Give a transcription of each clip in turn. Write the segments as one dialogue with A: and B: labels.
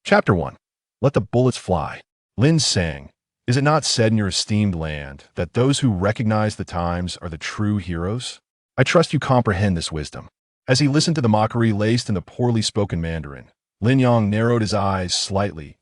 A: Chapter 1. Let the bullets fly. Lin sang, is it not said in your esteemed land that those who recognize the times are the true heroes? I trust you comprehend this wisdom. As he listened to the mockery laced in the poorly spoken Mandarin, Lin Yang narrowed his eyes slightly.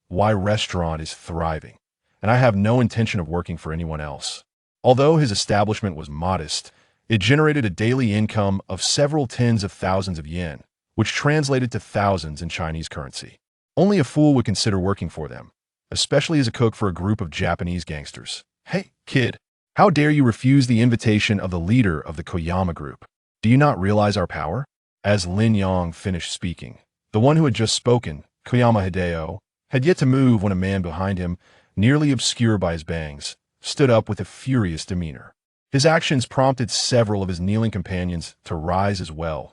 A: My restaurant is thriving, and I have no intention of working for anyone else. Although his establishment was modest, it generated a daily income of several tens of thousands of yen, which translated to thousands in Chinese currency. Only a fool would consider working for them, especially as a cook for a group of Japanese gangsters. Hey, kid, how dare you refuse the invitation of the leader of the Koyama group? Do you not realize our power? As Lin Yang finished speaking, the one who had just spoken, Koyama Hideo, had yet to move when a man behind him, nearly obscured by his bangs, stood up with a furious demeanor. His actions prompted several of his kneeling companions to rise as well.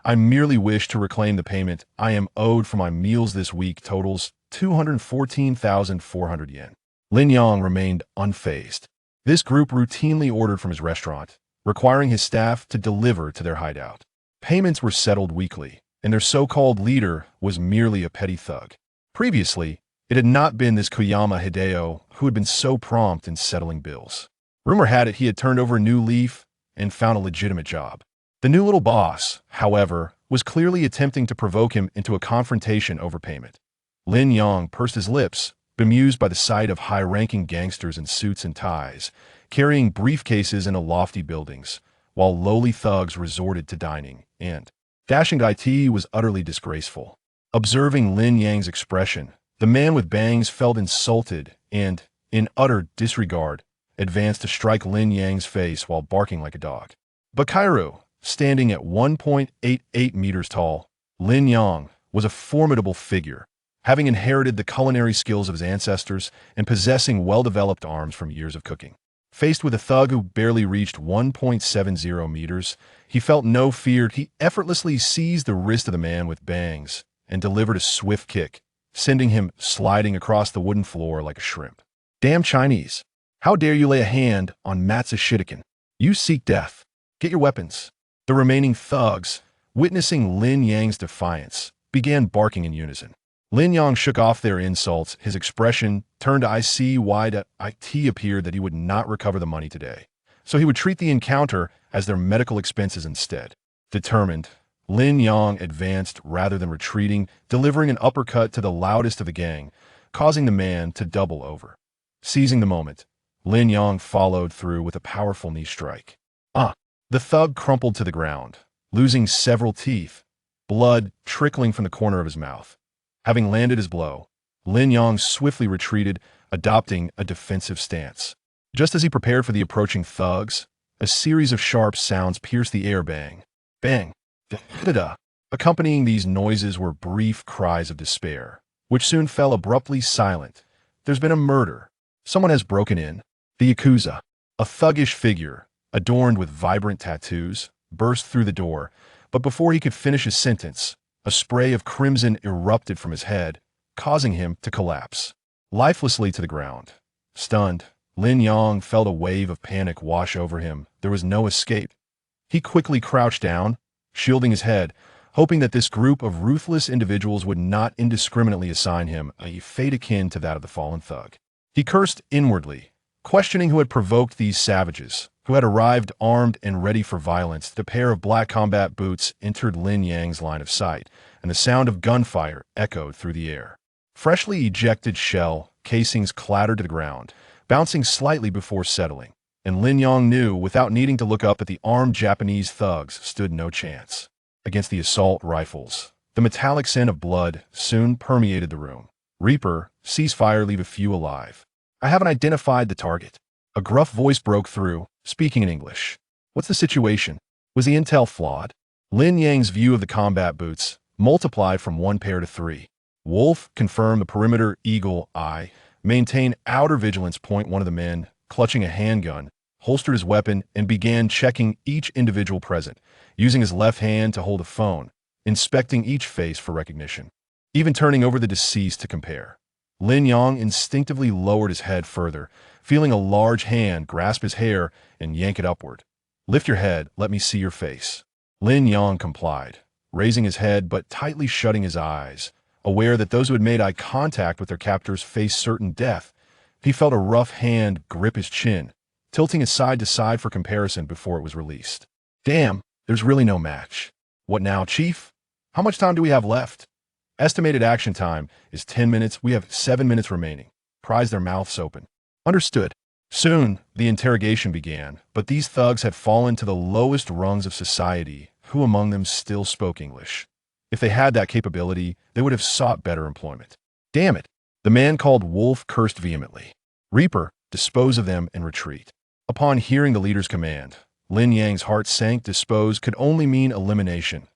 A: I merely wish to reclaim the payment I am owed for my meals this week totals 214,400 yen. Lin Yang remained unfazed. This group routinely ordered from his restaurant, requiring his staff to deliver to their hideout. Payments were settled weekly, and their so-called leader was merely a petty thug. Previously, it had not been this Koyama Hideo who had been so prompt in settling bills. Rumor had it he had turned over a new leaf and found a legitimate job. The new little boss, however, was clearly attempting to provoke him into a confrontation over payment. Lin Yang pursed his lips, bemused by the sight of high-ranking gangsters in suits and ties, carrying briefcases into lofty buildings, while lowly thugs resorted to dining and dashing IT was utterly disgraceful. Observing Lin Yang's expression, the man with bangs felt insulted and, in utter disregard, advanced to strike Lin Yang's face while barking like a dog. But Cairo, standing at 1.88 meters tall, Lin Yang was a formidable figure, having inherited the culinary skills of his ancestors and possessing well-developed arms from years of cooking. Faced with a thug who barely reached 1.70 meters, he felt no fear. He effortlessly seized the wrist of the man with bangs and delivered a swift kick, sending him sliding across the wooden floor like a shrimp. Damn Chinese! How dare you lay a hand on Matsushitaken? You seek death. Get your weapons. The remaining thugs, witnessing Lin Yang's defiance, began barking in unison. Lin Yang shook off their insults. His expression turned icy-wide. It appeared that he would not recover the money today, so he would treat the encounter as their medical expenses instead. Determined, Lin Yang advanced rather than retreating, delivering an uppercut to the loudest of the gang, causing the man to double over. Seizing the moment, Lin Yang followed through with a powerful knee strike. The thug crumpled to the ground, losing several teeth, blood trickling from the corner of his mouth. Having landed his blow, Lin Yang swiftly retreated, adopting a defensive stance. Just as he prepared for the approaching thugs, a series of sharp sounds pierced the air. Bang, bang, da-da-da. Accompanying these noises were brief cries of despair, which soon fell abruptly silent. There's been a murder. Someone has broken in. The Yakuza, a thuggish figure, adorned with vibrant tattoos, burst through the door, but before he could finish his sentence, a spray of crimson erupted from his head, causing him to collapse lifelessly to the ground. Stunned, Lin Yang felt a wave of panic wash over him. There was no escape. He quickly crouched down, shielding his head, hoping that this group of ruthless individuals would not indiscriminately assign him a fate akin to that of the fallen thug. He cursed inwardly, questioning who had provoked these savages, who had arrived armed and ready for violence. The pair of black combat boots entered Lin Yang's line of sight, and the sound of gunfire echoed through the air. Freshly ejected shell casings clattered to the ground, bouncing slightly before settling, and Lin Yang knew, without needing to look up, that the armed Japanese thugs stood no chance against the assault rifles. The metallic scent of blood soon permeated the room. Reaper, cease fire, leave a few alive. I haven't identified the target. A gruff voice broke through, speaking in English. What's the situation? Was the intel flawed? Lin Yang's view of the combat boots multiplied from 1 pair to 3. Wolf, confirm the perimeter. Eagle Eye, maintain outer vigilance. Point. One of the men, clutching a handgun, holstered his weapon and began checking each individual present, using his left hand to hold a phone, inspecting each face for recognition, even turning over the deceased to compare. Lin Yang instinctively lowered his head further, feeling a large hand grasp his hair and yank it upward. Lift your head, let me see your face. Lin Yang complied, raising his head but tightly shutting his eyes. Aware that those who had made eye contact with their captors faced certain death, he felt a rough hand grip his chin, tilting it side to side for comparison before it was released. Damn, there's really no match. What now, Chief? How much time do we have left? Estimated action time is 10 minutes. We have 7 minutes remaining. Prise their mouths open. Understood. Soon, the interrogation began, but these thugs had fallen to the lowest rungs of society. Who among them still spoke English? If they had that capability, they would have sought better employment. Damn it! The man called Wolf cursed vehemently. Reaper, dispose of them and retreat. Upon hearing the leader's command, Lin Yang's heart sank. Dispose could only mean elimination,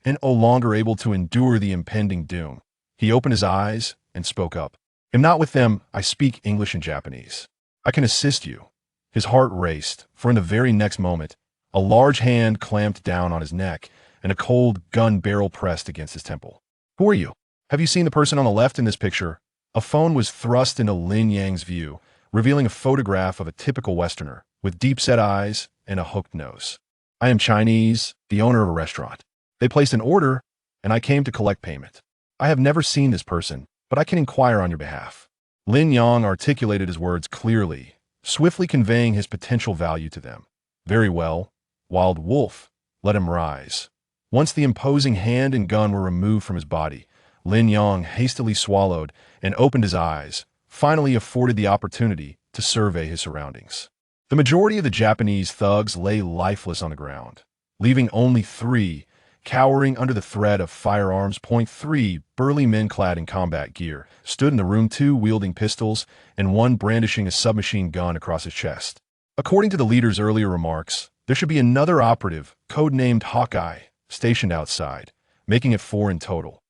A: and no longer able to endure the impending doom. He opened his eyes and spoke up. "I'm not with them. I speak English and Japanese. I can assist you." His heart raced, for in the very next moment, a large hand clamped down on his neck, and a cold gun barrel pressed against his temple. "Who are you? Have you seen the person on the left in this picture?" A phone was thrust into Lin Yang's view, revealing a photograph of a typical Westerner, with deep-set eyes and a hooked nose. "I am Chinese, the owner of a restaurant. They placed an order, and I came to collect payment. I have never seen this person, but I can inquire on your behalf." Lin Yang articulated his words clearly, swiftly conveying his potential value to them. "Very well, Wild Wolf, let him rise." Once the imposing hand and gun were removed from his body, Lin Yang hastily swallowed and opened his eyes, finally afforded the opportunity to survey his surroundings. The majority of the Japanese thugs lay lifeless on the ground, leaving only 3 cowering under the threat of firearms. 3 burly men clad in combat gear stood in the room, 2 wielding pistols and 1 brandishing a submachine gun across his chest. According to the leader's earlier remarks, there should be another operative, codenamed Hawkeye, stationed outside, making it 4 in total.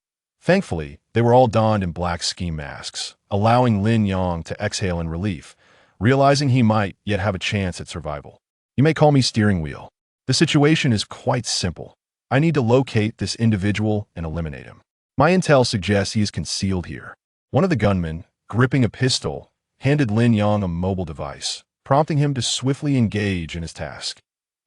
A: Thankfully, they were all donned in black ski masks, allowing Lin Yang to exhale in relief, realizing he might yet have a chance at survival. "You may call me Steering Wheel. The situation is quite simple. I need to locate this individual and eliminate him. My intel suggests he is concealed here." One of the gunmen, gripping a pistol, handed Lin Yang a mobile device, prompting him to swiftly engage in his task.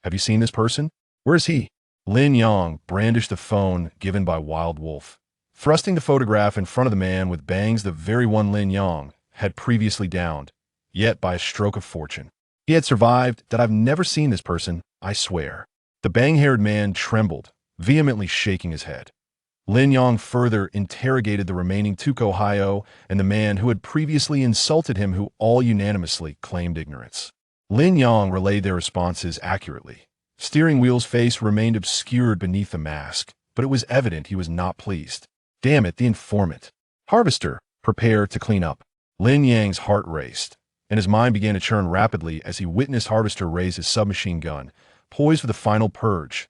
A: "Have you seen this person? Where is he?" Lin Yang brandished the phone given by Wild Wolf, thrusting the photograph in front of the man with bangs, the very one Lin Yang had previously downed, yet by a stroke of fortune. He had survived. "That I've never seen this person, I swear." The bang-haired man trembled, vehemently shaking his head. Lin Yang further interrogated the remaining 2 Kohio and the man who had previously insulted him, who all unanimously claimed ignorance. Lin Yang relayed their responses accurately. Steering Wheel's face remained obscured beneath the mask, but it was evident he was not pleased. Damn it, the informant. "Harvester, prepare to clean up." Lin Yang's heart raced, and his mind began to churn rapidly as he witnessed Harvester raise his submachine gun, poised for the final purge.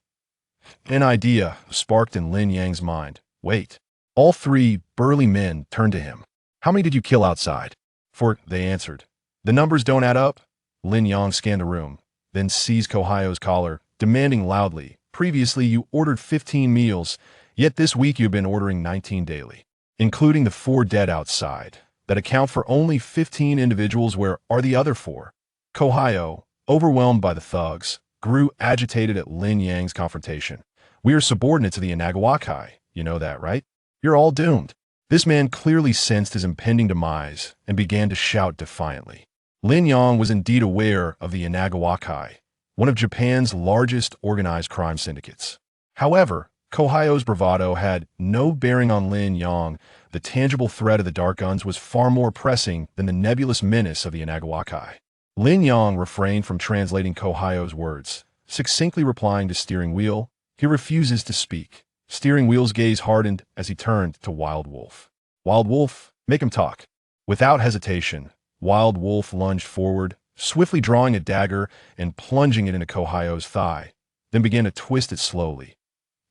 A: An idea sparked in Lin Yang's mind. "Wait." All 3 burly men turned to him. "How many did you kill outside?" "4," they answered. "The numbers don't add up." Lin Yang scanned the room, then seized Kohio's collar, demanding loudly, "Previously you ordered 15 meals, yet this week you've been ordering 19 daily, including the 4 dead outside. That account for only 15 individuals. Where are the other 4? Kohio, overwhelmed by the thugs, grew agitated at Lin Yang's confrontation. "We are subordinate to the Inagawakai. You know that, right? You're all doomed." This man clearly sensed his impending demise and began to shout defiantly. Lin Yang was indeed aware of the Inagawakai, one of Japan's largest organized crime syndicates. However, Kohio's bravado had no bearing on Lin Yang. The tangible threat of the dark guns was far more pressing than the nebulous menace of the Inagawakai. Lin Yang refrained from translating Kohio's words, succinctly replying to Steering Wheel, "He refuses to speak." Steering Wheel's gaze hardened as he turned to Wild Wolf. "Wild Wolf, make him talk." Without hesitation, Wild Wolf lunged forward, swiftly drawing a dagger and plunging it into Kohio's thigh, then began to twist it slowly.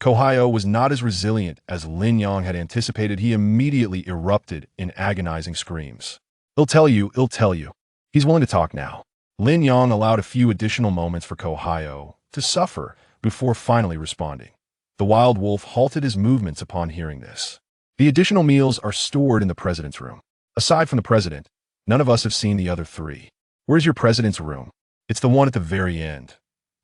A: Kohio was not as resilient as Lin Yang had anticipated. He immediately erupted in agonizing screams. "He'll tell you, he'll tell you. He's willing to talk now." Lin Yang allowed a few additional moments for Kohio to suffer before finally responding. The Wild Wolf halted his movements upon hearing this. "The additional meals are stored in the president's room. Aside from the president, none of us have seen the other 3. Where's your president's room?" "It's the one at the very end."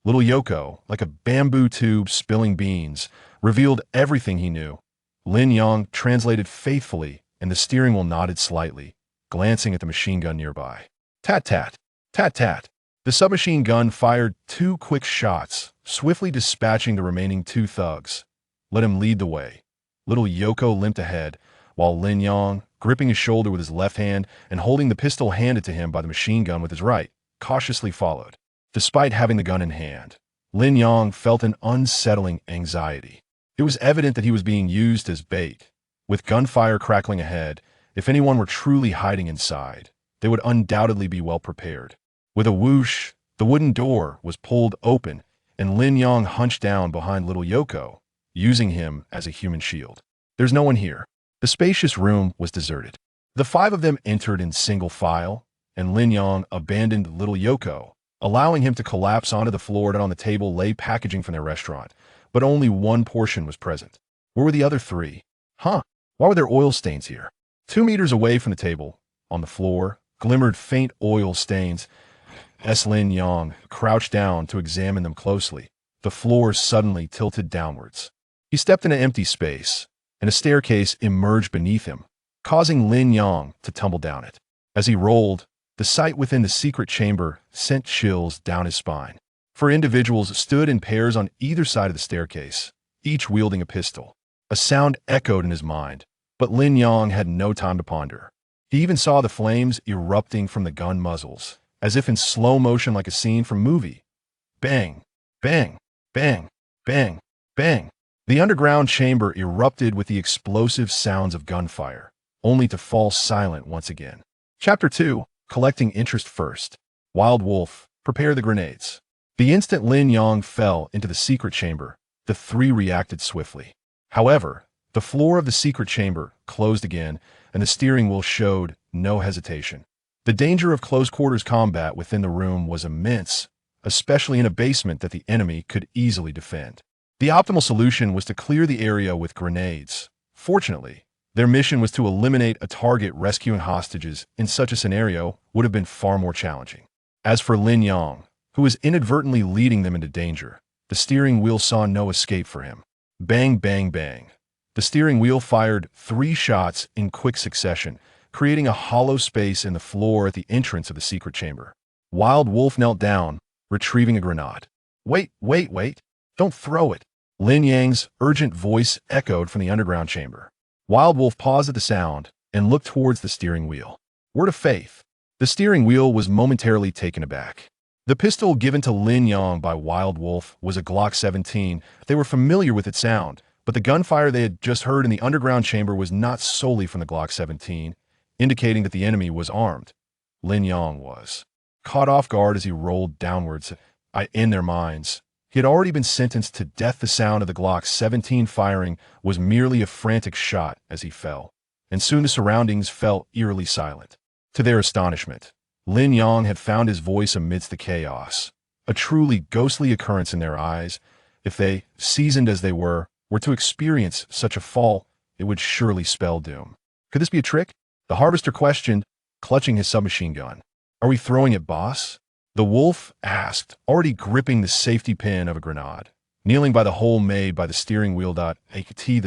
A: Little Yoko, like a bamboo tube spilling beans, revealed everything he knew. Lin Yang translated faithfully, and the steering wheel nodded slightly, glancing at the machine gun nearby. Tat-tat, tat-tat. The submachine gun fired 2 quick shots, swiftly dispatching the remaining 2 thugs. Let him lead the way. Little Yoko limped ahead, while Lin Yang, gripping his shoulder with his left hand and holding the pistol handed to him by the machine gun with his right, cautiously followed. Despite having the gun in hand, Lin Yang felt an unsettling anxiety. It was evident that he was being used as bait. With gunfire crackling ahead, if anyone were truly hiding inside, they would undoubtedly be well prepared. With a whoosh, the wooden door was pulled open, and Lin Yang hunched down behind little Yoko, using him as a human shield. There's no one here. The spacious room was deserted. The 5 of them entered in single file, and Lin Yang abandoned little Yoko, allowing him to collapse onto the floor and on the table lay packaging from their restaurant, but only one portion was present. Where were the other 3? Why were there oil stains here? 2 meters away from the table, on the floor, glimmered faint oil stains. Lin Yang crouched down to examine them closely. The floor suddenly tilted downwards. He stepped in an empty space, and a staircase emerged beneath him, causing Lin Yang to tumble down it. As he rolled, the sight within the secret chamber sent chills down his spine. 4 individuals stood in pairs on either side of the staircase, each wielding a pistol. A sound echoed in his mind, but Lin Yang had no time to ponder. He even saw the flames erupting from the gun muzzles, as if in slow motion like a scene from a movie. Bang, bang, bang, bang, bang. The underground chamber erupted with the explosive sounds of gunfire, only to fall silent once again. Chapter 2. Collecting interest first. Wild Wolf, prepare the grenades. The instant Lin Yang fell into the secret chamber, the 3 reacted swiftly. However, the floor of the secret chamber closed again, and the steering wheel showed no hesitation. The danger of close-quarters combat within the room was immense, especially in a basement that the enemy could easily defend. The optimal solution was to clear the area with grenades. Fortunately, their mission was to eliminate a target. Rescuing hostages in such a scenario would have been far more challenging. As for Lin Yang, who was inadvertently leading them into danger, the steering wheel saw no escape for him. Bang, bang, bang. The steering wheel fired 3 shots in quick succession, creating a hollow space in the floor at the entrance of the secret chamber. Wild Wolf knelt down, retrieving a grenade. Wait, wait, wait. Don't throw it. Lin Yang's urgent voice echoed from the underground chamber. Wild Wolf paused at the sound and looked towards the steering wheel. Word of faith. The steering wheel was momentarily taken aback. The pistol given to Lin Yang by Wild Wolf was a Glock 17. They were familiar with its sound, but the gunfire they had just heard in the underground chamber was not solely from the Glock 17, indicating that the enemy was armed. Lin Yang was caught off guard as he rolled downwards. In their minds, he had already been sentenced to death. The sound of the Glock 17 firing was merely a frantic shot as he fell, and soon the surroundings fell eerily silent. To their astonishment, Lin Yang had found his voice amidst the chaos, a truly ghostly occurrence in their eyes. If they, seasoned as they were to experience such a fall, it would surely spell doom. Could this be a trick? The harvester questioned, clutching his submachine gun. Are we throwing it, boss? The wolf asked, already gripping the safety pin of a grenade. Kneeling by the hole made by the steering wheel, the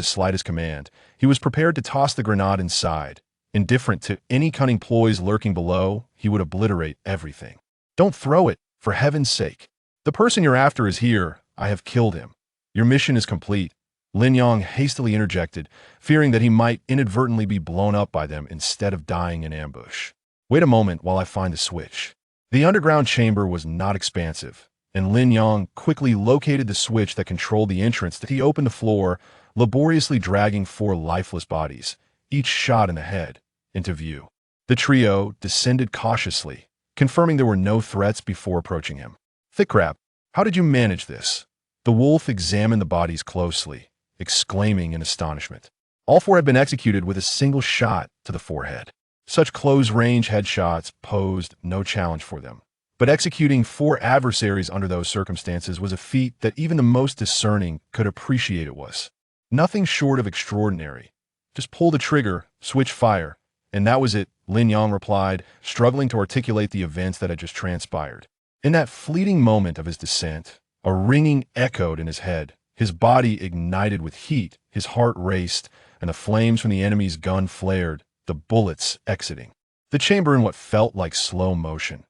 A: slightest command, he was prepared to toss the grenade inside. Indifferent to any cunning ploys lurking below, he would obliterate everything. Don't throw it, for heaven's sake. The person you're after is here. I have killed him. Your mission is complete. Lin Yang hastily interjected, fearing that he might inadvertently be blown up by them instead of dying in ambush. Wait a moment while I find the switch. The underground chamber was not expansive, and Lin Yang quickly located the switch that controlled the entrance. He opened the floor, laboriously dragging 4 lifeless bodies, each shot in the head, into view. The trio descended cautiously, confirming there were no threats before approaching him. Thick crap, how did you manage this? The wolf examined the bodies closely, exclaiming in astonishment. All 4 had been executed with a single shot to the forehead. Such close-range headshots posed no challenge for them. But executing 4 adversaries under those circumstances was a feat that even the most discerning could appreciate. It was nothing short of extraordinary. Just pull the trigger, switch fire, and that was it, Lin Yang replied, struggling to articulate the events that had just transpired. In that fleeting moment of his descent, a ringing echoed in his head. His body ignited with heat, his heart raced, and the flames from the enemy's gun flared, the bullets exiting the chamber in what felt like slow motion.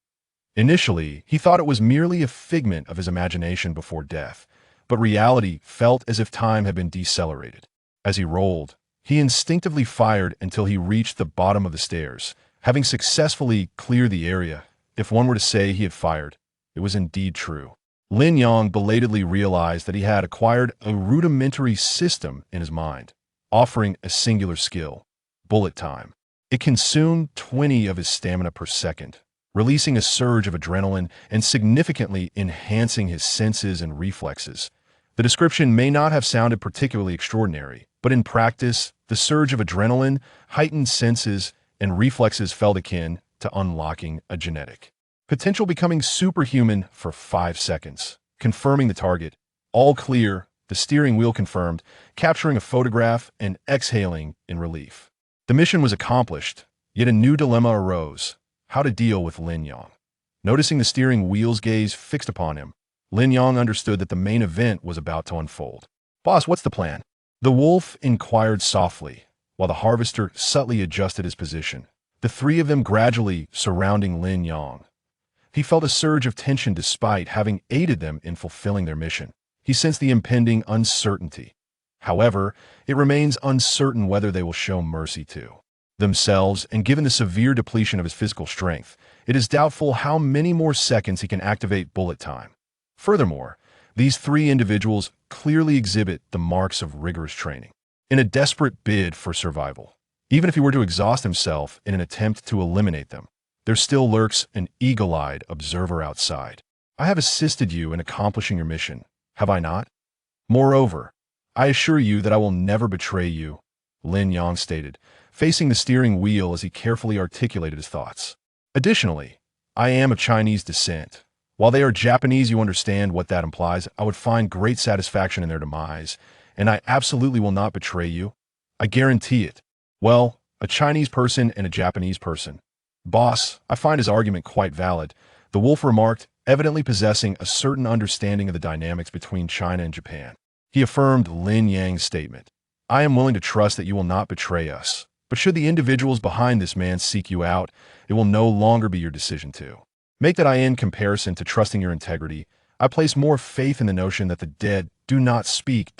A: Initially, he thought it was merely a figment of his imagination before death, but reality felt as if time had been decelerated. As he rolled, he instinctively fired until he reached the bottom of the stairs, having successfully cleared the area. If one were to say he had fired, it was indeed true. Lin Yang belatedly realized that he had acquired a rudimentary system in his mind, offering a singular skill: bullet time. It consumed 20 of his stamina per second, releasing a surge of adrenaline and significantly enhancing his senses and reflexes. The description may not have sounded particularly extraordinary, but in practice, the surge of adrenaline, heightened senses, and reflexes felt akin to unlocking a genetic potential, becoming superhuman for 5 seconds. Confirming the target. All clear, the steering wheel confirmed, capturing a photograph and exhaling in relief. The mission was accomplished, yet a new dilemma arose: how to deal with Lin Yang. Noticing the steering wheel's gaze fixed upon him, Lin Yang understood that the main event was about to unfold. "Boss, what's the plan?" The wolf inquired softly, while the harvester subtly adjusted his position, the three of them gradually surrounding Lin Yang. He felt a surge of tension despite having aided them in fulfilling their mission. He sensed the impending uncertainty. However, it remains uncertain whether they will show mercy to themselves, and given the severe depletion of his physical strength, it is doubtful how many more seconds he can activate bullet time. Furthermore, these three individuals clearly exhibit the marks of rigorous training. In a desperate bid for survival, even if he were to exhaust himself in an attempt to eliminate them, there still lurks an eagle-eyed observer outside. "I have assisted you in accomplishing your mission, have I not? Moreover, I assure you that I will never betray you," Lin Yang stated, facing the steering wheel as he carefully articulated his thoughts. "Additionally, I am of Chinese descent. While they are Japanese, you understand what that implies. I would find great satisfaction in their demise, and I absolutely will not betray you. I guarantee it." "Well, a Chinese person and a Japanese person. Boss, I find his argument quite valid," the wolf remarked, evidently possessing a certain understanding of the dynamics between China and Japan. He affirmed Lin Yang's statement. "I am willing to trust that you will not betray us, but should the individuals behind this man seek you out, it will no longer be your decision to make that. In comparison to trusting your integrity, I place more faith in the notion that the dead do not speak."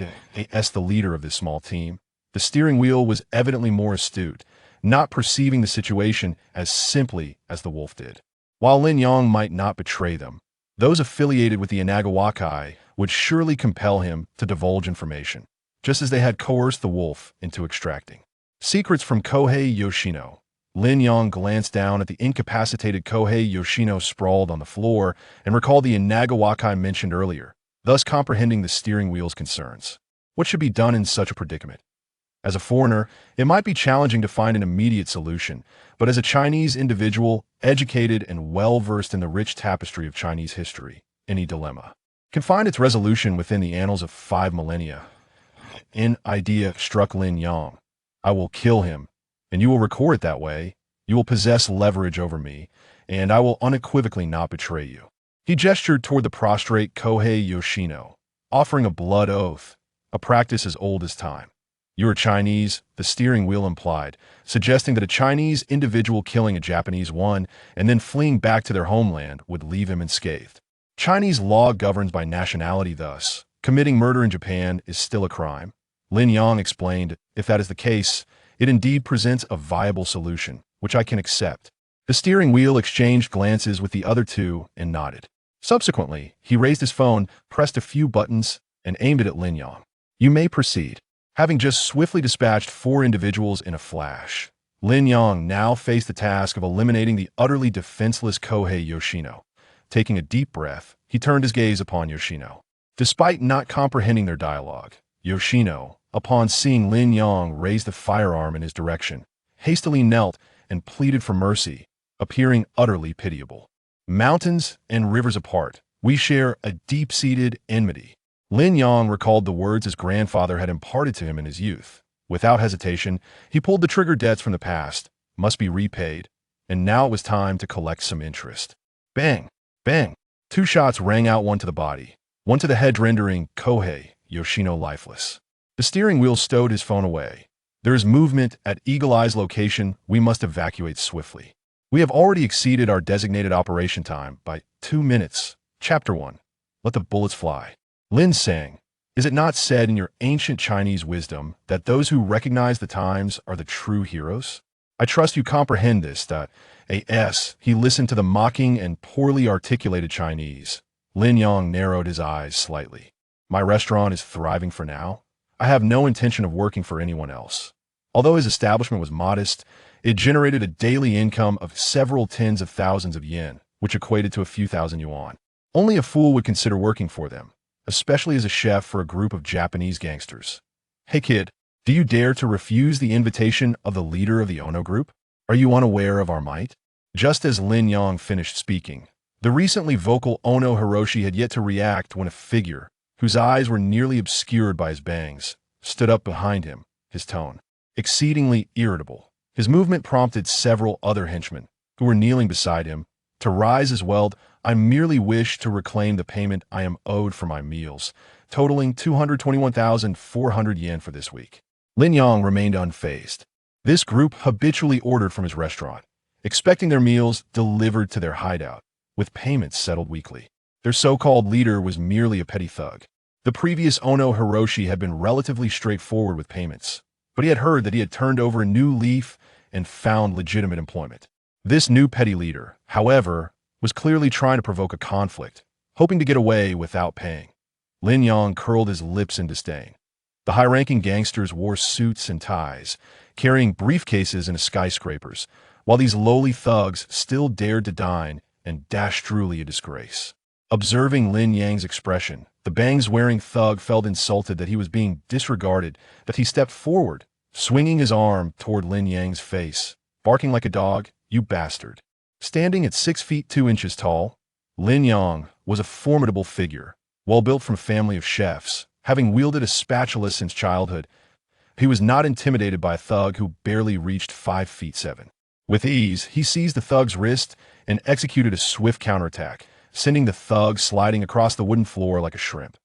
A: As the leader of this small team, the steering wheel was evidently more astute, not perceiving the situation as simply as the wolf did. While Lin Yang might not betray them, those affiliated with the Inagawakai would surely compel him to divulge information, just as they had coerced the wolf into extracting secrets from Kohei Yoshino. Lin Yang glanced down at the incapacitated Kohei Yoshino sprawled on the floor and recalled the Inagawakai mentioned earlier, thus comprehending the steering wheel's concerns. What should be done in such a predicament? As a foreigner, it might be challenging to find an immediate solution, but as a Chinese individual, educated and well-versed in the rich tapestry of Chinese history, any dilemma can find its resolution within the annals of 5 millennia. An idea struck Lin Yang. "I will kill him, and you will record it that way. You will possess leverage over me, and I will unequivocally not betray you." He gestured toward the prostrate Kohei Yoshino, offering a blood oath, a practice as old as time. "You are Chinese," the steering wheel implied, suggesting that a Chinese individual killing a Japanese one and then fleeing back to their homeland would leave him unscathed. Chinese law governs by nationality, thus committing murder in Japan is still a crime. Lin Yang explained, "If that is the case, it indeed presents a viable solution, which I can accept." The steering wheel exchanged glances with the other two and nodded. Subsequently, he raised his phone, pressed a few buttons, and aimed it at Lin Yang. "You may proceed." Having just swiftly dispatched 4 individuals in a flash, Lin Yang now faced the task of eliminating the utterly defenseless Kohei Yoshino. Taking a deep breath, he turned his gaze upon Yoshino. Despite not comprehending their dialogue, Yoshino, upon seeing Lin Yang raise the firearm in his direction, hastily knelt and pleaded for mercy, appearing utterly pitiable. "Mountains and rivers apart, we share a deep-seated enmity." Lin Yang recalled the words his grandfather had imparted to him in his youth. Without hesitation, he pulled the trigger. Debts from the past must be repaid, and now it was time to collect some interest. Bang! Bang! 2 shots rang out, one to the body, one to the head, rendering Kohei Yoshino lifeless. The steering wheel stowed his phone away. There is movement at Eagle Eye's location. We must evacuate swiftly. We have already exceeded our designated operation time by 2 minutes. Chapter 1. Let the bullets fly. Lin sang, is it not said in your ancient Chinese wisdom that those who recognize the times are the true heroes? I trust you comprehend this, that as he listened to the mocking and poorly articulated Chinese. Lin Yang narrowed his eyes slightly. My restaurant is thriving for now. I have no intention of working for anyone else. Although his establishment was modest, it generated a daily income of several tens of thousands of yen, which equated to a few thousand yuan. Only a fool would consider working for them, especially as a chef for a group of Japanese gangsters. Hey kid, do you dare to refuse the invitation of the leader of the Ono group? Are you unaware of our might? Just as Lin Yang finished speaking, the recently vocal Ono Hiroshi had yet to react when a figure, whose eyes were nearly obscured by his bangs, stood up behind him, his tone exceedingly irritable. His movement prompted several other henchmen, who were kneeling beside him, to rise as well. I merely wish to reclaim the payment I am owed for my meals, totaling 221,400 yen for this week. Lin Yang remained unfazed. This group habitually ordered from his restaurant, expecting their meals delivered to their hideout, with payments settled weekly. Their so-called leader was merely a petty thug. The previous Ono Hiroshi had been relatively straightforward with payments, but he had heard that he had turned over a new leaf and found legitimate employment. This new petty leader, however, was clearly trying to provoke a conflict, hoping to get away without paying. Lin Yang curled his lips in disdain. The high-ranking gangsters wore suits and ties, carrying briefcases into skyscrapers, while these lowly thugs still dared to dine and dash truly a disgrace. Observing Lin Yang's expression, the bangs-wearing thug felt insulted that he was being disregarded, that he stepped forward, swinging his arm toward Lin Yang's face, barking like a dog, "You bastard." Standing at 6 feet 2 inches tall, Lin Yang was a formidable figure, well-built from a family of chefs, having wielded a spatula since childhood. He was not intimidated by a thug who barely reached 5 feet 7. With ease, he seized the thug's wrist and executed a swift counterattack, sending the thug sliding across the wooden floor like a shrimp.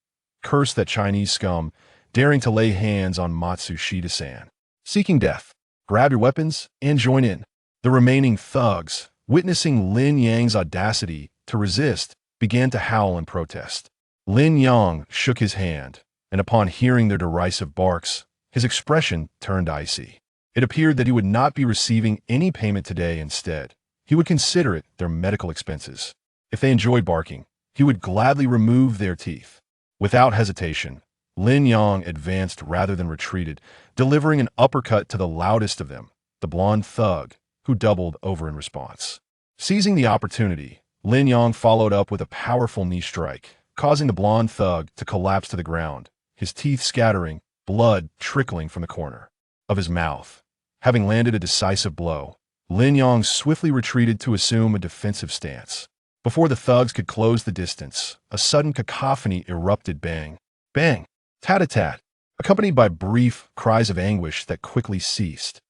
A: Curse that Chinese scum, daring to lay hands on Matsushita-san. Seeking death, grab your weapons and join in. The remaining thugs, witnessing Lin Yang's audacity to resist, began to howl in protest. Lin Yang shook his hand, and upon hearing their derisive barks, his expression turned icy. It appeared that he would not be receiving any payment today. Instead, he would consider it their medical expenses. If they enjoyed barking, he would gladly remove their teeth. Without hesitation, Lin Yang advanced rather than retreated, delivering an uppercut to the loudest of them, the blonde thug, who doubled over in response. Seizing the opportunity, Lin Yang followed up with a powerful knee strike, causing the blonde thug to collapse to the ground, his teeth scattering, blood trickling from the corner of his mouth. Having landed a decisive blow, Lin Yang swiftly retreated to assume a defensive stance. Before the thugs could close the distance, a sudden cacophony erupted. Bang, bang, tat-a-tat, accompanied by brief cries of anguish that quickly ceased.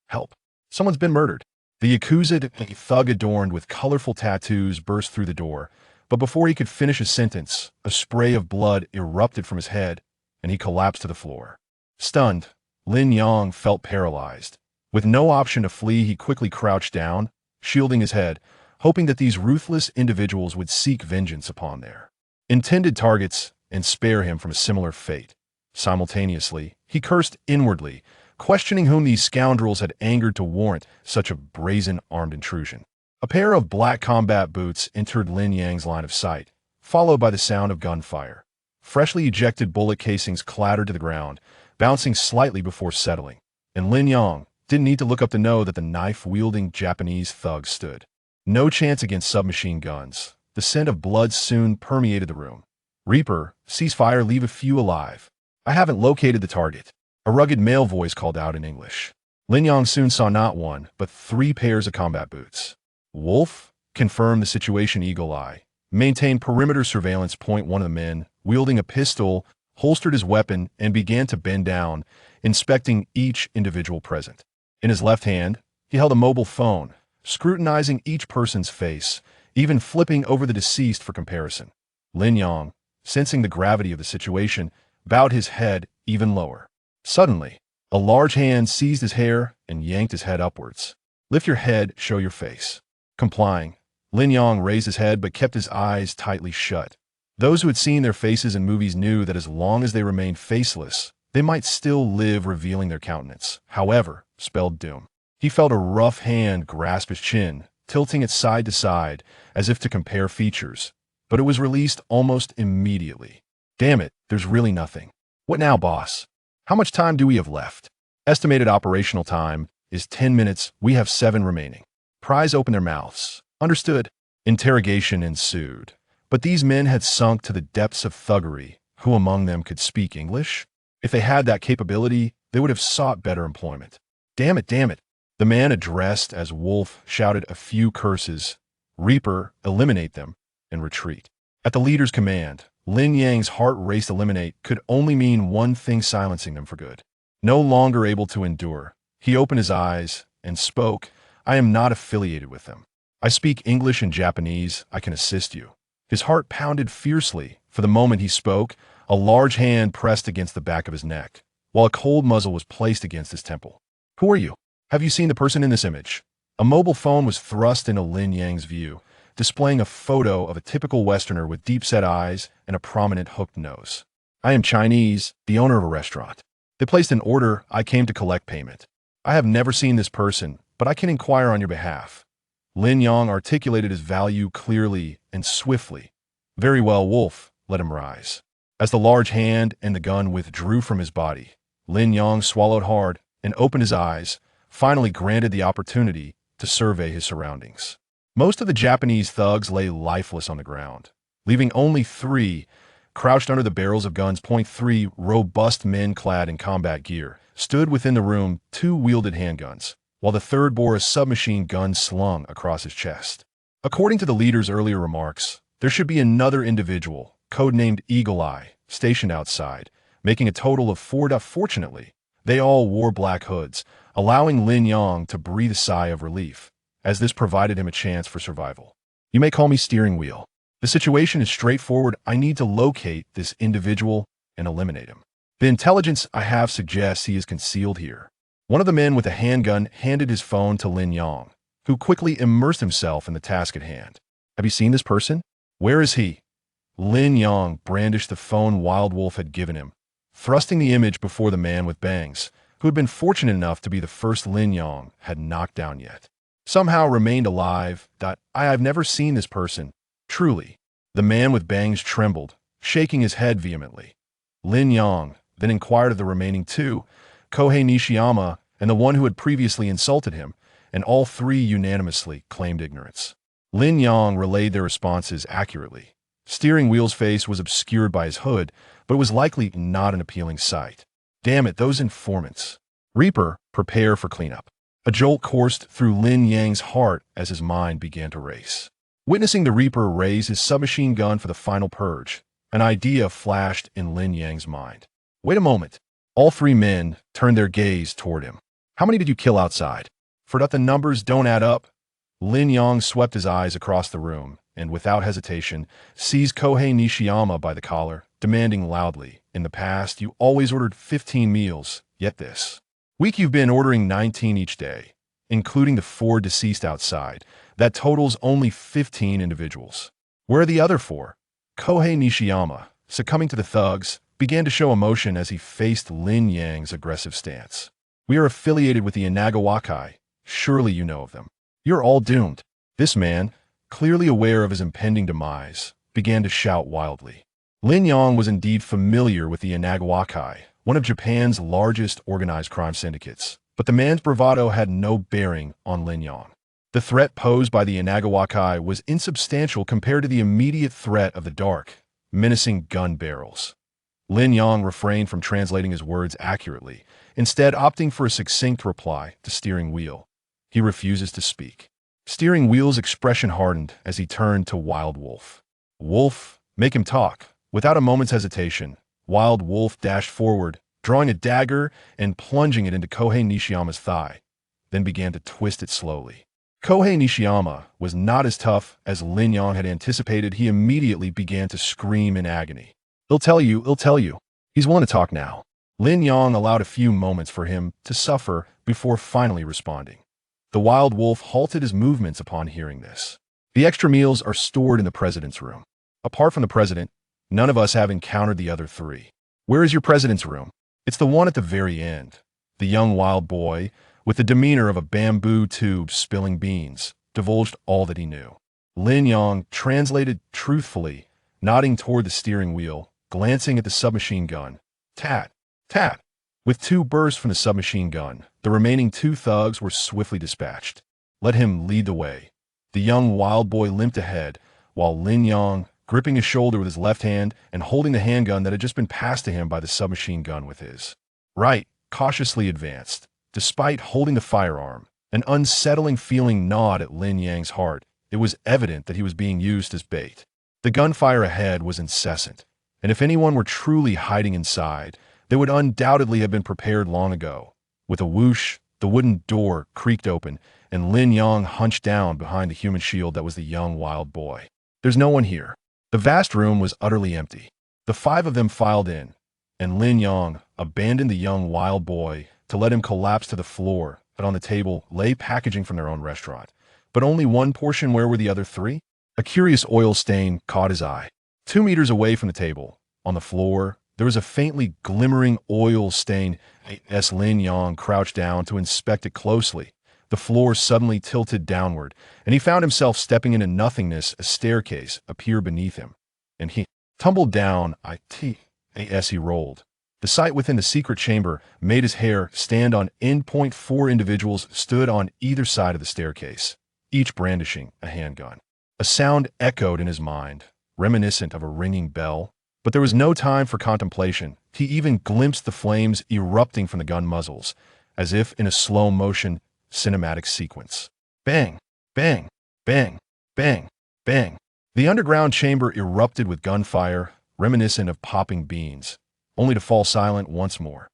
A: Help! Someone's been murdered. The accused thug adorned with colorful tattoos burst through the door, but before he could finish a sentence, a spray of blood erupted from his head, and he collapsed to the floor. Stunned, Lin Yang felt paralyzed. With no option to flee, he quickly crouched down, shielding his head, hoping that these ruthless individuals would seek vengeance upon their intended targets and spare him from a similar fate. Simultaneously, he cursed inwardly, questioning whom these scoundrels had angered to warrant such a brazen armed intrusion. A pair of black combat boots entered Lin Yang's line of sight, followed by the sound of gunfire. Freshly ejected bullet casings clattered to the ground, bouncing slightly before settling, and Lin Yang didn't need to look up to know that the knife-wielding Japanese thug stood. No chance against submachine guns. The scent of blood soon permeated the room. Reaper, cease fire, leave a few alive. I haven't located the target. A rugged male voice called out in English. Lin Yang soon saw not one, but 3 pairs of combat boots. Wolf, confirmed the situation. Eagle Eye. Maintained perimeter surveillance. Point. One of the men, wielding a pistol, holstered his weapon and began to bend down, inspecting each individual present. In his left hand, he held a mobile phone, scrutinizing each person's face, even flipping over the deceased for comparison. Lin Yang, sensing the gravity of the situation, bowed his head even lower. Suddenly, a large hand seized his hair and yanked his head upwards. "Lift your head, show your face." Complying, Lin Yang raised his head but kept his eyes tightly shut. Those who had seen their faces in movies knew that as long as they remained faceless, they might still live revealing their countenance. However, spelled doom. He felt a rough hand grasp his chin, tilting it side to side as if to compare features, but it was released almost immediately. "Damn it, there's really nothing. What now, boss? How much time do we have left?" "Estimated operational time is 10 minutes. We have 7 remaining." Pries opened their mouths. "Understood." Interrogation ensued. But these men had sunk to the depths of thuggery. Who among them could speak English? If they had that capability, they would have sought better employment. "Damn it, damn it." The man addressed as Wolf shouted a few curses. "Reaper, eliminate them," and retreat. At the leader's command, Lin Yang's heart raced. Eliminate could only mean one thing: silencing them for good. No longer able to endure, he opened his eyes and spoke. "I am not affiliated with them. I speak English and Japanese. I can assist you." His heart pounded fiercely. For the moment he spoke, a large hand pressed against the back of his neck, while a cold muzzle was placed against his temple. "Who are you? Have you seen the person in this image?" A mobile phone was thrust into Lin Yang's view, displaying a photo of a typical Westerner with deep-set eyes and a prominent hooked nose. "I am Chinese, the owner of a restaurant. They placed an order. I came to collect payment. I have never seen this person, but I can inquire on your behalf." Lin Yang articulated his value clearly and swiftly. "Very well, Wolf, let him rise." As the large hand and the gun withdrew from his body, Lin Yang swallowed hard and opened his eyes, finally granted the opportunity to survey his surroundings. Most of the Japanese thugs lay lifeless on the ground, leaving only 3 crouched under the barrels of guns. 3 robust men clad in combat gear stood within the room. 2 wielded handguns, while the third bore a submachine gun slung across his chest. According to the leader's earlier remarks, there should be another individual, codenamed Eagle Eye, stationed outside, making a total of 4. Fortunately, they all wore black hoods, allowing Lin Yang to breathe a sigh of relief, as this provided him a chance for survival. "You may call me Steering Wheel. The situation is straightforward. I need to locate this individual and eliminate him. The intelligence I have suggests he is concealed here." One of the men with a handgun handed his phone to Lin Yang, who quickly immersed himself in the task at hand. "Have you seen this person? Where is he?" Lin Yang brandished the phone Wild Wolf had given him, thrusting the image before the man with bangs, who had been fortunate enough to be the first Lin Yang had knocked down yet. Somehow remained alive. "I have never seen this person. Truly." The man with bangs trembled, shaking his head vehemently. Lin Yang then inquired of the remaining 2, Kohei Nishiyama and the one who had previously insulted him, and all 3 unanimously claimed ignorance. Lin Yang relayed their responses accurately. Steering Wheel's face was obscured by his hood, but it was likely not an appealing sight. "Damn it, those informants." "Reaper, prepare for cleanup." A jolt coursed through Lin Yang's heart as his mind began to race. Witnessing the Reaper raise his submachine gun for the final purge, an idea flashed in Lin Yang's mind. "Wait a moment." All 3 men turned their gaze toward him. "How many did you kill outside?" "For that the numbers don't add up." Lin Yang swept his eyes across the room and, without hesitation, seized Kohei Nishiyama by the collar, demanding loudly, "In the past, you always ordered 15 meals, yet this week you've been ordering 19 each day, including the 4 deceased outside. That totals only 15 individuals. Where are the other 4? Kohei Nishiyama, succumbing to the thugs, began to show emotion as he faced Lin Yang's aggressive stance. "We are affiliated with the Inagawakai. Surely you know of them. You're all doomed." This man, clearly aware of his impending demise, began to shout wildly. Lin Yang was indeed familiar with the Inagawakai, one of Japan's largest organized crime syndicates, but the man's bravado had no bearing on Lin Yang. The threat posed by the Inagawakai was insubstantial compared to the immediate threat of the dark, menacing gun barrels. Lin Yang refrained from translating his words accurately, instead opting for a succinct reply to Steering Wheel. "He refuses to speak." Steering Wheel's expression hardened as he turned to Wild Wolf. "Wolf, make him talk." Without a moment's hesitation, Wild Wolf dashed forward, drawing a dagger and plunging it into Kohei Nishiyama's thigh, then began to twist it slowly. Kohei Nishiyama was not as tough as Lin Yang had anticipated. He immediately began to scream in agony. He'll tell you. He's willing to talk now. Lin Yang allowed a few moments for him to suffer before finally responding. The wild wolf halted his movements upon hearing this. The extra meals are stored in the president's room. Apart from the president, none of us have encountered the other three. Where is your president's room? It's the one at the very end. The young wild boy, with the demeanor of a bamboo tube spilling beans, divulged all that he knew. Lin Yang translated truthfully, nodding toward the steering wheel, glancing at the submachine gun. Tat, tat. With two bursts from the submachine gun, the remaining two thugs were swiftly dispatched. Let him lead the way. The young wild boy limped ahead, while Lin Yang, gripping his shoulder with his left hand and holding the handgun that had just been passed to him by the submachine gun with his right, cautiously advanced. Despite holding the firearm, an unsettling feeling gnawed at Lin Yang's heart. It was evident that he was being used as bait. The gunfire ahead was incessant, and if anyone were truly hiding inside, they would undoubtedly have been prepared long ago. With a whoosh, the wooden door creaked open, and Lin Yang hunched down behind the human shield that was the young wild boy. There's no one here. The vast room was utterly empty. The five of them filed in, and Lin Yang abandoned the young wild boy to let him collapse to the floor, but on the table lay packaging from their own restaurant. But only one portion. Where were the other three? A curious oil stain caught his eye. 2 meters away from the table, on the floor, there was a faintly glimmering oil stain. As Lin Yang crouched down to inspect it closely, the floor suddenly tilted downward, and he found himself stepping into nothingness. A staircase appeared beneath him, and he tumbled down. As he rolled. The sight within the secret chamber made his hair stand on end. 4 individuals stood on either side of the staircase, each brandishing a handgun. A sound echoed in his mind, reminiscent of a ringing bell, but there was no time for contemplation. He even glimpsed the flames erupting from the gun muzzles, as if in a slow-motion cinematic sequence. Bang, bang, bang, bang, bang. The underground chamber erupted with gunfire, reminiscent of popping beans, only to fall silent once more.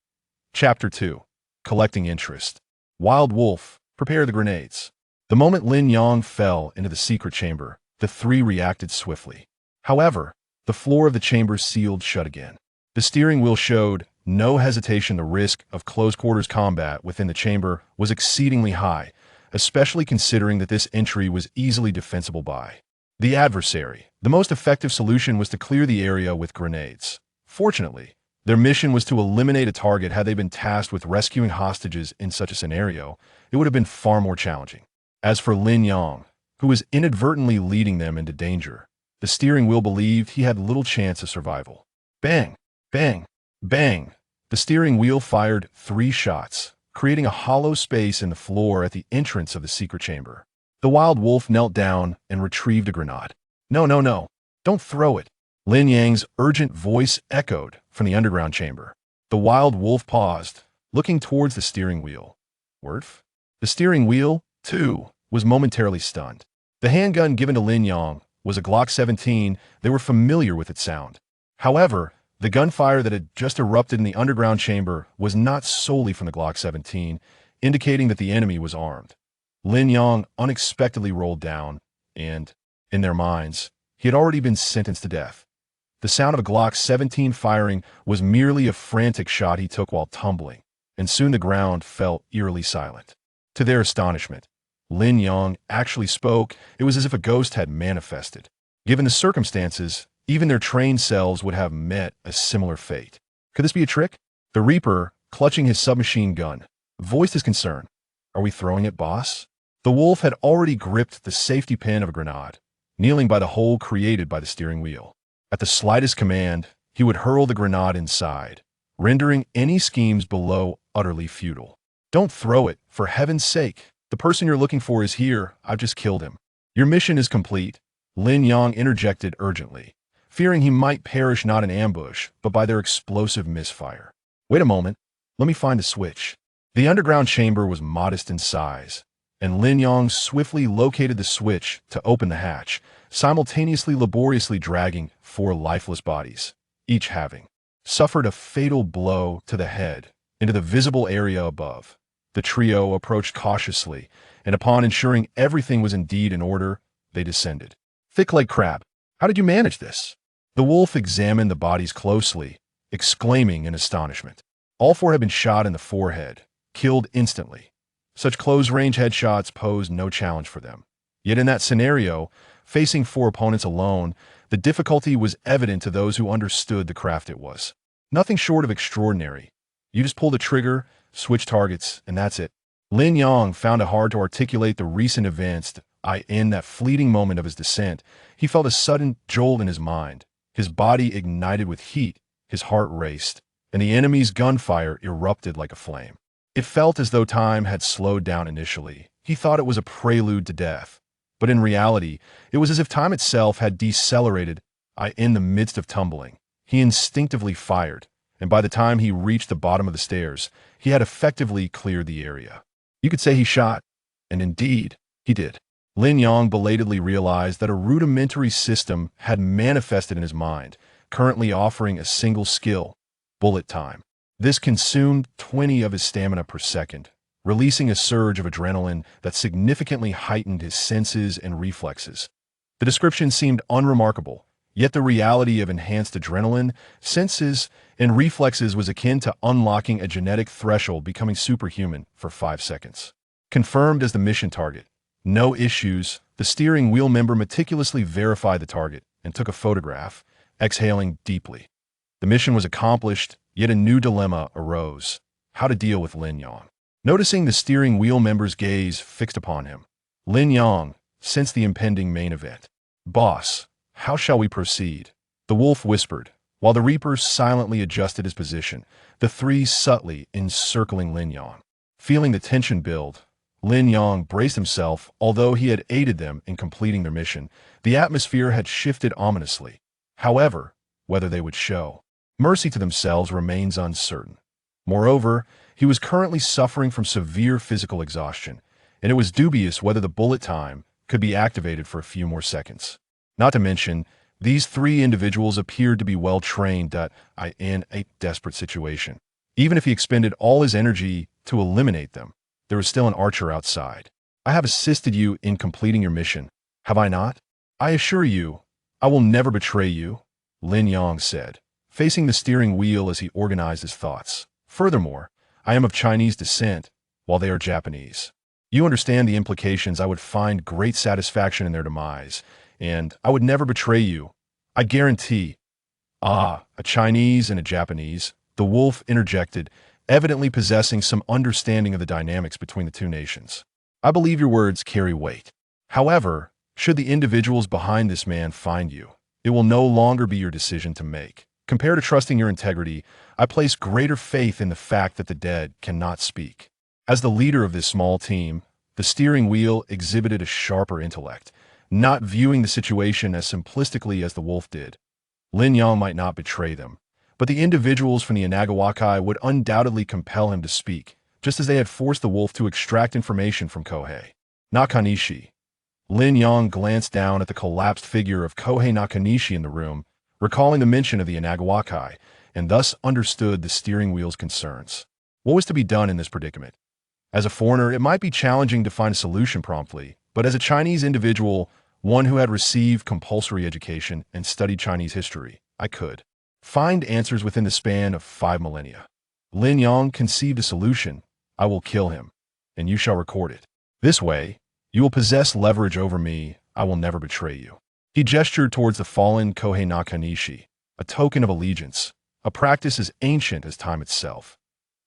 A: Chapter 2. Collecting Interest. Wild Wolf, prepare the grenades. The moment Lin Yang fell into the secret chamber, the three reacted swiftly. However, the floor of the chamber sealed shut again. The steering wheel showed no hesitation. The risk of close-quarters combat within the chamber was exceedingly high, especially considering that this entry was easily defensible by the adversary. The most effective solution was to clear the area with grenades. Fortunately, their mission was to eliminate a target. Had they been tasked with rescuing hostages in such a scenario, it would have been far more challenging. As for Lin Yang, who was inadvertently leading them into danger, the steering wheel believed he had little chance of survival. Bang, bang, bang. The steering wheel fired 3 shots, creating a hollow space in the floor at the entrance of the secret chamber. The wild wolf knelt down and retrieved a grenade. No, no, no. Don't throw it. Lin Yang's urgent voice echoed from the underground chamber. The wild wolf paused, looking towards the steering wheel. Worf? The steering wheel, too, was momentarily stunned. The handgun given to Lin Yang was a Glock 17. They were familiar with its sound. However, the gunfire that had just erupted in the underground chamber was not solely from the Glock 17, indicating that the enemy was armed. Lin Yang unexpectedly rolled down, and, in their minds, he had already been sentenced to death. The sound of a Glock 17 firing was merely a frantic shot he took while tumbling, and soon the ground fell eerily silent. To their astonishment, Lin Yang actually spoke. It was as if a ghost had manifested. Given the circumstances, even their trained selves would have met a similar fate. Could this be a trick? The Reaper, clutching his submachine gun, voiced his concern. Are we throwing it, boss? The wolf had already gripped the safety pin of a grenade, kneeling by the hole created by the steering wheel. At the slightest command, he would hurl the grenade inside, rendering any schemes below utterly futile. Don't throw it, for heaven's sake. The person you're looking for is here. I've just killed him. Your mission is complete. Lin Yang interjected urgently, fearing he might perish not in ambush, but by their explosive misfire. Wait a moment. Let me find a switch. The underground chamber was modest in size, and Lin Yang swiftly located the switch to open the hatch, simultaneously laboriously dragging 4 lifeless bodies, each having suffered a fatal blow to the head, into the visible area above. The trio approached cautiously, and upon ensuring everything was indeed in order, they descended. Thick like crab. How did you manage this? The wolf examined the bodies closely, exclaiming in astonishment. All four had been shot in the forehead, killed instantly. Such close-range headshots posed no challenge for them. Yet in that scenario, facing four opponents alone, the difficulty was evident to those who understood the craft it was. Nothing short of extraordinary. You just pull the trigger, switch targets, and that's it. Lin Yang found it hard to articulate the recent events. In that fleeting moment of his descent, he felt a sudden jolt in his mind. His body ignited with heat, his heart raced, and the enemy's gunfire erupted like a flame. It felt as though time had slowed down initially. He thought it was a prelude to death. But in reality, it was as if time itself had decelerated. In the midst of tumbling, he instinctively fired, and by the time he reached the bottom of the stairs, he had effectively cleared the area. You could say he shot, and indeed, he did. Lin Yang belatedly realized that a rudimentary system had manifested in his mind, currently offering a single skill, bullet time. This consumed 20 of his stamina per second, releasing a surge of adrenaline that significantly heightened his senses and reflexes. The description seemed unremarkable, yet the reality of enhanced adrenaline, senses, and reflexes was akin to unlocking a genetic threshold becoming superhuman for 5 seconds. Confirmed as the mission target. No issues. The steering wheel member meticulously verified the target and took a photograph, exhaling deeply. The mission was accomplished, yet a new dilemma arose: how to deal with Lin Yang. Noticing the steering wheel member's gaze fixed upon him, Lin Yang sensed the impending main event. "Boss, how shall we proceed?" The wolf whispered, while the Reaper silently adjusted his position, the three subtly encircling Lin Yang. Feeling the tension build, Lin Yang braced himself. Although he had aided them in completing their mission, the atmosphere had shifted ominously. However, whether they would show mercy to themselves remains uncertain. Moreover, he was currently suffering from severe physical exhaustion, and it was dubious whether the bullet time could be activated for a few more seconds. Not to mention, these three individuals appeared to be well-trained in a desperate situation. Even if he expended all his energy to eliminate them, there was still an archer outside. "I have assisted you in completing your mission, have I not? I assure you, I will never betray you," Lin Yang said, facing the steering wheel as he organized his thoughts. "Furthermore, I am of Chinese descent, while they are Japanese. You understand the implications. I would find great satisfaction in their demise, and I would never betray you. I guarantee." "Ah, a Chinese and a Japanese," the wolf interjected, evidently possessing some understanding of the dynamics between the two nations. "I believe your words carry weight. However, should the individuals behind this man find you, it will no longer be your decision to make. Compared to trusting your integrity, I place greater faith in the fact that the dead cannot speak." As the leader of this small team, the steering wheel exhibited a sharper intellect, not viewing the situation as simplistically as the wolf did. Lin Yang might not betray them, but the individuals from the Inagawakai would undoubtedly compel him to speak, just as they had forced the wolf to extract information from Kohei Nakanishi. Lin Yang glanced down at the collapsed figure of Kohei Nakanishi in the room, recalling the mention of the Inagawakai, and thus understood the steering wheel's concerns. What was to be done in this predicament? As a foreigner, it might be challenging to find a solution promptly, but as a Chinese individual, one who had received compulsory education and studied Chinese history, I could find answers within the span of 5 millennia. Lin Yang conceived a solution. "I will kill him, and you shall record it. This way, you will possess leverage over me. I will never betray you." He gestured towards the fallen Kohei Nakanishi, a token of allegiance, a practice as ancient as time itself.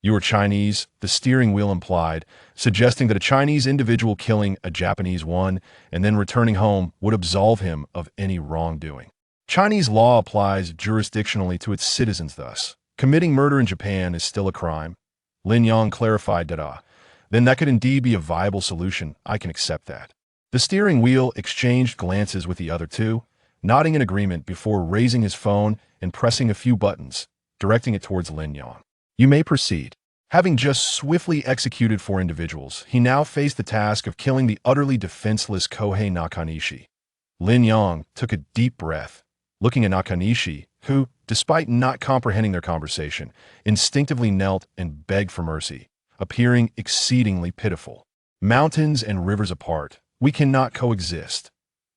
A: "You are Chinese," the steering wheel implied, suggesting that a Chinese individual killing a Japanese one and then returning home would absolve him of any wrongdoing. Chinese law applies jurisdictionally to its citizens thus. Committing murder in Japan is still a crime. Lin Yang clarified that, then that could indeed be a viable solution. I can accept that. The steering wheel exchanged glances with the other two, nodding in agreement before raising his phone and pressing a few buttons, directing it towards Lin Yang. "You may proceed." Having just swiftly executed 4 individuals, he now faced the task of killing the utterly defenseless Kohei Nakanishi. Lin Yang took a deep breath, looking at Nakanishi, who, despite not comprehending their conversation, instinctively knelt and begged for mercy, appearing exceedingly pitiful. "Mountains and rivers apart, we cannot coexist."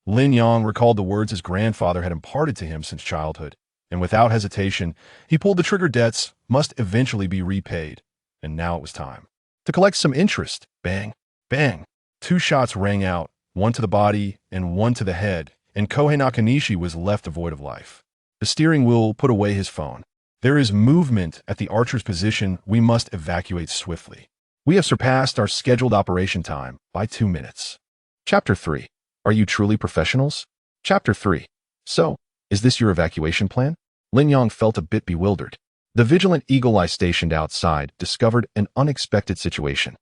A: Lin Yang recalled the words his grandfather had imparted to him since childhood. and without hesitation, he pulled the trigger. Debts must eventually be repaid, and now it was time to collect some interest. Bang, bang. Two shots rang out, one to the body and one to the head, and Kohei Nakanishi was left devoid of life. The steering wheel put away his phone. There is movement at the archer's position. We must evacuate swiftly. We have surpassed our scheduled operation time by 2 minutes. Chapter 3. Are you truly professionals? Chapter 3. So, is this your evacuation plan? Lin Yang felt a bit bewildered. The vigilant eagle eye stationed outside discovered an unexpected situation,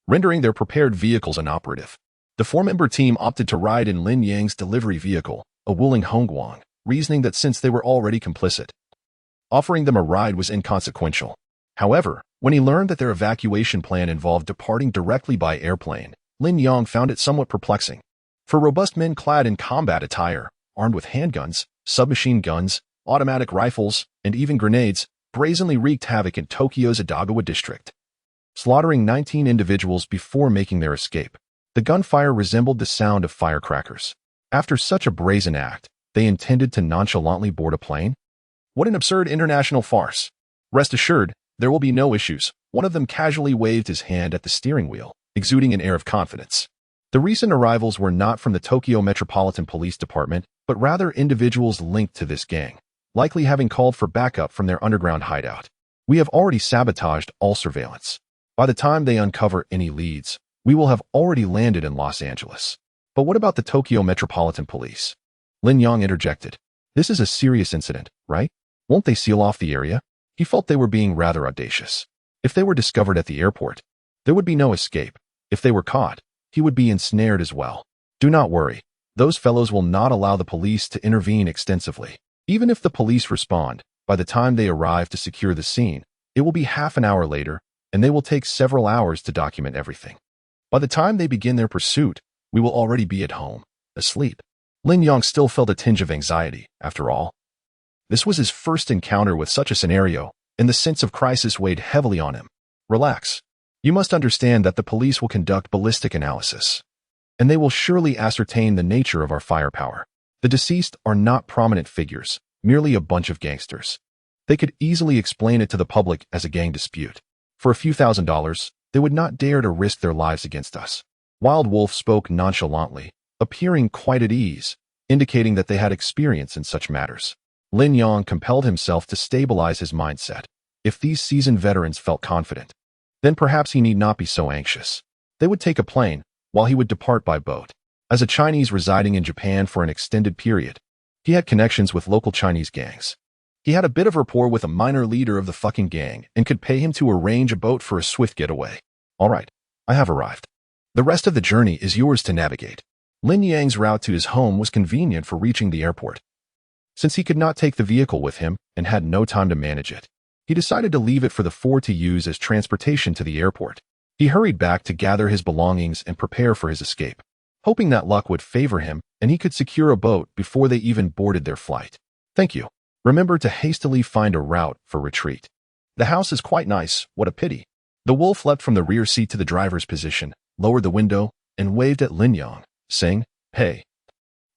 A: rendering their prepared vehicles inoperative. The four-member team opted to ride in Lin Yang's delivery vehicle, a Wuling Hongguang, reasoning that since they were already complicit, offering them a ride was inconsequential. However, when he learned that their evacuation plan involved departing directly by airplane, Lin Yang found it somewhat perplexing. For robust men clad in combat attire, armed with handguns, submachine guns, automatic rifles, and even grenades, brazenly wreaked havoc in Tokyo's Edagawa district, slaughtering 19 individuals before making their escape. The gunfire resembled the sound of firecrackers. After such a brazen act, they intended to nonchalantly board a plane? What an absurd international farce. Rest assured, there will be no issues. One of them casually waved his hand at the steering wheel, exuding an air of confidence. The recent arrivals were not from the Tokyo Metropolitan Police Department, but rather individuals linked to this gang, likely having called for backup from their underground hideout. We have already sabotaged all surveillance. By the time they uncover any leads, we will have already landed in Los Angeles. But what about the Tokyo Metropolitan Police? Lin Yang interjected. This is a serious incident, right? Won't they seal off the area? He felt they were being rather audacious. If they were discovered at the airport, there would be no escape. If they were caught, he would be ensnared as well. Do not worry. Those fellows will not allow the police to intervene extensively. Even if the police respond, by the time they arrive to secure the scene, it will be half an hour later, and they will take several hours to document everything. By the time they begin their pursuit, we will already be at home, asleep. Lin Yang still felt a tinge of anxiety, after all. This was his first encounter with such a scenario, and the sense of crisis weighed heavily on him. Relax. You must understand that the police will conduct ballistic analysis, and they will surely ascertain the nature of our firepower. The deceased are not prominent figures, merely a bunch of gangsters. They could easily explain it to the public as a gang dispute. For a few $1,000s, they would not dare to risk their lives against us. Wild Wolf spoke nonchalantly, appearing quite at ease, indicating that they had experience in such matters. Lin Yang compelled himself to stabilize his mindset. If these seasoned veterans felt confident, then perhaps he need not be so anxious. They would take a plane, while he would depart by boat. As a Chinese residing in Japan for an extended period, he had connections with local Chinese gangs. He had a bit of rapport with a minor leader of the fucking gang and could pay him to arrange a boat for a swift getaway. All right, I have arrived. The rest of the journey is yours to navigate. Lin Yang's route to his home was convenient for reaching the airport. Since he could not take the vehicle with him and had no time to manage it, he decided to leave it for the four to use as transportation to the airport. He hurried back to gather his belongings and prepare for his escape, hoping that luck would favor him and he could secure a boat before they even boarded their flight. Thank you. Remember to hastily find a route for retreat. The house is quite nice, what a pity. The wolf leapt from the rear seat to the driver's position, lowered the window, and waved at Lin Yang, saying, "Hey.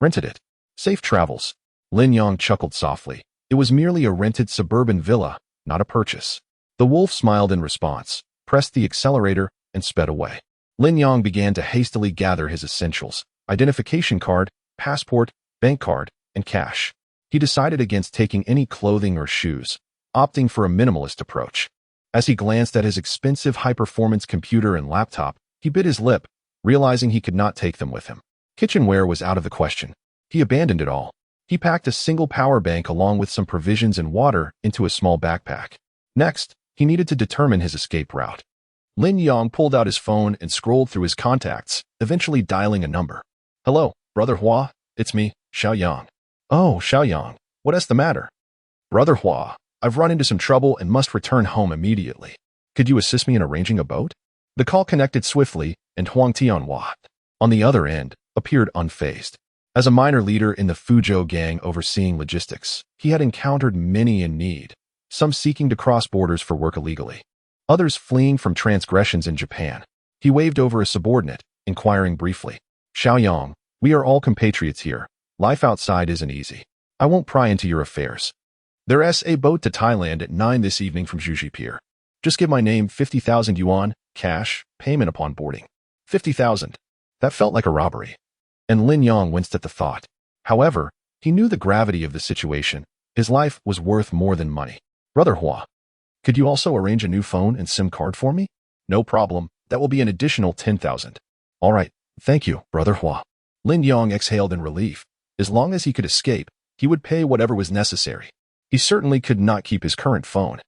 A: Rented it. Safe travels." Lin Yang chuckled softly. It was merely a rented suburban villa, not a purchase. The wolf smiled in response, pressed the accelerator, and sped away. Lin Yang began to hastily gather his essentials: identification card, passport, bank card, and cash. He decided against taking any clothing or shoes, opting for a minimalist approach. As he glanced at his expensive high-performance computer and laptop, he bit his lip, realizing he could not take them with him. Kitchenware was out of the question. He abandoned it all. He packed a single power bank along with some provisions and water into a small backpack. Next, he needed to determine his escape route. Lin Yang pulled out his phone and scrolled through his contacts, eventually dialing a number. "Hello, Brother Hua, it's me, Xiao Yang." "Oh, Xiao Yang, what's the matter?" "Brother Hua, I've run into some trouble and must return home immediately. Could you assist me in arranging a boat?" The call connected swiftly, and Huang Tianhua, on the other end, appeared unfazed. As a minor leader in the Fuzhou gang overseeing logistics, he had encountered many in need, some seeking to cross borders for work illegally, others fleeing from transgressions in Japan. He waved over a subordinate, inquiring briefly, "Xiao Yang, we are all compatriots here. Life outside isn't easy. I won't pry into your affairs. There's a boat to Thailand at 9 this evening from Juji Pier. Just give my name 50,000 yuan, cash, payment upon boarding. 50,000. That felt like a robbery. And Lin Yang winced at the thought. However, he knew the gravity of the situation. His life was worth more than money. Brother Hua, could you also arrange a new phone and SIM card for me? No problem. That will be an additional 10,000. All right. Thank you, Brother Hua. Lin Yang exhaled in relief. As long as he could escape, he would pay whatever was necessary. He certainly could not keep his current phone,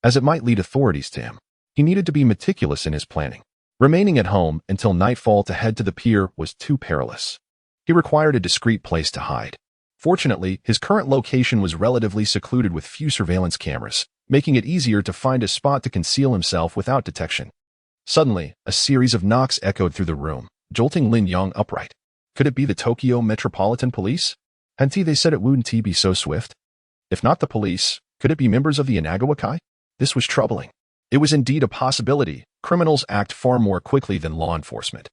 A: as it might lead authorities to him. He needed to be meticulous in his planning. Remaining at home until nightfall to head to the pier was too perilous. He required a discreet place to hide. Fortunately, his current location was relatively secluded with few surveillance cameras, making it easier to find a spot to conceal himself without detection. Suddenly, a series of knocks echoed through the room, jolting Lin Yang upright. Could it be the Tokyo Metropolitan Police? Hadn't they said it wouldn't be so swift? If not the police, could it be members of the Inagawakai? This was troubling. It was indeed a possibility. Criminals act far more quickly than law enforcement,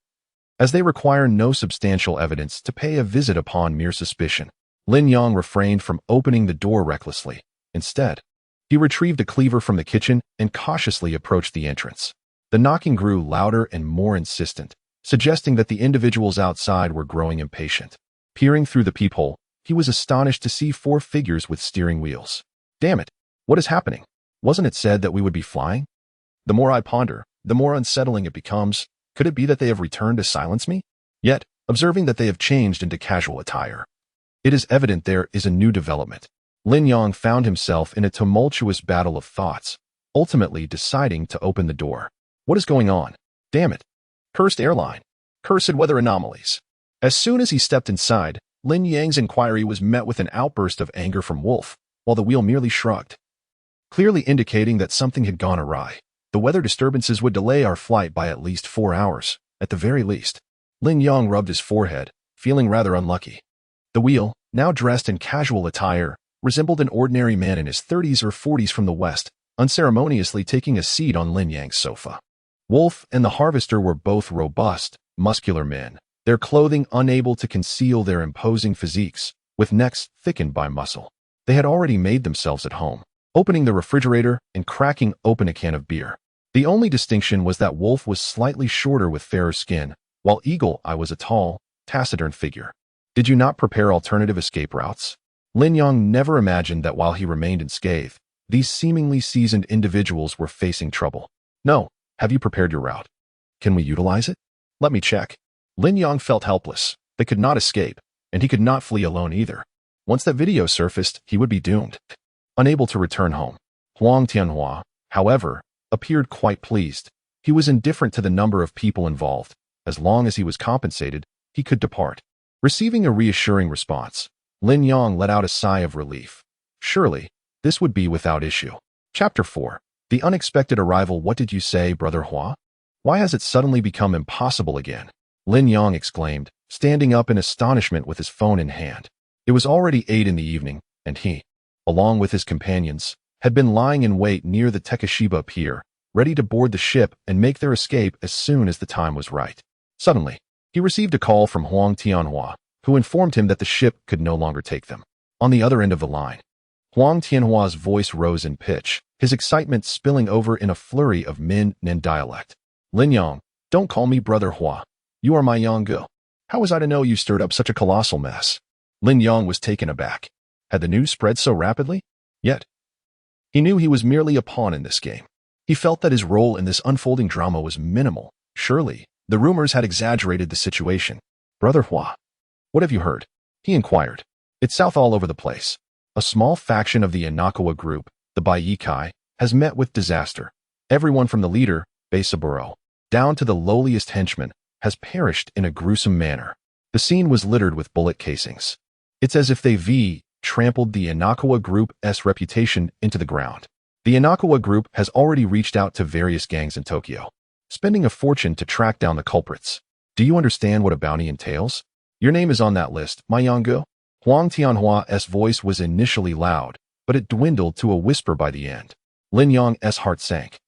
A: as they require no substantial evidence to pay a visit upon mere suspicion. Lin Yang refrained from opening the door recklessly. Instead, he retrieved a cleaver from the kitchen and cautiously approached the entrance. The knocking grew louder and more insistent, suggesting that the individuals outside were growing impatient. Peering through the peephole, he was astonished to see 4 figures with steering wheels. Damn it! What is happening? Wasn't it said that we would be flying? The more I ponder, the more unsettling it becomes. Could it be that they have returned to silence me? Yet, observing that they have changed into casual attire, it is evident there is a new development. Lin Yang found himself in a tumultuous battle of thoughts, ultimately deciding to open the door. What is going on? Damn it! Cursed airline. Cursed weather anomalies. As soon as he stepped inside, Lin Yang's inquiry was met with an outburst of anger from Wolf, while the wheel merely shrugged, clearly indicating that something had gone awry. The weather disturbances would delay our flight by at least 4 hours, at the very least. Lin Yang rubbed his forehead, feeling rather unlucky. The wheel, now dressed in casual attire, resembled an ordinary man in his 30s or 40s from the west, unceremoniously taking a seat on Lin Yang's sofa. Wolf and the harvester were both robust, muscular men, their clothing unable to conceal their imposing physiques, with necks thickened by muscle. They had already made themselves at home, opening the refrigerator and cracking open a can of beer. The only distinction was that Wolf was slightly shorter with fairer skin, while Eagle Eye was a tall, taciturn figure. Did you not prepare alternative escape routes? Lin Yang never imagined that while he remained unscathed, these seemingly seasoned individuals were facing trouble. No, have you prepared your route? Can we utilize it? Let me check. Lin Yang felt helpless. They could not escape, and he could not flee alone either. Once that video surfaced, he would be doomed. Unable to return home. Huang Tianhua, however, appeared quite pleased. He was indifferent to the number of people involved. As long as he was compensated, he could depart. Receiving a reassuring response, Lin Yang let out a sigh of relief. Surely, this would be without issue. Chapter 4. The unexpected arrival. What did you say, Brother Hua? Why has it suddenly become impossible again? Lin Yang exclaimed, standing up in astonishment with his phone in hand. It was already 8 in the evening, and he, along with his companions, had been lying in wait near the Takeshiba pier, ready to board the ship and make their escape as soon as the time was right. Suddenly, he received a call from Huang Tianhua, who informed him that the ship could no longer take them. On the other end of the line, Huang Tianhua's voice rose in pitch, his excitement spilling over in a flurry of Min-Nen dialect. Lin Yang, don't call me Brother Hua. You are my Yanggu. How was I to know you stirred up such a colossal mess? Lin Yang was taken aback. Had the news spread so rapidly? Yet, he knew he was merely a pawn in this game. He felt that his role in this unfolding drama was minimal. Surely, the rumors had exaggerated the situation. Brother Hua, what have you heard? He inquired. It's south all over the place. A small faction of the Inakawa group, the Baikai, has met with disaster. Everyone from the leader, Beisaburo, down to the lowliest henchman, has perished in a gruesome manner. The scene was littered with bullet casings. It's as if they trampled the Inakawa Group's reputation into the ground. The Inakawa Group has already reached out to various gangs in Tokyo, spending a fortune to track down the culprits. Do you understand what a bounty entails? Your name is on that list, my Yanggu. Huang Tianhua's voice was initially loud, but it dwindled to a whisper by the end. Lin Yang's heart sank.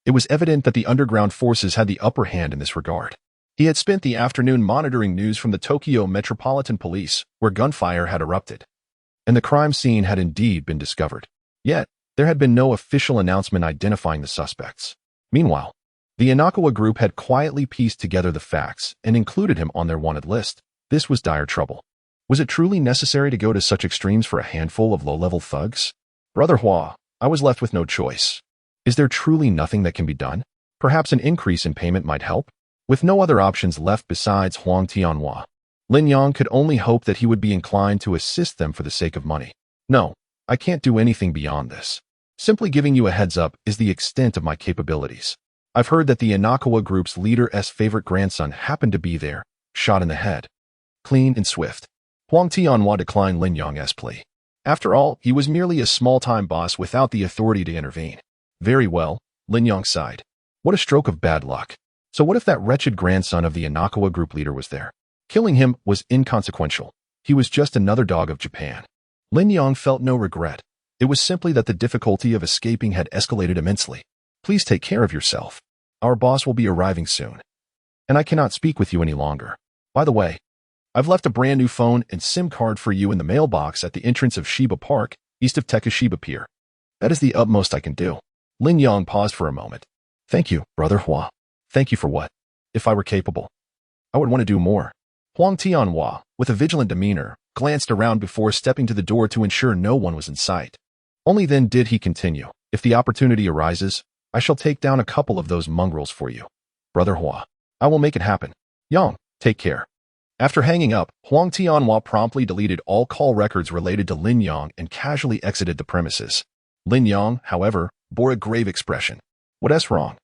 A: It was evident that the underground forces had the upper hand in this regard. He had spent the afternoon monitoring news from the Tokyo Metropolitan Police, where gunfire had erupted. and the crime scene had indeed been discovered. Yet, there had been no official announcement identifying the suspects. Meanwhile, the Inakawa group had quietly pieced together the facts and included him on their wanted list. This was dire trouble. Was it truly necessary to go to such extremes for a handful of low-level thugs? Brother Hua, I was left with no choice. Is there truly nothing that can be done? Perhaps an increase in payment might help? With no other options left besides Huang Tianhua, Lin Yang could only hope that he would be inclined to assist them for the sake of money. No, I can't do anything beyond this. Simply giving you a heads up is the extent of my capabilities. I've heard that the Inakawa group's leader's favorite grandson happened to be there, shot in the head. Clean and swift. Huang Tianhua declined Lin Yang's plea. After all, he was merely a small-time boss without the authority to intervene. Very well, Lin Yang sighed. What a stroke of bad luck. So what if that wretched grandson of the Inakawa group leader was there? Killing him was inconsequential. He was just another dog of Japan. Lin Yang felt no regret. It was simply that the difficulty of escaping had escalated immensely. Please take care of yourself. Our boss will be arriving soon. And I cannot speak with you any longer. By the way, I've left a brand new phone and SIM card for you in the mailbox at the entrance of Shiba Park, east of Takeshiba Pier. That is the utmost I can do. Lin Yang paused for a moment. Thank you, Brother Hua. Thank you for what? If I were capable, I would want to do more. Huang Tianhua, with a vigilant demeanor, glanced around before stepping to the door to ensure no one was in sight. Only then did he continue. If the opportunity arises, I shall take down a couple of those mongrels for you. Brother Hua, I will make it happen. Yang, take care. After hanging up, Huang Tianhua promptly deleted all call records related to Lin Yang and casually exited the premises. Lin Yang, however, bore a grave expression. What's wrong?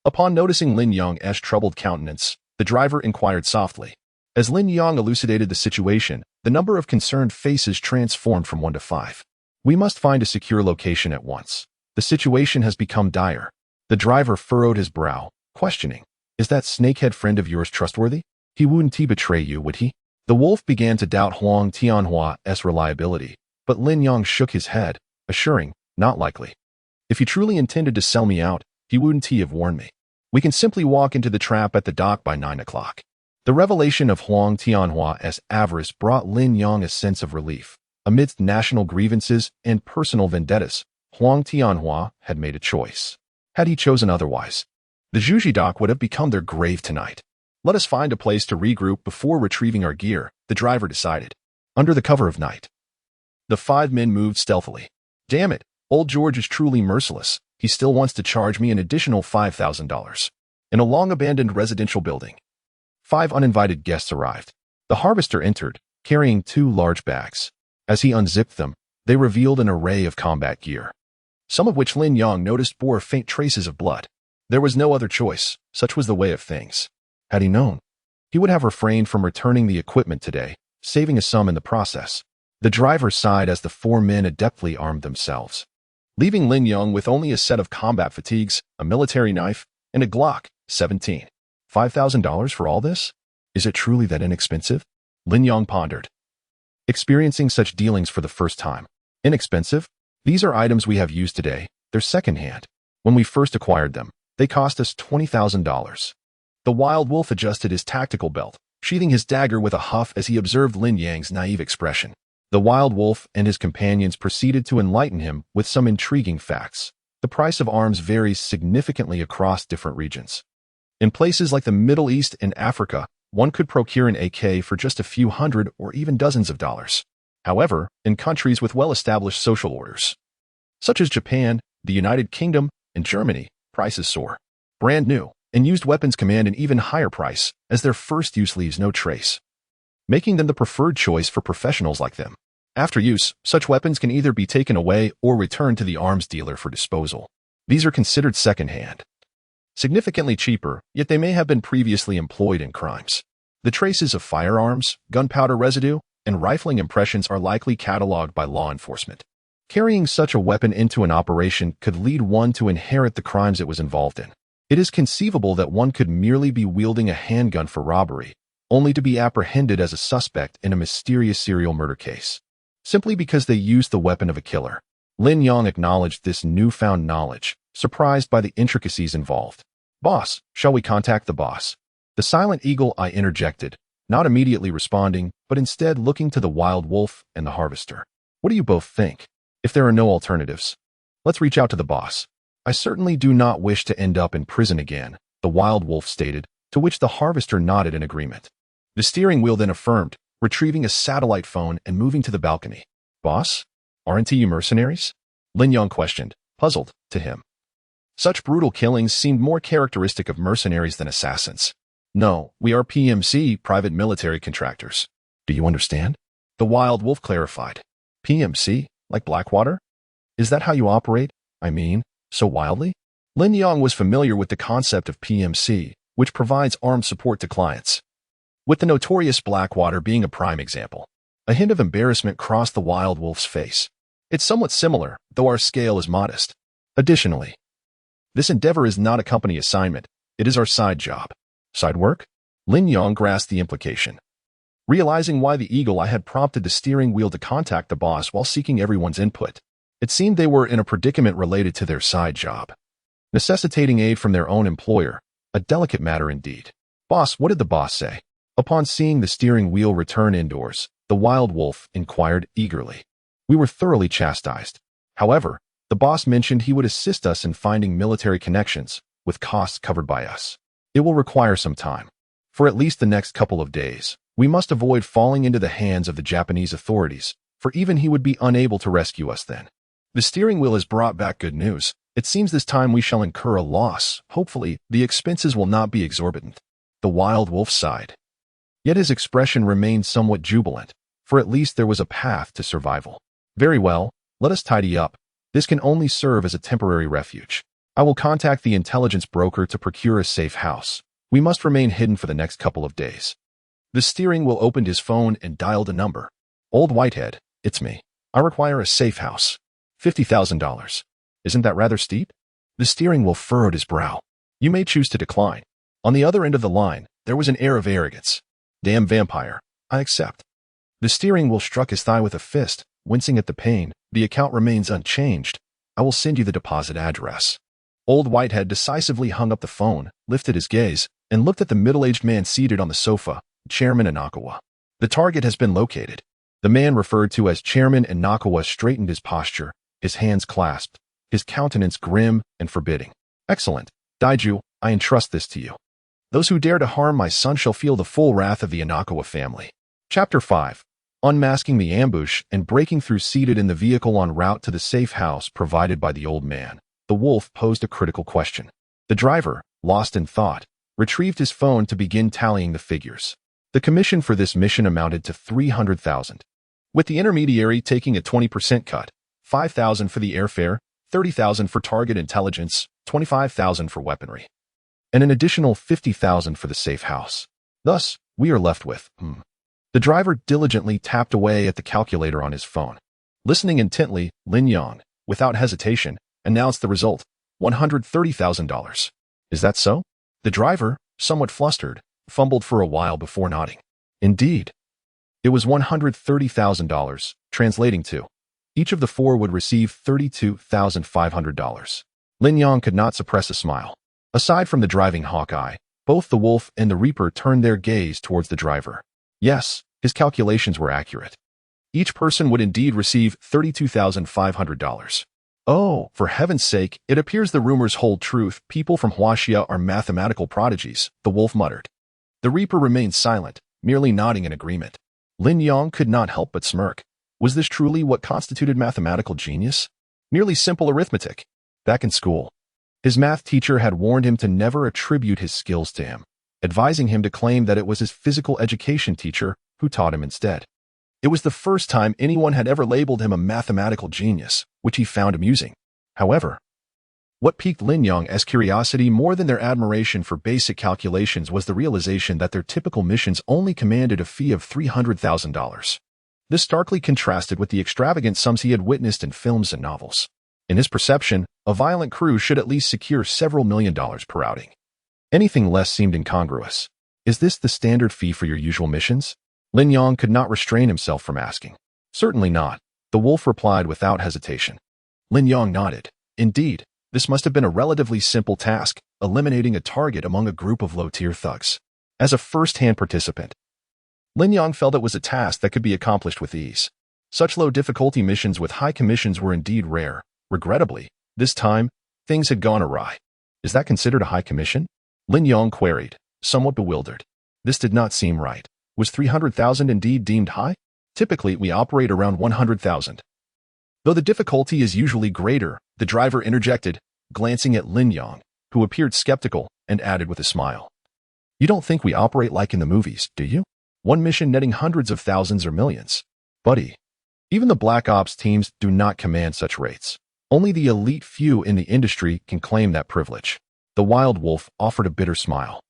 A: Upon noticing Lin Yang's troubled countenance, the driver inquired softly. As Lin Yang elucidated the situation, the number of concerned faces transformed from 1 to 5. We must find a secure location at once. The situation has become dire. The driver furrowed his brow, questioning, is that snakehead friend of yours trustworthy? He wouldn't betray you, would he? The wolf began to doubt Huang Tianhua's reliability, but Lin Yang shook his head, assuring, not likely. If he truly intended to sell me out, he wouldn't have warned me. We can simply walk into the trap at the dock by 9 o'clock. The revelation of Huang Tianhua's avarice brought Lin Yang a sense of relief. Amidst national grievances and personal vendettas, Huang Tianhua had made a choice. Had he chosen otherwise, the Zhuji dock would have become their grave tonight. Let us find a place to regroup before retrieving our gear, the driver decided. Under the cover of night, the 5 men moved stealthily. Damn it, old George is truly merciless. He still wants to charge me an additional $5,000. In a long-abandoned residential building, 5 uninvited guests arrived. The harvester entered, carrying 2 large bags. As he unzipped them, they revealed an array of combat gear, some of which Lin Yang noticed bore faint traces of blood. There was no other choice, such was the way of things. Had he known, he would have refrained from returning the equipment today, saving a sum in the process. The driver sighed as the 4 men adeptly armed themselves, leaving Lin Yang with only a set of combat fatigues, a military knife, and a Glock 17. $5,000 for all this? Is it truly that inexpensive? Lin Yang pondered, experiencing such dealings for the first time. Inexpensive? These are items we have used today. They're secondhand. When we first acquired them, they cost us $20,000. The wild wolf adjusted his tactical belt, sheathing his dagger with a huff as he observed Lin Yang's naive expression. The wild wolf and his companions proceeded to enlighten him with some intriguing facts. The price of arms varies significantly across different regions. In places like the Middle East and Africa, one could procure an AK for just a few hundred or even dozens of dollars. However, in countries with well-established social orders, such as Japan, the United Kingdom, and Germany, prices soar. Brand new and used weapons command an even higher price, as their first use leaves no trace, making them the preferred choice for professionals like them. After use, such weapons can either be taken away or returned to the arms dealer for disposal. These are considered second-hand, significantly cheaper, yet they may have been previously employed in crimes. The traces of firearms, gunpowder residue, and rifling impressions are likely cataloged by law enforcement. Carrying such a weapon into an operation could lead one to inherit the crimes it was involved in. It is conceivable that one could merely be wielding a handgun for robbery, only to be apprehended as a suspect in a mysterious serial murder case, simply because they used the weapon of a killer. Lin Yang acknowledged this newfound knowledge, surprised by the intricacies involved. Boss, shall we contact the boss? The silent eagle eye interjected, not immediately responding, but instead looking to the wild wolf and the harvester. What do you both think? If there are no alternatives, let's reach out to the boss. I certainly do not wish to end up in prison again, the wild wolf stated, to which the harvester nodded in agreement. The steering wheel then affirmed, retrieving a satellite phone and moving to the balcony. Boss? Aren't you mercenaries? Lin Yang questioned, puzzled, to him. Such brutal killings seemed more characteristic of mercenaries than assassins. No, we are PMC, private military contractors. Do you understand? The wild wolf clarified. PMC? Like Blackwater? Is that how you operate? I mean, so wildly? Lin Yang was familiar with the concept of PMC, which provides armed support to clients. With the notorious Blackwater being a prime example. A hint of embarrassment crossed the wild wolf's face. It's somewhat similar, though our scale is modest. Additionally, this endeavor is not a company assignment. It is our side job. Side work? Lin Yang grasped the implication. Realizing why the eagle eye had prompted the steering wheel to contact the boss while seeking everyone's input, it seemed they were in a predicament related to their side job, necessitating aid from their own employer, a delicate matter indeed. Boss, what did the boss say? Upon seeing the steering wheel return indoors, the wild wolf inquired eagerly. We were thoroughly chastised. However, the boss mentioned he would assist us in finding military connections, with costs covered by us. It will require some time. For at least the next couple of days, we must avoid falling into the hands of the Japanese authorities, for even he would be unable to rescue us then. The steering wheel has brought back good news. It seems this time we shall incur a loss. Hopefully, the expenses will not be exorbitant. The wild wolf sighed. Yet his expression remained somewhat jubilant, for at least there was a path to survival. Very well, let us tidy up. This can only serve as a temporary refuge. I will contact the intelligence broker to procure a safe house. We must remain hidden for the next couple of days. The steering wheel opened his phone and dialed a number. Old Whitehead, it's me. I require a safe house. $50,000. Isn't that rather steep? The steering wheel furrowed his brow. You may choose to decline. On the other end of the line, there was an air of arrogance. Damn vampire. I accept. The steering wheel struck his thigh with a fist, wincing at the pain. The account remains unchanged. I will send you the deposit address. Old Whitehead decisively hung up the phone, lifted his gaze, and looked at the middle-aged man seated on the sofa, Chairman Inakawa. The target has been located. The man referred to as Chairman Inakawa straightened his posture, his hands clasped, his countenance grim and forbidding. Excellent. Daiju, I entrust this to you. Those who dare to harm my son shall feel the full wrath of the Inakawa family. Chapter 5. Unmasking the ambush and breaking through. Seated in the vehicle en route to the safe house provided by the old man, the wolf posed a critical question. The driver, lost in thought, retrieved his phone to begin tallying the figures. The commission for this mission amounted to 300,000. With the intermediary taking a 20% cut, 5,000 for the airfare, 30,000 for target intelligence, 25,000 for weaponry, and an additional 50,000 for the safe house. Thus, we are left with, The driver diligently tapped away at the calculator on his phone. Listening intently, Lin Yang, without hesitation, announced the result, $130,000. Is that so? The driver, somewhat flustered, fumbled for a while before nodding. Indeed. It was $130,000, translating to. Each of the four would receive $32,500. Lin Yang could not suppress a smile. Aside from the driving Hawkeye, both the wolf and the reaper turned their gaze towards the driver. Yes, his calculations were accurate. Each person would indeed receive $32,500. Oh, for heaven's sake, it appears the rumors hold truth. People from Huaxia are mathematical prodigies, the wolf muttered. The reaper remained silent, merely nodding in agreement. Lin Yang could not help but smirk. Was this truly what constituted mathematical genius? Merely simple arithmetic. Back in school, his math teacher had warned him to never attribute his skills to him, advising him to claim that it was his physical education teacher who taught him instead. It was the first time anyone had ever labeled him a mathematical genius, which he found amusing. However, what piqued Lin Yang's curiosity more than their admiration for basic calculations was the realization that their typical missions only commanded a fee of $300,000. This starkly contrasted with the extravagant sums he had witnessed in films and novels. In his perception, a violent crew should at least secure several $1,000,000 per outing. Anything less seemed incongruous. Is this the standard fee for your usual missions? Lin Yang could not restrain himself from asking. Certainly not, the wolf replied without hesitation. Lin Yang nodded. Indeed, this must have been a relatively simple task, eliminating a target among a group of low-tier thugs. As a first-hand participant, Lin Yang felt it was a task that could be accomplished with ease. Such low difficulty missions with high commissions were indeed rare. Regrettably, this time, things had gone awry. Is that considered a high commission? Lin Yang queried, somewhat bewildered. This did not seem right. Was 300,000 indeed deemed high? Typically, we operate around 100,000. Though the difficulty is usually greater, the driver interjected, glancing at Lin Yang, who appeared skeptical, and added with a smile. You don't think we operate like in the movies, do you? One mission netting hundreds of thousands or millions. Buddy, even the Black Ops teams do not command such rates. Only the elite few in the industry can claim that privilege. The Wild Wolf offered a bitter smile,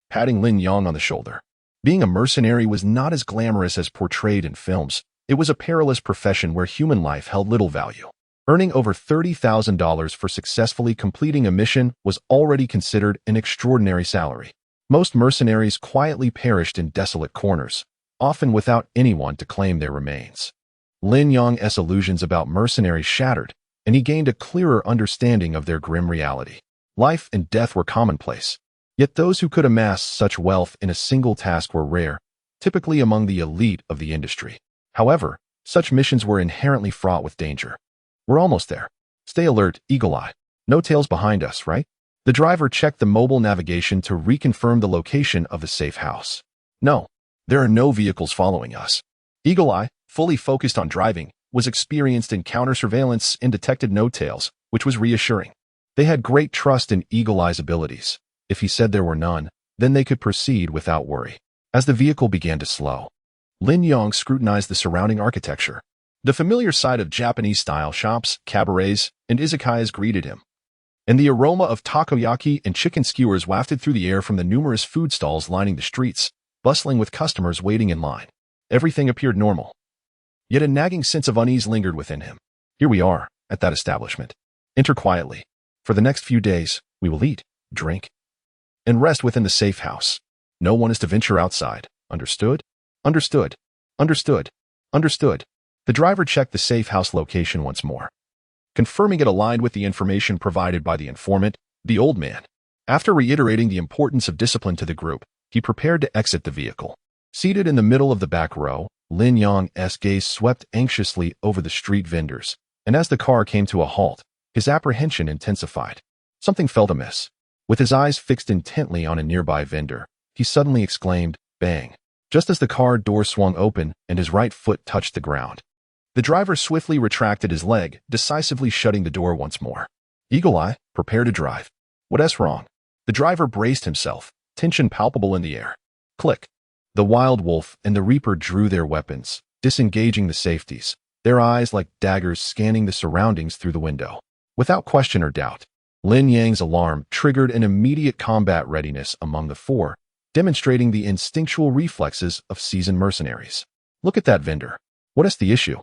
A: patting Lin Yang on the shoulder. Being a mercenary was not as glamorous as portrayed in films. It was a perilous profession where human life held little value. Earning over $30,000 for successfully completing a mission was already considered an extraordinary salary. Most mercenaries quietly perished in desolate corners, often without anyone to claim their remains. Lin Yang's illusions about mercenaries shattered, and he gained a clearer understanding of their grim reality. Life and death were commonplace, yet those who could amass such wealth in a single task were rare, typically among the elite of the industry. However, such missions were inherently fraught with danger. We're almost there. Stay alert, Eagle Eye. No tails behind us, right? The driver checked the mobile navigation to reconfirm the location of the safe house. No, there are no vehicles following us. Eagle Eye, fully focused on driving, was experienced in counter-surveillance and detected no tails, which was reassuring. They had great trust in Eagle Eye's abilities. If he said there were none, then they could proceed without worry. As the vehicle began to slow, Lin Yang scrutinized the surrounding architecture. The familiar sight of Japanese-style shops, cabarets, and izakayas greeted him, and the aroma of takoyaki and chicken skewers wafted through the air from the numerous food stalls lining the streets, bustling with customers waiting in line. Everything appeared normal. Yet a nagging sense of unease lingered within him. Here we are, at that establishment. Enter quietly. For the next few days, we will eat, drink, and rest within the safe house. No one is to venture outside. Understood? Understood. Understood. Understood. The driver checked the safe house location once more, confirming it aligned with the information provided by the informant, the old man. After reiterating the importance of discipline to the group, he prepared to exit the vehicle. Seated in the middle of the back row, Lin Yang's gaze swept anxiously over the street vendors, and as the car came to a halt, his apprehension intensified. Something felt amiss. With his eyes fixed intently on a nearby vendor, he suddenly exclaimed, "Bang!" just as the car door swung open and his right foot touched the ground. The driver swiftly retracted his leg, decisively shutting the door once more. Eagle Eye, prepare to drive. What's wrong? The driver braced himself, tension palpable in the air. Click. The Wild Wolf and the Reaper drew their weapons, disengaging the safeties, their eyes like daggers scanning the surroundings through the window. Without question or doubt, Lin Yang's alarm triggered an immediate combat readiness among the four, demonstrating the instinctual reflexes of seasoned mercenaries. Look at that vendor. What is the issue?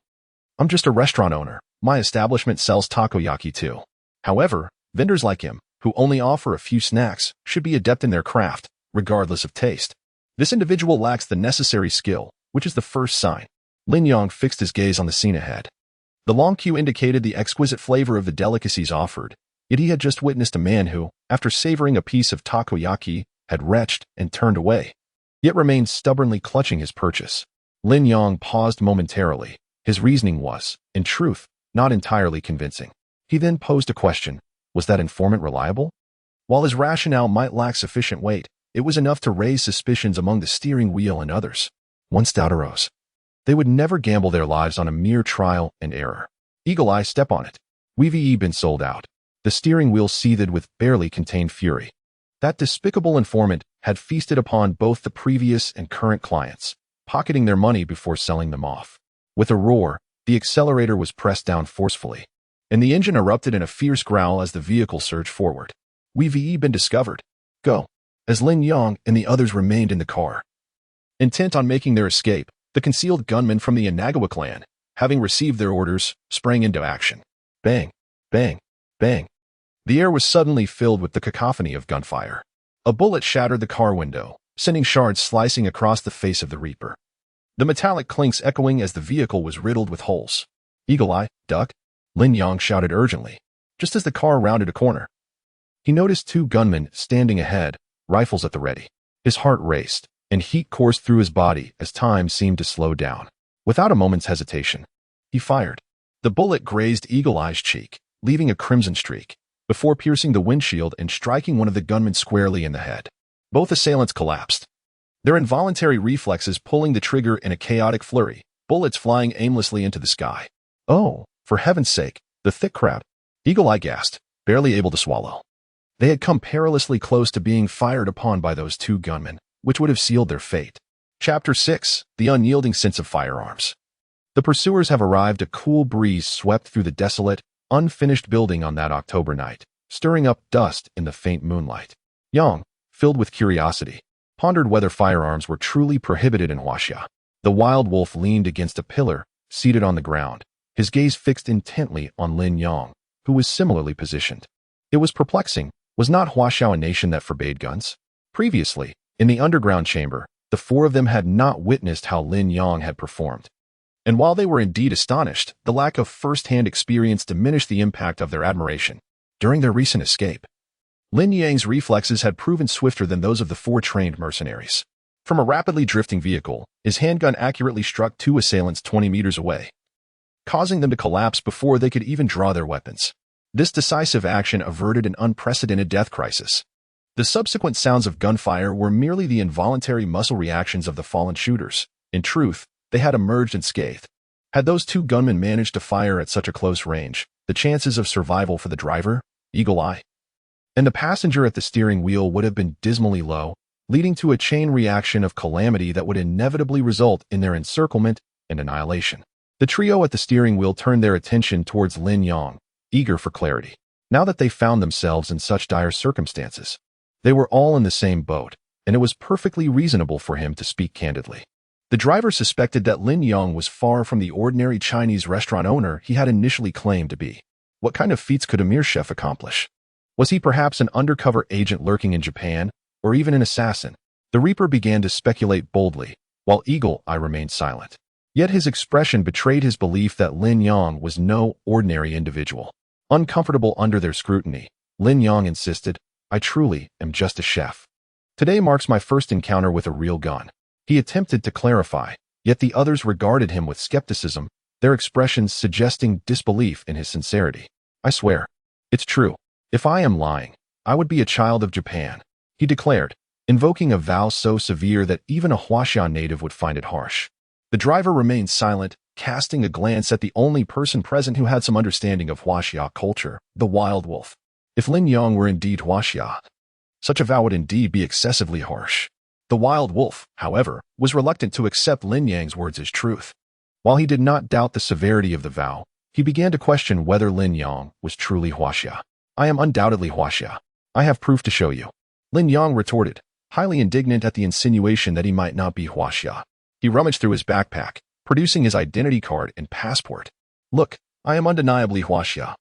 A: I'm just a restaurant owner. My establishment sells takoyaki too. However, vendors like him, who only offer a few snacks, should be adept in their craft, regardless of taste. This individual lacks the necessary skill, which is the first sign. Lin Yang fixed his gaze on the scene ahead. The long queue indicated the exquisite flavor of the delicacies offered, yet he had just witnessed a man who, after savoring a piece of takoyaki, had retched and turned away, yet remained stubbornly clutching his purchase. Lin Yang paused momentarily. His reasoning was, in truth, not entirely convincing. He then posed a question. Was that informant reliable? While his rationale might lack sufficient weight, it was enough to raise suspicions among the steering wheel and others. One doubt arose. They would never gamble their lives on a mere trial and error. Eagle Eye, step on it. We've been sold out. The steering wheel seethed with barely contained fury. That despicable informant had feasted upon both the previous and current clients, pocketing their money before selling them off. With a roar, the accelerator was pressed down forcefully, and the engine erupted in a fierce growl as the vehicle surged forward. We've been discovered. Go. As Lin Yang and the others remained in the car, intent on making their escape, the concealed gunmen from the Inagawa clan, having received their orders, sprang into action. Bang, bang, bang. The air was suddenly filled with the cacophony of gunfire. A bullet shattered the car window, sending shards slicing across the face of the Reaper. The metallic clinks echoing as the vehicle was riddled with holes. Eagle Eye, duck, Lin Yang shouted urgently, just as the car rounded a corner. He noticed two gunmen standing ahead, rifles at the ready. His heart raced, and heat coursed through his body as time seemed to slow down. Without a moment's hesitation, He fired. The bullet grazed Eagle Eye's cheek, leaving a crimson streak, before piercing the windshield and striking one of the gunmen squarely in the head. Both assailants collapsed, their involuntary reflexes pulling the trigger in a chaotic flurry, bullets flying aimlessly into the sky. "Oh, for heaven's sake, the thick crowd," Eagle Eye gasped, barely able to swallow. They had come perilously close to being fired upon by those two gunmen, which would have sealed their fate. Chapter 6. The Unyielding Sense of Firearms. The pursuers have arrived. A cool breeze swept through the desolate, unfinished building on that October night, stirring up dust in the faint moonlight. Yang, filled with curiosity, pondered whether firearms were truly prohibited in Huaxia. The wild wolf leaned against a pillar, seated on the ground, his gaze fixed intently on Lin Yang, who was similarly positioned. It was perplexing. Was not Huaxiao a nation that forbade guns? Previously, in the underground chamber, the four of them had not witnessed how Lin Yang had performed. And while they were indeed astonished, the lack of first-hand experience diminished the impact of their admiration. During their recent escape, Lin Yang's reflexes had proven swifter than those of the four trained mercenaries. From a rapidly drifting vehicle, his handgun accurately struck two assailants 20 meters away, causing them to collapse before they could even draw their weapons. This decisive action averted an unprecedented death crisis. The subsequent sounds of gunfire were merely the involuntary muscle reactions of the fallen shooters. In truth, they had emerged unscathed. Had those two gunmen managed to fire at such a close range, the chances of survival for the driver, Eagle Eye, and the passenger at the steering wheel would have been dismally low, leading to a chain reaction of calamity that would inevitably result in their encirclement and annihilation. The trio at the steering wheel turned their attention towards Lin Yang, eager for clarity. Now that they found themselves in such dire circumstances, they were all in the same boat, and it was perfectly reasonable for him to speak candidly. The driver suspected that Lin Yang was far from the ordinary Chinese restaurant owner he had initially claimed to be. What kind of feats could a mere chef accomplish? Was he perhaps an undercover agent lurking in Japan, or even an assassin? The Reaper began to speculate boldly, while Eagle Eye remained silent. Yet his expression betrayed his belief that Lin Yang was no ordinary individual. Uncomfortable under their scrutiny, Lin Yang insisted, "I truly am just a chef. Today marks my first encounter with a real gun." He attempted to clarify, yet the others regarded him with skepticism, their expressions suggesting disbelief in his sincerity. "I swear, it's true. If I am lying, I would be a child of Japan," he declared, invoking a vow so severe that even a Huaxia native would find it harsh. The driver remained silent, casting a glance at the only person present who had some understanding of Huaxia culture, the wild wolf. If Lin Yang were indeed Huaxia, such a vow would indeed be excessively harsh. The wild wolf, however, was reluctant to accept Lin Yang's words as truth. While he did not doubt the severity of the vow, he began to question whether Lin Yang was truly Huaxia. "I am undoubtedly Huaxia. I have proof to show you," Lin Yang retorted, highly indignant at the insinuation that he might not be Huaxia. He rummaged through his backpack, producing his identity card and passport. "Look, I am undeniably Huaxia."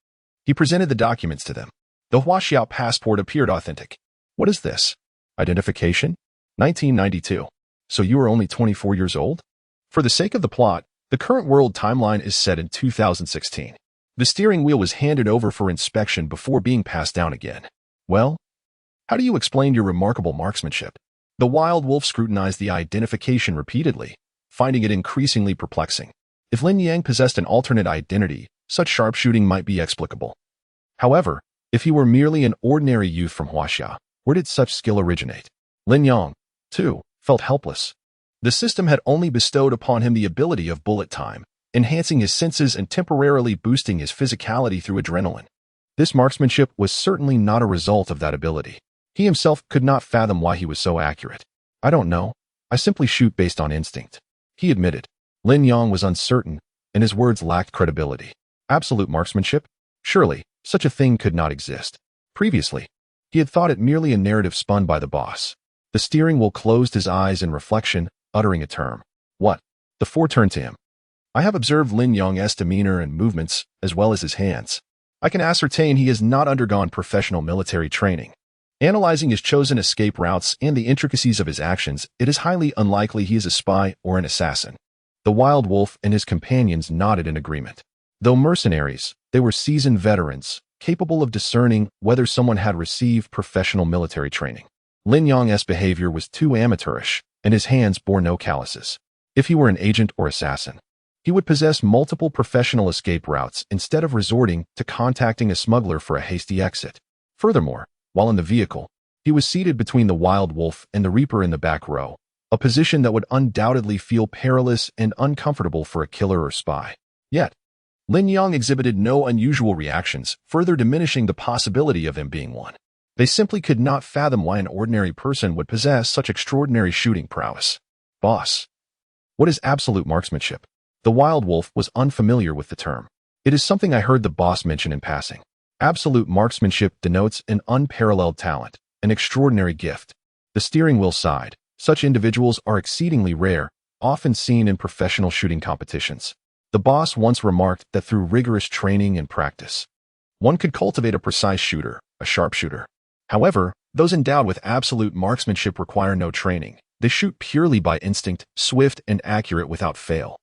A: He presented the documents to them. The Huaxia passport appeared authentic. "What is this? Identification? 1992. So you are only 24 years old?" For the sake of the plot, the current world timeline is set in 2016. The steering wheel was handed over for inspection before being passed down again. "Well, how do you explain your remarkable marksmanship?" The wild wolf scrutinized the identification repeatedly, finding it increasingly perplexing. If Lin Yang possessed an alternate identity, such sharpshooting might be explicable. However, if he were merely an ordinary youth from Huaxia, where did such skill originate? Lin Yang, too, felt helpless. The system had only bestowed upon him the ability of bullet time, enhancing his senses and temporarily boosting his physicality through adrenaline. This marksmanship was certainly not a result of that ability. He himself could not fathom why he was so accurate. "I don't know. I simply shoot based on instinct," he admitted. Lin Yang was uncertain, and his words lacked credibility. Absolute marksmanship? Surely, such a thing could not exist. Previously, he had thought it merely a narrative spun by the boss. The steering wheel closed his eyes in reflection, uttering a term. "What?" The four turned to him. "I have observed Lin Yang's demeanor and movements, as well as his hands. I can ascertain he has not undergone professional military training. Analyzing his chosen escape routes and the intricacies of his actions, it is highly unlikely he is a spy or an assassin." The wild wolf and his companions nodded in agreement. Though mercenaries, they were seasoned veterans, capable of discerning whether someone had received professional military training. Lin Yang's behavior was too amateurish, and his hands bore no calluses. If he were an agent or assassin, He would possess multiple professional escape routes instead of resorting to contacting a smuggler for a hasty exit. Furthermore, while in the vehicle, he was seated between the wild wolf and the reaper in the back row, a position that would undoubtedly feel perilous and uncomfortable for a killer or spy. Yet, Lin Yang exhibited no unusual reactions, further diminishing the possibility of him being one. They simply could not fathom why an ordinary person would possess such extraordinary shooting prowess. Boss. What is absolute marksmanship? The wild wolf was unfamiliar with the term. It is something I heard the boss mention in passing. Absolute marksmanship denotes an unparalleled talent, an extraordinary gift. The steering wheel side. Such individuals are exceedingly rare, often seen in professional shooting competitions. The boss once remarked that through rigorous training and practice, one could cultivate a precise shooter, a sharpshooter. However, those endowed with absolute marksmanship require no training. They shoot purely by instinct, swift and accurate without fail.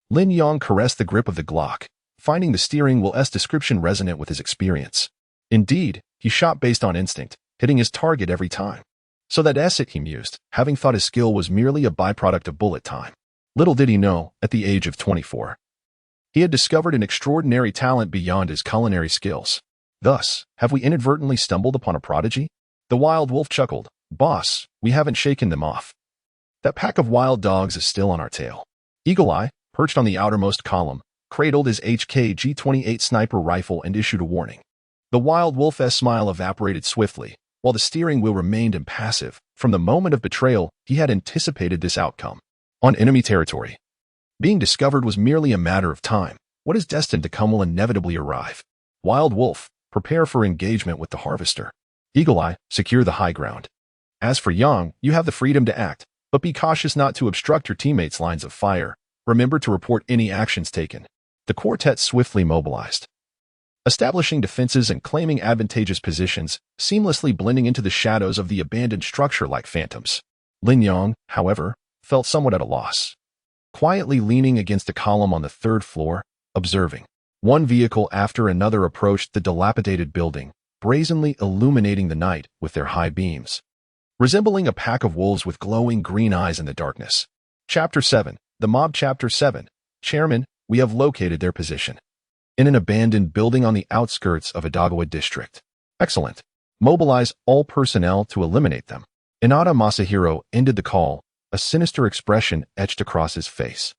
A: Lin Yang caressed the grip of the Glock, finding the steering wheel's description resonant with his experience. Indeed, he shot based on instinct, hitting his target every time. So that's it, he mused, having thought his skill was merely a byproduct of bullet time. Little did he know, at the age of 24, he had discovered an extraordinary talent beyond his culinary skills. Thus, have we inadvertently stumbled upon a prodigy? The wild wolf chuckled. Boss, we haven't shaken them off. That pack of wild dogs is still on our tail. Eagle Eye, perched on the outermost column, cradled his HK-G28 sniper rifle and issued a warning. The wild wolf's smile evaporated swiftly, while the steering wheel remained impassive. From the moment of betrayal, he had anticipated this outcome. On enemy territory, being discovered was merely a matter of time. What is destined to come will inevitably arrive. Wild wolf, prepare for engagement with the harvester. Eagle Eye, secure the high ground. As for Yang, you have the freedom to act, but be cautious not to obstruct your teammates' lines of fire. Remember to report any actions taken. The quartet swiftly mobilized, establishing defenses and claiming advantageous positions, seamlessly blending into the shadows of the abandoned structure like phantoms. Lin Yang, however, felt somewhat at a loss. Quietly leaning against a column on the third floor, observing. One vehicle after another approached the dilapidated building, brazenly illuminating the night with their high beams, resembling a pack of wolves with glowing green eyes in the darkness. Chapter 7. The Mob. Chapter 7. Chairman, we have located their position. In an abandoned building on the outskirts of Adagawa district. Excellent. Mobilize all personnel to eliminate them. Inada Masahiro ended the call, a sinister expression etched across his face,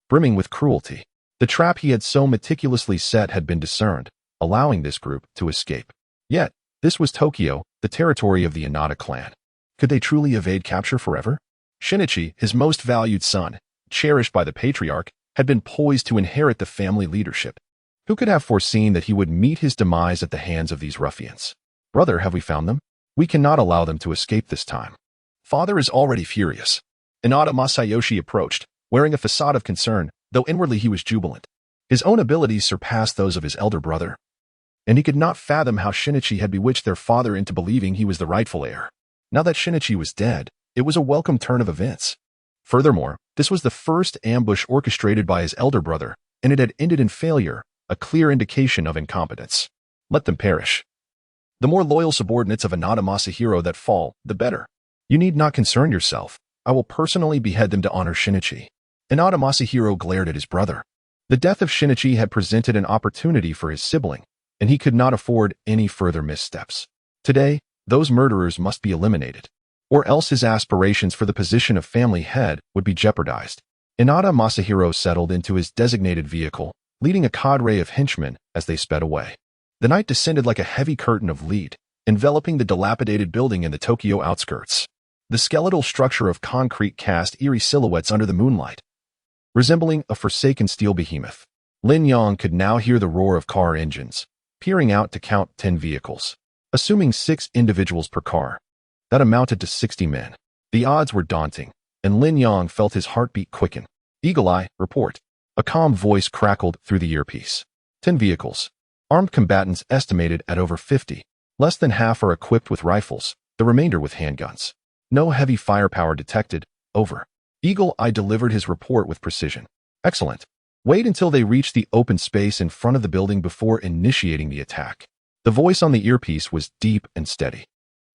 A: brimming with cruelty. The trap he had so meticulously set had been discerned, allowing this group to escape. Yet, this was Tokyo, the territory of the Inada clan. Could they truly evade capture forever? Shinichi, his most valued son, cherished by the patriarch, had been poised to inherit the family leadership. Who could have foreseen that he would meet his demise at the hands of these ruffians? Brother, have we found them? We cannot allow them to escape this time. Father is already furious. Inada Masayoshi approached, wearing a facade of concern, though inwardly he was jubilant. His own abilities surpassed those of his elder brother, and he could not fathom how Shinichi had bewitched their father into believing he was the rightful heir. Now that Shinichi was dead, it was a welcome turn of events. Furthermore, this was the first ambush orchestrated by his elder brother, and it had ended in failure, a clear indication of incompetence. Let them perish. The more loyal subordinates of Inada Masahiro that fall, the better. You need not concern yourself. I will personally behead them to honor Shinichi. Inada Masahiro glared at his brother. The death of Shinichi had presented an opportunity for his sibling, and he could not afford any further missteps. Today, those murderers must be eliminated, or else his aspirations for the position of family head would be jeopardized. Inada Masahiro settled into his designated vehicle, leading a cadre of henchmen as they sped away. The night descended like a heavy curtain of lead, enveloping the dilapidated building in the Tokyo outskirts. The skeletal structure of concrete cast eerie silhouettes under the moonlight, resembling a forsaken steel behemoth. Lin Yang could now hear the roar of car engines, peering out to count 10 vehicles, assuming 6 individuals per car. That amounted to 60 men. The odds were daunting, and Lin Yang felt his heartbeat quicken. Eagle Eye, report. A calm voice crackled through the earpiece. 10 vehicles. Armed combatants estimated at over 50. Less than half are equipped with rifles, the remainder with handguns. No heavy firepower detected. Over. Eagle Eye delivered his report with precision. Excellent. Wait until they reach the open space in front of the building before initiating the attack. The voice on the earpiece was deep and steady.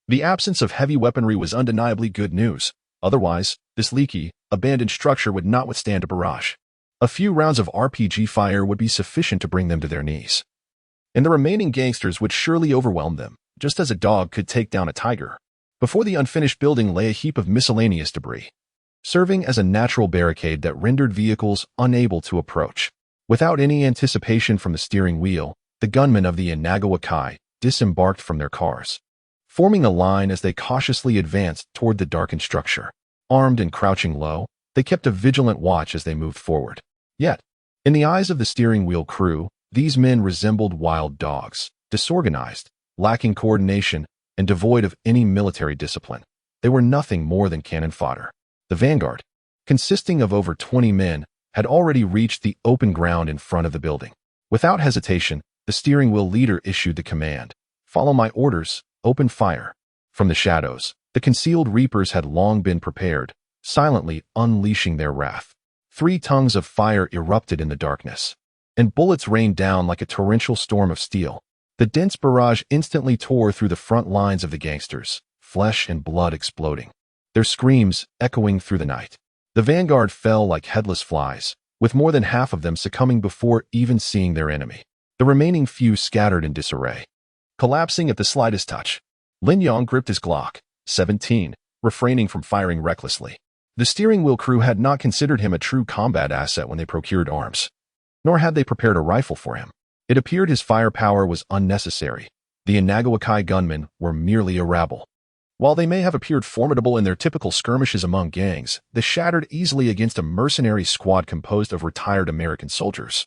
A: The absence of heavy weaponry was undeniably good news. Otherwise, this leaky, abandoned structure would not withstand a barrage. A few rounds of RPG fire would be sufficient to bring them to their knees. And the remaining gangsters would surely overwhelm them, just as a dog could take down a tiger. Before the unfinished building lay a heap of miscellaneous debris, serving as a natural barricade that rendered vehicles unable to approach. Without any anticipation from the steering wheel, the gunmen of the Inagawa Kai disembarked from their cars, forming a line as they cautiously advanced toward the darkened structure. Armed and crouching low, they kept a vigilant watch as they moved forward. Yet, in the eyes of the steering wheel crew, these men resembled wild dogs, disorganized, lacking coordination, and devoid of any military discipline. They were nothing more than cannon fodder. The vanguard, consisting of over 20 men, had already reached the open ground in front of the building. Without hesitation, the steering wheel leader issued the command, "Follow my orders, open fire." From the shadows, the concealed reapers had long been prepared, silently unleashing their wrath. 3 tongues of fire erupted in the darkness, and bullets rained down like a torrential storm of steel. The dense barrage instantly tore through the front lines of the gangsters, flesh and blood exploding, their screams echoing through the night. The vanguard fell like headless flies, with more than half of them succumbing before even seeing their enemy. The remaining few scattered in disarray, collapsing at the slightest touch. Lin Yang gripped his Glock 17, refraining from firing recklessly. The steering wheel crew had not considered him a true combat asset when they procured arms, nor had they prepared a rifle for him. It appeared his firepower was unnecessary. The Inagawa Kai gunmen were merely a rabble. While they may have appeared formidable in their typical skirmishes among gangs, they shattered easily against a mercenary squad composed of retired American soldiers,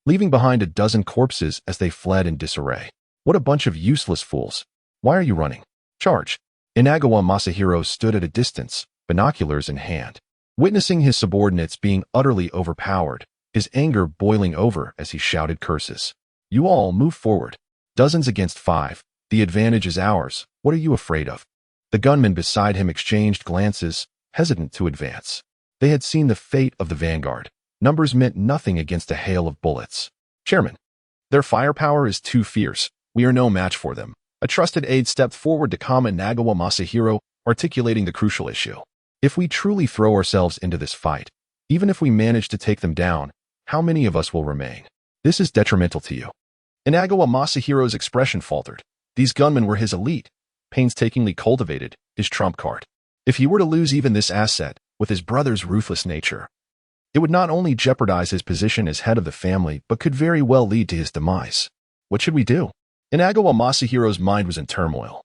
A: leaving behind a dozen corpses as they fled in disarray. What a bunch of useless fools. Why are you running? Charge. Inagawa Masahiro stood at a distance, binoculars in hand, witnessing his subordinates being utterly overpowered, his anger boiling over as he shouted curses. "You all move forward. Dozens against 5. The advantage is ours. What are you afraid of?" The gunmen beside him exchanged glances, hesitant to advance. They had seen the fate of the vanguard. Numbers meant nothing against a hail of bullets. "Chairman, their firepower is too fierce. We are no match for them." A trusted aide stepped forward to calm Inagawa Masahiro, articulating the crucial issue. "If we truly throw ourselves into this fight, even if we manage to take them down, how many of us will remain? This is detrimental to you." Inagawa Masahiro's expression faltered. These gunmen were his elite, painstakingly cultivated, his trump card. If he were to lose even this asset, with his brother's ruthless nature, it would not only jeopardize his position as head of the family, but could very well lead to his demise. What should we do? Inagawa Masahiro's mind was in turmoil.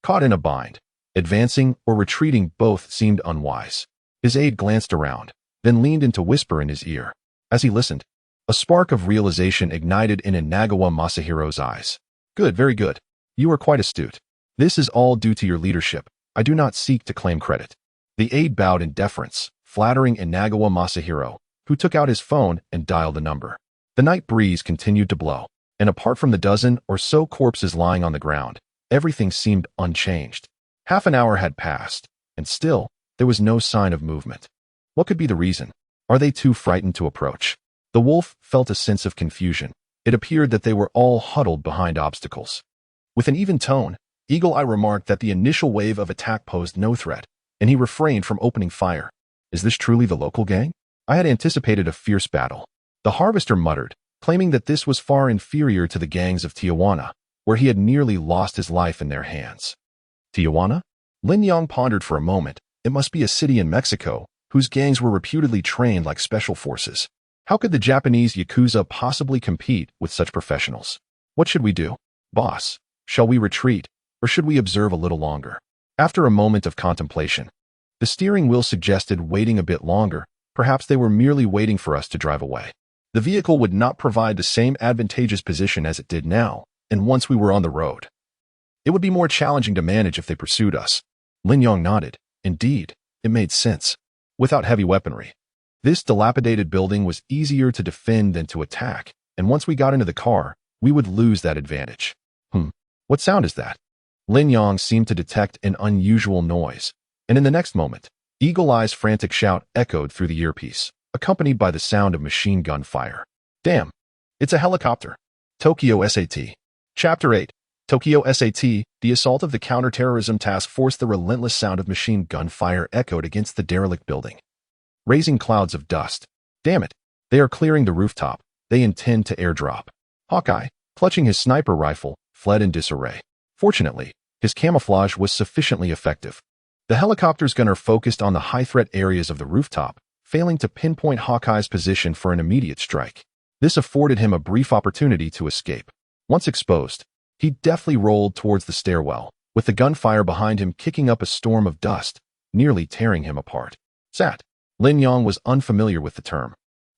A: Caught in a bind, advancing or retreating both seemed unwise. His aide glanced around, then leaned in to whisper in his ear. As he listened, a spark of realization ignited in Inagawa Masahiro's eyes. "Good, very good. You are quite astute. This is all due to your leadership. I do not seek to claim credit." The aide bowed in deference, flattering Inagawa Masahiro, who took out his phone and dialed the number. The night breeze continued to blow, and apart from the dozen or so corpses lying on the ground, everything seemed unchanged. Half an hour had passed, and still, there was no sign of movement. What could be the reason? Are they too frightened to approach? The wolf felt a sense of confusion. It appeared that they were all huddled behind obstacles. With an even tone, Eagle Eye remarked that the initial wave of attack posed no threat, and he refrained from opening fire. "Is this truly the local gang? I had anticipated a fierce battle." The harvester muttered, claiming that this was far inferior to the gangs of Tijuana, where he had nearly lost his life in their hands. Tijuana? Lin Yang pondered for a moment. It must be a city in Mexico, whose gangs were reputedly trained like special forces. How could the Japanese Yakuza possibly compete with such professionals? "What should we do? Boss, shall we retreat, or should we observe a little longer?" After a moment of contemplation, the steering wheel suggested waiting a bit longer. Perhaps they were merely waiting for us to drive away. The vehicle would not provide the same advantageous position as it did now, and once we were on the road, it would be more challenging to manage if they pursued us. Lin Yang nodded. Indeed, it made sense. Without heavy weaponry, this dilapidated building was easier to defend than to attack, and once we got into the car, we would lose that advantage. What sound is that? Lin Yang seemed to detect an unusual noise, and in the next moment, Eagle Eye's frantic shout echoed through the earpiece, accompanied by the sound of machine gun fire. "Damn! It's a helicopter!" Tokyo SAT. Chapter 8. Tokyo SAT, the assault of the counterterrorism task force. The relentless sound of machine gun fire echoed against the derelict building, raising clouds of dust. "Damn it! They are clearing the rooftop. They intend to airdrop. Hawkeye, clutching his sniper rifle, fled in disarray. Fortunately, his camouflage was sufficiently effective. The helicopter's gunner focused on the high-threat areas of the rooftop, failing to pinpoint Hawkeye's position for an immediate strike. This afforded him a brief opportunity to escape. Once exposed, he deftly rolled towards the stairwell, with the gunfire behind him kicking up a storm of dust, nearly tearing him apart. Sat. Lin Yang was unfamiliar with the term,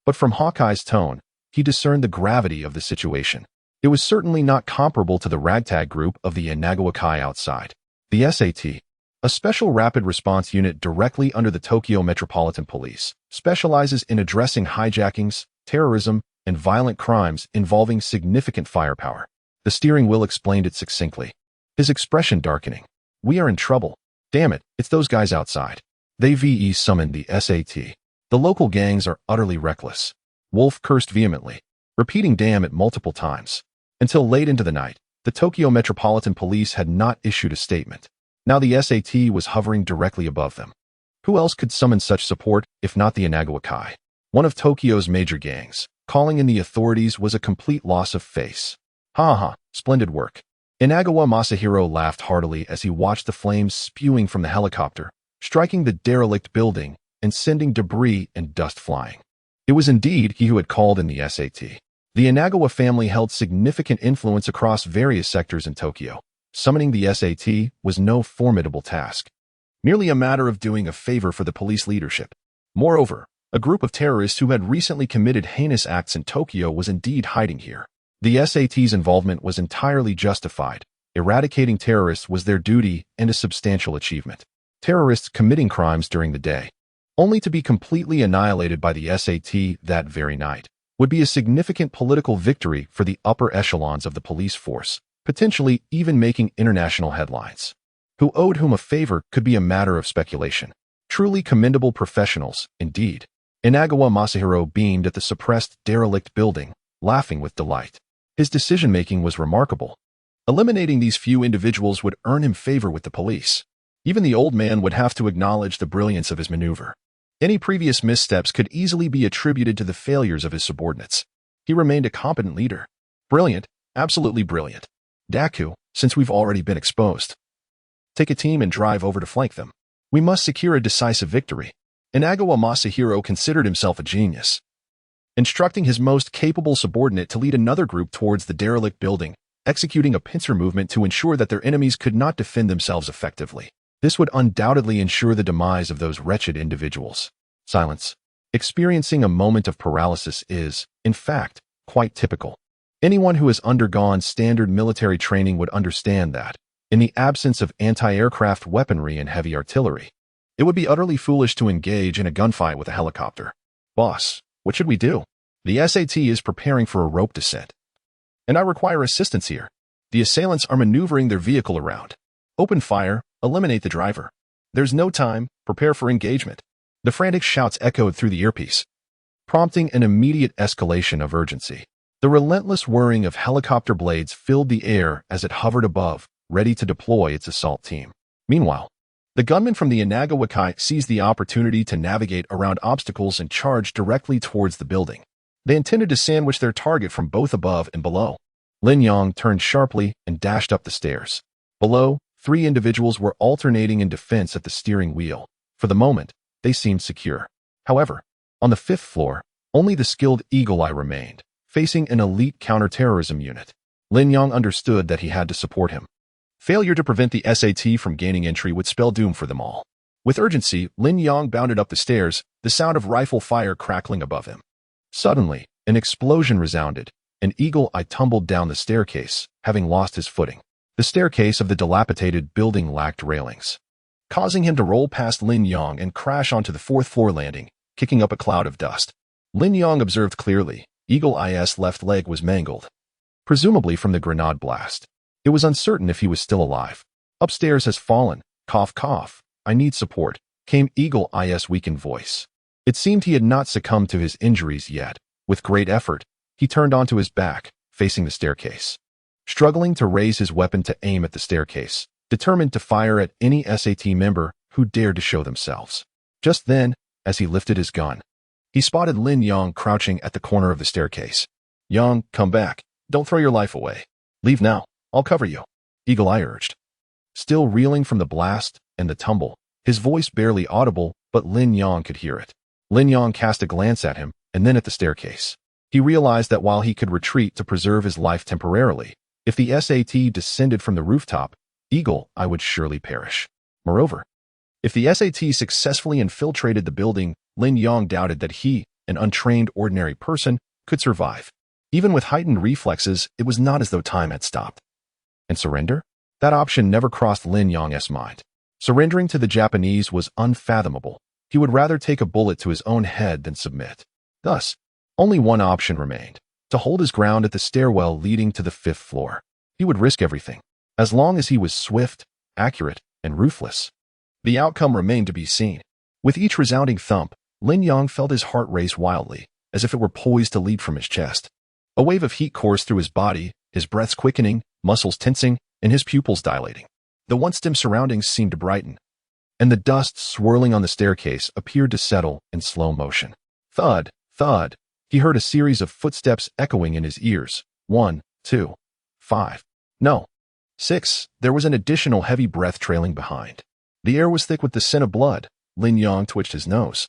A: but from Hawkeye's tone, he discerned the gravity of the situation. It was certainly not comparable to the ragtag group of the Inagawa outside. The SAT, a special rapid response unit directly under the Tokyo Metropolitan Police, specializes in addressing hijackings, terrorism, and violent crimes involving significant firepower. The steering wheel explained it succinctly, his expression darkening. We are in trouble. Damn it, it's those guys outside. They VE summoned the SAT. The local gangs are utterly reckless. Wolf cursed vehemently, repeating damn it multiple times. Until late into the night, the Tokyo Metropolitan Police had not issued a statement. Now the SAT was hovering directly above them. Who else could summon such support if not the Inagawa? One of Tokyo's major gangs. Calling in the authorities was a complete loss of face. Ha ha, splendid work. Inagawa Masahiro laughed heartily as he watched the flames spewing from the helicopter, striking the derelict building and sending debris and dust flying. It was indeed he who had called in the SAT. The Inagawa family held significant influence across various sectors in Tokyo. Summoning the SAT was no formidable task, merely a matter of doing a favor for the police leadership. Moreover, a group of terrorists who had recently committed heinous acts in Tokyo was indeed hiding here. The SAT's involvement was entirely justified. Eradicating terrorists was their duty and a substantial achievement. Terrorists committing crimes during the day, only to be completely annihilated by the SAT that very night, would be a significant political victory for the upper echelons of the police force, potentially even making international headlines. Who owed whom a favor could be a matter of speculation. Truly commendable professionals, indeed. Inagawa Masahiro beamed at the suppressed, derelict building, laughing with delight. His decision-making was remarkable. Eliminating these few individuals would earn him favor with the police. Even the old man would have to acknowledge the brilliance of his maneuver. Any previous missteps could easily be attributed to the failures of his subordinates. He remained a competent leader. Brilliant, absolutely brilliant. Daku, since we've already been exposed, take a team and drive over to flank them. We must secure a decisive victory. Inagawa Masahiro considered himself a genius. Instructing his most capable subordinate to lead another group towards the derelict building, executing a pincer movement to ensure that their enemies could not defend themselves effectively. This would undoubtedly ensure the demise of those wretched individuals. Silence. Experiencing a moment of paralysis is, in fact, quite typical. Anyone who has undergone standard military training would understand that, in the absence of anti-aircraft weaponry and heavy artillery, it would be utterly foolish to engage in a gunfight with a helicopter. Boss, what should we do? The SAT is preparing for a rope descent, and I require assistance here. The assailants are maneuvering their vehicle around. Open fire, eliminate the driver. There's no time, prepare for engagement. The frantic shouts echoed through the earpiece, prompting an immediate escalation of urgency. The relentless whirring of helicopter blades filled the air as it hovered above, ready to deploy its assault team. Meanwhile, the gunmen from the Inagawa seized the opportunity to navigate around obstacles and charge directly towards the building. They intended to sandwich their target from both above and below. Lin Yang turned sharply and dashed up the stairs. Below, 3 individuals were alternating in defense at the steering wheel. For the moment, they seemed secure. However, on the 5th floor, only the skilled Eagle Eye remained, facing an elite counterterrorism unit. Lin Yang understood that he had to support him. Failure to prevent the SAT from gaining entry would spell doom for them all. With urgency, Lin Yang bounded up the stairs, the sound of rifle fire crackling above him. Suddenly, an explosion resounded, and Eagle Eye tumbled down the staircase, having lost his footing. The staircase of the dilapidated building lacked railings, causing him to roll past Lin Yang and crash onto the 4th floor landing, kicking up a cloud of dust. Lin Yang observed clearly, Eagle Eye's left leg was mangled, presumably from the grenade blast. It was uncertain if he was still alive. Upstairs has fallen, cough cough, I need support, came Eagle Eye's weakened voice. It seemed he had not succumbed to his injuries yet. With great effort, he turned onto his back, facing the staircase. Struggling to raise his weapon to aim at the staircase, determined to fire at any SAT member who dared to show themselves. Just then, as he lifted his gun, He spotted Lin Yang crouching at the corner of the staircase. "Yang, come back. Don't throw your life away. Leave now. I'll cover you," Eagle Eye urged. Still reeling from the blast and the tumble, his voice barely audible, but Lin Yang could hear it. Lin Yang cast a glance at him and then at the staircase. He realized that while he could retreat to preserve his life temporarily, if the SAT descended from the rooftop, Eagle Eye would surely perish. Moreover, if the SAT successfully infiltrated the building, Lin Yang doubted that he, an untrained ordinary person, could survive. Even with heightened reflexes, it was not as though time had stopped. And surrender? That option never crossed Lin Yang's mind. Surrendering to the Japanese was unfathomable. He would rather take a bullet to his own head than submit. Thus, only one option remained: to hold his ground at the stairwell leading to the 5th floor. He would risk everything, as long as he was swift, accurate, and ruthless. The outcome remained to be seen. With each resounding thump, Lin Yang felt his heart race wildly, as if it were poised to leap from his chest. A wave of heat coursed through his body, his breath quickening, muscles tensing, and his pupils dilating. The once dim surroundings seemed to brighten, and the dust swirling on the staircase appeared to settle in slow motion. Thud, thud. He heard a series of footsteps echoing in his ears. 1, 2, 5. No. 6. There was an additional heavy breath trailing behind. The air was thick with the scent of blood. Lin Yang twitched his nose,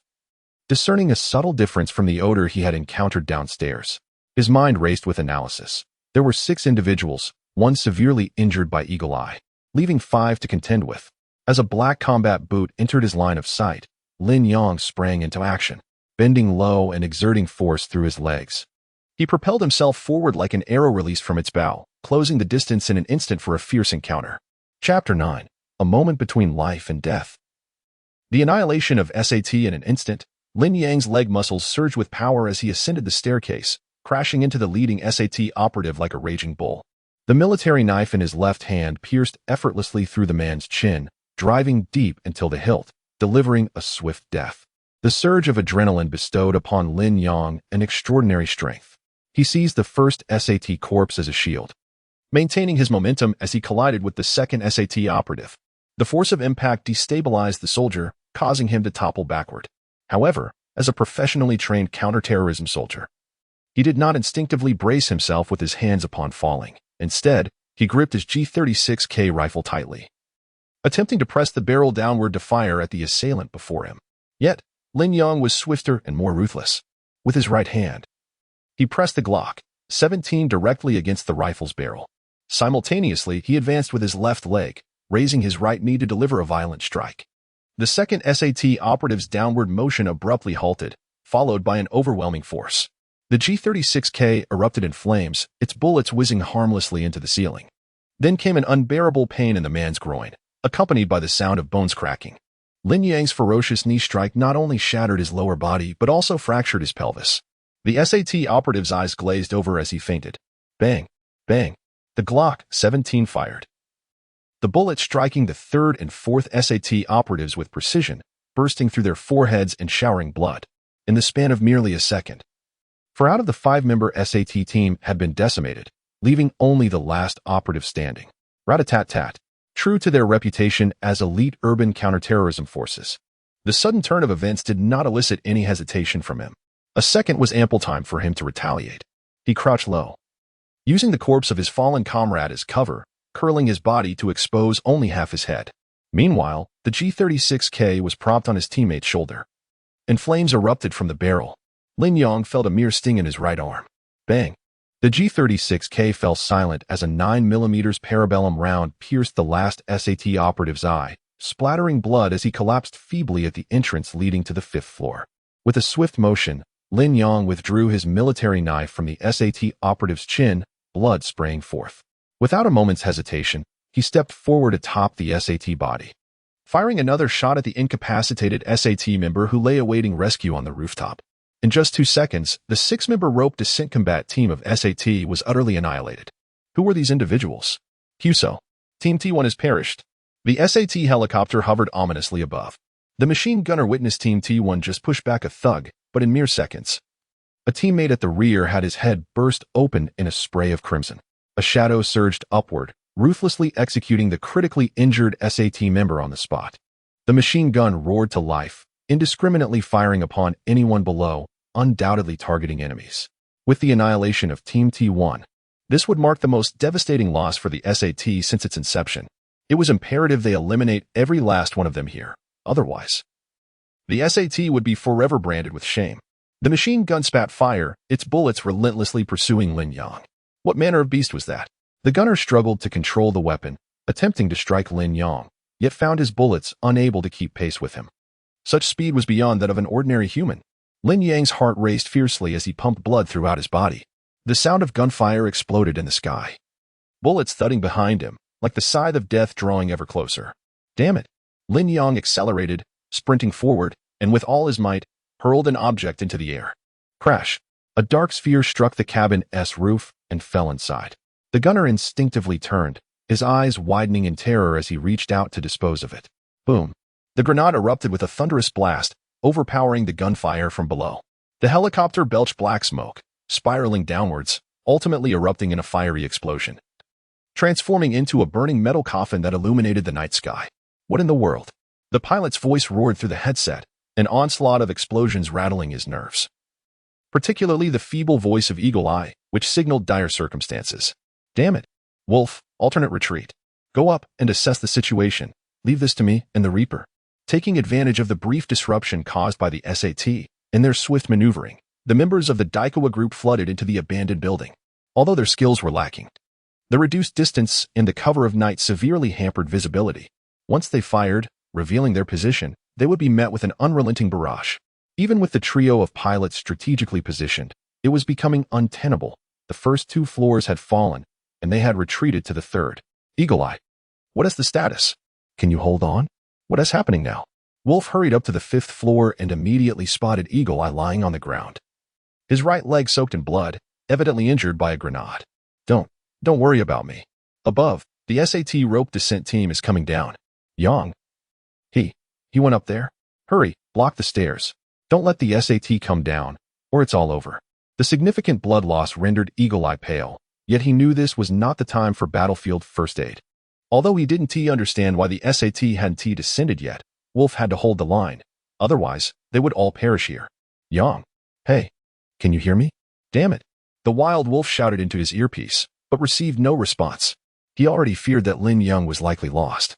A: discerning a subtle difference from the odor he had encountered downstairs. His mind raced with analysis. There were 6 individuals, one severely injured by Eagle Eye, leaving 5 to contend with. As a black combat boot entered his line of sight, Lin Yang sprang into action, bending low and exerting force through his legs. He propelled himself forward like an arrow released from its bow, closing the distance in an instant for a fierce encounter. Chapter 9. A moment between life and death. The annihilation of SAT in an instant, Lin Yang's leg muscles surged with power as he ascended the staircase, crashing into the leading SAT operative like a raging bull. The military knife in his left hand pierced effortlessly through the man's chin, driving deep until the hilt, delivering a swift death. The surge of adrenaline bestowed upon Lin Yang an extraordinary strength. He seized the first SAT corpse as a shield, maintaining his momentum as he collided with the second SAT operative. The force of impact destabilized the soldier, causing him to topple backward. However, as a professionally trained counterterrorism soldier, he did not instinctively brace himself with his hands upon falling. Instead, he gripped his G36K rifle tightly, attempting to press the barrel downward to fire at the assailant before him. Yet, Lin Yang was swifter and more ruthless. With his right hand, he pressed the Glock 17 directly against the rifle's barrel. Simultaneously, he advanced with his left leg, raising his right knee to deliver a violent strike. The second SAT operative's downward motion abruptly halted, followed by an overwhelming force. The G36K erupted in flames, its bullets whizzing harmlessly into the ceiling. Then came an unbearable pain in the man's groin, accompanied by the sound of bones cracking. Lin Yang's ferocious knee strike not only shattered his lower body but also fractured his pelvis. The SAT operative's eyes glazed over as he fainted. Bang, bang. The Glock 17 fired, the bullet striking the third and fourth SAT operatives with precision, bursting through their foreheads and showering blood, in the span of merely a second. For out of the 5-member SAT team had been decimated, leaving only the last operative standing. Rat-a-tat-tat. True to their reputation as elite urban counterterrorism forces, the sudden turn of events did not elicit any hesitation from him. A second was ample time for him to retaliate. He crouched low, using the corpse of his fallen comrade as cover, curling his body to expose only half his head. Meanwhile, the G36K was propped on his teammate's shoulder, and flames erupted from the barrel. Lin Yang felt a mere sting in his right arm. Bang! The G36K fell silent as a 9mm parabellum round pierced the last SAT operative's eye, splattering blood as he collapsed feebly at the entrance leading to the 5th floor. With a swift motion, Lin Yang withdrew his military knife from the SAT operative's chin, blood spraying forth. Without a moment's hesitation, he stepped forward atop the SAT body, firing another shot at the incapacitated SAT member who lay awaiting rescue on the rooftop. In just 2 seconds, the 6-member rope descent combat team of SAT was utterly annihilated. Who were these individuals? Huso. Team T1 has perished. The SAT helicopter hovered ominously above. The machine gunner witnessed Team T1 just push back a thug, but in mere seconds, a teammate at the rear had his head burst open in a spray of crimson. A shadow surged upward, ruthlessly executing the critically injured SAT member on the spot. The machine gun roared to life, indiscriminately firing upon anyone below, undoubtedly targeting enemies. With the annihilation of Team T1, this would mark the most devastating loss for the SAT since its inception. It was imperative they eliminate every last one of them here. Otherwise, the SAT would be forever branded with shame. The machine gun spat fire, its bullets relentlessly pursuing Lin Yang. What manner of beast was that? The gunner struggled to control the weapon, attempting to strike Lin Yang, yet found his bullets unable to keep pace with him. Such speed was beyond that of an ordinary human. Lin Yang's heart raced fiercely as he pumped blood throughout his body. The sound of gunfire exploded in the sky. Bullets thudding behind him, like the scythe of death drawing ever closer. Damn it! Lin Yang accelerated, sprinting forward, and with all his might, hurled an object into the air. Crash! A dark sphere struck the cabin's roof and fell inside. The gunner instinctively turned, his eyes widening in terror as he reached out to dispose of it. Boom! The grenade erupted with a thunderous blast, overpowering the gunfire from below. The helicopter belched black smoke, spiraling downwards, ultimately erupting in a fiery explosion, transforming into a burning metal coffin that illuminated the night sky. What in the world? The pilot's voice roared through the headset, an onslaught of explosions rattling his nerves. Particularly the feeble voice of Eagle Eye, which signaled dire circumstances. Damn it! Wolf, alternate retreat. Go up and assess the situation. Leave this to me and the Reaper. Taking advantage of the brief disruption caused by the SAT and their swift maneuvering, the members of the Daikawa group flooded into the abandoned building. Although their skills were lacking, the reduced distance and the cover of night severely hampered visibility. Once they fired, revealing their position, they would be met with an unrelenting barrage. Even with the trio of pilots strategically positioned, it was becoming untenable. The first two floors had fallen, and they had retreated to the third. Eagle Eye, what is the status? Can you hold on? What is happening now? Wolf hurried up to the fifth floor and immediately spotted Eagle Eye lying on the ground. His right leg soaked in blood, evidently injured by a grenade. Don't worry about me. Above, the SAT rope descent team is coming down. Yang. He went up there. Hurry, block the stairs. Don't let the SAT come down, or it's all over. The significant blood loss rendered Eagle Eye pale, yet he knew this was not the time for battlefield first aid. Although he didn't understand why the SAT hadn't descended yet, Wolf had to hold the line. Otherwise, they would all perish here. Yang. Hey, can you hear me? Damn it. The wild wolf shouted into his earpiece, but received no response. He already feared that Lin Yang was likely lost.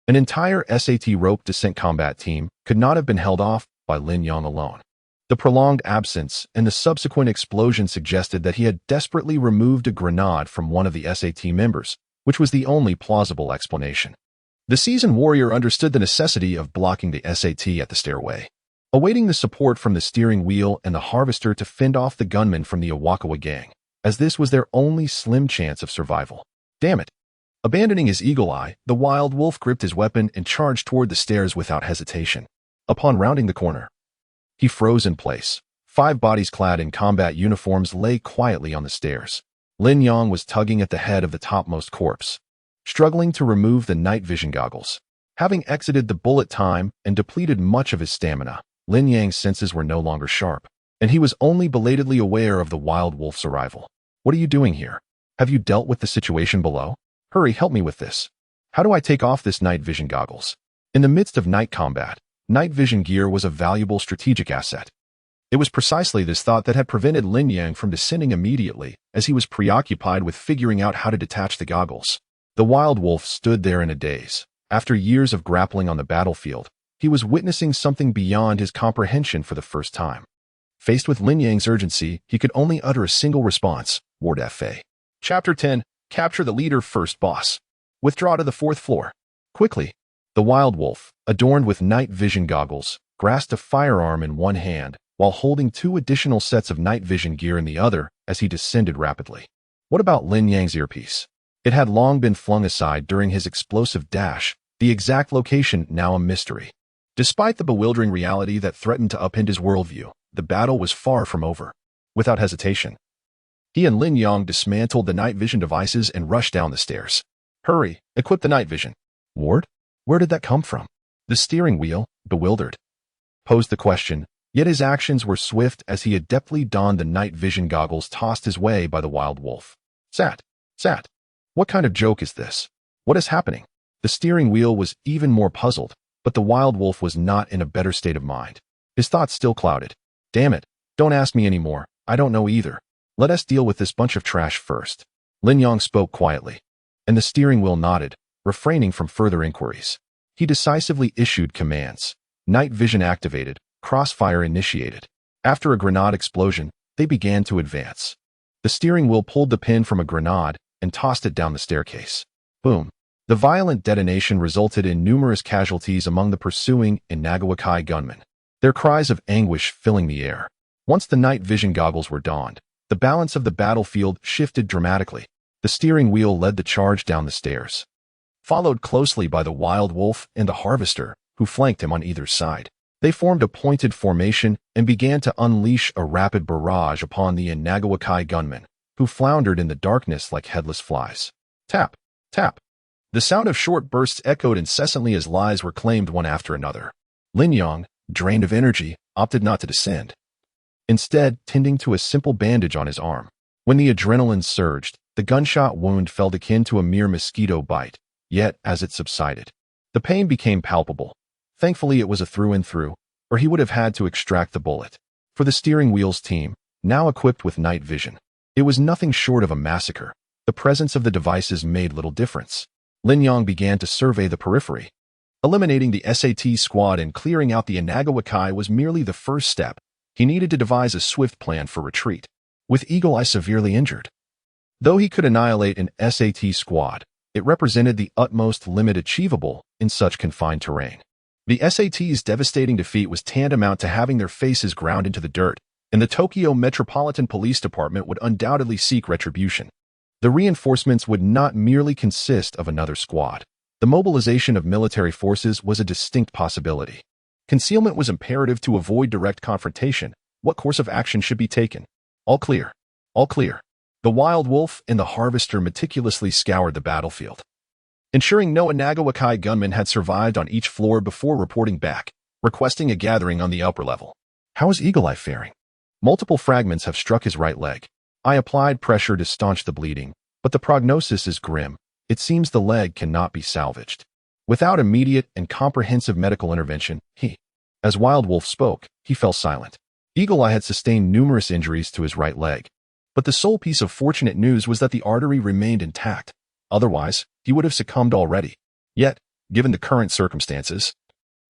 A: An entire SAT rope descent combat team could not have been held off by Lin Yang alone. The prolonged absence and the subsequent explosion suggested that he had desperately removed a grenade from one of the SAT members, which was the only plausible explanation. The seasoned warrior understood the necessity of blocking the SAT at the stairway, awaiting the support from the steering wheel and the harvester to fend off the gunmen from the Iwakawa gang, as this was their only slim chance of survival. Damn it! Abandoning his eagle eye, the wild wolf gripped his weapon and charged toward the stairs without hesitation. Upon rounding the corner, he froze in place. 5 bodies clad in combat uniforms lay quietly on the stairs. Lin Yang was tugging at the head of the topmost corpse, struggling to remove the night vision goggles. Having exited the bullet time and depleted much of his stamina, Lin Yang's senses were no longer sharp, and he was only belatedly aware of the wild wolf's arrival. What are you doing here? Have you dealt with the situation below? Hurry, help me with this. How do I take off this night vision goggles? In the midst of night combat, night vision gear was a valuable strategic asset. It was precisely this thought that had prevented Lin Yang from descending immediately, as he was preoccupied with figuring out how to detach the goggles. The wild wolf stood there in a daze. After years of grappling on the battlefield, he was witnessing something beyond his comprehension for the first time. Faced with Lin Yang's urgency, he could only utter a single response: Ward F.A. Chapter 10. Capture the leader first, boss. Withdraw to the 4th floor. Quickly. The wild wolf, adorned with night vision goggles, grasped a firearm in one hand, while holding 2 additional sets of night vision gear in the other as he descended rapidly. What about Lin Yang's earpiece? It had long been flung aside during his explosive dash, the exact location now a mystery. Despite the bewildering reality that threatened to upend his worldview, the battle was far from over. Without hesitation, he and Lin Yang dismantled the night vision devices and rushed down the stairs. Hurry, equip the night vision. Ward? Where did that come from? The steering wheel, bewildered, posed the question, yet his actions were swift as he adeptly donned the night vision goggles tossed his way by the wild wolf. Sat. What kind of joke is this? What is happening? The steering wheel was even more puzzled. But the wild wolf was not in a better state of mind. His thoughts still clouded. Damn it, don't ask me anymore, I don't know either. Let us deal with this bunch of trash first. Lin Yang spoke quietly, and the steering wheel nodded, refraining from further inquiries. He decisively issued commands. Night vision activated, crossfire initiated. After a grenade explosion, they began to advance. The steering wheel pulled the pin from a grenade and tossed it down the staircase. Boom. The violent detonation resulted in numerous casualties among the pursuing Inagawakai gunmen, their cries of anguish filling the air. Once the night vision goggles were donned, the balance of the battlefield shifted dramatically. The steering wheel led the charge down the stairs, followed closely by the wild wolf and the harvester, who flanked him on either side. They formed a pointed formation and began to unleash a rapid barrage upon the Inagawakai gunmen, who floundered in the darkness like headless flies. Tap, tap. The sound of short bursts echoed incessantly as lives were claimed one after another. Lin Yang, drained of energy, opted not to descend, instead tending to a simple bandage on his arm. When the adrenaline surged, the gunshot wound felt akin to a mere mosquito bite, yet as it subsided, the pain became palpable. Thankfully it was a through and through, or he would have had to extract the bullet. For the steering wheel's team, now equipped with night vision, it was nothing short of a massacre. The presence of the devices made little difference. Lin Yang began to survey the periphery. Eliminating the SAT squad and clearing out the Inagawakai was merely the first step. He needed to devise a swift plan for retreat. With Eagle Eye severely injured, though he could annihilate an SAT squad, it represented the utmost limit achievable in such confined terrain. The SAT's devastating defeat was tantamount to having their faces ground into the dirt, and the Tokyo Metropolitan Police Department would undoubtedly seek retribution. The reinforcements would not merely consist of another squad. The mobilization of military forces was a distinct possibility. Concealment was imperative to avoid direct confrontation. What course of action should be taken? All clear. All clear. The wild wolf and the harvester meticulously scoured the battlefield, ensuring no Inagawakai gunman had survived on each floor before reporting back, requesting a gathering on the upper level. How is Eagle Eye faring? Multiple fragments have struck his right leg. I applied pressure to staunch the bleeding, but the prognosis is grim. It seems the leg cannot be salvaged. Without immediate and comprehensive medical intervention, as Wild Wolf spoke, he fell silent. Eagle Eye had sustained numerous injuries to his right leg, but the sole piece of fortunate news was that the artery remained intact. Otherwise, he would have succumbed already. Yet, given the current circumstances,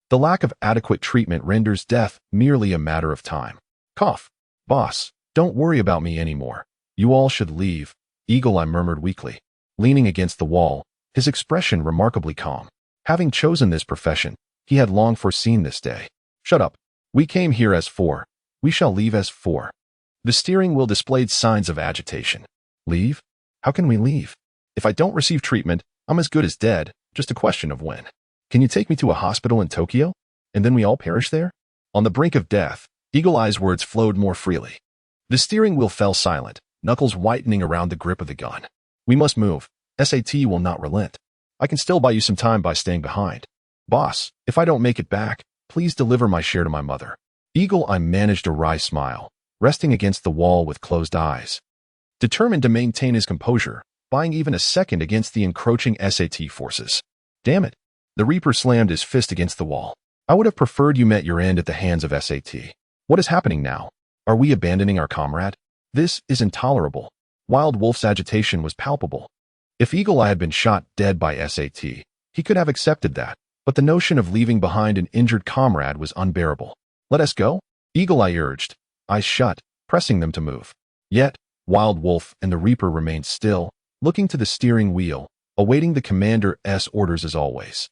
A: the lack of adequate treatment renders death merely a matter of time. Cough. Boss, don't worry about me anymore. You all should leave, Eagle Eye murmured weakly. Leaning against the wall, his expression remarkably calm. Having chosen this profession, he had long foreseen this day. Shut up. We came here as four. We shall leave as four. The steering wheel displayed signs of agitation. Leave? How can we leave? If I don't receive treatment, I'm as good as dead, just a question of when. Can you take me to a hospital in Tokyo? And then we all perish there? On the brink of death, Eagle Eye's words flowed more freely. The steering wheel fell silent, knuckles whitening around the grip of the gun. We must move. SAT will not relent. I can still buy you some time by staying behind. Boss, if I don't make it back, please deliver my share to my mother. Eagle Eye managed a wry smile, resting against the wall with closed eyes. Determined to maintain his composure, buying even a second against the encroaching SAT forces. Damn it. The Reaper slammed his fist against the wall. I would have preferred you met your end at the hands of SAT. What is happening now? Are we abandoning our comrade? This is intolerable. Wild Wolf's agitation was palpable. If Eagle Eye had been shot dead by SAT, he could have accepted that, but the notion of leaving behind an injured comrade was unbearable. Let us go? Eagle Eye urged, eyes shut, pressing them to move. Yet, Wild Wolf and the Reaper remained still, looking to the steering wheel, awaiting the commander's orders as always.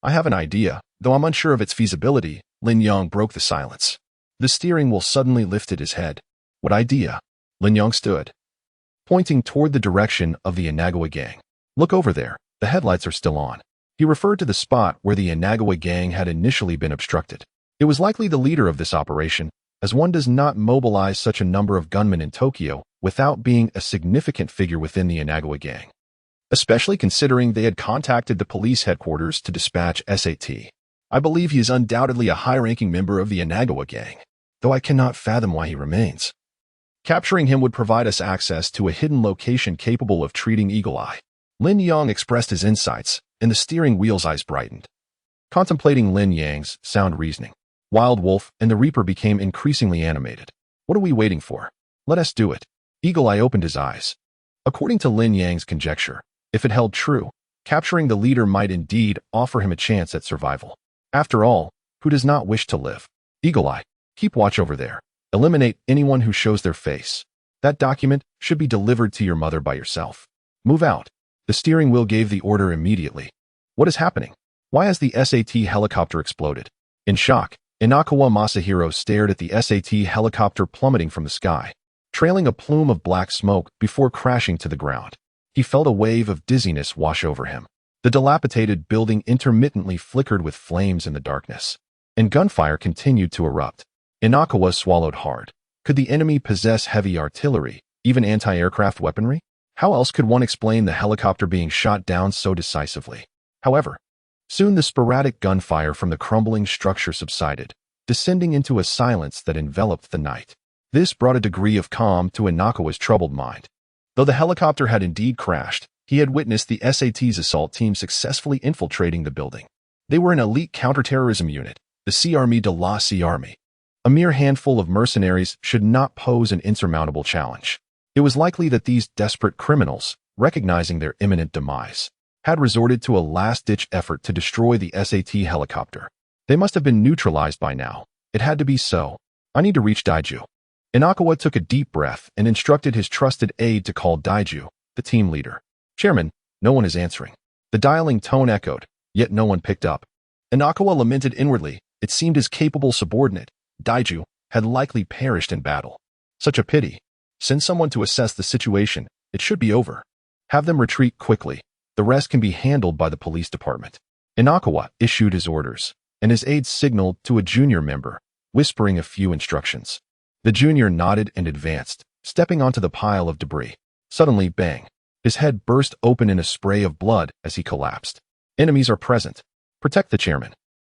A: I have an idea, though I'm unsure of its feasibility. Lin Yang broke the silence. The steering wheel suddenly lifted his head. What idea? Lin Yang stood, pointing toward the direction of the Inagawa gang. Look over there, the headlights are still on. He referred to the spot where the Inagawa gang had initially been obstructed. It was likely the leader of this operation, as one does not mobilize such a number of gunmen in Tokyo without being a significant figure within the Inagawa gang, especially considering they had contacted the police headquarters to dispatch SAT. I believe he is undoubtedly a high-ranking member of the Inagawa gang, though I cannot fathom why he remains. Capturing him would provide us access to a hidden location capable of treating Eagle Eye. Lin Yang expressed his insights, and the steering wheel's eyes brightened. contemplating Lin Yang's sound reasoning. Wild Wolf and the Reaper became increasingly animated. What are we waiting for? Let us do it. Eagle Eye opened his eyes. According to Lin Yang's conjecture, if it held true, capturing the leader might indeed offer him a chance at survival. After all, who does not wish to live? Eagle Eye, keep watch over there. Eliminate anyone who shows their face. That document should be delivered to your mother by yourself. Move out. The steering wheel gave the order immediately. What is happening? Why has the SAT helicopter exploded? In shock, Inakawa Masahiro stared at the SAT helicopter plummeting from the sky, trailing a plume of black smoke before crashing to the ground. He felt a wave of dizziness wash over him. The dilapidated building intermittently flickered with flames in the darkness, and gunfire continued to erupt. Inakawa swallowed hard. Could the enemy possess heavy artillery, even anti-aircraft weaponry? How else could one explain the helicopter being shot down so decisively? However, soon the sporadic gunfire from the crumbling structure subsided, descending into a silence that enveloped the night. This brought a degree of calm to Inakawa's troubled mind. Though the helicopter had indeed crashed, he had witnessed the SAT's assault team successfully infiltrating the building. They were an elite counterterrorism unit, the Sea Army de la Sea Army. A mere handful of mercenaries should not pose an insurmountable challenge. It was likely that these desperate criminals, recognizing their imminent demise, had resorted to a last-ditch effort to destroy the SAT helicopter. They must have been neutralized by now. It had to be so. I need to reach Daiju. Inakawa took a deep breath and instructed his trusted aide to call Daiju, the team leader. Chairman, no one is answering. The dialing tone echoed, yet no one picked up. Inakawa lamented inwardly. It seemed his capable subordinate, Daiju, had likely perished in battle. Such a pity. Send someone to assess the situation. It should be over. Have them retreat quickly. The rest can be handled by the police department. Inakawa issued his orders, and his aides signaled to a junior member, whispering a few instructions. The junior nodded and advanced, stepping onto the pile of debris. Suddenly, bang. His head burst open in a spray of blood as he collapsed. Enemies are present. Protect the chairman.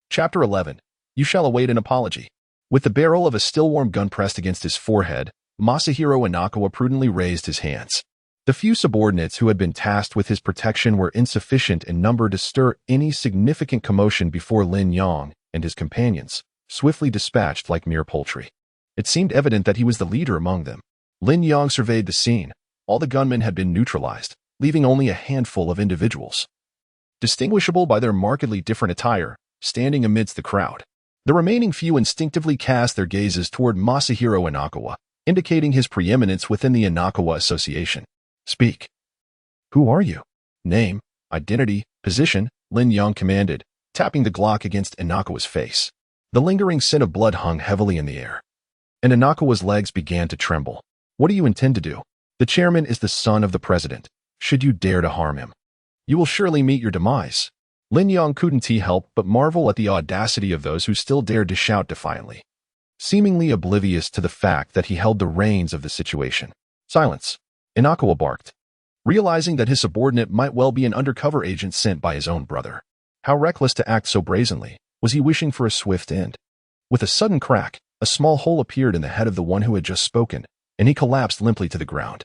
A: Chapter 11. You shall await an apology. With the barrel of a still-warm gun pressed against his forehead, Masahiro Inakawa prudently raised his hands. The few subordinates who had been tasked with his protection were insufficient in number to stir any significant commotion before Lin Yang and his companions, swiftly dispatched like mere poultry. It seemed evident that he was the leader among them. Lin Yang surveyed the scene. All the gunmen had been neutralized, leaving only a handful of individuals, distinguishable by their markedly different attire, standing amidst the crowd. The remaining few instinctively cast their gazes toward Masahiro Inakawa, indicating his preeminence within the Inakawa Association. Speak. Who are you? Name, identity, position, Lin Yang commanded, tapping the Glock against Inakawa's face. The lingering scent of blood hung heavily in the air, and Inakawa's legs began to tremble. What do you intend to do? The chairman is the son of the president. Should you dare to harm him, you will surely meet your demise. Lin Yang couldn't help but marvel at the audacity of those who still dared to shout defiantly, seemingly oblivious to the fact that he held the reins of the situation. Silence. Inakawa barked, realizing that his subordinate might well be an undercover agent sent by his own brother. How reckless to act so brazenly. Was he wishing for a swift end? With a sudden crack, a small hole appeared in the head of the one who had just spoken, and he collapsed limply to the ground.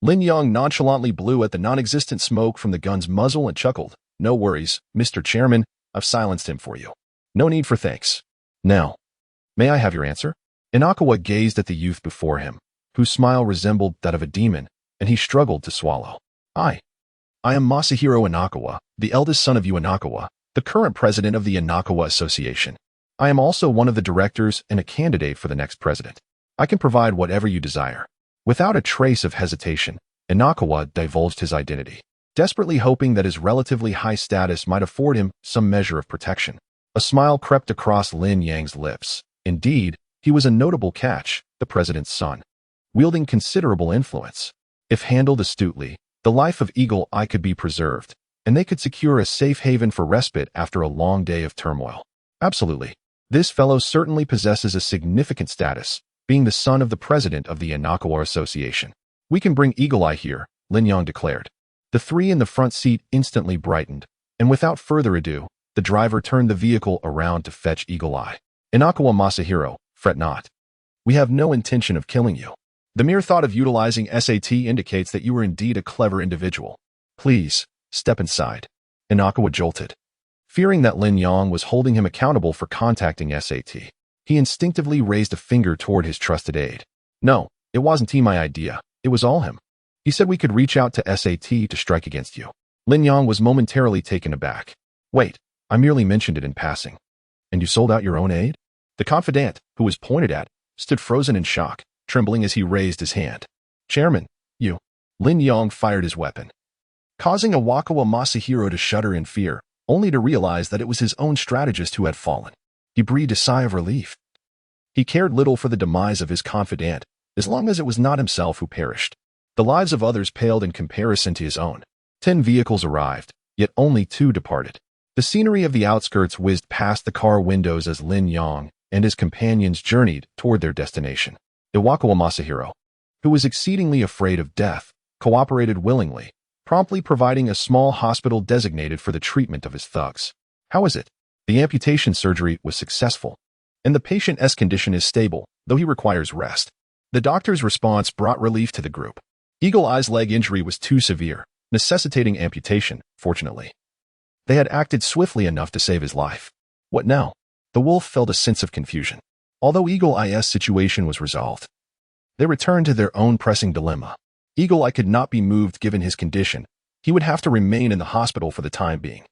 A: Lin Yang nonchalantly blew at the non-existent smoke from the gun's muzzle and chuckled. No worries, Mr. Chairman, I've silenced him for you. No need for thanks. Now, may I have your answer? Inakawa gazed at the youth before him, whose smile resembled that of a demon, and he struggled to swallow. I am Masahiro Inakawa, the eldest son of Yu Inakawa, the current president of the Inakawa Association. I am also one of the directors and a candidate for the next president. I can provide whatever you desire. Without a trace of hesitation, Inakawa divulged his identity, desperately hoping that his relatively high status might afford him some measure of protection. A smile crept across Lin Yang's lips. Indeed, he was a notable catch, the president's son, wielding considerable influence. If handled astutely, the life of Eagle Eye could be preserved, and they could secure a safe haven for respite after a long day of turmoil. Absolutely. This fellow certainly possesses a significant status, being the son of the president of the Inakawa Association. We can bring Eagle Eye here, Lin Yang declared. The three in the front seat instantly brightened, and without further ado, the driver turned the vehicle around to fetch Eagle Eye. Inakawa Masahiro, fret not. We have no intention of killing you. The mere thought of utilizing SAT indicates that you are indeed a clever individual. Please, step inside. Inakawa jolted, Fearing that Lin Yang was holding him accountable for contacting SAT, he instinctively raised a finger toward his trusted aide. No, it wasn't my idea. It was all him. He said we could reach out to SAT to strike against you. Lin Yang was momentarily taken aback. Wait, I merely mentioned it in passing. And you sold out your own aide? The confidant, who was pointed at, stood frozen in shock, trembling as he raised his hand. Chairman, you. Lin Yang fired his weapon, causing Iwakawa Masahiro to shudder in fear, only to realize that it was his own strategist who had fallen. He breathed a sigh of relief. He cared little for the demise of his confidant, as long as it was not himself who perished. The lives of others paled in comparison to his own. 10 vehicles arrived, yet only 2 departed. The scenery of the outskirts whizzed past the car windows as Lin Yang and his companions journeyed toward their destination. Iwakawa Masahiro, who was exceedingly afraid of death, cooperated willingly, promptly providing a small hospital designated for the treatment of his thugs. How is it? The amputation surgery was successful, and the patient's condition is stable, though he requires rest. The doctor's response brought relief to the group. Eagle Eye's leg injury was too severe, necessitating amputation, fortunately. They had acted swiftly enough to save his life. What now? The wolf felt a sense of confusion. Although Eagle Eye's situation was resolved, they returned to their own pressing dilemma. Eagle Eye could not be moved given his condition. He would have to remain in the hospital for the time being.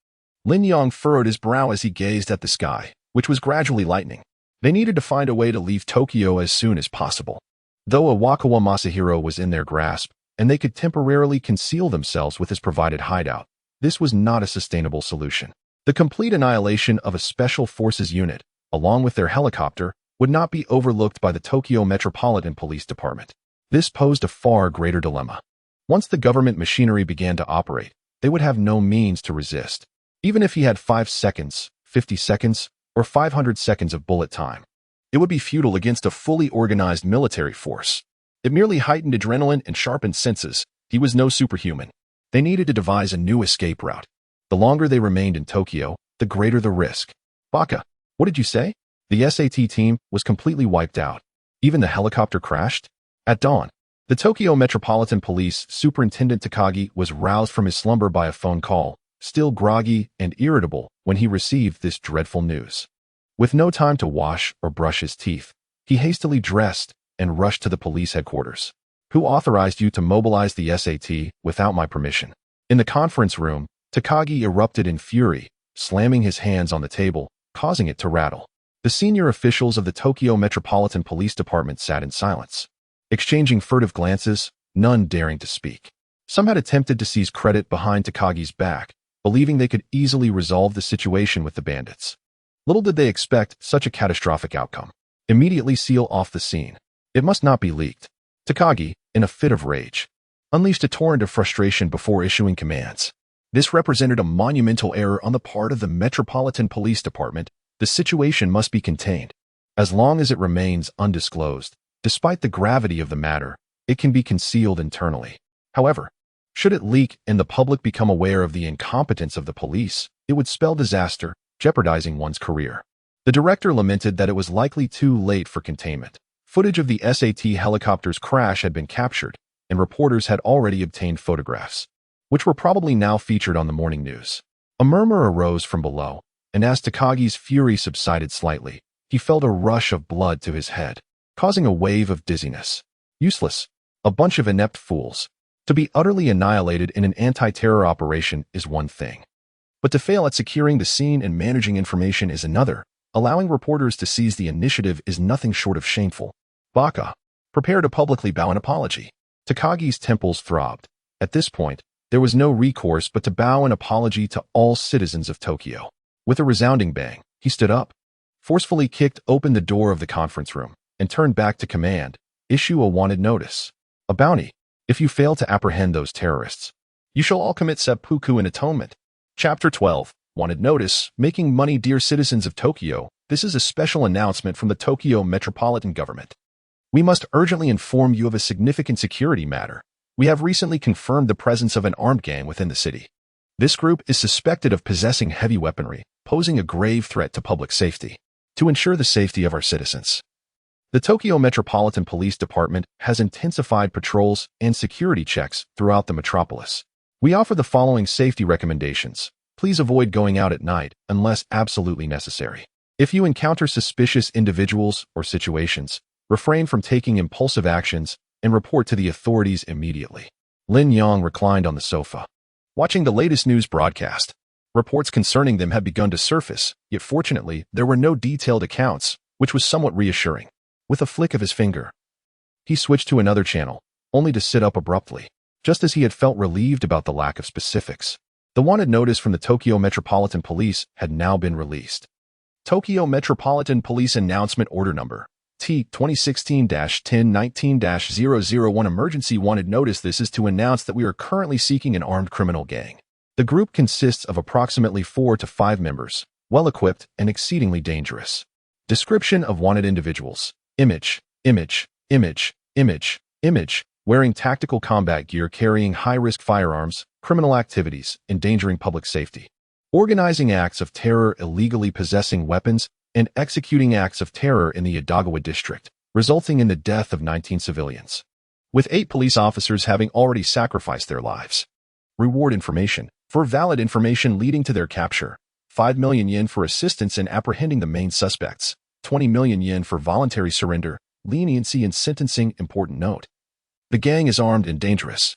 A: Lin Yang furrowed his brow as he gazed at the sky, which was gradually lightening. They needed to find a way to leave Tokyo as soon as possible. Though Iwakawa Masahiro was in their grasp, and they could temporarily conceal themselves with his provided hideout, this was not a sustainable solution. The complete annihilation of a special forces unit, along with their helicopter, would not be overlooked by the Tokyo Metropolitan Police Department. This posed a far greater dilemma. Once the government machinery began to operate, they would have no means to resist. Even if he had 5 seconds, 50 seconds, or 500 seconds of bullet time, it would be futile against a fully organized military force. It merely heightened adrenaline and sharpened senses. He was no superhuman. They needed to devise a new escape route. The longer they remained in Tokyo, the greater the risk. Baka, what did you say? The SAT team was completely wiped out. Even the helicopter crashed? At dawn, the Tokyo Metropolitan Police Superintendent Takagi was roused from his slumber by a phone call, still groggy and irritable when he received this dreadful news. With no time to wash or brush his teeth, he hastily dressed and rushed to the police headquarters. Who authorized you to mobilize the SAT without my permission? In the conference room, Takagi erupted in fury, slamming his hands on the table, causing it to rattle. The senior officials of the Tokyo Metropolitan Police Department sat in silence, exchanging furtive glances, none daring to speak. Some had attempted to seize credit behind Takagi's back, believing they could easily resolve the situation with the bandits. Little did they expect such a catastrophic outcome. Immediately seal off the scene. It must not be leaked. Takagi, in a fit of rage, unleashed a torrent of frustration before issuing commands. This represented a monumental error on the part of the Metropolitan Police Department. The situation must be contained. As long as it remains undisclosed, despite the gravity of the matter, it can be concealed internally. However, should it leak and the public become aware of the incompetence of the police, it would spell disaster, jeopardizing one's career. The director lamented that it was likely too late for containment. Footage of the SAT helicopter's crash had been captured, and reporters had already obtained photographs, which were probably now featured on the morning news. A murmur arose from below, and as Takagi's fury subsided slightly, he felt a rush of blood to his head, causing a wave of dizziness. Useless. A bunch of inept fools. To be utterly annihilated in an anti-terror operation is one thing, but to fail at securing the scene and managing information is another. Allowing reporters to seize the initiative is nothing short of shameful. Baka, prepare to publicly bow an apology. Takagi's temples throbbed. At this point, there was no recourse but to bow an apology to all citizens of Tokyo. With a resounding bang, he stood up, forcefully kicked open the door of the conference room, and turned back to command. Issue a wanted notice. A bounty. If you fail to apprehend those terrorists, you shall all commit seppuku in atonement. Chapter 12. Wanted notice. Making money. Dear citizens of Tokyo, this is a special announcement from the Tokyo Metropolitan Government. We must urgently inform you of a significant security matter. We have recently confirmed the presence of an armed gang within the city. This group is suspected of possessing heavy weaponry, posing a grave threat to public safety. To ensure the safety of our citizens, the Tokyo Metropolitan Police Department has intensified patrols and security checks throughout the metropolis. We offer the following safety recommendations. Please avoid going out at night unless absolutely necessary. If you encounter suspicious individuals or situations, refrain from taking impulsive actions and report to the authorities immediately. Lin Yang reclined on the sofa, watching the latest news broadcast. Reports concerning them had begun to surface, yet fortunately, there were no detailed accounts, which was somewhat reassuring. With a flick of his finger, he switched to another channel, only to sit up abruptly, just as he had felt relieved about the lack of specifics. The wanted notice from the Tokyo Metropolitan Police had now been released. Tokyo Metropolitan Police Announcement Order Number T 2016-1019-001 Emergency Wanted Notice. This is to announce that we are currently seeking an armed criminal gang. The group consists of approximately 4 to 5 members, well-equipped and exceedingly dangerous. Description of wanted individuals. Image, wearing tactical combat gear, carrying high-risk firearms, criminal activities, endangering public safety. Organizing acts of terror, illegally possessing weapons, and executing acts of terror in the Edagawa district, resulting in the death of 19 civilians, with 8 police officers having already sacrificed their lives. Reward information. For valid information leading to their capture, 5 million yen for assistance in apprehending the main suspects, 20 million yen for voluntary surrender, leniency in sentencing. Important note: the gang is armed and dangerous.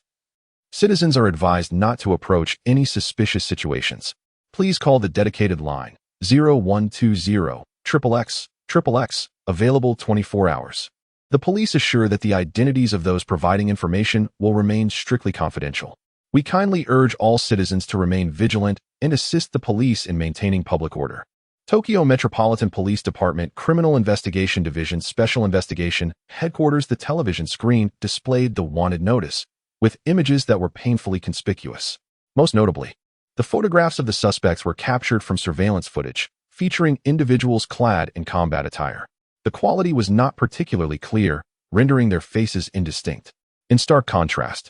A: Citizens are advised not to approach any suspicious situations. Please call the dedicated line 0120 XXX, available 24 hours. The police assure that the identities of those providing information will remain strictly confidential. We kindly urge all citizens to remain vigilant and assist the police in maintaining public order. Tokyo Metropolitan Police Department Criminal Investigation Division Special Investigation Headquarters. The television screen displayed the wanted notice, with images that were painfully conspicuous. Most notably, the photographs of the suspects were captured from surveillance footage, featuring individuals clad in combat attire. The quality was not particularly clear, rendering their faces indistinct. In stark contrast,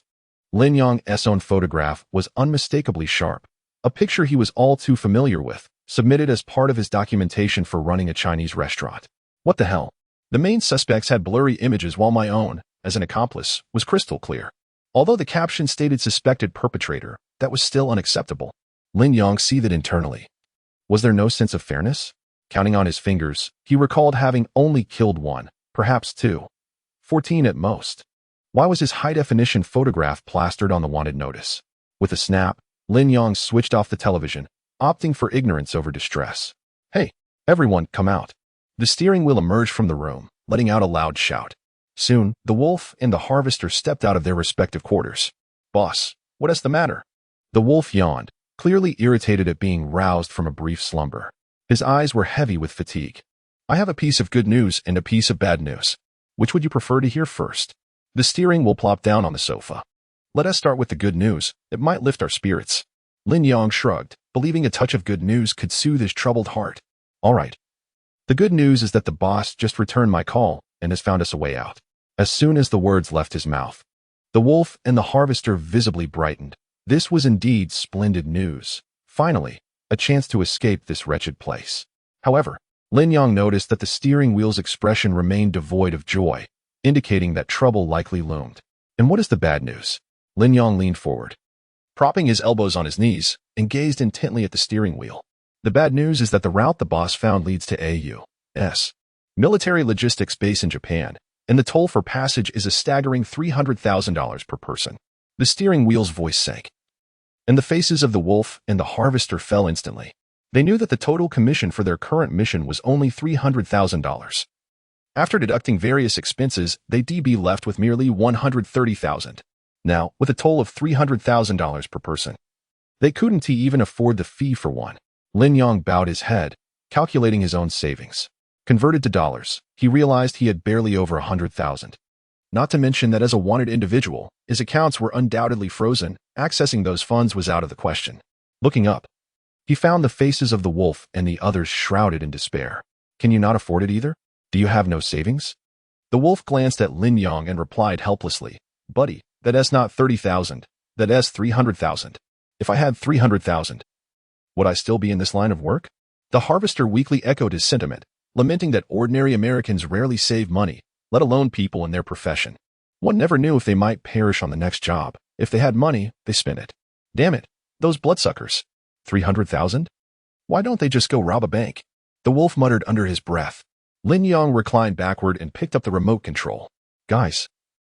A: Lin Yang's own photograph was unmistakably sharp, a picture he was all too familiar with, submitted as part of his documentation for running a Chinese restaurant. What the hell? The main suspects had blurry images while my own, as an accomplice, was crystal clear. Although the caption stated suspected perpetrator, that was still unacceptable. Lin Yang seethed internally. Was there no sense of fairness? Counting on his fingers, he recalled having only killed 1, perhaps 2. 14 at most. Why was his high-definition photograph plastered on the wanted notice? With a snap, Lin Yang switched off the television, opting for ignorance over distress. Hey, everyone, come out. The steering wheel emerged from the room, letting out a loud shout. Soon, the wolf and the harvester stepped out of their respective quarters. Boss, what is the matter? The wolf yawned, clearly irritated at being roused from a brief slumber. His eyes were heavy with fatigue. I have a piece of good news and a piece of bad news. Which would you prefer to hear first? The steering will plop down on the sofa. Let us start with the good news. It might lift our spirits. Lin Yang shrugged, believing a touch of good news could soothe his troubled heart. All right. The good news is that the boss just returned my call and has found us a way out. As soon as the words left his mouth, the wolf and the harvester visibly brightened. This was indeed splendid news. Finally, a chance to escape this wretched place. However, Lin Yang noticed that the steering wheel's expression remained devoid of joy, indicating that trouble likely loomed. And what is the bad news? Lin Yang leaned forward, propping his elbows on his knees, and gazed intently at the steering wheel. The bad news is that the route the boss found leads to AU's military logistics base in Japan, and the toll for passage is a staggering $300,000 per person. The steering wheel's voice sank, and the faces of the wolf and the harvester fell instantly. They knew that the total commission for their current mission was only $300,000. After deducting various expenses, they'd be left with merely $130,000. Now, with a toll of $300,000 per person, they couldn't even afford the fee for one. Lin Yang bowed his head, calculating his own savings. Converted to dollars, he realized he had barely over 100,000. Not to mention that as a wanted individual, his accounts were undoubtedly frozen. Accessing those funds was out of the question. Looking up, he found the faces of the wolf and the others shrouded in despair. Can you not afford it either? Do you have no savings? The wolf glanced at Lin Yang and replied helplessly, Buddy, that's not 30,000. That's 300,000. If I had 300,000, would I still be in this line of work? The harvester weakly echoed his sentiment, lamenting that ordinary Americans rarely save money, let alone people in their profession. One never knew if they might perish on the next job. If they had money, they spent it. Damn it, those bloodsuckers. 300,000? Why don't they just go rob a bank? The wolf muttered under his breath. Lin Yang reclined backward and picked up the remote control. Guys,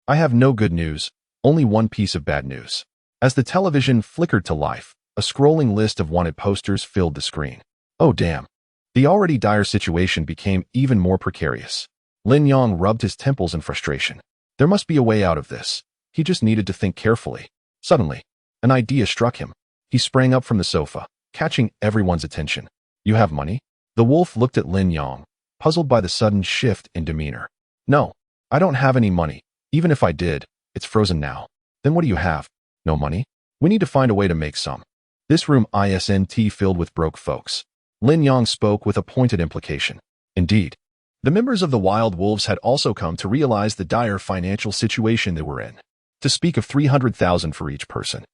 A: I have no good news, only one piece of bad news. As the television flickered to life, a scrolling list of wanted posters filled the screen. Oh damn. The already dire situation became even more precarious. Lin Yang rubbed his temples in frustration. There must be a way out of this. He just needed to think carefully. Suddenly, an idea struck him. He sprang up from the sofa, catching everyone's attention. You have money? The wolf looked at Lin Yang, puzzled by the sudden shift in demeanor. No, I don't have any money. Even if I did, it's frozen now. Then what do you have? No money? We need to find a way to make some. This room isn't filled with broke folks. Lin Yang spoke with a pointed implication. Indeed, the members of the Wild Wolves had also come to realize the dire financial situation they were in. To speak of 300,000 for each person,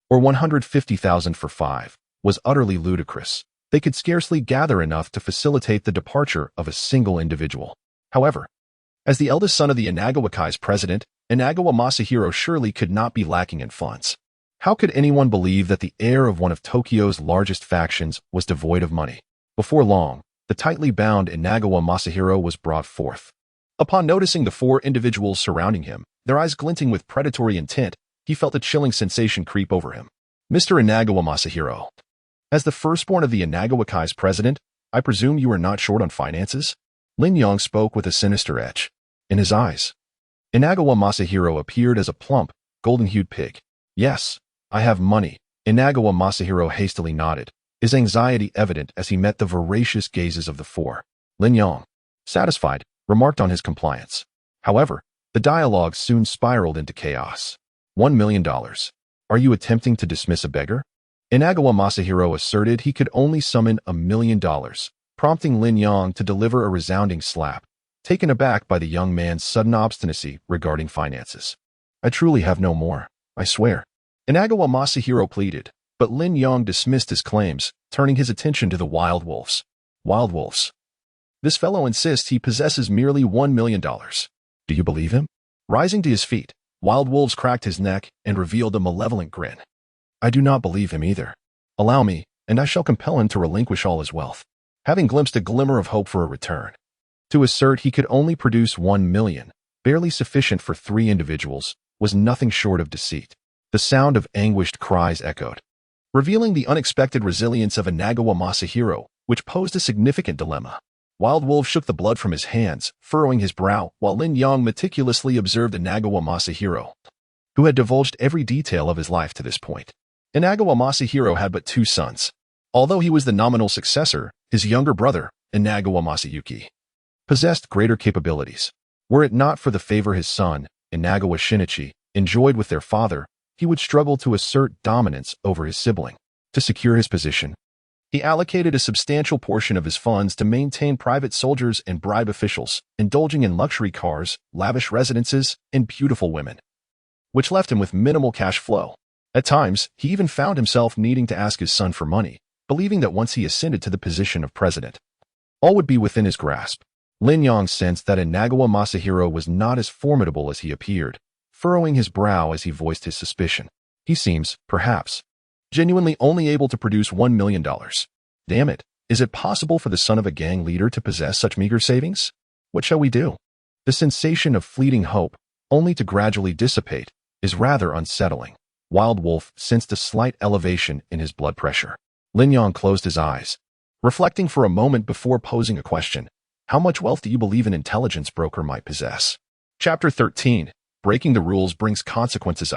A: or 150,000 for 5, was utterly ludicrous. They could scarcely gather enough to facilitate the departure of a single individual. However, as the eldest son of the Inagawakai's president, Inagawa Masahiro surely could not be lacking in funds. How could anyone believe that the heir of one of Tokyo's largest factions was devoid of money? Before long, the tightly bound Inagawa Masahiro was brought forth. Upon noticing the 4 individuals surrounding him, their eyes glinting with predatory intent, he felt a chilling sensation creep over him. Mr. Inagawa Masahiro, as the firstborn of the Inagawakai's president, I presume you are not short on finances? Lin Yang spoke with a sinister edge in his eyes. Inagawa Masahiro appeared as a plump, golden-hued pig. Yes, I have money. Inagawa Masahiro hastily nodded, his anxiety evident as he met the voracious gazes of the 4. Lin Yang, satisfied, remarked on his compliance. However, the dialogue soon spiraled into chaos. $1 million. Are you attempting to dismiss a beggar? Inagawa Masahiro asserted he could only summon $1 million, prompting Lin Yang to deliver a resounding slap, taken aback by the young man's sudden obstinacy regarding finances. I truly have no more, I swear. Inagawa Masahiro pleaded, but Lin Yang dismissed his claims, turning his attention to the Wild Wolves. Wild Wolves. This fellow insists he possesses merely $1 million. Do you believe him? Rising to his feet, Wild Wolves cracked his neck and revealed a malevolent grin. I do not believe him either. Allow me, and I shall compel him to relinquish all his wealth. Having glimpsed a glimmer of hope for a return. To assert he could only produce 1 million, barely sufficient for 3 individuals, was nothing short of deceit. The sound of anguished cries echoed, revealing the unexpected resilience of Inagawa Masahiro, which posed a significant dilemma. Wild Wolf shook the blood from his hands, furrowing his brow, while Lin Yang meticulously observed Inagawa Masahiro, who had divulged every detail of his life to this point. Inagawa Masahiro had but 2 sons. Although he was the nominal successor, his younger brother, Inagawa Masayuki, possessed greater capabilities. Were it not for the favor his son, Inagawa Shinichi, enjoyed with their father, he would struggle to assert dominance over his sibling. To secure his position, he allocated a substantial portion of his funds to maintain private soldiers and bribe officials, indulging in luxury cars, lavish residences, and beautiful women, which left him with minimal cash flow. At times, he even found himself needing to ask his son for money, believing that once he ascended to the position of president, all would be within his grasp. Lin Yang sensed that Inagawa Masahiro was not as formidable as he appeared, furrowing his brow as he voiced his suspicion. He seems, perhaps, genuinely only able to produce $1 million. Damn it, is it possible for the son of a gang leader to possess such meager savings? What shall we do? The sensation of fleeting hope, only to gradually dissipate, is rather unsettling. Wild Wolf sensed a slight elevation in his blood pressure. Lin Yang closed his eyes, reflecting for a moment before posing a question. How much wealth do you believe an intelligence broker might possess? Chapter 13. Breaking the rules brings consequences.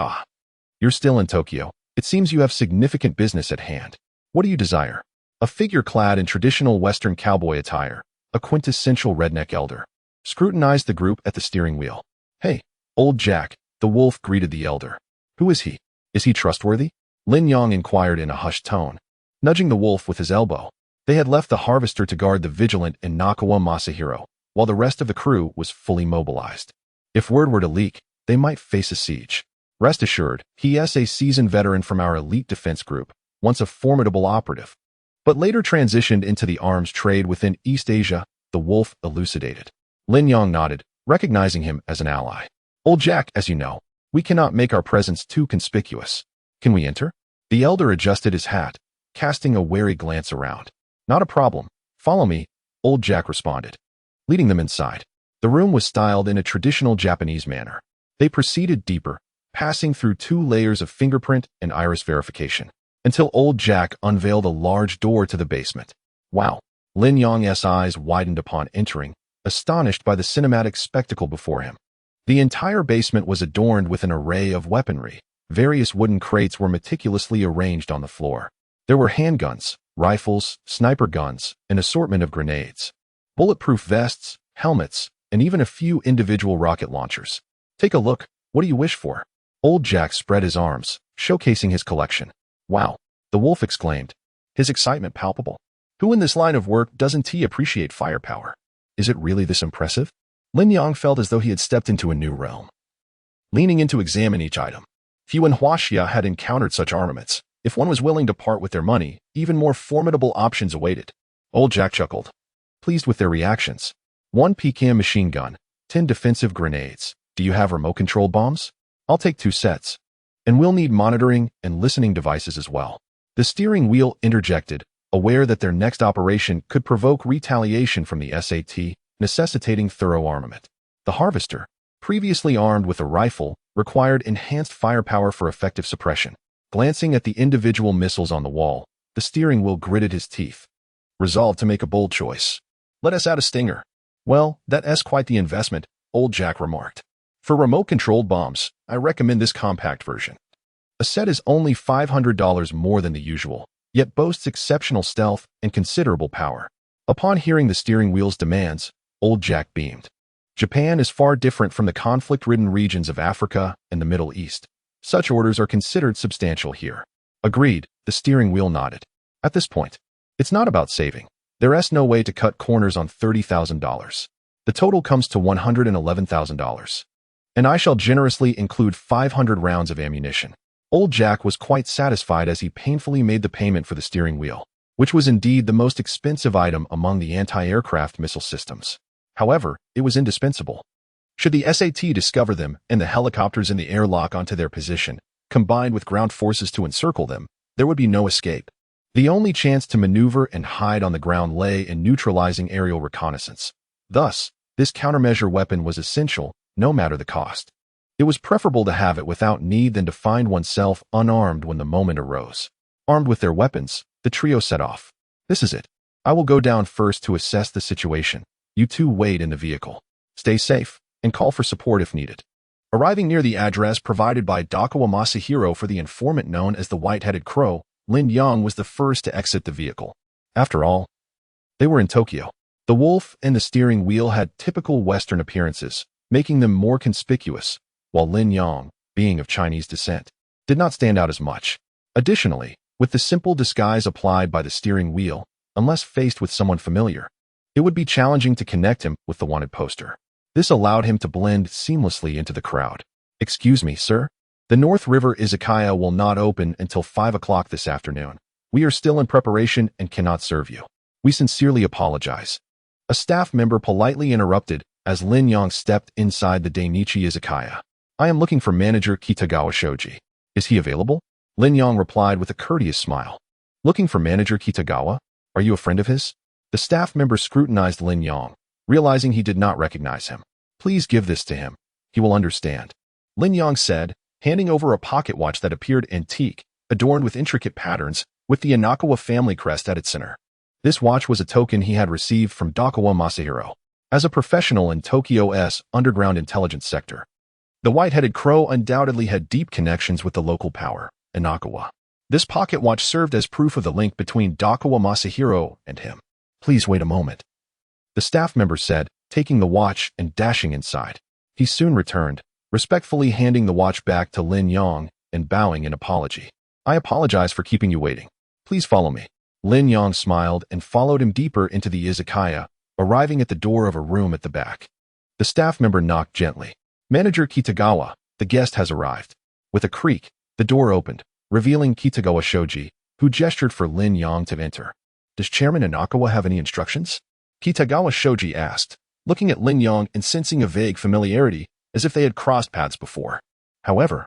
A: You're still in Tokyo. It seems you have significant business at hand. What do you desire? A figure clad in traditional Western cowboy attire, a quintessential redneck elder, scrutinized the group at the steering wheel. Hey, old Jack, the wolf greeted the elder. Who is he? Is he trustworthy? Lin Yang inquired in a hushed tone, nudging the wolf with his elbow. They had left the harvester to guard the vigilant Inagawa Masahiro, while the rest of the crew was fully mobilized. If word were to leak, they might face a siege. Rest assured, he is a seasoned veteran from our elite defense group, once a formidable operative, but later transitioned into the arms trade within East Asia, the wolf elucidated. Lin Yang nodded, recognizing him as an ally. Old Jack, as you know, we cannot make our presence too conspicuous. Can we enter? The elder adjusted his hat, casting a wary glance around. Not a problem. Follow me, old Jack responded, leading them inside. The room was styled in a traditional Japanese manner. They proceeded deeper, passing through 2 layers of fingerprint and iris verification, until old Jack unveiled a large door to the basement. Wow! Lin Yang's eyes widened upon entering, astonished by the cinematic spectacle before him. The entire basement was adorned with an array of weaponry. Various wooden crates were meticulously arranged on the floor. There were handguns, rifles, sniper guns, an assortment of grenades, bulletproof vests, helmets, and even a few individual rocket launchers. Take a look. What do you wish for? Old Jack spread his arms, showcasing his collection. Wow! The wolf exclaimed, his excitement palpable. Who in this line of work doesn't appreciate firepower? Is it really this impressive? Lin Yang felt as though he had stepped into a new realm. Leaning in to examine each item, few in Huaxia had encountered such armaments. If one was willing to part with their money, even more formidable options awaited. Old Jack chuckled, pleased with their reactions. 1 PKM machine gun, 10 defensive grenades. Do you have remote-controlled bombs? I'll take 2 sets. And we'll need monitoring and listening devices as well. The steering wheel interjected, aware that their next operation could provoke retaliation from the SAT, necessitating thorough armament. The harvester, previously armed with a rifle, required enhanced firepower for effective suppression. Glancing at the individual missiles on the wall, the steering wheel gritted his teeth. Resolved to make a bold choice. Let us add a stinger. Well, that's quite the investment, old Jack remarked. For remote-controlled bombs, I recommend this compact version. A set is only $500 more than the usual, yet boasts exceptional stealth and considerable power. Upon hearing the steering wheel's demands, old Jack beamed. Japan is far different from the conflict-ridden regions of Africa and the Middle East. Such orders are considered substantial here. Agreed, the steering wheel nodded. At this point, it's not about saving. There's no way to cut corners on $30,000. The total comes to $111,000. And I shall generously include 500 rounds of ammunition. Old Jack was quite satisfied as he painfully made the payment for the steering wheel, which was indeed the most expensive item among the anti-aircraft missile systems. However, it was indispensable. Should the SAT discover them and the helicopters in the airlock onto their position, combined with ground forces to encircle them, there would be no escape. The only chance to maneuver and hide on the ground lay in neutralizing aerial reconnaissance. Thus, this countermeasure weapon was essential, no matter the cost. It was preferable to have it without need than to find oneself unarmed when the moment arose. Armed with their weapons, the trio set off. This is it. I will go down first to assess the situation. You 2 wait in the vehicle. Stay safe, and call for support if needed. Arriving near the address provided by Dakawa Masahiro for the informant known as the White-Headed Crow, Lin Yang was the first to exit the vehicle. After all, they were in Tokyo. The wolf and the steering wheel had typical Western appearances, making them more conspicuous, while Lin Yang, being of Chinese descent, did not stand out as much. Additionally, with the simple disguise applied by the steering wheel, unless faced with someone familiar, it would be challenging to connect him with the wanted poster. This allowed him to blend seamlessly into the crowd. Excuse me, sir. The North River Izakaya will not open until 5 o'clock this afternoon. We are still in preparation and cannot serve you. We sincerely apologize. A staff member politely interrupted as Lin Yang stepped inside the Dainichi Izakaya. I am looking for manager Kitagawa Shoji. Is he available? Lin Yang replied with a courteous smile. Looking for manager Kitagawa? Are you a friend of his? The staff member scrutinized Lin Yang, realizing he did not recognize him. Please give this to him. He will understand. Lin Yang said, handing over a pocket watch that appeared antique, adorned with intricate patterns, with the Inakawa family crest at its center. This watch was a token he had received from Dakawa Masahiro, as a professional in Tokyo's underground intelligence sector. The White-Headed Crow undoubtedly had deep connections with the local power, Inakawa. This pocket watch served as proof of the link between Dakawa Masahiro and him. Please wait a moment, the staff member said, taking the watch and dashing inside. He soon returned, respectfully handing the watch back to Lin Yang and bowing in apology. I apologize for keeping you waiting. Please follow me. Lin Yang smiled and followed him deeper into the izakaya, arriving at the door of a room at the back. The staff member knocked gently. Manager Kitagawa, the guest has arrived. With a creak, the door opened, revealing Kitagawa Shoji, who gestured for Lin Yang to enter. Does Chairman Inakawa have any instructions? Kitagawa Shoji asked, looking at Lin Yang and sensing a vague familiarity, as if they had crossed paths before. However,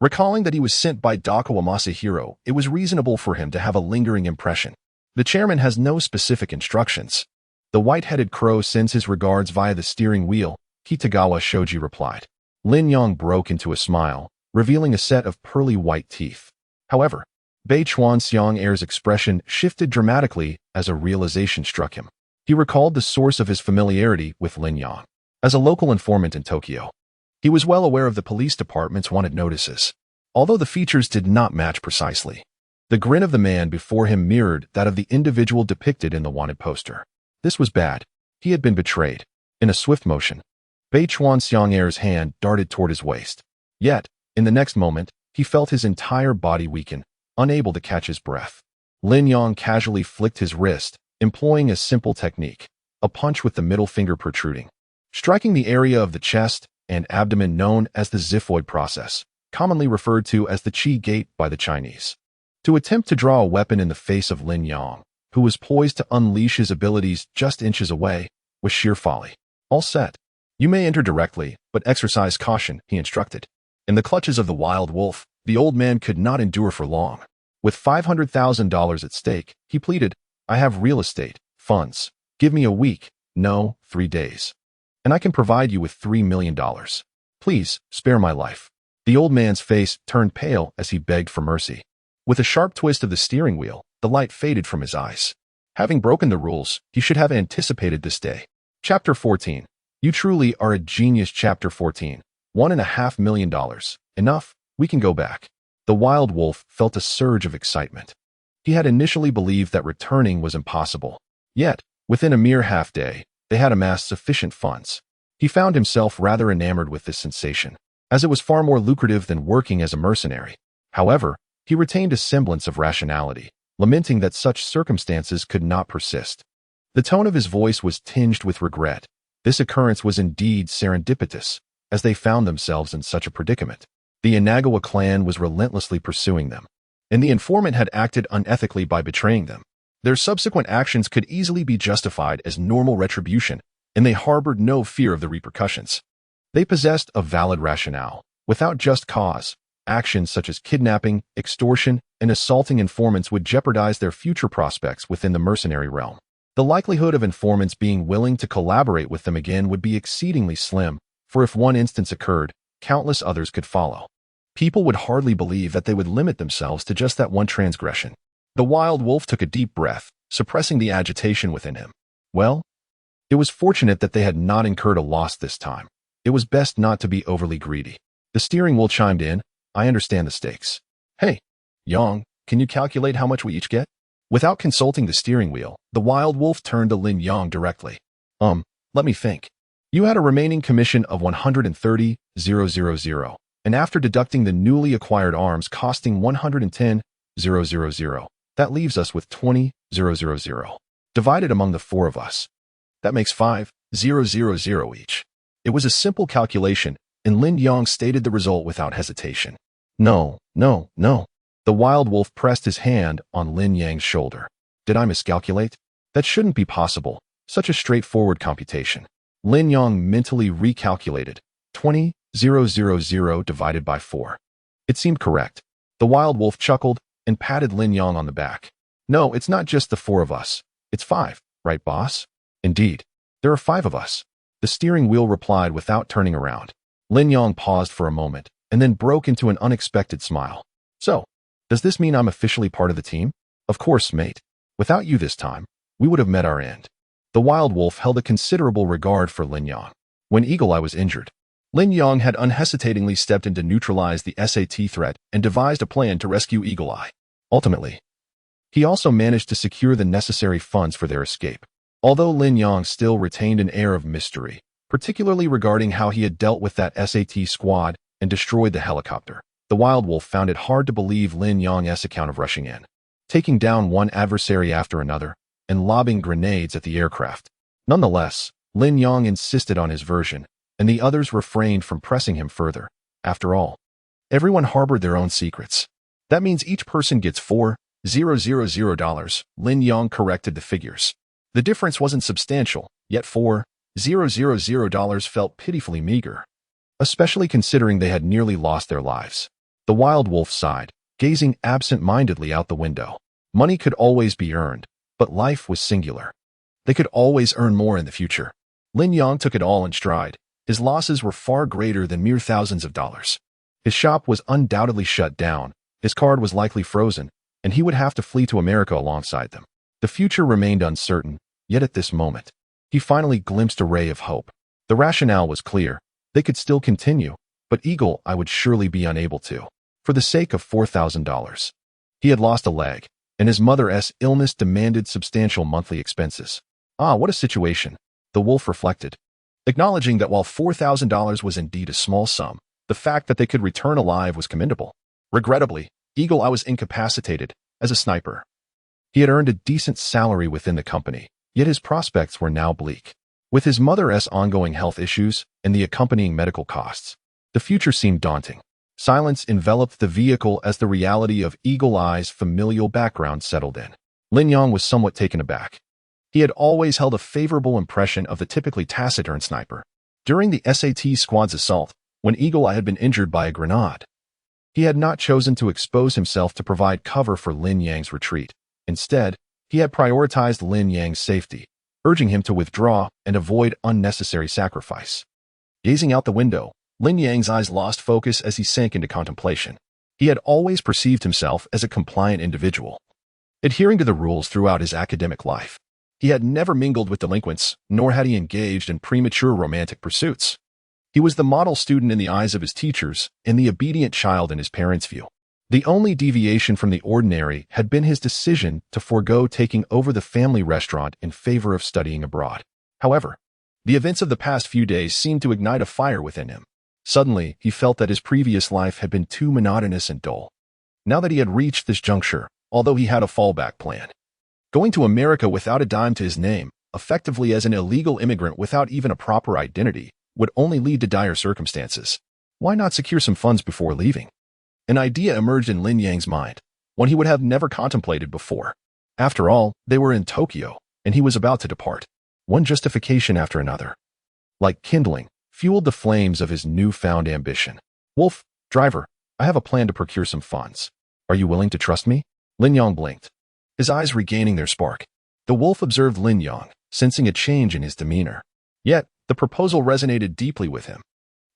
A: Recalling that he was sent by Dakawa Masahiro, it was reasonable for him to have a lingering impression. The chairman has no specific instructions. The white-headed crow sends his regards via the steering wheel, Kitagawa Shoji replied. Lin Yang broke into a smile, revealing a set of pearly white teeth. However, Bei Chuan Xiang Air's expression shifted dramatically as a realization struck him. He recalled the source of his familiarity with Lin Yang. As a local informant in Tokyo, he was well aware of the police department's wanted notices, although the features did not match precisely. The grin of the man before him mirrored that of the individual depicted in the wanted poster. This was bad. He had been betrayed. In a swift motion, Bei Chuan Xiang Air's hand darted toward his waist. Yet, in the next moment, he felt his entire body weaken, unable to catch his breath. Lin Yang casually flicked his wrist, employing a simple technique, a punch with the middle finger protruding, striking the area of the chest and abdomen known as the xiphoid process, commonly referred to as the Qi gate by the Chinese. To attempt to draw a weapon in the face of Lin Yang, who was poised to unleash his abilities just inches away, was sheer folly. All set. You may enter directly, but exercise caution, he instructed. In the clutches of the wild wolf, the old man could not endure for long. With $500,000 at stake, he pleaded, I have real estate, funds. Give me a week, no, 3 days. And I can provide you with $3 million. Please, spare my life. The old man's face turned pale as he begged for mercy. With a sharp twist of the steering wheel, the light faded from his eyes. Having broken the rules, he should have anticipated this day. Chapter 14. You truly are a genius. Chapter 14. $1.5 million. Enough, we can go back. The wild wolf felt a surge of excitement. He had initially believed that returning was impossible. Yet, within a mere half day, they had amassed sufficient funds. He found himself rather enamored with this sensation, as it was far more lucrative than working as a mercenary. However, he retained a semblance of rationality, lamenting that such circumstances could not persist. The tone of his voice was tinged with regret. This occurrence was indeed serendipitous, as they found themselves in such a predicament. The Inagawa clan was relentlessly pursuing them, and the informant had acted unethically by betraying them. Their subsequent actions could easily be justified as normal retribution, and they harbored no fear of the repercussions. They possessed a valid rationale. Without just cause, actions such as kidnapping, extortion, and assaulting informants would jeopardize their future prospects within the mercenary realm. The likelihood of informants being willing to collaborate with them again would be exceedingly slim, for if one instance occurred, countless others could follow. People would hardly believe that they would limit themselves to just that one transgression. The wild wolf took a deep breath, suppressing the agitation within him. Well, it was fortunate that they had not incurred a loss this time. It was best not to be overly greedy. The steering wheel chimed in. I understand the stakes. Hey, Yang, can you calculate how much we each get? Without consulting the steering wheel, the wild wolf turned to Lin Yang directly. Let me think. You had a remaining commission of 130,000, and after deducting the newly acquired arms costing 110,000, that leaves us with 20,000. Divided among the four of us, that makes 5,000 each. It was a simple calculation, and Lin Yang stated the result without hesitation. No. The wild wolf pressed his hand on Lin Yang's shoulder. Did I miscalculate? That shouldn't be possible. Such a straightforward computation. Lin Yang mentally recalculated. 20,000 divided by 4. It seemed correct. The wild wolf chuckled and patted Lin Yang on the back. No, it's not just the four of us. It's 5, right, boss? Indeed. There are 5 of us. The steering wheel replied without turning around. Lin Yang paused for a moment and then broke into an unexpected smile. So, does this mean I'm officially part of the team? Of course, mate. Without you this time, we would have met our end. The wild wolf held a considerable regard for Lin Yang. When Eagle Eye was injured, Lin Yang had unhesitatingly stepped in to neutralize the SAT threat and devised a plan to rescue Eagle Eye. Ultimately, he also managed to secure the necessary funds for their escape. Although Lin Yang still retained an air of mystery, particularly regarding how he had dealt with that SAT squad and destroyed the helicopter, the wild wolf found it hard to believe Lin Yang's account of rushing in, taking down one adversary after another, and lobbing grenades at the aircraft. Nonetheless, Lin Yang insisted on his version, and the others refrained from pressing him further. After all, everyone harbored their own secrets. That means each person gets $4,000. Lin Yang corrected the figures. The difference wasn't substantial, yet $4,000 felt pitifully meager, especially considering they had nearly lost their lives. The wild wolf sighed, gazing absent-mindedly out the window. Money could always be earned, but life was singular. They could always earn more in the future. Lin Yang took it all in stride. His losses were far greater than mere thousands of dollars. His shop was undoubtedly shut down, his card was likely frozen, and he would have to flee to America alongside them. The future remained uncertain, yet at this moment, he finally glimpsed a ray of hope. The rationale was clear. They could still continue, but Eagle Eye would surely be unable to. For the sake of $4,000. He had lost a leg, and his mother's illness demanded substantial monthly expenses. Ah, what a situation, the wolf reflected. Acknowledging that while $4,000 was indeed a small sum, the fact that they could return alive was commendable. Regrettably, Eagle Eye was incapacitated as a sniper. He had earned a decent salary within the company, yet his prospects were now bleak. With his mother's ongoing health issues and the accompanying medical costs, the future seemed daunting. Silence enveloped the vehicle as the reality of Eagle Eye's familial background settled in. Lin Yang was somewhat taken aback. He had always held a favorable impression of the typically taciturn sniper. During the SAT squad's assault, when Eagle Eye had been injured by a grenade, he had not chosen to expose himself to provide cover for Lin Yang's retreat. Instead, he had prioritized Lin Yang's safety, urging him to withdraw and avoid unnecessary sacrifice. Gazing out the window, Lin Yang's eyes lost focus as he sank into contemplation. He had always perceived himself as a compliant individual, adhering to the rules throughout his academic life. He had never mingled with delinquents, nor had he engaged in premature romantic pursuits. He was the model student in the eyes of his teachers and the obedient child in his parents' view. The only deviation from the ordinary had been his decision to forego taking over the family restaurant in favor of studying abroad. However, the events of the past few days seemed to ignite a fire within him. Suddenly, he felt that his previous life had been too monotonous and dull. Now that he had reached this juncture, although he had a fallback plan, going to America without a dime to his name, effectively as an illegal immigrant without even a proper identity, would only lead to dire circumstances. Why not secure some funds before leaving? An idea emerged in Lin Yang's mind, one he would have never contemplated before. After all, they were in Tokyo, and he was about to depart. One justification after another, like kindling, fueled the flames of his newfound ambition. Wolf, driver, I have a plan to procure some funds. Are you willing to trust me? Lin Yang blinked, his eyes regaining their spark. The wolf observed Lin Yang, sensing a change in his demeanor. Yet, the proposal resonated deeply with him.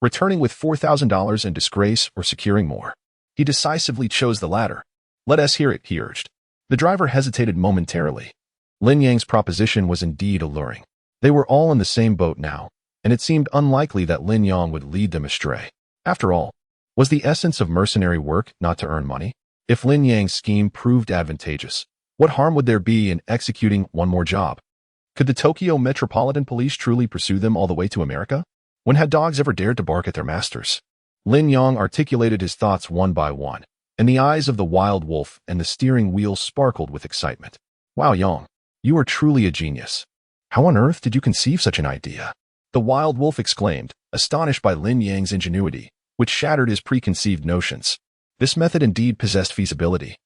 A: Returning with $4,000 in disgrace or securing more, he decisively chose the latter. Let us hear it, he urged. The driver hesitated momentarily. Lin Yang's proposition was indeed alluring. They were all in the same boat now, and it seemed unlikely that Lin Yang would lead them astray. After all, was the essence of mercenary work not to earn money? If Lin Yang's scheme proved advantageous, what harm would there be in executing one more job? Could the Tokyo Metropolitan Police truly pursue them all the way to America? When had dogs ever dared to bark at their masters? Lin Yang articulated his thoughts one by one, and the eyes of the wild wolf and the steering wheel sparkled with excitement. Wow, Yang, you are truly a genius. How on earth did you conceive such an idea? The wild wolf exclaimed, astonished by Lin Yang's ingenuity, which shattered his preconceived notions. This method indeed possessed feasibility,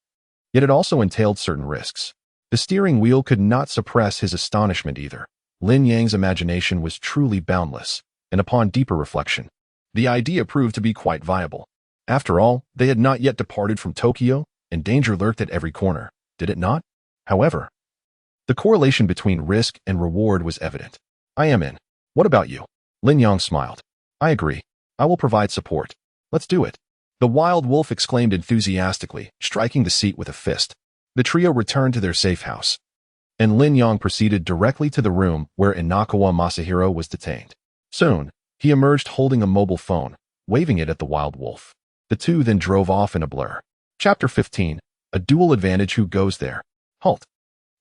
A: yet it also entailed certain risks. The steering wheel could not suppress his astonishment either. Lin Yang's imagination was truly boundless, and upon deeper reflection, the idea proved to be quite viable. After all, they had not yet departed from Tokyo, and danger lurked at every corner, did it not? However, the correlation between risk and reward was evident. I am in. What about you? Lin Yang smiled. I agree. I will provide support. Let's do it. The wild wolf exclaimed enthusiastically, striking the seat with a fist. The trio returned to their safe house, and Lin Yang proceeded directly to the room where Inakawa Masahiro was detained. Soon, he emerged holding a mobile phone, waving it at the wild wolf. The two then drove off in a blur. Chapter 15. A dual advantage. Who goes there? Halt.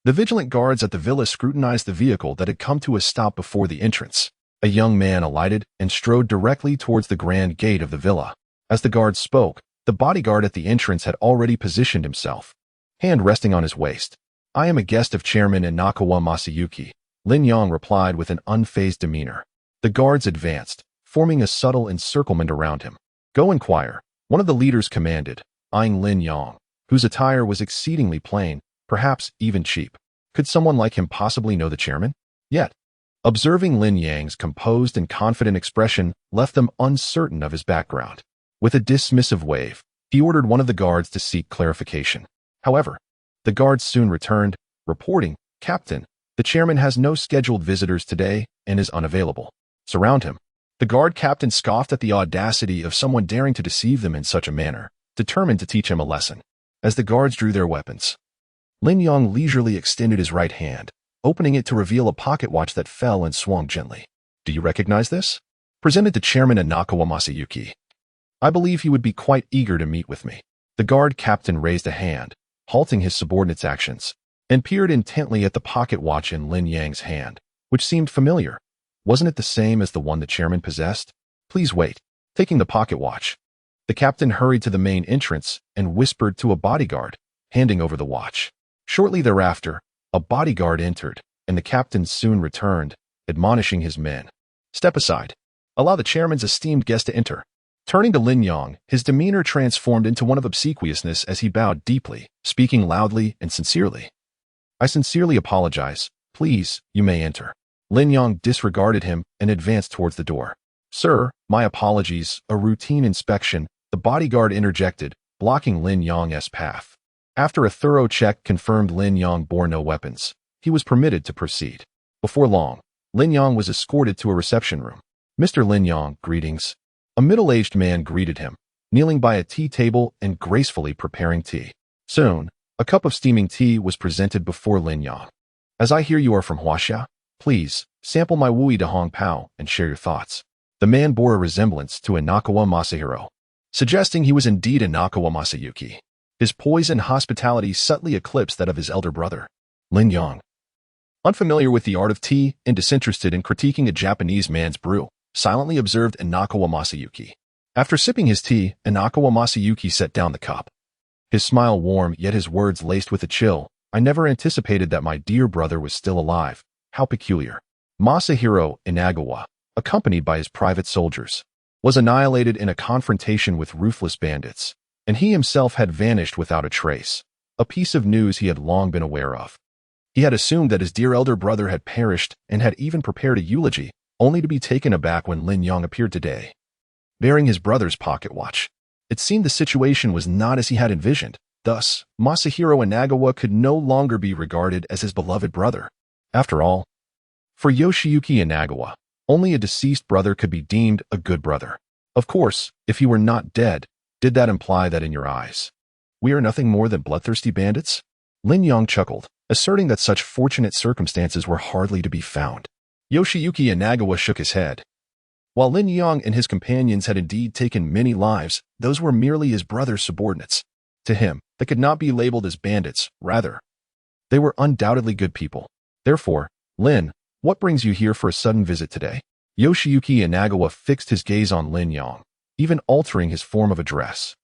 A: The vigilant guards at the villa scrutinized the vehicle that had come to a stop before the entrance. A young man alighted and strode directly towards the grand gate of the villa. As the guard spoke, the bodyguard at the entrance had already positioned himself, hand resting on his waist. I am a guest of Chairman Inakawa Masayuki, Lin Yang replied with an unfazed demeanor. The guards advanced, forming a subtle encirclement around him. Go inquire, one of the leaders commanded, eyeing Lin Yang, whose attire was exceedingly plain, perhaps even cheap. Could someone like him possibly know the chairman? Yet, observing Lin Yang's composed and confident expression left them uncertain of his background. With a dismissive wave, He ordered one of the guards to seek clarification. However, the guards soon returned, reporting, "Captain, the chairman has no scheduled visitors today and is unavailable. Surround him." The guard captain scoffed at the audacity of someone daring to deceive them in such a manner, determined to teach him a lesson. As the guards drew their weapons, Lin Yang leisurely extended his right hand, opening it to reveal a pocket watch that fell and swung gently. "Do you recognize this?" Presented to Chairman Inakawa Masayuki. "I believe he would be quite eager to meet with me." The guard captain raised a hand, halting his subordinate's actions, and peered intently at the pocket watch in Lin Yang's hand, which seemed familiar. Wasn't it the same as the one the chairman possessed? "Please wait." Taking the pocket watch, the captain hurried to the main entrance and whispered to a bodyguard, handing over the watch. Shortly thereafter, a bodyguard entered, and the captain soon returned, admonishing his men. "Step aside. Allow the chairman's esteemed guest to enter." Turning to Lin Yang, his demeanor transformed into one of obsequiousness as he bowed deeply, speaking loudly and sincerely. "I sincerely apologize. Please, you may enter." Lin Yang disregarded him and advanced towards the door. "Sir, my apologies, a routine inspection," the bodyguard interjected, blocking Lin Yang's path. After a thorough check confirmed Lin Yang bore no weapons, he was permitted to proceed. Before long, Lin Yang was escorted to a reception room. "Mr. Lin Yang, greetings." A middle-aged man greeted him, kneeling by a tea table and gracefully preparing tea. Soon, a cup of steaming tea was presented before Lin Yang. "As I hear you are from Huaxia, please, sample my Wui de Hong Pao and share your thoughts." The man bore a resemblance to Inakawa Masahiro, suggesting he was indeed Inakawa Masayuki. His poise and hospitality subtly eclipsed that of his elder brother. Lin Yang, unfamiliar with the art of tea and disinterested in critiquing a Japanese man's brew, silently observed Inakawa Masayuki. After sipping his tea, Inakawa Masayuki set down the cup. His smile warm, yet his words laced with a chill. "I never anticipated that my dear brother was still alive. How peculiar." Masahiro Inagawa, accompanied by his private soldiers, was annihilated in a confrontation with ruthless bandits, and he himself had vanished without a trace, a piece of news he had long been aware of. He had assumed that his dear elder brother had perished and had even prepared a eulogy, only to be taken aback when Lin Yang appeared today, bearing his brother's pocket watch. It seemed the situation was not as he had envisioned. Thus, Masahiro Inagawa could no longer be regarded as his beloved brother. After all, for Yoshiyuki Inagawa, only a deceased brother could be deemed a good brother. Of course, if he were not dead, did that imply that in your eyes, we are nothing more than bloodthirsty bandits? Lin Yang chuckled, asserting that such fortunate circumstances were hardly to be found. Yoshiyuki Inagawa shook his head. While Lin Yang and his companions had indeed taken many lives, those were merely his brother's subordinates. To him, they could not be labeled as bandits, rather, they were undoubtedly good people. Therefore, Lin, what brings you here for a sudden visit today? Yoshiyuki Inagawa fixed his gaze on Lin Yang, even altering his form of address.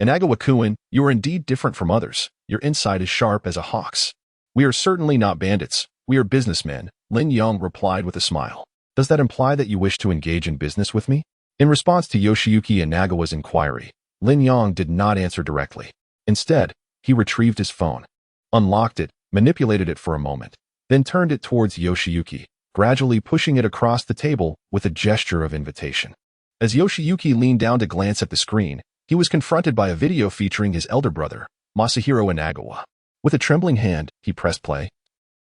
A: Inagawa-kun, you are indeed different from others. Your insight is sharp as a hawk's. We are certainly not bandits. We are businessmen, Lin Yang replied with a smile. Does that imply that you wish to engage in business with me? In response to Yoshiyuki Inagawa's inquiry, Lin Yang did not answer directly. Instead, he retrieved his phone, unlocked it, manipulated it for a moment, then turned it towards Yoshiyuki, gradually pushing it across the table with a gesture of invitation. As Yoshiyuki leaned down to glance at the screen, he was confronted by a video featuring his elder brother, Masahiro Inagawa. With a trembling hand, he pressed play.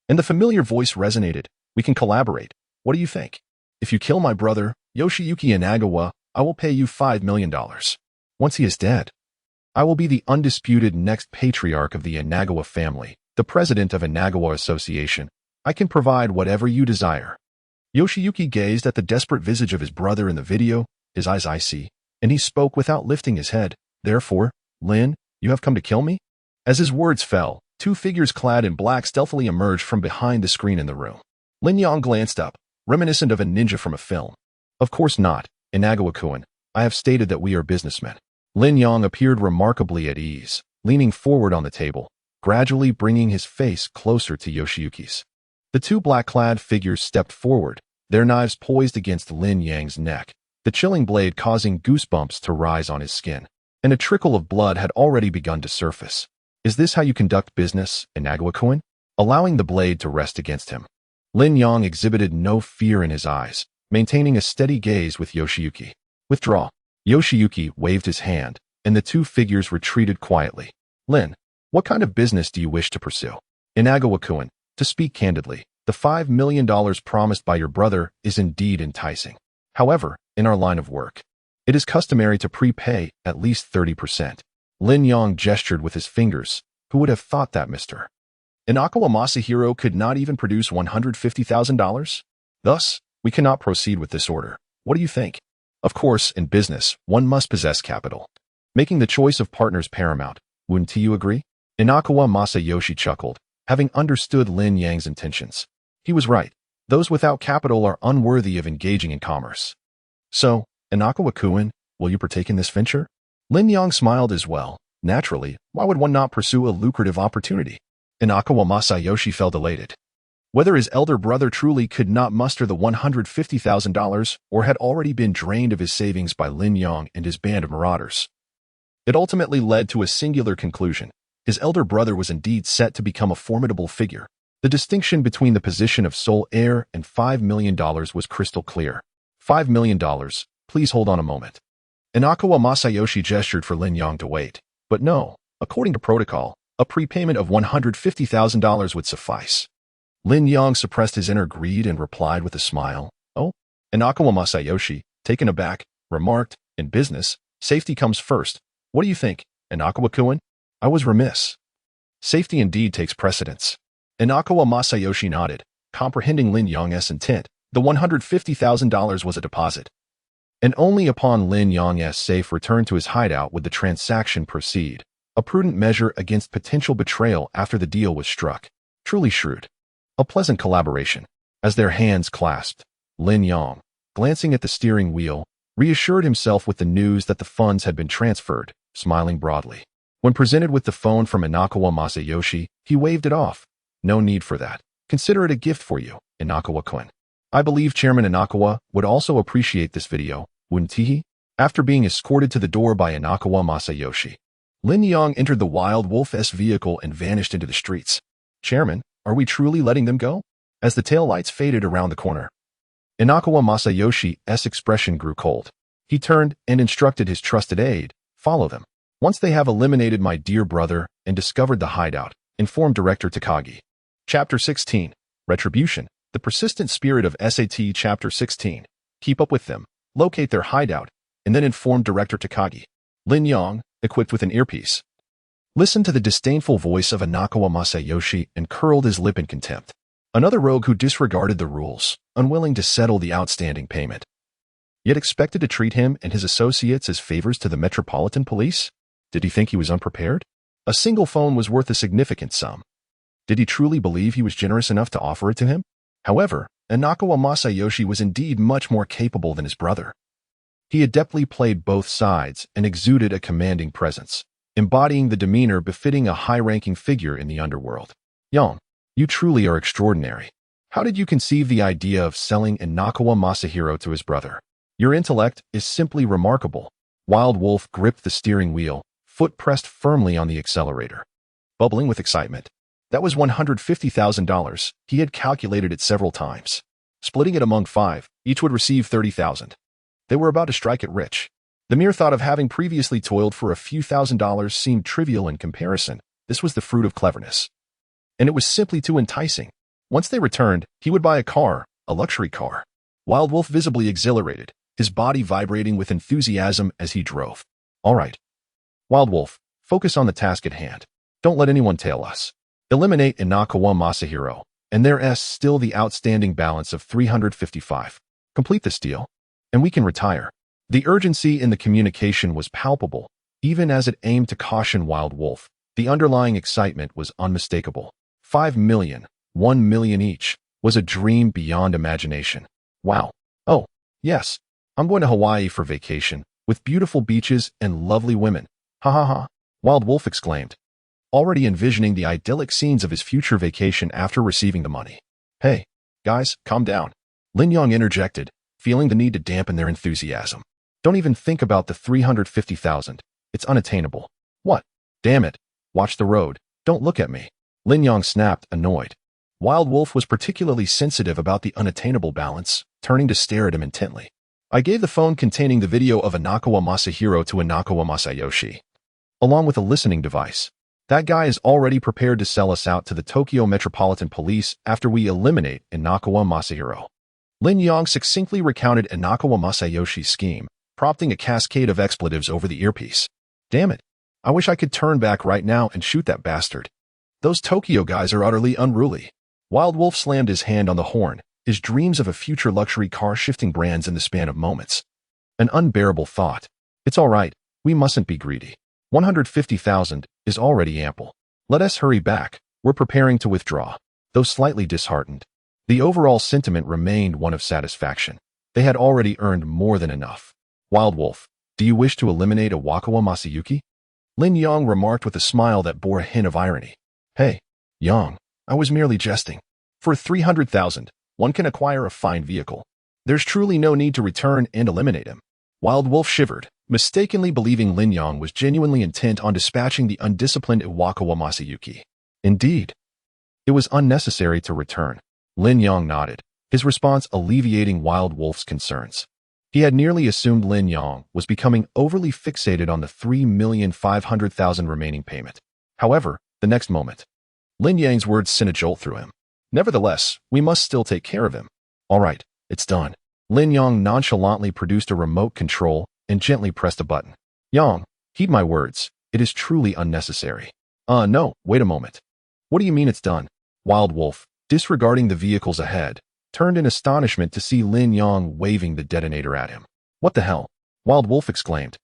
A: And the familiar voice resonated. "We can collaborate. What do you think? If you kill my brother, Yoshiyuki Inagawa, I will pay you $5 million. Once he is dead, I will be the undisputed next patriarch of the Inagawa family, the president of Inagawa Association. I can provide whatever you desire." Yoshiyuki gazed at the desperate visage of his brother in the video, his eyes icy, and he spoke without lifting his head. "Therefore, Lin, you have come to kill me?" As his words fell, two figures clad in black stealthily emerged from behind the screen in the room. Lin Yang glanced up, reminiscent of a ninja from a film. "Of course not, Inagawa-kun. I have stated that we are businessmen." Lin Yang appeared remarkably at ease, leaning forward on the table, gradually bringing his face closer to Yoshiyuki's. The two black-clad figures stepped forward, their knives poised against Lin Yang's neck, the chilling blade causing goosebumps to rise on his skin, and a trickle of blood had already begun to surface. "Is this how you conduct business, Inagawa-kun?" Allowing the blade to rest against him, Lin Yang exhibited no fear in his eyes, maintaining a steady gaze with Yoshiyuki. "Withdraw." Yoshiyuki waved his hand, and the two figures retreated quietly. Lin, what kind of business do you wish to pursue? Inagawa-kun, to speak candidly, the $5 million promised by your brother is indeed enticing. However, in our line of work, it is customary to prepay at least 30%. Lin Yang gestured with his fingers. Who would have thought that, Mr. Inakawa Masahiro could not even produce $150,000? Thus, we cannot proceed with this order. What do you think? Of course, in business, one must possess capital, making the choice of partners paramount. Wouldn't you agree? Inakawa Masayoshi chuckled, having understood Lin Yang's intentions. He was right. Those without capital are unworthy of engaging in commerce. So, Inakawa-kun, will you partake in this venture? Lin Yang smiled as well. Naturally, why would one not pursue a lucrative opportunity? Inakawa Masayoshi felt elated. Whether his elder brother truly could not muster the $150,000 or had already been drained of his savings by Lin Yang and his band of marauders. It ultimately led to a singular conclusion. His elder brother was indeed set to become a formidable figure. The distinction between the position of sole heir and $5 million was crystal clear. $5 million, please hold on a moment. Inakawa Masayoshi gestured for Lin Yang to wait. But no, according to protocol, a prepayment of $150,000 would suffice. Lin Yang suppressed his inner greed and replied with a smile. Oh? Inakawa Masayoshi, taken aback, remarked, in business, safety comes first. What do you think, Inakawa-kun? I was remiss. Safety indeed takes precedence. Inakawa Masayoshi nodded, comprehending Lin Yang's intent. The $150,000 was a deposit. And only upon Lin Yang's safe return to his hideout would the transaction proceed, a prudent measure against potential betrayal after the deal was struck. Truly shrewd. A pleasant collaboration. As their hands clasped, Lin Yang, glancing at the steering wheel, reassured himself with the news that the funds had been transferred, smiling broadly. When presented with the phone from Inakawa Masayoshi, he waved it off. No need for that. Consider it a gift for you, Inakawa-kun. I believe Chairman Inakawa would also appreciate this video, wouldn't he? After being escorted to the door by Inakawa Masayoshi, Lin Yang entered the Wild Wolf's vehicle and vanished into the streets. Chairman, are we truly letting them go? As the taillights faded around the corner, Inakawa Masayoshi's expression grew cold. He turned and instructed his trusted aide, follow them. Once they have eliminated my dear brother and discovered the hideout, inform Director Takagi. Chapter 16. Retribution. The persistent spirit of SAT. Chapter 16. Keep up with them, locate their hideout, and then inform Director Takagi. Lin Yang, equipped with an earpiece, listened to the disdainful voice of Inakawa Masayoshi and curled his lip in contempt. Another rogue who disregarded the rules, unwilling to settle the outstanding payment, yet expected to treat him and his associates as favors to the Metropolitan Police? Did he think he was unprepared? A single phone was worth a significant sum. Did he truly believe he was generous enough to offer it to him? However, Inakawa Masayoshi was indeed much more capable than his brother. He adeptly played both sides and exuded a commanding presence, embodying the demeanor befitting a high-ranking figure in the underworld. Yang, you truly are extraordinary. How did you conceive the idea of selling Inakawa Masahiro to his brother? Your intellect is simply remarkable. Wild Wolf gripped the steering wheel, foot pressed firmly on the accelerator, bubbling with excitement. That was $150,000. He had calculated it several times. Splitting it among 5, each would receive $30,000. They were about to strike it rich. The mere thought of having previously toiled for a few $1,000s seemed trivial in comparison. This was the fruit of cleverness. And it was simply too enticing. Once they returned, he would buy a car, a luxury car. Wild Wolf visibly exhilarated, his body vibrating with enthusiasm as he drove. All right. Wild Wolf, focus on the task at hand. Don't let anyone tail us. Eliminate Inakawa Masahiro, and there's still the outstanding balance of 355. Complete this deal, and we can retire. The urgency in the communication was palpable, even as it aimed to caution Wild Wolf. The underlying excitement was unmistakable. 5 million, 1 million each, was a dream beyond imagination. Wow. Oh, yes. I'm going to Hawaii for vacation, with beautiful beaches and lovely women. Ha ha ha. Wild Wolf exclaimed, already envisioning the idyllic scenes of his future vacation after receiving the money. Hey, guys, calm down. Lin Yang interjected, feeling the need to dampen their enthusiasm. Don't even think about the 350,000. It's unattainable. What? Damn it. Watch the road. Don't look at me. Lin Yang snapped, annoyed. Wild Wolf was particularly sensitive about the unattainable balance, turning to stare at him intently. I gave the phone containing the video of Inakawa Masahiro to Inakawa Masayoshi, along with a listening device. That guy is already prepared to sell us out to the Tokyo Metropolitan Police after we eliminate Inakawa Masahiro. Lin Yang succinctly recounted Inakawa Masayoshi's scheme, prompting a cascade of expletives over the earpiece. Damn it. I wish I could turn back right now and shoot that bastard. Those Tokyo guys are utterly unruly. Wild Wolf slammed his hand on the horn, his dreams of a future luxury car shifting brands in the span of moments. An unbearable thought. It's all right, we mustn't be greedy. 150,000 is already ample. Let us hurry back, we're preparing to withdraw. Though slightly disheartened, the overall sentiment remained one of satisfaction. They had already earned more than enough. Wild Wolf, do you wish to eliminate Iwakawa Masayuki? Lin Yang remarked with a smile that bore a hint of irony. Hey, Yang, I was merely jesting. For 300,000, one can acquire a fine vehicle. There's truly no need to return and eliminate him. Wild Wolf shivered, mistakenly believing Lin Yang was genuinely intent on dispatching the undisciplined Iwakawa Masayuki. Indeed, it was unnecessary to return. Lin Yang nodded, his response alleviating Wild Wolf's concerns. He had nearly assumed Lin Yang was becoming overly fixated on the 3,500,000 remaining payment. However, the next moment, Lin Yang's words sent a jolt through him. Nevertheless, we must still take care of him. All right, it's done. Lin Yang nonchalantly produced a remote control and gently pressed a button. Yang, heed my words. It is truly unnecessary. No, wait a moment. What do you mean it's done? Wild Wolf, disregarding the vehicles ahead, turned in astonishment to see Lin Yang waving the detonator at him. What the hell? Wild Wolf exclaimed,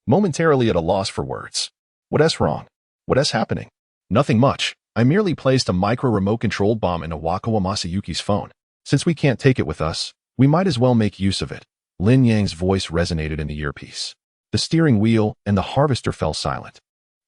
A: momentarily at a loss for words. What's wrong? What's happening? Nothing much. I merely placed a micro-remote-controlled bomb in Iwakawa Masayuki's phone. Since we can't take it with us, we might as well make use of it. Lin Yang's voice resonated in the earpiece. The steering wheel and the harvester fell silent.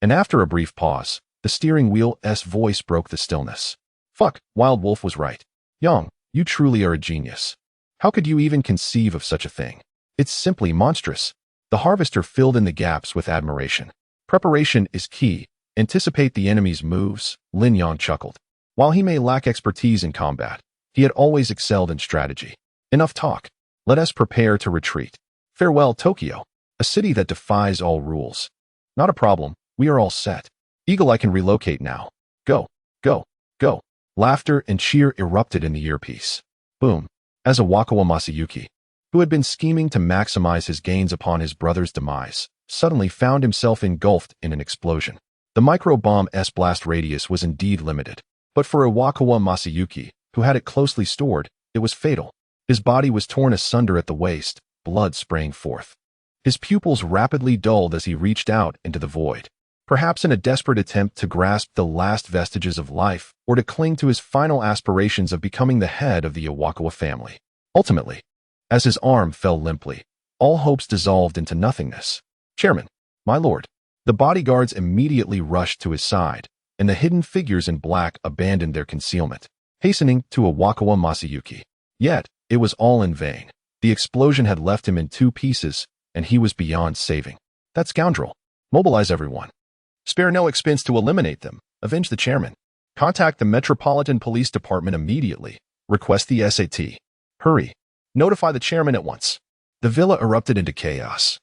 A: And after a brief pause, the steering wheel's voice broke the stillness. Fuck, Wild Wolf was right. Yang, you truly are a genius. How could you even conceive of such a thing? It's simply monstrous. The harvester filled in the gaps with admiration. Preparation is key. Anticipate the enemy's moves, Lin Yang chuckled. While he may lack expertise in combat, he had always excelled in strategy. Enough talk. Let us prepare to retreat. Farewell, Tokyo, a city that defies all rules. Not a problem, we are all set. Eagle Eye can relocate now. Go, go, go. Laughter and cheer erupted in the earpiece. Boom. As Iwakawa Masayuki, who had been scheming to maximize his gains upon his brother's demise, suddenly found himself engulfed in an explosion. The micro-bomb's blast radius was indeed limited, but for Iwakawa Masayuki, who had it closely stored, it was fatal. His body was torn asunder at the waist, blood spraying forth. His pupils rapidly dulled as he reached out into the void, perhaps in a desperate attempt to grasp the last vestiges of life or to cling to his final aspirations of becoming the head of the Iwakawa family. Ultimately, as his arm fell limply, all hopes dissolved into nothingness. Chairman, my lord. The bodyguards immediately rushed to his side, and the hidden figures in black abandoned their concealment, hastening to Iwakawa Masayuki. Yet, it was all in vain. The explosion had left him in two pieces, and he was beyond saving. That scoundrel. Mobilize everyone. Spare no expense to eliminate them. Avenge the chairman. Contact the Metropolitan Police Department immediately. Request the SAT. Hurry. Notify the chairman at once. The villa erupted into chaos.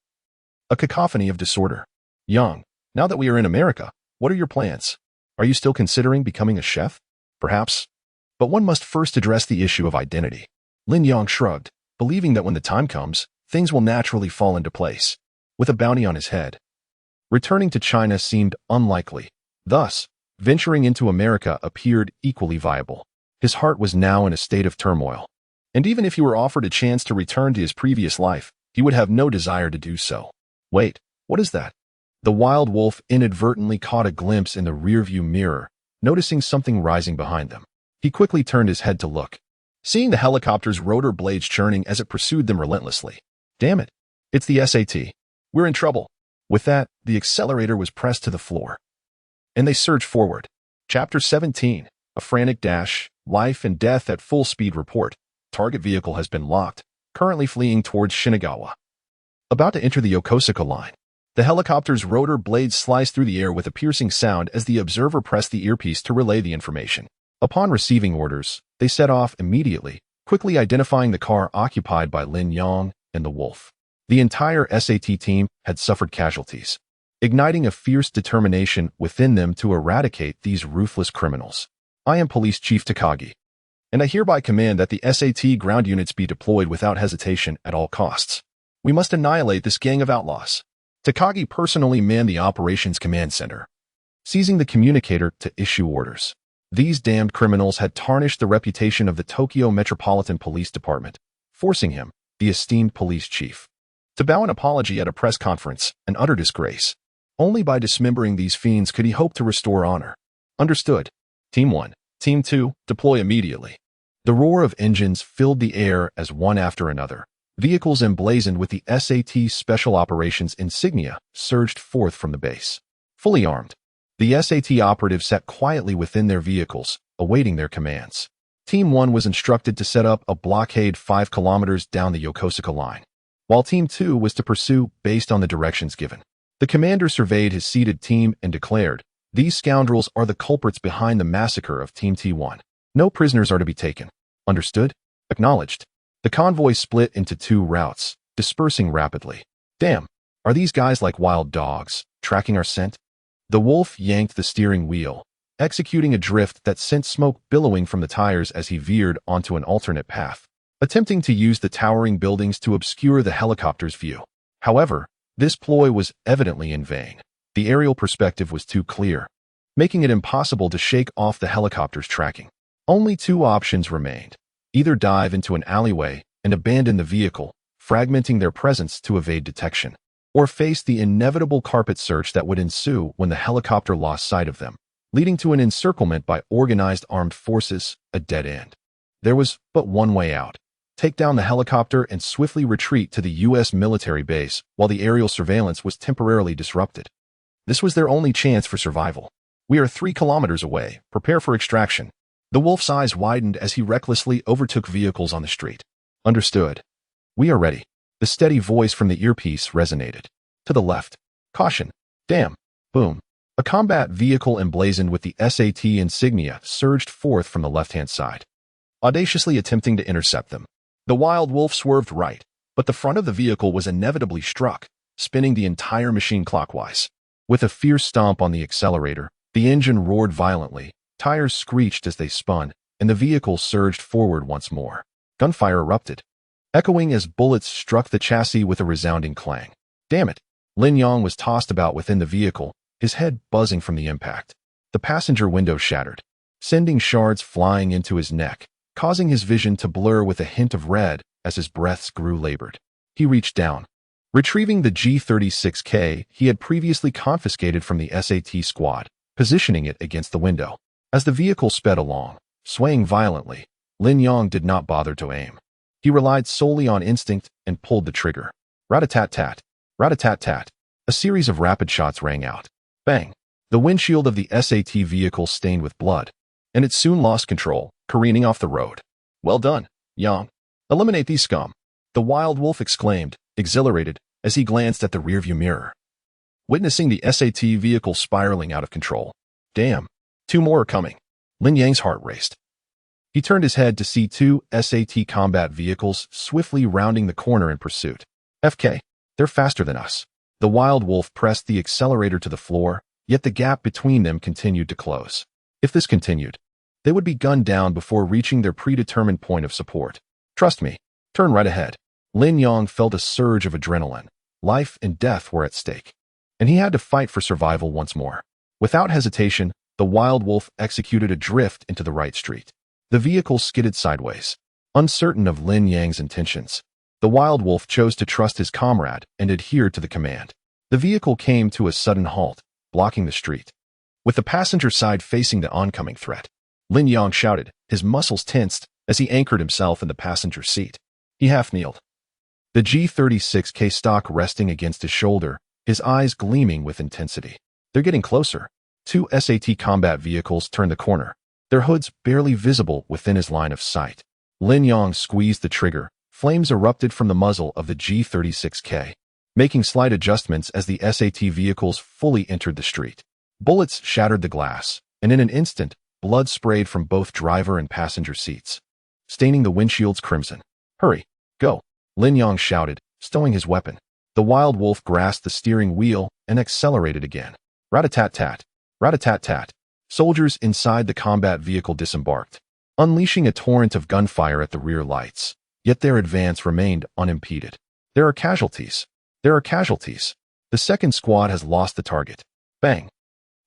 A: A cacophony of disorder. Yang, now that we are in America, what are your plans? Are you still considering becoming a chef? Perhaps. But one must first address the issue of identity. Lin Yang shrugged, believing that when the time comes, things will naturally fall into place. With a bounty on his head, returning to China seemed unlikely. Thus, venturing into America appeared equally viable. His heart was now in a state of turmoil. And even if he were offered a chance to return to his previous life, he would have no desire to do so. Wait, what is that? The Wild Wolf inadvertently caught a glimpse in the rearview mirror, noticing something rising behind them. He quickly turned his head to look, seeing the helicopter's rotor blades churning as it pursued them relentlessly. Damn it. It's the SAT. We're in trouble. With that, the accelerator was pressed to the floor, and they surged forward. Chapter 17, A Frantic Dash, Life and Death at Full Speed Report. Target vehicle has been locked, currently fleeing towards Shinagawa. About to enter the Yokosuka line. The helicopter's rotor blades sliced through the air with a piercing sound as the observer pressed the earpiece to relay the information. Upon receiving orders, they set off immediately, quickly identifying the car occupied by Lin Yang and the Wolf. The entire SAT team had suffered casualties, igniting a fierce determination within them to eradicate these ruthless criminals. I am Police Chief Takagi, and I hereby command that the SAT ground units be deployed without hesitation at all costs. We must annihilate this gang of outlaws. Takagi personally manned the operations command center, seizing the communicator to issue orders. These damned criminals had tarnished the reputation of the Tokyo Metropolitan Police Department, forcing him, the esteemed police chief, to bow an apology at a press conference, an utter disgrace. Only by dismembering these fiends could he hope to restore honor. Understood. Team 1. Team 2, deploy immediately. The roar of engines filled the air as one after another. Vehicles emblazoned with the SAT Special Operations insignia surged forth from the base. Fully armed, the SAT operatives sat quietly within their vehicles, awaiting their commands. Team 1 was instructed to set up a blockade 5 kilometers down the Yokosuka line, while Team 2 was to pursue based on the directions given. The commander surveyed his seated team and declared, "These scoundrels are the culprits behind the massacre of Team T1. No prisoners are to be taken." Understood? Acknowledged. The convoy split into 2 routes, dispersing rapidly. Damn, are these guys like wild dogs, tracking our scent? The Wolf yanked the steering wheel, executing a drift that sent smoke billowing from the tires as he veered onto an alternate path, attempting to use the towering buildings to obscure the helicopter's view. However, this ploy was evidently in vain. The aerial perspective was too clear, making it impossible to shake off the helicopter's tracking. Only 2 options remained. Either dive into an alleyway and abandon the vehicle, fragmenting their presence to evade detection, or face the inevitable carpet search that would ensue when the helicopter lost sight of them, leading to an encirclement by organized armed forces, a dead end. There was but one way out. Take down the helicopter and swiftly retreat to the U.S. military base while the aerial surveillance was temporarily disrupted. This was their only chance for survival. "We are 3 kilometers away. Prepare for extraction." The Wolf's eyes widened as he recklessly overtook vehicles on the street. Understood. "We are ready." The steady voice from the earpiece resonated. To the left. Caution. Damn. Boom. A combat vehicle emblazoned with the SAT insignia surged forth from the left-hand side, audaciously attempting to intercept them. The Wild Wolf swerved right, but the front of the vehicle was inevitably struck, spinning the entire machine clockwise. With a fierce stomp on the accelerator, the engine roared violently, tires screeched as they spun, and the vehicle surged forward once more. Gunfire erupted, echoing as bullets struck the chassis with a resounding clang. Damn it! Lin Yang was tossed about within the vehicle, his head buzzing from the impact. The passenger window shattered, sending shards flying into his neck, causing his vision to blur with a hint of red as his breaths grew labored. He reached down, retrieving the G36K he had previously confiscated from the SAT squad, positioning it against the window. As the vehicle sped along, swaying violently, Lin Yang did not bother to aim. He relied solely on instinct and pulled the trigger. Rat-a-tat-tat, rat-a-tat-tat. A series of rapid shots rang out. Bang! The windshield of the SAT vehicle stained with blood, and it soon lost control, careening off the road. "Well done, Yang. Eliminate these scum," the Wild Wolf exclaimed, exhilarated, as he glanced at the rearview mirror, witnessing the SAT vehicle spiraling out of control. Damn, 2 more are coming. Lin Yang's heart raced. He turned his head to see 2 SAT combat vehicles swiftly rounding the corner in pursuit. "FK, they're faster than us." The Wild Wolf pressed the accelerator to the floor, yet the gap between them continued to close. If this continued, they would be gunned down before reaching their predetermined point of support. "Trust me, turn right ahead." Lin Yang felt a surge of adrenaline. Life and death were at stake, and he had to fight for survival once more. Without hesitation, the Wild Wolf executed a drift into the right street. The vehicle skidded sideways. Uncertain of Lin Yang's intentions, the Wild Wolf chose to trust his comrade and adhere to the command. The vehicle came to a sudden halt, blocking the street, with the passenger side facing the oncoming threat. Lin Yang shouted, his muscles tensed as he anchored himself in the passenger seat. He half-kneeled, the G36K stock resting against his shoulder, his eyes gleaming with intensity. They're getting closer. 2 SAT combat vehicles turned the corner, their hoods barely visible within his line of sight. Lin Yang squeezed the trigger. Flames erupted from the muzzle of the G36K, making slight adjustments as the SAT vehicles fully entered the street. Bullets shattered the glass, and in an instant, blood sprayed from both driver and passenger seats, staining the windshields crimson. "Hurry, go," Lin Yang shouted, stowing his weapon. The wild wolf grasped the steering wheel and accelerated again. Rat-a-tat-tat, rat-a-tat-tat. Soldiers inside the combat vehicle disembarked, unleashing a torrent of gunfire at the rear lights. Yet their advance remained unimpeded. There are casualties. There are casualties. The second squad has lost the target. Bang.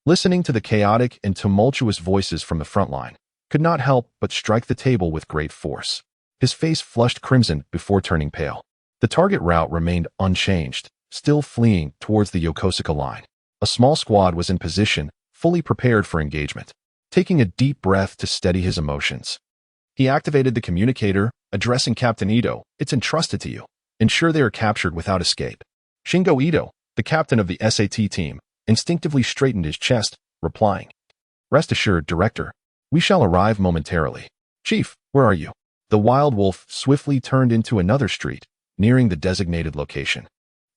A: Listening to the chaotic and tumultuous voices from the front line, could not help but strike the table with great force. His face flushed crimson before turning pale. The target route remained unchanged, still fleeing towards the Yokosuka line. A small squad was in position, fully prepared for engagement. Taking a deep breath to steady his emotions, he activated the communicator, addressing Captain Ito. It's entrusted to you. Ensure they are captured without escape. Shingo Ito, the captain of the SAT team, instinctively straightened his chest, replying, Rest assured, Director. We shall arrive momentarily. Chief, where are you? The wild wolf swiftly turned into another street, nearing the designated location,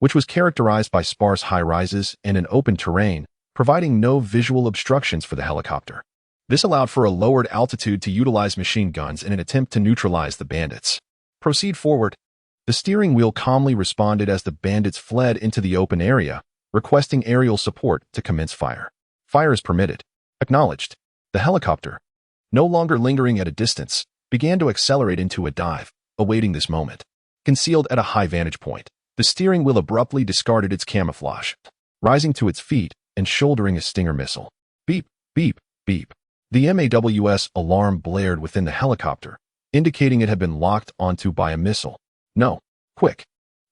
A: which was characterized by sparse high-rises and an open terrain, providing no visual obstructions for the helicopter. This allowed for a lowered altitude to utilize machine guns in an attempt to neutralize the bandits. Proceed forward. The steering wheel calmly responded as the bandits fled into the open area, requesting aerial support to commence fire. Fire is permitted. Acknowledged. The helicopter, no longer lingering at a distance, began to accelerate into a dive, awaiting this moment. Concealed at a high vantage point, the steering wheel abruptly discarded its camouflage, rising to its feet and shouldering a Stinger missile. Beep, beep, beep. The MAWS alarm blared within the helicopter, indicating it had been locked onto by a missile. No. Quick.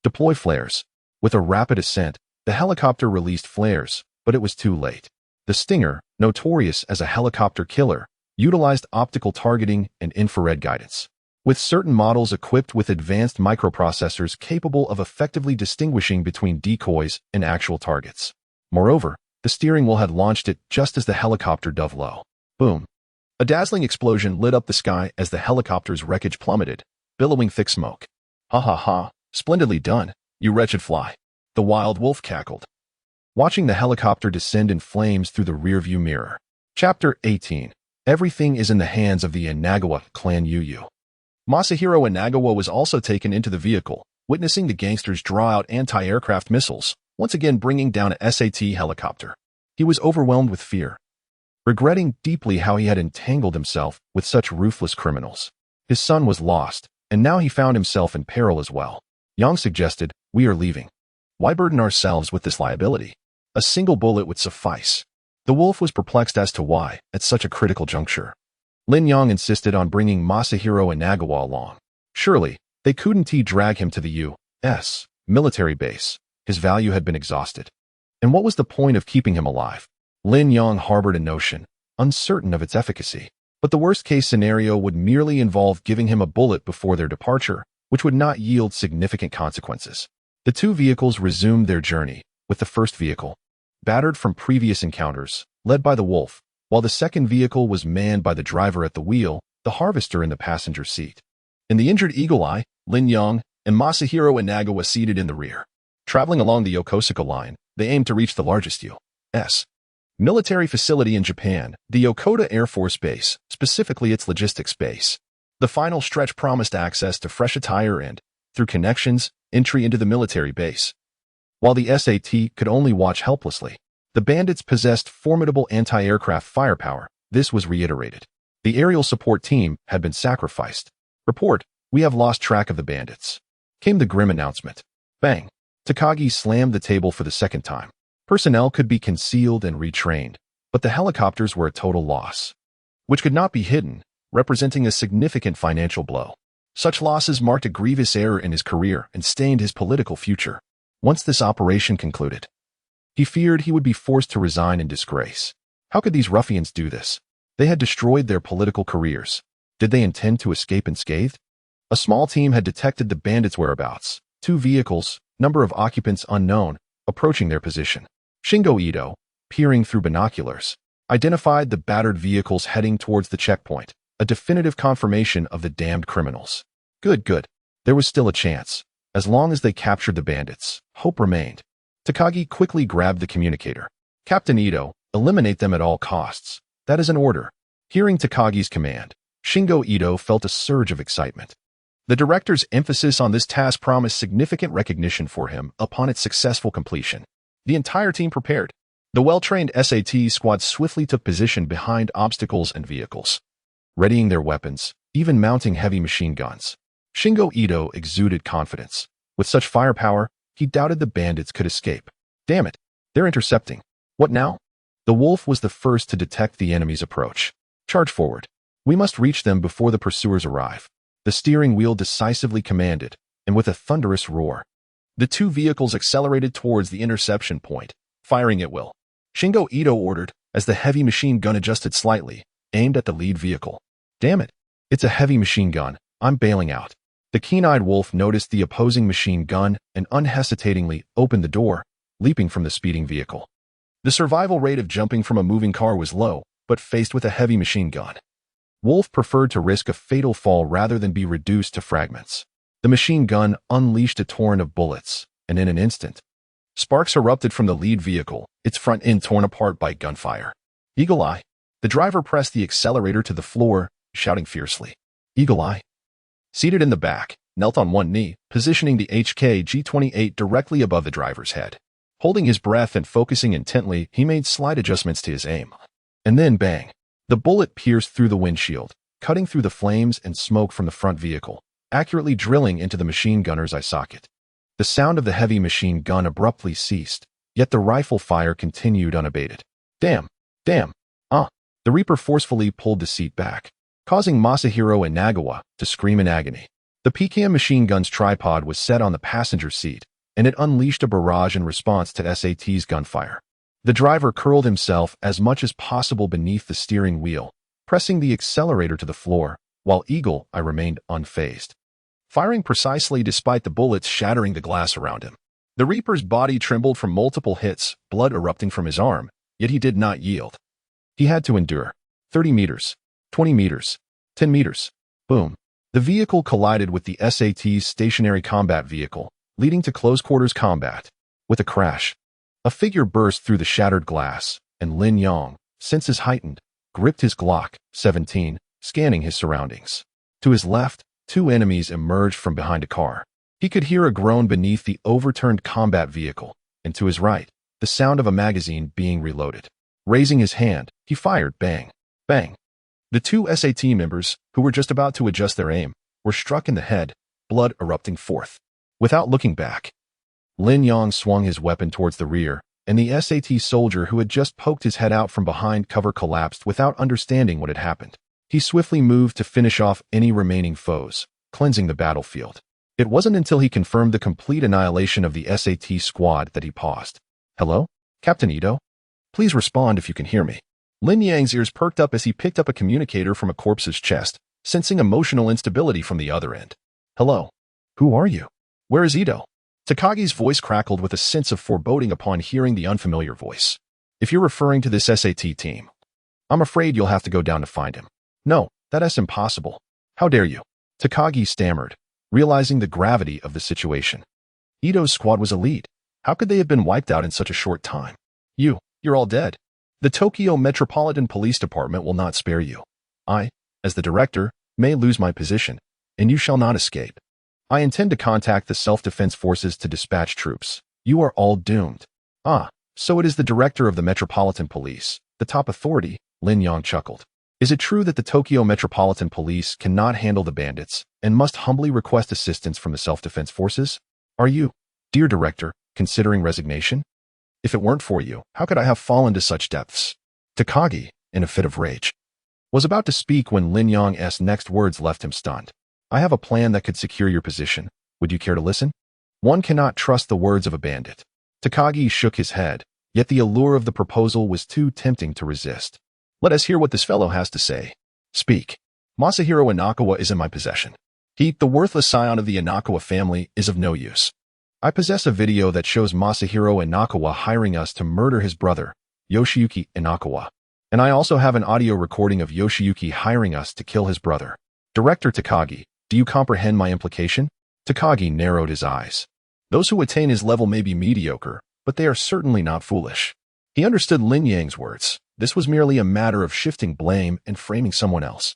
A: Deploy flares. With a rapid ascent, the helicopter released flares, but it was too late. The Stinger, notorious as a helicopter killer, utilized optical targeting and infrared guidance, with certain models equipped with advanced microprocessors capable of effectively distinguishing between decoys and actual targets. Moreover, the steering wheel had launched it just as the helicopter dove low. Boom. A dazzling explosion lit up the sky as the helicopter's wreckage plummeted, billowing thick smoke. Ha ha ha, splendidly done, you wretched fly. The wild wolf cackled, watching the helicopter descend in flames through the rearview mirror. Chapter 18. Everything is in the hands of the Inagawa clan Yu. Masahiro Inagawa was also taken into the vehicle, witnessing the gangsters draw out anti-aircraft missiles, once again bringing down a SAT helicopter. He was overwhelmed with fear, regretting deeply how he had entangled himself with such ruthless criminals. His son was lost, and now he found himself in peril as well. Yang suggested, We are leaving. Why burden ourselves with this liability? A single bullet would suffice. The wolf was perplexed as to why, at such a critical juncture, Lin Yang insisted on bringing Masahiro Inagawa along. Surely, they couldn't drag him to the U.S. military base. His value had been exhausted. And what was the point of keeping him alive? Lin Yang harbored a notion, uncertain of its efficacy. But the worst-case scenario would merely involve giving him a bullet before their departure, which would not yield significant consequences. The two vehicles resumed their journey, with the first vehicle, battered from previous encounters, led by the wolf, while the second vehicle was manned by the driver at the wheel, the harvester in the passenger seat. In the injured Eagle Eye, Lin Yang and Masahiro Inagawa seated in the rear. Traveling along the Yokosuka line, they aimed to reach the largest U.S. military facility in Japan, the Yokota Air Force Base, specifically its logistics base. The final stretch promised access to fresh attire and, through connections, entry into the military base. While the SAT could only watch helplessly, the bandits possessed formidable anti-aircraft firepower. This was reiterated. The aerial support team had been sacrificed. Report, we have lost track of the bandits. Came the grim announcement. Bang. Takagi slammed the table for the second time. Personnel could be concealed and retrained, but the helicopters were a total loss, which could not be hidden, representing a significant financial blow. Such losses marked a grievous error in his career and stained his political future. Once this operation concluded, he feared he would be forced to resign in disgrace. How could these ruffians do this? They had destroyed their political careers. Did they intend to escape unscathed? A small team had detected the bandits' whereabouts. 2 vehicles, number of occupants unknown, approaching their position. Shingo Ito, peering through binoculars, identified the battered vehicles heading towards the checkpoint, a definitive confirmation of the damned criminals. Good. There was still a chance. As long as they captured the bandits, hope remained. Takagi quickly grabbed the communicator. Captain Ito, eliminate them at all costs. That is an order. Hearing Takagi's command, Shingo Ito felt a surge of excitement. The director's emphasis on this task promised significant recognition for him upon its successful completion. The entire team prepared. The well-trained SAT squad swiftly took position behind obstacles and vehicles, readying their weapons, even mounting heavy machine guns. Shingo Ito exuded confidence. With such firepower, he doubted the bandits could escape. Damn it, they're intercepting. What now? The wolf was the first to detect the enemy's approach. Charge forward. We must reach them before the pursuers arrive. The steering wheel decisively commanded, and with a thunderous roar, the two vehicles accelerated towards the interception point, firing at will. Shingo Ito ordered, as the heavy machine gun adjusted slightly, aimed at the lead vehicle. Damn it, it's a heavy machine gun. I'm bailing out. The keen-eyed wolf noticed the opposing machine gun and unhesitatingly opened the door, leaping from the speeding vehicle. The survival rate of jumping from a moving car was low, but faced with a heavy machine gun, Wolf preferred to risk a fatal fall rather than be reduced to fragments. The machine gun unleashed a torrent of bullets, and in an instant, sparks erupted from the lead vehicle, its front end torn apart by gunfire. Eagle Eye. The driver pressed the accelerator to the floor, shouting fiercely. Eagle Eye. Seated in the back, knelt on one knee, positioning the HK-G28 directly above the driver's head. Holding his breath and focusing intently, he made slight adjustments to his aim. And then bang! The bullet pierced through the windshield, cutting through the flames and smoke from the front vehicle, accurately drilling into the machine gunner's eye socket. The sound of the heavy machine gun abruptly ceased, yet the rifle fire continued unabated. Damn! Damn! The Reaper forcefully pulled the seat back, causing Masahiro and Nagawa to scream in agony. The PKM machine gun's tripod was set on the passenger seat, and it unleashed a barrage in response to SAT's gunfire. The driver curled himself as much as possible beneath the steering wheel, pressing the accelerator to the floor, while Eagle Eye remained unfazed, firing precisely despite the bullets shattering the glass around him. The Reaper's body trembled from multiple hits, blood erupting from his arm, yet he did not yield. He had to endure. 30 meters, 20 meters, 10 meters. Boom. The vehicle collided with the SAT's stationary combat vehicle, leading to close-quarters combat. With a crash, a figure burst through the shattered glass, and Lin Yang, senses heightened, gripped his Glock 17, scanning his surroundings. To his left, two enemies emerged from behind a car. He could hear a groan beneath the overturned combat vehicle, and to his right, the sound of a magazine being reloaded. Raising his hand, he fired. Bang! Bang! The two SAT members, who were just about to adjust their aim, were struck in the head, blood erupting forth. Without looking back, Lin Yang swung his weapon towards the rear, and the SAT soldier who had just poked his head out from behind cover collapsed without understanding what had happened. He swiftly moved to finish off any remaining foes, cleansing the battlefield. It wasn't until he confirmed the complete annihilation of the SAT squad that he paused. Hello? Captain Ito? Please respond if you can hear me. Lin Yang's ears perked up as he picked up a communicator from a corpse's chest, sensing emotional instability from the other end. Hello? Who are you? Where is Ito? Takagi's voice crackled with a sense of foreboding upon hearing the unfamiliar voice. If you're referring to this SAT team, I'm afraid you'll have to go down to find him. No, that's impossible. How dare you? Takagi stammered, realizing the gravity of the situation. Ito's squad was elite. How could they have been wiped out in such a short time? You're all dead. The Tokyo Metropolitan Police Department will not spare you. I, as the director, may lose my position, and you shall not escape. I intend to contact the self-defense forces to dispatch troops. You are all doomed. So it is the director of the Metropolitan Police, the top authority, Lin Yang chuckled. Is it true that the Tokyo Metropolitan Police cannot handle the bandits and must humbly request assistance from the self-defense forces? Are you, dear director, considering resignation? If it weren't for you, how could I have fallen to such depths? Takagi, in a fit of rage, was about to speak when Lin Yang's next words left him stunned. I have a plan that could secure your position. Would you care to listen? One cannot trust the words of a bandit. Takagi shook his head, yet the allure of the proposal was too tempting to resist. Let us hear what this fellow has to say. Speak. Masahiro Inakawa is in my possession. He, the worthless scion of the Inakawa family, is of no use. I possess a video that shows Masahiro Inakawa hiring us to murder his brother, Yoshiyuki Inakawa. And I also have an audio recording of Yoshiyuki hiring us to kill his brother. Director Takagi, do you comprehend my implication? Takagi narrowed his eyes. Those who attain his level may be mediocre, but they are certainly not foolish. He understood Lin Yang's words. This was merely a matter of shifting blame and framing someone else.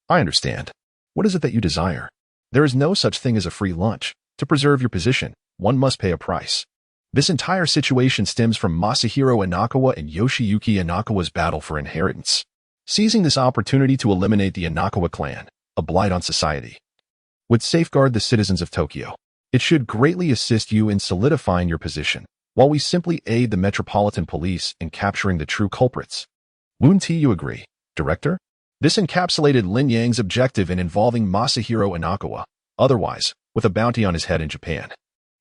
A: I understand. What is it that you desire? There is no such thing as a free lunch. To preserve your position, one must pay a price. This entire situation stems from Masahiro Inakawa and Yoshiyuki Inakawa's battle for inheritance. Seizing this opportunity to eliminate the Inakawa clan, a blight on society, would safeguard the citizens of Tokyo. It should greatly assist you in solidifying your position, while we simply aid the Metropolitan Police in capturing the true culprits. Wouldn't you agree, Director? This encapsulated Lin Yang's objective in involving Masahiro Inakawa. Otherwise, with a bounty on his head in Japan,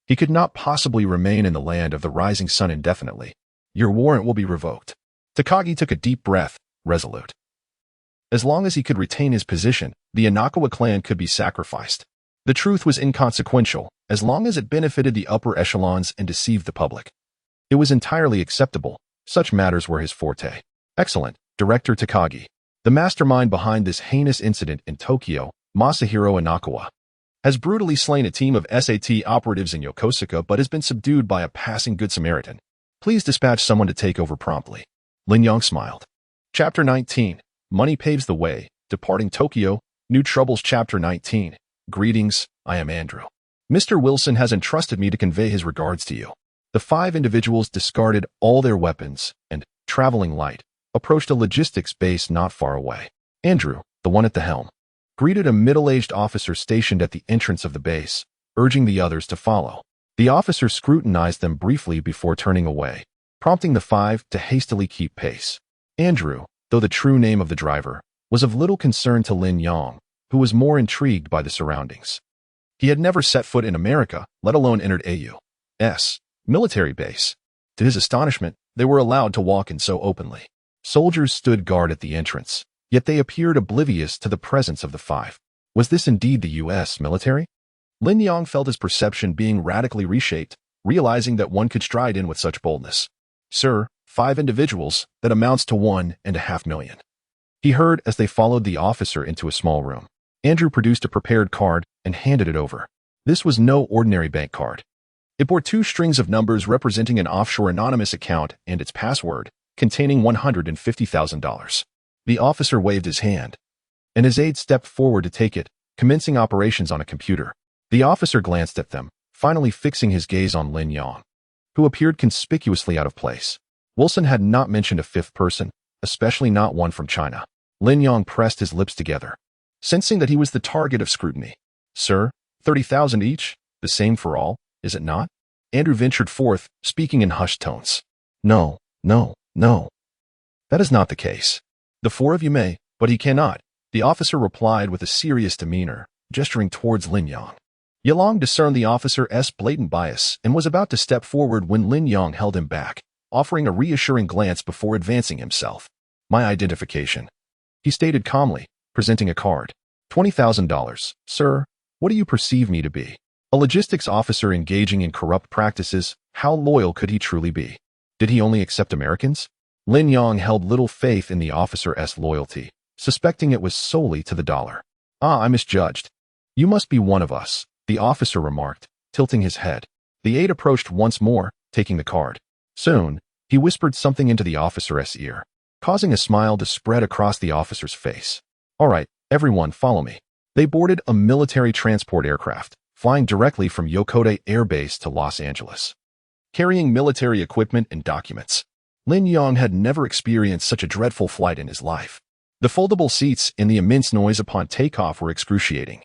A: he could not possibly remain in the land of the rising sun indefinitely. Your warrant will be revoked. Takagi took a deep breath, resolute. As long as he could retain his position, the Inakawa clan could be sacrificed. The truth was inconsequential, as long as it benefited the upper echelons and deceived the public. It was entirely acceptable. Such matters were his forte. Excellent, Director Takagi. The mastermind behind this heinous incident in Tokyo, Masahiro Inakawa, has brutally slain a team of SAT operatives in Yokosuka but has been subdued by a passing Good Samaritan. Please dispatch someone to take over promptly. Lin Yang smiled. Chapter 19. Money paves the way. Departing Tokyo. New Troubles. Chapter 19. Greetings, I am Andrew. Mr. Wilson has entrusted me to convey his regards to you. The 5 individuals discarded all their weapons and, traveling light, approached a logistics base not far away. Andrew, the one at the helm, greeted a middle-aged officer stationed at the entrance of the base, urging the others to follow. The officer scrutinized them briefly before turning away, prompting the 5 to hastily keep pace. Andrew, though the true name of the driver, was of little concern to Lin Yang, who was more intrigued by the surroundings. He had never set foot in America, let alone entered AU's military base. To his astonishment, they were allowed to walk in so openly. Soldiers stood guard at the entrance, yet they appeared oblivious to the presence of the 5. Was this indeed the U.S. military? Lin Yang felt his perception being radically reshaped, realizing that one could stride in with such boldness. Sir, 5 individuals, that amounts to $1.5 million. He heard as they followed the officer into a small room. Andrew produced a prepared card and handed it over. This was no ordinary bank card. It bore 2 strings of numbers representing an offshore anonymous account and its password, containing $150,000. The officer waved his hand, and his aide stepped forward to take it, commencing operations on a computer. The officer glanced at them, finally fixing his gaze on Lin Yang, who appeared conspicuously out of place. Wilson had not mentioned a 5th person, especially not one from China. Lin Yang pressed his lips together, sensing that he was the target of scrutiny. Sir, 30,000 each, the same for all, is it not? Andrew ventured forth, speaking in hushed tones. No. That is not the case. The 4 of you may, but he cannot, the officer replied with a serious demeanor, gesturing towards Lin Yang. Yalong discerned the officer's blatant bias and was about to step forward when Lin Yang held him back, offering a reassuring glance before advancing himself. My identification, he stated calmly, presenting a card. $20,000. Sir, what do you perceive me to be? A logistics officer engaging in corrupt practices, how loyal could he truly be? Did he only accept Americans? Lin Yang held little faith in the officer's loyalty, suspecting it was solely to the dollar. I misjudged. You must be one of us, the officer remarked, tilting his head. The aide approached once more, taking the card. Soon, he whispered something into the officer's ear, causing a smile to spread across the officer's face. All right, everyone follow me. They boarded a military transport aircraft, flying directly from Yokode Air Base to Los Angeles, carrying military equipment and documents. Lin Yang had never experienced such a dreadful flight in his life. The foldable seats and the immense noise upon takeoff were excruciating,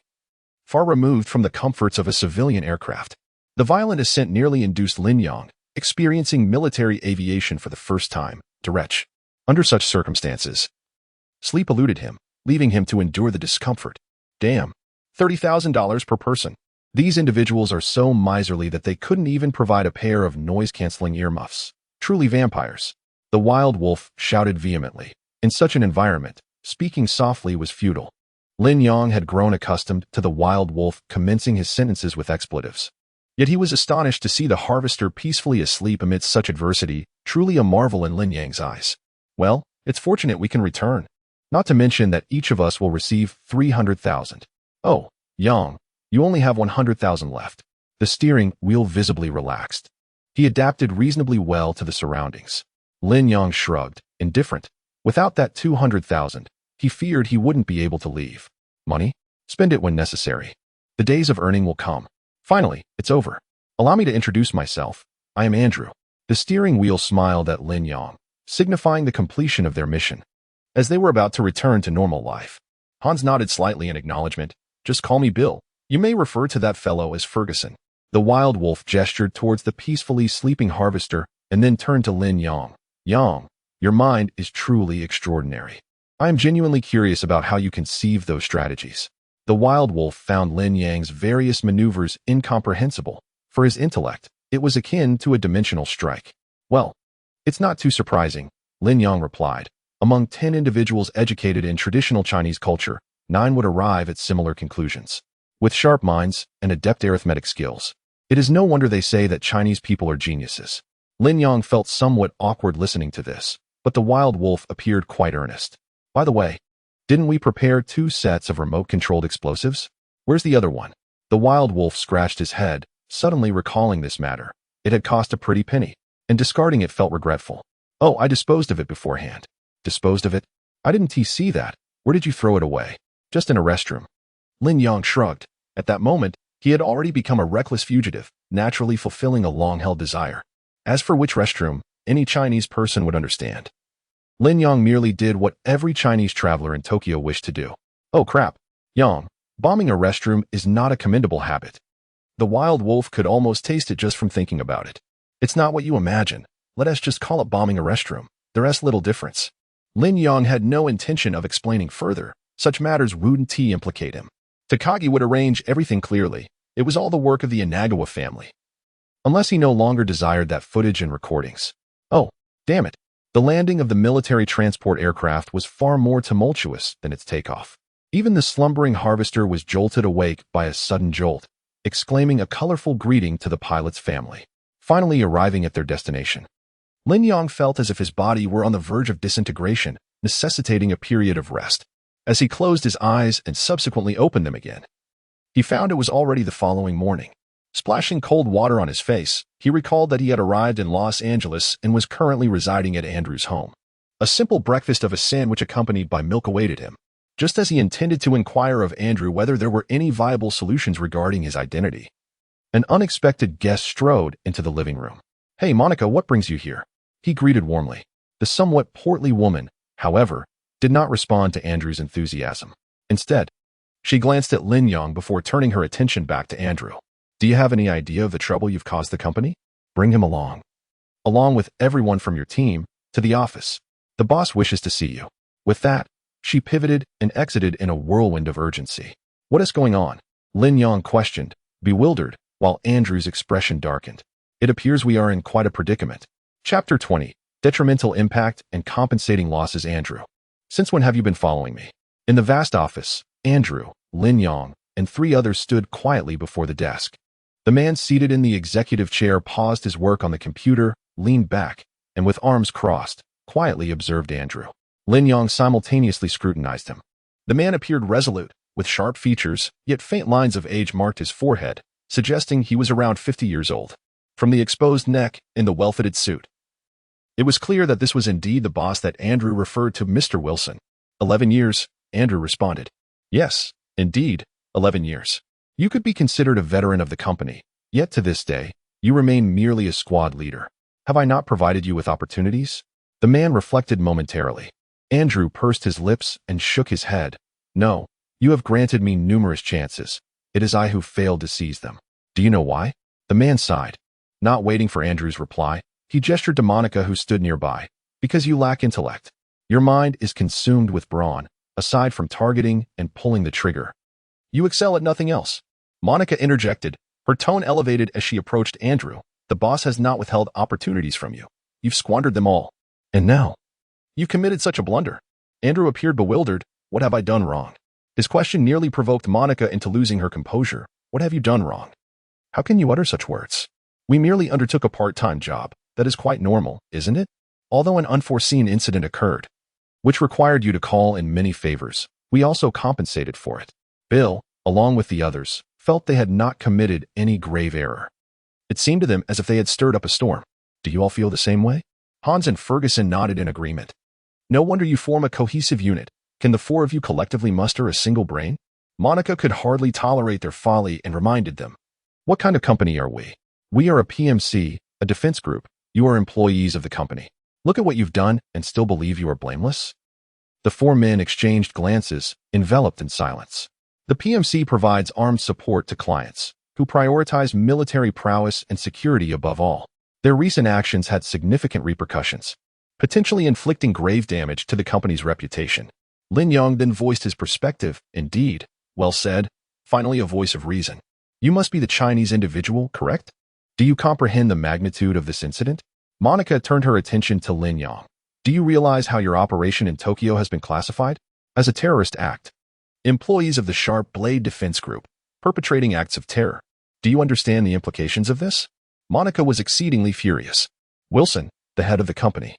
A: far removed from the comforts of a civilian aircraft. The violent ascent nearly induced Lin Yang, experiencing military aviation for the first time, to retch. Under such circumstances, sleep eluded him, leaving him to endure the discomfort. Damn. $30,000 per person. These individuals are so miserly that they couldn't even provide a pair of noise-canceling earmuffs. Truly vampires. The wild wolf shouted vehemently. In such an environment, speaking softly was futile. Lin Yang had grown accustomed to the wild wolf commencing his sentences with expletives. Yet he was astonished to see the harvester peacefully asleep amidst such adversity, truly a marvel in Lin Yang's eyes. Well, it's fortunate we can return. Not to mention that each of us will receive 300,000. Oh, Yang, you only have 100,000 left. The steering wheel visibly relaxed. He adapted reasonably well to the surroundings. Lin Yang shrugged, indifferent. Without that 200,000, he feared he wouldn't be able to leave. Money? Spend it when necessary. The days of earning will come. Finally, it's over. Allow me to introduce myself. I am Andrew. The steering wheel smiled at Lin Yang, signifying the completion of their mission. As they were about to return to normal life, Hans nodded slightly in acknowledgement. Just call me Bill. You may refer to that fellow as Ferguson. The wild wolf gestured towards the peacefully sleeping harvester and then turned to Lin Yang. Yang, your mind is truly extraordinary. I am genuinely curious about how you conceive those strategies. The wild wolf found Lin Yang's various maneuvers incomprehensible. For his intellect, it was akin to a dimensional strike. Well, it's not too surprising, Lin Yang replied. Among 10 individuals educated in traditional Chinese culture, 9 would arrive at similar conclusions. With sharp minds and adept arithmetic skills, it is no wonder they say that Chinese people are geniuses. Lin Yang felt somewhat awkward listening to this, but the wild wolf appeared quite earnest. By the way, didn't we prepare 2 sets of remote-controlled explosives? Where's the other one? The wild wolf scratched his head, suddenly recalling this matter. It had cost a pretty penny, and discarding it felt regretful. Oh, I disposed of it beforehand. Disposed of it? I didn't see that. Where did you throw it away? Just in a restroom. Lin Yang shrugged. At that moment, he had already become a reckless fugitive, naturally fulfilling a long-held desire. As for which restroom, any Chinese person would understand. Lin Yang merely did what every Chinese traveler in Tokyo wished to do. Oh crap, Yang, bombing a restroom is not a commendable habit. The wild wolf could almost taste it just from thinking about it. It's not what you imagine. Let us just call it bombing a restroom. There's little difference. Lin Yang had no intention of explaining further. Such matters wouldn't implicate him. Takagi would arrange everything clearly. It was all the work of the Inagawa family. Unless he no longer desired that footage and recordings. Oh, damn it. The landing of the military transport aircraft was far more tumultuous than its takeoff. Even the slumbering harvester was jolted awake by a sudden jolt, exclaiming a colorful greeting to the pilot's family. Finally arriving at their destination, Lin Yang felt as if his body were on the verge of disintegration, necessitating a period of rest. As he closed his eyes and subsequently opened them again, he found it was already the following morning. Splashing cold water on his face, he recalled that he had arrived in Los Angeles and was currently residing at Andrew's home. A simple breakfast of a sandwich accompanied by milk awaited him, just as he intended to inquire of Andrew whether there were any viable solutions regarding his identity. An unexpected guest strode into the living room. Hey, Monica, what brings you here? He greeted warmly. The somewhat portly woman, however, did not respond to Andrew's enthusiasm. Instead, she glanced at Lin Yang before turning her attention back to Andrew. Do you have any idea of the trouble you've caused the company? Bring him along. Along with everyone from your team, to the office. The boss wishes to see you. With that, she pivoted and exited in a whirlwind of urgency. What is going on? Lin Yang questioned, bewildered, while Andrew's expression darkened. It appears we are in quite a predicament. Chapter 20. Detrimental Impact and Compensating Losses. Andrew. Since when have you been following me? In the vast office, Andrew, Lin Yang, and 3 others stood quietly before the desk. The man seated in the executive chair paused his work on the computer, leaned back, and with arms crossed, quietly observed Andrew. Lin Yang simultaneously scrutinized him. The man appeared resolute, with sharp features, yet faint lines of age marked his forehead, suggesting he was around 50 years old. From the exposed neck in the well-fitted suit, it was clear that this was indeed the boss that Andrew referred to, Mr. Wilson. 11 years, Andrew responded. Yes, indeed, 11 years. You could be considered a veteran of the company, yet to this day, you remain merely a squad leader. Have I not provided you with opportunities? The man reflected momentarily. Andrew pursed his lips and shook his head. No, you have granted me numerous chances. It is I who failed to seize them. Do you know why? The man sighed. Not waiting for Andrew's reply, he gestured to Monica who stood nearby. Because you lack intellect. Your mind is consumed with brawn, aside from targeting and pulling the trigger. You excel at nothing else. Monica interjected, her tone elevated as she approached Andrew. The boss has not withheld opportunities from you. You've squandered them all. And now, you've committed such a blunder. Andrew appeared bewildered. What have I done wrong? His question nearly provoked Monica into losing her composure. What have you done wrong? How can you utter such words? We merely undertook a part-time job. That is quite normal, isn't it? Although an unforeseen incident occurred, which required you to call in many favors, we also compensated for it. Bill, along with the others, felt they had not committed any grave error. It seemed to them as if they had stirred up a storm. Do you all feel the same way? Hans and Ferguson nodded in agreement. No wonder you form a cohesive unit. Can the 4 of you collectively muster a single brain? Monica could hardly tolerate their folly and reminded them, "What kind of company are we? We are a PMC, a defense group. You are employees of the company. Look at what you've done and still believe you are blameless?" The four men exchanged glances, enveloped in silence. The PMC provides armed support to clients who prioritize military prowess and security above all. Their recent actions had significant repercussions, potentially inflicting grave damage to the company's reputation. Lin Yang then voiced his perspective. "Indeed, well said. Finally, a voice of reason. You must be the Chinese individual, correct? Do you comprehend the magnitude of this incident?" Monica turned her attention to Lin Yang. "Do you realize how your operation in Tokyo has been classified? As a terrorist act. Employees of the Sharp Blade Defense Group, perpetrating acts of terror. Do you understand the implications of this?" Monica was exceedingly furious. Wilson, the head of the company,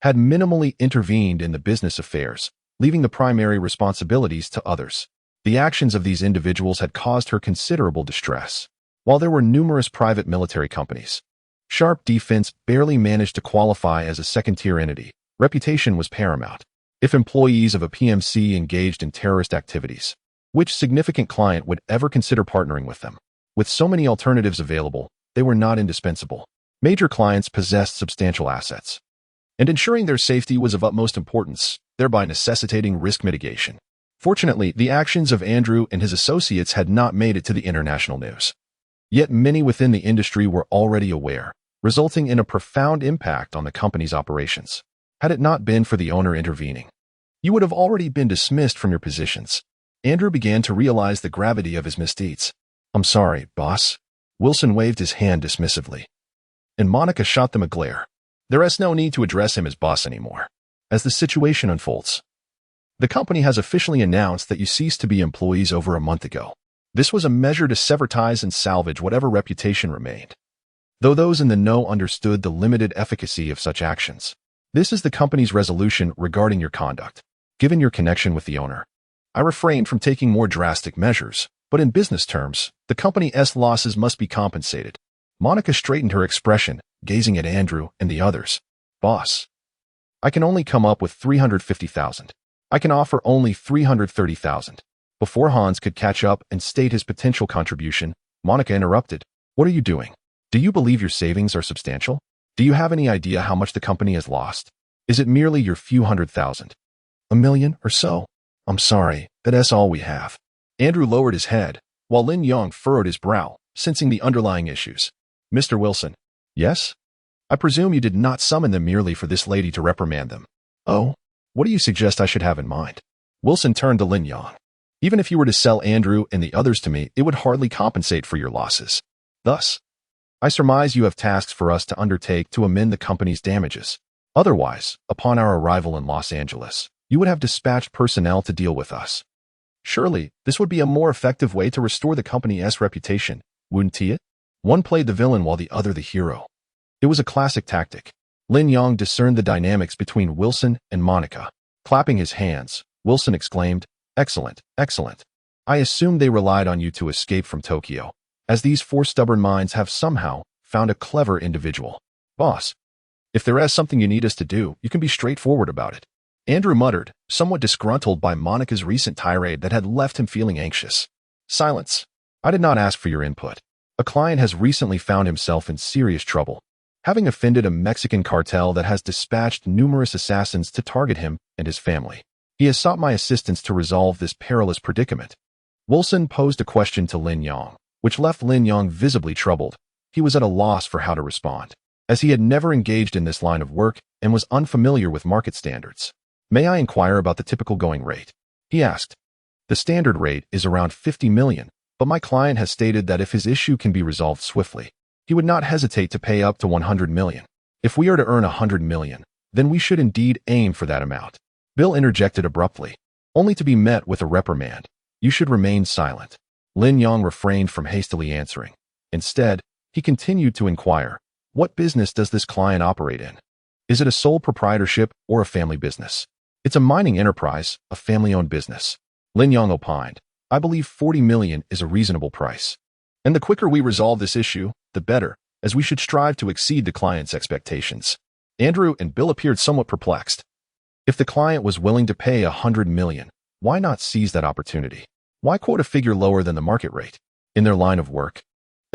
A: had minimally intervened in the business affairs, leaving the primary responsibilities to others. The actions of these individuals had caused her considerable distress. While there were numerous private military companies, Sharp Defense barely managed to qualify as a second-tier entity. Reputation was paramount. If employees of a PMC engaged in terrorist activities, which significant client would ever consider partnering with them? With so many alternatives available, they were not indispensable. Major clients possessed substantial assets, and ensuring their safety was of utmost importance, thereby necessitating risk mitigation. Fortunately, the actions of Andrew and his associates had not made it to the international news. Yet many within the industry were already aware, resulting in a profound impact on the company's operations. Had it not been for the owner intervening, you would have already been dismissed from your positions. Andrew began to realize the gravity of his misdeeds. "I'm sorry, boss." Wilson waved his hand dismissively, and Monica shot them a glare. There is no need to address him as boss anymore. As the situation unfolds, the company has officially announced that you ceased to be employees over a month ago. This was a measure to sever ties and salvage whatever reputation remained. Though those in the know understood the limited efficacy of such actions, this is the company's resolution regarding your conduct. Given your connection with the owner, I refrained from taking more drastic measures, but in business terms, the company's losses must be compensated. Monica straightened her expression, gazing at Andrew and the others. "Boss, I can only come up with 350,000. I can offer only 330,000. Before Hans could catch up and state his potential contribution, Monica interrupted. "What are you doing? Do you believe your savings are substantial? Do you have any idea how much the company has lost? Is it merely your few 100,000? $1 million or so? I'm sorry, that's all we have." Andrew lowered his head, while Lin Yang furrowed his brow, sensing the underlying issues. "Mr. Wilson." "Yes? I presume you did not summon them merely for this lady to reprimand them." "Oh, what do you suggest I should have in mind?" Wilson turned to Lin Yang. "Even if you were to sell Andrew and the others to me, it would hardly compensate for your losses. Thus, I surmise you have tasks for us to undertake to amend the company's damages. Otherwise, upon our arrival in Los Angeles, you would have dispatched personnel to deal with us. Surely, this would be a more effective way to restore the company's reputation, wouldn't it?" One played the villain while the other the hero. It was a classic tactic. Lin Yang discerned the dynamics between Wilson and Monica. Clapping his hands, Wilson exclaimed, "Excellent, excellent. I assume they relied on you to escape from Tokyo, as these four stubborn minds have somehow found a clever individual. Boss, if there is something you need us to do, you can be straightforward about it." Andrew muttered, somewhat disgruntled by Monica's recent tirade that had left him feeling anxious. "Silence. I did not ask for your input. A client has recently found himself in serious trouble, having offended a Mexican cartel that has dispatched numerous assassins to target him and his family. He has sought my assistance to resolve this perilous predicament." Wilson posed a question to Lin Yang, which left Lin Yang visibly troubled. He was at a loss for how to respond, as he had never engaged in this line of work and was unfamiliar with market standards. "May I inquire about the typical going rate?" he asked. "The standard rate is around 50 million, but my client has stated that if his issue can be resolved swiftly, he would not hesitate to pay up to 100 million. If we are to earn 100 million, then we should indeed aim for that amount." Bill interjected abruptly, only to be met with a reprimand. "You should remain silent." Lin Yang refrained from hastily answering. Instead, he continued to inquire, "What business does this client operate in? Is it a sole proprietorship or a family business?" "It's a mining enterprise, a family-owned business." Lin Yang opined, "I believe 40 million is a reasonable price. And the quicker we resolve this issue, the better, as we should strive to exceed the client's expectations." Andrew and Bill appeared somewhat perplexed. If the client was willing to pay 100 million, why not seize that opportunity? Why quote a figure lower than the market rate? In their line of work,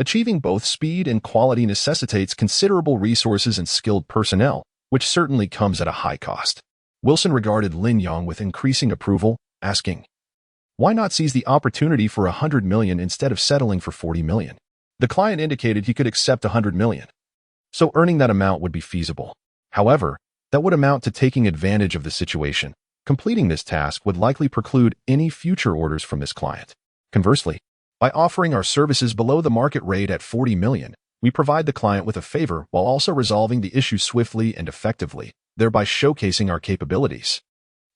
A: achieving both speed and quality necessitates considerable resources and skilled personnel, which certainly comes at a high cost. Wilson regarded Lin Yang with increasing approval, asking, "Why not seize the opportunity for 100 million instead of settling for 40 million? The client indicated he could accept 100 million. So earning that amount would be feasible. However, that would amount to taking advantage of the situation. Completing this task would likely preclude any future orders from this client. Conversely, by offering our services below the market rate at 40 million, we provide the client with a favor while also resolving the issue swiftly and effectively, thereby showcasing our capabilities.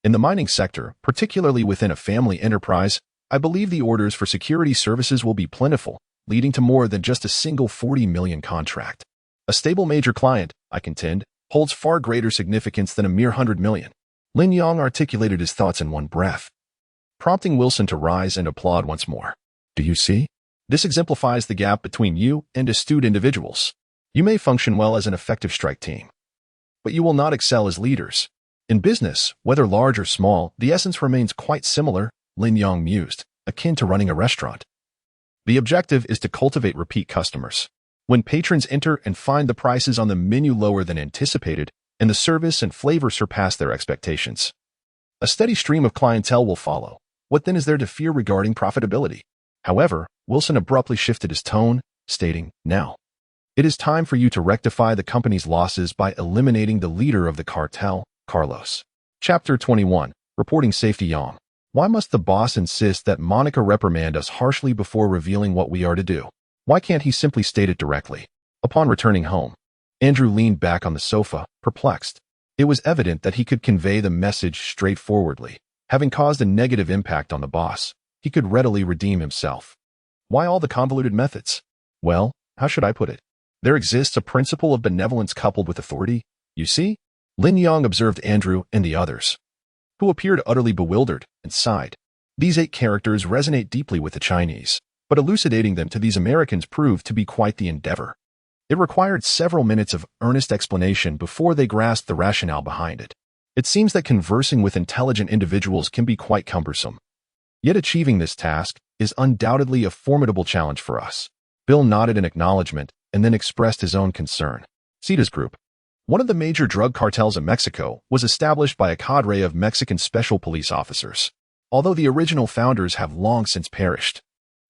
A: In the mining sector, particularly within a family enterprise, I believe the orders for security services will be plentiful, leading to more than just a single 40 million contract. A stable major client, I contend, holds far greater significance than a mere 100 million. Lin Yang articulated his thoughts in one breath, prompting Wilson to rise and applaud once more. Do you see? This exemplifies the gap between you and astute individuals. You may function well as an effective strike team, but you will not excel as leaders. In business, whether large or small, the essence remains quite similar, Lin Yang mused, akin to running a restaurant. The objective is to cultivate repeat customers. When patrons enter and find the prices on the menu lower than anticipated, and the service and flavor surpass their expectations, a steady stream of clientele will follow. What then is there to fear regarding profitability? However, Wilson abruptly shifted his tone, stating, "Now, it is time for you to rectify the company's losses by eliminating the leader of the cartel, Carlos." Chapter 21, Reporting Safety. Yang. Why must the boss insist that Monica reprimand us harshly before revealing what we are to do? Why can't he simply state it directly? Upon returning home, Andrew leaned back on the sofa, perplexed. It was evident that he could convey the message straightforwardly. Having caused a negative impact on the boss, he could readily redeem himself. Why all the convoluted methods? Well, how should I put it? There exists a principle of benevolence coupled with authority. You see? Lin Yang observed Andrew and the others, who appeared utterly bewildered, and sighed. These 8 characters resonate deeply with the Chinese, but elucidating them to these Americans proved to be quite the endeavor. It required several minutes of earnest explanation before they grasped the rationale behind it. It seems that conversing with intelligent individuals can be quite cumbersome. Yet achieving this task is undoubtedly a formidable challenge for us. Bill nodded in acknowledgement and then expressed his own concern. Cetas Group, one of the major drug cartels in Mexico, was established by a cadre of Mexican special police officers. Although the original founders have long since perished,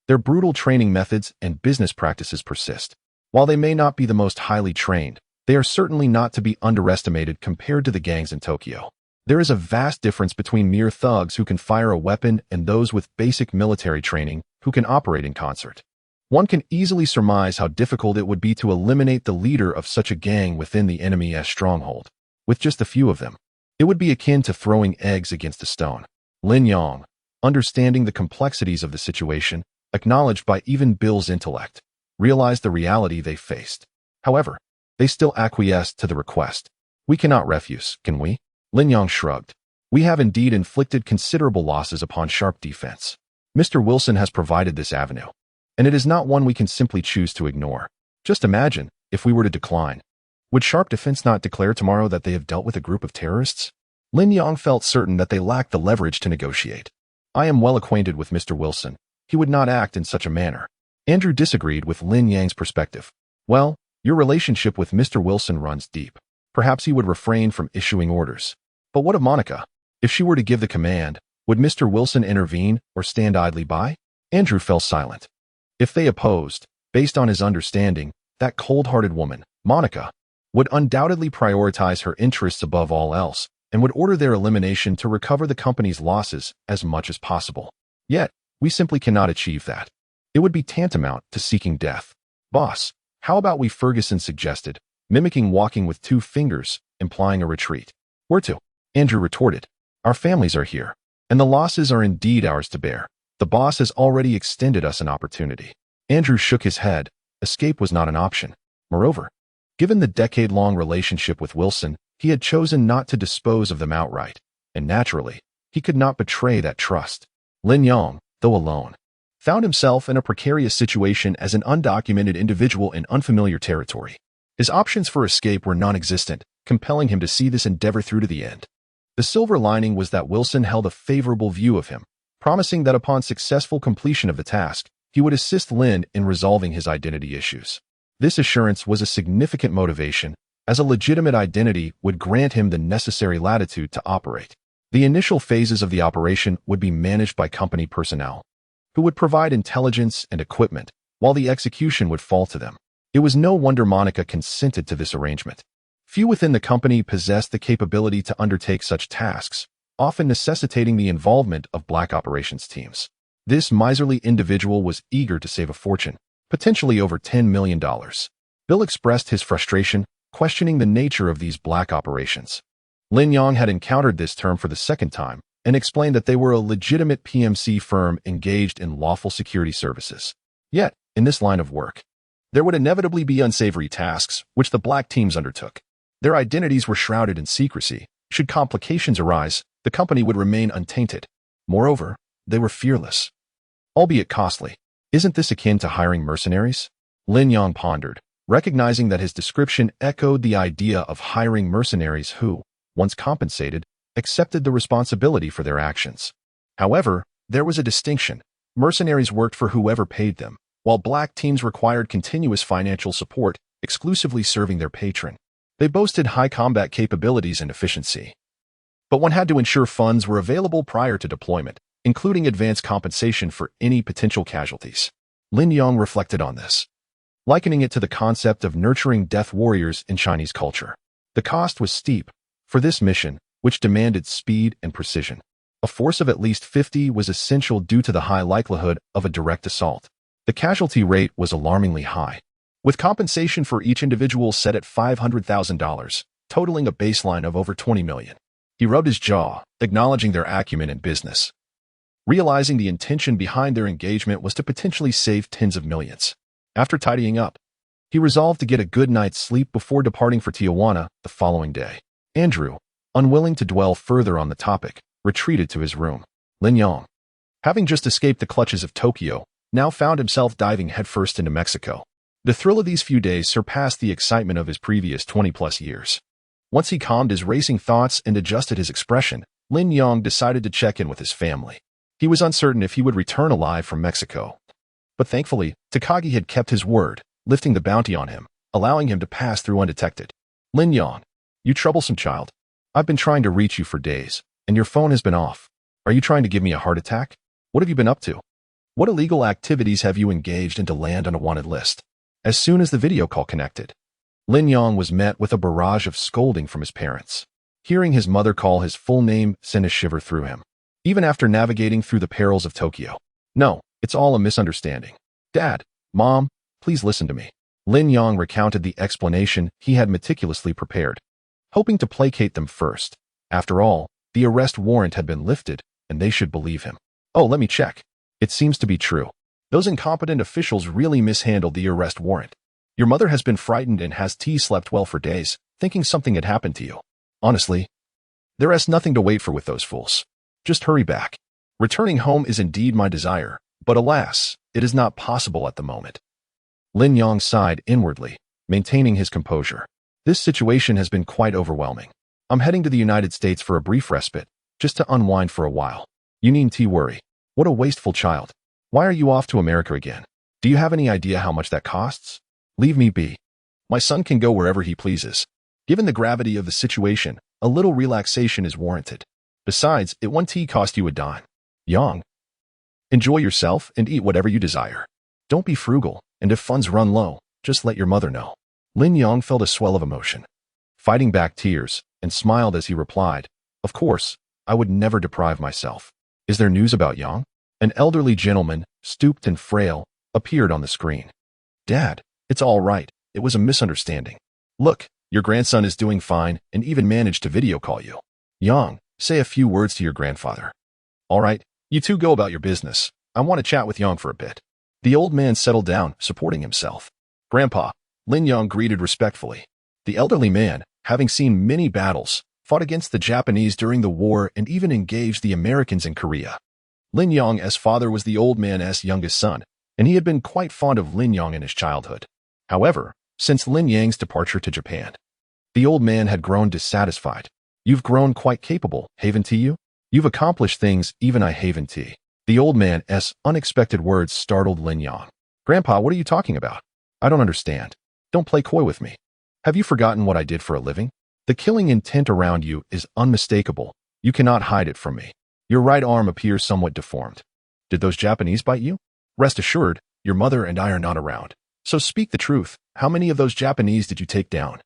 A: their brutal training methods and business practices persist. While they may not be the most highly trained, they are certainly not to be underestimated compared to the gangs in Tokyo. There is a vast difference between mere thugs who can fire a weapon and those with basic military training who can operate in concert. One can easily surmise how difficult it would be to eliminate the leader of such a gang within the enemy's stronghold. With just a few of them, it would be akin to throwing eggs against a stone. Lin Yang, understanding the complexities of the situation, acknowledged by even Bill's intellect, realized the reality they faced. However, they still acquiesced to the request. We cannot refuse, can we? Lin Yang shrugged. We have indeed inflicted considerable losses upon sharp defense. Mr. Wilson has provided this avenue, and it is not one we can simply choose to ignore. Just imagine, if we were to decline, would sharp defense not declare tomorrow that they have dealt with a group of terrorists? Lin Yang felt certain that they lacked the leverage to negotiate. I am well acquainted with Mr. Wilson. He would not act in such a manner. Andrew disagreed with Lin Yang's perspective. Well, your relationship with Mr. Wilson runs deep. Perhaps he would refrain from issuing orders. But what of Monica? If she were to give the command, would Mr. Wilson intervene or stand idly by? Andrew fell silent. If they opposed, based on his understanding, that cold-hearted woman, Monica, would undoubtedly prioritize her interests above all else and would order their elimination to recover the company's losses as much as possible. Yet, we simply cannot achieve that. It would be tantamount to seeking death. Boss, how about we? Ferguson suggested, mimicking walking with 2 fingers, implying a retreat. Where to? Andrew retorted. Our families are here, and the losses are indeed ours to bear. The boss has already extended us an opportunity. Andrew shook his head. Escape was not an option. Moreover, given the decade-long relationship with Wilson, he had chosen not to dispose of them outright, and naturally, he could not betray that trust. Lin Yang, though alone, found himself in a precarious situation as an undocumented individual in unfamiliar territory. His options for escape were non-existent, compelling him to see this endeavor through to the end. The silver lining was that Wilson held a favorable view of him, promising that upon successful completion of the task, he would assist Lin in resolving his identity issues. This assurance was a significant motivation, as a legitimate identity would grant him the necessary latitude to operate. The initial phases of the operation would be managed by company personnel, who would provide intelligence and equipment, while the execution would fall to them. It was no wonder Monica consented to this arrangement. Few within the company possessed the capability to undertake such tasks, often necessitating the involvement of black operations teams. This miserly individual was eager to save a fortune, potentially over $10 million. Bill expressed his frustration, questioning the nature of these black operations. Lin Yang had encountered this term for the second time and explained that they were a legitimate PMC firm engaged in lawful security services. Yet, in this line of work, there would inevitably be unsavory tasks which the black teams undertook. Their identities were shrouded in secrecy. Should complications arise, the company would remain untainted. Moreover, they were fearless, albeit costly. Isn't this akin to hiring mercenaries? Lin Yang pondered, recognizing that his description echoed the idea of hiring mercenaries who, once compensated, accepted the responsibility for their actions. However, there was a distinction. Mercenaries worked for whoever paid them, while black teams required continuous financial support, exclusively serving their patron. They boasted high combat capabilities and efficiency, but one had to ensure funds were available prior to deployment, including advance compensation for any potential casualties. Lin Yang reflected on this, likening it to the concept of nurturing death warriors in Chinese culture. The cost was steep. For this mission, which demanded speed and precision, a force of at least 50 was essential due to the high likelihood of a direct assault. The casualty rate was alarmingly high, with compensation for each individual set at $500,000, totaling a baseline of over $20 million. He rubbed his jaw, acknowledging their acumen in business, realizing the intention behind their engagement was to potentially save tens of millions. After tidying up, he resolved to get a good night's sleep before departing for Tijuana the following day. Andrew, unwilling to dwell further on the topic, retreated to his room. Lin Yang, having just escaped the clutches of Tokyo, now found himself diving headfirst into Mexico. The thrill of these few days surpassed the excitement of his previous 20-plus years. Once he calmed his racing thoughts and adjusted his expression, Lin Yang decided to check in with his family. He was uncertain if he would return alive from Mexico, but thankfully, Takagi had kept his word, lifting the bounty on him, allowing him to pass through undetected. Lin Yang, you troublesome child. I've been trying to reach you for days, and your phone has been off. Are you trying to give me a heart attack? What have you been up to? What illegal activities have you engaged in to land on a wanted list? As soon as the video call connected, Lin Yang was met with a barrage of scolding from his parents. Hearing his mother call his full name sent a shiver through him, even after navigating through the perils of Tokyo. No, it's all a misunderstanding. Dad, Mom, please listen to me. Lin Yang recounted the explanation he had meticulously prepared, hoping to placate them first. After all, the arrest warrant had been lifted, and they should believe him. Oh, let me check. It seems to be true. Those incompetent officials really mishandled the arrest warrant. Your mother has been frightened and has slept well for days, thinking something had happened to you. Honestly, there is nothing to wait for with those fools. Just hurry back. Returning home is indeed my desire, but alas, it is not possible at the moment. Lin Yang sighed inwardly, maintaining his composure. This situation has been quite overwhelming. I'm heading to the United States for a brief respite, just to unwind for a while. You needn't worry. What a wasteful child. Why are you off to America again? Do you have any idea how much that costs? Leave me be. My son can go wherever he pleases. Given the gravity of the situation, a little relaxation is warranted. Besides, it won't cost you a dime. Yang, enjoy yourself and eat whatever you desire. Don't be frugal, and if funds run low, just let your mother know. Lin Yang felt a swell of emotion, fighting back tears, and smiled as he replied, Of course, I would never deprive myself. Is there news about Yang? An elderly gentleman, stooped and frail, appeared on the screen. Dad, it's all right. It was a misunderstanding. Look, your grandson is doing fine and even managed to video call you. Yang, say a few words to your grandfather. All right, you two go about your business. I want to chat with Yang for a bit. The old man settled down, supporting himself. Grandpa, Lin Yang greeted respectfully. The elderly man, having seen many battles, fought against the Japanese during the war and even engaged the Americans in Korea. Lin Yang's father was the old man's youngest son, and he had been quite fond of Lin Yang in his childhood. However, since Lin Yang's departure to Japan, the old man had grown dissatisfied. You've grown quite capable, haven't you? You've accomplished things even I haven't. The old man's unexpected words startled Lin Yang. Grandpa, what are you talking about? I don't understand. Don't play coy with me. Have you forgotten what I did for a living? The killing intent around you is unmistakable. You cannot hide it from me. Your right arm appears somewhat deformed. Did those Japanese bite you? Rest assured, your mother and I are not around. So speak the truth. How many of those Japanese did you take down?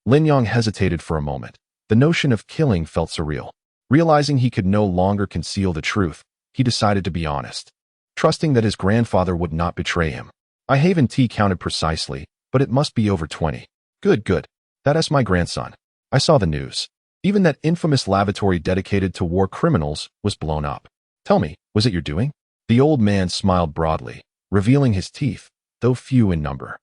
A: Lin Yang hesitated for a moment. The notion of killing felt surreal. Realizing he could no longer conceal the truth, he decided to be honest, trusting that his grandfather would not betray him. I haven't counted precisely, but it must be over 20. Good. That's my grandson. I saw the news. Even that infamous lavatory dedicated to war criminals was blown up. Tell me, was it your doing? The old man smiled broadly, revealing his teeth, though few in number.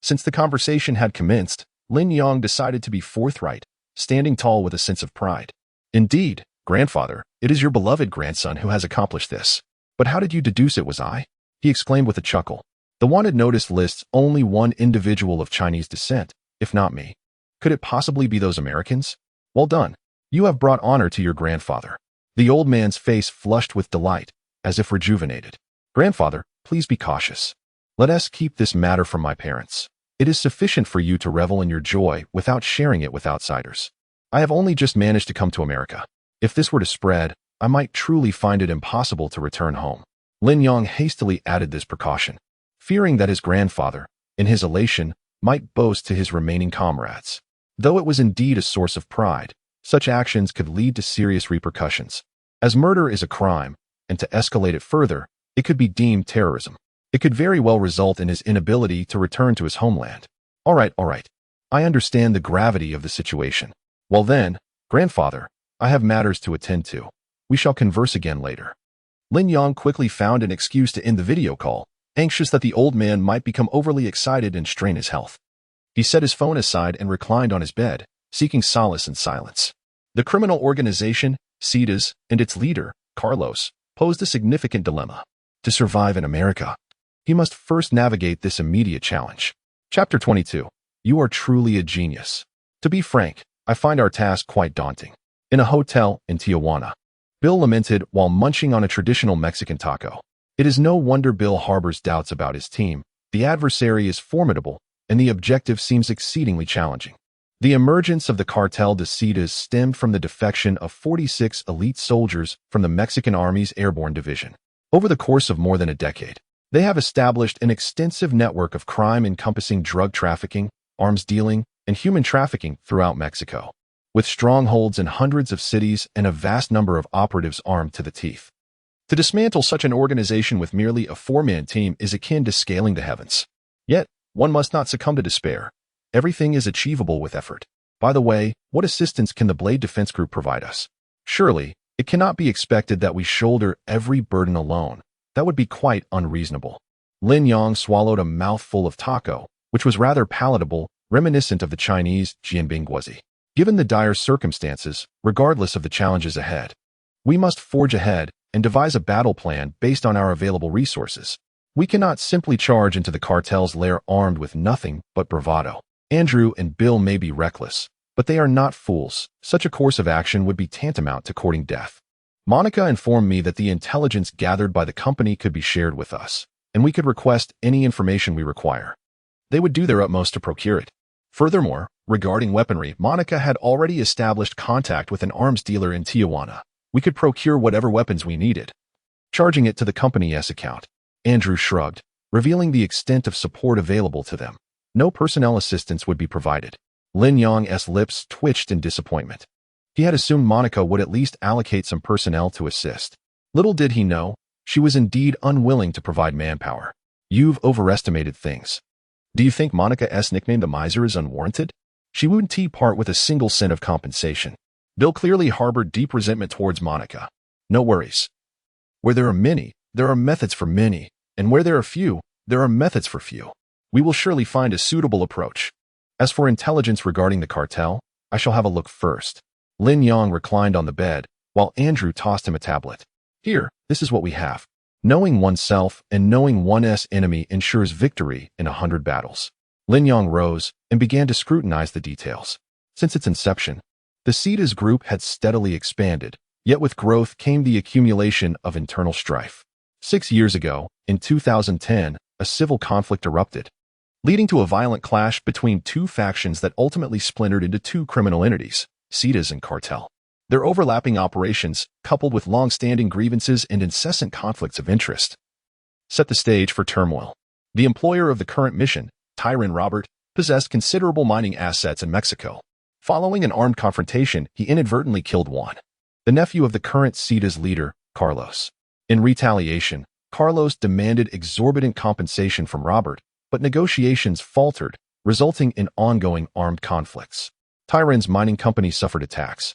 A: Since the conversation had commenced, Lin Yang decided to be forthright, standing tall with a sense of pride. Indeed, grandfather, it is your beloved grandson who has accomplished this. But how did you deduce it was I? He exclaimed with a chuckle. The wanted notice lists only one individual of Chinese descent, if not me. Could it possibly be those Americans? Well done. You have brought honor to your grandfather. The old man's face flushed with delight, as if rejuvenated. Grandfather, please be cautious. Let us keep this matter from my parents. It is sufficient for you to revel in your joy without sharing it with outsiders. I have only just managed to come to America. If this were to spread, I might truly find it impossible to return home. Lin Yang hastily added this precaution, fearing that his grandfather, in his elation, might boast to his remaining comrades. Though it was indeed a source of pride, such actions could lead to serious repercussions. As murder is a crime, and to escalate it further, it could be deemed terrorism. It could very well result in his inability to return to his homeland. All right. I understand the gravity of the situation. Well then, grandfather, I have matters to attend to. We shall converse again later. Lin Yang quickly found an excuse to end the video call, anxious that the old man might become overly excited and strain his health. He set his phone aside and reclined on his bed, seeking solace in silence. The criminal organization, CEDAS, and its leader, Carlos, posed a significant dilemma. To survive in America, he must first navigate this immediate challenge. Chapter 22. You are truly a genius. To be frank, I find our task quite daunting. In a hotel in Tijuana, Bill lamented while munching on a traditional Mexican taco. It is no wonder Bill harbors doubts about his team. The adversary is formidable, and the objective seems exceedingly challenging. The emergence of the cartel de CEDAS stemmed from the defection of 46 elite soldiers from the Mexican Army's Airborne Division. Over the course of more than a decade, they have established an extensive network of crime encompassing drug trafficking, arms dealing, and human trafficking throughout Mexico, with strongholds in hundreds of cities and a vast number of operatives armed to the teeth. To dismantle such an organization with merely a four-man team is akin to scaling the heavens. Yet, one must not succumb to despair. Everything is achievable with effort. By the way, what assistance can the Blade Defense Group provide us? Surely, it cannot be expected that we shoulder every burden alone. That would be quite unreasonable. Lin Yang swallowed a mouthful of taco, which was rather palatable, reminiscent of the Chinese jianbingguozi. Given the dire circumstances, regardless of the challenges ahead, we must forge ahead and devise a battle plan based on our available resources. We cannot simply charge into the cartel's lair armed with nothing but bravado. Andrew and Bill may be reckless, but they are not fools. Such a course of action would be tantamount to courting death. Monica informed me that the intelligence gathered by the company could be shared with us, and we could request any information we require. They would do their utmost to procure it. Furthermore, regarding weaponry, Monica had already established contact with an arms dealer in Tijuana. We could procure whatever weapons we needed, charging it to the company's account. Andrew shrugged, revealing the extent of support available to them. No personnel assistance would be provided. Lin Yang's lips twitched in disappointment. He had assumed Monica would at least allocate some personnel to assist. Little did he know, she was indeed unwilling to provide manpower. You've overestimated things. Do you think Monica's nickname the Miser is unwarranted? She wouldn't part with a single cent of compensation. Bill clearly harbored deep resentment towards Monica. No worries. Where there are many, there are methods for many, and where there are few, there are methods for few. We will surely find a suitable approach. As for intelligence regarding the cartel, I shall have a look first. Lin Yang reclined on the bed, while Andrew tossed him a tablet. Here, this is what we have. Knowing oneself and knowing one's enemy ensures victory in 100 battles. Lin Yang rose and began to scrutinize the details. Since its inception, the CEDAS group had steadily expanded, yet with growth came the accumulation of internal strife. 6 years ago, in 2010, a civil conflict erupted, leading to a violent clash between two factions that ultimately splintered into two criminal entities, Cetas and Cartel. Their overlapping operations, coupled with long-standing grievances and incessant conflicts of interest, set the stage for turmoil. The employer of the current mission, Tyran Robert, possessed considerable mining assets in Mexico. Following an armed confrontation, he inadvertently killed Juan, the nephew of the current Cetas leader, Carlos. In retaliation, Carlos demanded exorbitant compensation from Robert, but negotiations faltered, resulting in ongoing armed conflicts. Tyran's mining company suffered attacks,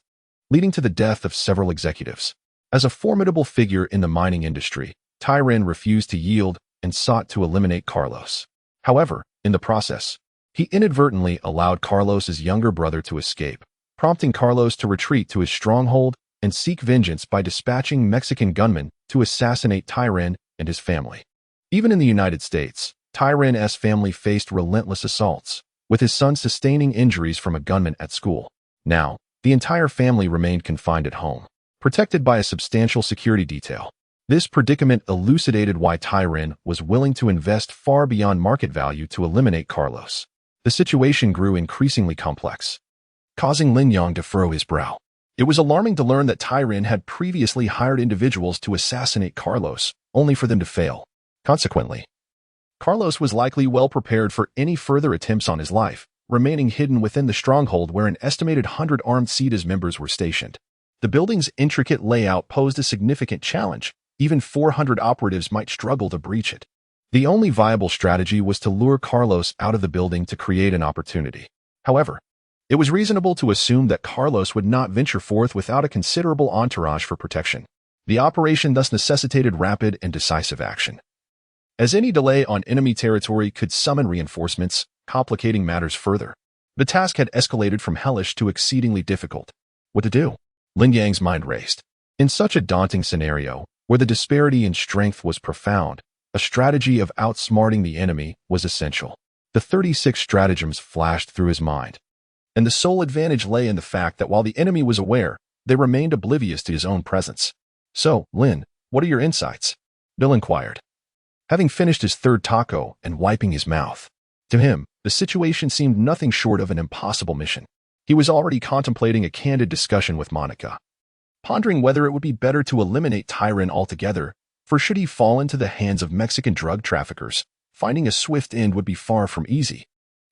A: leading to the death of several executives. As a formidable figure in the mining industry, Tyran refused to yield and sought to eliminate Carlos. However, in the process, he inadvertently allowed Carlos's younger brother to escape, prompting Carlos to retreat to his stronghold and seek vengeance by dispatching Mexican gunmen to assassinate Tyran and his family. Even in the United States, Tyran's family faced relentless assaults, with his son sustaining injuries from a gunman at school. Now, the entire family remained confined at home, protected by a substantial security detail. This predicament elucidated why Tyran was willing to invest far beyond market value to eliminate Carlos. The situation grew increasingly complex, causing Lin Yang to furrow his brow. It was alarming to learn that Tyran had previously hired individuals to assassinate Carlos, only for them to fail. Consequently, Carlos was likely well prepared for any further attempts on his life, remaining hidden within the stronghold where an estimated 100 armed Cetas members were stationed. The building's intricate layout posed a significant challenge. Even 400 operatives might struggle to breach it. The only viable strategy was to lure Carlos out of the building to create an opportunity. However, it was reasonable to assume that Carlos would not venture forth without a considerable entourage for protection. The operation thus necessitated rapid and decisive action, as any delay on enemy territory could summon reinforcements, complicating matters further. The task had escalated from hellish to exceedingly difficult. What to do? Lin Yang's mind raced. In such a daunting scenario, where the disparity in strength was profound, a strategy of outsmarting the enemy was essential. The 36 stratagems flashed through his mind, and the sole advantage lay in the fact that while the enemy was aware, they remained oblivious to his own presence. So, Lin, what are your insights? Bill inquired, having finished his third taco and wiping his mouth. To him, the situation seemed nothing short of an impossible mission. He was already contemplating a candid discussion with Monica, pondering whether it would be better to eliminate Tyran altogether, for should he fall into the hands of Mexican drug traffickers, finding a swift end would be far from easy.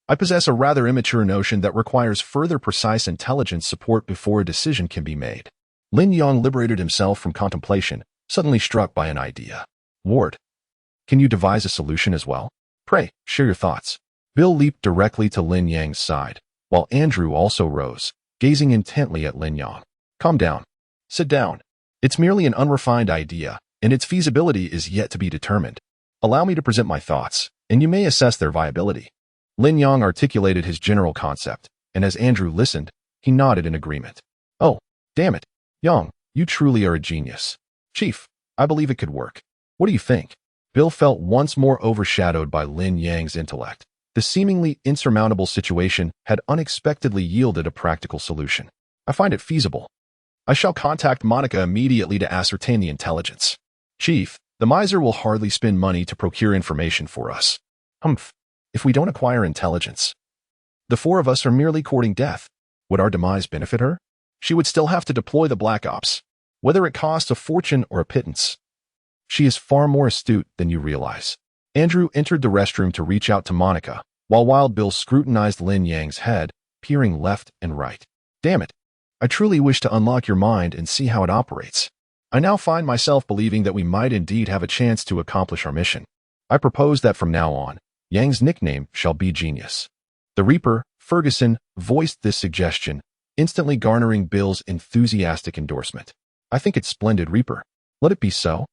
A: I possess a rather immature notion that requires further precise intelligence support before a decision can be made. Lin Yang liberated himself from contemplation, suddenly struck by an idea. Ward, can you devise a solution as well? Pray, share your thoughts. Bill leaped directly to Lin Yang's side, while Andrew also rose, gazing intently at Lin Yang. Calm down. Sit down. It's merely an unrefined idea, and its feasibility is yet to be determined. Allow me to present my thoughts, and you may assess their viability. Lin Yang articulated his general concept, and as Andrew listened, he nodded in agreement. Oh, damn it. Yang, you truly are a genius. Chief, I believe it could work. What do you think? Bill felt once more overshadowed by Lin Yang's intellect. The seemingly insurmountable situation had unexpectedly yielded a practical solution. I find it feasible. I shall contact Monica immediately to ascertain the intelligence. Chief, the miser will hardly spend money to procure information for us. Humph. If we don't acquire intelligence, the four of us are merely courting death. Would our demise benefit her? She would still have to deploy the Black Ops, whether it costs a fortune or a pittance. She is far more astute than you realize. Andrew entered the restroom to reach out to Monica, while Wild Bill scrutinized Lin Yang's head, peering left and right. Damn it. I truly wish to unlock your mind and see how it operates. I now find myself believing that we might indeed have a chance to accomplish our mission. I propose that from now on, Yang's nickname shall be Genius. The Reaper, Ferguson, voiced this suggestion, instantly garnering Bill's enthusiastic endorsement. I think it's splendid, Reaper. Let it be so.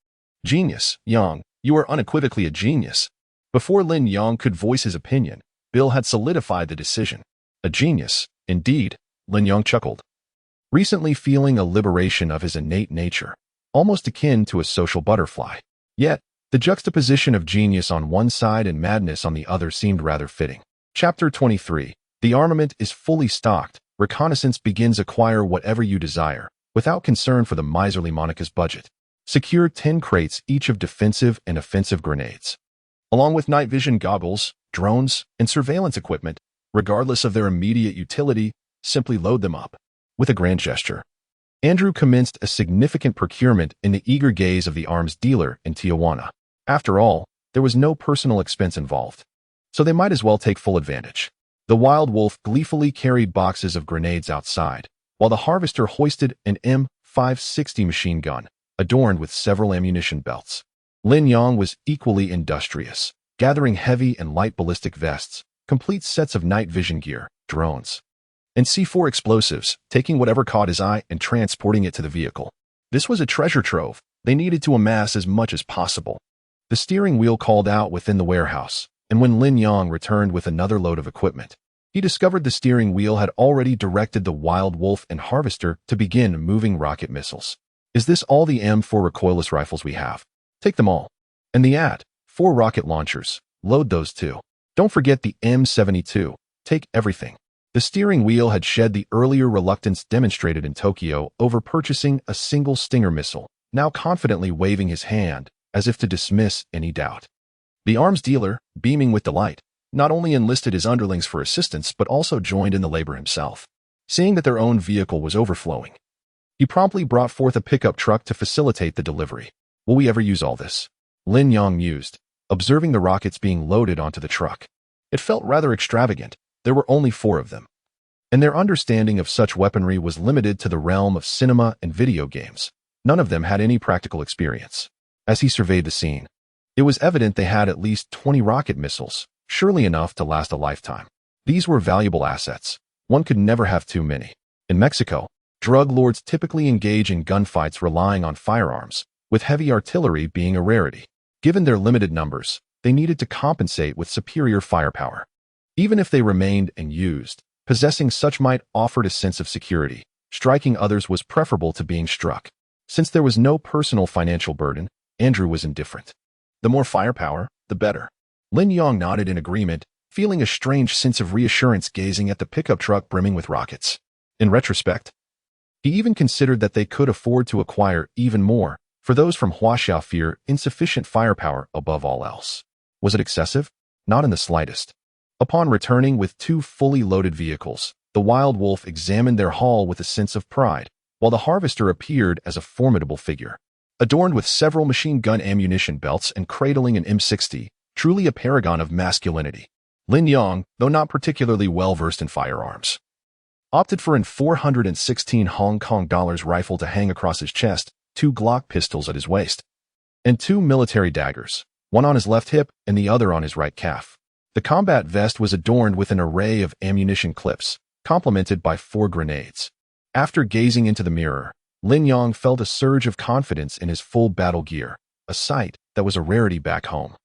A: Genius, Yang, you are unequivocally a genius. Before Lin Yang could voice his opinion, Bill had solidified the decision. A genius, indeed, Lin Yang chuckled, recently feeling a liberation of his innate nature, almost akin to a social butterfly. Yet, the juxtaposition of genius on one side and madness on the other seemed rather fitting. Chapter 23. The armament is fully stocked. Reconnaissance begins. Acquire whatever you desire, without concern for the miserly Monica's budget. Secure 10 crates each of defensive and offensive grenades, along with night vision goggles, drones, and surveillance equipment. Regardless of their immediate utility, simply load them up. With a grand gesture, Andrew commenced a significant procurement in the eager gaze of the arms dealer in Tijuana. After all, there was no personal expense involved, so they might as well take full advantage. The Wild Wolf gleefully carried boxes of grenades outside, while the Harvester hoisted an M560 machine gun, adorned with several ammunition belts. Lin Yang was equally industrious, gathering heavy and light ballistic vests, complete sets of night vision gear, drones, and C4 explosives, taking whatever caught his eye and transporting it to the vehicle. This was a treasure trove. They needed to amass as much as possible. The steering wheel called out within the warehouse, and when Lin Yang returned with another load of equipment, he discovered the steering wheel had already directed the Wild Wolf and Harvester to begin moving rocket missiles. Is this all the M4 recoilless rifles we have? Take them all. And the AT, 4 rocket launchers. Load those too. Don't forget the M72. Take everything. The steering wheel had shed the earlier reluctance demonstrated in Tokyo over purchasing a single Stinger missile, now confidently waving his hand as if to dismiss any doubt. The arms dealer, beaming with delight, not only enlisted his underlings for assistance but also joined in the labor himself. Seeing that their own vehicle was overflowing, he promptly brought forth a pickup truck to facilitate the delivery. Will we ever use all this? Lin Yang mused, observing the rockets being loaded onto the truck. It felt rather extravagant. There were only 4 of them, and their understanding of such weaponry was limited to the realm of cinema and video games. None of them had any practical experience. As he surveyed the scene, it was evident they had at least 20 rocket missiles, surely enough to last a lifetime. These were valuable assets. One could never have too many. In Mexico, drug lords typically engage in gunfights relying on firearms, with heavy artillery being a rarity. Given their limited numbers, they needed to compensate with superior firepower. Even if they remained and used, possessing such might offered a sense of security. Striking others was preferable to being struck. Since there was no personal financial burden, Andrew was indifferent. The more firepower, the better. Lin Yang nodded in agreement, feeling a strange sense of reassurance gazing at the pickup truck brimming with rockets. In retrospect, he even considered that they could afford to acquire even more, for those from Huaxiao fear insufficient firepower above all else. Was it excessive? Not in the slightest. Upon returning with 2 fully loaded vehicles, the Wild Wolf examined their haul with a sense of pride, while the Harvester appeared as a formidable figure. Adorned with several machine gun ammunition belts and cradling an M60, truly a paragon of masculinity. Lin Yang, though not particularly well-versed in firearms, opted for an 416 Hong Kong dollars rifle to hang across his chest, 2 Glock pistols at his waist, and 2 military daggers, one on his left hip and the other on his right calf. The combat vest was adorned with an array of ammunition clips, complemented by 4 grenades. After gazing into the mirror, Lin Yang felt a surge of confidence in his full battle gear, a sight that was a rarity back home,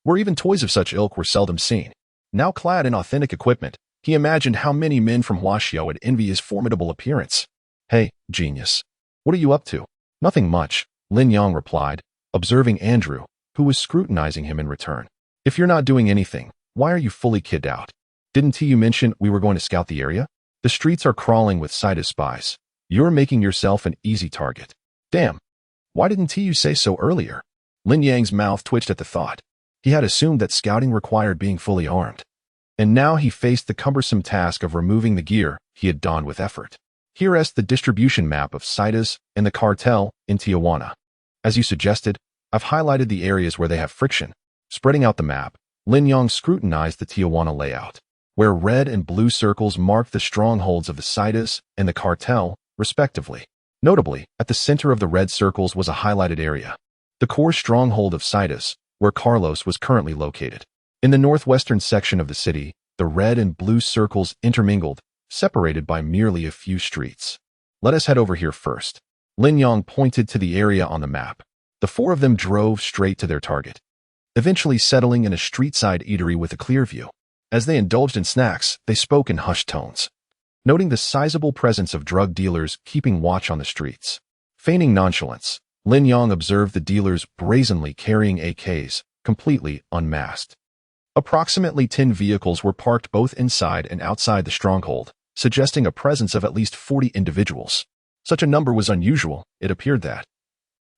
A: where even toys of such ilk were seldom seen. Now clad in authentic equipment, he imagined how many men from Huaxiao would envy his formidable appearance. Hey, genius. What are you up to? Nothing much, Lin Yang replied, observing Andrew, who was scrutinizing him in return. If you're not doing anything, why are you fully kidded out? Didn't you mention we were going to scout the area? The streets are crawling with sighted spies. You're making yourself an easy target. Damn. Why didn't you say so earlier? Lin Yang's mouth twitched at the thought. He had assumed that scouting required being fully armed, and now he faced the cumbersome task of removing the gear he had donned with effort. Here is the distribution map of CITES and the cartel in Tijuana. As you suggested, I've highlighted the areas where they have friction. Spreading out the map, Lin Yang scrutinized the Tijuana layout, where red and blue circles marked the strongholds of the CITES and the cartel, respectively. Notably, at the center of the red circles was a highlighted area, the core stronghold of CITES, where Carlos was currently located. In the northwestern section of the city, the red and blue circles intermingled, separated by merely a few streets. Let us head over here first. Lin Yang pointed to the area on the map. The 4 of them drove straight to their target, eventually settling in a street-side eatery with a clear view. As they indulged in snacks, they spoke in hushed tones, noting the sizable presence of drug dealers keeping watch on the streets. Feigning nonchalance, Lin Yang observed the dealers brazenly carrying AKs, completely unmasked. Approximately 10 vehicles were parked both inside and outside the stronghold, suggesting a presence of at least 40 individuals. Such a number was unusual, it appeared that,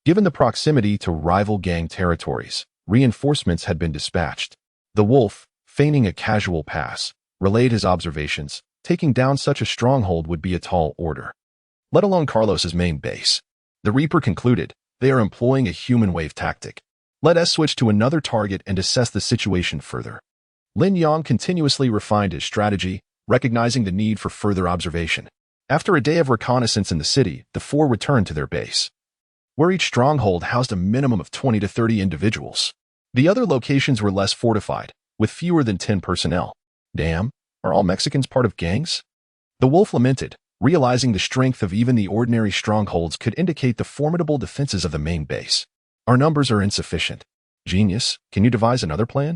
A: Given the proximity to rival gang territories, reinforcements had been dispatched. The wolf, feigning a casual pass, relayed his observations. Taking down such a stronghold would be a tall order, let alone Carlos's main base. The Reaper concluded, they are employing a human wave tactic. Let us switch to another target and assess the situation further. Lin Yang continuously refined his strategy, recognizing the need for further observation. After a day of reconnaissance in the city, the four returned to their base, where each stronghold housed a minimum of 20 to 30 individuals. The other locations were less fortified, with fewer than 10 personnel. Damn, are all Mexicans part of gangs? The wolf lamented, realizing the strength of even the ordinary strongholds could indicate the formidable defenses of the main base. Our numbers are insufficient. Genius, can you devise another plan?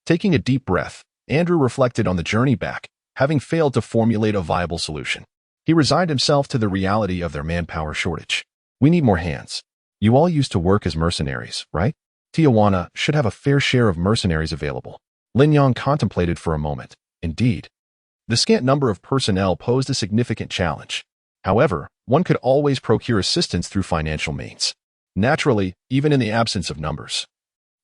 A: Taking a deep breath, Andrew reflected on the journey back, having failed to formulate a viable solution. He resigned himself to the reality of their manpower shortage. We need more hands. You all used to work as mercenaries, right? Tijuana should have a fair share of mercenaries available. Lin Yang contemplated for a moment. Indeed. The scant number of personnel posed a significant challenge. However, one could always procure assistance through financial means. Naturally, even in the absence of numbers.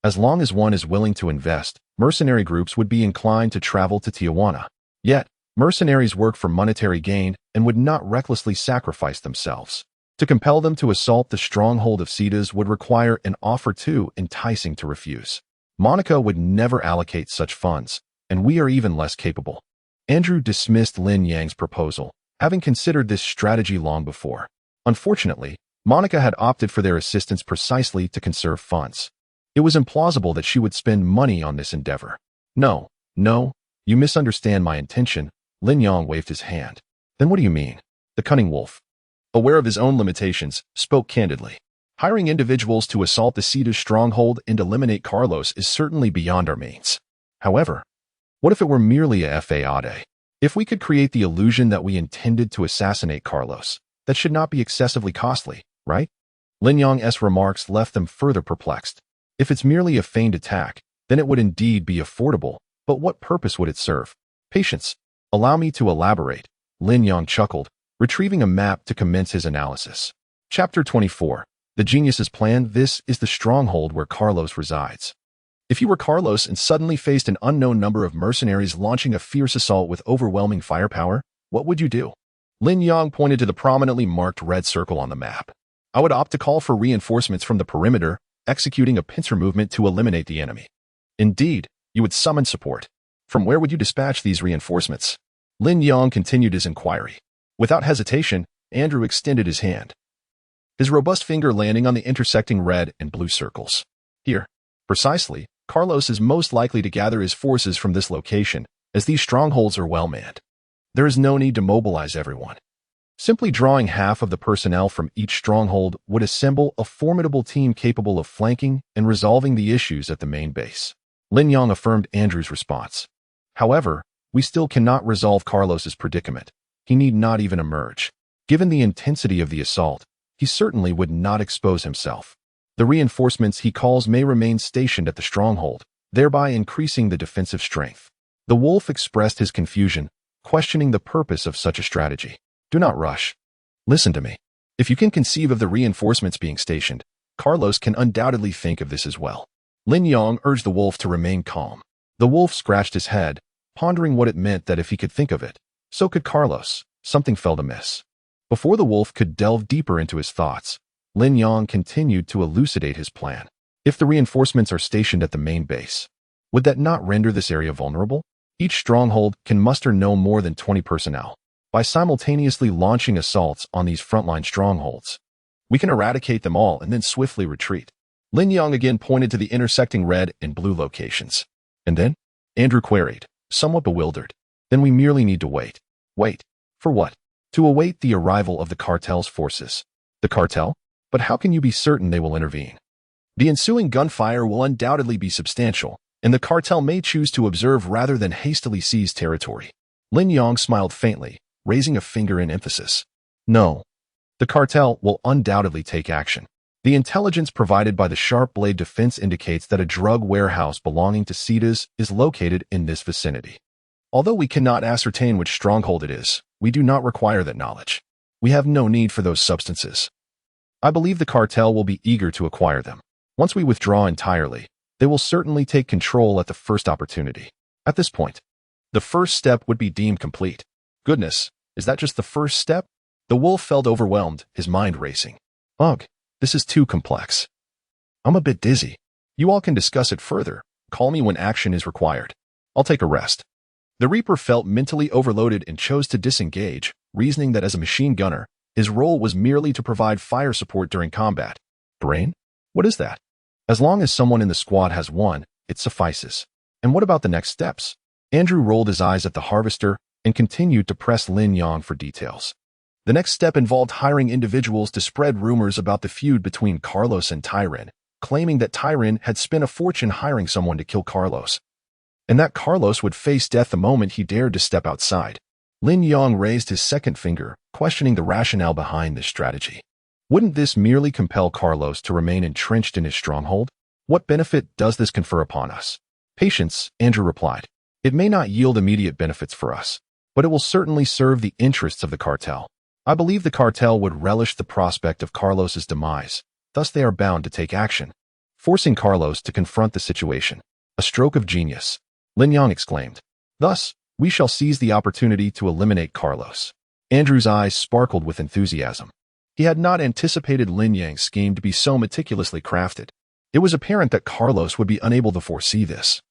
A: As long as one is willing to invest, mercenary groups would be inclined to travel to Tijuana. Yet, mercenaries work for monetary gain and would not recklessly sacrifice themselves. To compel them to assault the stronghold of Cetas would require an offer too enticing to refuse. Monica would never allocate such funds, and we are even less capable. Andrew dismissed Lin Yang's proposal, having considered this strategy long before. Unfortunately, Monica had opted for their assistance precisely to conserve funds. It was implausible that she would spend money on this endeavor. No, you misunderstand my intention. Lin Yang waved his hand. Then what do you mean? The cunning wolf, aware of his own limitations, spoke candidly. Hiring individuals to assault the Cetas stronghold and eliminate Carlos is certainly beyond our means. However, what if it were merely a fade? If we could create the illusion that we intended to assassinate Carlos, that should not be excessively costly, right? Lin Yang's remarks left them further perplexed. If it's merely a feigned attack, then it would indeed be affordable, but what purpose would it serve? Patience. Allow me to elaborate. Lin Yang chuckled, retrieving a map to commence his analysis. Chapter 24. The Genius's Plan. This is the stronghold where Carlos resides. If you were Carlos and suddenly faced an unknown number of mercenaries launching a fierce assault with overwhelming firepower, what would you do? Lin Yang pointed to the prominently marked red circle on the map. I would opt to call for reinforcements from the perimeter, executing a pincer movement to eliminate the enemy. Indeed, you would summon support. From where would you dispatch these reinforcements? Lin Yang continued his inquiry. Without hesitation, Andrew extended his hand, his robust finger landing on the intersecting red and blue circles. Here, precisely, Carlos is most likely to gather his forces from this location, as these strongholds are well manned. There is no need to mobilize everyone. Simply drawing half of the personnel from each stronghold would assemble a formidable team capable of flanking and resolving the issues at the main base. Lin Yang affirmed Andrew's response. However, we still cannot resolve Carlos's predicament. He need not even emerge. Given the intensity of the assault, he certainly would not expose himself. The reinforcements he calls may remain stationed at the stronghold, thereby increasing the defensive strength. The wolf expressed his confusion, questioning the purpose of such a strategy. Do not rush. Listen to me. If you can conceive of the reinforcements being stationed, Carlos can undoubtedly think of this as well. Lin Yang urged the wolf to remain calm. The wolf scratched his head, pondering what it meant that if he could think of it, so could Carlos. Something felt amiss. Before the wolf could delve deeper into his thoughts, Lin Yang continued to elucidate his plan. If the reinforcements are stationed at the main base, would that not render this area vulnerable? Each stronghold can muster no more than 20 personnel. By simultaneously launching assaults on these frontline strongholds, we can eradicate them all and then swiftly retreat. Lin Yang again pointed to the intersecting red and blue locations. And then? Andrew queried, somewhat bewildered. Then we merely need to wait. Wait. For what? To await the arrival of the cartel's forces. The cartel? But how can you be certain they will intervene? The ensuing gunfire will undoubtedly be substantial, and the cartel may choose to observe rather than hastily seize territory. Lin Yang smiled faintly, raising a finger in emphasis. No. The cartel will undoubtedly take action. The intelligence provided by the Sharp Blade Defense indicates that a drug warehouse belonging to Cetas is located in this vicinity. Although we cannot ascertain which stronghold it is, we do not require that knowledge. We have no need for those substances. I believe the cartel will be eager to acquire them. Once we withdraw entirely, they will certainly take control at the first opportunity. At this point, the first step would be deemed complete. Goodness, is that just the first step? The wolf felt overwhelmed, his mind racing. Ugh, this is too complex. I'm a bit dizzy. You all can discuss it further. Call me when action is required. I'll take a rest. The Reaper felt mentally overloaded and chose to disengage, reasoning that as a machine gunner, his role was merely to provide fire support during combat. Brain? What is that? As long as someone in the squad has one, it suffices. And what about the next steps? Andrew rolled his eyes at the harvester and continued to press Lin Yang for details. The next step involved hiring individuals to spread rumors about the feud between Carlos and Tyron, claiming that Tyron had spent a fortune hiring someone to kill Carlos, and that Carlos would face death the moment he dared to step outside. Lin Yang raised his second finger, questioning the rationale behind this strategy. Wouldn't this merely compel Carlos to remain entrenched in his stronghold? What benefit does this confer upon us? Patience, Andrew replied. It may not yield immediate benefits for us, but it will certainly serve the interests of the cartel. I believe the cartel would relish the prospect of Carlos's demise, thus they are bound to take action, forcing Carlos to confront the situation. A stroke of genius, Lin Yang exclaimed. Thus, we shall seize the opportunity to eliminate Carlos. Andrew's eyes sparkled with enthusiasm. He had not anticipated Lin Yang's scheme to be so meticulously crafted. It was apparent that Carlos would be unable to foresee this.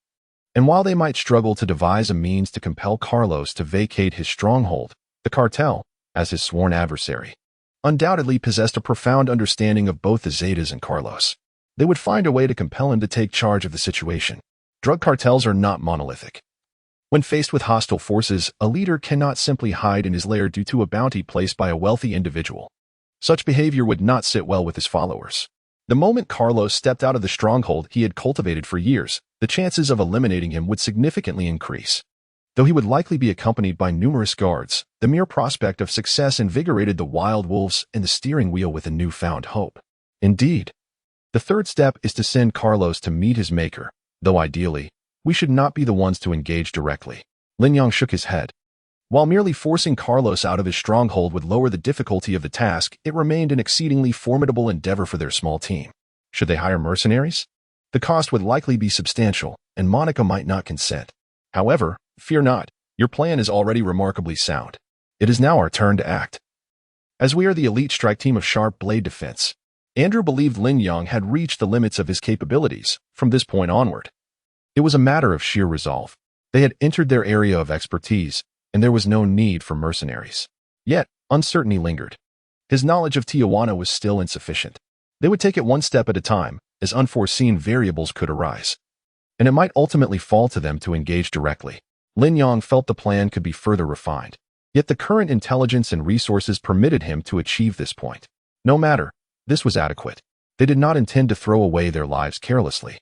A: And while they might struggle to devise a means to compel Carlos to vacate his stronghold, the cartel, as his sworn adversary, undoubtedly possessed a profound understanding of both the Zetas and Carlos. They would find a way to compel him to take charge of the situation. Drug cartels are not monolithic. When faced with hostile forces, a leader cannot simply hide in his lair due to a bounty placed by a wealthy individual. Such behavior would not sit well with his followers. The moment Carlos stepped out of the stronghold he had cultivated for years, the chances of eliminating him would significantly increase. Though he would likely be accompanied by numerous guards, the mere prospect of success invigorated the wild wolves in the steering wheel with a newfound hope. Indeed, the third step is to send Carlos to meet his maker, though ideally, we should not be the ones to engage directly. Lin Yang shook his head. While merely forcing Carlos out of his stronghold would lower the difficulty of the task, it remained an exceedingly formidable endeavor for their small team. Should they hire mercenaries? The cost would likely be substantial, and Monica might not consent. However, fear not, your plan is already remarkably sound. It is now our turn to act. As we are the elite strike team of Sharp Blade Defense, Andrew believed Lin Yang had reached the limits of his capabilities from this point onward. It was a matter of sheer resolve. They had entered their area of expertise, and there was no need for mercenaries. Yet, uncertainty lingered. His knowledge of Tijuana was still insufficient. They would take it one step at a time, as unforeseen variables could arise, and it might ultimately fall to them to engage directly. Lin Yang felt the plan could be further refined, yet the current intelligence and resources permitted him to achieve this point. No matter, this was adequate. They did not intend to throw away their lives carelessly,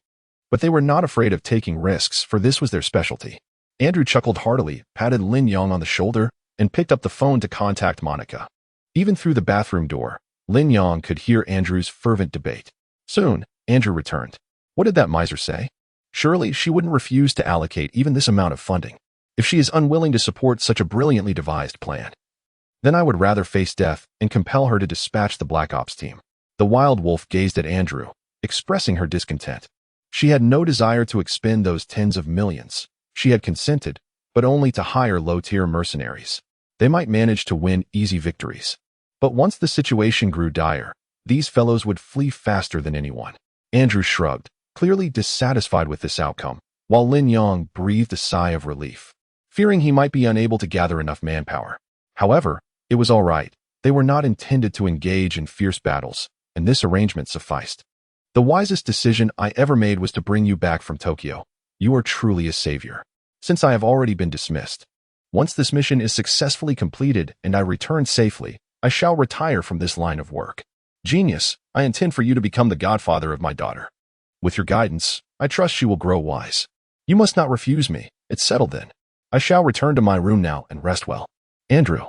A: but they were not afraid of taking risks, for this was their specialty. Andrew chuckled heartily, patted Lin Yang on the shoulder, and picked up the phone to contact Monica. Even through the bathroom door, Lin Yang could hear Andrew's fervent debate. Soon, Andrew returned. What did that miser say? Surely she wouldn't refuse to allocate even this amount of funding, if she is unwilling to support such a brilliantly devised plan. Then I would rather face death and compel her to dispatch the Black Ops team. The wild wolf gazed at Andrew, expressing her discontent. She had no desire to expend those tens of millions. She had consented, but only to hire low-tier mercenaries. They might manage to win easy victories. But once the situation grew dire, these fellows would flee faster than anyone. Andrew shrugged, clearly dissatisfied with this outcome, while Lin Yang breathed a sigh of relief, fearing he might be unable to gather enough manpower. However, it was all right. They were not intended to engage in fierce battles, and this arrangement sufficed. The wisest decision I ever made was to bring you back from Tokyo. You are truly a savior. Since I have already been dismissed, once this mission is successfully completed and I return safely, I shall retire from this line of work. Genius, I intend for you to become the godfather of my daughter. With your guidance, I trust she will grow wise. You must not refuse me. It's settled then. I shall return to my room now and rest well. Andrew,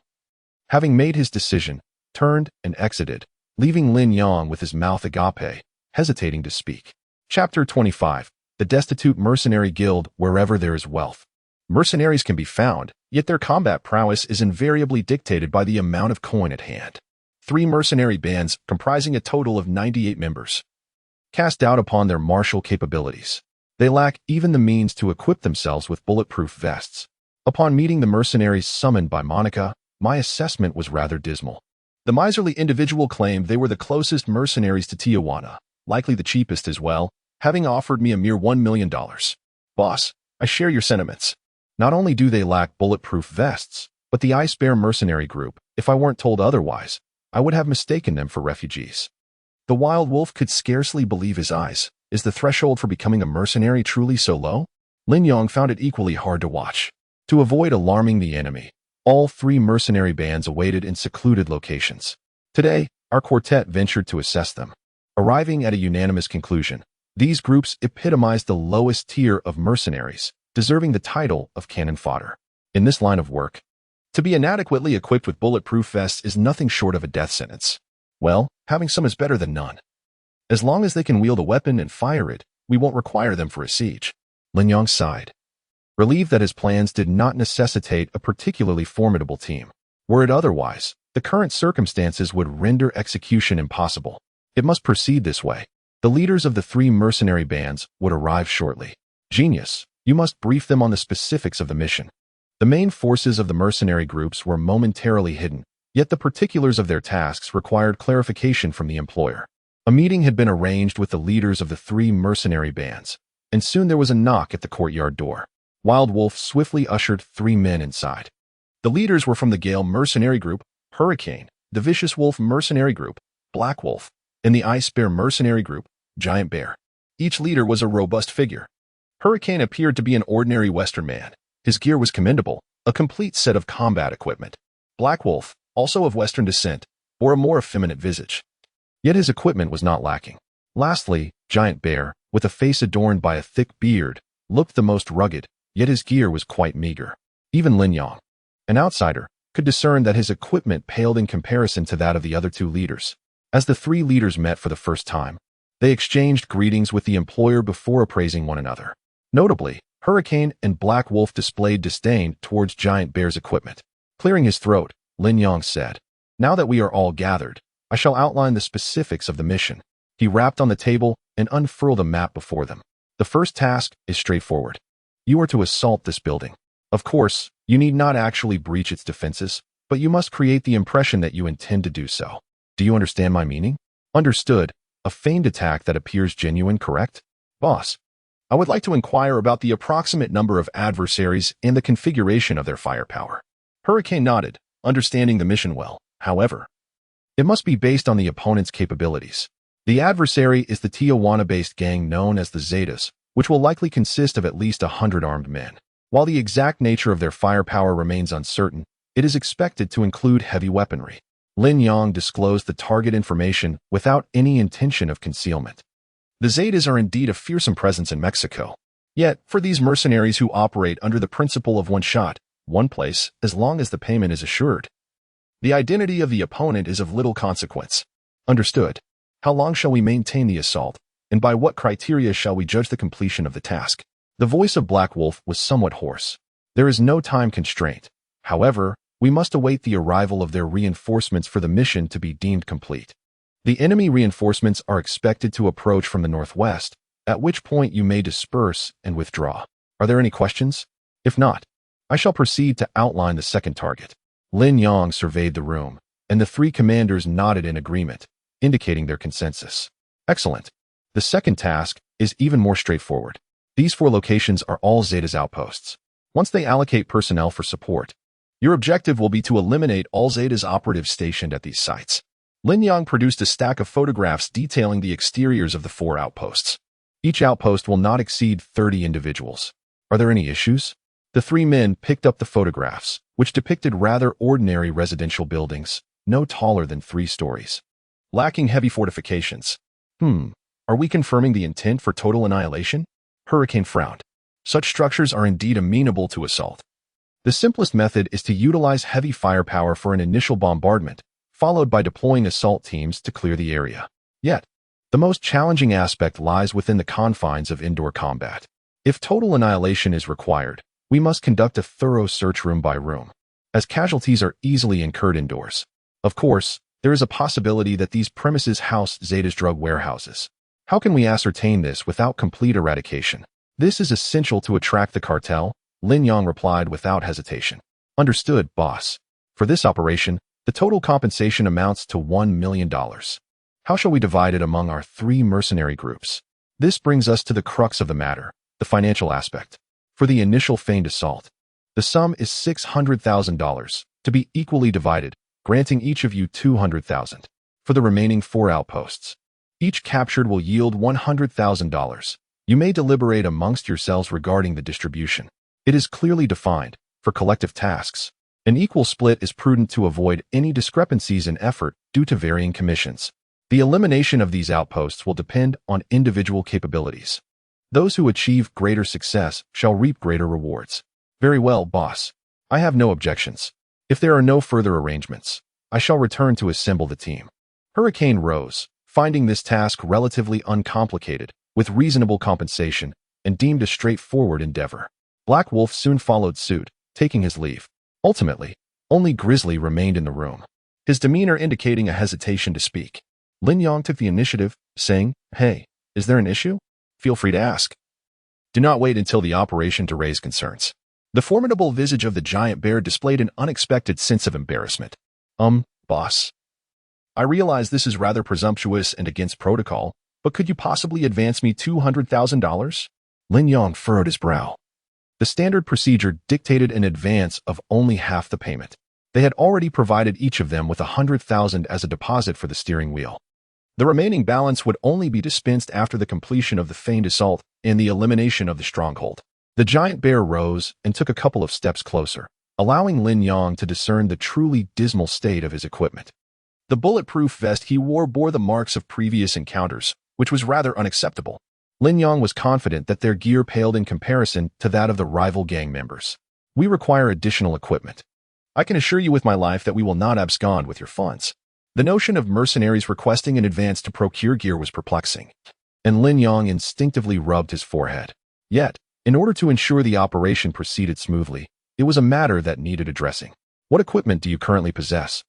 A: having made his decision, turned and exited, leaving Lin Yang with his mouth agape, hesitating to speak. Chapter 25. The Destitute Mercenary Guild. Wherever there is wealth, mercenaries can be found, yet their combat prowess is invariably dictated by the amount of coin at hand. 3 mercenary bands comprising a total of 98 members. Cast doubt upon their martial capabilities. They lack even the means to equip themselves with bulletproof vests. Upon meeting the mercenaries summoned by Monica, my assessment was rather dismal. The miserly individual claimed they were the closest mercenaries to Tijuana, likely the cheapest as well, having offered me a mere $1 million. Boss, I share your sentiments. Not only do they lack bulletproof vests, but the Ice Bear mercenary group, if I weren't told otherwise, I would have mistaken them for refugees. The wild wolf could scarcely believe his eyes. Is the threshold for becoming a mercenary truly so low? Lin Yang found it equally hard to watch. To avoid alarming the enemy, all 3 mercenary bands awaited in secluded locations. Today, our quartet ventured to assess them. Arriving at a unanimous conclusion, these groups epitomized the lowest tier of mercenaries, deserving the title of cannon fodder. In this line of work, to be inadequately equipped with bulletproof vests is nothing short of a death sentence. Well, having some is better than none. As long as they can wield a weapon and fire it, we won't require them for a siege. Lin Yang sighed, relieved that his plans did not necessitate a particularly formidable team. Were it otherwise, the current circumstances would render execution impossible. It must proceed this way. The leaders of the 3 mercenary bands would arrive shortly. Genius, you must brief them on the specifics of the mission. The main forces of the mercenary groups were momentarily hidden, yet the particulars of their tasks required clarification from the employer. A meeting had been arranged with the leaders of the 3 mercenary bands, and soon there was a knock at the courtyard door. Wild Wolf swiftly ushered 3 men inside. The leaders were from the Gale mercenary group, Hurricane, the Vicious Wolf mercenary group, Black Wolf, and the Ice Bear mercenary group, Giant Bear. Each leader was a robust figure. Hurricane appeared to be an ordinary Western man. His gear was commendable, a complete set of combat equipment. Black Wolf, also of Western descent, bore a more effeminate visage. Yet his equipment was not lacking. Lastly, Giant Bear, with a face adorned by a thick beard, looked the most rugged, yet his gear was quite meager. Even Lin Yang, an outsider, could discern that his equipment paled in comparison to that of the other 2 leaders. As the 3 leaders met for the first time, they exchanged greetings with the employer before appraising one another. Notably, Hurricane and Black Wolf displayed disdain towards Giant Bear's equipment. Clearing his throat, Lin Yang said, "Now that we are all gathered, I shall outline the specifics of the mission." He rapped on the table and unfurled a map before them. The first task is straightforward. You are to assault this building. Of course, you need not actually breach its defenses, but you must create the impression that you intend to do so. Do you understand my meaning? Understood. A feigned attack that appears genuine, correct? Boss, I would like to inquire about the approximate number of adversaries and the configuration of their firepower. Hurricane nodded, understanding the mission well. However, it must be based on the opponent's capabilities. The adversary is the Tijuana-based gang known as the Zetas, which will likely consist of at least 100 armed men. While the exact nature of their firepower remains uncertain, it is expected to include heavy weaponry. Lin Yang disclosed the target information without any intention of concealment. The Zetas are indeed a fearsome presence in Mexico. Yet, for these mercenaries who operate under the principle of one shot, one place, as long as the payment is assured, the identity of the opponent is of little consequence. Understood. How long shall we maintain the assault, and by what criteria shall we judge the completion of the task? The voice of Black Wolf was somewhat hoarse. There is no time constraint. However, we must await the arrival of their reinforcements for the mission to be deemed complete. The enemy reinforcements are expected to approach from the northwest, at which point you may disperse and withdraw. Are there any questions? If not, I shall proceed to outline the second target. Lin Yang surveyed the room, and the 3 commanders nodded in agreement, indicating their consensus. Excellent. The second task is even more straightforward. These 4 locations are all Zetas outposts. Once they allocate personnel for support, your objective will be to eliminate all Zetas operatives stationed at these sites. Lin Yang produced a stack of photographs detailing the exteriors of the 4 outposts. Each outpost will not exceed 30 individuals. Are there any issues? The 3 men picked up the photographs, which depicted rather ordinary residential buildings, no taller than 3 stories, lacking heavy fortifications. Are we confirming the intent for total annihilation? Hurricane frowned. Such structures are indeed amenable to assault. The simplest method is to utilize heavy firepower for an initial bombardment, followed by deploying assault teams to clear the area. Yet, the most challenging aspect lies within the confines of indoor combat. If total annihilation is required, we must conduct a thorough search room by room, as casualties are easily incurred indoors. Of course, There is a possibility that these premises house Zeta's drug warehouses. How can we ascertain this without complete eradication? This is essential to attract the cartel, Lin Yang replied without hesitation. Understood, boss. For this operation, the total compensation amounts to $1 million. How shall we divide it among our 3 mercenary groups? This brings us to the crux of the matter, the financial aspect. For the initial feigned assault, the sum is $600,000, to be equally divided, granting each of you $200,000. For the remaining 4 outposts, each captured will yield $100,000. You may deliberate amongst yourselves regarding the distribution. It is clearly defined. For collective tasks, an equal split is prudent to avoid any discrepancies in effort due to varying commissions. The elimination of these outposts will depend on individual capabilities. Those who achieve greater success shall reap greater rewards. Very well, boss. I have no objections. If there are no further arrangements, I shall return to assemble the team. Hurricane rose, finding this task relatively uncomplicated, with reasonable compensation, and deemed a straightforward endeavor. Black Wolf soon followed suit, taking his leave. Ultimately, only Grizzly remained in the room, his demeanor indicating a hesitation to speak. Lin Yang took the initiative, saying, "Hey, is there an issue? Feel free to ask. Do not wait until the operation to raise concerns." The formidable visage of the giant bear displayed an unexpected sense of embarrassment. Boss. I realize this is rather presumptuous and against protocol, but could you possibly advance me $200,000? Lin Yang furrowed his brow. The standard procedure dictated an advance of only half the payment. They had already provided each of them with $100,000 as a deposit for the steering wheel. The remaining balance would only be dispensed after the completion of the feigned assault and the elimination of the stronghold. The giant bear rose and took a couple of steps closer, allowing Lin Yang to discern the truly dismal state of his equipment. The bulletproof vest he wore bore the marks of previous encounters, which was rather unacceptable. Lin Yang was confident that their gear paled in comparison to that of the rival gang members. We require additional equipment. I can assure you with my life that we will not abscond with your funds. The notion of mercenaries requesting an advance to procure gear was perplexing, and Lin Yang instinctively rubbed his forehead. Yet, in order to ensure the operation proceeded smoothly, it was a matter that needed addressing. What equipment do you currently possess?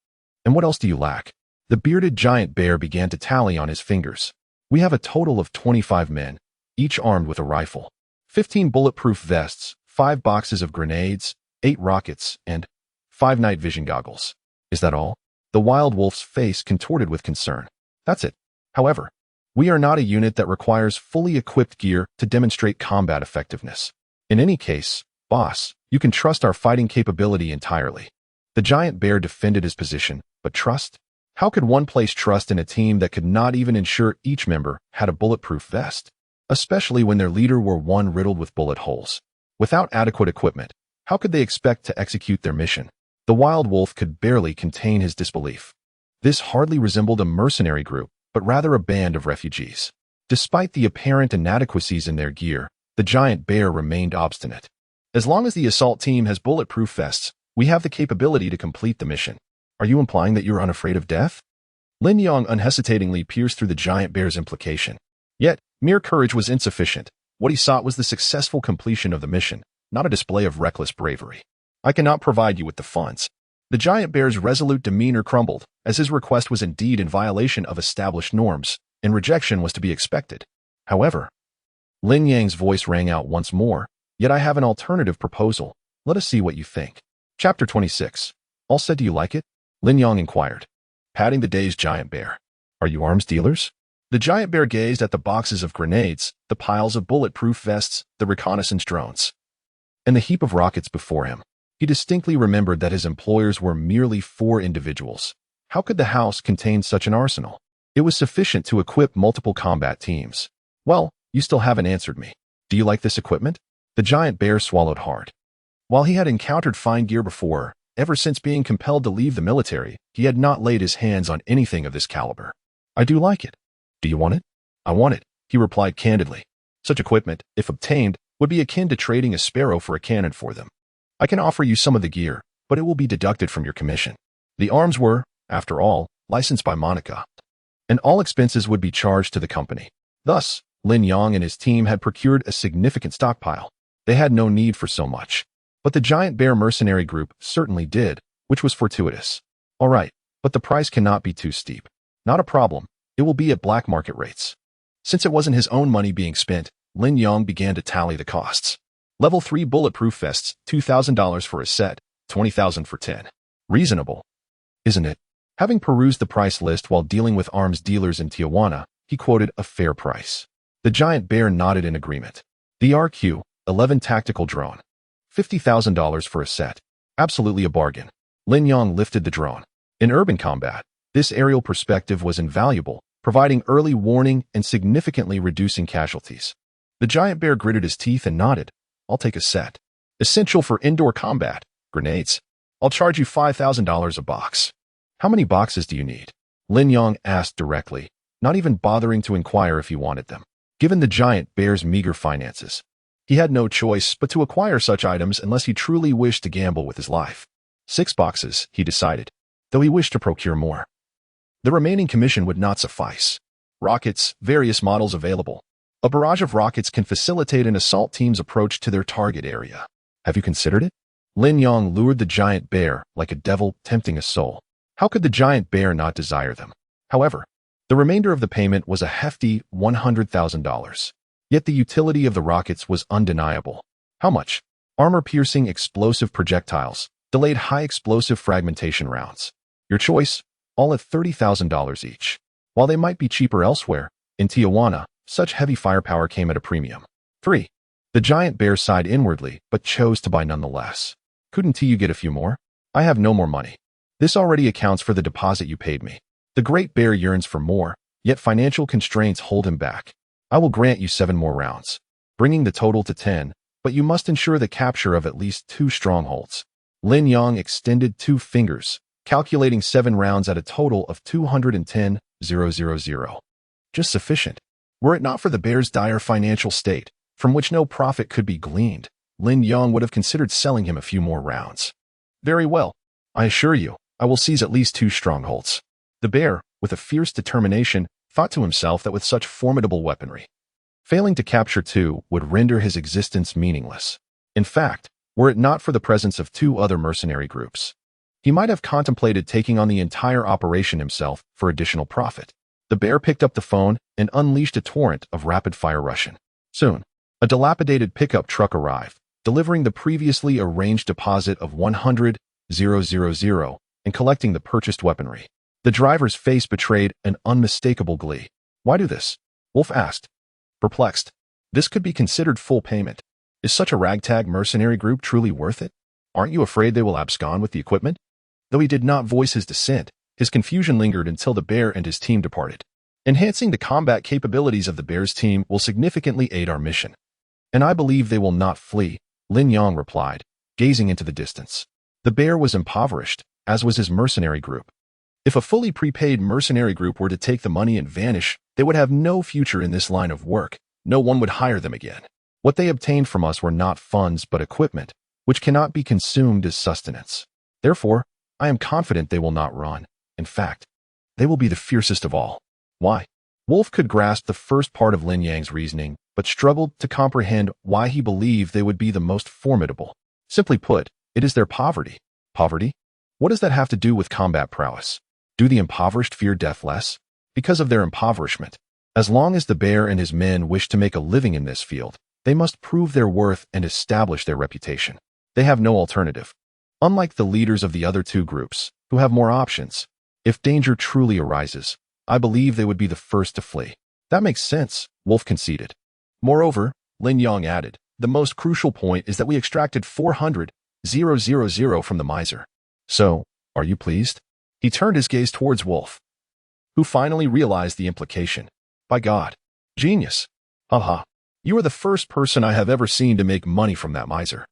A: And what else do you lack? The bearded giant bear began to tally on his fingers. We have a total of 25 men, each armed with a rifle, 15 bulletproof vests, 5 boxes of grenades, 8 rockets, and 5 night vision goggles. Is that all? The wild wolf's face contorted with concern. That's it. However, we are not a unit that requires fully equipped gear to demonstrate combat effectiveness. In any case, boss, you can trust our fighting capability entirely. The giant bear defended his position, but trust? How could one place trust in a team that could not even ensure each member had a bulletproof vest? Especially when their leader were one riddled with bullet holes. Without adequate equipment, how could they expect to execute their mission? The wild wolf could barely contain his disbelief. This hardly resembled a mercenary group, but rather a band of refugees. Despite the apparent inadequacies in their gear, the giant bear remained obstinate. As long as the assault team has bulletproof vests, we have the capability to complete the mission. Are you implying that you are unafraid of death? Lin Yang unhesitatingly pierced through the giant bear's implication. Yet, mere courage was insufficient. What he sought was the successful completion of the mission, not a display of reckless bravery. I cannot provide you with the funds. The giant bear's resolute demeanor crumbled, as his request was indeed in violation of established norms, and rejection was to be expected. However, Lin Yang's voice rang out once more, yet I have an alternative proposal. Let us see what you think. Chapter 26. All said, do you like it? Lin Yang inquired, patting the dazed giant bear. Are you arms dealers? The giant bear gazed at the boxes of grenades, the piles of bulletproof vests, the reconnaissance drones, and the heap of rockets before him. He distinctly remembered that his employers were merely 4 individuals. How could the house contain such an arsenal? It was sufficient to equip multiple combat teams. Well, you still haven't answered me. Do you like this equipment? The giant bear swallowed hard. While he had encountered fine gear before, ever since being compelled to leave the military, he had not laid his hands on anything of this caliber. I do like it. Do you want it? I want it, he replied candidly. Such equipment, if obtained, would be akin to trading a sparrow for a cannon for them. I can offer you some of the gear, but it will be deducted from your commission. The arms were, after all, licensed by Monica, and all expenses would be charged to the company. Thus, Lin Yang and his team had procured a significant stockpile. They had no need for so much. But the giant bear mercenary group certainly did, which was fortuitous. All right, But the price cannot be too steep. Not a problem. It will be at black market rates. Since it wasn't his own money being spent, Lin Yang began to tally the costs. Level 3 bulletproof vests, $2,000 for a set, $20,000 for 10. Reasonable, isn't it? Having perused the price list while dealing with arms dealers in Tijuana, he quoted a fair price. The giant bear nodded in agreement. The RQ-11 tactical drone. $50,000 for a set. Absolutely a bargain. Lin Yang lifted the drone. In urban combat, this aerial perspective was invaluable, providing early warning and significantly reducing casualties. The giant bear gritted his teeth and nodded. I'll take a set. Essential for indoor combat. Grenades. I'll charge you $5,000 a box. How many boxes do you need? Lin Yang asked directly, not even bothering to inquire if he wanted them. Given the giant bear's meager finances, he had no choice but to acquire such items unless he truly wished to gamble with his life. 6 boxes, he decided, though he wished to procure more. The remaining commission would not suffice. Rockets, various models available. A barrage of rockets can facilitate an assault team's approach to their target area. Have you considered it? Lin Yang lured the giant bear like a devil tempting a soul. How could the giant bear not desire them? However, the remainder of the payment was a hefty $100,000. Yet the utility of the rockets was undeniable. How much? Armor-piercing explosive projectiles, delayed high-explosive fragmentation rounds. Your choice, all at $30,000 each. While they might be cheaper elsewhere, in Tijuana, such heavy firepower came at a premium. 3. The giant bear sighed inwardly, but chose to buy nonetheless. Couldn't you get a few more? I have no more money. This already accounts for the deposit you paid me. The great bear yearns for more, yet financial constraints hold him back. I will grant you 7 more rounds, bringing the total to 10, but you must ensure the capture of at least 2 strongholds. Lin Yang extended 2 fingers, calculating 7 rounds at a total of 210,000. Just sufficient. Were it not for the bear's dire financial state, from which no profit could be gleaned, Lin Yang would have considered selling him a few more rounds. Very well. I assure you, I will seize at least 2 strongholds. The bear, with a fierce determination, thought to himself that with such formidable weaponry, failing to capture 2 would render his existence meaningless. In fact, were it not for the presence of 2 other mercenary groups, he might have contemplated taking on the entire operation himself for additional profit. The bear picked up the phone and unleashed a torrent of rapid-fire Russian. Soon, a dilapidated pickup truck arrived, delivering the previously arranged deposit of 100,000 and collecting the purchased weaponry. The driver's face betrayed an unmistakable glee. Why do this? Wolf asked, perplexed. This could be considered full payment. Is such a ragtag mercenary group truly worth it? Aren't you afraid they will abscond with the equipment? Though he did not voice his dissent, his confusion lingered until the bear and his team departed. Enhancing the combat capabilities of the bear's team will significantly aid our mission. And I believe they will not flee, Lin Yang replied, gazing into the distance. The bear was impoverished, as was his mercenary group. If a fully prepaid mercenary group were to take the money and vanish, they would have no future in this line of work. No one would hire them again. What they obtained from us were not funds but equipment, which cannot be consumed as sustenance. Therefore, I am confident they will not run. In fact, they will be the fiercest of all. Why? Wolf could grasp the first part of Lin Yang's reasoning, but struggled to comprehend why he believed they would be the most formidable. Simply put, it is their poverty. Poverty? What does that have to do with combat prowess? Do the impoverished fear death less? Because of their impoverishment. As long as the bear and his men wish to make a living in this field, they must prove their worth and establish their reputation. They have no alternative. Unlike the leaders of the other 2 groups, who have more options, if danger truly arises, I believe they would be the first to flee. That makes sense, Wolf conceded. Moreover, Lin Yang added, the most crucial point is that we extracted 400,000 from the miser. So, are you pleased? He turned his gaze towards Wolf, who finally realized the implication. By God. Genius. Haha. You are the first person I have ever seen to make money from that miser.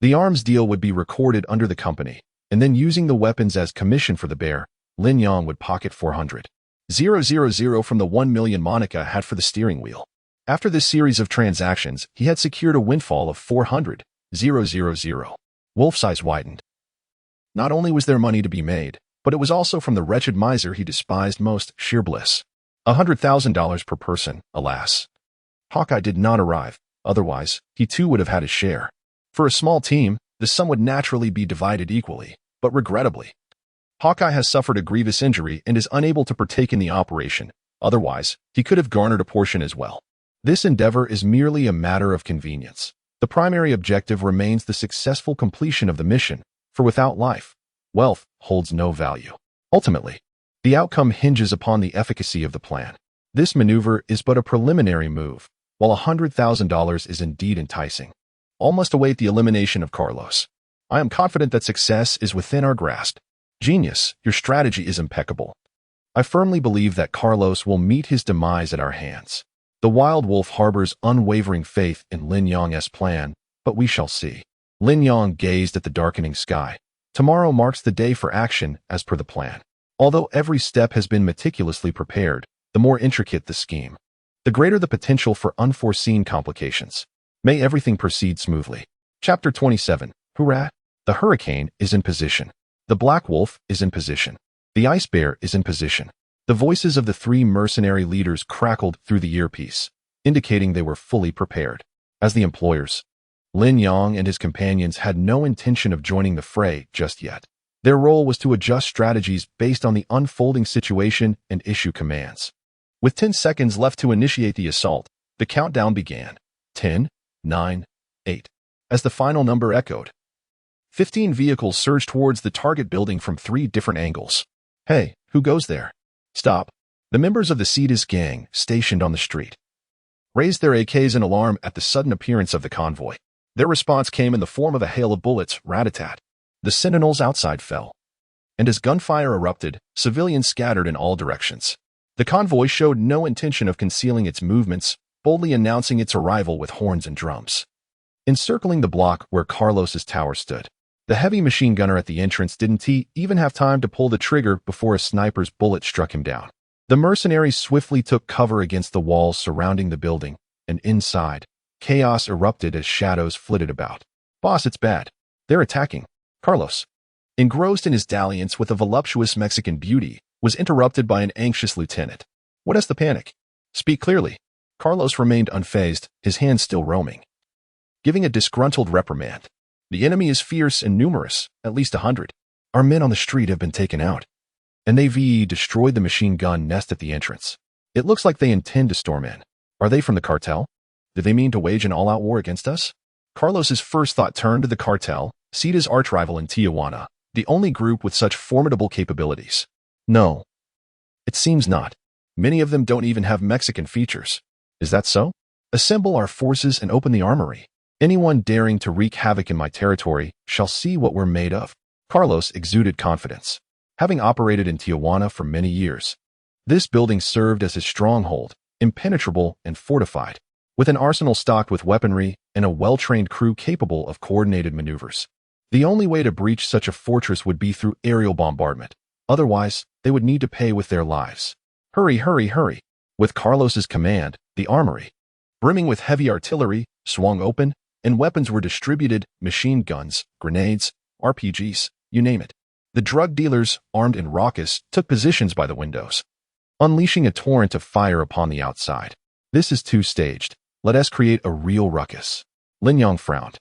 A: The arms deal would be recorded under the company, and then using the weapons as commission for the bear, Lin Yang would pocket 400,000 from the 1 million Monica had for the steering wheel. After this series of transactions, he had secured a windfall of 400,000. Wolf's eyes widened. Not only was there money to be made, but it was also from the wretched miser he despised most, sheer bliss. $100,000 per person, alas. Hawkeye did not arrive, otherwise, he too would have had his share. For a small team, the sum would naturally be divided equally, but regrettably, Hawkeye has suffered a grievous injury and is unable to partake in the operation. Otherwise, he could have garnered a portion as well. This endeavor is merely a matter of convenience. The primary objective remains the successful completion of the mission, for without life, wealth holds no value. Ultimately, the outcome hinges upon the efficacy of the plan. This maneuver is but a preliminary move, while $100,000 is indeed enticing. All must await the elimination of Carlos. I am confident that success is within our grasp. Genius, your strategy is impeccable. I firmly believe that Carlos will meet his demise at our hands. The Wild Wolf harbors unwavering faith in Lin Yang's plan, but we shall see. Lin Yang gazed at the darkening sky. Tomorrow marks the day for action as per the plan. Although every step has been meticulously prepared, the more intricate the scheme, the greater the potential for unforeseen complications. May everything proceed smoothly. Chapter 27. Hurrah! The hurricane is in position. The Black Wolf is in position. The Ice Bear is in position. The voices of the three mercenary leaders crackled through the earpiece, indicating they were fully prepared. As the employers, Lin Yang and his companions had no intention of joining the fray just yet. Their role was to adjust strategies based on the unfolding situation and issue commands. With 10 seconds left to initiate the assault, the countdown began. 10, 9, 8. As the final number echoed, 15 vehicles surged towards the target building from 3 different angles. Hey, who goes there? Stop. The members of the Cetus gang, stationed on the street, raised their AKs in alarm at the sudden appearance of the convoy. Their response came in the form of a hail of bullets, rat-a-tat. The sentinels outside fell, and as gunfire erupted, civilians scattered in all directions. The convoy showed no intention of concealing its movements, boldly announcing its arrival with horns and drums. Encircling the block where Carlos's tower stood, the heavy machine gunner at the entrance didn't even have time to pull the trigger before a sniper's bullet struck him down. The mercenaries swiftly took cover against the walls surrounding the building, and inside, chaos erupted as shadows flitted about. Boss, it's bad. They're attacking. Carlos, engrossed in his dalliance with a voluptuous Mexican beauty, was interrupted by an anxious lieutenant. What is the panic? Speak clearly. Carlos remained unfazed, his hands still roaming, giving a disgruntled reprimand. The enemy is fierce and numerous, at least 100. Our men on the street have been taken out, and they've destroyed the machine gun nest at the entrance. It looks like they intend to storm in. Are they from the cartel? Do they mean to wage an all-out war against us? Carlos's first thought turned to the cartel, Cetus' arch-rival in Tijuana, the only group with such formidable capabilities. No. It seems not. Many of them don't even have Mexican features. Is that so? Assemble our forces and open the armory. Anyone daring to wreak havoc in my territory shall see what we're made of. Carlos exuded confidence. Having operated in Tijuana for many years, this building served as his stronghold, impenetrable and fortified, with an arsenal stocked with weaponry and a well-trained crew capable of coordinated maneuvers. The only way to breach such a fortress would be through aerial bombardment. Otherwise, they would need to pay with their lives. Hurry, hurry, hurry. With Carlos's command, the armory, brimming with heavy artillery, swung open, and weapons were distributed, machine guns, grenades, RPGs, you name it. The drug dealers, armed and raucous, took positions by the windows, unleashing a torrent of fire upon the outside. This is too staged. Let us create a real ruckus. Lin Yang frowned.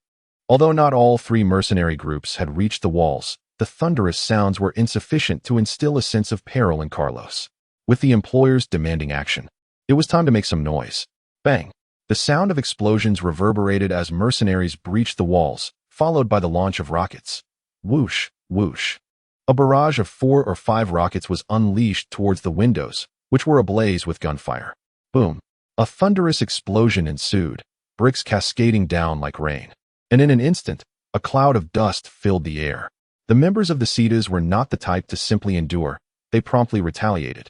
A: Although not all 3 mercenary groups had reached the walls, the thunderous sounds were insufficient to instill a sense of peril in Carlos. With the employers demanding action, it was time to make some noise. Bang! The sound of explosions reverberated as mercenaries breached the walls, followed by the launch of rockets. Whoosh, whoosh. A barrage of 4 or 5 rockets was unleashed towards the windows, which were ablaze with gunfire. Boom. A thunderous explosion ensued, bricks cascading down like rain. And in an instant, a cloud of dust filled the air. The members of the Cetus were not the type to simply endure. They promptly retaliated,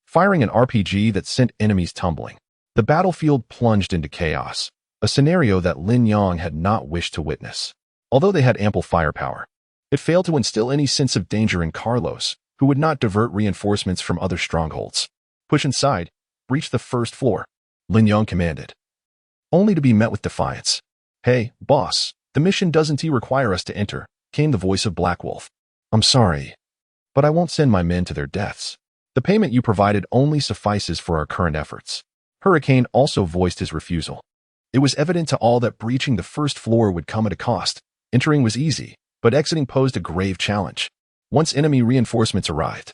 A: firing an RPG that sent enemies tumbling. The battlefield plunged into chaos, a scenario that Lin Yang had not wished to witness. Although they had ample firepower, it failed to instill any sense of danger in Carlos, who would not divert reinforcements from other strongholds. Push inside, breach the first floor, Lin Yang commanded, only to be met with defiance. Hey, boss, the mission doesn't require us to enter, came the voice of Black Wolf. I'm sorry, but I won't send my men to their deaths. The payment you provided only suffices for our current efforts. Hurricane also voiced his refusal. It was evident to all that breaching the first floor would come at a cost. Entering was easy, but exiting posed a grave challenge. Once enemy reinforcements arrived,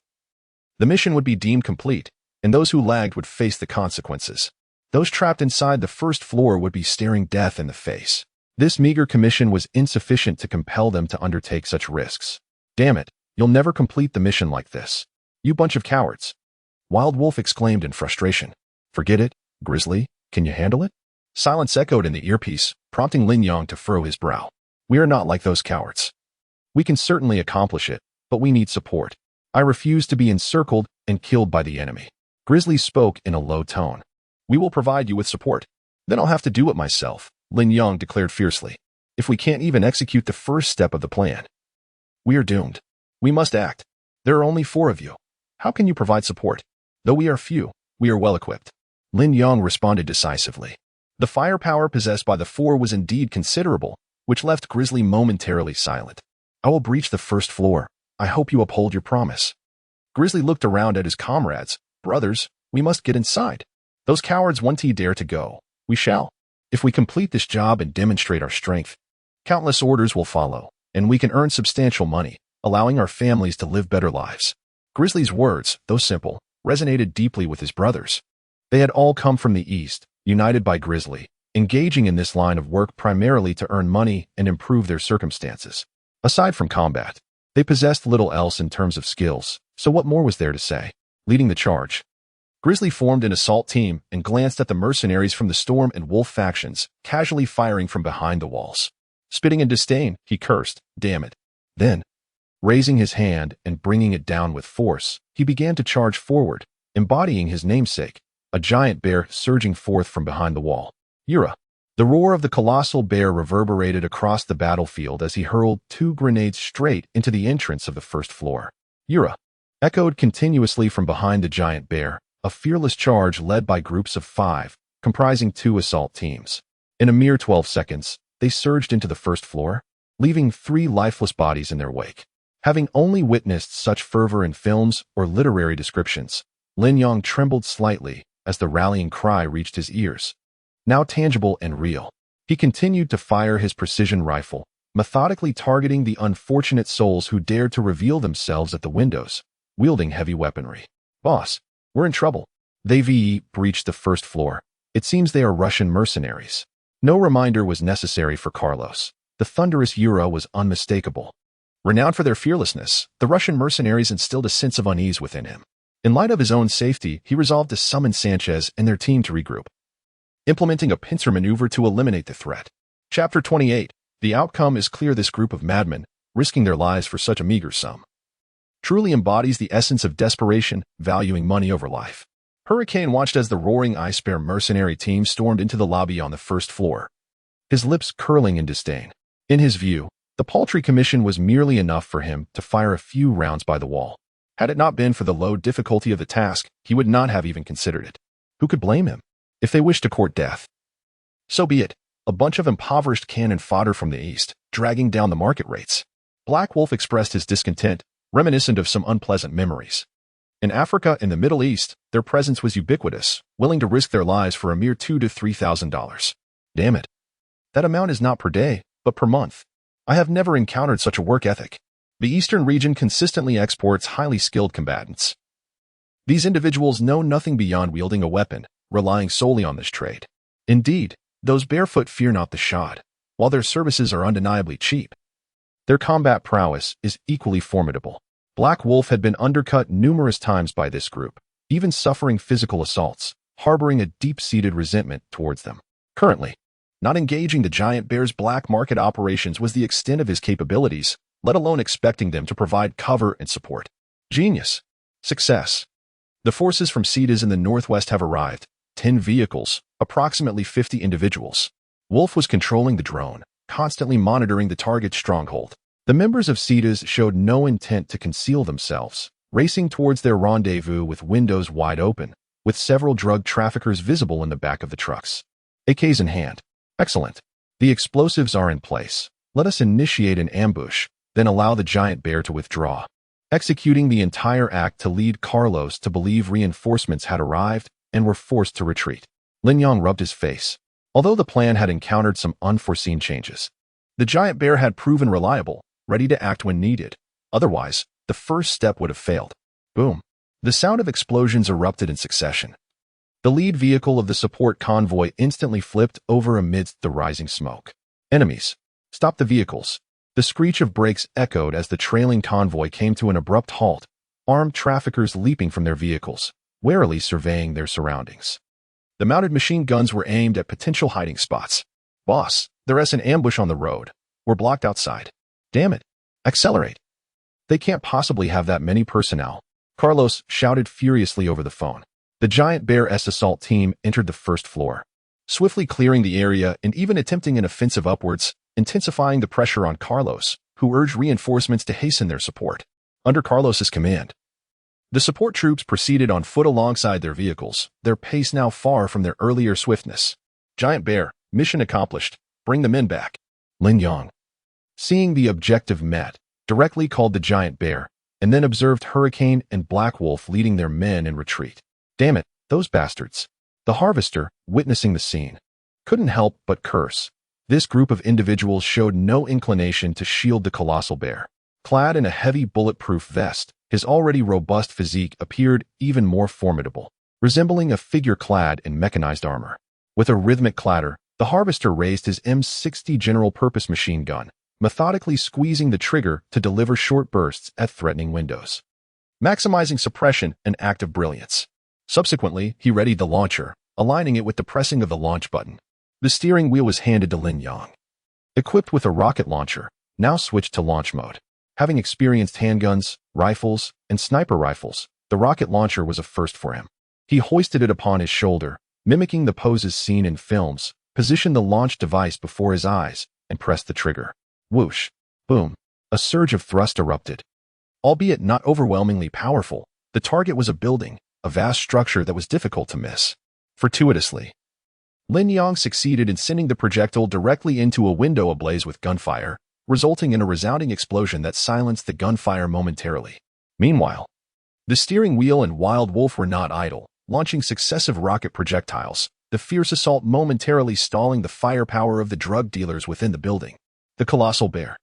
A: the mission would be deemed complete, and those who lagged would face the consequences. Those trapped inside the first floor would be staring death in the face. This meager commission was insufficient to compel them to undertake such risks. Damn it, you'll never complete the mission like this. You bunch of cowards. Wild Wolf exclaimed in frustration. Forget it, Grizzly, can you handle it? Silence echoed in the earpiece, prompting Lin Yang to furrow his brow. We are not like those cowards. We can certainly accomplish it, but we need support. I refuse to be encircled and killed by the enemy. Grizzly spoke in a low tone. We will provide you with support. Then I'll have to do it myself, Lin Yang declared fiercely. If we can't even execute the first step of the plan, we are doomed. We must act. There are only 4 of you. How can you provide support? Though we are few, we are well equipped. Lin Yang responded decisively. The firepower possessed by the 4 was indeed considerable, which left Grizzly momentarily silent. I will breach the first floor. I hope you uphold your promise. Grizzly looked around at his comrades. Brothers, we must get inside. Those cowards won't dare to go. We shall. If we complete this job and demonstrate our strength, countless orders will follow, and we can earn substantial money, allowing our families to live better lives. Grizzly's words, though simple, resonated deeply with his brothers. They had all come from the East, united by Grizzly, engaging in this line of work primarily to earn money and improve their circumstances. Aside from combat, they possessed little else in terms of skills, so what more was there to say? Leading the charge, Grizzly formed an assault team and glanced at the mercenaries from the Storm and Wolf factions, casually firing from behind the walls. Spitting in disdain, he cursed, "Damn it." Then, raising his hand and bringing it down with force, he began to charge forward, embodying his namesake, a giant bear surging forth from behind the wall. Yura. The roar of the colossal bear reverberated across the battlefield as he hurled 2 grenades straight into the entrance of the first floor. Yura echoed continuously from behind the giant bear, a fearless charge led by groups of 5, comprising 2 assault teams. In a mere 12 seconds, they surged into the first floor, leaving 3 lifeless bodies in their wake. Having only witnessed such fervor in films or literary descriptions, Lin Yang trembled slightly as the rallying cry reached his ears. Now tangible and real, he continued to fire his precision rifle, methodically targeting the unfortunate souls who dared to reveal themselves at the windows, wielding heavy weaponry. Boss, we're in trouble. They breached the first floor. It seems they are Russian mercenaries. No reminder was necessary for Carlos. The thunderous Yura was unmistakable. Renowned for their fearlessness, the Russian mercenaries instilled a sense of unease within him. In light of his own safety, he resolved to summon Sanchez and their team to regroup, implementing a pincer maneuver to eliminate the threat. Chapter 28. The outcome is clear. This group of madmen, risking their lives for such a meager sum, truly embodies the essence of desperation, valuing money over life. Hurricane watched as the roaring Ice Bear mercenary team stormed into the lobby on the first floor, his lips curling in disdain. In his view, the paltry commission was merely enough for him to fire a few rounds by the wall. Had it not been for the low difficulty of the task, he would not have even considered it. Who could blame him? If they wished to court death, so be it. A bunch of impoverished cannon fodder from the East, dragging down the market rates. Black Wolf expressed his discontent, reminiscent of some unpleasant memories. In Africa and the Middle East, their presence was ubiquitous, willing to risk their lives for a mere $2,000 to $3,000. Damn it. That amount is not per day, but per month. I have never encountered such a work ethic. The Eastern region consistently exports highly skilled combatants. These individuals know nothing beyond wielding a weapon, relying solely on this trade. Indeed, those barefoot fear not the shod. While their services are undeniably cheap, their combat prowess is equally formidable. Black Wolf had been undercut numerous times by this group, even suffering physical assaults, harboring a deep-seated resentment towards them. Currently, not engaging the giant bear's black market operations was the extent of his capabilities, let alone expecting them to provide cover and support. Genius. Success. The forces from Cetas in the northwest have arrived. 10 vehicles, approximately 50 individuals. Wolf was controlling the drone, constantly monitoring the target's stronghold. The members of Cetas showed no intent to conceal themselves, racing towards their rendezvous with windows wide open, with several drug traffickers visible in the back of the trucks. AKs in hand. Excellent. The explosives are in place. Let us initiate an ambush, then allow the giant bear to withdraw. Executing the entire act to lead Carlos to believe reinforcements had arrived and were forced to retreat. Lin Yang rubbed his face. Although the plan had encountered some unforeseen changes, the giant bear had proven reliable, ready to act when needed. Otherwise, the first step would have failed. Boom. The sound of explosions erupted in succession. The lead vehicle of the support convoy instantly flipped over amidst the rising smoke. Enemies. Stop the vehicles. The screech of brakes echoed as the trailing convoy came to an abrupt halt, armed traffickers leaping from their vehicles, warily surveying their surroundings. The mounted machine guns were aimed at potential hiding spots. Boss, there's an ambush on the road. We're blocked outside. Damn it. Accelerate. They can't possibly have that many personnel. Carlos shouted furiously over the phone. The Giant Bear's assault team entered the first floor, swiftly clearing the area and even attempting an offensive upwards, intensifying the pressure on Carlos, who urged reinforcements to hasten their support. Under Carlos's command, the support troops proceeded on foot alongside their vehicles, their pace now far from their earlier swiftness. Giant Bear, mission accomplished. Bring the men back. Lin Yang, seeing the objective met, directly called the Giant Bear, and then observed Hurricane and Black Wolf leading their men in retreat. Damn it, those bastards. The Harvester, witnessing the scene, couldn't help but curse. This group of individuals showed no inclination to shield the colossal bear. Clad in a heavy bulletproof vest, his already robust physique appeared even more formidable, resembling a figure clad in mechanized armor. With a rhythmic clatter, the Harvester raised his M60 general-purpose machine gun, methodically squeezing the trigger to deliver short bursts at threatening windows, maximizing suppression, an act of brilliance. Subsequently, he readied the launcher, aligning it with the pressing of the launch button. The steering wheel was handed to Lin Yang. Equipped with a rocket launcher, now switched to launch mode. Having experienced handguns, rifles, and sniper rifles, the rocket launcher was a first for him. He hoisted it upon his shoulder, mimicking the poses seen in films, positioned the launch device before his eyes, and pressed the trigger. Whoosh. Boom. A surge of thrust erupted. Albeit not overwhelmingly powerful, the target was a building, a vast structure that was difficult to miss. Fortuitously, Lin Yang succeeded in sending the projectile directly into a window ablaze with gunfire, resulting in a resounding explosion that silenced the gunfire momentarily. Meanwhile, the steering wheel and Wild Wolf were not idle, launching successive rocket projectiles, the fierce assault momentarily stalling the firepower of the drug dealers within the building. The colossal bear,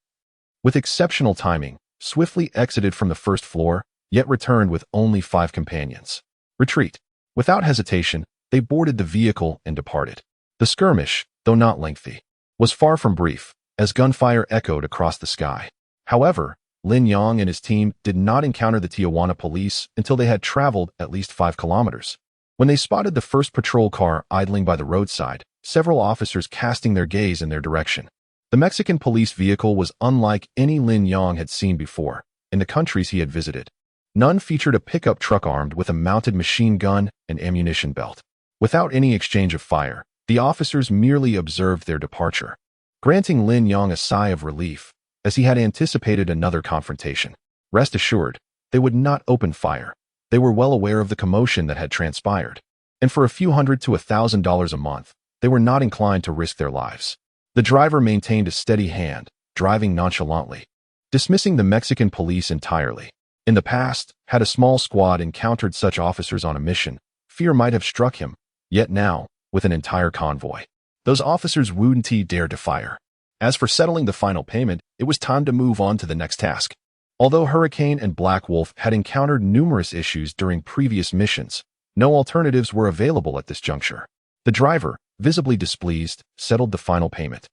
A: with exceptional timing, swiftly exited from the first floor, yet returned with only 5 companions. Retreat. Without hesitation, they boarded the vehicle and departed. The skirmish, though not lengthy, was far from brief, as gunfire echoed across the sky. However, Lin Yang and his team did not encounter the Tijuana police until they had traveled at least 5 kilometers. When they spotted the first patrol car idling by the roadside, several officers casting their gaze in their direction. The Mexican police vehicle was unlike any Lin Yang had seen before in the countries he had visited. None featured a pickup truck armed with a mounted machine gun and ammunition belt. Without any exchange of fire, the officers merely observed their departure, granting Lin Yang a sigh of relief, as he had anticipated another confrontation. Rest assured, they would not open fire. They were well aware of the commotion that had transpired, and for a few $100 to $1,000 a month, they were not inclined to risk their lives. The driver maintained a steady hand, driving nonchalantly, dismissing the Mexican police entirely. In the past, had a small squad encountered such officers on a mission, fear might have struck him, yet now, with an entire convoy, those officers wouldn't dare to fire. As for settling the final payment, it was time to move on to the next task. Although Hurricane and Black Wolf had encountered numerous issues during previous missions, no alternatives were available at this juncture. The driver, visibly displeased, settled the final payment.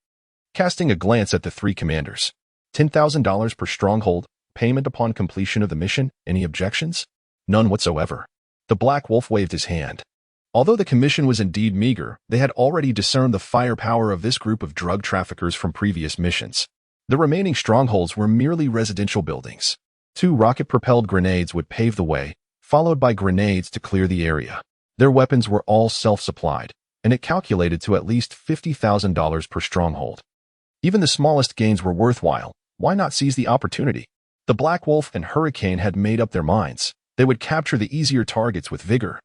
A: Casting a glance at the 3 commanders. $10,000 per stronghold, payment upon completion of the mission. Any objections? None whatsoever. The Black Wolf waved his hand. Although the commission was indeed meager, they had already discerned the firepower of this group of drug traffickers from previous missions. The remaining strongholds were merely residential buildings. 2 rocket-propelled grenades would pave the way, followed by grenades to clear the area. Their weapons were all self-supplied, and it calculated to at least $50,000 per stronghold. Even the smallest gains were worthwhile. Why not seize the opportunity? The Black Wolf and Hurricane had made up their minds. They would capture the easier targets with vigor,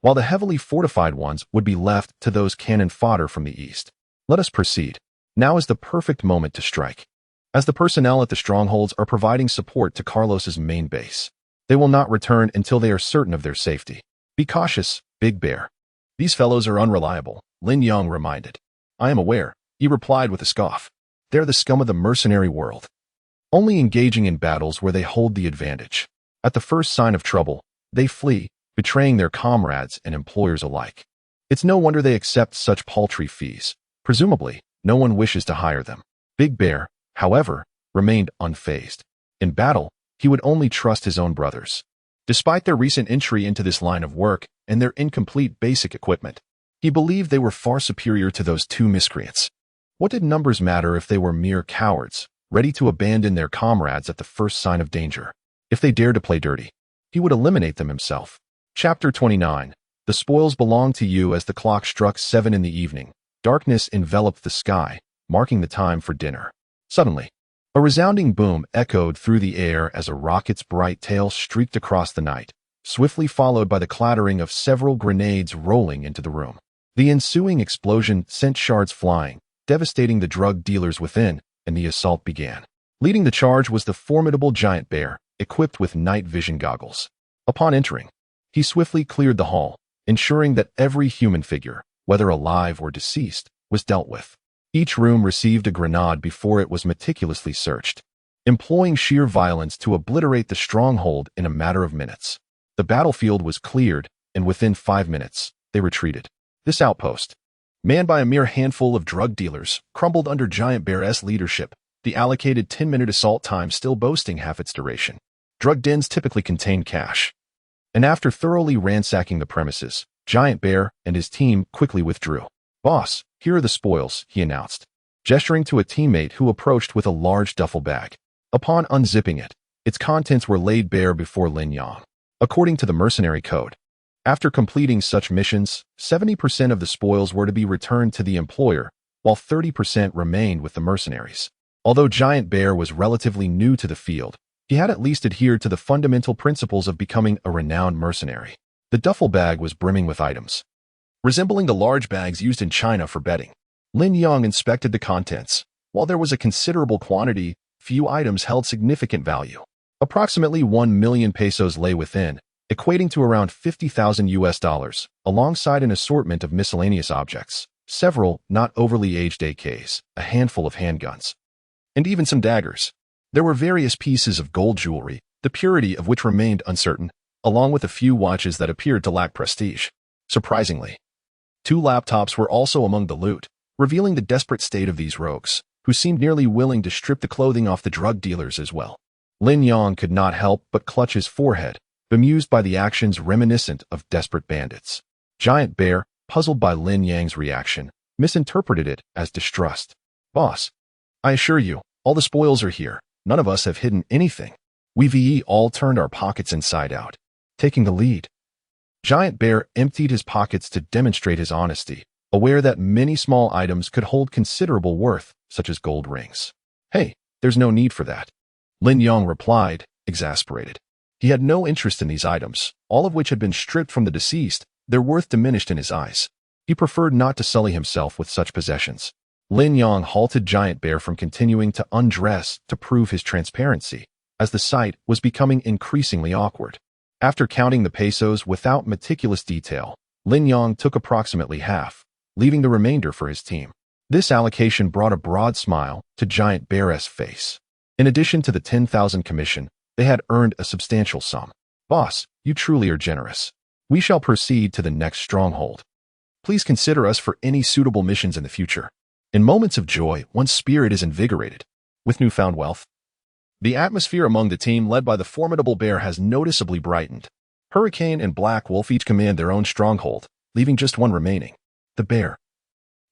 A: while the heavily fortified ones would be left to those cannon fodder from the east. Let us proceed. Now is the perfect moment to strike, as the personnel at the strongholds are providing support to Carlos's main base. They will not return until they are certain of their safety. Be cautious, Big Bear. These fellows are unreliable, Lin Yang reminded. I am aware, he replied with a scoff. They're the scum of the mercenary world. only engaging in battles where they hold the advantage. At the first sign of trouble, they flee, betraying their comrades and employers alike. It's no wonder they accept such paltry fees. Presumably, no one wishes to hire them. Big Bear, however, remained unfazed. In battle, he would only trust his own brothers. Despite their recent entry into this line of work and their incomplete basic equipment, he believed they were far superior to those two miscreants. What did numbers matter if they were mere cowards, ready to abandon their comrades at the first sign of danger? If they dared to play dirty, he would eliminate them himself. Chapter 29. The spoils belonged to you. As the clock struck 7 in the evening, darkness enveloped the sky, marking the time for dinner. Suddenly, a resounding boom echoed through the air as a rocket's bright tail streaked across the night, swiftly followed by the clattering of several grenades rolling into the room. The ensuing explosion sent shards flying, devastating the drug dealers within, and the assault began. Leading the charge was the formidable giant bear, equipped with night vision goggles. Upon entering, he swiftly cleared the hall, ensuring that every human figure, whether alive or deceased, was dealt with. Each room received a grenade before it was meticulously searched, employing sheer violence to obliterate the stronghold in a matter of minutes. The battlefield was cleared, and within 5 minutes, they retreated. This outpost, manned by a mere handful of drug dealers, crumbled under Giant Bear's leadership, the allocated 10-minute assault time still boasting half its duration. Drug dens typically contained cash. And after thoroughly ransacking the premises, Giant Bear and his team quickly withdrew. "Boss, here are the spoils," he announced, gesturing to a teammate who approached with a large duffel bag. Upon unzipping it, its contents were laid bare before Lin Yang. According to the mercenary code, after completing such missions, 70% of the spoils were to be returned to the employer, while 30% remained with the mercenaries. Although Giant Bear was relatively new to the field, he had at least adhered to the fundamental principles of becoming a renowned mercenary. The duffel bag was brimming with items, resembling the large bags used in China for betting. Lin Yang inspected the contents. While there was a considerable quantity, few items held significant value. Approximately 1 million pesos lay within, equating to around $50,000, alongside an assortment of miscellaneous objects, several not overly aged AKs, a handful of handguns, and even some daggers. There were various pieces of gold jewelry, the purity of which remained uncertain, along with a few watches that appeared to lack prestige. Surprisingly, 2 laptops were also among the loot, revealing the desperate state of these rogues, who seemed nearly willing to strip the clothing off the drug dealers as well. Lin Yang could not help but clutch his forehead, bemused by the actions reminiscent of desperate bandits. Giant Bear, puzzled by Lin Yang's reaction, misinterpreted it as distrust. "Boss, I assure you, all the spoils are here. None of us have hidden anything. We've all turned our pockets inside out." Taking the lead, Giant Bear emptied his pockets to demonstrate his honesty, aware that many small items could hold considerable worth, such as gold rings. "Hey, there's no need for that," Lin Yang replied, exasperated. He had no interest in these items, all of which had been stripped from the deceased, their worth diminished in his eyes. He preferred not to sully himself with such possessions. Lin Yang halted Giant Bear from continuing to undress to prove his transparency, as the sight was becoming increasingly awkward. After counting the pesos without meticulous detail, Lin Yang took approximately half, leaving the remainder for his team. This allocation brought a broad smile to Giant Bear's face. In addition to the 10,000 commission, they had earned a substantial sum. "Boss, you truly are generous. We shall proceed to the next stronghold. Please consider us for any suitable missions in the future." In moments of joy, one's spirit is invigorated. With newfound wealth, the atmosphere among the team led by the formidable Bear has noticeably brightened. Hurricane and Black Wolf each command their own stronghold, leaving just one remaining. The Bear,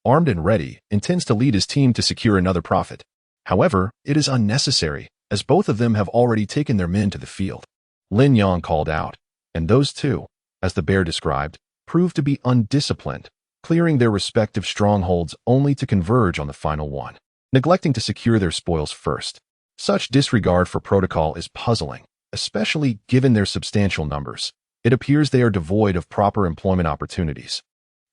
A: armed and ready, intends to lead his team to secure another profit. However, it is unnecessary, as both of them have already taken their men to the field. Lin Yang called out, and those two, as the Bear described, proved to be undisciplined, clearing their respective strongholds only to converge on the final one, neglecting to secure their spoils first. Such disregard for protocol is puzzling, especially given their substantial numbers. It appears they are devoid of proper employment opportunities,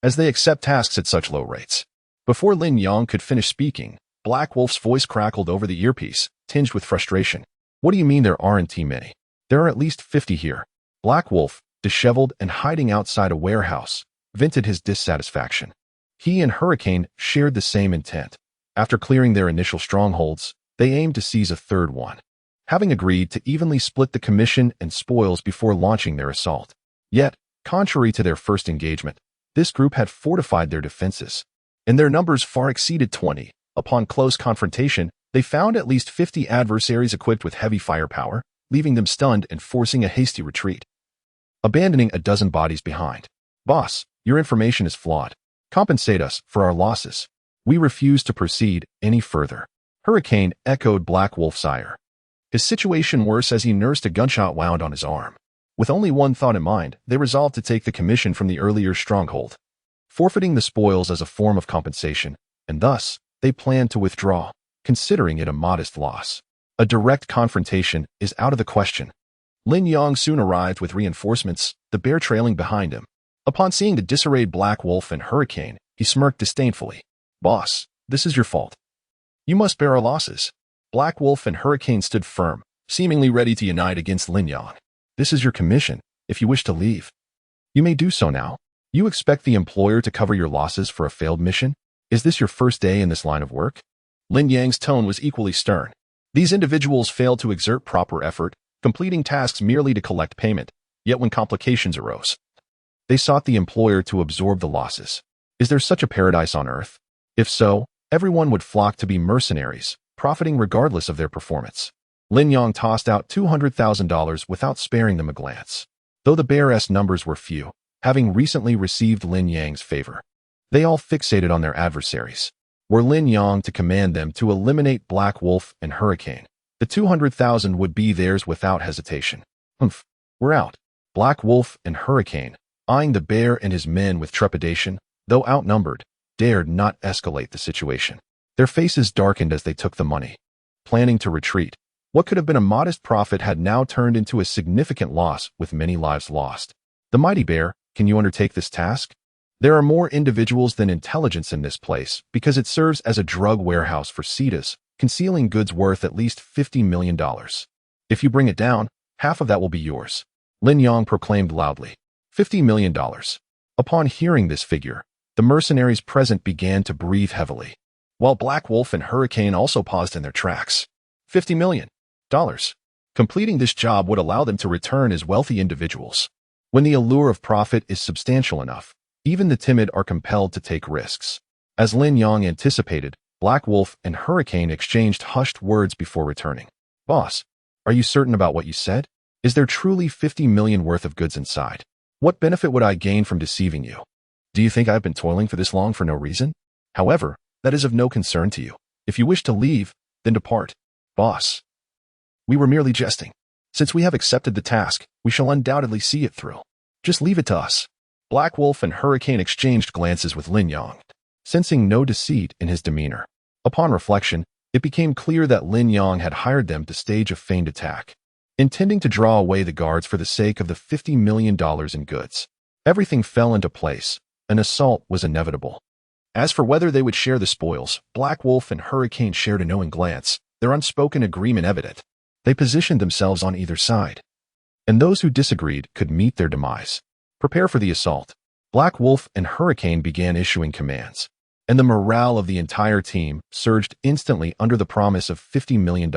A: as they accept tasks at such low rates. Before Lin Yang could finish speaking, Black Wolf's voice crackled over the earpiece, tinged with frustration. "What do you mean there aren't too many? There are at least 50 here." Black Wolf, disheveled and hiding outside a warehouse, vented his dissatisfaction. He and Hurricane shared the same intent. After clearing their initial strongholds, They aimed to seize a third one, having agreed to evenly split the commission and spoils before launching their assault. Yet, contrary to their first engagement, this group had fortified their defenses, and their numbers far exceeded 20. Upon close confrontation, they found at least 50 adversaries equipped with heavy firepower, leaving them stunned and forcing a hasty retreat. Abandoning a dozen bodies behind. Boss, your information is flawed. Compensate us for our losses. We refuse to proceed any further. Hurricane echoed Black Wolf's ire, his situation worse as he nursed a gunshot wound on his arm. With only one thought in mind, they resolved to take the commission from the earlier stronghold, forfeiting the spoils as a form of compensation, and thus, they planned to withdraw, considering it a modest loss. A direct confrontation is out of the question. Lin Yang soon arrived with reinforcements, the bear trailing behind him. Upon seeing the disarrayed Black Wolf and Hurricane, he smirked disdainfully. Boss, this is your fault. You must bear our losses. Black Wolf and Hurricane stood firm, seemingly ready to unite against Lin Yang. This is your commission. If you wish to leave, you may do so now. You expect the employer to cover your losses for a failed mission? Is this your first day in this line of work? Lin Yang's tone was equally stern. These individuals failed to exert proper effort, completing tasks merely to collect payment, yet when complications arose, they sought the employer to absorb the losses. Is there such a paradise on earth? If so, everyone would flock to be mercenaries, profiting regardless of their performance. Lin Yang tossed out $200,000 without sparing them a glance. Though the bear's numbers were few, having recently received Lin Yang's favor, they all fixated on their adversaries. Were Lin Yang to command them to eliminate Black Wolf and Hurricane, the $200,000 would be theirs without hesitation. Humph, we're out. Black Wolf and Hurricane, eyeing the bear and his men with trepidation, though outnumbered, dared not escalate the situation. Their faces darkened as they took the money. Planning to retreat, what could have been a modest profit had now turned into a significant loss with many lives lost. The mighty bear, can you undertake this task? There are more individuals than intelligence in this place because it serves as a drug warehouse for Cetus, concealing goods worth at least $50 million. If you bring it down, half of that will be yours. Lin Yang proclaimed loudly. $50 million. Upon hearing this figure, the mercenaries present began to breathe heavily, while Black Wolf and Hurricane also paused in their tracks. $50 million. Completing this job would allow them to return as wealthy individuals. When the allure of profit is substantial enough, even the timid are compelled to take risks. As Lin Yang anticipated, Black Wolf and Hurricane exchanged hushed words before returning. Boss, are you certain about what you said? Is there truly $50 million worth of goods inside? What benefit would I gain from deceiving you? Do you think I've been toiling for this long for no reason? However, that is of no concern to you. If you wish to leave, then depart. Boss, we were merely jesting. Since we have accepted the task, we shall undoubtedly see it through. Just leave it to us. Black Wolf and Hurricane exchanged glances with Lin Yang, sensing no deceit in his demeanor. Upon reflection, it became clear that Lin Yang had hired them to stage a feigned attack, intending to draw away the guards for the sake of the $50 million in goods. Everything fell into place. An assault was inevitable. As for whether they would share the spoils, Black Wolf and Hurricane shared a knowing glance, their unspoken agreement evident. They positioned themselves on either side, and those who disagreed could meet their demise. Prepare for the assault. Black Wolf and Hurricane began issuing commands, and the morale of the entire team surged instantly under the promise of $50 million.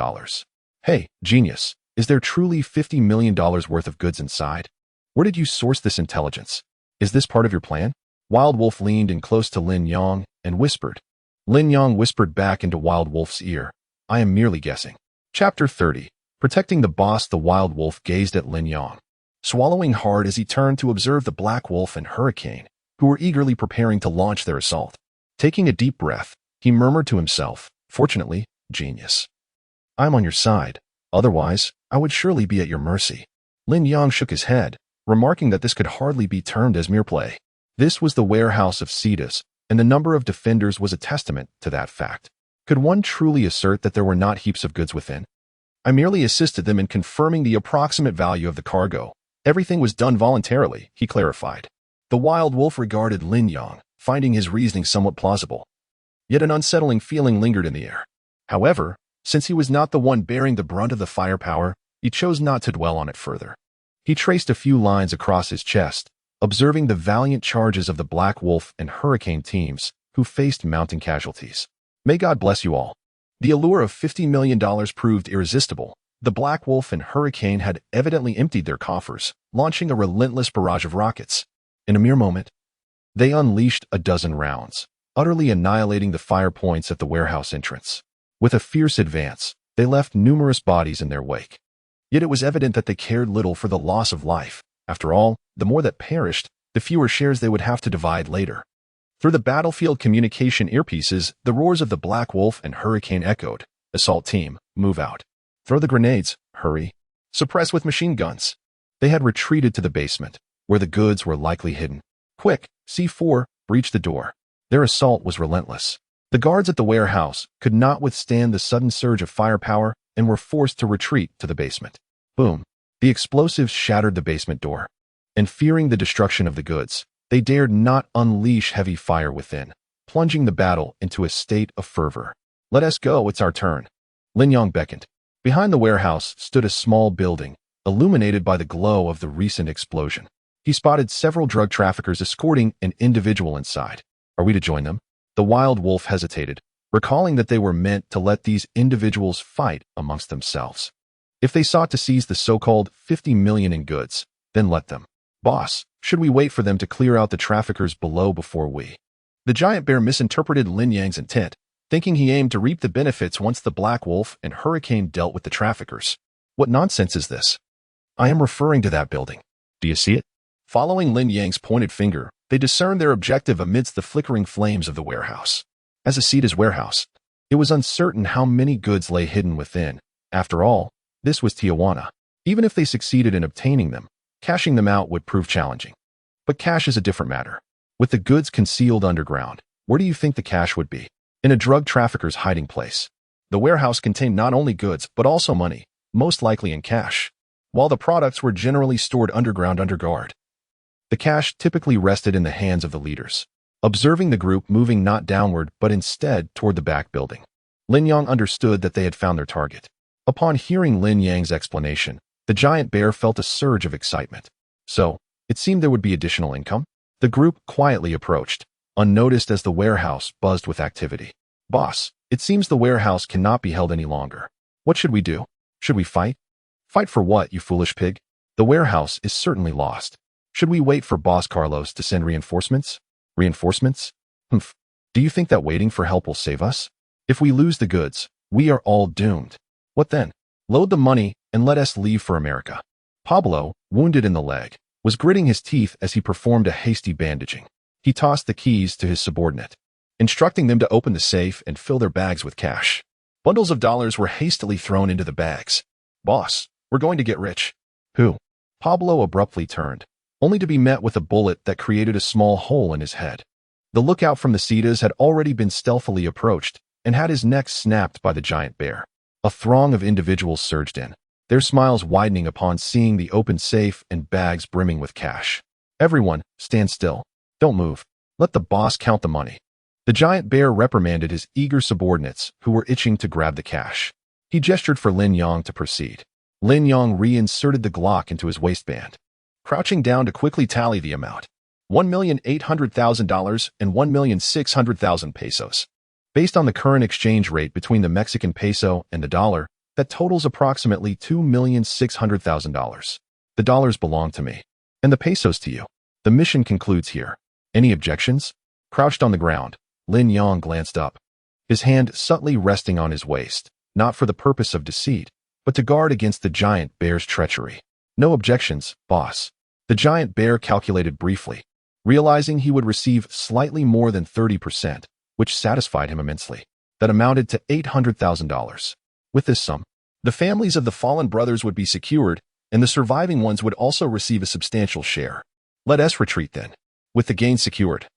A: Hey, genius, is there truly $50 million worth of goods inside? Where did you source this intelligence? Is this part of your plan? Wild Wolf leaned in close to Lin Yang and whispered. Lin Yang whispered back into Wild Wolf's ear. I am merely guessing. Chapter 30. Protecting the boss. The Wild Wolf gazed at Lin Yang, swallowing hard as he turned to observe the Black Wolf and Hurricane, who were eagerly preparing to launch their assault. Taking a deep breath, he murmured to himself, fortunately, genius, I'm on your side. Otherwise, I would surely be at your mercy. Lin Yang shook his head, remarking that this could hardly be termed as mere play. This was the warehouse of Cetus, and the number of defenders was a testament to that fact. Could one truly assert that there were not heaps of goods within? I merely assisted them in confirming the approximate value of the cargo. Everything was done voluntarily, he clarified. The Wild Wolf regarded Lin Yang, finding his reasoning somewhat plausible. Yet an unsettling feeling lingered in the air. However, since he was not the one bearing the brunt of the firepower, he chose not to dwell on it further. He traced a few lines across his chest, observing the valiant charges of the Black Wolf and Hurricane teams, who faced mounting casualties. May God bless you all. The allure of $50 million proved irresistible. The Black Wolf and Hurricane had evidently emptied their coffers, launching a relentless barrage of rockets. In a mere moment, they unleashed a dozen rounds, utterly annihilating the fire points at the warehouse entrance. With a fierce advance, they left numerous bodies in their wake. Yet it was evident that they cared little for the loss of life. After all, the more that perished, the fewer shares they would have to divide later. Through the battlefield communication earpieces, the roars of the Black Wolf and Hurricane echoed. Assault team, move out. Throw the grenades, hurry. Suppress with machine guns. They had retreated to the basement, where the goods were likely hidden. Quick, C4, breach the door. Their assault was relentless. The guards at the warehouse could not withstand the sudden surge of firepower and were forced to retreat to the basement. Boom. The explosives shattered the basement door. And fearing the destruction of the goods, they dared not unleash heavy fire within, plunging the battle into a state of fervor. Let us go, it's our turn. Lin Yang beckoned. Behind the warehouse stood a small building, illuminated by the glow of the recent explosion. He spotted several drug traffickers escorting an individual inside. Are we to join them? The wild wolf hesitated, recalling that they were meant to let these individuals fight amongst themselves. If they sought to seize the so-called 50 million in goods, then let them. Boss, should we wait for them to clear out the traffickers below before we? The giant bear misinterpreted Lin Yang's intent, thinking he aimed to reap the benefits once the Black Wolf and Hurricane dealt with the traffickers. What nonsense is this? I am referring to that building. Do you see it? Following Lin Yang's pointed finger, they discerned their objective amidst the flickering flames of the warehouse. As a seat as warehouse, it was uncertain how many goods lay hidden within. After all, this was Tijuana. Even if they succeeded in obtaining them, cashing them out would prove challenging. But cash is a different matter. With the goods concealed underground, where do you think the cash would be? In a drug trafficker's hiding place. The warehouse contained not only goods, but also money, most likely in cash. While the products were generally stored underground under guard, the cash typically rested in the hands of the leaders. Observing the group moving not downward, but instead toward the back building, Lin Yang understood that they had found their target. Upon hearing Lin Yang's explanation, the giant bear felt a surge of excitement. So, it seemed there would be additional income? The group quietly approached, unnoticed as the warehouse buzzed with activity. Boss, it seems the warehouse cannot be held any longer. What should we do? Should we fight? Fight for what, you foolish pig? The warehouse is certainly lost. Should we wait for Boss Carlos to send reinforcements? Reinforcements? Humph. Do you think that waiting for help will save us? If we lose the goods, we are all doomed. What then? Load the money and let us leave for America. Pablo, wounded in the leg, was gritting his teeth as he performed a hasty bandaging. He tossed the keys to his subordinate, instructing them to open the safe and fill their bags with cash. Bundles of dollars were hastily thrown into the bags. Boss, we're going to get rich. Who? Pablo abruptly turned, only to be met with a bullet that created a small hole in his head. The lookout from the Cetas had already been stealthily approached and had his neck snapped by the giant bear. A throng of individuals surged in, their smiles widening upon seeing the open safe and bags brimming with cash. Everyone, stand still. Don't move. Let the boss count the money. The giant bear reprimanded his eager subordinates who were itching to grab the cash. He gestured for Lin Yang to proceed. Lin Yang reinserted the Glock into his waistband, crouching down to quickly tally the amount. $1,800,000 and 1,600,000 pesos. Based on the current exchange rate between the Mexican peso and the dollar, that totals approximately $2,600,000. The dollars belong to me, and the pesos to you. The mission concludes here. Any objections? Crouched on the ground, Lin Yang glanced up, his hand subtly resting on his waist, not for the purpose of deceit, but to guard against the giant bear's treachery. No objections, boss. The giant bear calculated briefly, realizing he would receive slightly more than 30%, which satisfied him immensely. That amounted to $800,000. With this sum, the families of the fallen brothers would be secured, and the surviving ones would also receive a substantial share. Let us retreat then. With the gain secured,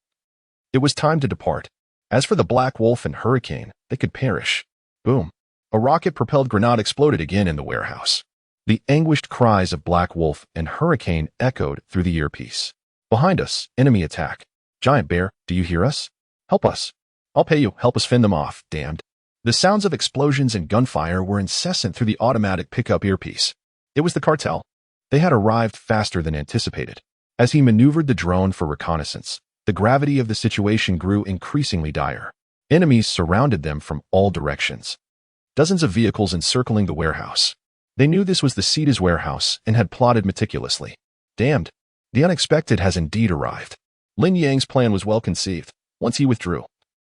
A: it was time to depart. As for the Black Wolf and Hurricane, they could perish. Boom. A rocket-propelled grenade exploded again in the warehouse. The anguished cries of Black Wolf and Hurricane echoed through the earpiece. Behind us, enemy attack. Giant bear, do you hear us? Help us. I'll pay you. Help us fend them off, damned. The sounds of explosions and gunfire were incessant through the automatic pickup earpiece. It was the cartel. They had arrived faster than anticipated. As he maneuvered the drone for reconnaissance, the gravity of the situation grew increasingly dire. Enemies surrounded them from all directions. dozens of vehicles encircling the warehouse. They knew this was the Ceda's warehouse and had plotted meticulously. Damned, the unexpected has indeed arrived. Lin Yang's plan was well conceived. Once he withdrew,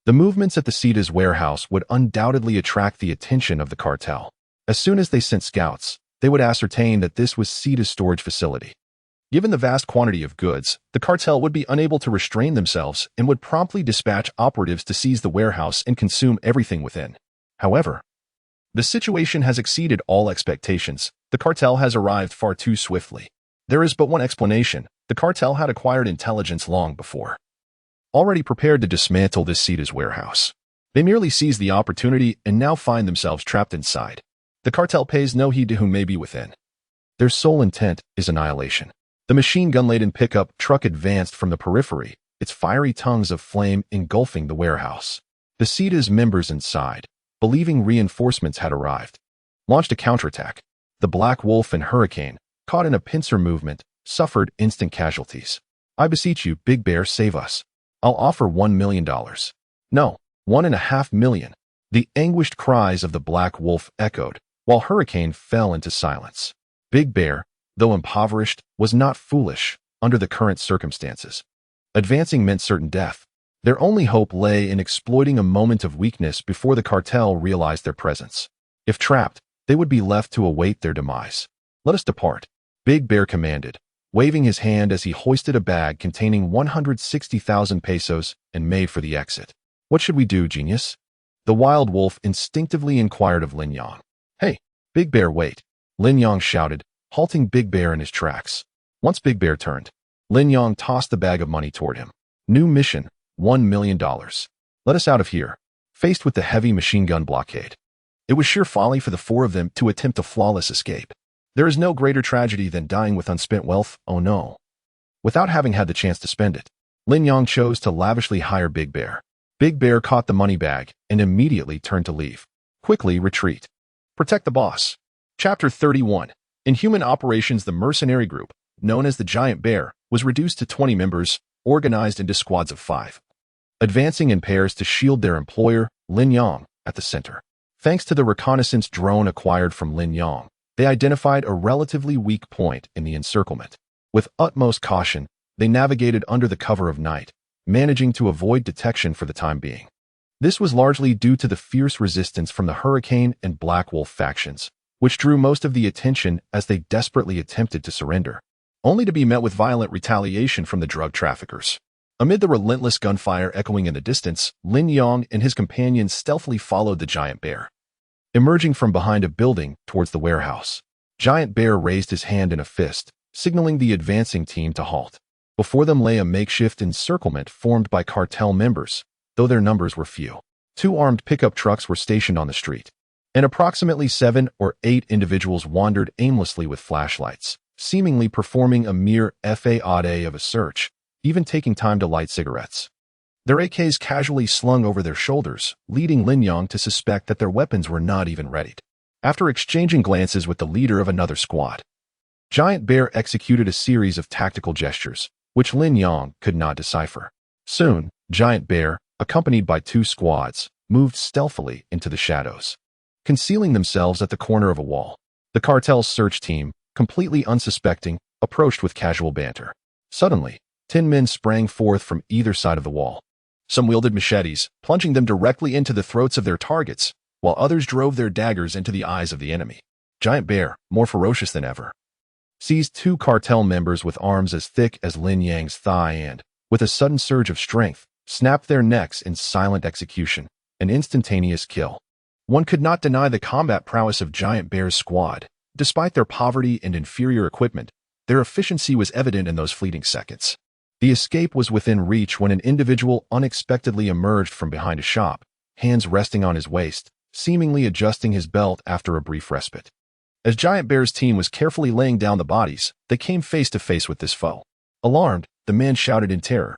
A: the movements at the Ceda's warehouse would undoubtedly attract the attention of the cartel. As soon as they sent scouts, they would ascertain that this was Ceda's storage facility. Given the vast quantity of goods, the cartel would be unable to restrain themselves and would promptly dispatch operatives to seize the warehouse and consume everything within. However, the situation has exceeded all expectations. The cartel has arrived far too swiftly. There is but one explanation. The cartel had acquired intelligence long before, already prepared to dismantle this Ceda's warehouse. They merely seized the opportunity and now find themselves trapped inside. The cartel pays no heed to whom may be within. Their sole intent is annihilation. The machine gun-laden pickup truck advanced from the periphery, its fiery tongues of flame engulfing the warehouse. The Ceda's members inside, believing reinforcements had arrived, launched a counterattack. The Black Wolf and Hurricane, caught in a pincer movement, suffered instant casualties. I beseech you, Big Bear, save us. I'll offer $1 million. No, $1.5 million. The anguished cries of the Black Wolf echoed, while Hurricane fell into silence. Big Bear, though impoverished, was not foolish under the current circumstances. Advancing meant certain death. Their only hope lay in exploiting a moment of weakness before the cartel realized their presence. If trapped, they would be left to await their demise. Let us depart, Big Bear commanded, waving his hand as he hoisted a bag containing 160,000 pesos and made for the exit. What should we do, genius? The Wild Wolf instinctively inquired of Lin Yang. Hey, Big Bear, wait, Lin Yang shouted, halting Big Bear in his tracks. Once Big Bear turned, Lin Yang tossed the bag of money toward him. New mission, $1 million. Let us out of here. Faced with the heavy machine gun blockade, it was sheer folly for the four of them to attempt a flawless escape. There is no greater tragedy than dying with unspent wealth, oh no. Without having had the chance to spend it, Lin Yang chose to lavishly hire Big Bear. Big Bear caught the money bag and immediately turned to leave. Quickly retreat. Protect the boss. Chapter 31. In human operations, the mercenary group, known as the Giant Bear, was reduced to 20 members, organized into squads of 5. Advancing in pairs to shield their employer, Lin Yang, at the center. Thanks to the reconnaissance drone acquired from Lin Yang, they identified a relatively weak point in the encirclement. With utmost caution, they navigated under the cover of night, managing to avoid detection for the time being. This was largely due to the fierce resistance from the Hurricane and Black Wolf factions, which drew most of the attention as they desperately attempted to surrender, only to be met with violent retaliation from the drug traffickers. Amid the relentless gunfire echoing in the distance, Lin Yang and his companions stealthily followed the Giant Bear. Emerging from behind a building towards the warehouse, Giant Bear raised his hand in a fist, signaling the advancing team to halt. Before them lay a makeshift encirclement formed by cartel members, though their numbers were few. 2 armed pickup trucks were stationed on the street, and approximately 7 or 8 individuals wandered aimlessly with flashlights, seemingly performing a mere fade of a search, even taking time to light cigarettes. Their AKs casually slung over their shoulders, leading Lin Yang to suspect that their weapons were not even readied. After exchanging glances with the leader of another squad, Giant Bear executed a series of tactical gestures, which Lin Yang could not decipher. Soon, Giant Bear, accompanied by 2 squads, moved stealthily into the shadows, concealing themselves at the corner of a wall. The cartel's search team, completely unsuspecting, approached with casual banter. Suddenly, 10 men sprang forth from either side of the wall. Some wielded machetes, plunging them directly into the throats of their targets, while others drove their daggers into the eyes of the enemy. Giant Bear, more ferocious than ever, seized 2 cartel members with arms as thick as Lin Yang's thigh and, with a sudden surge of strength, snapped their necks in silent execution, an instantaneous kill. One could not deny the combat prowess of Giant Bear's squad. Despite their poverty and inferior equipment, their efficiency was evident in those fleeting seconds. The escape was within reach when an individual unexpectedly emerged from behind a shop, hands resting on his waist, seemingly adjusting his belt after a brief respite. As Giant Bear's team was carefully laying down the bodies, they came face to face with this foe. Alarmed, the man shouted in terror,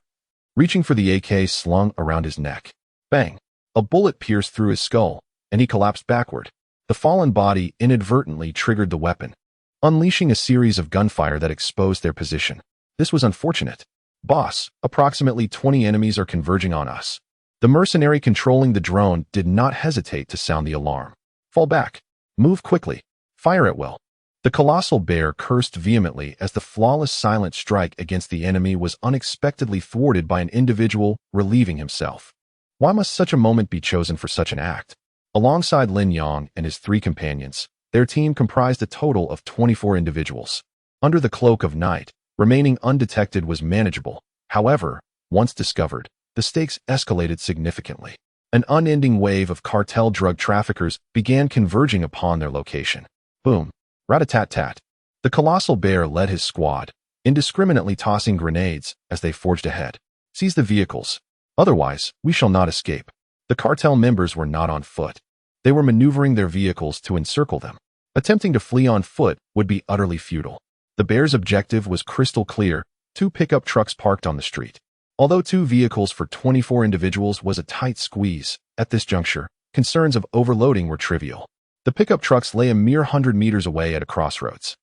A: reaching for the AK slung around his neck. Bang! A bullet pierced through his skull, and he collapsed backward. The fallen body inadvertently triggered the weapon, unleashing a series of gunfire that exposed their position. This was unfortunate. Boss, approximately 20 enemies are converging on us. The mercenary controlling the drone did not hesitate to sound the alarm. Fall back. Move quickly. Fire at will. The colossal bear cursed vehemently as the flawless silent strike against the enemy was unexpectedly thwarted by an individual relieving himself. Why must such a moment be chosen for such an act? Alongside Lin Yang and his 3 companions, their team comprised a total of 24 individuals. Under the cloak of night, remaining undetected was manageable. However, once discovered, the stakes escalated significantly. An unending wave of cartel drug traffickers began converging upon their location. Boom. Rat-a-tat-tat. The colossal bear led his squad, indiscriminately tossing grenades as they forged ahead. Seize the vehicles. Otherwise, we shall not escape. The cartel members were not on foot. They were maneuvering their vehicles to encircle them. Attempting to flee on foot would be utterly futile. The bear's objective was crystal clear: 2 pickup trucks parked on the street. Although 2 vehicles for 24 individuals was a tight squeeze, at this juncture, concerns of overloading were trivial. The pickup trucks lay a mere 100 meters away at a crossroads.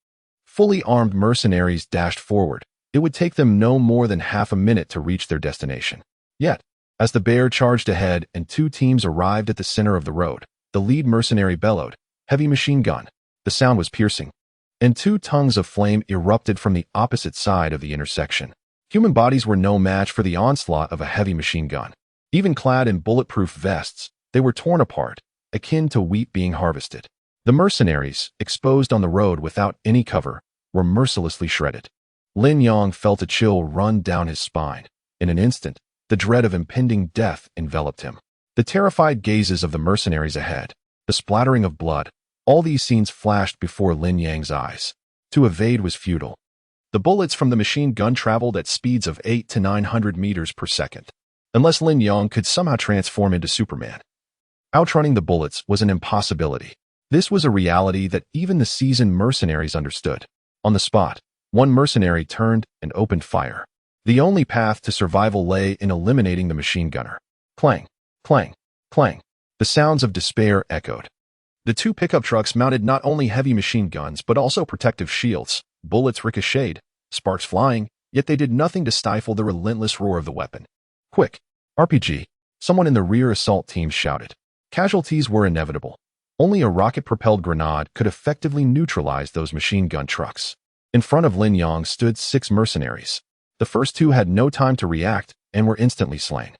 A: Fully armed mercenaries dashed forward. It would take them no more than half a minute to reach their destination. Yet, as the bear charged ahead and 2 teams arrived at the center of the road, the lead mercenary bellowed, "Heavy machine gun." The sound was piercing, and 2 tongues of flame erupted from the opposite side of the intersection. Human bodies were no match for the onslaught of a heavy machine gun. Even clad in bulletproof vests, they were torn apart, akin to wheat being harvested. The mercenaries, exposed on the road without any cover, were mercilessly shredded. Lin Yang felt a chill run down his spine. In an instant, the dread of impending death enveloped him. The terrified gazes of the mercenaries ahead, the splattering of blood, all these scenes flashed before Lin Yang's eyes. To evade was futile. The bullets from the machine gun traveled at speeds of 800 to 900 meters per second. Unless Lin Yang could somehow transform into Superman, outrunning the bullets was an impossibility. This was a reality that even the seasoned mercenaries understood. On the spot, one mercenary turned and opened fire. The only path to survival lay in eliminating the machine gunner. Clang, clang, clang. The sounds of despair echoed. The 2 pickup trucks mounted not only heavy machine guns but also protective shields. Bullets ricocheted, sparks flying, yet they did nothing to stifle the relentless roar of the weapon. "Quick! RPG!" Someone in the rear assault team shouted. Casualties were inevitable. Only a rocket-propelled grenade could effectively neutralize those machine gun trucks. In front of Lin Yang stood 6 mercenaries. The first 2 had no time to react and were instantly slain.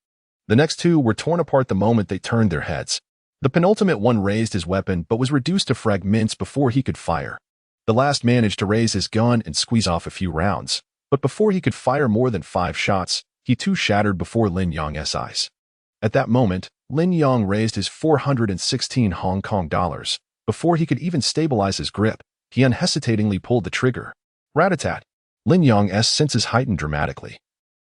A: The next 2 were torn apart the moment they turned their heads. The penultimate one raised his weapon but was reduced to fragments before he could fire. The last managed to raise his gun and squeeze off a few rounds, but before he could fire more than 5 shots, he too shattered before Lin Yang's eyes. At that moment, Lin Yang raised his 416 Hong Kong dollars. Before he could even stabilize his grip, he unhesitatingly pulled the trigger. Rat-a-tat. Lin Yang's senses heightened dramatically.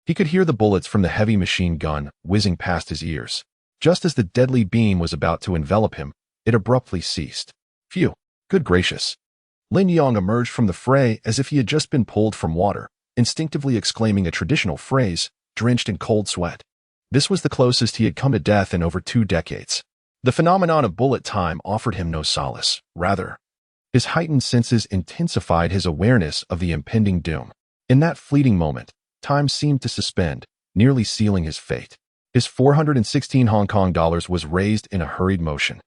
A: He could hear the bullets from the heavy machine gun whizzing past his ears. Just as the deadly beam was about to envelop him, it abruptly ceased. Phew! Good gracious! Lin Yang emerged from the fray as if he had just been pulled from water, instinctively exclaiming a traditional phrase, drenched in cold sweat. This was the closest he had come to death in over 2 decades. The phenomenon of bullet time offered him no solace. Rather, his heightened senses intensified his awareness of the impending doom. In that fleeting moment, time seemed to suspend, nearly sealing his fate. His 416 Hong Kong dollars was raised in a hurried motion.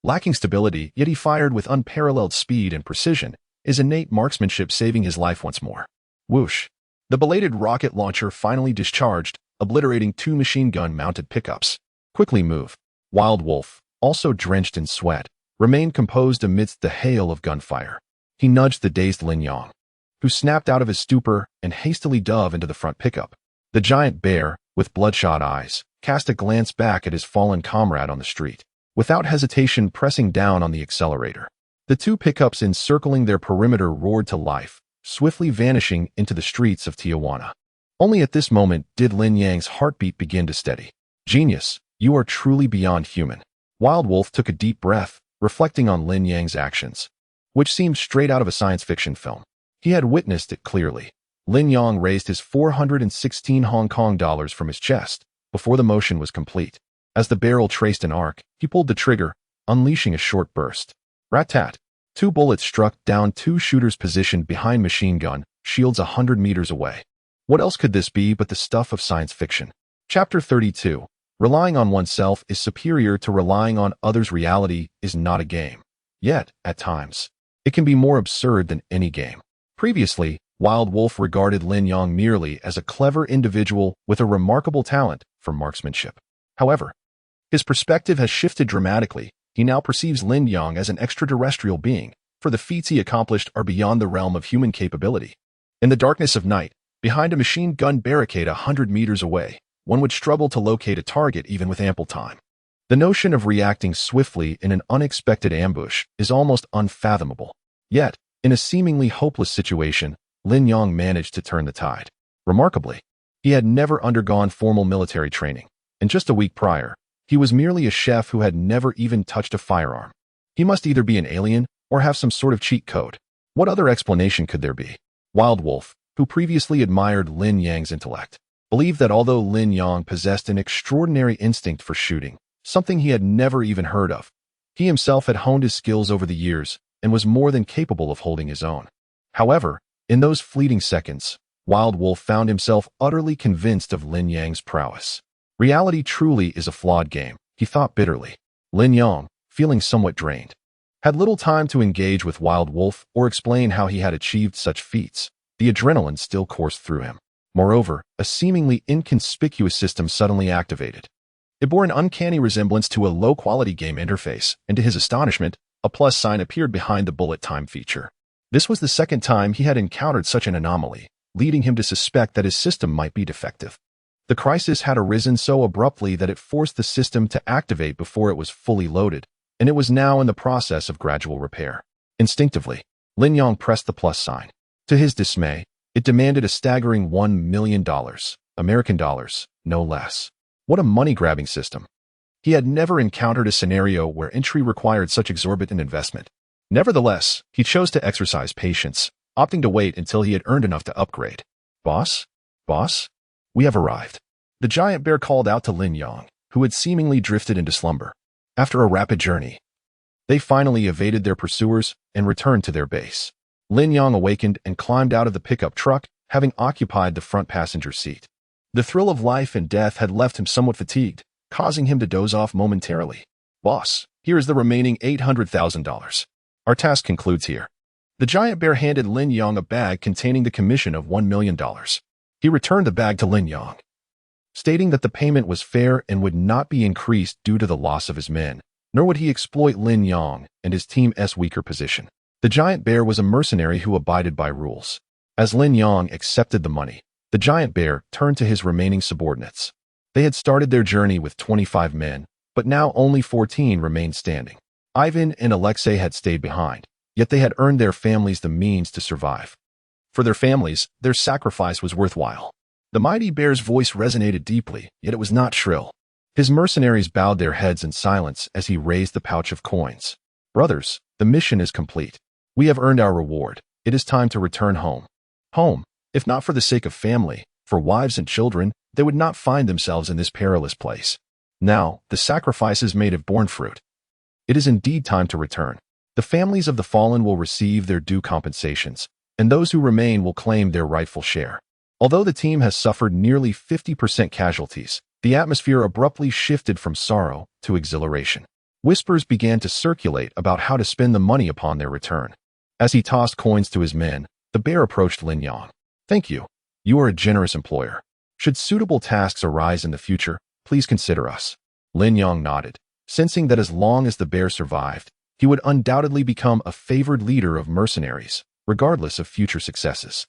A: Lacking stability, yet he fired with unparalleled speed and precision, his innate marksmanship saving his life once more. Whoosh! The belated rocket launcher finally discharged, obliterating 2 machine gun-mounted pickups. Quickly move. Wild Wolf, also drenched in sweat, remained composed amidst the hail of gunfire. He nudged the dazed Lin Yang, who snapped out of his stupor and hastily dove into the front pickup. The giant bear, with bloodshot eyes, cast a glance back at his fallen comrade on the street, without hesitation pressing down on the accelerator. The 2 pickups encircling their perimeter roared to life, swiftly vanishing into the streets of Tijuana. Only at this moment did Lin Yang's heartbeat begin to steady. Genius, you are truly beyond human. Wild Wolf took a deep breath, reflecting on Lin Yang's actions, which seemed straight out of a science fiction film. He had witnessed it clearly. Lin Yang raised his 416 Hong Kong dollars from his chest before the motion was complete. As the barrel traced an arc, he pulled the trigger, unleashing a short burst. Rat-tat! 2 bullets struck down 2 shooters positioned behind machine gun shields 100 meters away. What else could this be but the stuff of science fiction? Chapter 32. Relying on oneself is superior to relying on others. Reality is not a game. Yet, at times, it can be more absurd than any game. Previously, Wild Wolf regarded Lin Yang merely as a clever individual with a remarkable talent for marksmanship. However, his perspective has shifted dramatically. He now perceives Lin Yang as an extraterrestrial being, for the feats he accomplished are beyond the realm of human capability. In the darkness of night, behind a machine gun barricade 100 meters away, one would struggle to locate a target even with ample time. The notion of reacting swiftly in an unexpected ambush is almost unfathomable. Yet, in a seemingly hopeless situation, Lin Yang managed to turn the tide. Remarkably, he had never undergone formal military training, and just a week prior, he was merely a chef who had never even touched a firearm. He must either be an alien or have some sort of cheat code. What other explanation could there be? Wild Wolf, who previously admired Lin Yang's intellect, believed that although Lin Yang possessed an extraordinary instinct for shooting, something he had never even heard of, he himself had honed his skills over the years and was more than capable of holding his own. However, in those fleeting seconds, Wild Wolf found himself utterly convinced of Lin Yang's prowess. Reality truly is a flawed game, he thought bitterly. Lin Yang, feeling somewhat drained, had little time to engage with Wild Wolf or explain how he had achieved such feats. The adrenaline still coursed through him. Moreover, a seemingly inconspicuous system suddenly activated. It bore an uncanny resemblance to a low-quality game interface, and to his astonishment, a plus sign appeared behind the bullet time feature. This was the second time he had encountered such an anomaly, leading him to suspect that his system might be defective. The crisis had arisen so abruptly that it forced the system to activate before it was fully loaded, and it was now in the process of gradual repair. Instinctively, Lin Yang pressed the plus sign. To his dismay, it demanded a staggering $1 million, American dollars, no less. What a money-grabbing system. He had never encountered a scenario where entry required such exorbitant investment. Nevertheless, he chose to exercise patience, opting to wait until he had earned enough to upgrade. Boss? Boss? We have arrived. The giant bear called out to Lin Yang, who had seemingly drifted into slumber. After a rapid journey, they finally evaded their pursuers and returned to their base. Lin Yang awakened and climbed out of the pickup truck, having occupied the front passenger seat. The thrill of life and death had left him somewhat fatigued, causing him to doze off momentarily. Boss, here is the remaining $800,000. Our task concludes here. The giant bear handed Lin Yang a bag containing the commission of $1 million. He returned the bag to Lin Yang, stating that the payment was fair and would not be increased due to the loss of his men, nor would he exploit Lin Yang and his team's weaker position. The giant bear was a mercenary who abided by rules. As Lin Yang accepted the money, the giant bear turned to his remaining subordinates. They had started their journey with 25 men, but now only 14 remained standing. Ivan and Alexei had stayed behind, yet they had earned their families the means to survive. For their families, their sacrifice was worthwhile. The mighty bear's voice resonated deeply, yet it was not shrill. His mercenaries bowed their heads in silence as he raised the pouch of coins. Brothers, the mission is complete. We have earned our reward. It is time to return home. Home, if not for the sake of family, for wives and children, they would not find themselves in this perilous place. Now, the sacrifices made have borne fruit. It is indeed time to return. The families of the fallen will receive their due compensations, and those who remain will claim their rightful share. Although the team has suffered nearly 50% casualties, the atmosphere abruptly shifted from sorrow to exhilaration. Whispers began to circulate about how to spend the money upon their return. As he tossed coins to his men, the bear approached Lin Yang. Thank you. You are a generous employer. Should suitable tasks arise in the future, please consider us. Lin Yang nodded, sensing that as long as the bear survived, he would undoubtedly become a favored leader of mercenaries, regardless of future successes.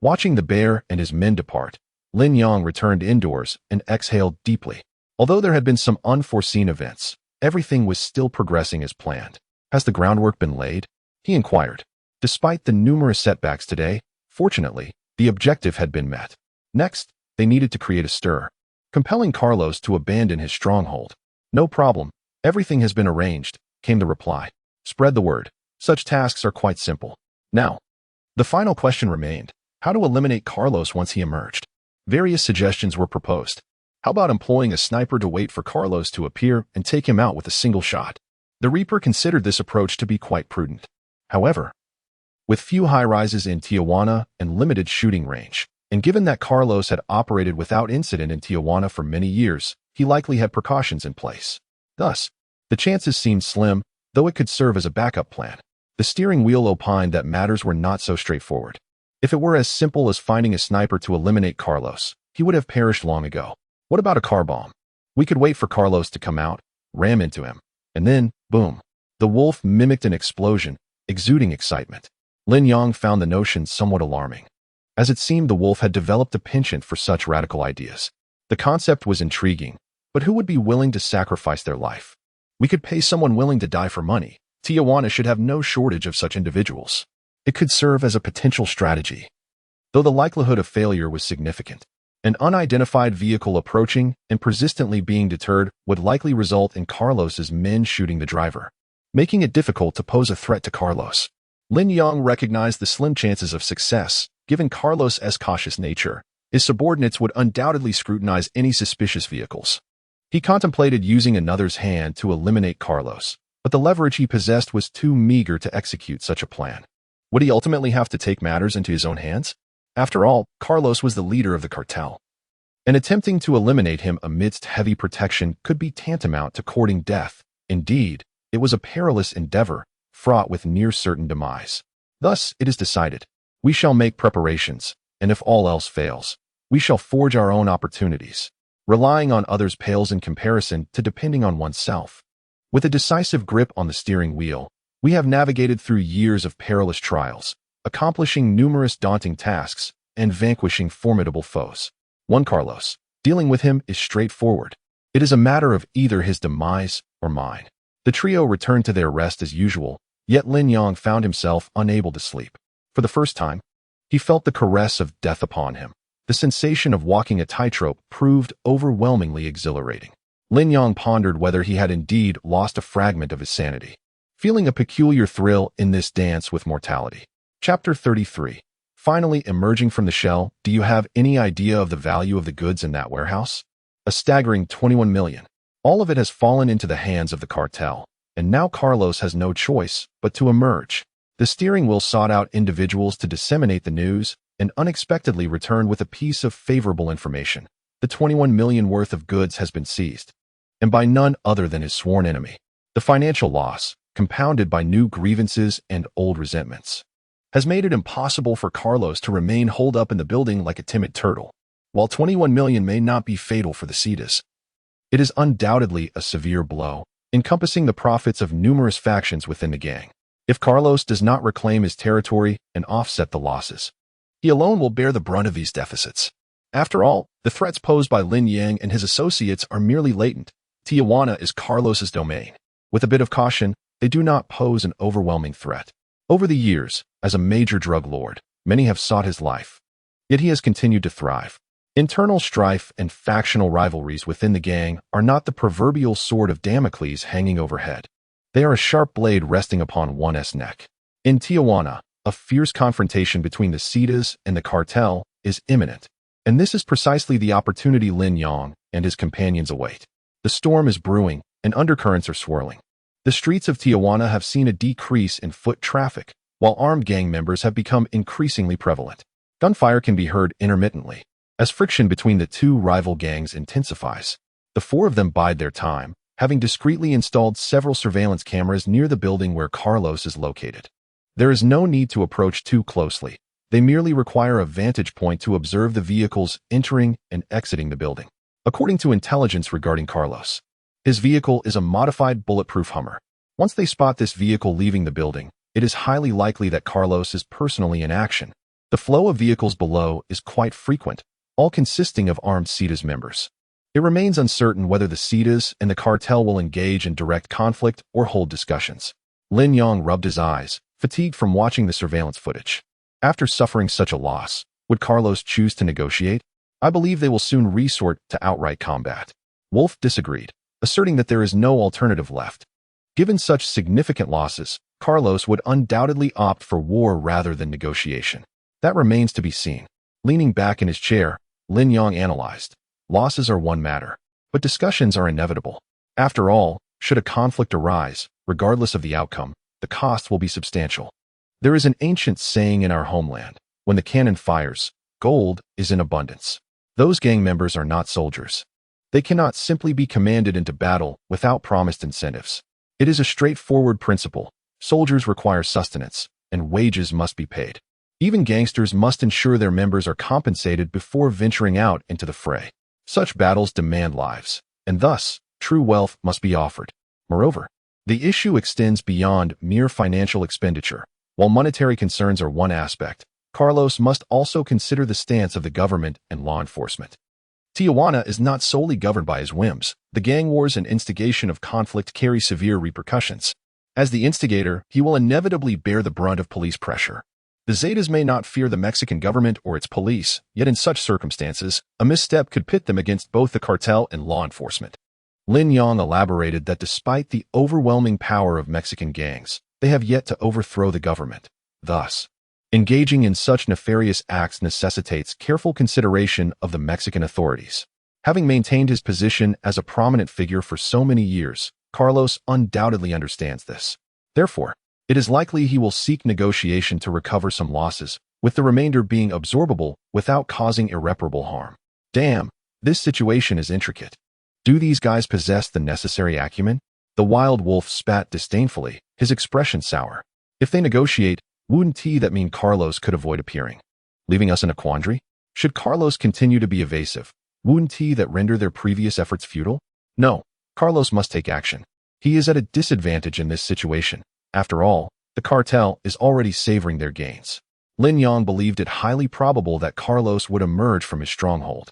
A: Watching the bear and his men depart, Lin Yang returned indoors and exhaled deeply. Although there had been some unforeseen events, everything was still progressing as planned. Has the groundwork been laid? He inquired. Despite the numerous setbacks today, fortunately, the objective had been met. Next, they needed to create a stir, compelling Carlos to abandon his stronghold. No problem. Everything has been arranged, came the reply. Spread the word. Such tasks are quite simple. Now, the final question remained: how to eliminate Carlos once he emerged. Various suggestions were proposed. How about employing a sniper to wait for Carlos to appear and take him out with a single shot? The Reaper considered this approach to be quite prudent. However, with few high-rises in Tijuana and limited shooting range, and given that Carlos had operated without incident in Tijuana for many years, he likely had precautions in place. Thus, the chances seemed slim, though it could serve as a backup plan. The steering wheel opined that matters were not so straightforward. If it were as simple as finding a sniper to eliminate Carlos, he would have perished long ago. What about a car bomb? We could wait for Carlos to come out, ram into him, and then, boom. The wolf mimicked an explosion, exuding excitement. Lin Yang found the notion somewhat alarming, as it seemed the wolf had developed a penchant for such radical ideas. The concept was intriguing, but who would be willing to sacrifice their life? We could pay someone willing to die for money. Tijuana should have no shortage of such individuals. It could serve as a potential strategy, though the likelihood of failure was significant. An unidentified vehicle approaching and persistently being deterred would likely result in Carlos's men shooting the driver, making it difficult to pose a threat to Carlos. Lin Yang recognized the slim chances of success, given Carlos's cautious nature. His subordinates would undoubtedly scrutinize any suspicious vehicles. He contemplated using another's hand to eliminate Carlos, but the leverage he possessed was too meager to execute such a plan. Would he ultimately have to take matters into his own hands? After all, Carlos was the leader of the cartel, and attempting to eliminate him amidst heavy protection could be tantamount to courting death. Indeed, it was a perilous endeavor, fraught with near-certain demise. Thus, it is decided. We shall make preparations, and if all else fails, we shall forge our own opportunities. Relying on others pales in comparison to depending on oneself. With a decisive grip on the steering wheel, we have navigated through years of perilous trials, accomplishing numerous daunting tasks, and vanquishing formidable foes. One Carlos. Dealing with him is straightforward. It is a matter of either his demise or mine. The trio returned to their rest as usual, yet Lin Yang found himself unable to sleep. For the first time, he felt the caress of death upon him. The sensation of walking a tightrope proved overwhelmingly exhilarating. Lin Yang pondered whether he had indeed lost a fragment of his sanity, feeling a peculiar thrill in this dance with mortality. Chapter 33. Finally emerging from the shell, do you have any idea of the value of the goods in that warehouse? A staggering 21 million. All of it has fallen into the hands of the cartel, and now Carlos has no choice but to emerge. The steering wheel sought out individuals to disseminate the news and unexpectedly returned with a piece of favorable information. The 21 million worth of goods has been seized, and by none other than his sworn enemy. The financial loss, compounded by new grievances and old resentments, has made it impossible for Carlos to remain holed up in the building like a timid turtle. While 21 million may not be fatal for the Cetas, it is undoubtedly a severe blow, encompassing the profits of numerous factions within the gang. If Carlos does not reclaim his territory and offset the losses, he alone will bear the brunt of these deficits. After all, the threats posed by Lin Yang and his associates are merely latent. Tijuana is Carlos's domain. With a bit of caution, they do not pose an overwhelming threat. Over the years, as a major drug lord, many have sought his life. Yet he has continued to thrive. Internal strife and factional rivalries within the gang are not the proverbial sword of Damocles hanging overhead. They are a sharp blade resting upon one's neck. In Tijuana, a fierce confrontation between the Cetas and the cartel is imminent, and this is precisely the opportunity Lin Yang and his companions await. The storm is brewing, and undercurrents are swirling. The streets of Tijuana have seen a decrease in foot traffic, while armed gang members have become increasingly prevalent. Gunfire can be heard intermittently. As friction between the two rival gangs intensifies, the four of them bide their time, having discreetly installed several surveillance cameras near the building where Carlos is located. There is no need to approach too closely. They merely require a vantage point to observe the vehicles entering and exiting the building. According to intelligence regarding Carlos, his vehicle is a modified bulletproof Hummer. Once they spot this vehicle leaving the building, it is highly likely that Carlos is personally in action. The flow of vehicles below is quite frequent, all consisting of armed Cetas members. It remains uncertain whether the Cetas and the cartel will engage in direct conflict or hold discussions. Lin Yang rubbed his eyes, fatigued from watching the surveillance footage. After suffering such a loss, would Carlos choose to negotiate? I believe they will soon resort to outright combat. Wolf disagreed, asserting that there is no alternative left. Given such significant losses, Carlos would undoubtedly opt for war rather than negotiation. That remains to be seen. Leaning back in his chair, Lin Yang analyzed. Losses are one matter, but discussions are inevitable. After all, should a conflict arise, regardless of the outcome, the cost will be substantial. There is an ancient saying in our homeland, when the cannon fires, gold is in abundance. Those gang members are not soldiers. They cannot simply be commanded into battle without promised incentives. It is a straightforward principle. Soldiers require sustenance, and wages must be paid. Even gangsters must ensure their members are compensated before venturing out into the fray. Such battles demand lives, and thus, true wealth must be offered. Moreover, the issue extends beyond mere financial expenditure. While monetary concerns are one aspect, Carlos must also consider the stance of the government and law enforcement. Tijuana is not solely governed by his whims. The gang wars and instigation of conflict carry severe repercussions. As the instigator, he will inevitably bear the brunt of police pressure. The Zetas may not fear the Mexican government or its police, yet in such circumstances, a misstep could pit them against both the cartel and law enforcement. Lin Yang elaborated that despite the overwhelming power of Mexican gangs, they have yet to overthrow the government. Thus, engaging in such nefarious acts necessitates careful consideration of the Mexican authorities. Having maintained his position as a prominent figure for so many years, Carlos undoubtedly understands this. Therefore, it is likely he will seek negotiation to recover some losses, with the remainder being absorbable without causing irreparable harm. Damn, this situation is intricate. Do these guys possess the necessary acumen? The wild wolf spat disdainfully, his expression sour. If they negotiate, wouldn't that mean Carlos could avoid appearing, leaving us in a quandary? Should Carlos continue to be evasive, wouldn't that render their previous efforts futile? No, Carlos must take action. He is at a disadvantage in this situation. After all, the cartel is already savoring their gains. Lin Yang believed it highly probable that Carlos would emerge from his stronghold.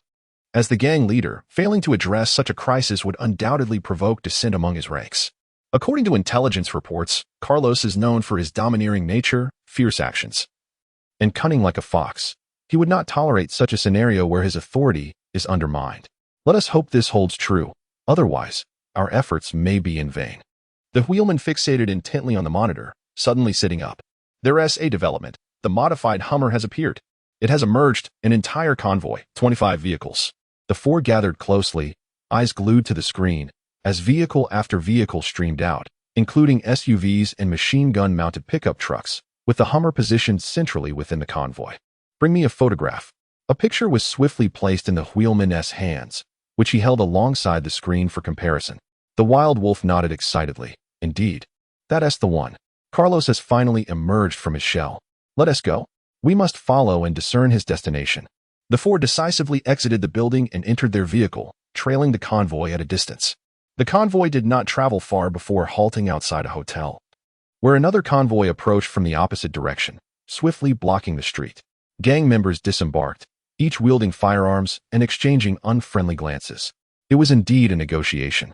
A: As the gang leader, failing to address such a crisis would undoubtedly provoke dissent among his ranks. According to intelligence reports, Carlos is known for his domineering nature, fierce actions, and cunning like a fox. He would not tolerate such a scenario where his authority is undermined. Let us hope this holds true. Otherwise, our efforts may be in vain. The wheelman fixated intently on the monitor, suddenly sitting up. There's a development. The modified Hummer has appeared. It has emerged, an entire convoy, 25 vehicles. The four gathered closely, eyes glued to the screen, as vehicle after vehicle streamed out, including SUVs and machine gun-mounted pickup trucks, with the Hummer positioned centrally within the convoy. Bring me a photograph. A picture was swiftly placed in the wheelman's hands, which he held alongside the screen for comparison. The wild wolf nodded excitedly. Indeed, that's the one. Carlos has finally emerged from his shell. Let us go. We must follow and discern his destination. The four decisively exited the building and entered their vehicle, trailing the convoy at a distance. The convoy did not travel far before halting outside a hotel, where another convoy approached from the opposite direction, swiftly blocking the street. Gang members disembarked, each wielding firearms and exchanging unfriendly glances. It was indeed a negotiation.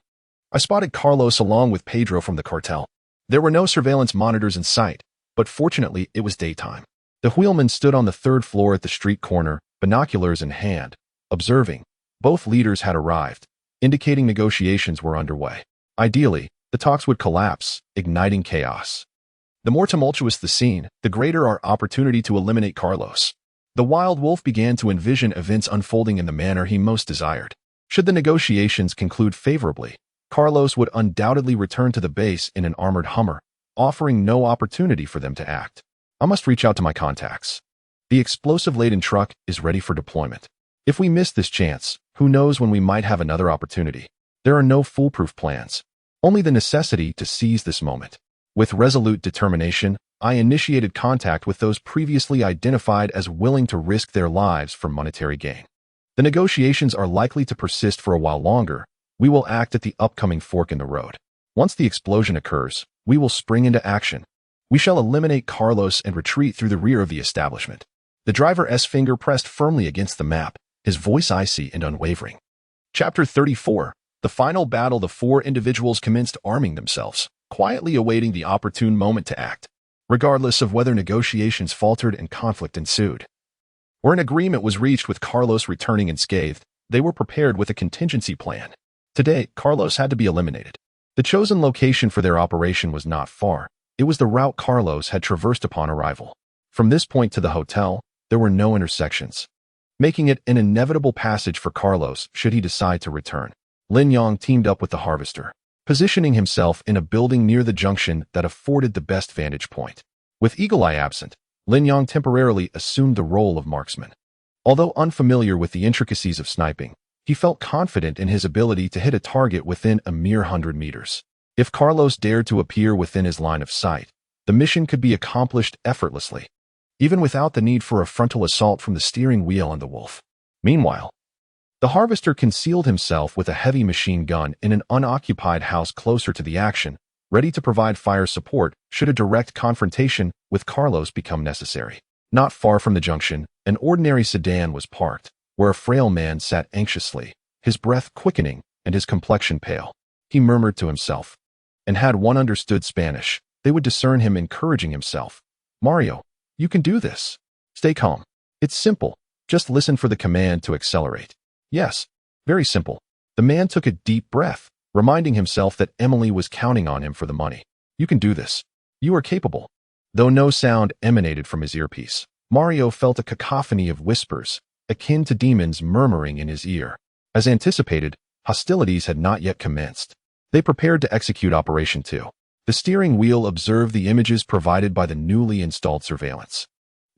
A: I spotted Carlos along with Pedro from the cartel. There were no surveillance monitors in sight, but fortunately it was daytime. The wheelman stood on the third floor at the street corner, binoculars in hand, observing. Both leaders had arrived, indicating negotiations were underway. Ideally, the talks would collapse, igniting chaos. The more tumultuous the scene, the greater our opportunity to eliminate Carlos. The wild wolf began to envision events unfolding in the manner he most desired. Should the negotiations conclude favorably, Carlos would undoubtedly return to the base in an armored Hummer, offering no opportunity for them to act. I must reach out to my contacts. The explosive-laden truck is ready for deployment. If we miss this chance, who knows when we might have another opportunity. There are no foolproof plans, only the necessity to seize this moment. With resolute determination, I initiated contact with those previously identified as willing to risk their lives for monetary gain. The negotiations are likely to persist for a while longer. We will act at the upcoming fork in the road. Once the explosion occurs, we will spring into action. We shall eliminate Carlos and retreat through the rear of the establishment. The driver's finger pressed firmly against the map, his voice icy and unwavering. Chapter 34. The final battle. The four individuals commenced arming themselves, quietly awaiting the opportune moment to act. Regardless of whether negotiations faltered and conflict ensued, or an agreement was reached with Carlos returning unscathed, they were prepared with a contingency plan. Today, Carlos had to be eliminated. The chosen location for their operation was not far. It was the route Carlos had traversed upon arrival. From this point to the hotel, there were no intersections, making it an inevitable passage for Carlos should he decide to return. Lin Yang teamed up with the harvester, positioning himself in a building near the junction that afforded the best vantage point. With Eagle Eye absent, Lin Yang temporarily assumed the role of marksman. Although unfamiliar with the intricacies of sniping, He felt confident in his ability to hit a target within a mere 100 meters. If Carlos dared to appear within his line of sight, the mission could be accomplished effortlessly, even without the need for a frontal assault from the steering wheel and the wolf. Meanwhile, the harvester concealed himself with a heavy machine gun in an unoccupied house closer to the action, ready to provide fire support should a direct confrontation with Carlos become necessary. Not far from the junction, an ordinary sedan was parked, where a frail man sat anxiously, his breath quickening and his complexion pale. He murmured to himself, and had one understood Spanish, they would discern him encouraging himself. Mario, you can do this. Stay calm. It's simple. Just listen for the command to accelerate. Yes, very simple. The man took a deep breath, reminding himself that Emily was counting on him for the money. You can do this. You are capable. Though no sound emanated from his earpiece, Mario felt a cacophony of whispers, akin to demons murmuring in his ear. As anticipated, hostilities had not yet commenced. They prepared to execute Operation 2. The steering wheel observed the images provided by the newly installed surveillance.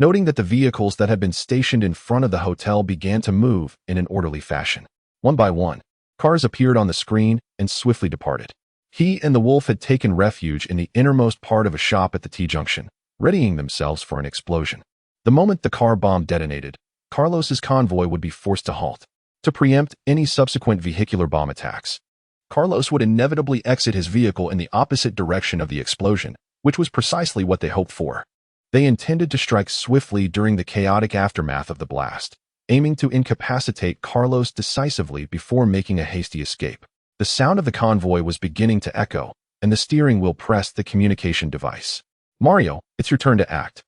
A: Noting that the vehicles that had been stationed in front of the hotel began to move in an orderly fashion. One by one, cars appeared on the screen and swiftly departed. He and the wolf had taken refuge in the innermost part of a shop at the T-junction, readying themselves for an explosion. The moment the car bomb detonated, Carlos's convoy would be forced to halt. To preempt any subsequent vehicular bomb attacks, Carlos would inevitably exit his vehicle in the opposite direction of the explosion, which was precisely what they hoped for. They intended to strike swiftly during the chaotic aftermath of the blast, aiming to incapacitate Carlos decisively before making a hasty escape. The sound of the convoy was beginning to echo, and the steering wheel pressed the communication device. Mario, it's your turn to act.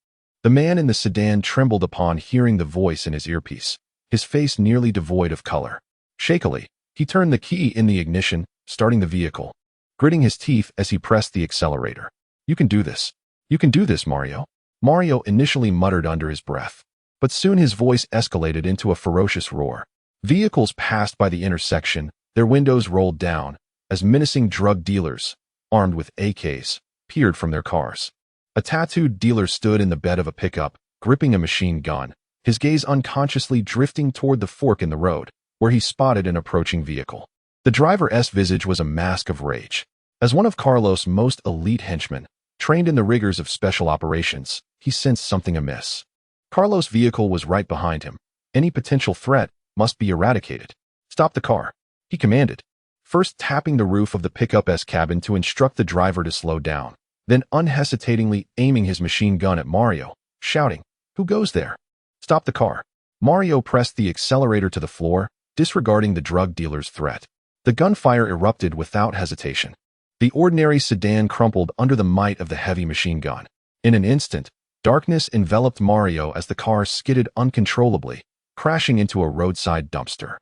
A: The man in the sedan trembled upon hearing the voice in his earpiece, his face nearly devoid of color. Shakily, he turned the key in the ignition, starting the vehicle, gritting his teeth as he pressed the accelerator. You can do this. You can do this, Mario. Mario initially muttered under his breath, but soon his voice escalated into a ferocious roar. Vehicles passed by the intersection, their windows rolled down, as menacing drug dealers, armed with AKs, peered from their cars. A tattooed dealer stood in the bed of a pickup, gripping a machine gun, his gaze unconsciously drifting toward the fork in the road, where he spotted an approaching vehicle. The driver's visage was a mask of rage. As one of Carlos' most elite henchmen, trained in the rigors of special operations, he sensed something amiss. Carlos' vehicle was right behind him. Any potential threat must be eradicated. Stop the car, he commanded, first tapping the roof of the pickup's cabin to instruct the driver to slow down, then unhesitatingly aiming his machine gun at Mario, shouting, "Who goes there? Stop the car." Mario pressed the accelerator to the floor, disregarding the drug dealer's threat. The gunfire erupted without hesitation. The ordinary sedan crumpled under the might of the heavy machine gun. In an instant, darkness enveloped Mario as the car skidded uncontrollably, crashing into a roadside dumpster.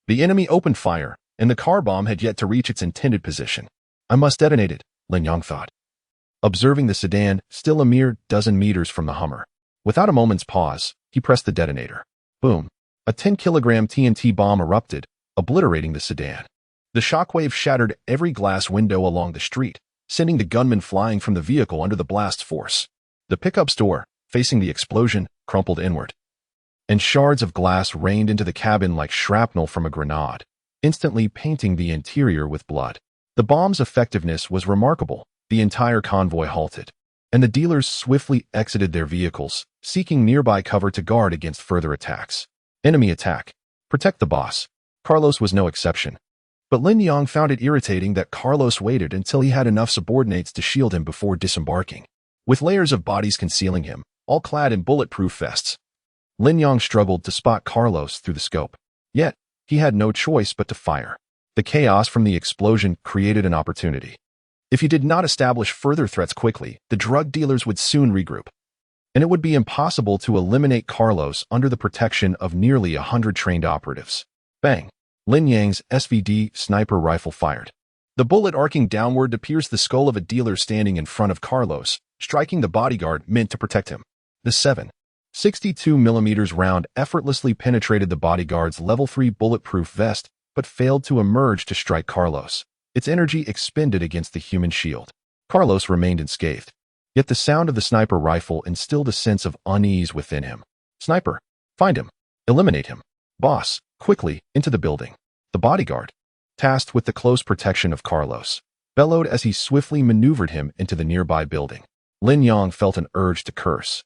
A: The enemy opened fire, and the car bomb had yet to reach its intended position. I must detonate it, Lin Yang thought, observing the sedan still a mere dozen meters from the Hummer. Without a moment's pause, he pressed the detonator. Boom! A 10-kilogram TNT bomb erupted, obliterating the sedan. The shockwave shattered every glass window along the street, sending the gunman flying from the vehicle under the blast's force. The pickup's door, facing the explosion, crumpled inward, and shards of glass rained into the cabin like shrapnel from a grenade, instantly painting the interior with blood. The bomb's effectiveness was remarkable. The entire convoy halted, and the dealers swiftly exited their vehicles, seeking nearby cover to guard against further attacks. Enemy attack. Protect the boss. Carlos was no exception. But Lin Yang found it irritating that Carlos waited until he had enough subordinates to shield him before disembarking. With layers of bodies concealing him, all clad in bulletproof vests, Lin Yang struggled to spot Carlos through the scope. Yet, he had no choice but to fire. The chaos from the explosion created an opportunity. If he did not establish further threats quickly, the drug dealers would soon regroup, and it would be impossible to eliminate Carlos under the protection of nearly 100 trained operatives. Bang! Lin Yang's SVD sniper rifle fired. The bullet arcing downward to pierce the skull of a dealer standing in front of Carlos, striking the bodyguard meant to protect him. The 7.62mm round effortlessly penetrated the bodyguard's level 3 bulletproof vest, but failed to emerge to strike Carlos, its energy expended against the human shield. Carlos remained unscathed. Yet the sound of the sniper rifle instilled a sense of unease within him. Sniper, find him. Eliminate him. Boss, quickly, into the building. The bodyguard, tasked with the close protection of Carlos, bellowed as he swiftly maneuvered him into the nearby building. Lin Yang felt an urge to curse.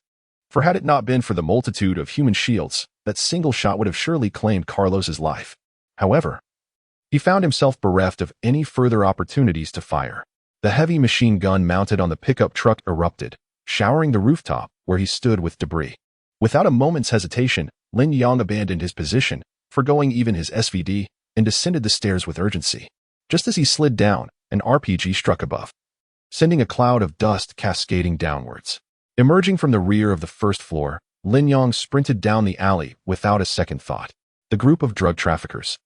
A: For had it not been for the multitude of human shields, that single shot would have surely claimed Carlos's life. However, he found himself bereft of any further opportunities to fire. The heavy machine gun mounted on the pickup truck erupted, showering the rooftop where he stood with debris. Without a moment's hesitation, Lin Yang abandoned his position, forgoing even his SVD, and descended the stairs with urgency. Just as he slid down, an RPG struck above, sending a cloud of dust cascading downwards. Emerging from the rear of the first floor, Lin Yang sprinted down the alley without a second thought. The group of drug traffickers,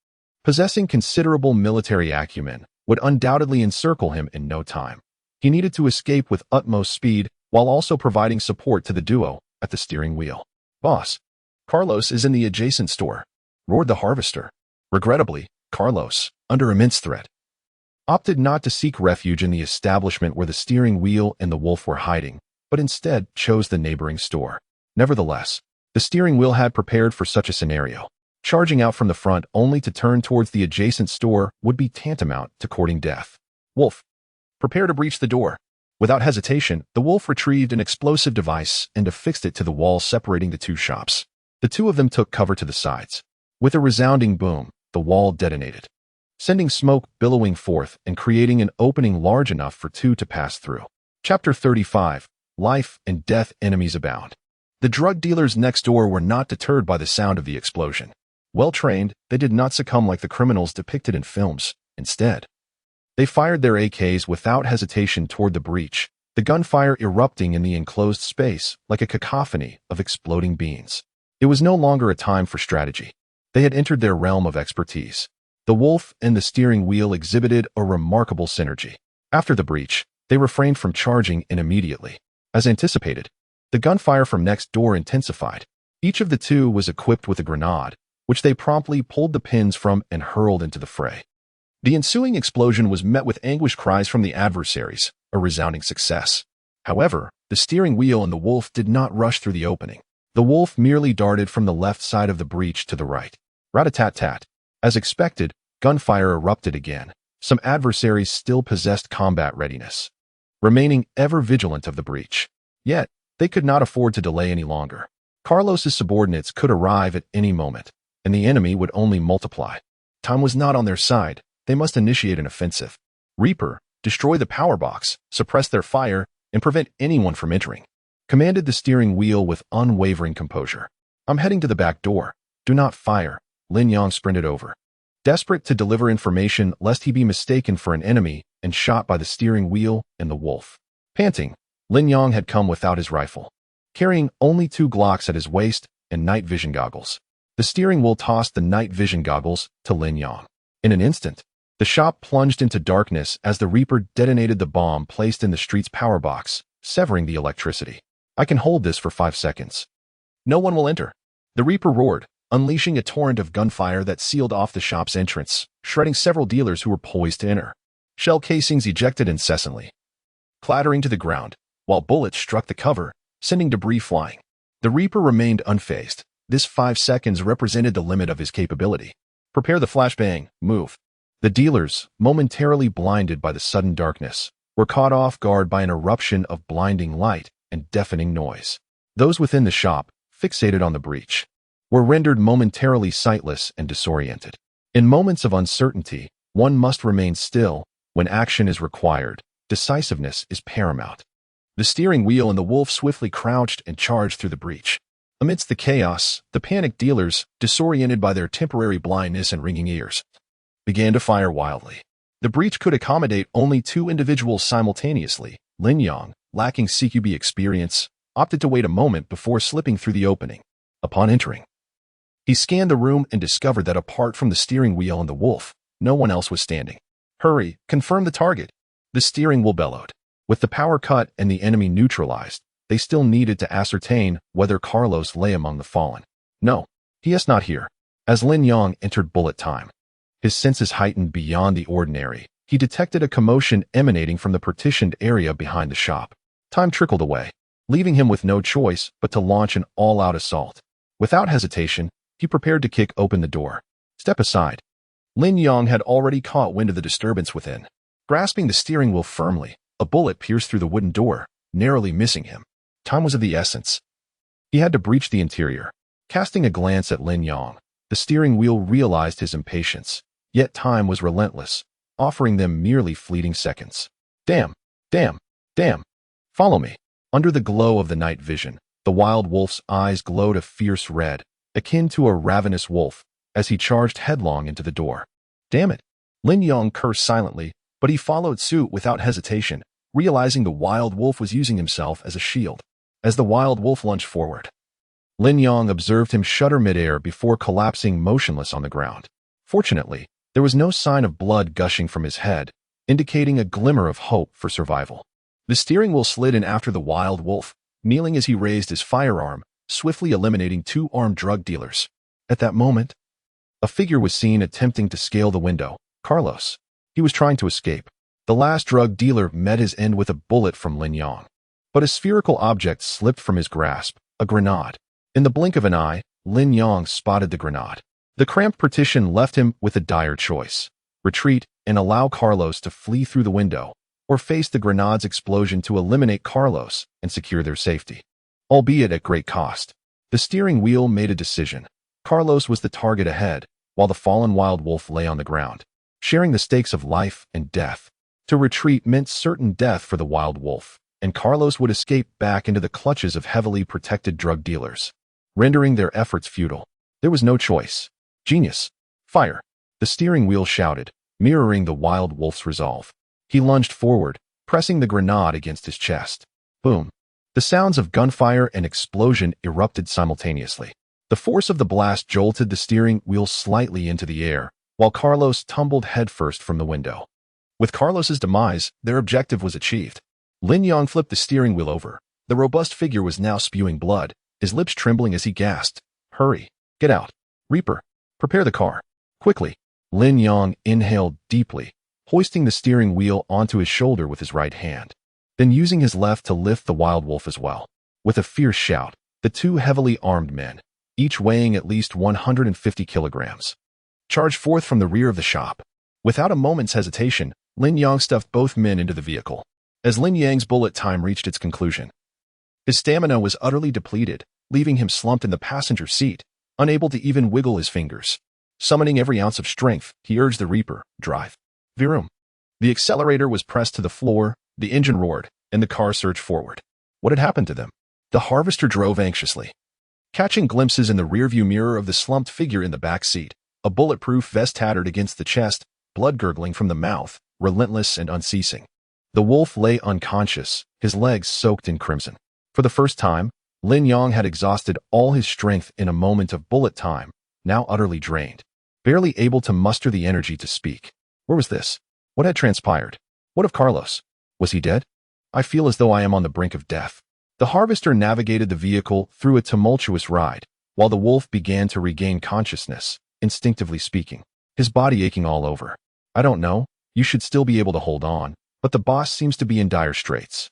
A: possessing considerable military acumen, would undoubtedly encircle him in no time. He needed to escape with utmost speed while also providing support to the duo at the steering wheel. "Boss, Carlos is in the adjacent store," roared the harvester. Regrettably, Carlos, under immense threat, opted not to seek refuge in the establishment where the steering wheel and the wolf were hiding, but instead chose the neighboring store. Nevertheless, the steering wheel had prepared for such a scenario. Charging out from the front only to turn towards the adjacent store would be tantamount to courting death. "Wolf, prepare to breach the door." Without hesitation, the wolf retrieved an explosive device and affixed it to the wall separating the two shops. The two of them took cover to the sides. With a resounding boom, the wall detonated, sending smoke billowing forth and creating an opening large enough for two to pass through. Chapter 35. Life and Death Enemies Abound. The drug dealers next door were not deterred by the sound of the explosion. Well-trained, they did not succumb like the criminals depicted in films. Instead, they fired their AKs without hesitation toward the breach, the gunfire erupting in the enclosed space like a cacophony of exploding beans. It was no longer a time for strategy. They had entered their realm of expertise. The wolf and the steering wheel exhibited a remarkable synergy. After the breach, they refrained from charging in immediately. As anticipated, the gunfire from next door intensified. Each of the two was equipped with a grenade, which they promptly pulled the pins from and hurled into the fray. The ensuing explosion was met with anguished cries from the adversaries, a resounding success. However, the steering wheel and the wolf did not rush through the opening. The wolf merely darted from the left side of the breach to the right. Rat-a-tat-tat. As expected, gunfire erupted again. Some adversaries still possessed combat readiness, remaining ever vigilant of the breach. Yet, they could not afford to delay any longer. Carlos's subordinates could arrive at any moment, and the enemy would only multiply. Time was not on their side. They must initiate an offensive. Reaper, destroy the power box, suppress their fire, and prevent anyone from entering, commanded the steering wheel with unwavering composure. "I'm heading to the back door. Do not fire." Lin Yang sprinted over, desperate to deliver information lest he be mistaken for an enemy and shot by the steering wheel and the wolf. Panting, Lin Yang had come without his rifle, carrying only 2 Glocks at his waist and night vision goggles. The steering wheel tossed the night vision goggles to Lin Yang. In an instant, the shop plunged into darkness as the Reaper detonated the bomb placed in the street's power box, severing the electricity. "I can hold this for 5 seconds. No one will enter." The Reaper roared, unleashing a torrent of gunfire that sealed off the shop's entrance, shredding several dealers who were poised to enter. Shell casings ejected incessantly, clattering to the ground, while bullets struck the cover, sending debris flying. The Reaper remained unfazed. This 5 seconds represented the limit of his capability. "Prepare the flashbang, move." The dealers, momentarily blinded by the sudden darkness, were caught off guard by an eruption of blinding light and deafening noise. Those within the shop, fixated on the breach, were rendered momentarily sightless and disoriented. In moments of uncertainty, one must remain still. When action is required, decisiveness is paramount. The steering wheel and the wolf swiftly crouched and charged through the breach. Amidst the chaos, the panicked dealers, disoriented by their temporary blindness and ringing ears, began to fire wildly. The breach could accommodate only 2 individuals simultaneously. Lin Yang, lacking CQB experience, opted to wait a moment before slipping through the opening. Upon entering, he scanned the room and discovered that apart from the steering wheel and the wolf, no one else was standing. "Hurry, confirm the target." The steering wheel bellowed. With the power cut and the enemy neutralized, they still needed to ascertain whether Carlos lay among the fallen. "No, he is not here." As Lin Yang entered bullet time, his senses heightened beyond the ordinary. He detected a commotion emanating from the partitioned area behind the shop. Time trickled away, leaving him with no choice but to launch an all-out assault. Without hesitation, he prepared to kick open the door. "Step aside." Lin Yang had already caught wind of the disturbance within. Grasping the steering wheel firmly, a bullet pierced through the wooden door, narrowly missing him. Time was of the essence. He had to breach the interior. Casting a glance at Lin Yang, the steering wheel realized his impatience. Yet time was relentless, offering them merely fleeting seconds. Damn! Damn! Damn! Follow me. Under the glow of the night vision, the wild wolf's eyes glowed a fierce red, akin to a ravenous wolf, as he charged headlong into the door. Damn it! Lin Yang cursed silently, but he followed suit without hesitation, realizing the wild wolf was using himself as a shield. As the wild wolf lunged forward, Lin Yang observed him shudder midair before collapsing motionless on the ground. Fortunately, there was no sign of blood gushing from his head, indicating a glimmer of hope for survival. The steering wheel slid in after the wild wolf, kneeling as he raised his firearm, swiftly eliminating 2 armed drug dealers. At that moment, a figure was seen attempting to scale the window. Carlos. He was trying to escape. The last drug dealer met his end with a bullet from Lin Yang. But a spherical object slipped from his grasp, a grenade. In the blink of an eye, Lin Yang spotted the grenade. The cramped partition left him with a dire choice: retreat and allow Carlos to flee through the window, or face the grenade's explosion to eliminate Carlos and secure their safety. Albeit at great cost. The steering wheel made a decision. Carlos was the target ahead, while the fallen wild wolf lay on the ground, sharing the stakes of life and death. To retreat meant certain death for the wild wolf, and Carlos would escape back into the clutches of heavily protected drug dealers, rendering their efforts futile. There was no choice. Genius. Fire. The steering wheel shouted, mirroring the wild wolf's resolve. He lunged forward, pressing the grenade against his chest. Boom. The sounds of gunfire and explosion erupted simultaneously. The force of the blast jolted the steering wheel slightly into the air, while Carlos tumbled headfirst from the window. With Carlos's demise, their objective was achieved. Lin Yang flipped the steering wheel over. The robust figure was now spewing blood, his lips trembling as he gasped. Hurry. Get out. Reaper. Prepare the car. Quickly. Lin Yang inhaled deeply, hoisting the steering wheel onto his shoulder with his right hand, then using his left to lift the wild wolf as well. With a fierce shout, the 2 heavily armed men, each weighing at least 150 kilograms, charged forth from the rear of the shop. Without a moment's hesitation, Lin Yang stuffed both men into the vehicle. As Lin Yang's bullet time reached its conclusion, his stamina was utterly depleted, leaving him slumped in the passenger seat, unable to even wiggle his fingers. Summoning every ounce of strength, he urged the Reaper, drive. Vroom. The accelerator was pressed to the floor, the engine roared, and the car surged forward. What had happened to them? The harvester drove anxiously, catching glimpses in the rearview mirror of the slumped figure in the back seat, a bulletproof vest tattered against the chest, blood gurgling from the mouth, relentless and unceasing. The wolf lay unconscious, his legs soaked in crimson. For the first time, Lin Yang had exhausted all his strength in a moment of bullet time, now utterly drained, barely able to muster the energy to speak. Where was this? What had transpired? What of Carlos? Was he dead? I feel as though I am on the brink of death. The harvester navigated the vehicle through a tumultuous ride, while the wolf began to regain consciousness, instinctively speaking, his body aching all over. I don't know, you should still be able to hold on, but the boss seems to be in dire straits.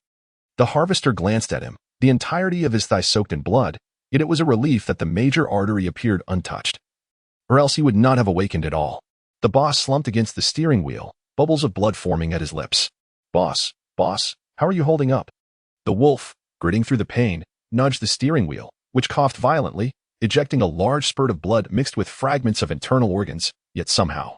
A: The harvester glanced at him, the entirety of his thigh soaked in blood, yet it was a relief that the major artery appeared untouched. Or else he would not have awakened at all. The boss slumped against the steering wheel, bubbles of blood forming at his lips. Boss, how are you holding up? The wolf, gritting through the pain, nudged the steering wheel, which coughed violently, ejecting a large spurt of blood mixed with fragments of internal organs, yet somehow.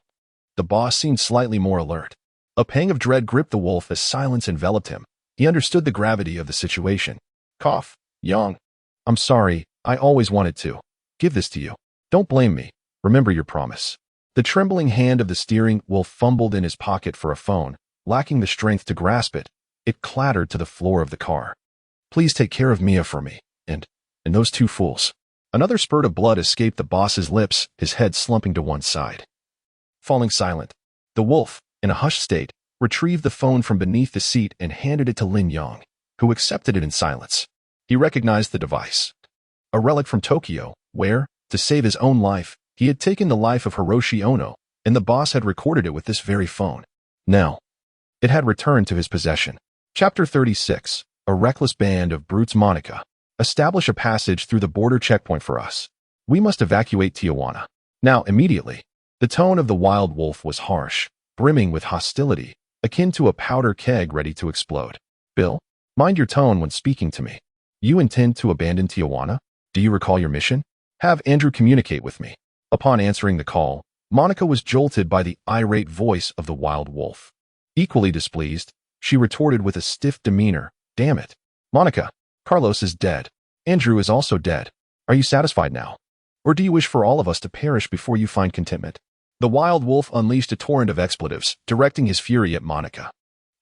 A: The boss seemed slightly more alert. A pang of dread gripped the wolf as silence enveloped him. He understood the gravity of the situation. Cough, Yang. I'm sorry, I always wanted to give this to you. Don't blame me. Remember your promise. The trembling hand of the steering wheel fumbled in his pocket for a phone, lacking the strength to grasp it. It clattered to the floor of the car. Please take care of Mia for me, and those 2 fools. Another spurt of blood escaped the boss's lips, his head slumping to one side. Falling silent, the wolf, in a hushed state, retrieved the phone from beneath the seat and handed it to Lin Yang, who accepted it in silence. He recognized the device. A relic from Tokyo, where, to save his own life, he had taken the life of Hiroshi Ono, and the boss had recorded it with this very phone. Now, it had returned to his possession. Chapter 36. A reckless band of brutes. Monica. Establish a passage through the border checkpoint for us. We must evacuate Tijuana. Now, immediately. The tone of the wild wolf was harsh, brimming with hostility, akin to a powder keg ready to explode. Bill, mind your tone when speaking to me. You intend to abandon Tijuana? Do you recall your mission? Have Andrew communicate with me. Upon answering the call, Monica was jolted by the irate voice of the wild wolf. Equally displeased, she retorted with a stiff demeanor, "Damn it. Monica, Carlos is dead. Andrew is also dead. Are you satisfied now? Or do you wish for all of us to perish before you find contentment?" The wild wolf unleashed a torrent of expletives, directing his fury at Monica.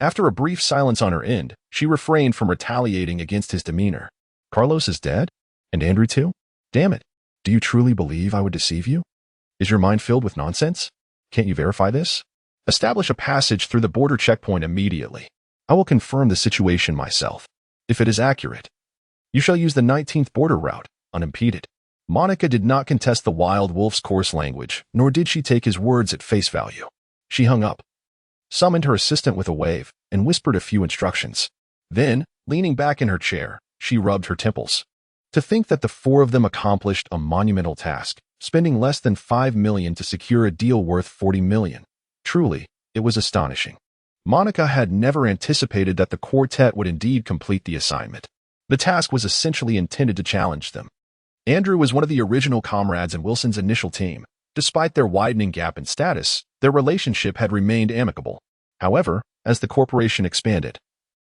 A: After a brief silence on her end, she refrained from retaliating against his demeanor. "Carlos is dead? And Andrew too? Damn it. Do you truly believe I would deceive you? Is your mind filled with nonsense? Can't you verify this? Establish a passage through the border checkpoint immediately. I will confirm the situation myself. If it is accurate, you shall use the 19th border route, unimpeded." Monica did not contest the wild wolf's coarse language, nor did she take his words at face value. She hung up, summoned her assistant with a wave, and whispered a few instructions. Then, leaning back in her chair, she rubbed her temples. To think that the four of them accomplished a monumental task, spending less than $5 million to secure a deal worth $40 million. Truly, it was astonishing. Monica had never anticipated that the quartet would indeed complete the assignment. The task was essentially intended to challenge them. Andrew was one of the original comrades in Wilson's initial team. Despite their widening gap in status, their relationship had remained amicable. However, as the corporation expanded,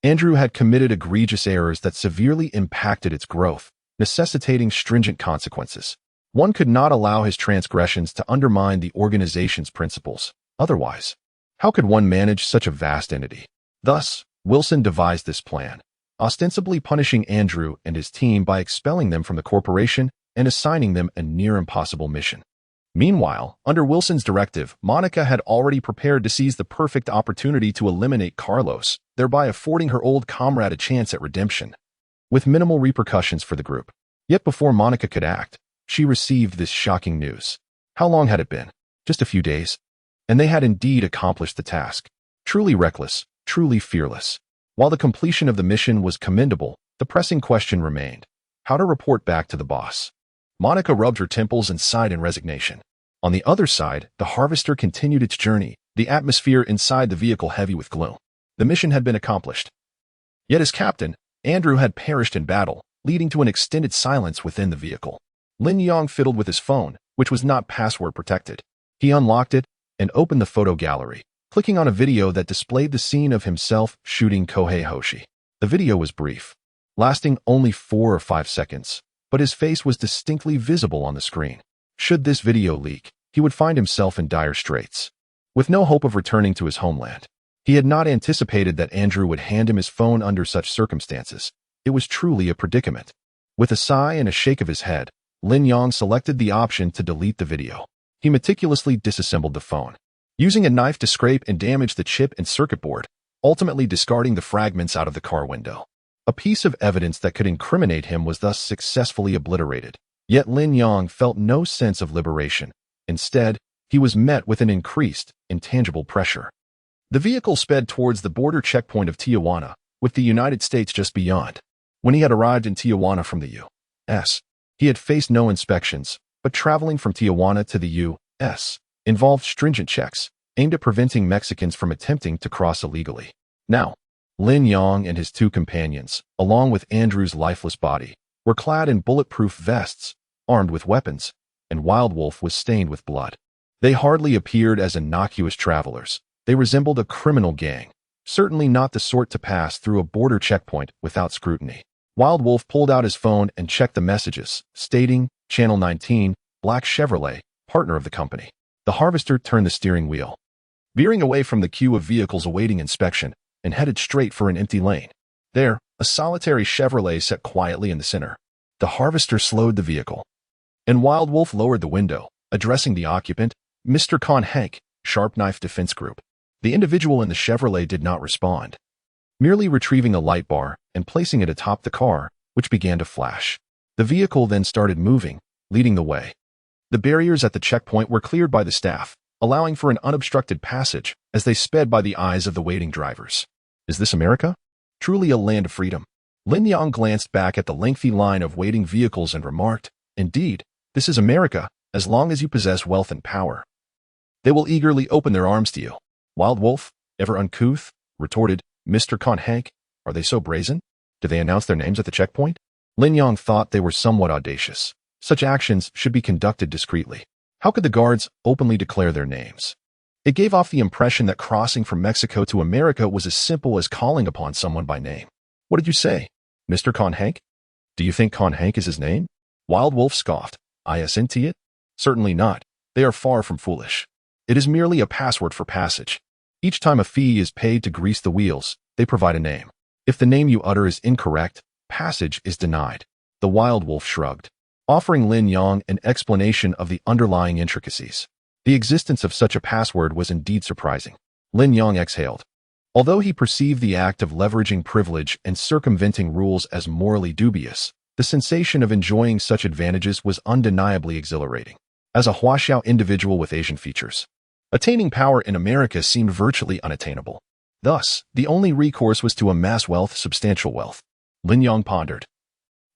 A: Andrew had committed egregious errors that severely impacted its growth, necessitating stringent consequences. One could not allow his transgressions to undermine the organization's principles. Otherwise, how could one manage such a vast entity? Thus, Wilson devised this plan, ostensibly punishing Andrew and his team by expelling them from the corporation and assigning them a near-impossible mission. Meanwhile, under Wilson's directive, Monica had already prepared to seize the perfect opportunity to eliminate Carlos, thereby affording her old comrade a chance at redemption, with minimal repercussions for the group. Yet before Monica could act, she received this shocking news. How long had it been? Just a few days. And they had indeed accomplished the task. Truly reckless, truly fearless. While the completion of the mission was commendable, the pressing question remained: how to report back to the boss. Monica rubbed her temples and sighed in resignation. On the other side, the harvester continued its journey, the atmosphere inside the vehicle heavy with gloom. The mission had been accomplished. Yet as captain, Andrew had perished in battle, leading to an extended silence within the vehicle. Lin Yang fiddled with his phone, which was not password protected. He unlocked it and opened the photo gallery, clicking on a video that displayed the scene of himself shooting Kohei Hoshi. The video was brief, lasting only 4 or 5 seconds, but his face was distinctly visible on the screen. Should this video leak, he would find himself in dire straits, with no hope of returning to his homeland. He had not anticipated that Andrew would hand him his phone under such circumstances. It was truly a predicament. With a sigh and a shake of his head, Lin Yang selected the option to delete the video. He meticulously disassembled the phone, using a knife to scrape and damage the chip and circuit board, ultimately discarding the fragments out of the car window. A piece of evidence that could incriminate him was thus successfully obliterated. Yet Lin Yang felt no sense of liberation. Instead, he was met with an increased, intangible pressure. The vehicle sped towards the border checkpoint of Tijuana, with the United States just beyond. When he had arrived in Tijuana from the U.S., he had faced no inspections, but traveling from Tijuana to the U.S. involved stringent checks, aimed at preventing Mexicans from attempting to cross illegally. Now, Lin Yang and his 2 companions, along with Andrew's lifeless body, were clad in bulletproof vests, armed with weapons, and Wild Wolf was stained with blood. They hardly appeared as innocuous travelers. They resembled a criminal gang, certainly not the sort to pass through a border checkpoint without scrutiny. Wild Wolf pulled out his phone and checked the messages, stating, "Channel 19, Black Chevrolet, partner of the company." The harvester turned the steering wheel, veering away from the queue of vehicles awaiting inspection, and headed straight for an empty lane. There, a solitary Chevrolet sat quietly in the center. The harvester slowed the vehicle, and Wild Wolf lowered the window, addressing the occupant, "Mr. Con Hank, Sharp Knife Defense Group." The individual in the Chevrolet did not respond, merely retrieving a light bar and placing it atop the car, which began to flash. The vehicle then started moving, leading the way. The barriers at the checkpoint were cleared by the staff, allowing for an unobstructed passage as they sped by the eyes of the waiting drivers. Is this America? Truly a land of freedom. Lin Yang glanced back at the lengthy line of waiting vehicles and remarked, "Indeed, this is America, as long as you possess wealth and power." they will eagerly open their arms to you. Wild Wolf, ever uncouth, retorted Mr. Hank. Are they so brazen? Do they announce their names at the checkpoint? Lin Yang thought they were somewhat audacious. Such actions should be conducted discreetly. How could the guards openly declare their names? It gave off the impression that crossing from Mexico to America was as simple as calling upon someone by name. What did you say, Mr. Hank? Do you think Hank is his name? Wild Wolf scoffed. Isn't it? Certainly not. They are far from foolish. It is merely a password for passage. Each time a fee is paid to grease the wheels, they provide a name. If the name you utter is incorrect, passage is denied. The Wild Wolf shrugged, offering Lin Yang an explanation of the underlying intricacies. The existence of such a password was indeed surprising. Lin Yang exhaled. Although he perceived the act of leveraging privilege and circumventing rules as morally dubious, the sensation of enjoying such advantages was undeniably exhilarating. As a Huaxiao individual with Asian features, attaining power in America seemed virtually unattainable. Thus, the only recourse was to amass wealth, substantial wealth. Lin Yang pondered,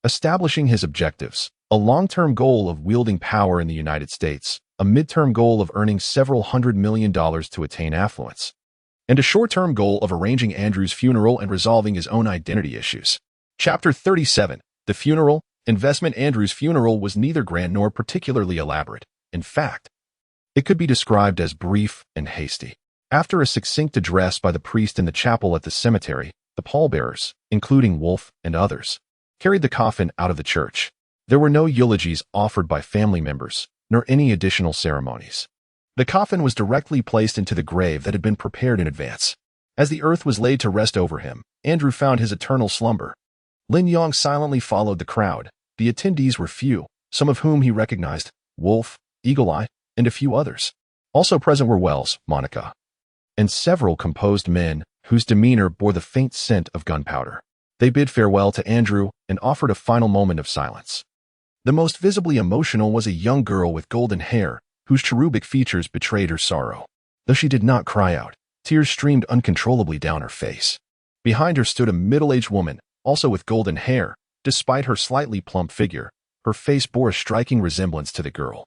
A: establishing his objectives: a long-term goal of wielding power in the United States, a mid-term goal of earning several $100 million to attain affluence, and a short-term goal of arranging Andrew's funeral and resolving his own identity issues. Chapter 37. The Funeral. Investment. Andrew's funeral was neither grand nor particularly elaborate. In fact, it could be described as brief and hasty. After a succinct address by the priest in the chapel at the cemetery, the pallbearers, including Wolf and others, carried the coffin out of the church. There were no eulogies offered by family members, nor any additional ceremonies. The coffin was directly placed into the grave that had been prepared in advance. As the earth was laid to rest over him, Andrew found his eternal slumber. Lin Yang silently followed the crowd. The attendees were few, some of whom he recognized: Wolf, Eagle Eye, and a few others. Also present were Wells, Monica, and several composed men whose demeanor bore the faint scent of gunpowder. They bid farewell to Andrew and offered a final moment of silence. The most visibly emotional was a young girl with golden hair, whose cherubic features betrayed her sorrow. Though she did not cry out, tears streamed uncontrollably down her face. Behind her stood a middle-aged woman, also with golden hair. Despite her slightly plump figure, her face bore a striking resemblance to the girl,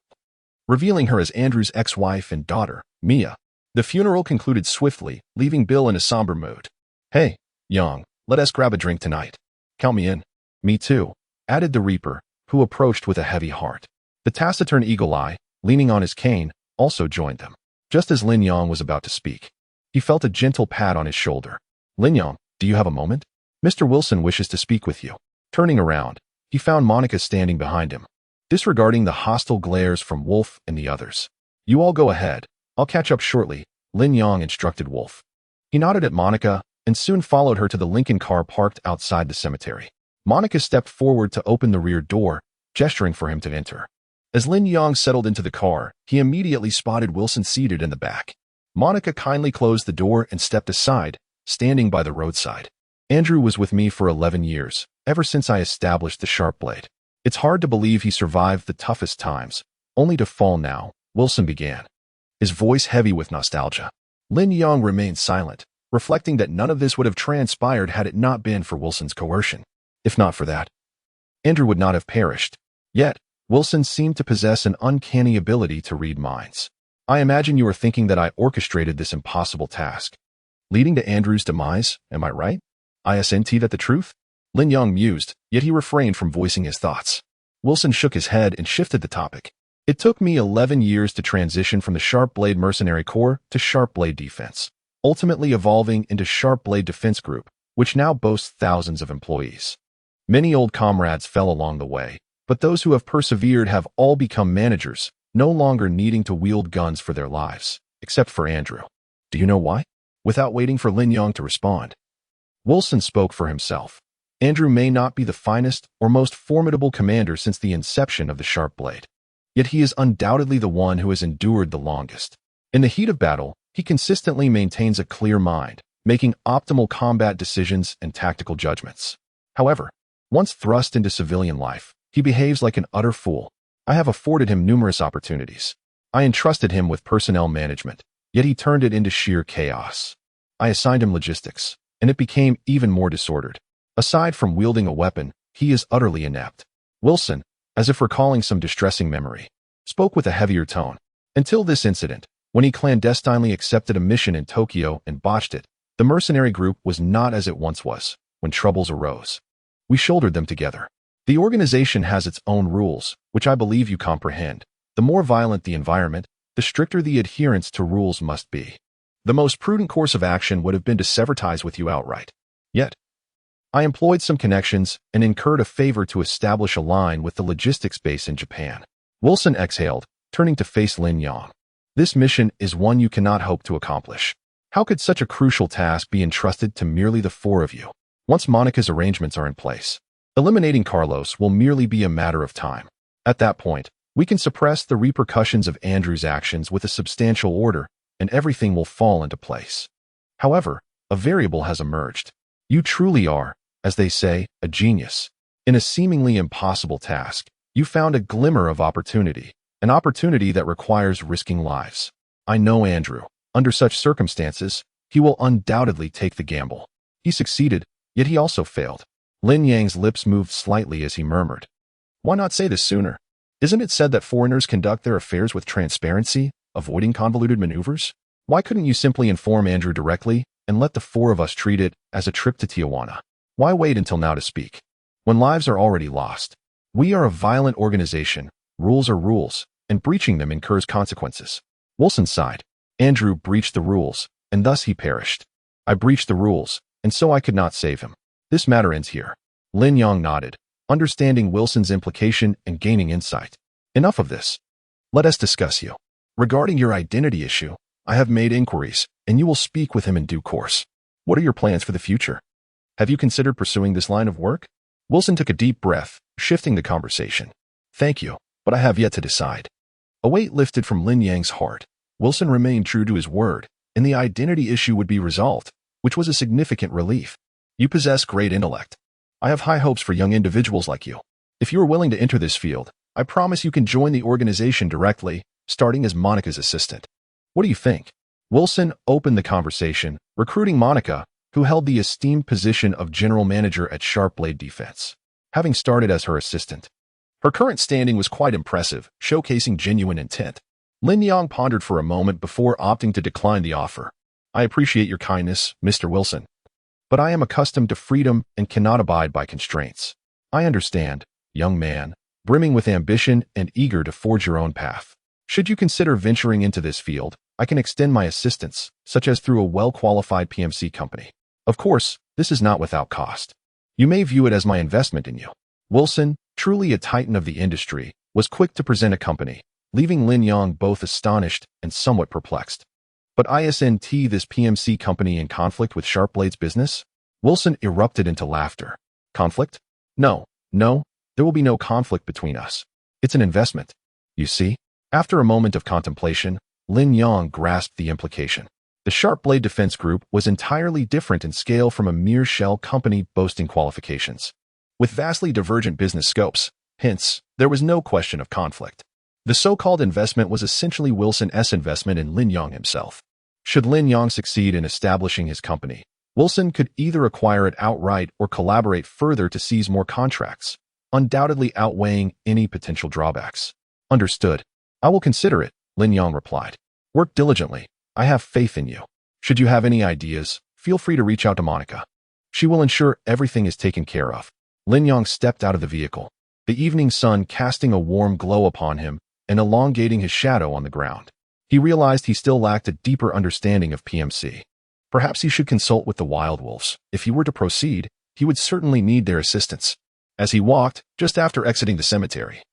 A: revealing her as Andrew's ex-wife and daughter, Mia. The funeral concluded swiftly, leaving Bill in a somber mood. Hey, Yang, let us grab a drink tonight. Count me in. Me too, added the Reaper, who approached with a heavy heart. The taciturn Eagle Eye, leaning on his cane, also joined them. Just as Lin Yang was about to speak, he felt a gentle pat on his shoulder. Lin Yang, do you have a moment? Mr. Wilson wishes to speak with you. Turning around, he found Monica standing behind him, disregarding the hostile glares from Wolf and the others. You all go ahead. I'll catch up shortly, Lin Yang instructed Wolf. He nodded at Monica and soon followed her to the Lincoln car parked outside the cemetery. Monica stepped forward to open the rear door, gesturing for him to enter. As Lin Yang settled into the car, he immediately spotted Wilson seated in the back. Monica kindly closed the door and stepped aside, standing by the roadside. Andrew was with me for 11 years, ever since I established the Sharp Blade. It's hard to believe he survived the toughest times, only to fall now, Wilson began, his voice heavy with nostalgia. Lin Yang remained silent, reflecting that none of this would have transpired had it not been for Wilson's coercion. If not for that, Andrew would not have perished. Yet, Wilson seemed to possess an uncanny ability to read minds. I imagine you are thinking that I orchestrated this impossible task, leading to Andrew's demise, am I right? Isn't that the truth? Lin Yang mused, yet he refrained from voicing his thoughts. Wilson shook his head and shifted the topic. It took me 11 years to transition from the Sharp Blade Mercenary Corps to Sharp Blade Defense, ultimately evolving into Sharp Blade Defense Group, which now boasts thousands of employees. Many old comrades fell along the way, but those who have persevered have all become managers, no longer needing to wield guns for their lives, except for Andrew. Do you know why? Without waiting for Lin Yang to respond, Wilson spoke for himself. Andrew may not be the finest or most formidable commander since the inception of the Sharp Blade, yet he is undoubtedly the one who has endured the longest. In the heat of battle, he consistently maintains a clear mind, making optimal combat decisions and tactical judgments. However, once thrust into civilian life, he behaves like an utter fool. I have afforded him numerous opportunities. I entrusted him with personnel management, yet he turned it into sheer chaos. I assigned him logistics, and it became even more disordered. Aside from wielding a weapon, he is utterly inept. Wilson, as if recalling some distressing memory, spoke with a heavier tone. Until this incident, When he clandestinely accepted a mission in Tokyo and botched it, the mercenary group was not as it once was when troubles arose. We shouldered them together. The organization has its own rules, which I believe you comprehend. The more violent the environment, the stricter the adherence to rules must be. The most prudent course of action would have been to sever ties with you outright. Yet, I employed some connections and incurred a favor to establish a line with the logistics base in Japan. Wilson exhaled, turning to face Lin Yang. This mission is one you cannot hope to accomplish. How could such a crucial task be entrusted to merely the four of you? Once Monica's arrangements are in place, eliminating Carlos will merely be a matter of time. At that point, we can suppress the repercussions of Andrew's actions with a substantial order, and everything will fall into place. However, a variable has emerged. You truly are, as they say, a genius. In a seemingly impossible task, you found a glimmer of opportunity, an opportunity that requires risking lives. I know Andrew. Under such circumstances, he will undoubtedly take the gamble. He succeeded, yet he also failed. Lin Yang's lips moved slightly as he murmured, "Why not say this sooner? Isn't it said that foreigners conduct their affairs with transparency, avoiding convoluted maneuvers? Why couldn't you simply inform Andrew directly and let the four of us treat it as a trip to Tijuana? Why wait until now to speak, when lives are already lost? We are a violent organization. Rules are rules, and breaching them incurs consequences." Wilson sighed. Andrew breached the rules, and thus he perished. I breached the rules, and so I could not save him. This matter ends here. Lin Yang nodded, understanding Wilson's implication and gaining insight. Enough of this. Let us discuss you. Regarding your identity issue, I have made inquiries, and you will speak with him in due course. What are your plans for the future? Have you considered pursuing this line of work? Wilson took a deep breath, shifting the conversation. Thank you, but I have yet to decide. A weight lifted from Lin Yang's heart. Wilson remained true to his word, and the identity issue would be resolved, which was a significant relief. You possess great intellect. I have high hopes for young individuals like you. If you are willing to enter this field, I promise you can join the organization directly, starting as Monica's assistant. What do you think? Wilson opened the conversation, recruiting Monica, who held the esteemed position of general manager at Sharpblade Defense, having started as her assistant. Her current standing was quite impressive, showcasing genuine intent. Lin Yang pondered for a moment before opting to decline the offer. I appreciate your kindness, Mr. Wilson, but I am accustomed to freedom and cannot abide by constraints. I understand, young man, brimming with ambition and eager to forge your own path. Should you consider venturing into this field, I can extend my assistance, such as through a well-qualified PMC company. Of course, this is not without cost. You may view it as my investment in you. Wilson, truly a titan of the industry, was quick to present a company, leaving Lin Yang both astonished and somewhat perplexed. But isn't this PMC company in conflict with Sharpblade's business? Wilson erupted into laughter. Conflict? No, there will be no conflict between us. It's an investment. You see? After a moment of contemplation, Lin Yang grasped the implication. The Sharpblade Defense Group was entirely different in scale from a mere shell company boasting qualifications. With vastly divergent business scopes, hence, there was no question of conflict. The so-called investment was essentially Wilson's investment in Lin Yang himself. Should Lin Yang succeed in establishing his company, Wilson could either acquire it outright or collaborate further to seize more contracts, undoubtedly outweighing any potential drawbacks. Understood. I will consider it, Lin Yang replied. Work diligently. I have faith in you. Should you have any ideas, feel free to reach out to Monica. She will ensure everything is taken care of. Lin Yang stepped out of the vehicle, the evening sun casting a warm glow upon him and elongating his shadow on the ground. He realized he still lacked a deeper understanding of PMC. Perhaps he should consult with the Wild Wolves. If he were to proceed, he would certainly need their assistance. As he walked, just after exiting the cemetery,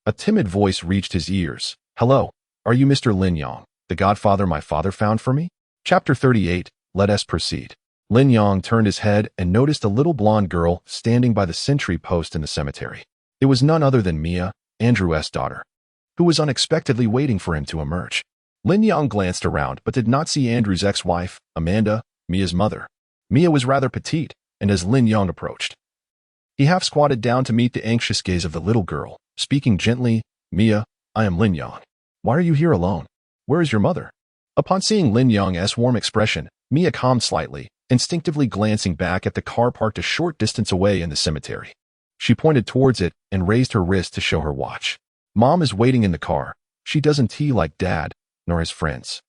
A: a timid voice reached his ears. Hello, are you Mr. Lin Yang, the godfather my father found for me? Chapter 38, let us proceed. Lin Yang turned his head and noticed a little blonde girl standing by the sentry post in the cemetery. It was none other than Mia, Andrew's daughter, who was unexpectedly waiting for him to emerge. Lin Yang glanced around but did not see Andrew's ex-wife, Amanda, Mia's mother. Mia was rather petite, and as Lin Yang approached, he half squatted down to meet the anxious gaze of the little girl, speaking gently, Mia, I am Lin Yang. Why are you here alone? Where is your mother? Upon seeing Lin Yang's warm expression, Mia calmed slightly, instinctively glancing back at the car parked a short distance away in the cemetery. She pointed towards it and raised her wrist to show her watch. Mom is waiting in the car. She doesn't tea like Dad, nor his friends.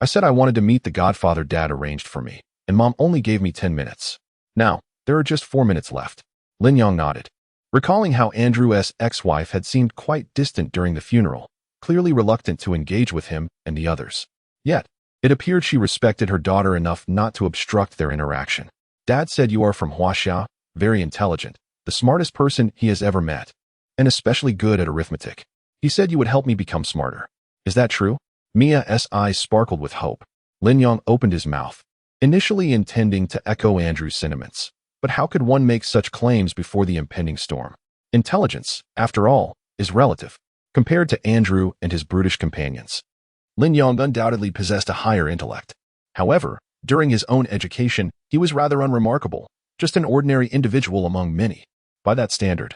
A: I said I wanted to meet the godfather Dad arranged for me, and Mom only gave me 10 minutes. Now, there are just 4 minutes left. Lin Yang nodded, recalling how Andrew's ex-wife had seemed quite distant during the funeral, clearly reluctant to engage with him and the others. Yet, it appeared she respected her daughter enough not to obstruct their interaction. Dad said you are from Huaxia, very intelligent, the smartest person he has ever met, and especially good at arithmetic. He said you would help me become smarter. Is that true? Mia's eyes sparkled with hope. Lin Yang opened his mouth, initially intending to echo Andrew's sentiments. But how could one make such claims before the impending storm? Intelligence, after all, is relative, compared to Andrew and his brutish companions. Lin Yang undoubtedly possessed a higher intellect. However, during his own education, he was rather unremarkable, just an ordinary individual among many. By that standard,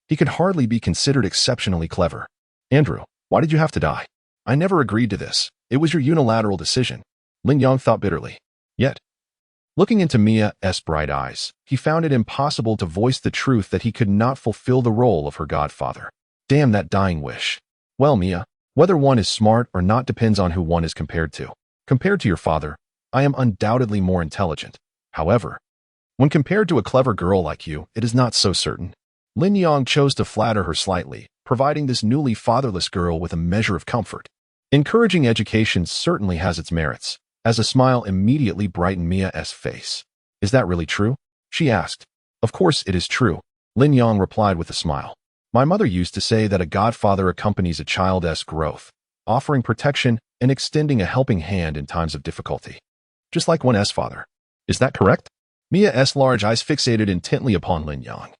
A: he could hardly be considered exceptionally clever. Andrew, why did you have to die? I never agreed to this. It was your unilateral decision. Lin Yang thought bitterly. Yet, looking into Mia's bright eyes, he found it impossible to voice the truth that he could not fulfill the role of her godfather. Damn that dying wish. Well, Mia, whether one is smart or not depends on who one is compared to. Compared to your father, I am undoubtedly more intelligent. However, when compared to a clever girl like you, it is not so certain. Lin Yang chose to flatter her slightly, providing this newly fatherless girl with a measure of comfort. Encouraging education certainly has its merits, as a smile immediately brightened Mia's face. Is that really true? She asked. Of course it is true, Lin Yang replied with a smile. My mother used to say that a godfather accompanies a child's growth, offering protection and extending a helping hand in times of difficulty. Just like one's father. Is that correct? Mia's large eyes fixated intently upon Lin Yang,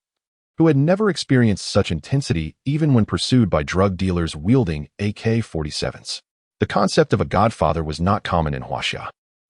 A: who had never experienced such intensity even when pursued by drug dealers wielding AK-47s. The concept of a godfather was not common in Huaxia,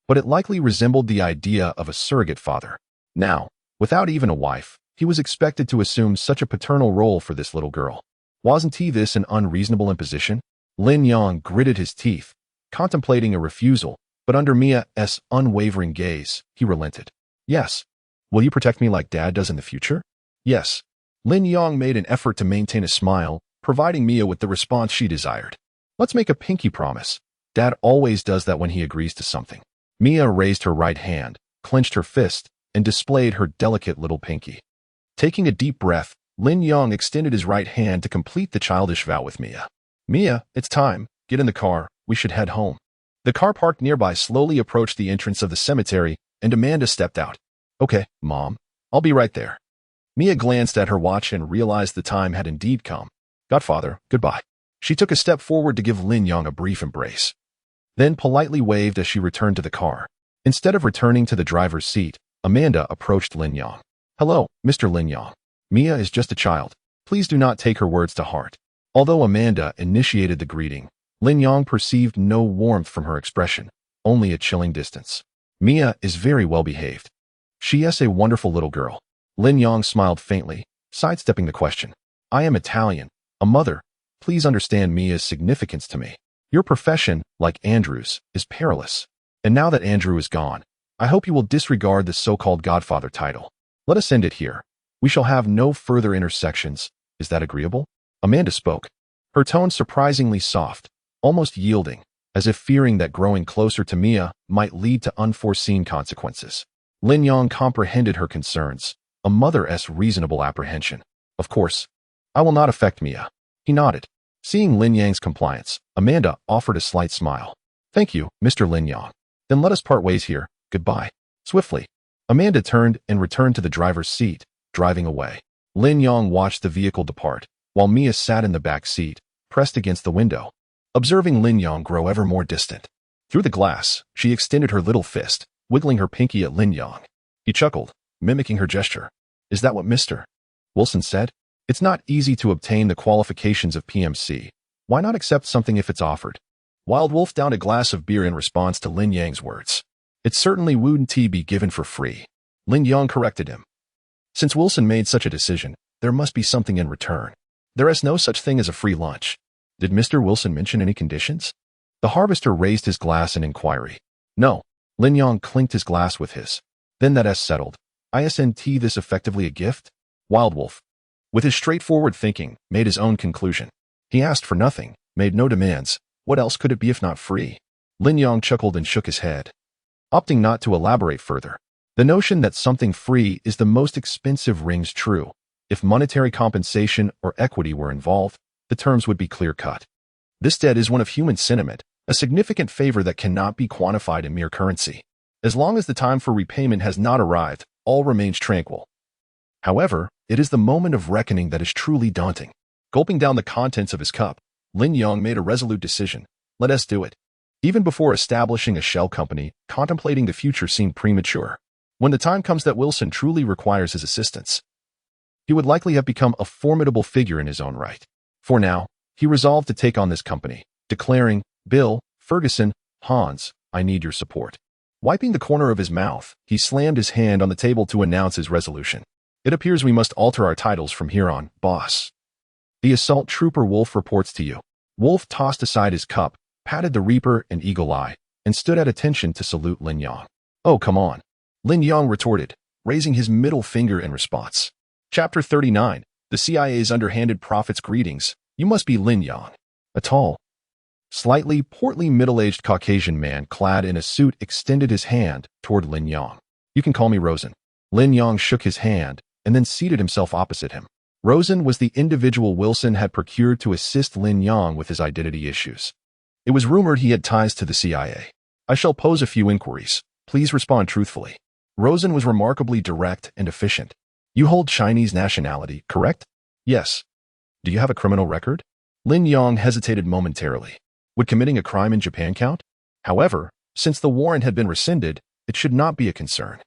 A: but it likely resembled the idea of a surrogate father. Now, without even a wife, he was expected to assume such a paternal role for this little girl. Wasn't this an unreasonable imposition? Lin Yang gritted his teeth, contemplating a refusal, but under Mia's unwavering gaze, he relented. Yes. Will you protect me like Dad does in the future? Yes. Lin Yang made an effort to maintain a smile, providing Mia with the response she desired. Let's make a pinky promise. Dad always does that when he agrees to something. Mia raised her right hand, clenched her fist, and displayed her delicate little pinky. Taking a deep breath, Lin Yang extended his right hand to complete the childish vow with Mia. Mia, it's time. Get in the car. We should head home. The car parked nearby slowly approached the entrance of the cemetery, and Amanda stepped out. Okay, Mom. I'll be right there. Mia glanced at her watch and realized the time had indeed come. Godfather, goodbye. She took a step forward to give Lin Yang a brief embrace, then politely waved as she returned to the car. Instead of returning to the driver's seat, Amanda approached Lin Yang. Hello, Mr. Lin Yang. Mia is just a child. Please do not take her words to heart. Although Amanda initiated the greeting, Lin Yang perceived no warmth from her expression, only a chilling distance. Mia is very well behaved. She is a wonderful little girl. Lin Yang smiled faintly, sidestepping the question. I am Italian, a mother. Please understand Mia's significance to me. Your profession, like Andrew's, is perilous. And now that Andrew is gone, I hope you will disregard the so-called godfather title. Let us end it here. We shall have no further intersections. Is that agreeable? Amanda spoke, her tone surprisingly soft, almost yielding, as if fearing that growing closer to Mia might lead to unforeseen consequences. Lin Yang comprehended her concerns, a mother's reasonable apprehension. Of course, I will not affect Mia. He nodded. Seeing Lin Yang's compliance, Amanda offered a slight smile. Thank you, Mr. Lin Yang. Then let us part ways here. Goodbye. Swiftly, Amanda turned and returned to the driver's seat, driving away. Lin Yang watched the vehicle depart, while Mia sat in the back seat, pressed against the window, observing Lin Yang grow ever more distant. Through the glass, she extended her little fist, wiggling her pinky at Lin Yang. He chuckled, mimicking her gesture. Is that what Mr. Wilson said? It's not easy to obtain the qualifications of PMC. Why not accept something if it's offered? Wild Wolf downed a glass of beer in response to Lin Yang's words. It certainly wouldn't be given for free. Lin Yang corrected him. Since Wilson made such a decision, there must be something in return. There is no such thing as a free lunch. Did Mr. Wilson mention any conditions? The harvester raised his glass in inquiry. No. Lin Yang clinked his glass with his. Then that is settled. Isn't this effectively a gift? Wild Wolf, with his straightforward thinking, made his own conclusion. He asked for nothing, made no demands, What else could it be if not free? Lin Yang chuckled and shook his head, opting not to elaborate further. The notion that something free is the most expensive rings true. If monetary compensation or equity were involved, the terms would be clear-cut. This debt is one of human sentiment, a significant favor that cannot be quantified in mere currency. As long as the time for repayment has not arrived, all remains tranquil. However, it is the moment of reckoning that is truly daunting. Gulping down the contents of his cup, Lin Yang made a resolute decision. Let us do it. Even before establishing a shell company, contemplating the future seemed premature. When the time comes that Wilson truly requires his assistance, he would likely have become a formidable figure in his own right. For now, he resolved to take on this company, declaring, "Bill, Ferguson, Hans, I need your support." Wiping the corner of his mouth, he slammed his hand on the table to announce his resolution. "It appears we must alter our titles from here on, boss. The assault trooper Wolf reports to you." Wolf tossed aside his cup, patted the Reaper and Eagle Eye, and stood at attention to salute Lin Yang. "Oh, come on," Lin Yang retorted, raising his middle finger in response. Chapter 39, The CIA's Underhanded Prophets. Greetings, you must be Lin Yang. A tall, slightly portly middle-aged Caucasian man clad in a suit extended his hand toward Lin Yang. "You can call me Rosen." Lin Yang shook his hand and then seated himself opposite him. Rosen was the individual Wilson had procured to assist Lin Yang with his identity issues. It was rumored he had ties to the CIA. "I shall pose a few inquiries. Please respond truthfully." Rosen was remarkably direct and efficient. "You hold Chinese nationality, correct?" "Yes." "Do you have a criminal record?" Lin Yang hesitated momentarily. Would committing a crime in Japan count? However, since the warrant had been rescinded, it should not be a concern.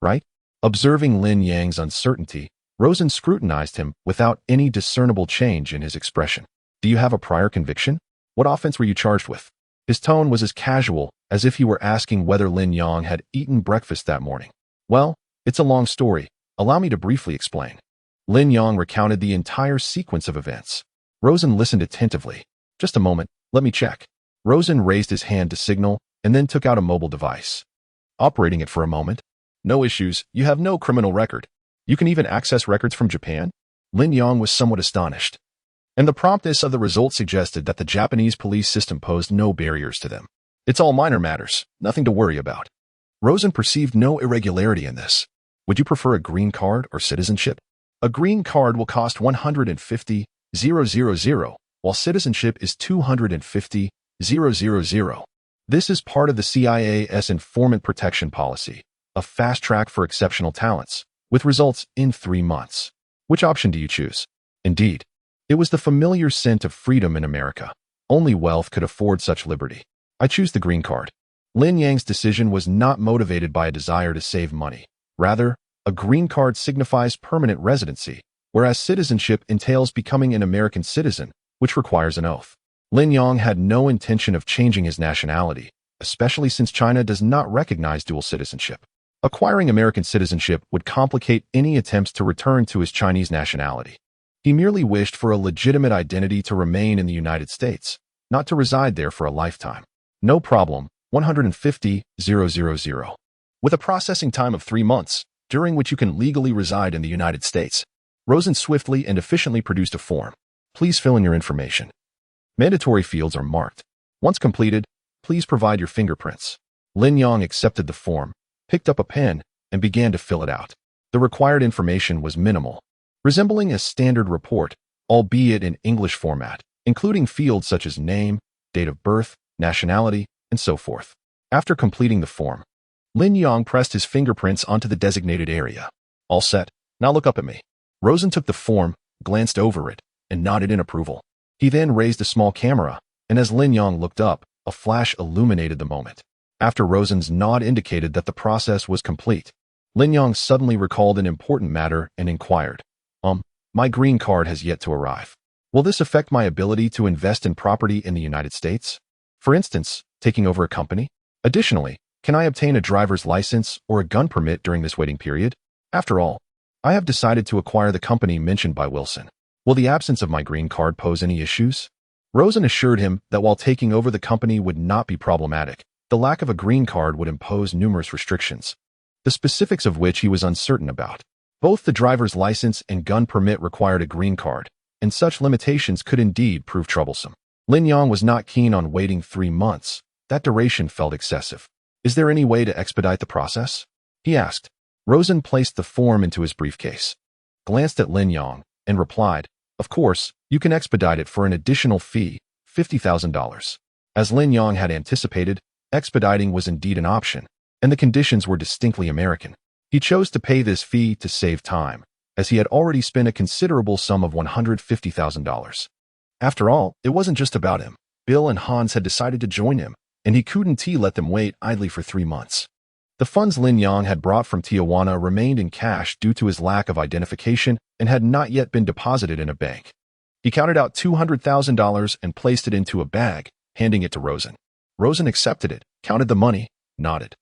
A: Right? Observing Lin Yang's uncertainty, Rosen scrutinized him without any discernible change in his expression. "Do you have a prior conviction? What offense were you charged with?" His tone was as casual as if he were asking whether Lin Yang had eaten breakfast that morning. "Well, it's a long story. Allow me to briefly explain." Lin Yang recounted the entire sequence of events. Rosen listened attentively. "Just a moment, let me check." Rosen raised his hand to signal and then took out a mobile device. Operating it for a moment. "No issues, you have no criminal record. You can even access records from Japan?" Lin Yang was somewhat astonished, and the promptness of the result suggested that the Japanese police system posed no barriers to them. "It's all minor matters, nothing to worry about." Rosen perceived no irregularity in this. "Would you prefer a green card or citizenship?" "A green card will cost 150,000, while citizenship is 250,000. This is part of the CIA's informant protection policy, a fast track for exceptional talents, with results in 3 months. Which option do you choose?" Indeed, it was the familiar scent of freedom in America. Only wealth could afford such liberty. "I choose the green card." Lin Yang's decision was not motivated by a desire to save money. Rather, a green card signifies permanent residency, whereas citizenship entails becoming an American citizen, which requires an oath. Lin Yang had no intention of changing his nationality, especially since China does not recognize dual citizenship. Acquiring American citizenship would complicate any attempts to return to his Chinese nationality. He merely wished for a legitimate identity to remain in the United States, not to reside there for a lifetime. "No problem, 150,000. With a processing time of 3 months, during which you can legally reside in the United States." Rosen swiftly and efficiently produced a form. "Please fill in your information. Mandatory fields are marked. Once completed, please provide your fingerprints." Lin Yang accepted the form, picked up a pen, and began to fill it out. The required information was minimal, resembling a standard report, albeit in English format, including fields such as name, date of birth, nationality, and so forth. After completing the form, Lin Yang pressed his fingerprints onto the designated area. "All set. Now look up at me." Rosen took the form, glanced over it, and nodded in approval. He then raised a small camera, and as Lin Yang looked up, a flash illuminated the moment. After Rosen's nod indicated that the process was complete, Lin Yang suddenly recalled an important matter and inquired, My green card has yet to arrive. Will this affect my ability to invest in property in the United States? For instance, taking over a company? Additionally, can I obtain a driver's license or a gun permit during this waiting period? After all, I have decided to acquire the company mentioned by Wilson. Will the absence of my green card pose any issues?" Rosen assured him that while taking over the company would not be problematic, the lack of a green card would impose numerous restrictions, the specifics of which he was uncertain about. Both the driver's license and gun permit required a green card, and such limitations could indeed prove troublesome. Lin Yang was not keen on waiting 3 months. That duration felt excessive. Is there any way to expedite the process? He asked. Rosen placed the form into his briefcase, glanced at Lin Yang, and replied, Of course, you can expedite it for an additional fee, $50,000. As Lin Yang had anticipated, expediting was indeed an option, and the conditions were distinctly American. He chose to pay this fee to save time, as he had already spent a considerable sum of $150,000. After all, it wasn't just about him. Bill and Hans had decided to join him, and he couldn't let them wait idly for 3 months. The funds Lin Yang had brought from Tijuana remained in cash due to his lack of identification and had not yet been deposited in a bank. He counted out $200,000 and placed it into a bag, handing it to Rosen. Rosen accepted it, counted the money, nodded,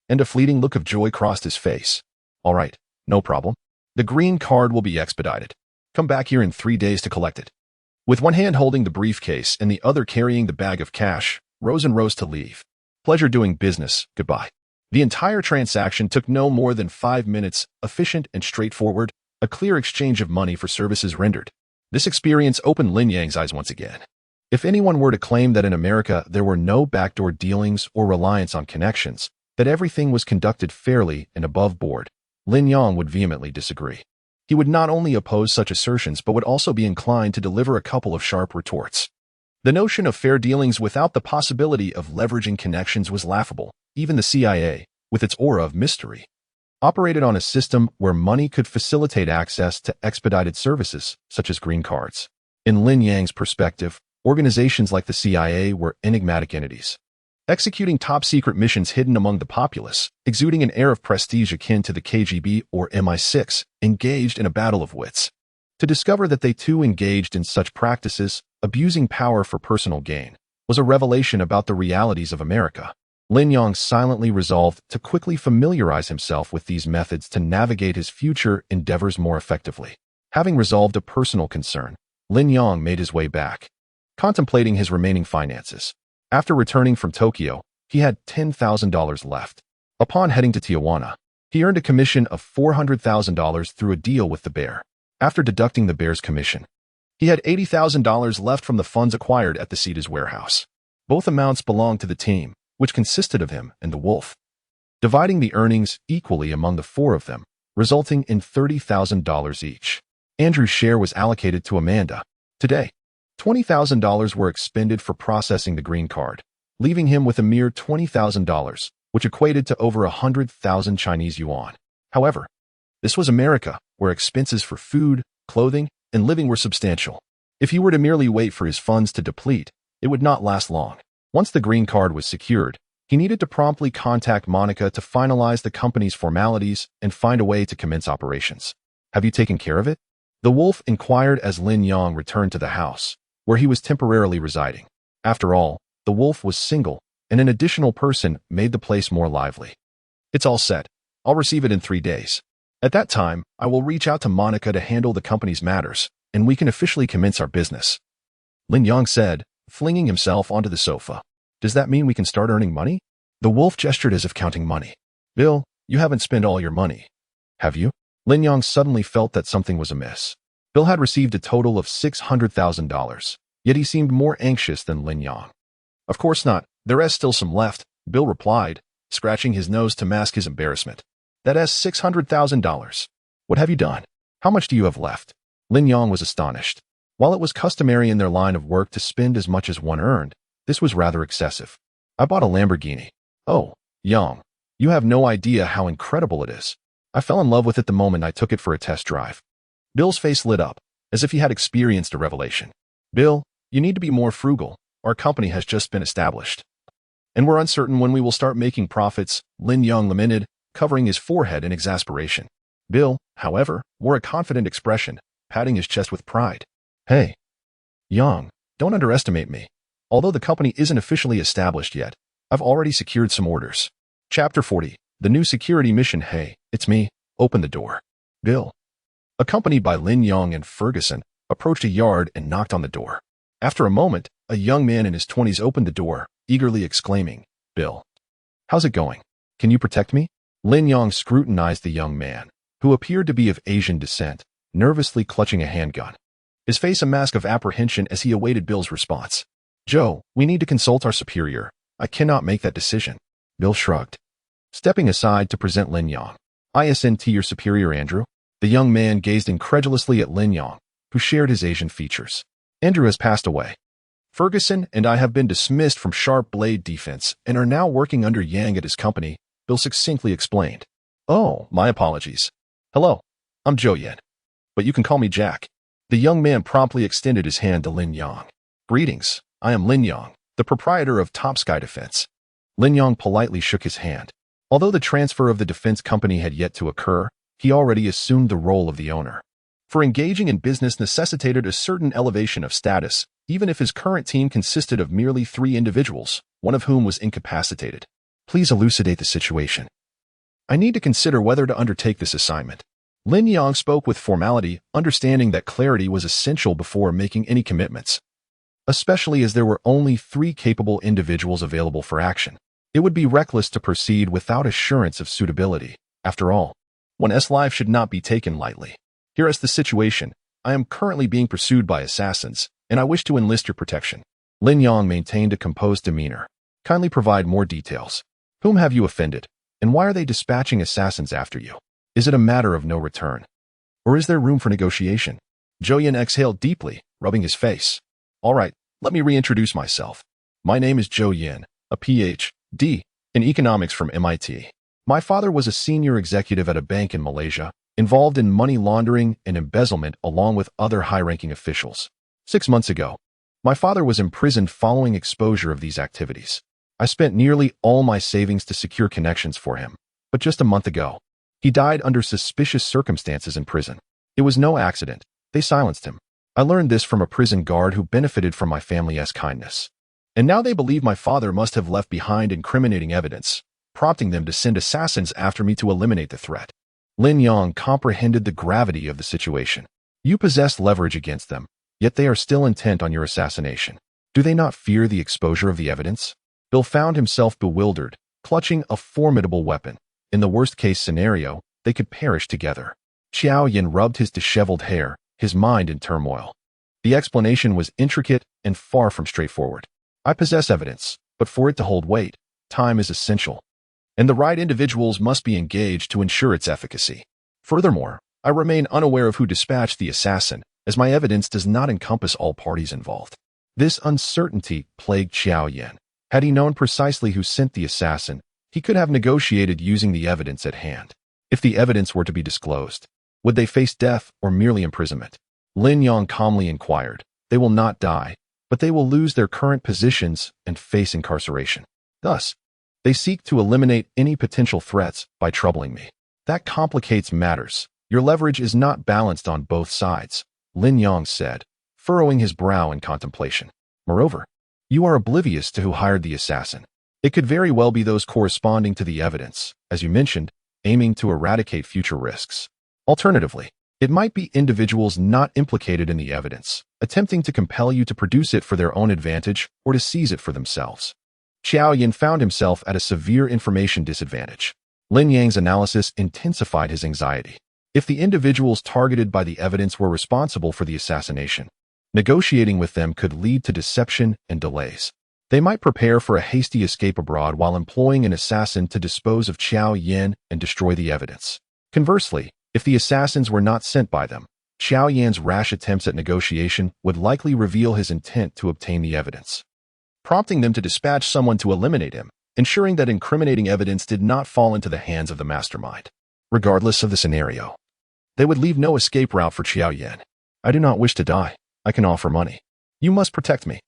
A: and a fleeting look of joy crossed his face. All right, no problem. The green card will be expedited. Come back here in 3 days to collect it. With one hand holding the briefcase and the other carrying the bag of cash, Rosen rose to leave. Pleasure doing business, goodbye. The entire transaction took no more than 5 minutes, efficient and straightforward, a clear exchange of money for services rendered. This experience opened Lin Yang's eyes once again. If anyone were to claim that in America there were no backdoor dealings or reliance on connections, that everything was conducted fairly and above board, Lin Yang would vehemently disagree. He would not only oppose such assertions but would also be inclined to deliver a couple of sharp retorts. The notion of fair dealings without the possibility of leveraging connections was laughable. Even the CIA, with its aura of mystery, operated on a system where money could facilitate access to expedited services, such as green cards. In Lin Yang's perspective, organizations like the CIA were enigmatic entities, executing top-secret missions hidden among the populace, exuding an air of prestige akin to the KGB or MI6, engaged in a battle of wits. To discover that they too engaged in such practices, abusing power for personal gain, was a revelation about the realities of America. Lin Yang silently resolved to quickly familiarize himself with these methods to navigate his future endeavors more effectively. Having resolved a personal concern, Lin Yang made his way back, contemplating his remaining finances. After returning from Tokyo, he had $10,000 left. Upon heading to Tijuana, he earned a commission of $400,000 through a deal with the bear. After deducting the bear's commission, he had $80,000 left from the funds acquired at the Ceda's warehouse. Both amounts belonged to the team, which consisted of him and the wolf, dividing the earnings equally among the 4 of them, resulting in $30,000 each. Andrew's share was allocated to Amanda. Today, $20,000 were expended for processing the green card, leaving him with a mere $20,000, which equated to over 100,000 Chinese yuan. However, this was America, where expenses for food, clothing, and living were substantial. If he were to merely wait for his funds to deplete, it would not last long. Once the green card was secured, he needed to promptly contact Monica to finalize the company's formalities and find a way to commence operations. Have you taken care of it? The wolf inquired as Lin Yang returned to the house, where he was temporarily residing. After all, the wolf was single, and an additional person made the place more lively. It's all set. I'll receive it in 3 days. At that time, I will reach out to Monica to handle the company's matters, and we can officially commence our business. Lin Yang said, flinging himself onto the sofa. Does that mean we can start earning money? The wolf gestured as if counting money. Bill, you haven't spent all your money, have you? Lin Yang suddenly felt that something was amiss. Bill had received a total of $600,000, yet he seemed more anxious than Lin Yang. Of course not, there is still some left, Bill replied, scratching his nose to mask his embarrassment. That is $600,000. What have you done? How much do you have left? Lin Yang was astonished. While it was customary in their line of work to spend as much as one earned, this was rather excessive. I bought a Lamborghini. Oh, Yang, you have no idea how incredible it is. I fell in love with it the moment I took it for a test drive. Bill's face lit up, as if he had experienced a revelation. Bill, you need to be more frugal. Our company has just been established, and we're uncertain when we will start making profits, Lin Yang lamented, covering his forehead in exasperation. Bill, however, wore a confident expression, patting his chest with pride. Hey, Yang, don't underestimate me. Although the company isn't officially established yet, I've already secured some orders. Chapter 40, the new security mission. Hey, it's me. Open the door. Bill, accompanied by Lin Yang and Ferguson, approached a yard and knocked on the door. After a moment, a young man in his 20s opened the door, eagerly exclaiming, Bill, how's it going? Can you protect me? Lin Yang scrutinized the young man, who appeared to be of Asian descent, nervously clutching a handgun. His face a mask of apprehension as he awaited Bill's response. Joe, we need to consult our superior. I cannot make that decision. Bill shrugged, stepping aside to present Lin Yang. ISNT your superior, Andrew. The young man gazed incredulously at Lin Yang, who shared his Asian features. Andrew has passed away. Ferguson and I have been dismissed from Sharp Blade Defense and are now working under Yang at his company, Bill succinctly explained. Oh, my apologies. Hello, I'm Joe Yen, but you can call me Jack. The young man promptly extended his hand to Lin Yang. Greetings, I am Lin Yang, the proprietor of Top Sky Defense. Lin Yang politely shook his hand. Although the transfer of the defense company had yet to occur, he already assumed the role of the owner. For engaging in business necessitated a certain elevation of status, even if his current team consisted of merely 3 individuals, one of whom was incapacitated. Please elucidate the situation. I need to consider whether to undertake this assignment. Lin Yang spoke with formality, understanding that clarity was essential before making any commitments, especially as there were only 3 capable individuals available for action. It would be reckless to proceed without assurance of suitability. After all, one's life should not be taken lightly. Here is the situation. I am currently being pursued by assassins, and I wish to enlist your protection. Lin Yang maintained a composed demeanor. Kindly provide more details. Whom have you offended, and why are they dispatching assassins after you? Is it a matter of no return? Or is there room for negotiation? Zhou Yin exhaled deeply, rubbing his face. All right, let me reintroduce myself. My name is Zhou Yin, a Ph.D. in economics from MIT. My father was a senior executive at a bank in Malaysia, involved in money laundering and embezzlement along with other high-ranking officials. 6 months ago, my father was imprisoned following exposure of these activities. I spent nearly all my savings to secure connections for him, but just a month ago, he died under suspicious circumstances in prison. It was no accident. They silenced him. I learned this from a prison guard who benefited from my family's kindness. And now they believe my father must have left behind incriminating evidence, prompting them to send assassins after me to eliminate the threat. Lin Yang comprehended the gravity of the situation. You possess leverage against them, yet they are still intent on your assassination. Do they not fear the exposure of the evidence? Bill found himself bewildered, clutching a formidable weapon. In the worst-case scenario, they could perish together. Xiao Yin rubbed his disheveled hair, his mind in turmoil. The explanation was intricate and far from straightforward. I possess evidence, but for it to hold weight, time is essential, and the right individuals must be engaged to ensure its efficacy. Furthermore, I remain unaware of who dispatched the assassin, as my evidence does not encompass all parties involved. This uncertainty plagued Xiao Yin. Had he known precisely who sent the assassin, he could have negotiated using the evidence at hand. If the evidence were to be disclosed, would they face death or merely imprisonment? Lin Yang calmly inquired. They will not die, but they will lose their current positions and face incarceration. Thus, they seek to eliminate any potential threats by troubling me. That complicates matters. Your leverage is not balanced on both sides, Lin Yang said, furrowing his brow in contemplation. Moreover, you are oblivious to who hired the assassin. It could very well be those corresponding to the evidence, as you mentioned, aiming to eradicate future risks. Alternatively, it might be individuals not implicated in the evidence, attempting to compel you to produce it for their own advantage or to seize it for themselves. Xiao Yin found himself at a severe information disadvantage. Lin Yang's analysis intensified his anxiety. If the individuals targeted by the evidence were responsible for the assassination, negotiating with them could lead to deception and delays. They might prepare for a hasty escape abroad while employing an assassin to dispose of Xiao Yin and destroy the evidence. Conversely, if the assassins were not sent by them, Xiao Yan's rash attempts at negotiation would likely reveal his intent to obtain the evidence, prompting them to dispatch someone to eliminate him, ensuring that incriminating evidence did not fall into the hands of the mastermind. Regardless of the scenario, they would leave no escape route for Xiao Yan. I do not wish to die. I can offer money. You must protect me.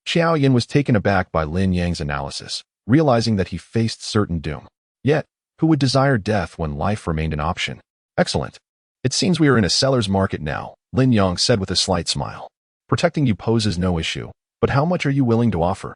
A: Xiao Yin was taken aback by Lin Yang's analysis, realizing that he faced certain doom. Yet, who would desire death when life remained an option? Excellent. It seems we are in a seller's market now, Lin Yang said with a slight smile. Protecting you poses no issue, but how much are you willing to offer?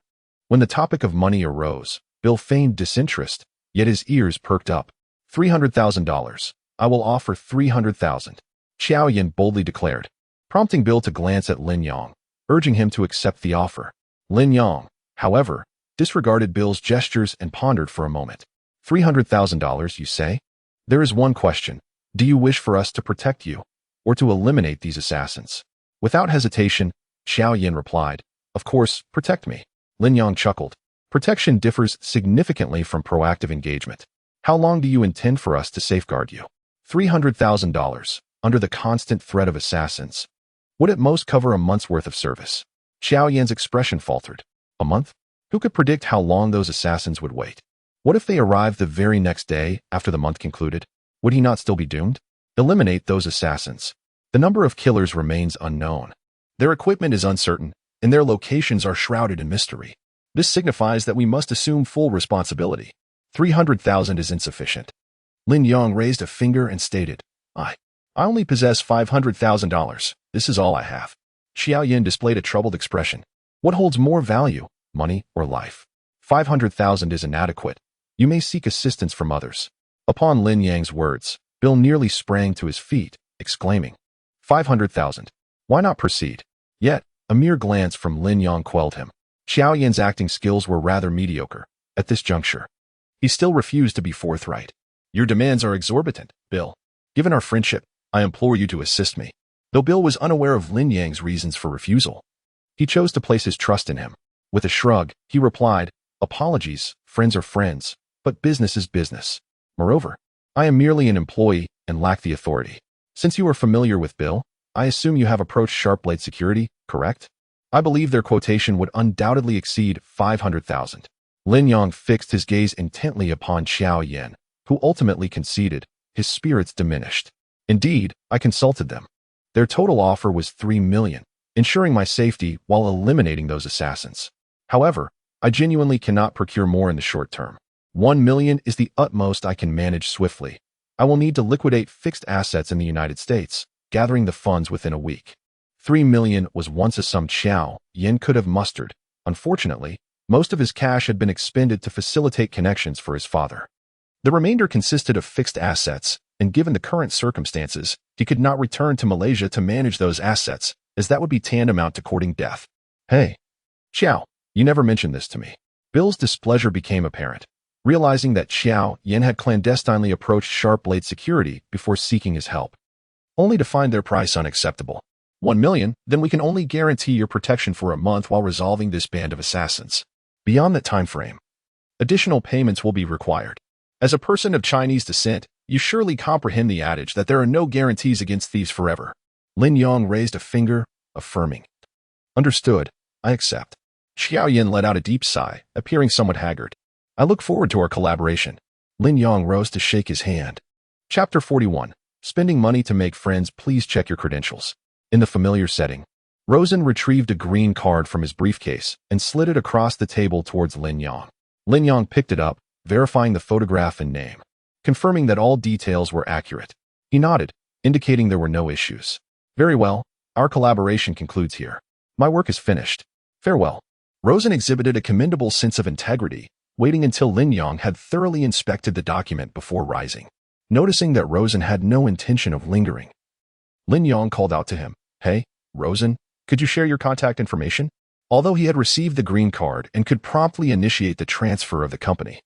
A: When the topic of money arose, Bill feigned disinterest, yet his ears perked up. $300,000. I will offer $300,000. Xiao Yin boldly declared, prompting Bill to glance at Lin Yang, urging him to accept the offer. Lin Yang, however, disregarded Bill's gestures and pondered for a moment. $300,000, you say? There is one question. Do you wish for us to protect you, or to eliminate these assassins? Without hesitation, Xiao Yin replied, Of course, protect me. Lin Yang chuckled. Protection differs significantly from proactive engagement. How long do you intend for us to safeguard you? $300,000, under the constant threat of assassins. Would at most cover a month's worth of service. Xiao Yan's expression faltered. A month? Who could predict how long those assassins would wait? What if they arrived the very next day after the month concluded? Would he not still be doomed? Eliminate those assassins. The number of killers remains unknown. Their equipment is uncertain, and their locations are shrouded in mystery. This signifies that we must assume full responsibility. 300,000 is insufficient. Lin Yang raised a finger and stated, I only possess $500,000. This is all I have. Xiao Yan displayed a troubled expression. What holds more value, money or life? 500,000 is inadequate. You may seek assistance from others. Upon Lin Yang's words, Bill nearly sprang to his feet, exclaiming, 500,000. Why not proceed? Yet, a mere glance from Lin Yang quelled him. Xiao Yan's acting skills were rather mediocre at this juncture. He still refused to be forthright. Your demands are exorbitant, Bill. Given our friendship, I implore you to assist me. Though Bill was unaware of Lin Yang's reasons for refusal, he chose to place his trust in him. With a shrug, he replied, apologies, friends are friends, but business is business. Moreover, I am merely an employee and lack the authority. Since you are familiar with Bill, I assume you have approached Sharpblade Security, correct? I believe their quotation would undoubtedly exceed 500,000. Lin Yang fixed his gaze intently upon Xiao Yan, who ultimately conceded. His spirits diminished. Indeed, I consulted them. Their total offer was 3 million, ensuring my safety while eliminating those assassins. However, I genuinely cannot procure more in the short term. 1 million is the utmost I can manage swiftly. I will need to liquidate fixed assets in the United States, gathering the funds within a week. 3 million was once a sum Xiao Yan could have mustered. Unfortunately, most of his cash had been expended to facilitate connections for his father. The remainder consisted of fixed assets, and given the current circumstances, he could not return to Malaysia to manage those assets, as that would be tantamount to courting death. Hey, Xiao, you never mentioned this to me. Bill's displeasure became apparent, realizing that Xiao Yan had clandestinely approached Sharpblade Security before seeking his help, only to find their price unacceptable. 1 million, then we can only guarantee your protection for a month while resolving this band of assassins. Beyond that time frame, additional payments will be required. As a person of Chinese descent, you surely comprehend the adage that there are no guarantees against thieves forever. Lin Yang raised a finger, affirming. Understood, I accept. Xiao Yan let out a deep sigh, appearing somewhat haggard. I look forward to our collaboration. Lin Yang rose to shake his hand. Chapter 41. Spending money to make friends. Please check your credentials. In the familiar setting, Rosen retrieved a green card from his briefcase and slid it across the table towards Lin Yang. Lin Yang picked it up, verifying the photograph and name, confirming that all details were accurate. He nodded, indicating there were no issues. Very well, our collaboration concludes here. My work is finished. Farewell. Rosen exhibited a commendable sense of integrity, waiting until Lin Yang had thoroughly inspected the document before rising. Noticing that Rosen had no intention of lingering, Lin Yang called out to him, Hey, Rosen, could you share your contact information? Although he had received the green card and could promptly initiate the transfer of the company,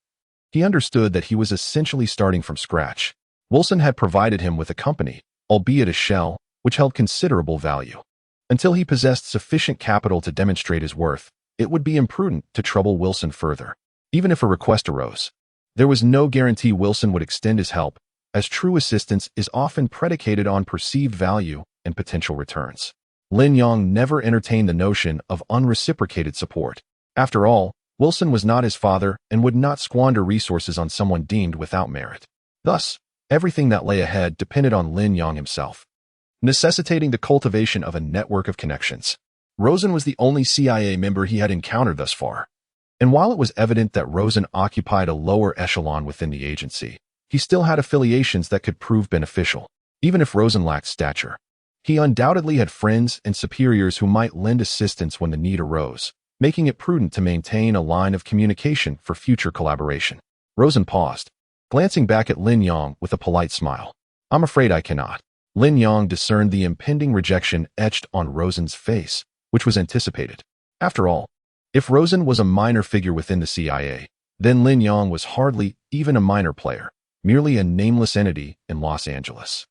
A: he understood that he was essentially starting from scratch. Wilson had provided him with a company, albeit a shell, which held considerable value. Until he possessed sufficient capital to demonstrate his worth, it would be imprudent to trouble Wilson further. Even if a request arose, there was no guarantee Wilson would extend his help, as true assistance is often predicated on perceived value and potential returns. Lin Yang never entertained the notion of unreciprocated support. After all, Wilson was not his father and would not squander resources on someone deemed without merit. Thus, everything that lay ahead depended on Lin Yang himself, necessitating the cultivation of a network of connections. Rosen was the only CIA member he had encountered thus far, and while it was evident that Rosen occupied a lower echelon within the agency, he still had affiliations that could prove beneficial. Even if Rosen lacked stature, he undoubtedly had friends and superiors who might lend assistance when the need arose, making it prudent to maintain a line of communication for future collaboration. Rosen paused, glancing back at Lin Yang with a polite smile. I'm afraid I cannot. Lin Yang discerned the impending rejection etched on Rosen's face, which was anticipated. After all, if Rosen was a minor figure within the CIA, then Lin Yang was hardly even a minor player, merely a nameless entity in Los Angeles.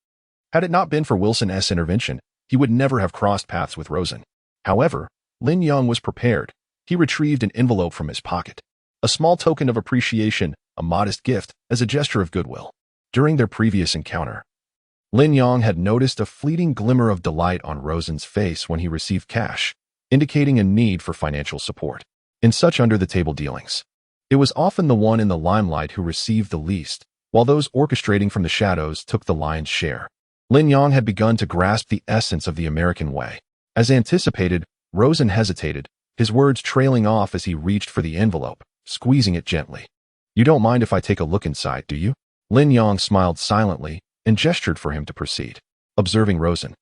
A: Had it not been for Wilson's intervention, he would never have crossed paths with Rosen. However, Lin Yang was prepared. He retrieved an envelope from his pocket. A small token of appreciation, a modest gift, as a gesture of goodwill. During their previous encounter, Lin Yang had noticed a fleeting glimmer of delight on Rosen's face when he received cash, indicating a need for financial support. In such under-the-table dealings, it was often the one in the limelight who received the least, while those orchestrating from the shadows took the lion's share. Lin Yang had begun to grasp the essence of the American way. As anticipated, Rosen hesitated, his words trailing off as he reached for the envelope, squeezing it gently. "You don't mind if I take a look inside, do you?" Lin Yang smiled silently and gestured for him to proceed. Observing Rosen,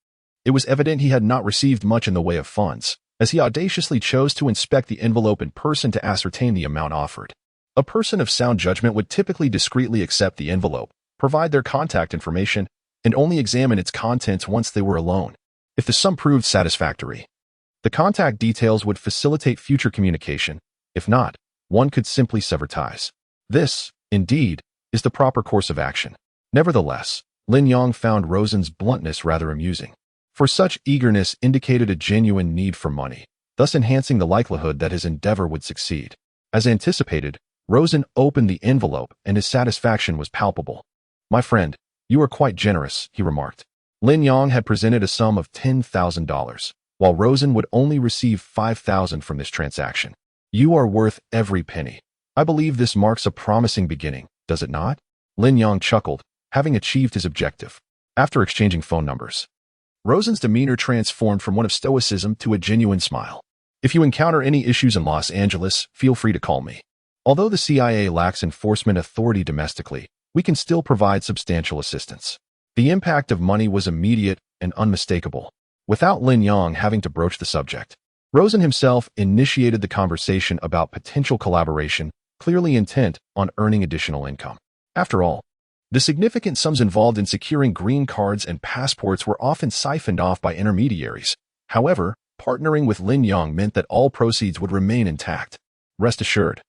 A: it was evident he had not received much in the way of funds, as he audaciously chose to inspect the envelope in person to ascertain the amount offered. A person of sound judgment would typically discreetly accept the envelope, provide their contact information, and only examine its contents once they were alone. If the sum proved satisfactory, the contact details would facilitate future communication. If not, one could simply sever ties. This, indeed, is the proper course of action. Nevertheless, Lin Yang found Rosen's bluntness rather amusing, for such eagerness indicated a genuine need for money, thus enhancing the likelihood that his endeavor would succeed. As anticipated, Rosen opened the envelope and his satisfaction was palpable. "My friend, you are quite generous," he remarked. Lin Yang had presented a sum of $10,000, while Rosen would only receive $5,000 from this transaction. "You are worth every penny. I believe this marks a promising beginning, does it not?" Lin Yang chuckled, having achieved his objective. After exchanging phone numbers, Rosen's demeanor transformed from one of stoicism to a genuine smile. "If you encounter any issues in Los Angeles, feel free to call me. Although the CIA lacks enforcement authority domestically, we can still provide substantial assistance." The impact of money was immediate and unmistakable. Without Lin Yang having to broach the subject, Rosen himself initiated the conversation about potential collaboration, clearly intent on earning additional income. After all, the significant sums involved in securing green cards and passports were often siphoned off by intermediaries. However, partnering with Lin Yang meant that all proceeds would remain intact. Rest assured,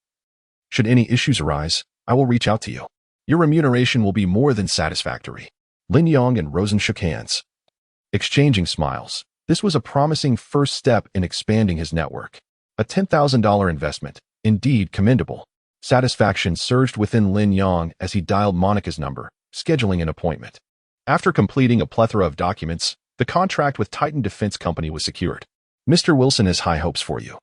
A: should any issues arise, I will reach out to you. Your remuneration will be more than satisfactory. Lin Yang and Rosen shook hands, exchanging smiles. This was a promising first step in expanding his network. A $10,000 investment, indeed commendable. Satisfaction surged within Lin Yang as he dialed Monica's number, scheduling an appointment. After completing a plethora of documents, the contract with Titan Defense Company was secured. "Mr. Wilson has high hopes for you,"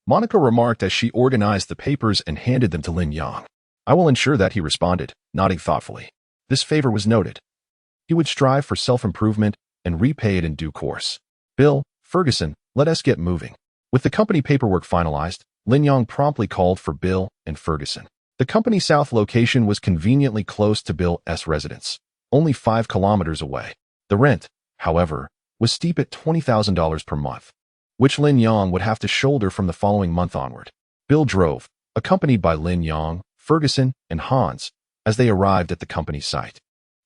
A: Monica remarked as she organized the papers and handed them to Lin Yang. "I will ensure that," he responded, nodding thoughtfully. This favor was noted. He would strive for self-improvement and repay it in due course. "Bill, Ferguson, let us get moving." With the company paperwork finalized, Lin Yang promptly called for Bill and Ferguson. The company south location was conveniently close to Bill's residence, only 5 kilometers away. The rent, however, was steep at $20,000 per month, which Lin Yang would have to shoulder from the following month onward. Bill drove, accompanied by Lin Yang, Ferguson, and Hans, as they arrived at the company's site.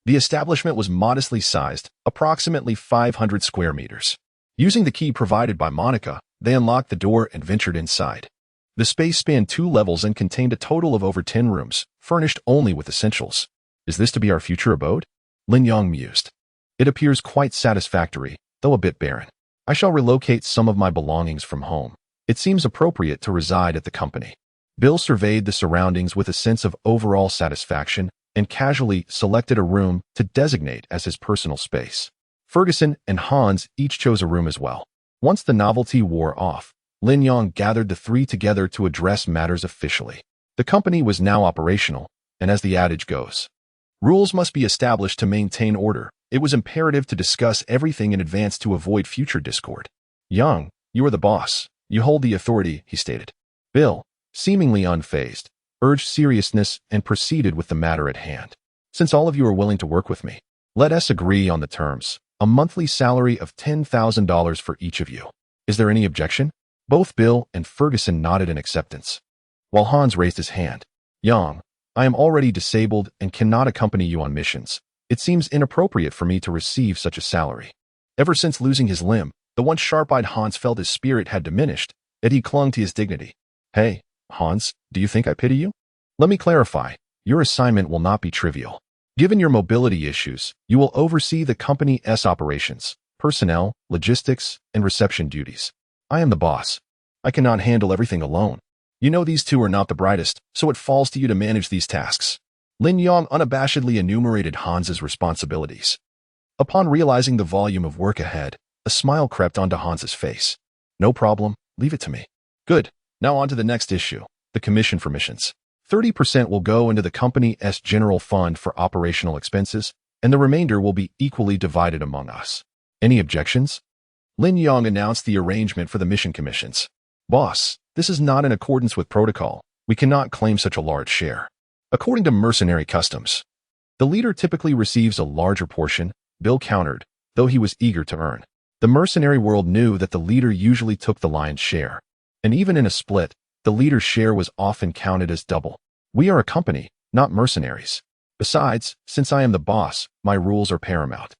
A: The establishment was modestly sized, approximately 500 square meters. Using the key provided by Monica, they unlocked the door and ventured inside. The space spanned 2 levels and contained a total of over 10 rooms, furnished only with essentials. "Is this to be our future abode?" Lin Yang mused. "It appears quite satisfactory, though a bit barren. I shall relocate some of my belongings from home. It seems appropriate to reside at the company." Bill surveyed the surroundings with a sense of overall satisfaction and casually selected a room to designate as his personal space. Ferguson and Hans each chose a room as well. Once the novelty wore off, Lin Yang gathered the 3 together to address matters officially. The company was now operational, and as the adage goes, rules must be established to maintain order. It was imperative to discuss everything in advance to avoid future discord. "Yang, you are the boss. You hold the authority," he stated. Bill, seemingly unfazed, urged seriousness and proceeded with the matter at hand. "Since all of you are willing to work with me, let us agree on the terms. A monthly salary of $10,000 for each of you. Is there any objection?" Both Bill and Ferguson nodded in acceptance, while Hans raised his hand. "Yang, I am already disabled and cannot accompany you on missions. It seems inappropriate for me to receive such a salary." Ever since losing his limb, the once sharp-eyed Hans felt his spirit had diminished, yet he clung to his dignity. "Hey, Hans, do you think I pity you? Let me clarify, your assignment will not be trivial. Given your mobility issues, you will oversee the company's operations, personnel, logistics, and reception duties. I am the boss. I cannot handle everything alone. You know these two are not the brightest, so it falls to you to manage these tasks. Lin Yang unabashedly enumerated Hans's responsibilities. Upon realizing the volume of work ahead, a smile crept onto Hans's face. No problem, leave it to me. Good, now on to the next issue, the commission for missions. 30% will go into the company's general fund for operational expenses, and the remainder will be equally divided among us. Any objections? Lin Yang announced the arrangement for the mission commissions. Boss, this is not in accordance with protocol. We cannot claim such a large share. According to mercenary customs, the leader typically receives a larger portion, Bill countered, though he was eager to earn. The mercenary world knew that the leader usually took the lion's share, and even in a split, the leader's share was often counted as double. We are a company, not mercenaries. Besides, since I am the boss, my rules are paramount.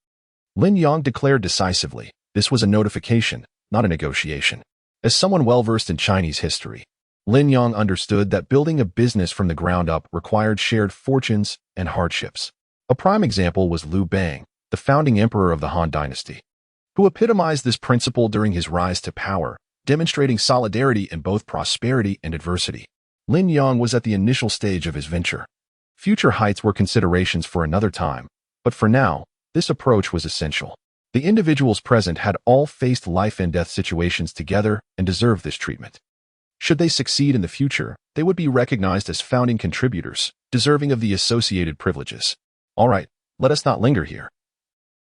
A: Lin Yang declared decisively, this was a notification, not a negotiation. As someone well-versed in Chinese history, Lin Yang understood that building a business from the ground up required shared fortunes and hardships. A prime example was Liu Bang, the founding emperor of the Han Dynasty, who epitomized this principle during his rise to power, demonstrating solidarity in both prosperity and adversity. Lin Yang was at the initial stage of his venture. Future heights were considerations for another time, but for now, this approach was essential. The individuals present had all faced life and death situations together and deserved this treatment. Should they succeed in the future, they would be recognized as founding contributors, deserving of the associated privileges. All right, let us not linger here.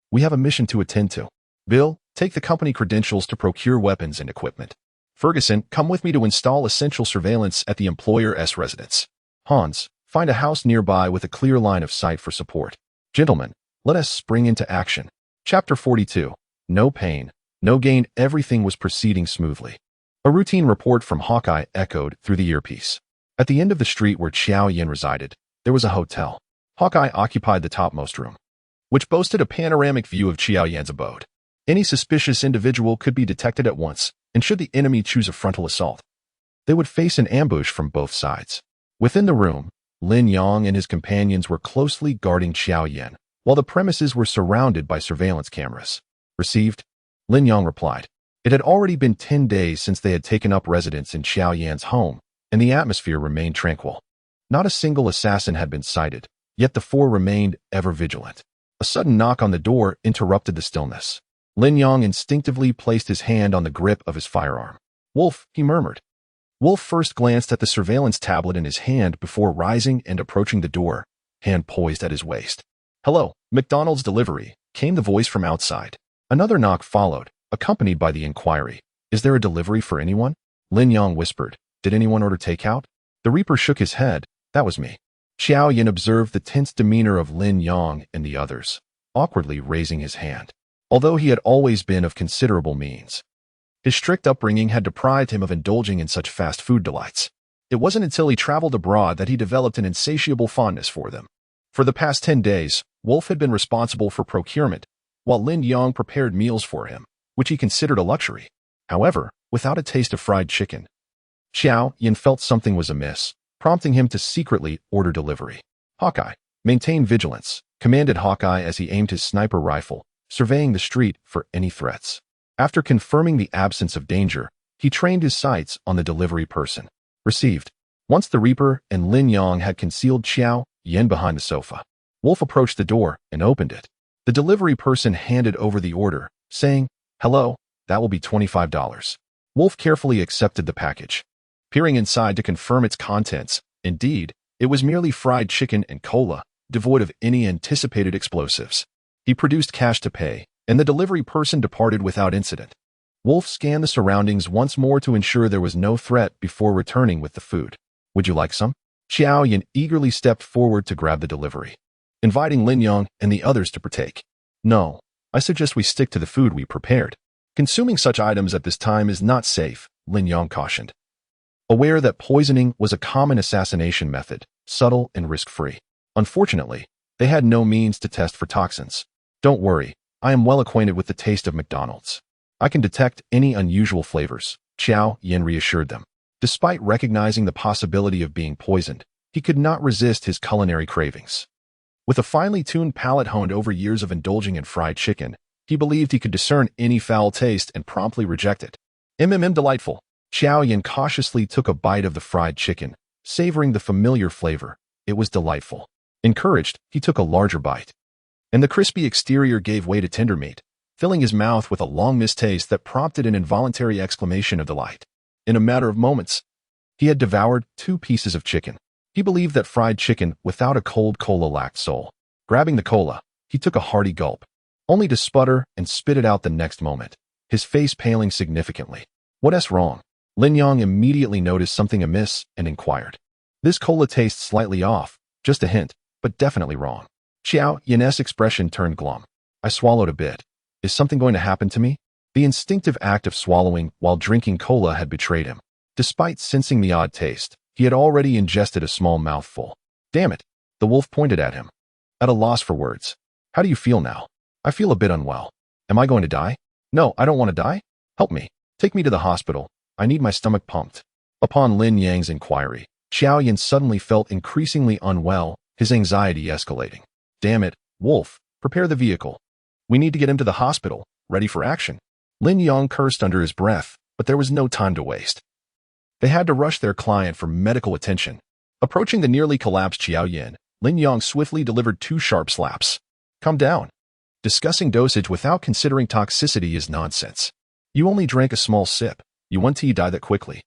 A: We have a mission to attend to. Bill, take the company credentials to procure weapons and equipment. Ferguson, come with me to install essential surveillance at the employer's residence. Hans, find a house nearby with a clear line of sight for support. Gentlemen, let us spring into action. Chapter 42. No pain, no gain. Everything was proceeding smoothly. A routine report from Hawkeye echoed through the earpiece. At the end of the street where Xiao Yan resided, there was a hotel. Hawkeye occupied the topmost room, which boasted a panoramic view of Xiao Yan's abode. Any suspicious individual could be detected at once, and should the enemy choose a frontal assault, they would face an ambush from both sides. Within the room, Lin Yang and his companions were closely guarding Xiao Yan, while the premises were surrounded by surveillance cameras. Received? Lin Yang replied. It had already been 10 days since they had taken up residence in Xiao Yan's home, and the atmosphere remained tranquil. Not a single assassin had been sighted, yet the four remained ever vigilant. A sudden knock on the door interrupted the stillness. Lin Yang instinctively placed his hand on the grip of his firearm. Wolf, he murmured. Wolf first glanced at the surveillance tablet in his hand before rising and approaching the door, hand poised at his waist. Hello, McDonald's delivery, came the voice from outside. Another knock followed, accompanied by the inquiry. Is there a delivery for anyone? Lin Yang whispered. Did anyone order takeout? The Reaper shook his head. That was me. Xiao Yan observed the tense demeanor of Lin Yang and the others, awkwardly raising his hand. Although he had always been of considerable means, his strict upbringing had deprived him of indulging in such fast food delights. It wasn't until he traveled abroad that he developed an insatiable fondness for them. For the past 10 days, Wolf had been responsible for procurement, while Lin Yang prepared meals for him, which he considered a luxury. However, without a taste of fried chicken, Xiao Yan felt something was amiss, prompting him to secretly order delivery. Hawkeye, maintain vigilance, commanded Hawkeye as he aimed his sniper rifle, surveying the street for any threats. After confirming the absence of danger, he trained his sights on the delivery person. Received. Once the Reaper and Lin Yang had concealed Xiao Yan behind the sofa, Wolf approached the door and opened it. The delivery person handed over the order, saying, Hello, that will be $25. Wolf carefully accepted the package. Peering inside to confirm its contents, indeed, it was merely fried chicken and cola, devoid of any anticipated explosives. He produced cash to pay, and the delivery person departed without incident. Wolf scanned the surroundings once more to ensure there was no threat before returning with the food. Would you like some? Xiao Yan eagerly stepped forward to grab the delivery, inviting Lin Yang and the others to partake. No, I suggest we stick to the food we prepared. Consuming such items at this time is not safe, Lin Yang cautioned. Aware that poisoning was a common assassination method, subtle and risk-free. Unfortunately, they had no means to test for toxins. Don't worry, I am well acquainted with the taste of McDonald's. I can detect any unusual flavors, Xiao Yan reassured them. Despite recognizing the possibility of being poisoned, he could not resist his culinary cravings. With a finely tuned palate honed over years of indulging in fried chicken, he believed he could discern any foul taste and promptly reject it. Delightful. Xiao Yan cautiously took a bite of the fried chicken, savoring the familiar flavor. It was delightful. Encouraged, he took a larger bite. And the crispy exterior gave way to tender meat, filling his mouth with a long-missed taste that prompted an involuntary exclamation of delight. In a matter of moments, he had devoured 2 pieces of chicken. He believed that fried chicken without a cold cola lacked soul. Grabbing the cola, he took a hearty gulp, only to sputter and spit it out the next moment, his face paling significantly. What's wrong? Lin Yang immediately noticed something amiss and inquired. This cola tastes slightly off, just a hint, but definitely wrong. Xiao Yan's expression turned glum. I swallowed a bit. Is something going to happen to me? The instinctive act of swallowing while drinking cola had betrayed him. Despite sensing the odd taste, he had already ingested a small mouthful. Damn it! The wolf pointed at him. At a loss for words. How do you feel now? I feel a bit unwell. Am I going to die? No, I don't want to die. Help me. Take me to the hospital. I need my stomach pumped. Upon Lin Yang's inquiry, Xiao Yan suddenly felt increasingly unwell, his anxiety escalating. Damn it, wolf, prepare the vehicle. We need to get him to the hospital, ready for action. Lin Yang cursed under his breath, but there was no time to waste. They had to rush their client for medical attention. Approaching the nearly collapsed Xiao Yan, Lin Yang swiftly delivered 2 sharp slaps. Calm down. Discussing dosage without considering toxicity is nonsense. You only drank a small sip. You want to die that quickly.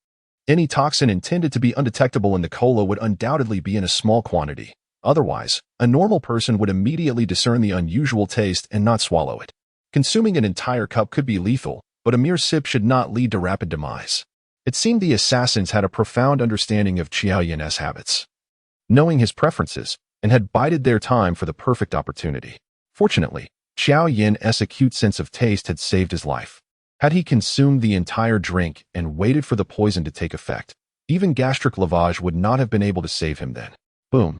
A: Any toxin intended to be undetectable in the cola would undoubtedly be in a small quantity. Otherwise, a normal person would immediately discern the unusual taste and not swallow it. Consuming an entire cup could be lethal, but a mere sip should not lead to rapid demise. It seemed the assassins had a profound understanding of Xiao Yan's habits, knowing his preferences, and had bided their time for the perfect opportunity. Fortunately, Xiao Yan's acute sense of taste had saved his life. Had he consumed the entire drink and waited for the poison to take effect, even gastric lavage would not have been able to save him then. Boom.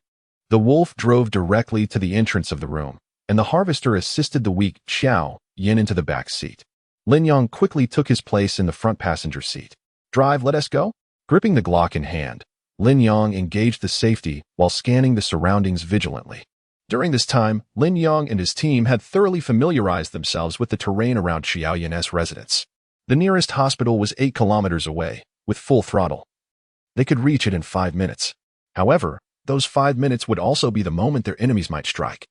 A: The wolf drove directly to the entrance of the room, and the harvester assisted the weak Xiao Yan into the back seat. Lin Yang quickly took his place in the front passenger seat. Drive, let us go. Gripping the Glock in hand, Lin Yang engaged the safety while scanning the surroundings vigilantly. During this time, Lin Yang and his team had thoroughly familiarized themselves with the terrain around Xiao Yan's residence. The nearest hospital was 8 kilometers away, with full throttle. They could reach it in 5 minutes. However, those 5 minutes would also be the moment their enemies might strike,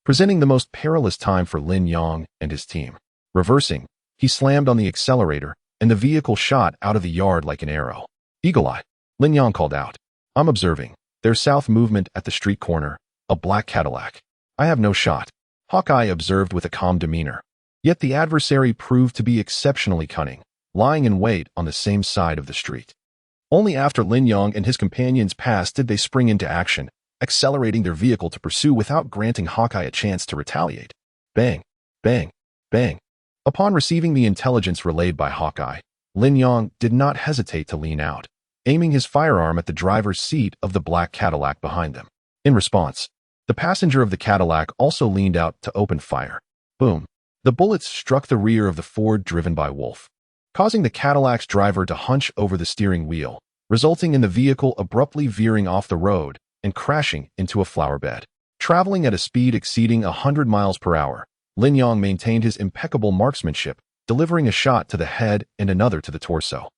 A: presenting the most perilous time for Lin Yang and his team. Reversing, he slammed on the accelerator, and the vehicle shot out of the yard like an arrow. Eagle Eye, Lin Yang called out. I'm observing. There's south movement at the street corner. A black Cadillac. I have no shot. Hawkeye observed with a calm demeanor. Yet the adversary proved to be exceptionally cunning, lying in wait on the same side of the street. Only after Lin Yang and his companions passed did they spring into action, accelerating their vehicle to pursue without granting Hawkeye a chance to retaliate. Bang, bang, bang. Upon receiving the intelligence relayed by Hawkeye, Lin Yang did not hesitate to lean out, aiming his firearm at the driver's seat of the black Cadillac behind them. In response, the passenger of the Cadillac also leaned out to open fire. Boom. The bullets struck the rear of the Ford driven by Wolf, causing the Cadillac's driver to hunch over the steering wheel, resulting in the vehicle abruptly veering off the road and crashing into a flower bed. Traveling at a speed exceeding 100 miles per hour, Lin Yang maintained his impeccable marksmanship, delivering a shot to the head and another to the torso,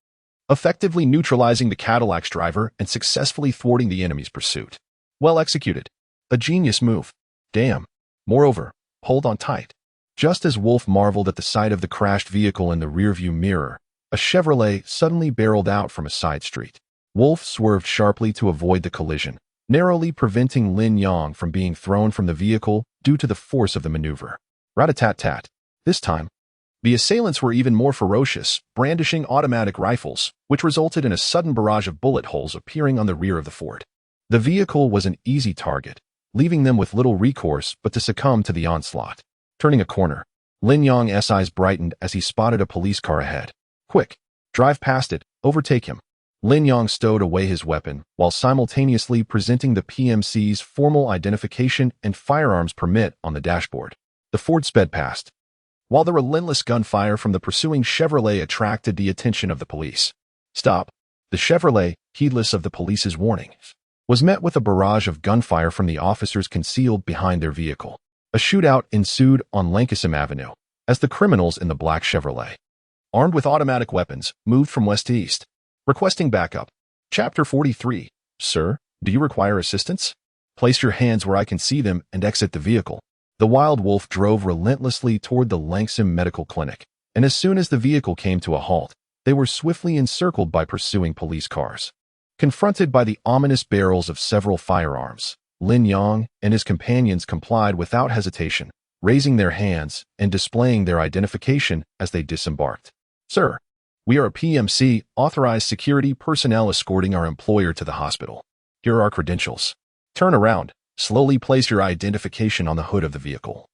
A: effectively neutralizing the Cadillac's driver and successfully thwarting the enemy's pursuit. Well executed. A genius move. Damn. Moreover, hold on tight. Just as Wolf marveled at the sight of the crashed vehicle in the rearview mirror, a Chevrolet suddenly barreled out from a side street. Wolf swerved sharply to avoid the collision, narrowly preventing Lin Yang from being thrown from the vehicle due to the force of the maneuver. Rat-a-tat-tat. This time, the assailants were even more ferocious, brandishing automatic rifles, which resulted in a sudden barrage of bullet holes appearing on the rear of the Ford. The vehicle was an easy target, leaving them with little recourse but to succumb to the onslaught. Turning a corner, Lin Yang's eyes brightened as he spotted a police car ahead. Quick, drive past it, overtake him. Lin Yang stowed away his weapon while simultaneously presenting the PMC's formal identification and firearms permit on the dashboard. The Ford sped past, while the relentless gunfire from the pursuing Chevrolet attracted the attention of the police. Stop. The Chevrolet, heedless of the police's warnings, was met with a barrage of gunfire from the officers concealed behind their vehicle. A shootout ensued on Lancashire Avenue, as the criminals in the black Chevrolet armed with automatic weapons, moved from west to east, requesting backup. Chapter 43. Sir, do you require assistance? Place your hands where I can see them and exit the vehicle. The wild wolf drove relentlessly toward the Langsom Medical Clinic, and as soon as the vehicle came to a halt, they were swiftly encircled by pursuing police cars. Confronted by the ominous barrels of several firearms, Lin Yang and his companions complied without hesitation, raising their hands and displaying their identification as they disembarked. Sir, we are a PMC authorized security personnel escorting our employer to the hospital. Here are our credentials. Turn around, slowly place your identification on the hood of the vehicle,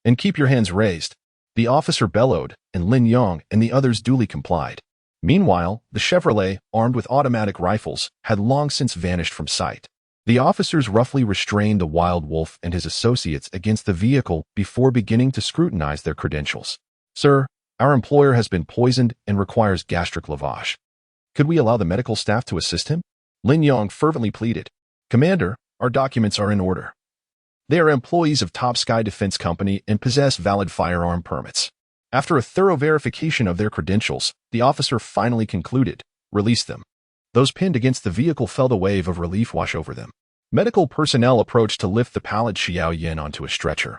A: and keep your hands raised. The officer bellowed, and Lin Yang and the others duly complied. Meanwhile, the Chevrolet, armed with automatic rifles, had long since vanished from sight. The officers roughly restrained the wild wolf and his associates against the vehicle before beginning to scrutinize their credentials. Sir, our employer has been poisoned and requires gastric lavage. Could we allow the medical staff to assist him? Lin Yang fervently pleaded. Commander, our documents are in order. They are employees of Top Sky Defense Company and possess valid firearm permits. After a thorough verification of their credentials, the officer finally concluded, release them. Those pinned against the vehicle felt a wave of relief wash over them. Medical personnel approached to lift the pallid Xiao Yin onto a stretcher,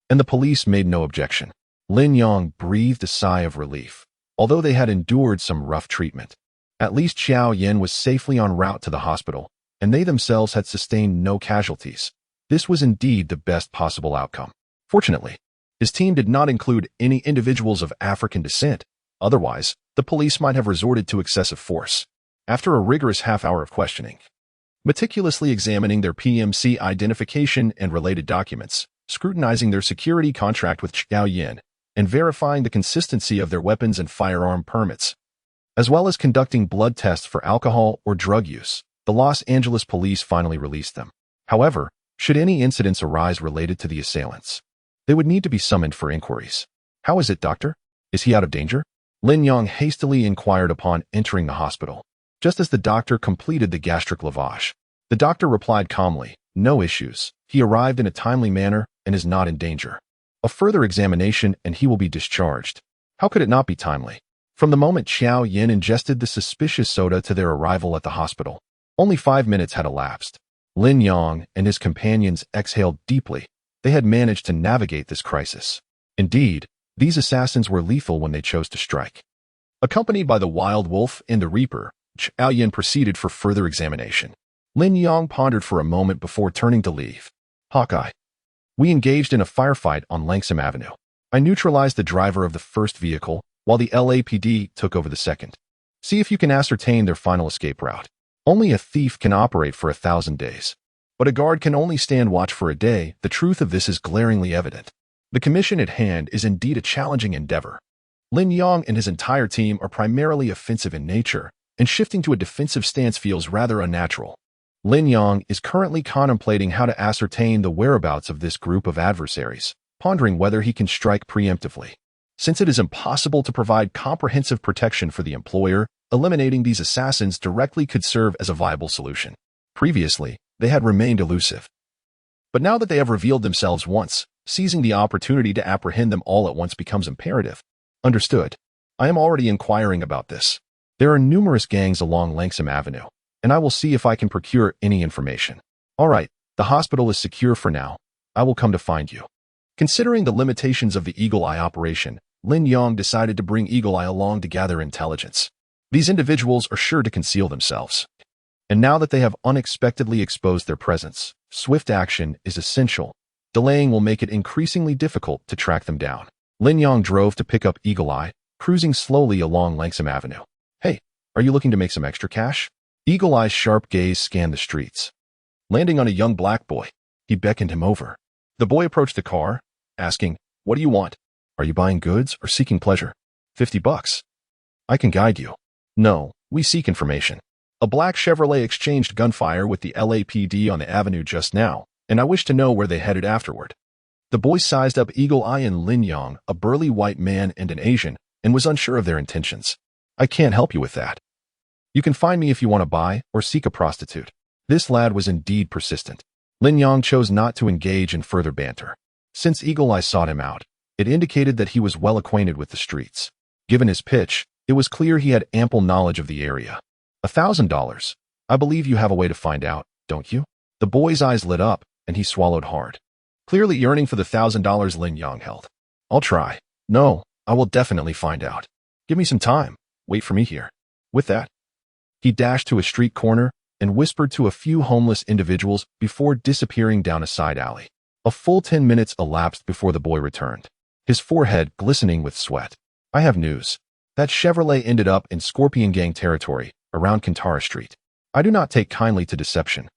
A: and the police made no objection. Lin Yang breathed a sigh of relief, although they had endured some rough treatment. At least Xiao Yin was safely en route to the hospital, and they themselves had sustained no casualties. This was indeed the best possible outcome. Fortunately, his team did not include any individuals of African descent. Otherwise, the police might have resorted to excessive force. After a rigorous half-hour of questioning, meticulously examining their PMC identification and related documents, scrutinizing their security contract with Xiao Yin, and verifying the consistency of their weapons and firearm permits, as well as conducting blood tests for alcohol or drug use, the Los Angeles police finally released them. However, should any incidents arise related to the assailants, they would need to be summoned for inquiries. How is it, doctor? Is he out of danger? Lin Yang hastily inquired upon entering the hospital. Just as the doctor completed the gastric lavage, the doctor replied calmly, no issues. He arrived in a timely manner and is not in danger. A further examination and he will be discharged. How could it not be timely? From the moment Xiao Yin ingested the suspicious soda to their arrival at the hospital, only 5 minutes had elapsed. Lin Yang and his companions exhaled deeply. They had managed to navigate this crisis. Indeed, these assassins were lethal when they chose to strike. Accompanied by the Wild Wolf and the Reaper, Xiao Yin proceeded for further examination. Lin Yang pondered for a moment before turning to leave. Hawkeye. We engaged in a firefight on Langsom Avenue. I neutralized the driver of the first vehicle, while the LAPD took over the second. See if you can ascertain their final escape route. Only a thief can operate for 1,000 days. But a guard can only stand watch for a day. The truth of this is glaringly evident. The commission at hand is indeed a challenging endeavor. Lin Yang and his entire team are primarily offensive in nature, and shifting to a defensive stance feels rather unnatural. Lin Yang is currently contemplating how to ascertain the whereabouts of this group of adversaries, pondering whether he can strike preemptively. Since it is impossible to provide comprehensive protection for the employer, eliminating these assassins directly could serve as a viable solution. Previously, they had remained elusive. But now that they have revealed themselves once, seizing the opportunity to apprehend them all at once becomes imperative. Understood. I am already inquiring about this. There are numerous gangs along Langsom Avenue, and I will see if I can procure any information. All right, the hospital is secure for now. I will come to find you. Considering the limitations of the Eagle Eye operation, Lin Yang decided to bring Eagle Eye along to gather intelligence. These individuals are sure to conceal themselves. And now that they have unexpectedly exposed their presence, swift action is essential. Delaying will make it increasingly difficult to track them down. Lin Yang drove to pick up Eagle Eye, cruising slowly along Langsom Avenue. Hey, are you looking to make some extra cash? Eagle Eye's sharp gaze scanned the streets. Landing on a young black boy, he beckoned him over. The boy approached the car, asking, what do you want? Are you buying goods or seeking pleasure? $50. I can guide you. No, we seek information. A black Chevrolet exchanged gunfire with the LAPD on the avenue just now, and I wish to know where they headed afterward. The boy sized up Eagle Eye and Lin Yang, a burly white man and an Asian, and was unsure of their intentions. I can't help you with that. You can find me if you want to buy or seek a prostitute. This lad was indeed persistent. Lin Yang chose not to engage in further banter. Since Eagle Eye sought him out, it indicated that he was well acquainted with the streets. Given his pitch, it was clear he had ample knowledge of the area. $1,000. I believe you have a way to find out, don't you? The boy's eyes lit up, and he swallowed hard. Clearly yearning for the $1,000 Lin Yang held. I'll try. No, I will definitely find out. Give me some time. Wait for me here. With that, he dashed to a street corner and whispered to a few homeless individuals before disappearing down a side alley. A full 10 minutes elapsed before the boy returned, his forehead glistening with sweat. I have news. That Chevrolet ended up in Scorpion Gang territory, around Kintara Street. I do not take kindly to deception.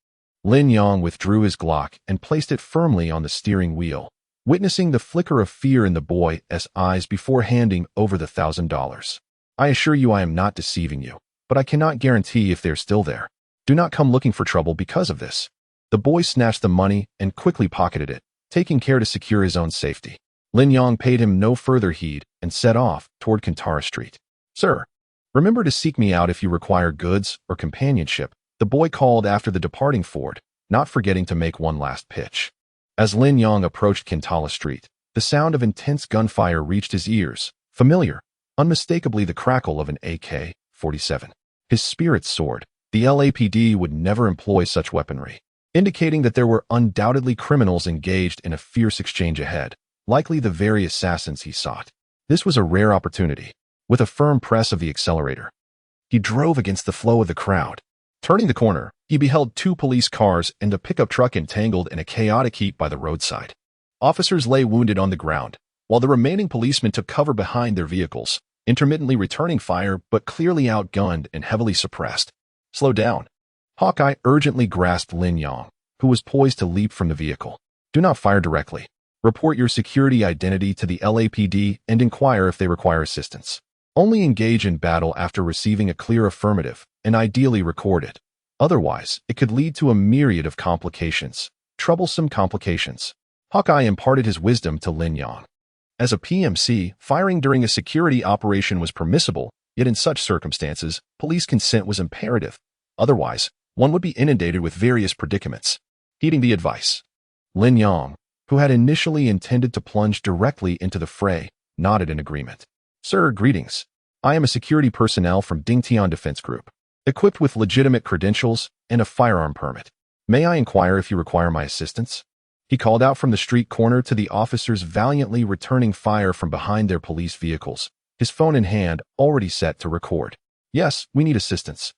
A: Lin Yang withdrew his Glock and placed it firmly on the steering wheel, witnessing the flicker of fear in the boy's eyes before handing over the $1,000. I assure you I am not deceiving you, but I cannot guarantee if they're still there. Do not come looking for trouble because of this. The boy snatched the money and quickly pocketed it, taking care to secure his own safety. Lin Yang paid him no further heed and set off toward Kintara Street. Sir, remember to seek me out if you require goods or companionship, the boy called after the departing Ford, not forgetting to make one last pitch. As Lin Yang approached Kintara Street, the sound of intense gunfire reached his ears, familiar, unmistakably the crackle of an AK-47. His spirits soared. The LAPD would never employ such weaponry, indicating that there were undoubtedly criminals engaged in a fierce exchange ahead, likely the very assassins he sought. This was a rare opportunity. With a firm press of the accelerator, he drove against the flow of the crowd. Turning the corner, he beheld 2 police cars and a pickup truck entangled in a chaotic heap by the roadside. Officers lay wounded on the ground, while the remaining policemen took cover behind their vehicles, intermittently returning fire but clearly outgunned and heavily suppressed. Slow down. Hawkeye urgently grasped Lin Yang, who was poised to leap from the vehicle. Do not fire directly. Report your security identity to the LAPD and inquire if they require assistance. Only engage in battle after receiving a clear affirmative, and ideally record it. Otherwise, it could lead to a myriad of complications, troublesome complications. Hawkeye imparted his wisdom to Lin Yang. As a PMC, firing during a security operation was permissible, yet in such circumstances, police consent was imperative. Otherwise, one would be inundated with various predicaments. Heeding the advice, Lin Yang, who had initially intended to plunge directly into the fray, nodded in agreement. Sir, greetings. I am a security personnel from Dingtian Defense Group, equipped with legitimate credentials and a firearm permit. May I inquire if you require my assistance? He called out from the street corner to the officers valiantly returning fire from behind their police vehicles, his phone in hand, already set to record. Yes, we need assistance,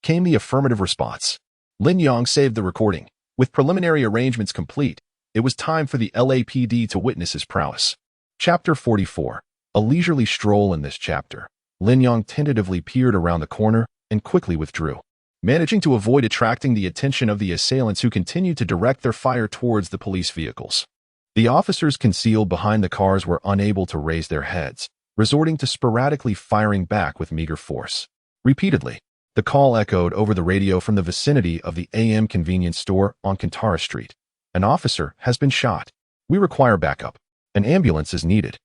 A: came the affirmative response. Lin Yang saved the recording. With preliminary arrangements complete, it was time for the LAPD to witness his prowess. Chapter 44. A leisurely stroll. In this chapter, Lin Yang tentatively peered around the corner and quickly withdrew, managing to avoid attracting the attention of the assailants who continued to direct their fire towards the police vehicles. The officers concealed behind the cars were unable to raise their heads, resorting to sporadically firing back with meager force. Repeatedly, the call echoed over the radio from the vicinity of the AM convenience store on Kintara Street. An officer has been shot. We require backup. An ambulance is needed.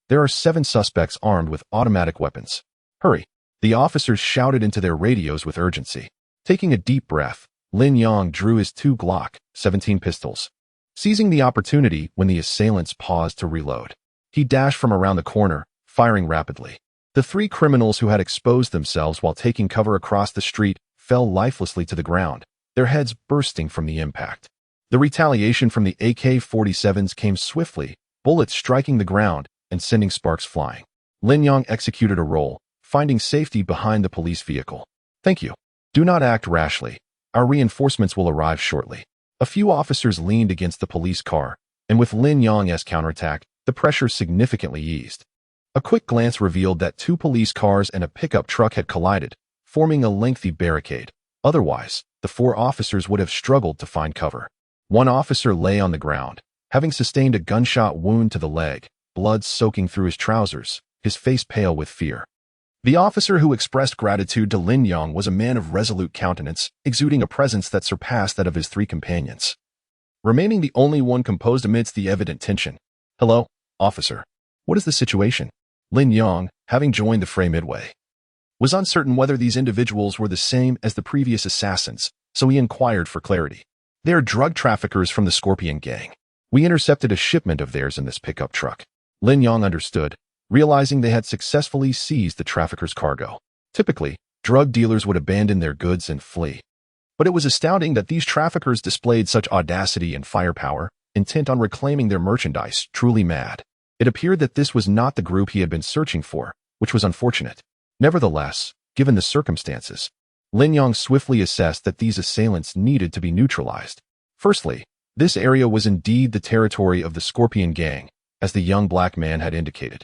A: There are 7 suspects armed with automatic weapons. Hurry. The officers shouted into their radios with urgency. Taking a deep breath, Lin Yang drew his 2 Glock 17 pistols. Seizing the opportunity when the assailants paused to reload, he dashed from around the corner, firing rapidly. The 3 criminals who had exposed themselves while taking cover across the street fell lifelessly to the ground, their heads bursting from the impact. The retaliation from the AK-47s came swiftly, bullets striking the ground and sending sparks flying. Lin Yang executed a roll, finding safety behind the police vehicle. Thank you. Do not act rashly. Our reinforcements will arrive shortly. A few officers leaned against the police car, and with Lin Yang's counterattack, the pressure significantly eased. A quick glance revealed that 2 police cars and a pickup truck had collided, forming a lengthy barricade. Otherwise, the 4 officers would have struggled to find cover. One officer lay on the ground, having sustained a gunshot wound to the leg, blood soaking through his trousers, his face pale with fear. The officer who expressed gratitude to Lin Yang was a man of resolute countenance, exuding a presence that surpassed that of his 3 companions, remaining the only one composed amidst the evident tension. Hello, officer. What is the situation? Lin Yang, having joined the fray midway, was uncertain whether these individuals were the same as the previous assassins, so he inquired for clarity. They are drug traffickers from the Scorpion Gang. We intercepted a shipment of theirs in this pickup truck. Lin Yang understood, realizing they had successfully seized the trafficker's cargo. Typically, drug dealers would abandon their goods and flee. But it was astounding that these traffickers displayed such audacity and firepower, intent on reclaiming their merchandise, truly mad. It appeared that this was not the group he had been searching for, which was unfortunate. Nevertheless, given the circumstances, Lin Yang swiftly assessed that these assailants needed to be neutralized. Firstly, this area was indeed the territory of the Scorpion Gang, as the young black man had indicated.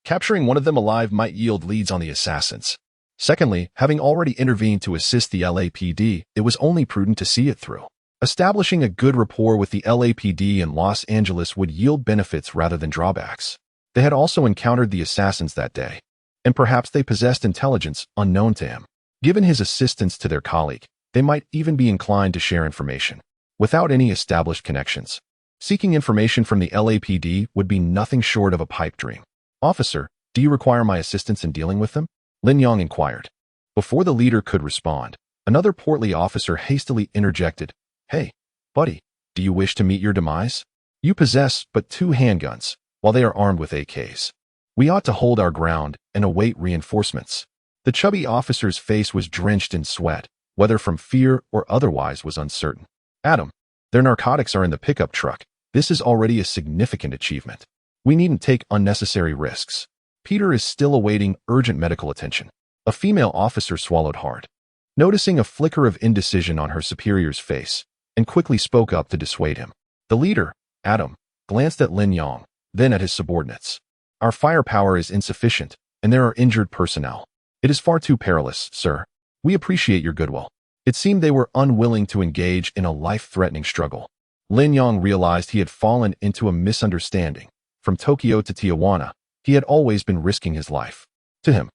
A: Capturing one of them alive might yield leads on the assassins. Secondly, having already intervened to assist the LAPD, it was only prudent to see it through. Establishing a good rapport with the LAPD in Los Angeles would yield benefits rather than drawbacks. They had also encountered the assassins that day, and perhaps they possessed intelligence unknown to him. Given his assistance to their colleague, they might even be inclined to share information, without any established connections. Seeking information from the LAPD would be nothing short of a pipe dream. "Officer, do you require my assistance in dealing with them?" Lin Yang inquired. Before the leader could respond, another portly officer hastily interjected, "Hey, buddy, do you wish to meet your demise? You possess but 2 handguns, while they are armed with AKs. We ought to hold our ground and await reinforcements." The chubby officer's face was drenched in sweat, whether from fear or otherwise was uncertain. "Adam, their narcotics are in the pickup truck. This is already a significant achievement. We needn't take unnecessary risks. Peter is still awaiting urgent medical attention." A female officer swallowed hard, noticing a flicker of indecision on her superior's face, and quickly spoke up to dissuade him. The leader, Adam, glanced at Lin Yang, then at his subordinates. "Our firepower is insufficient, and there are injured personnel. It is far too perilous, sir. We appreciate your goodwill." It seemed they were unwilling to engage in a life-threatening struggle. Lin Yang realized he had fallen into a misunderstanding. From Tokyo to Tijuana, he had always been risking his life. To him,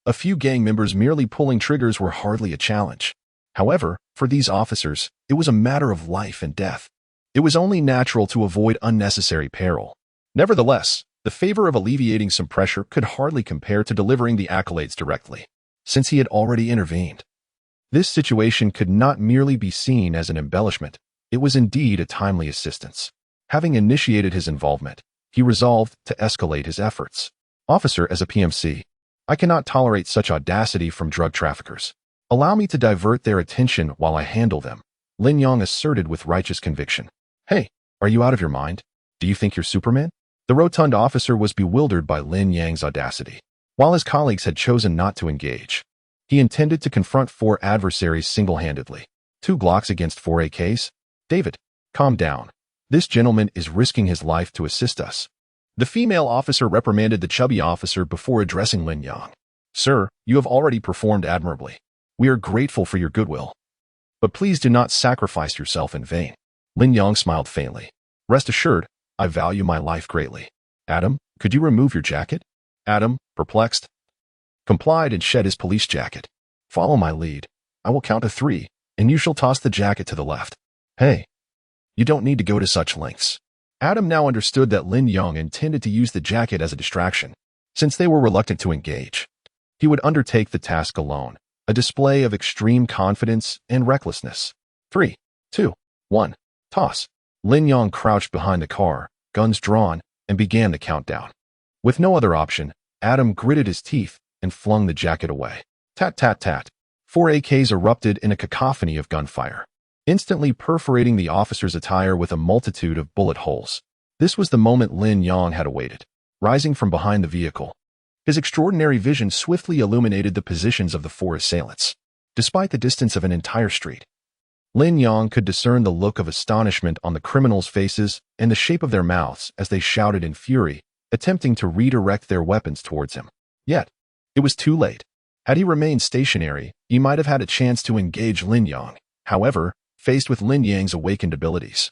A: a few gang members merely pulling triggers were hardly a challenge. However, for these officers, it was a matter of life and death. It was only natural to avoid unnecessary peril. Nevertheless, the favor of alleviating some pressure could hardly compare to delivering the accolades directly, since he had already intervened. This situation could not merely be seen as an embellishment, it was indeed a timely assistance. Having initiated his involvement, he resolved to escalate his efforts. "Officer, as a PMC, I cannot tolerate such audacity from drug traffickers. Allow me to divert their attention while I handle them," Lin Yang asserted with righteous conviction. "Hey, are you out of your mind? Do you think you're Superman?" The rotund officer was bewildered by Lin Yang's audacity. While his colleagues had chosen not to engage, he intended to confront 4 adversaries single-handedly. 2 Glocks against 4 AKs? "David, calm down. This gentleman is risking his life to assist us." The female officer reprimanded the chubby officer before addressing Lin Yang. "Sir, you have already performed admirably. We are grateful for your goodwill. But please do not sacrifice yourself in vain." Lin Yang smiled faintly. "Rest assured, I value my life greatly. Adam, could you remove your jacket?" Adam, perplexed, complied and shed his police jacket. "Follow my lead. I will count to 3, and you shall toss the jacket to the left." "Hey, you don't need to go to such lengths." Adam now understood that Lin Yang intended to use the jacket as a distraction. Since they were reluctant to engage, he would undertake the task alone, a display of extreme confidence and recklessness. 3, 2, 1, toss. Lin Yang crouched behind the car, guns drawn, and began the countdown. With no other option, Adam gritted his teeth and flung the jacket away. Tat tat tat. 4 AKs erupted in a cacophony of gunfire, instantly perforating the officer's attire with a multitude of bullet holes. This was the moment Lin Yang had awaited. Rising from behind the vehicle, his extraordinary vision swiftly illuminated the positions of the 4 assailants. Despite the distance of an entire street, Lin Yang could discern the look of astonishment on the criminals' faces and the shape of their mouths as they shouted in fury, attempting to redirect their weapons towards him. Yet, it was too late. Had he remained stationary, he might have had a chance to engage Lin Yang. However, faced with Lin Yang's awakened abilities,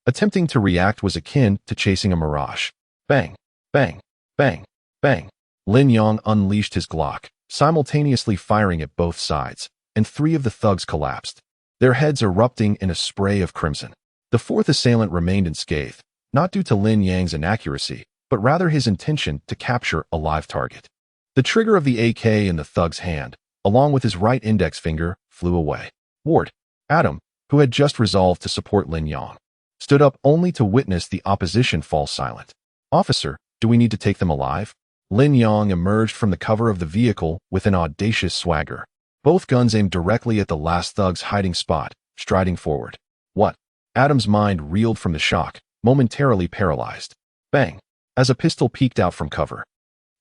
A: attempting to react was akin to chasing a mirage. Bang, bang, bang, bang. Lin Yang unleashed his Glock, simultaneously firing at both sides, and 3 of the thugs collapsed, their heads erupting in a spray of crimson. The 4th assailant remained unscathed, not due to Lin Yang's inaccuracy, but rather his intention to capture a live target. The trigger of the AK in the thug's hand, along with his right index finger, flew away. Ward, Adam, who had just resolved to support Lin Yang, stood up only to witness the opposition fall silent. "Officer, do we need to take them alive?" Lin Yang emerged from the cover of the vehicle with an audacious swagger. Both guns aimed directly at the last thug's hiding spot, striding forward. What? Adam's mind reeled from the shock, momentarily paralyzed. Bang! As a pistol peeked out from cover.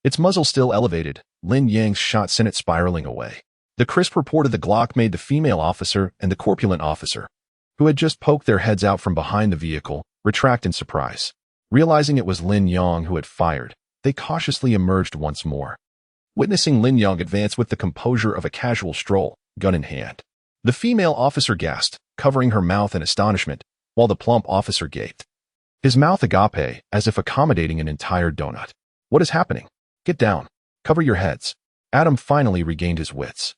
A: Its muzzle still elevated, Lin Yang's shot sent it spiraling away. The crisp report of the Glock made the female officer and the corpulent officer, who had just poked their heads out from behind the vehicle, retract in surprise. Realizing it was Lin Yang who had fired, they cautiously emerged once more. Witnessing Lin Yang advance with the composure of a casual stroll, gun in hand, the female officer gasped, covering her mouth in astonishment, while the plump officer gaped. His mouth agape, as if accommodating an entire donut. What is happening? Get down. Cover your heads. Adam finally regained his wits.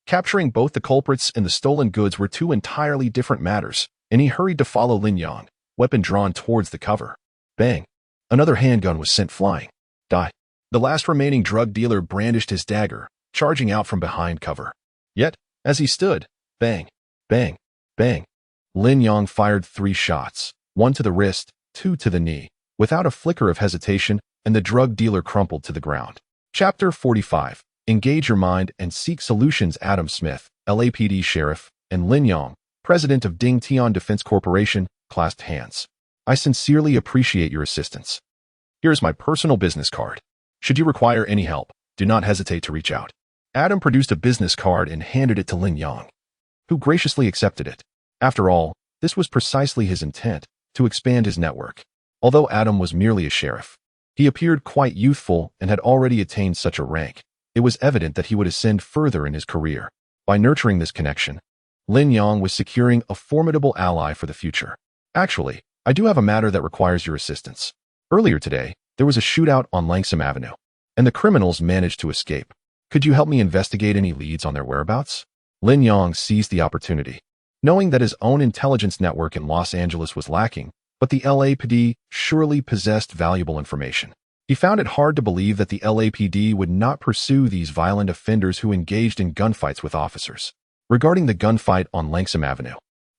A: Capturing both the culprits and the stolen goods were two entirely different matters, and he hurried to follow Lin Yang, weapon drawn towards the cover. Bang! Another handgun was sent flying. Die. The last remaining drug dealer brandished his dagger, charging out from behind cover. Yet, as he stood, bang, bang, bang, Lin Yang fired 3 shots, 1 to the wrist, 2 to the knee, without a flicker of hesitation, and the drug dealer crumpled to the ground. Chapter 45. Engage your mind and seek solutions. Adam Smith, LAPD Sheriff, and Lin Yang, President of Ding Tian Defense Corporation, clasped hands. I sincerely appreciate your assistance. Here's my personal business card. Should you require any help, do not hesitate to reach out. Adam produced a business card and handed it to Lin Yang, who graciously accepted it. After all, this was precisely his intent, to expand his network. Although Adam was merely a sheriff, he appeared quite youthful and had already attained such a rank. It was evident that he would ascend further in his career. By nurturing this connection, Lin Yang was securing a formidable ally for the future. Actually, I do have a matter that requires your assistance. Earlier today, there was a shootout on Langsam Avenue, and the criminals managed to escape. Could you help me investigate any leads on their whereabouts? Lin Yang seized the opportunity. Knowing that his own intelligence network in Los Angeles was lacking, but the LAPD surely possessed valuable information. He found it hard to believe that the LAPD would not pursue these violent offenders who engaged in gunfights with officers. Regarding the gunfight on Langsam Avenue,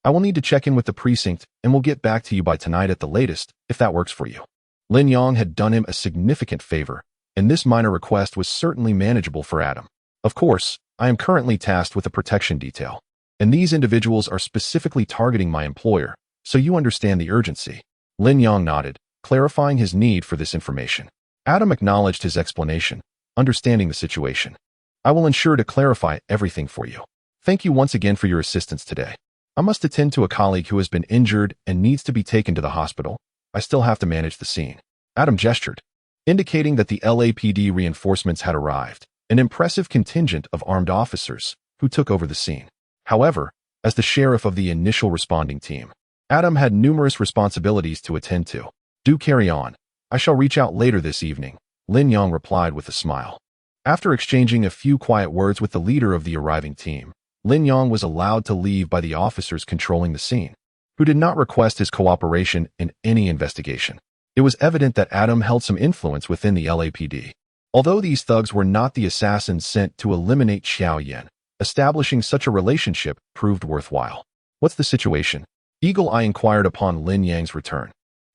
A: I will need to check in with the precinct and will get back to you by tonight at the latest, if that works for you. Lin Yang had done him a significant favor, and this minor request was certainly manageable for Adam. Of course, I am currently tasked with a protection detail, and these individuals are specifically targeting my employer, so you understand the urgency. Lin Yang nodded, clarifying his need for this information. Adam acknowledged his explanation, understanding the situation. I will ensure to clarify everything for you. Thank you once again for your assistance today. I must attend to a colleague who has been injured and needs to be taken to the hospital. I still have to manage the scene. Adam gestured, indicating that the LAPD reinforcements had arrived, an impressive contingent of armed officers who took over the scene. However, as the sheriff of the initial responding team, Adam had numerous responsibilities to attend to. Do carry on. I shall reach out later this evening, Lin Yang replied with a smile. After exchanging a few quiet words with the leader of the arriving team, Lin Yang was allowed to leave by the officers controlling the scene, who did not request his cooperation in any investigation. It was evident that Adam held some influence within the LAPD. Although these thugs were not the assassins sent to eliminate Xiao Yan, establishing such a relationship proved worthwhile. What's the situation? Eagle Eye inquired upon Lin Yang's return,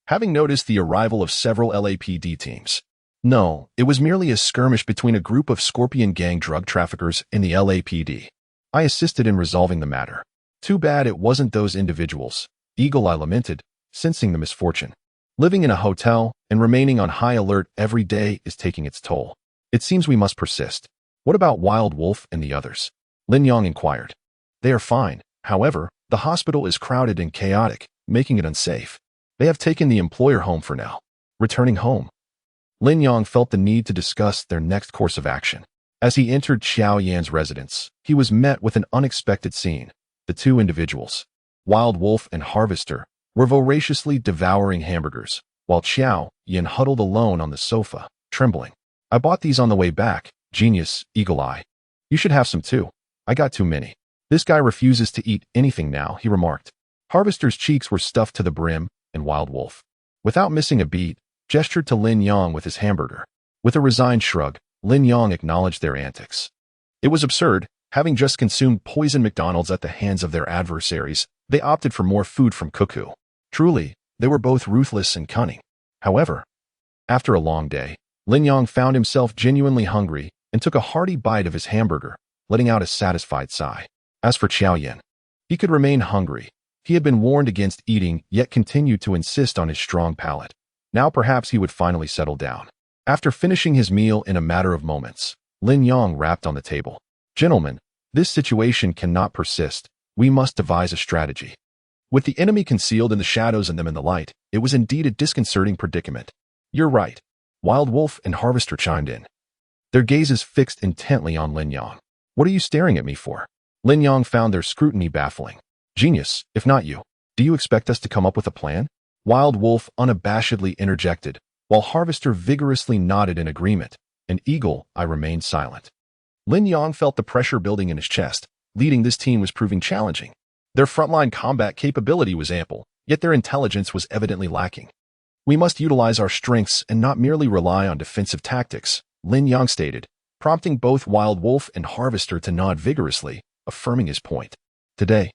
A: having noticed the arrival of several LAPD teams. No, it was merely a skirmish between a group of Scorpion Gang drug traffickers and the LAPD. I assisted in resolving the matter. Too bad it wasn't those individuals, Eagle Eye lamented, sensing the misfortune. Living in a hotel and remaining on high alert every day is taking its toll. It seems we must persist. What about Wild Wolf and the others? Lin Yang inquired. They are fine. However, the hospital is crowded and chaotic, making it unsafe. They have taken the employer home for now. Returning home, Lin Yang felt the need to discuss their next course of action. As he entered Xiao Yan's residence, he was met with an unexpected scene. The two individuals, Wild Wolf and Harvester, were voraciously devouring hamburgers, while Xiao Yan huddled alone on the sofa, trembling. I bought these on the way back. Genius, Eagle Eye. You should have some too. I got too many. This guy refuses to eat anything now, he remarked. Harvester's cheeks were stuffed to the brim, and Wild Wolf, without missing a beat, gestured to Lin Yang with his hamburger. With a resigned shrug, Lin Yang acknowledged their antics. It was absurd. Having just consumed poison McDonald's at the hands of their adversaries, they opted for more food from Cuckoo. Truly, they were both ruthless and cunning. However, after a long day, Lin Yang found himself genuinely hungry and took a hearty bite of his hamburger, letting out a satisfied sigh. As for Xiao Yan, he could remain hungry. He had been warned against eating, yet continued to insist on his strong palate. Now perhaps he would finally settle down. After finishing his meal in a matter of moments, Lin Yang rapped on the table. Gentlemen, this situation cannot persist. We must devise a strategy. With the enemy concealed in the shadows and them in the light, it was indeed a disconcerting predicament. You're right. Wild Wolf and Harvester chimed in, their gazes fixed intently on Lin Yang. What are you staring at me for? Lin Yang found their scrutiny baffling. Genius, if not you. Do you expect us to come up with a plan? Wild Wolf unabashedly interjected, while Harvester vigorously nodded in agreement. An eagle, I remained silent. Lin Yang felt the pressure building in his chest. Leading this team was proving challenging. Their frontline combat capability was ample, yet their intelligence was evidently lacking. We must utilize our strengths and not merely rely on defensive tactics, Lin Yang stated, prompting both Wild Wolf and Harvester to nod vigorously, affirming his point. Today,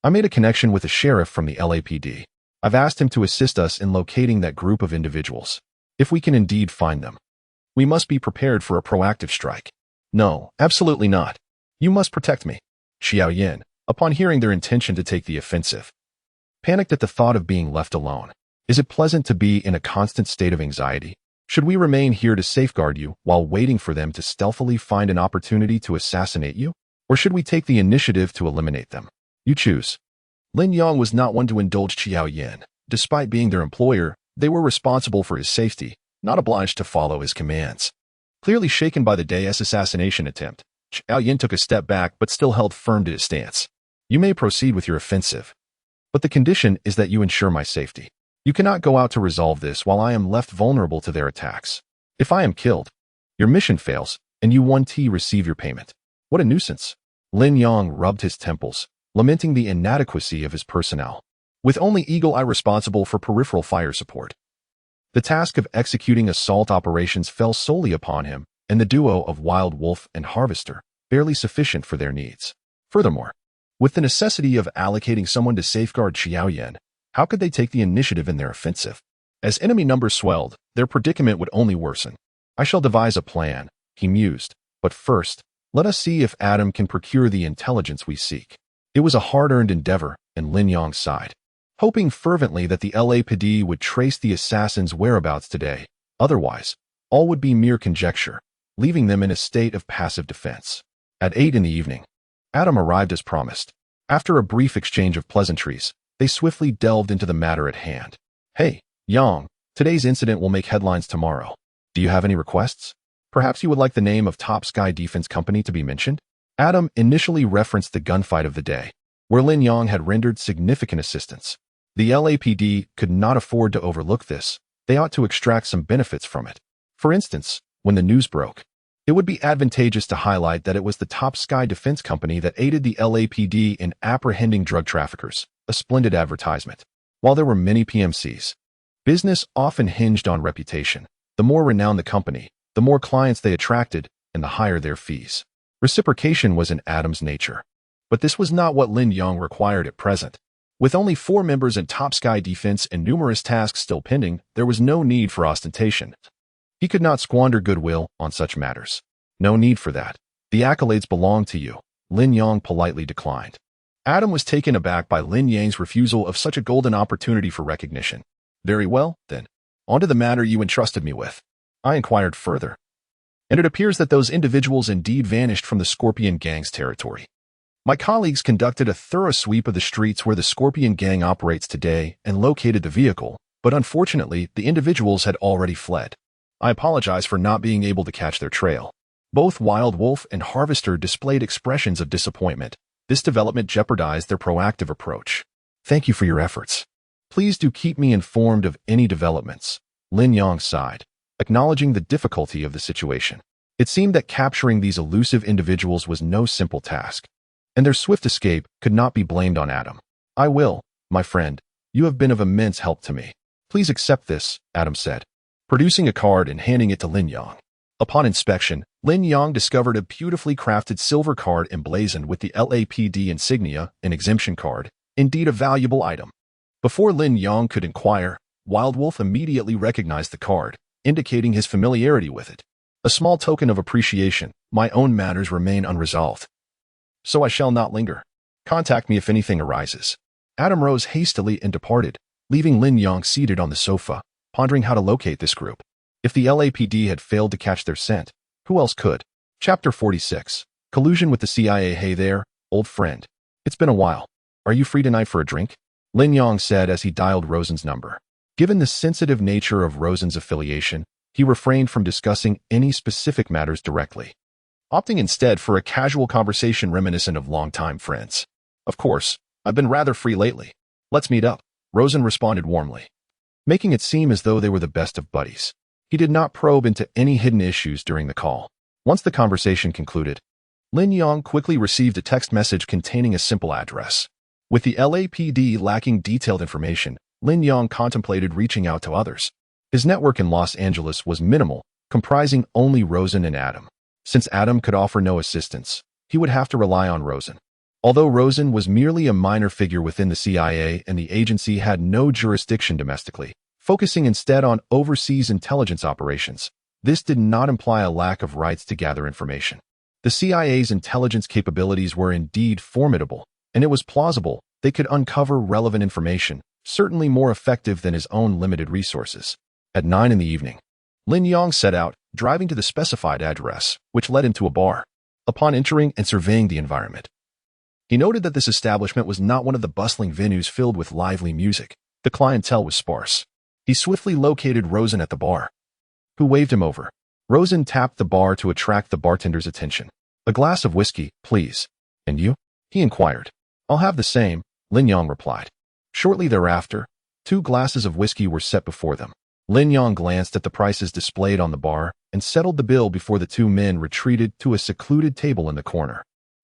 A: I made a connection with a sheriff from the LAPD. I've asked him to assist us in locating that group of individuals. If we can indeed find them, we must be prepared for a proactive strike. No, absolutely not. You must protect me. Xiao Yan, upon hearing their intention to take the offensive, panicked at the thought of being left alone. Is it pleasant to be in a constant state of anxiety? Should we remain here to safeguard you while waiting for them to stealthily find an opportunity to assassinate you? Or should we take the initiative to eliminate them? You choose. Lin Yang was not one to indulge Xiao Yan. Despite being their employer, they were responsible for his safety, not obliged to follow his commands. Clearly shaken by the day's assassination attempt, Xiao Yan took a step back but still held firm to his stance. You may proceed with your offensive, but the condition is that you ensure my safety. You cannot go out to resolve this while I am left vulnerable to their attacks. If I am killed, your mission fails, and you 1T receive your payment. What a nuisance. Lin Yang rubbed his temples, lamenting the inadequacy of his personnel. With only Eagle Eye responsible for peripheral fire support, the task of executing assault operations fell solely upon him, and the duo of Wild Wolf and Harvester, barely sufficient for their needs. Furthermore, with the necessity of allocating someone to safeguard Xiao Yan, how could they take the initiative in their offensive? As enemy numbers swelled, their predicament would only worsen. I shall devise a plan, he mused, but first, let us see if Adam can procure the intelligence we seek. It was a hard-earned endeavor, and Lin Yang sighed, hoping fervently that the LAPD would trace the assassin's whereabouts today. Otherwise, all would be mere conjecture, leaving them in a state of passive defense. At 8 in the evening, Adam arrived as promised. After a brief exchange of pleasantries, they swiftly delved into the matter at hand. Hey, Yang, today's incident will make headlines tomorrow. Do you have any requests? Perhaps you would like the name of Top Sky Defense Company to be mentioned? Adam initially referenced the gunfight of the day, where Lin Yang had rendered significant assistance. The LAPD could not afford to overlook this. They ought to extract some benefits from it. For instance, when the news broke, it would be advantageous to highlight that it was the Top Sky Defense Company that aided the LAPD in apprehending drug traffickers, a splendid advertisement. While there were many PMCs, business often hinged on reputation. The more renowned the company, the more clients they attracted, and the higher their fees. Reciprocation was in Adam's nature. But this was not what Lin Yang required at present. With only 4 members in Top Sky Defense and numerous tasks still pending, there was no need for ostentation. He could not squander goodwill on such matters. No need for that. The accolades belong to you, Lin Yang politely declined. Adam was taken aback by Lin Yang's refusal of such a golden opportunity for recognition. Very well, then. On to the matter you entrusted me with. I inquired further, and it appears that those individuals indeed vanished from the Scorpion Gang's territory. My colleagues conducted a thorough sweep of the streets where the Scorpion Gang operates today and located the vehicle, but unfortunately, the individuals had already fled. I apologize for not being able to catch their trail. Both Wild Wolf and Harvester displayed expressions of disappointment. This development jeopardized their proactive approach. Thank you for your efforts. Please do keep me informed of any developments. Lin Yang sighed, acknowledging the difficulty of the situation. It seemed that capturing these elusive individuals was no simple task, and their swift escape could not be blamed on Adam. I will, my friend. You have been of immense help to me. Please accept this, Adam said, producing a card and handing it to Lin Yang. Upon inspection, Lin Yang discovered a beautifully crafted silver card emblazoned with the LAPD insignia, an exemption card, indeed a valuable item. Before Lin Yang could inquire, Wild Wolf immediately recognized the card, indicating his familiarity with it. A small token of appreciation. My own matters remain unresolved, so I shall not linger. Contact me if anything arises. Adam rose hastily and departed, leaving Lin Yang seated on the sofa, pondering how to locate this group. If the LAPD had failed to catch their scent, who else could? Chapter 46. Collusion with the CIA. Hey there, old friend. It's been a while. Are you free tonight for a drink? Lin Yang said as he dialed Rosen's number. Given the sensitive nature of Rosen's affiliation, he refrained from discussing any specific matters directly, opting instead for a casual conversation reminiscent of longtime friends. Of course, I've been rather free lately. Let's meet up, Rosen responded warmly, making it seem as though they were the best of buddies. He did not probe into any hidden issues during the call. Once the conversation concluded, Lin Yang quickly received a text message containing a simple address. With the LAPD lacking detailed information, Lin Yang contemplated reaching out to others. His network in Los Angeles was minimal, comprising only Rosen and Adam. Since Adam could offer no assistance, he would have to rely on Rosen. Although Rosen was merely a minor figure within the CIA and the agency had no jurisdiction domestically, focusing instead on overseas intelligence operations, this did not imply a lack of rights to gather information. The CIA's intelligence capabilities were indeed formidable, and it was plausible they could uncover relevant information, certainly more effective than his own limited resources. At 9 in the evening, Lin Yang set out, driving to the specified address, which led him to a bar. Upon entering and surveying the environment, he noted that this establishment was not one of the bustling venues filled with lively music. The clientele was sparse. He swiftly located Rosen at the bar, who waved him over. Rosen tapped the bar to attract the bartender's attention. A glass of whiskey, please. And you? He inquired. I'll have the same, Lin Yang replied. Shortly thereafter, 2 glasses of whiskey were set before them. Lin Yang glanced at the prices displayed on the bar and settled the bill before the 2 men retreated to a secluded table in the corner,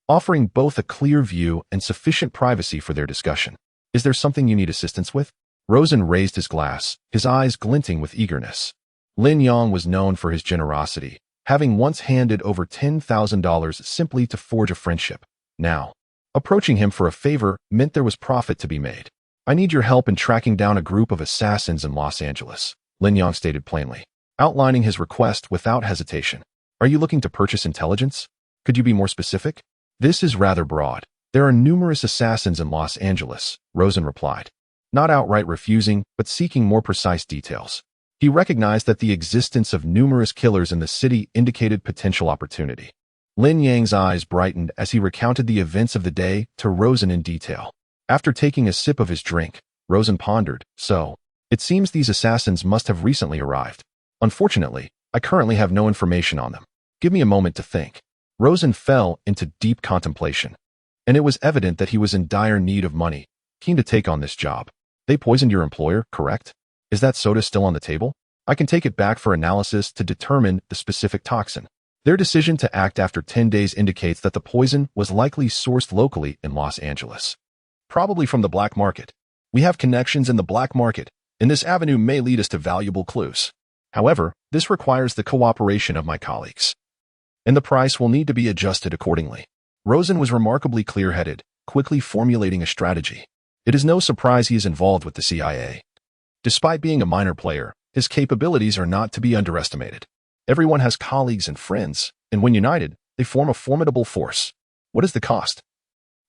A: offering both a clear view and sufficient privacy for their discussion. Is there something you need assistance with? Rosen raised his glass, his eyes glinting with eagerness. Lin Yang was known for his generosity, having once handed over $10,000 simply to forge a friendship. Now, approaching him for a favor meant there was profit to be made. I need your help in tracking down a group of assassins in Los Angeles, Lin Yang stated plainly, outlining his request without hesitation. Are you looking to purchase intelligence? Could you be more specific? This is rather broad. There are numerous assassins in Los Angeles, Rosen replied, not outright refusing, but seeking more precise details. He recognized that the existence of numerous killers in the city indicated potential opportunity. Lin Yang's eyes brightened as he recounted the events of the day to Rosen in detail. After taking a sip of his drink, Rosen pondered, so, it seems these assassins must have recently arrived. Unfortunately, I currently have no information on them. Give me a moment to think. Rosen fell into deep contemplation, and it was evident that he was in dire need of money, keen to take on this job. They poisoned your employer, correct? Is that soda still on the table? I can take it back for analysis to determine the specific toxin. Their decision to act after 10 days indicates that the poison was likely sourced locally in Los Angeles, probably from the black market. We have connections in the black market, and this avenue may lead us to valuable clues. However, this requires the cooperation of my colleagues, and the price will need to be adjusted accordingly. Rosen was remarkably clear-headed, quickly formulating a strategy. It is no surprise he is involved with the CIA. Despite being a minor player, his capabilities are not to be underestimated. Everyone has colleagues and friends, and when united, they form a formidable force. What is the cost?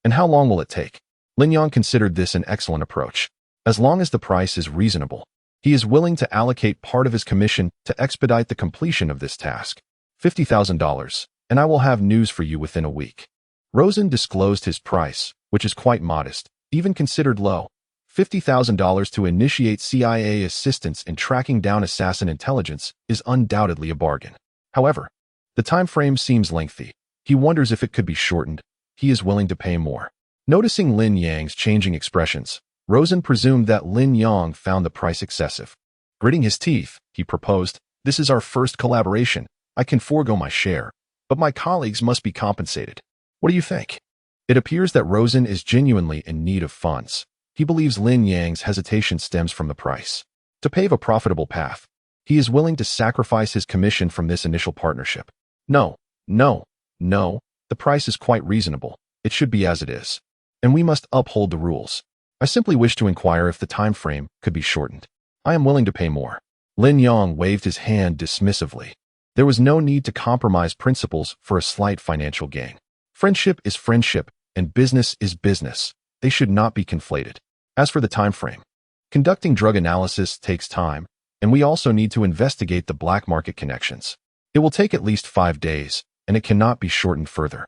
A: And how long will it take? Lin Yang considered this an excellent approach. As long as the price is reasonable, he is willing to allocate part of his commission to expedite the completion of this task. $50,000, and I will have news for you within a week. Rosen disclosed his price, which is quite modest, even considered low. $50,000 to initiate CIA assistance in tracking down assassin intelligence is undoubtedly a bargain. However, the time frame seems lengthy. He wonders if it could be shortened. He is willing to pay more. Noticing Lin Yang's changing expressions, Rosen presumed that Lin Yang found the price excessive. Gritting his teeth, he proposed, "This is our first collaboration. I can forego my share, but my colleagues must be compensated. What do you think?" It appears that Rosen is genuinely in need of funds. He believes Lin Yang's hesitation stems from the price. To pave a profitable path, he is willing to sacrifice his commission from this initial partnership. No, the price is quite reasonable. It should be as it is, and we must uphold the rules. I simply wish to inquire if the time frame could be shortened. I am willing to pay more. Lin Yang waved his hand dismissively. There was no need to compromise principles for a slight financial gain. Friendship is friendship, and business is business. They should not be conflated. As for the time frame, conducting drug analysis takes time, and we also need to investigate the black market connections. It will take at least 5 days, and it cannot be shortened further.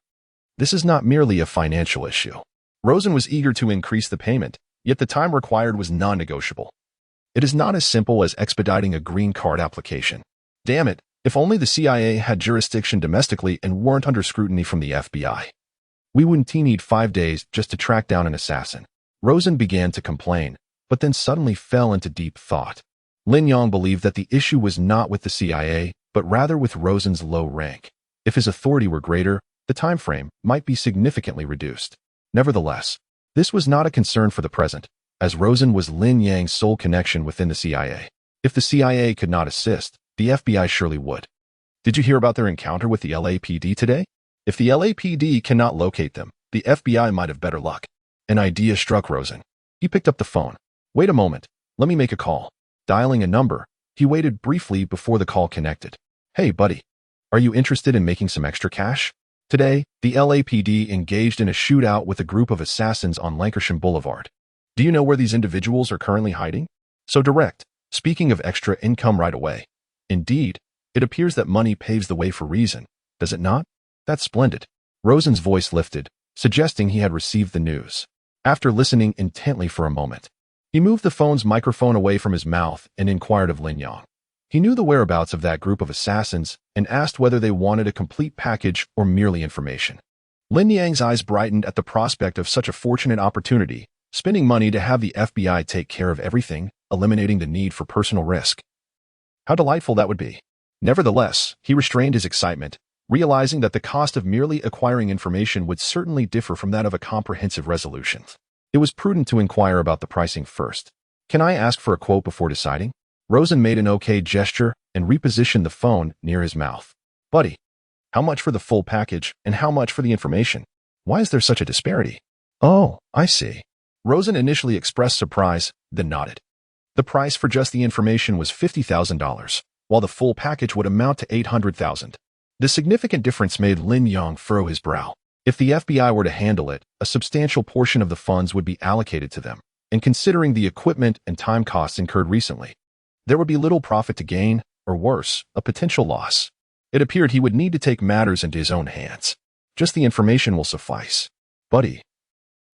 A: This is not merely a financial issue. Rosen was eager to increase the payment, yet the time required was non-negotiable. It is not as simple as expediting a green card application. Damn it, if only the CIA had jurisdiction domestically and weren't under scrutiny from the FBI. We wouldn't need 5 days just to track down an assassin. Rosen began to complain, but then suddenly fell into deep thought. Lin Yang believed that the issue was not with the CIA, but rather with Rosen's low rank. If his authority were greater, the time frame might be significantly reduced. Nevertheless, this was not a concern for the present, as Rosen was Lin Yang's sole connection within the CIA. If the CIA could not assist, the FBI surely would. Did you hear about their encounter with the LAPD today? If the LAPD cannot locate them, the FBI might have better luck. An idea struck Rosen. He picked up the phone. Wait a moment, let me make a call. Dialing a number, he waited briefly before the call connected. Hey, buddy. Are you interested in making some extra cash? Today, the LAPD engaged in a shootout with a group of assassins on Lancashire Boulevard. Do you know where these individuals are currently hiding? So direct, speaking of extra income right away. Indeed, it appears that money paves the way for reason, does it not? That's splendid. Rosen's voice lifted, suggesting he had received the news. After listening intently for a moment, he moved the phone's microphone away from his mouth and inquired of Lin Yang. He knew the whereabouts of that group of assassins and asked whether they wanted a complete package or merely information. Lin Yang's eyes brightened at the prospect of such a fortunate opportunity, spending money to have the FBI take care of everything, eliminating the need for personal risk. How delightful that would be. Nevertheless, he restrained his excitement, realizing that the cost of merely acquiring information would certainly differ from that of a comprehensive resolution. It was prudent to inquire about the pricing first. Can I ask for a quote before deciding? Rosen made an okay gesture and repositioned the phone near his mouth. Buddy, how much for the full package and how much for the information? Why is there such a disparity? Oh, I see. Rosen initially expressed surprise, then nodded. The price for just the information was $50,000, while the full package would amount to $800,000. The significant difference made Lin Yang furrow his brow. If the FBI were to handle it, a substantial portion of the funds would be allocated to them, and considering the equipment and time costs incurred recently, there would be little profit to gain, or worse, a potential loss. It appeared he would need to take matters into his own hands. Just the information will suffice. Buddy,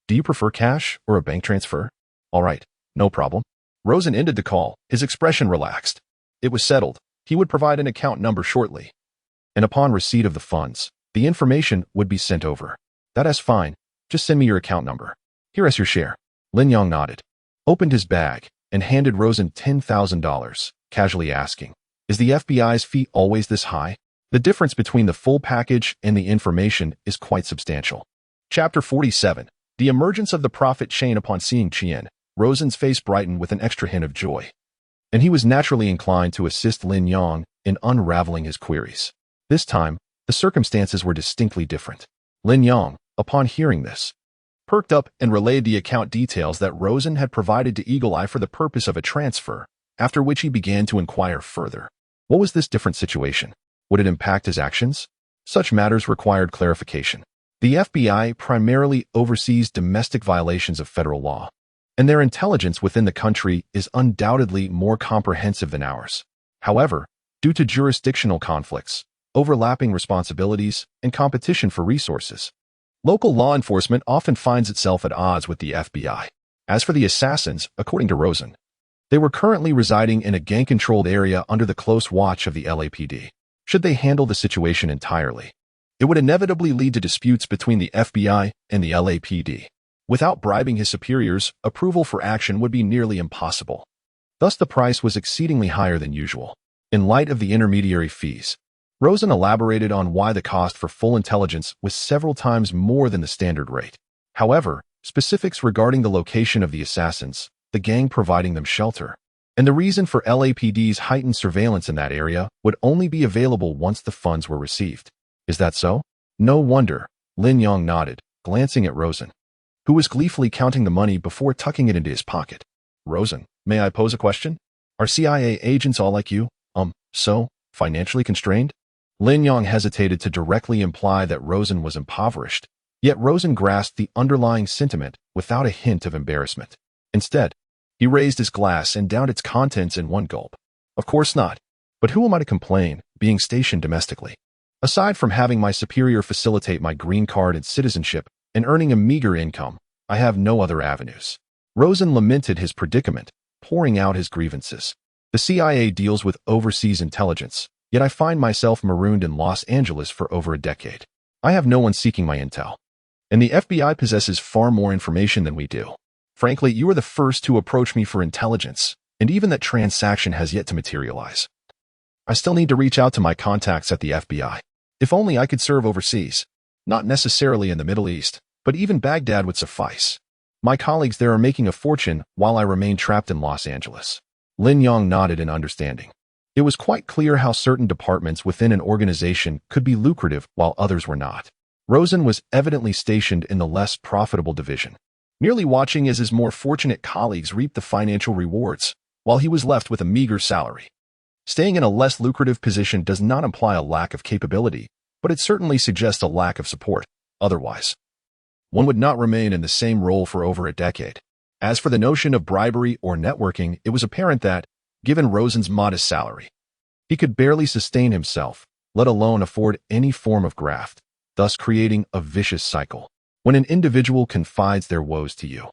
A: do you prefer cash or a bank transfer? All right, no problem. Rosen ended the call, his expression relaxed. It was settled. He would provide an account number shortly. And upon receipt of the funds, the information would be sent over. That is fine. Just send me your account number. Here is your share. Lin Yang nodded, opened his bag, and handed Rosen $10,000, casually asking, is the FBI's fee always this high? The difference between the full package and the information is quite substantial. Chapter 47. The emergence of the profit chain. Upon seeing Qian, Rosen's face brightened with an extra hint of joy, and he was naturally inclined to assist Lin Yang in unraveling his queries. This time, the circumstances were distinctly different. Lin Yang, upon hearing this, perked up and relayed the account details that Rosen had provided to Eagle Eye for the purpose of a transfer, after which he began to inquire further. What was this different situation? Would it impact his actions? Such matters required clarification. The FBI primarily oversees domestic violations of federal law, and their intelligence within the country is undoubtedly more comprehensive than ours. However, due to jurisdictional conflicts, overlapping responsibilities, and competition for resources, local law enforcement often finds itself at odds with the FBI. As for the assassins, according to Rosen, they were currently residing in a gang-controlled area under the close watch of the LAPD. Should they handle the situation entirely, it would inevitably lead to disputes between the FBI and the LAPD. Without bribing his superiors, approval for action would be nearly impossible. Thus, the price was exceedingly higher than usual. In light of the intermediary fees, Rosen elaborated on why the cost for full intelligence was several times more than the standard rate. However, specifics regarding the location of the assassins, the gang providing them shelter, and the reason for LAPD's heightened surveillance in that area would only be available once the funds were received. Is that so? No wonder. Lin Yang nodded, glancing at Rosen, who was gleefully counting the money before tucking it into his pocket. Rosen, may I pose a question? Are CIA agents all like you? Financially constrained? Lin Yang hesitated to directly imply that Rosen was impoverished, yet Rosen grasped the underlying sentiment without a hint of embarrassment. Instead, he raised his glass and downed its contents in one gulp. Of course not. But who am I to complain, being stationed domestically? Aside from having my superior facilitate my green card and citizenship and earning a meager income, I have no other avenues. Rosen lamented his predicament, pouring out his grievances. The CIA deals with overseas intelligence, yet I find myself marooned in Los Angeles for over a decade. I have no one seeking my intel. And the FBI possesses far more information than we do. Frankly, you are the first to approach me for intelligence, and even that transaction has yet to materialize. I still need to reach out to my contacts at the FBI. If only I could serve overseas. Not necessarily in the Middle East, but even Baghdad would suffice. My colleagues there are making a fortune while I remain trapped in Los Angeles. Lin Yang nodded in understanding. It was quite clear how certain departments within an organization could be lucrative while others were not. Rosen was evidently stationed in the less profitable division, merely watching as his more fortunate colleagues reaped the financial rewards, while he was left with a meager salary. Staying in a less lucrative position does not imply a lack of capability, but it certainly suggests a lack of support. Otherwise, one would not remain in the same role for over a decade. As for the notion of bribery or networking, it was apparent that, given Rosen's modest salary, he could barely sustain himself, let alone afford any form of graft, thus creating a vicious cycle. When an individual confides their woes to you,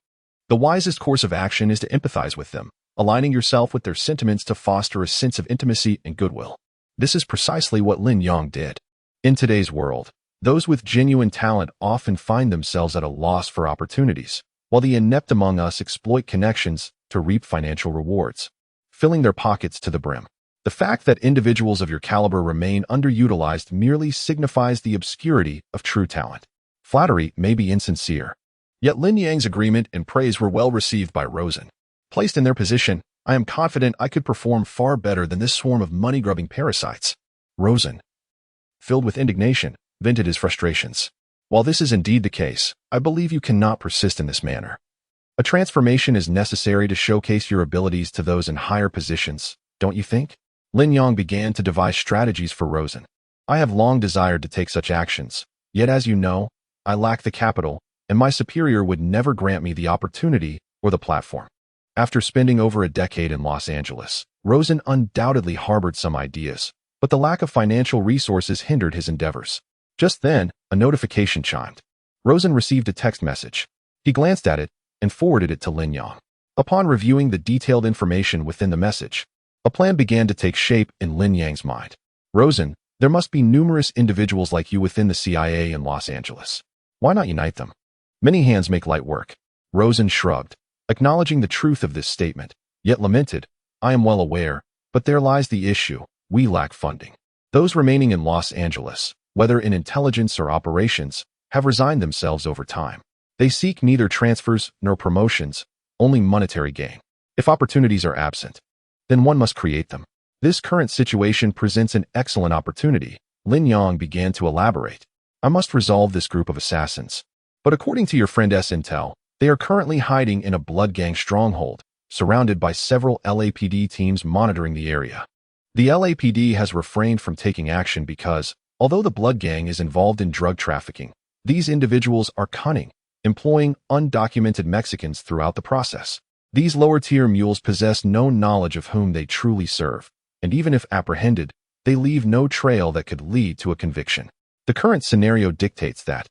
A: the wisest course of action is to empathize with them, aligning yourself with their sentiments to foster a sense of intimacy and goodwill. This is precisely what Lin Yang did. In today's world, those with genuine talent often find themselves at a loss for opportunities, while the inept among us exploit connections to reap financial rewards, filling their pockets to the brim. The fact that individuals of your caliber remain underutilized merely signifies the obscurity of true talent. Flattery may be insincere, yet Lin Yang's agreement and praise were well received by Rosen. Placed in their position, I am confident I could perform far better than this swarm of money-grubbing parasites. Rosen, filled with indignation, vented his frustrations. While this is indeed the case, I believe you cannot persist in this manner. A transformation is necessary to showcase your abilities to those in higher positions, don't you think? Lin Yang began to devise strategies for Rosen. I have long desired to take such actions, yet as you know, I lack the capital, and my superior would never grant me the opportunity or the platform. After spending over a decade in Los Angeles, Rosen undoubtedly harbored some ideas, but the lack of financial resources hindered his endeavors. Just then, a notification chimed. Rosen received a text message. He glanced at it and forwarded it to Lin Yang. Upon reviewing the detailed information within the message, a plan began to take shape in Lin Yang's mind. Rosen, there must be numerous individuals like you within the CIA in Los Angeles. Why not unite them? Many hands make light work. Rosen shrugged, acknowledging the truth of this statement, yet lamented, I am well aware, but there lies the issue. We lack funding. Those remaining in Los Angeles, whether in intelligence or operations, have resigned themselves over time. They seek neither transfers nor promotions, only monetary gain. If opportunities are absent, then one must create them. This current situation presents an excellent opportunity. Lin Yang began to elaborate. I must resolve this group of assassins. But according to your friend S. Intel, they are currently hiding in a blood gang stronghold, surrounded by several LAPD teams monitoring the area. The LAPD has refrained from taking action because, although the blood gang is involved in drug trafficking, these individuals are cunning, employing undocumented Mexicans throughout the process. These lower-tier mules possess no knowledge of whom they truly serve, and even if apprehended, they leave no trail that could lead to a conviction. The current scenario dictates that,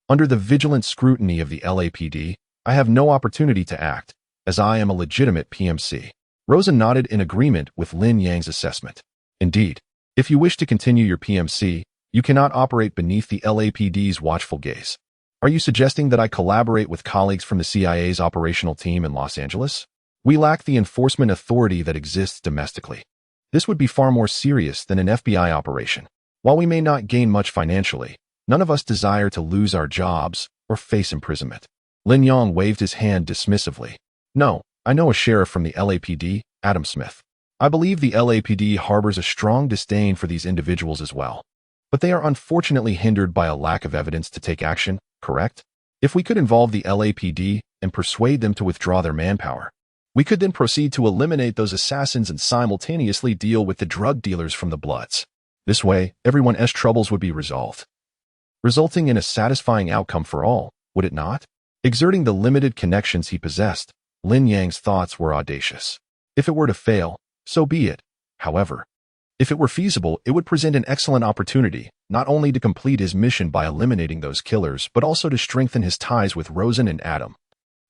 A: under the vigilant scrutiny of the LAPD, I have no opportunity to act, as I am a legitimate PMC. Rosen nodded in agreement with Lin Yang's assessment. Indeed, if you wish to continue your PMC, you cannot operate beneath the LAPD's watchful gaze. Are you suggesting that I collaborate with colleagues from the CIA's operational team in Los Angeles? We lack the enforcement authority that exists domestically. This would be far more serious than an FBI operation. While we may not gain much financially, none of us desire to lose our jobs or face imprisonment. Lin Yang waved his hand dismissively. No, I know a sheriff from the LAPD, Adam Smith. I believe the LAPD harbors a strong disdain for these individuals as well. But they are unfortunately hindered by a lack of evidence to take action, correct? If we could involve the LAPD and persuade them to withdraw their manpower, We could then proceed to eliminate those assassins and simultaneously deal with the drug dealers from the Bloods. This way, everyone's troubles would be resolved, resulting in a satisfying outcome for all, would it not? Exerting the limited connections he possessed, Lin Yang's thoughts were audacious. If it were to fail, so be it. However, if it were feasible, it would present an excellent opportunity, not only to complete his mission by eliminating those killers, but also to strengthen his ties with Rosen and Adam,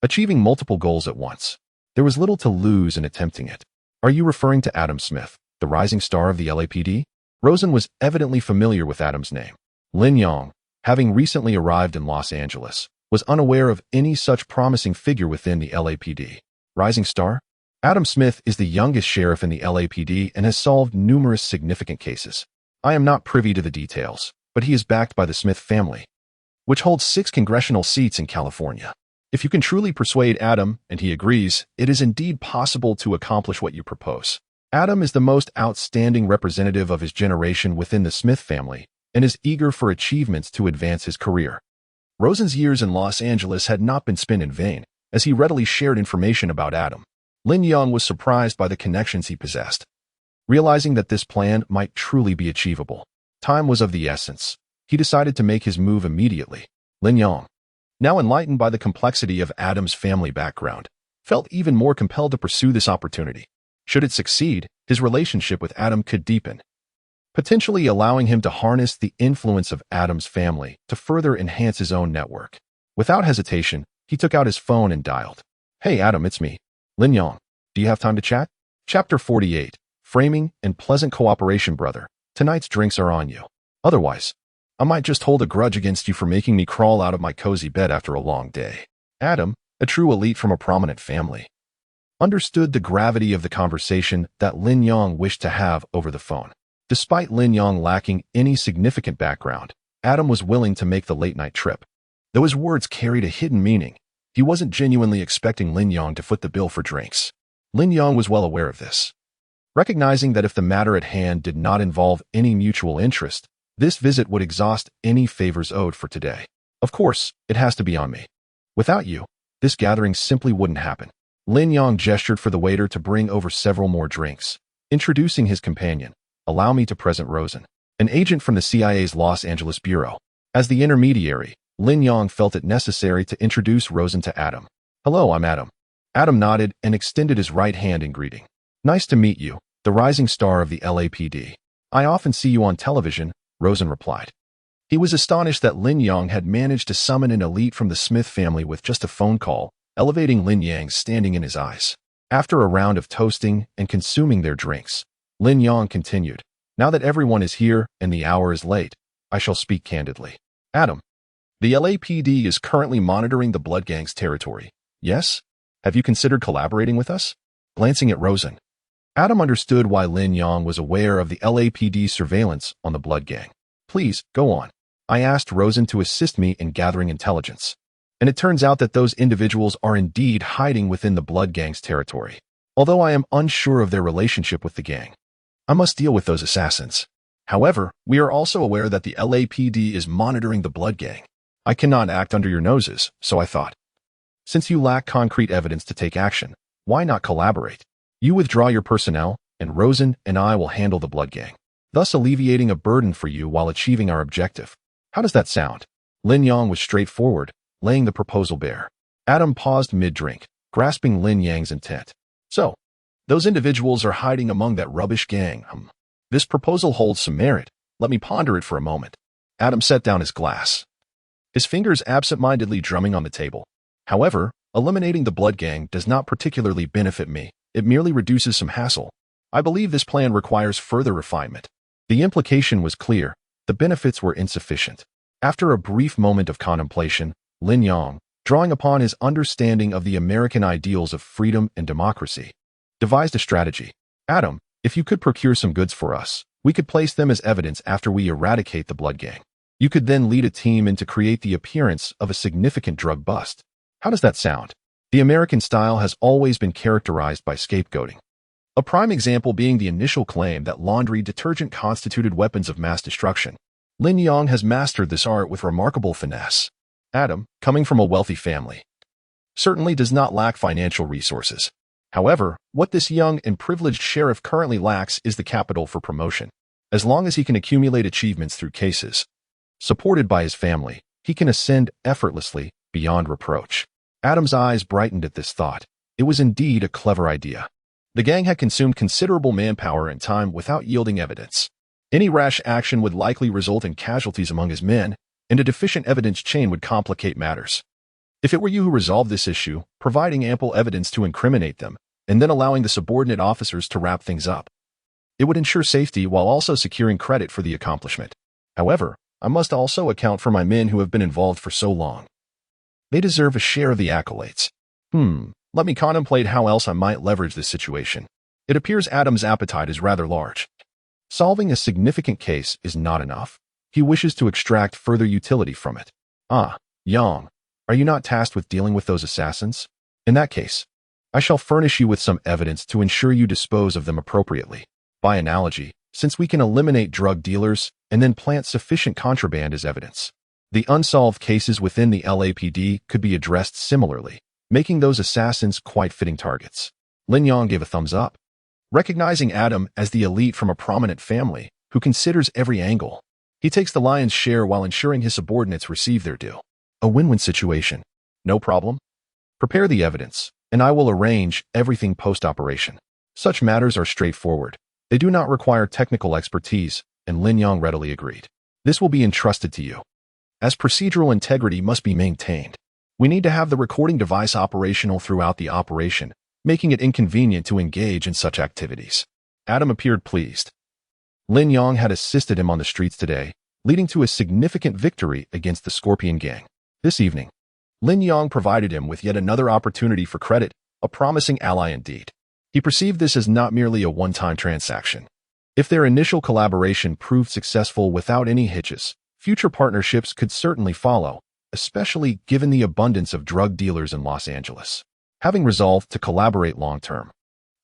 A: achieving multiple goals at once. There was little to lose in attempting it. Are you referring to Adam Smith, the rising star of the LAPD? Rosen was evidently familiar with Adam's name. Lin Yang, having recently arrived in Los Angeles, was unaware of any such promising figure within the LAPD. Rising star? Adam Smith is the youngest sheriff in the LAPD and has solved numerous significant cases. I am not privy to the details, but he is backed by the Smith family, which holds 6 congressional seats in California. If you can truly persuade Adam, and he agrees, it is indeed possible to accomplish what you propose. Adam is the most outstanding representative of his generation within the Smith family and is eager for achievements to advance his career. Rosen's years in Los Angeles had not been spent in vain, as he readily shared information about Adam. Lin Yang was surprised by the connections he possessed, realizing that this plan might truly be achievable. Time was of the essence. He decided to make his move immediately. Lin Yang, now enlightened by the complexity of Adam's family background, felt even more compelled to pursue this opportunity. Should it succeed, his relationship with Adam could deepen, potentially allowing him to harness the influence of Adam's family to further enhance his own network. Without hesitation, he took out his phone and dialed. Hey Adam, it's me, Lin Yang. Do you have time to chat? Chapter 48. Framing and pleasant cooperation, brother. Tonight's drinks are on you. Otherwise, I might just hold a grudge against you for making me crawl out of my cozy bed after a long day. Adam, a true elite from a prominent family, understood the gravity of the conversation that Lin Yang wished to have over the phone. Despite Lin Yang lacking any significant background, Adam was willing to make the late-night trip. Though his words carried a hidden meaning, he wasn't genuinely expecting Lin Yang to foot the bill for drinks. Lin Yang was well aware of this, recognizing that if the matter at hand did not involve any mutual interest, this visit would exhaust any favors owed for today. Of course, it has to be on me. Without you, this gathering simply wouldn't happen. Lin Yang gestured for the waiter to bring over several more drinks, introducing his companion. Allow me to present Rosen, an agent from the CIA's Los Angeles Bureau. As the intermediary, Lin Yang felt it necessary to introduce Rosen to Adam. Hello, I'm Adam. Adam nodded and extended his right hand in greeting. Nice to meet you, the rising star of the LAPD. I often see you on television, Rosen replied. He was astonished that Lin Yang had managed to summon an elite from the Smith family with just a phone call, elevating Lin Yang's standing in his eyes. After a round of toasting and consuming their drinks, Lin Yang continued, now that everyone is here and the hour is late, I shall speak candidly. Adam, the LAPD is currently monitoring the Blood Gang's territory. Yes? Have you considered collaborating with us? Glancing at Rosen, Adam understood why Lin Yang was aware of the LAPD's surveillance on the Blood Gang. Please, go on. I asked Rosen to assist me in gathering intelligence, and it turns out that those individuals are indeed hiding within the Blood Gang's territory. Although I am unsure of their relationship with the gang, I must deal with those assassins. However, we are also aware that the LAPD is monitoring the Blood Gang. I cannot act under your noses, so I thought, since you lack concrete evidence to take action, why not collaborate? You withdraw your personnel, and Rosen and I will handle the Blood Gang, thus alleviating a burden for you while achieving our objective. How does that sound? Lin Yang was straightforward, laying the proposal bare. Adam paused mid-drink, grasping Lin Yang's intent. So, those individuals are hiding among that rubbish gang. This proposal holds some merit. Let me ponder it for a moment. Adam set down his glass, his fingers absent-mindedly drumming on the table. However, eliminating the Blood Gang does not particularly benefit me. It merely reduces some hassle. I believe this plan requires further refinement. The implication was clear. The benefits were insufficient. After a brief moment of contemplation, Lin Yang, drawing upon his understanding of the American ideals of freedom and democracy, devised a strategy. Adam, if you could procure some goods for us, we could place them as evidence after we eradicate the Blood Gang. You could then lead a team in to create the appearance of a significant drug bust. How does that sound? The American style has always been characterized by scapegoating. A prime example being the initial claim that laundry detergent constituted weapons of mass destruction. Lin Yang has mastered this art with remarkable finesse. Adam, coming from a wealthy family, certainly does not lack financial resources. However, what this young and privileged sheriff currently lacks is the capital for promotion. As long as he can accumulate achievements through cases, supported by his family, he can ascend effortlessly beyond reproach. Adam's eyes brightened at this thought. It was indeed a clever idea. The gang had consumed considerable manpower and time without yielding evidence. Any rash action would likely result in casualties among his men, and a deficient evidence chain would complicate matters. If it were you who resolved this issue, providing ample evidence to incriminate them, and then allowing the subordinate officers to wrap things up, it would ensure safety while also securing credit for the accomplishment. However, I must also account for my men who have been involved for so long. They deserve a share of the accolades. Let me contemplate how else I might leverage this situation. It appears Adam's appetite is rather large. Solving a significant case is not enough. He wishes to extract further utility from it. Yang, are you not tasked with dealing with those assassins? In that case, I shall furnish you with some evidence to ensure you dispose of them appropriately. By analogy, since we can eliminate drug dealers and then plant sufficient contraband as evidence, the unsolved cases within the LAPD could be addressed similarly, making those assassins quite fitting targets. Lin Yang gave a thumbs up, recognizing Adam as the elite from a prominent family who considers every angle. He takes the lion's share while ensuring his subordinates receive their due. A win-win situation. No problem. Prepare the evidence, and I will arrange everything post-operation. Such matters are straightforward. They do not require technical expertise, and Lin Yang readily agreed. This will be entrusted to you, as procedural integrity must be maintained. We need to have the recording device operational throughout the operation, making it inconvenient to engage in such activities. Adam appeared pleased. Lin Yang had assisted him on the streets today, leading to a significant victory against the Scorpion Gang. This evening, Lin Yang provided him with yet another opportunity for credit, a promising ally indeed. He perceived this as not merely a one-time transaction. If their initial collaboration proved successful without any hitches, future partnerships could certainly follow, especially given the abundance of drug dealers in Los Angeles. Having resolved to collaborate long-term,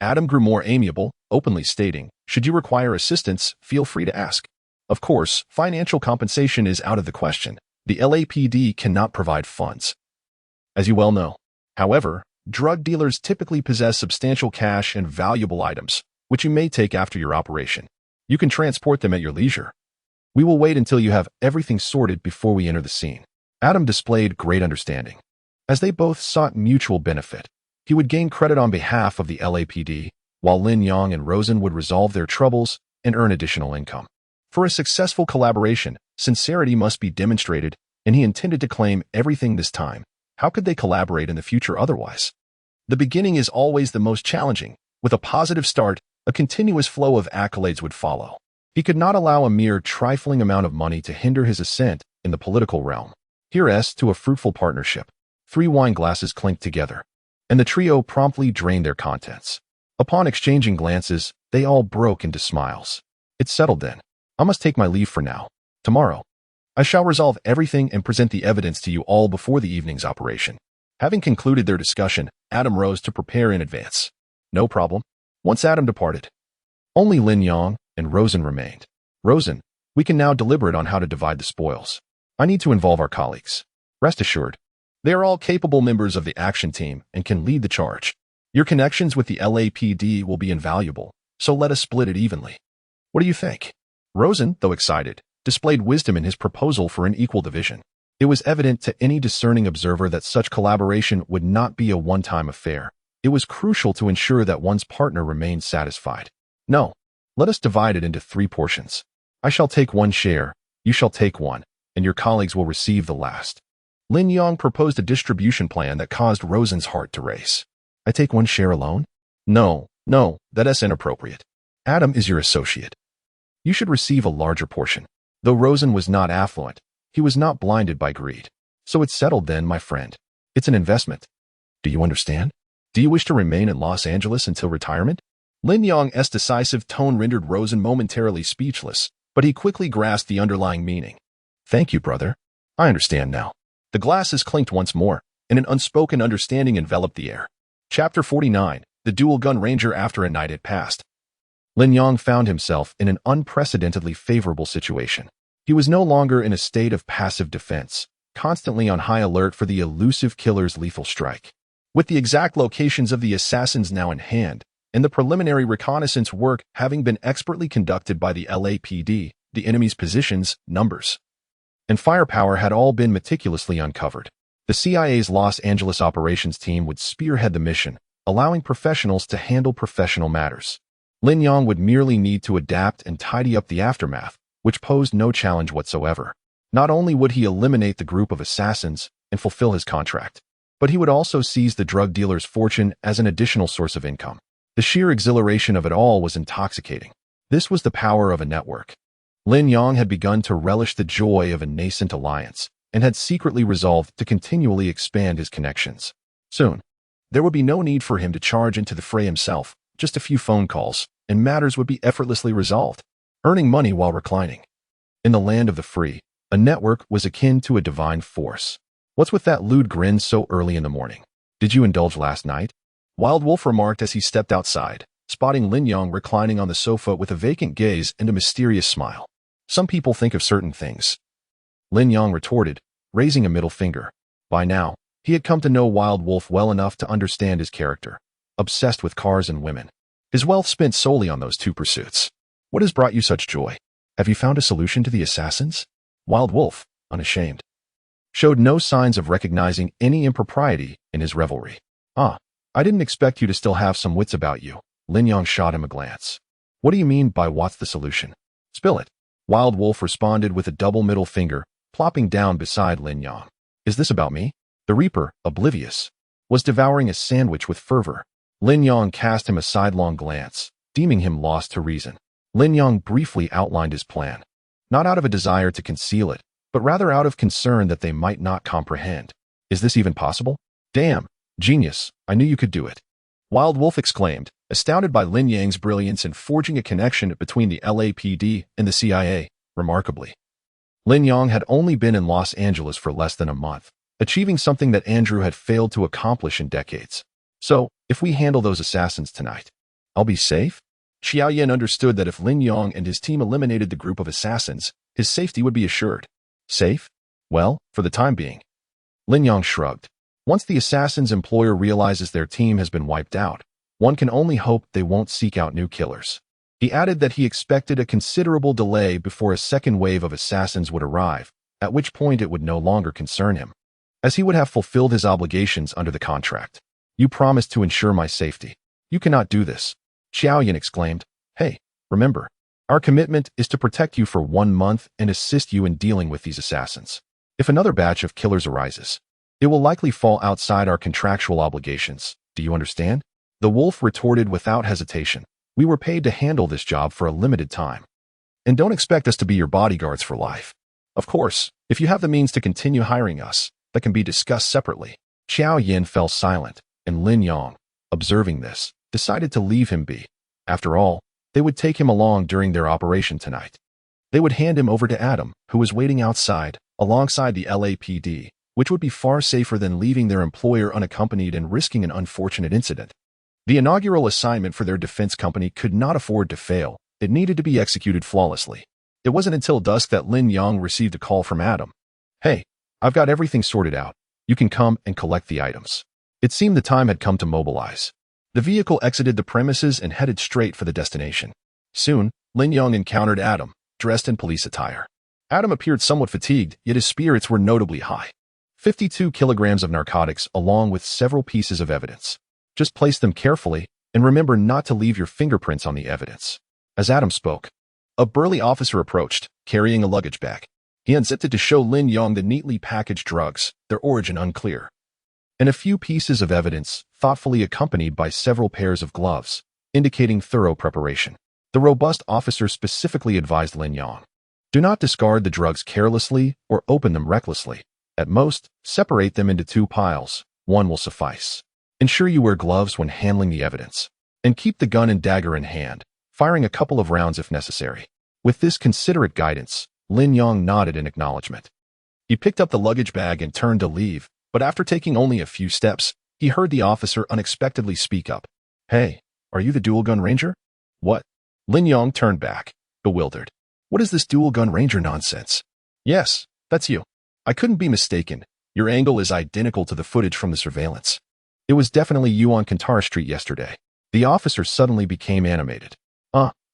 A: Adam grew more amiable, openly stating, "Should you require assistance, feel free to ask." Of course, financial compensation is out of the question. The LAPD cannot provide funds, as you well know. However, drug dealers typically possess substantial cash and valuable items, which you may take after your operation. You can transport them at your leisure. We will wait until you have everything sorted before we enter the scene. Adam displayed great understanding. As they both sought mutual benefit, he would gain credit on behalf of the LAPD, while Lin Yang and Rosen would resolve their troubles and earn additional income. For a successful collaboration, sincerity must be demonstrated, and he intended to claim everything this time. How could they collaborate in the future otherwise? The beginning is always the most challenging. With a positive start, a continuous flow of accolades would follow. He could not allow a mere trifling amount of money to hinder his ascent in the political realm. Here's to a fruitful partnership. 3 wine glasses clinked together, and the trio promptly drained their contents. Upon exchanging glances, they all broke into smiles. It's settled then. I must take my leave for now. Tomorrow, I shall resolve everything and present the evidence to you all before the evening's operation. Having concluded their discussion, Adam rose to prepare in advance. No problem. Once Adam departed, only Lin Yang and Rosen remained. Rosen, we can now deliberate on how to divide the spoils. I need to involve our colleagues. Rest assured, they are all capable members of the action team and can lead the charge. Your connections with the LAPD will be invaluable, so let us split it evenly. What do you think? Rosen, though excited, displayed wisdom in his proposal for an equal division. It was evident to any discerning observer that such collaboration would not be a one-time affair. It was crucial to ensure that one's partner remained satisfied. No, let us divide it into 3 portions. I shall take 1 share, you shall take 1, and your colleagues will receive the last. Lin Yang proposed a distribution plan that caused Rosen's heart to race. I take 1 share alone? No, that is inappropriate. Adam is your associate. You should receive a larger portion. Though Rosen was not affluent, he was not blinded by greed. So it's settled then, my friend. It's an investment. Do you understand? Do you wish to remain in Los Angeles until retirement? Lin Yang's decisive tone rendered Rosen momentarily speechless, but he quickly grasped the underlying meaning. Thank you, brother. I understand now. The glasses clinked once more, and an unspoken understanding enveloped the air. Chapter 49, The Dual Gun Ranger. After a night had passed, Lin Yang found himself in an unprecedentedly favorable situation. He was no longer in a state of passive defense, constantly on high alert for the elusive killer's lethal strike. With the exact locations of the assassins now in hand, and the preliminary reconnaissance work having been expertly conducted by the LAPD, the enemy's positions, numbers, and firepower had all been meticulously uncovered. The CIA's Los Angeles operations team would spearhead the mission, allowing professionals to handle professional matters. Lin Yang would merely need to adapt and tidy up the aftermath, which posed no challenge whatsoever. Not only would he eliminate the group of assassins and fulfill his contract, but he would also seize the drug dealer's fortune as an additional source of income. The sheer exhilaration of it all was intoxicating. This was the power of a network. Lin Yang had begun to relish the joy of a nascent alliance and had secretly resolved to continually expand his connections. Soon, there would be no need for him to charge into the fray himself, just a few phone calls, and matters would be effortlessly resolved, earning money while reclining. In the land of the free, a network was akin to a divine force. What's with that lewd grin so early in the morning? Did you indulge last night? Wild Wolf remarked as he stepped outside, spotting Lin Yang reclining on the sofa with a vacant gaze and a mysterious smile. Some people think of certain things, Lin Yang retorted, raising a middle finger. By now, he had come to know Wild Wolf well enough to understand his character, obsessed with cars and women. His wealth spent solely on those two pursuits. What has brought you such joy? Have you found a solution to the assassins? Wild Wolf, unashamed, showed no signs of recognizing any impropriety in his revelry. I didn't expect you to still have some wits about you. Lin Yang shot him a glance. What do you mean by what's the solution? Spill it. Wild Wolf responded with a double middle finger, plopping down beside Lin Yang. Is this about me? The Reaper, oblivious, was devouring a sandwich with fervor. Lin Yang cast him a sidelong glance, deeming him lost to reason. Lin Yang briefly outlined his plan, not out of a desire to conceal it, but rather out of concern that they might not comprehend. Is this even possible? Damn, genius, I knew you could do it. Wild Wolf exclaimed, astounded by Lin Yang's brilliance in forging a connection between the LAPD and the CIA. Remarkably, Lin Yang had only been in Los Angeles for less than a month, achieving something that Andrew had failed to accomplish in decades. So, if we handle those assassins tonight, I'll be safe? Xiaoyan understood that if Lin Yang and his team eliminated the group of assassins, his safety would be assured. Safe? Well, for the time being. Lin Yang shrugged. Once the assassin's employer realizes their team has been wiped out, one can only hope they won't seek out new killers. He added that he expected a considerable delay before a second wave of assassins would arrive, at which point it would no longer concern him, as he would have fulfilled his obligations under the contract. You promised to ensure my safety. You cannot do this. Xiaoyan exclaimed. Hey, remember, our commitment is to protect you for 1 month and assist you in dealing with these assassins. If another batch of killers arises, it will likely fall outside our contractual obligations. Do you understand? The wolf retorted without hesitation. We were paid to handle this job for a limited time. And don't expect us to be your bodyguards for life. Of course, if you have the means to continue hiring us, that can be discussed separately. Xiaoyan fell silent, and Lin Yang, observing this, decided to leave him be. After all, they would take him along during their operation tonight. They would hand him over to Adam, who was waiting outside, alongside the LAPD, which would be far safer than leaving their employer unaccompanied and risking an unfortunate incident. The inaugural assignment for their defense company could not afford to fail. It needed to be executed flawlessly. It wasn't until dusk that Lin Yang received a call from Adam. Hey, I've got everything sorted out. You can come and collect the items. It seemed the time had come to mobilize. The vehicle exited the premises and headed straight for the destination. Soon, Lin Yang encountered Adam, dressed in police attire. Adam appeared somewhat fatigued, yet his spirits were notably high. 52 kilograms of narcotics along with several pieces of evidence. Just place them carefully and remember not to leave your fingerprints on the evidence. As Adam spoke, a burly officer approached, carrying a luggage bag. He unzipped it to show Lin Yang the neatly packaged drugs, their origin unclear, and a few pieces of evidence, thoughtfully accompanied by several pairs of gloves, indicating thorough preparation. The robust officer specifically advised Lin Yang, do not discard the drugs carelessly or open them recklessly. At most, separate them into 2 piles. 1 will suffice. Ensure you wear gloves when handling the evidence, and keep the gun and dagger in hand, firing a couple of rounds if necessary. With this considerate guidance, Lin Yang nodded in acknowledgement. He picked up the luggage bag and turned to leave, but after taking only a few steps, he heard the officer unexpectedly speak up. Hey, are you the dual-gun ranger? What? Lin Yang turned back, bewildered. What is this dual-gun ranger nonsense? Yes, that's you. I couldn't be mistaken. Your angle is identical to the footage from the surveillance. It was definitely you on Kantara Street yesterday. The officer suddenly became animated.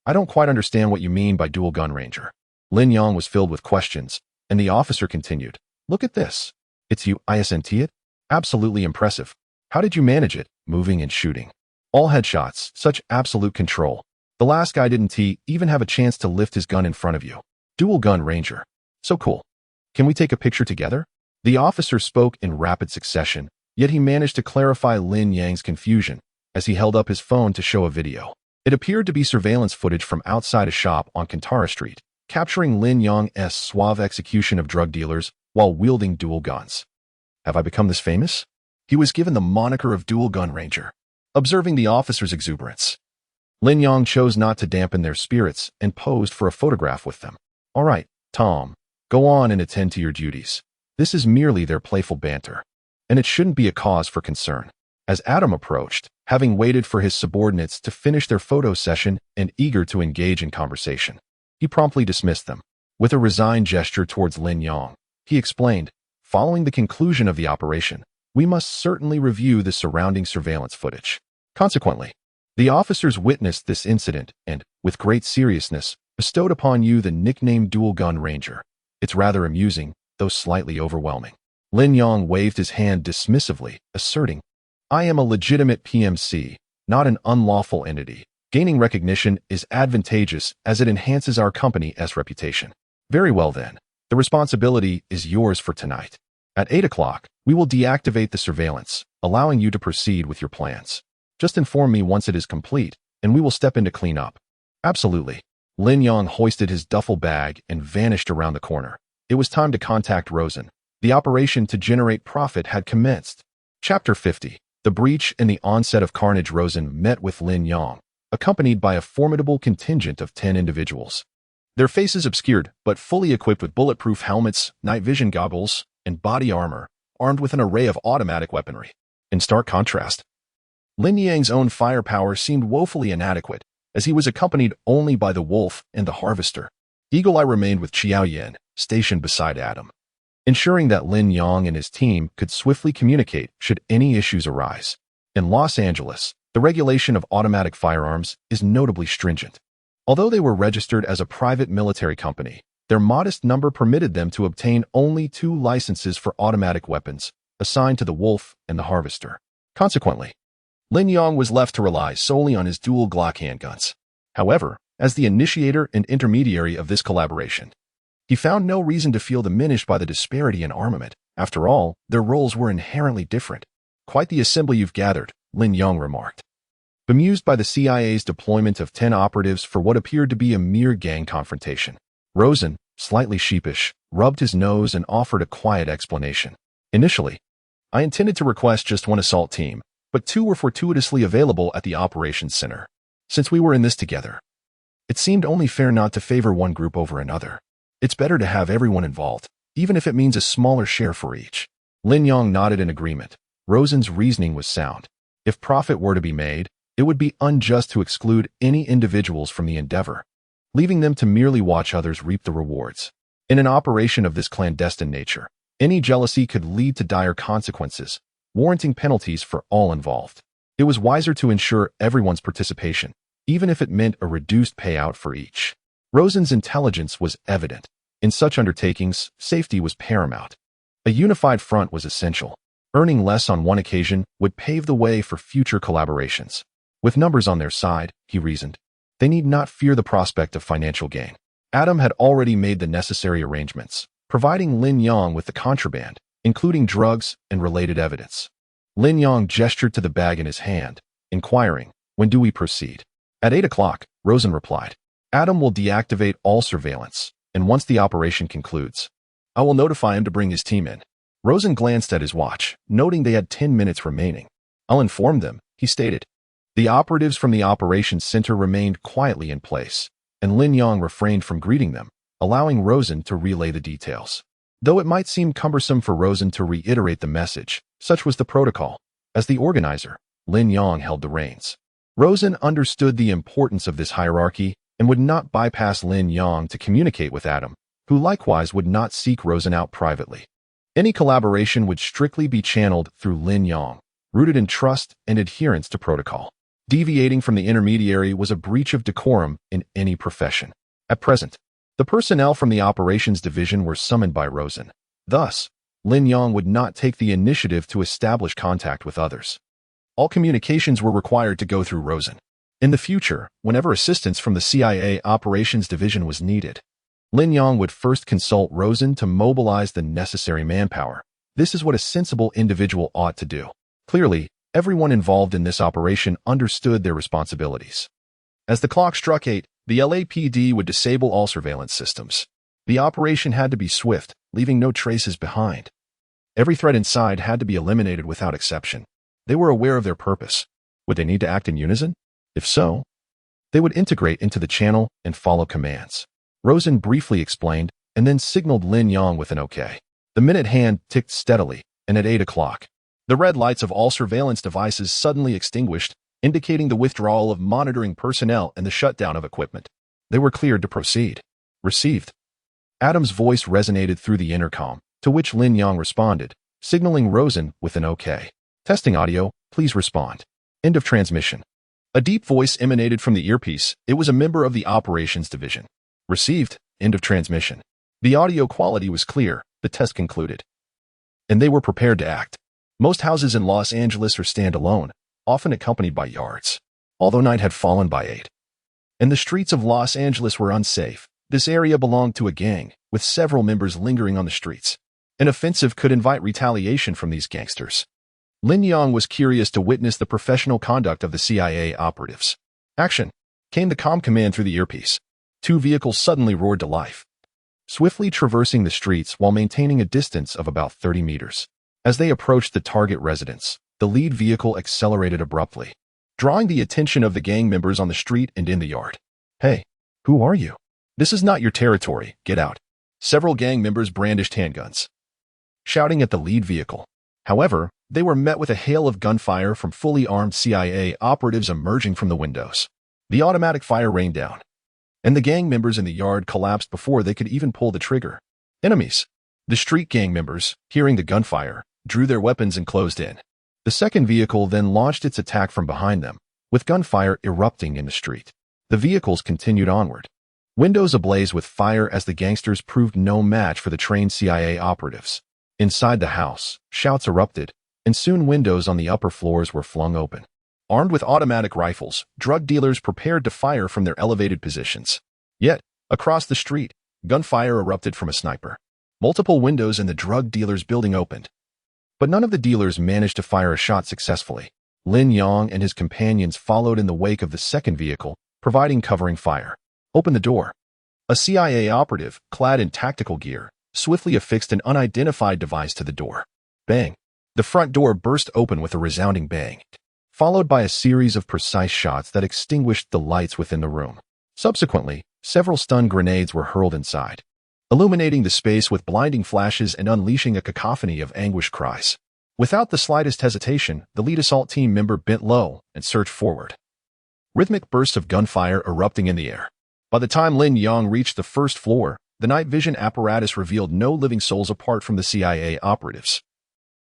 A: I don't quite understand what you mean by dual gun ranger. Lin Yang was filled with questions, and the officer continued. Look at this. It's you, isn't it? Absolutely impressive. How did you manage it, moving and shooting? All headshots, such absolute control. The last guy didn't even have a chance to lift his gun in front of you. Dual gun ranger. So cool. Can we take a picture together? The officer spoke in rapid succession, yet he managed to clarify Lin Yang's confusion as he held up his phone to show a video. It appeared to be surveillance footage from outside a shop on Kantara Street, capturing Lin Yang's suave execution of drug dealers while wielding dual guns. Have I become this famous? He was given the moniker of Dual Gun Ranger. Observing the officer's exuberance, Lin Yang chose not to dampen their spirits and posed for a photograph with them. All right, Tom, go on and attend to your duties. This is merely their playful banter, and it shouldn't be a cause for concern. As Adam approached, having waited for his subordinates to finish their photo session and eager to engage in conversation, he promptly dismissed them. With a resigned gesture towards Lin Yang, he explained, following the conclusion of the operation, we must certainly review the surrounding surveillance footage. Consequently, the officers witnessed this incident and, with great seriousness, bestowed upon you the nickname Dual Gun Ranger. It's rather amusing, though slightly overwhelming. Lin Yang waved his hand dismissively, asserting, I am a legitimate PMC, not an unlawful entity. Gaining recognition is advantageous as it enhances our company's reputation. Very well then, the responsibility is yours for tonight. At 8 o'clock, we will deactivate the surveillance, allowing you to proceed with your plans. Just inform me once it is complete, and we will step in to clean up. Absolutely. Lin Yang hoisted his duffel bag and vanished around the corner. It was time to contact Rosen. The operation to generate profit had commenced. Chapter 50. The breach and the onset of carnage. Rosen met with Lin Yang, accompanied by a formidable contingent of 10 individuals. Their faces obscured, but fully equipped with bulletproof helmets, night vision goggles, and body armor, armed with an array of automatic weaponry. In stark contrast, Lin Yang's own firepower seemed woefully inadequate, as he was accompanied only by the wolf and the harvester. Eagle Eye remained with Qiao Yan, stationed beside Adam, ensuring that Lin Yang and his team could swiftly communicate should any issues arise. In Los Angeles, the regulation of automatic firearms is notably stringent. Although they were registered as a private military company, their modest number permitted them to obtain only 2 licenses for automatic weapons, assigned to the wolf and the harvester. Consequently, Lin Yang was left to rely solely on his dual Glock handguns. However, as the initiator and intermediary of this collaboration, he found no reason to feel diminished by the disparity in armament. After all, their roles were inherently different. Quite the assembly you've gathered, Lin Yang remarked, bemused by the CIA's deployment of 10 operatives for what appeared to be a mere gang confrontation. Rosen, slightly sheepish, rubbed his nose and offered a quiet explanation. Initially, I intended to request just 1 assault team, but 2 were fortuitously available at the operations center. Since we were in this together, it seemed only fair not to favor one group over another. It's better to have everyone involved, even if it means a smaller share for each. Lin Yang nodded in agreement. Rosen's reasoning was sound. If profit were to be made, it would be unjust to exclude any individuals from the endeavor, leaving them to merely watch others reap the rewards. In an operation of this clandestine nature, any jealousy could lead to dire consequences, warranting penalties for all involved. It was wiser to ensure everyone's participation, even if it meant a reduced payout for each. Rosen's intelligence was evident. In such undertakings, safety was paramount. A unified front was essential. Earning less on one occasion would pave the way for future collaborations. With numbers on their side, he reasoned, they need not fear the prospect of financial gain. Adam had already made the necessary arrangements, providing Lin Yang with the contraband, including drugs and related evidence. Lin Yang gestured to the bag in his hand, inquiring, when do we proceed? At 8 o'clock, Rosen replied. Adam will deactivate all surveillance, and once the operation concludes, I will notify him to bring his team in. Rosen glanced at his watch, noting they had 10 minutes remaining. I'll inform them, he stated. The operatives from the operations center remained quietly in place, and Lin Yang refrained from greeting them, allowing Rosen to relay the details. Though it might seem cumbersome for Rosen to reiterate the message, such was the protocol. As the organizer, Lin Yang held the reins. Rosen understood the importance of this hierarchy and would not bypass Lin Yang to communicate with Adam, who likewise would not seek Rosen out privately. Any collaboration would strictly be channeled through Lin Yang, rooted in trust and adherence to protocol. Deviating from the intermediary was a breach of decorum in any profession. At present, the personnel from the operations division were summoned by Rosen. Thus, Lin Yang would not take the initiative to establish contact with others. All communications were required to go through Rosen. In the future, whenever assistance from the CIA operations division was needed, Lin Yang would first consult Rosen to mobilize the necessary manpower. This is what a sensible individual ought to do. Clearly, everyone involved in this operation understood their responsibilities. As the clock struck 8, the LAPD would disable all surveillance systems. The operation had to be swift, leaving no traces behind. Every threat inside had to be eliminated without exception. They were aware of their purpose. Would they need to act in unison? If so, they would integrate into the channel and follow commands. Rosen briefly explained, and then signaled Lin Yang with an OK. The minute hand ticked steadily, and at 8 o'clock, the red lights of all surveillance devices suddenly extinguished, indicating the withdrawal of monitoring personnel and the shutdown of equipment. They were cleared to proceed. Received. Adam's voice resonated through the intercom, to which Lin Yang responded, signaling Rosen with an OK. Testing audio, please respond. End of transmission. A deep voice emanated from the earpiece. It was a member of the operations division. Received. End of transmission. The audio quality was clear. The test concluded. And they were prepared to act. Most houses in Los Angeles are standalone, often accompanied by yards. Although night had fallen by 8, and the streets of Los Angeles were unsafe, this area belonged to a gang, with several members lingering on the streets. An offensive could invite retaliation from these gangsters. Lin Yang was curious to witness the professional conduct of the CIA operatives. Action! Came the comm command through the earpiece. 2 vehicles suddenly roared to life, swiftly traversing the streets while maintaining a distance of about 30 meters. As they approached the target residence, the lead vehicle accelerated abruptly, drawing the attention of the gang members on the street and in the yard. Hey, who are you? This is not your territory, get out. Several gang members brandished handguns, shouting at the lead vehicle. However, they were met with a hail of gunfire from fully armed CIA operatives emerging from the windows. The automatic fire rained down, and the gang members in the yard collapsed before they could even pull the trigger. Enemies. The street gang members, hearing the gunfire, drew their weapons and closed in. The second vehicle then launched its attack from behind them, with gunfire erupting in the street. The vehicles continued onward, windows ablaze with fire as the gangsters proved no match for the trained CIA operatives. Inside the house, shouts erupted, and soon windows on the upper floors were flung open. Armed with automatic rifles, drug dealers prepared to fire from their elevated positions. Yet, across the street, gunfire erupted from a sniper. Multiple windows in the drug dealer's building opened, but none of the dealers managed to fire a shot successfully. Lin Yang and his companions followed in the wake of the second vehicle, providing covering fire. Open the door. A CIA operative, clad in tactical gear, swiftly affixed an unidentified device to the door. Bang! The front door burst open with a resounding bang, followed by a series of precise shots that extinguished the lights within the room. Subsequently, several stun grenades were hurled inside, illuminating the space with blinding flashes and unleashing a cacophony of anguished cries. Without the slightest hesitation, the lead assault team member bent low and surged forward, rhythmic bursts of gunfire erupting in the air. By the time Lin Yang reached the first floor, the night vision apparatus revealed no living souls apart from the CIA operatives.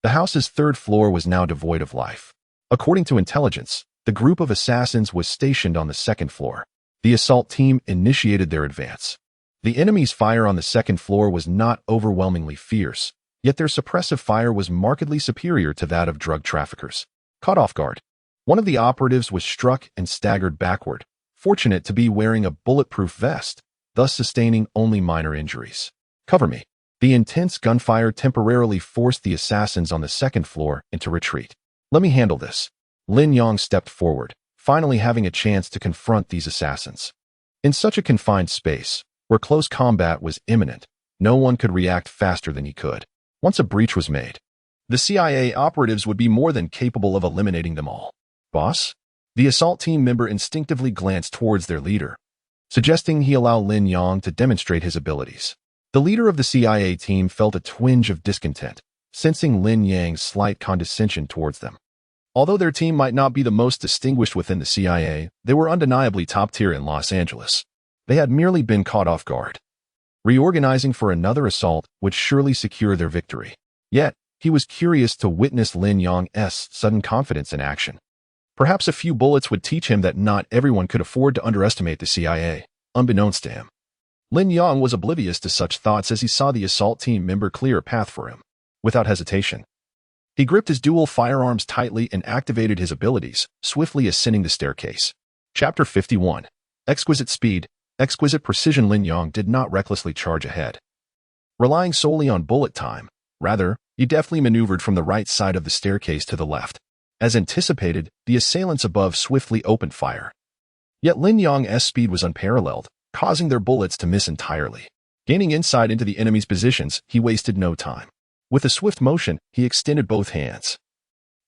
A: The house's third floor was now devoid of life. According to intelligence, the group of assassins was stationed on the second floor. The assault team initiated their advance. The enemy's fire on the second floor was not overwhelmingly fierce, yet their suppressive fire was markedly superior to that of drug traffickers. Caught off guard, one of the operatives was struck and staggered backward, fortunate to be wearing a bulletproof vest, thus sustaining only minor injuries. Cover me. The intense gunfire temporarily forced the assassins on the second floor into retreat. Let me handle this. Lin Yang stepped forward, finally having a chance to confront these assassins. In such a confined space, where close combat was imminent, no one could react faster than he could. Once a breach was made, the CIA operatives would be more than capable of eliminating them all. Boss? The assault team member instinctively glanced towards their leader, suggesting he allow Lin Yang to demonstrate his abilities. The leader of the CIA team felt a twinge of discontent, sensing Lin Yang's slight condescension towards them. Although their team might not be the most distinguished within the CIA, they were undeniably top tier in Los Angeles. They had merely been caught off guard. Reorganizing for another assault would surely secure their victory. Yet, He was curious to witness Lin Yang's sudden confidence in action. Perhaps a few bullets would teach him that not everyone could afford to underestimate the CIA, unbeknownst to him. Lin Yang was oblivious to such thoughts as he saw the assault team member clear a path for him. Without hesitation, he gripped his dual firearms tightly and activated his abilities, swiftly ascending the staircase. Chapter 51. Exquisite Speed, Exquisite Precision. Lin Yang did not recklessly charge ahead, relying solely on bullet time. Rather, he deftly maneuvered from the right side of the staircase to the left. As anticipated, the assailants above swiftly opened fire. Yet Lin Yang's speed was unparalleled, causing their bullets to miss entirely. Gaining insight into the enemy's positions, he wasted no time. With a swift motion, he extended both hands,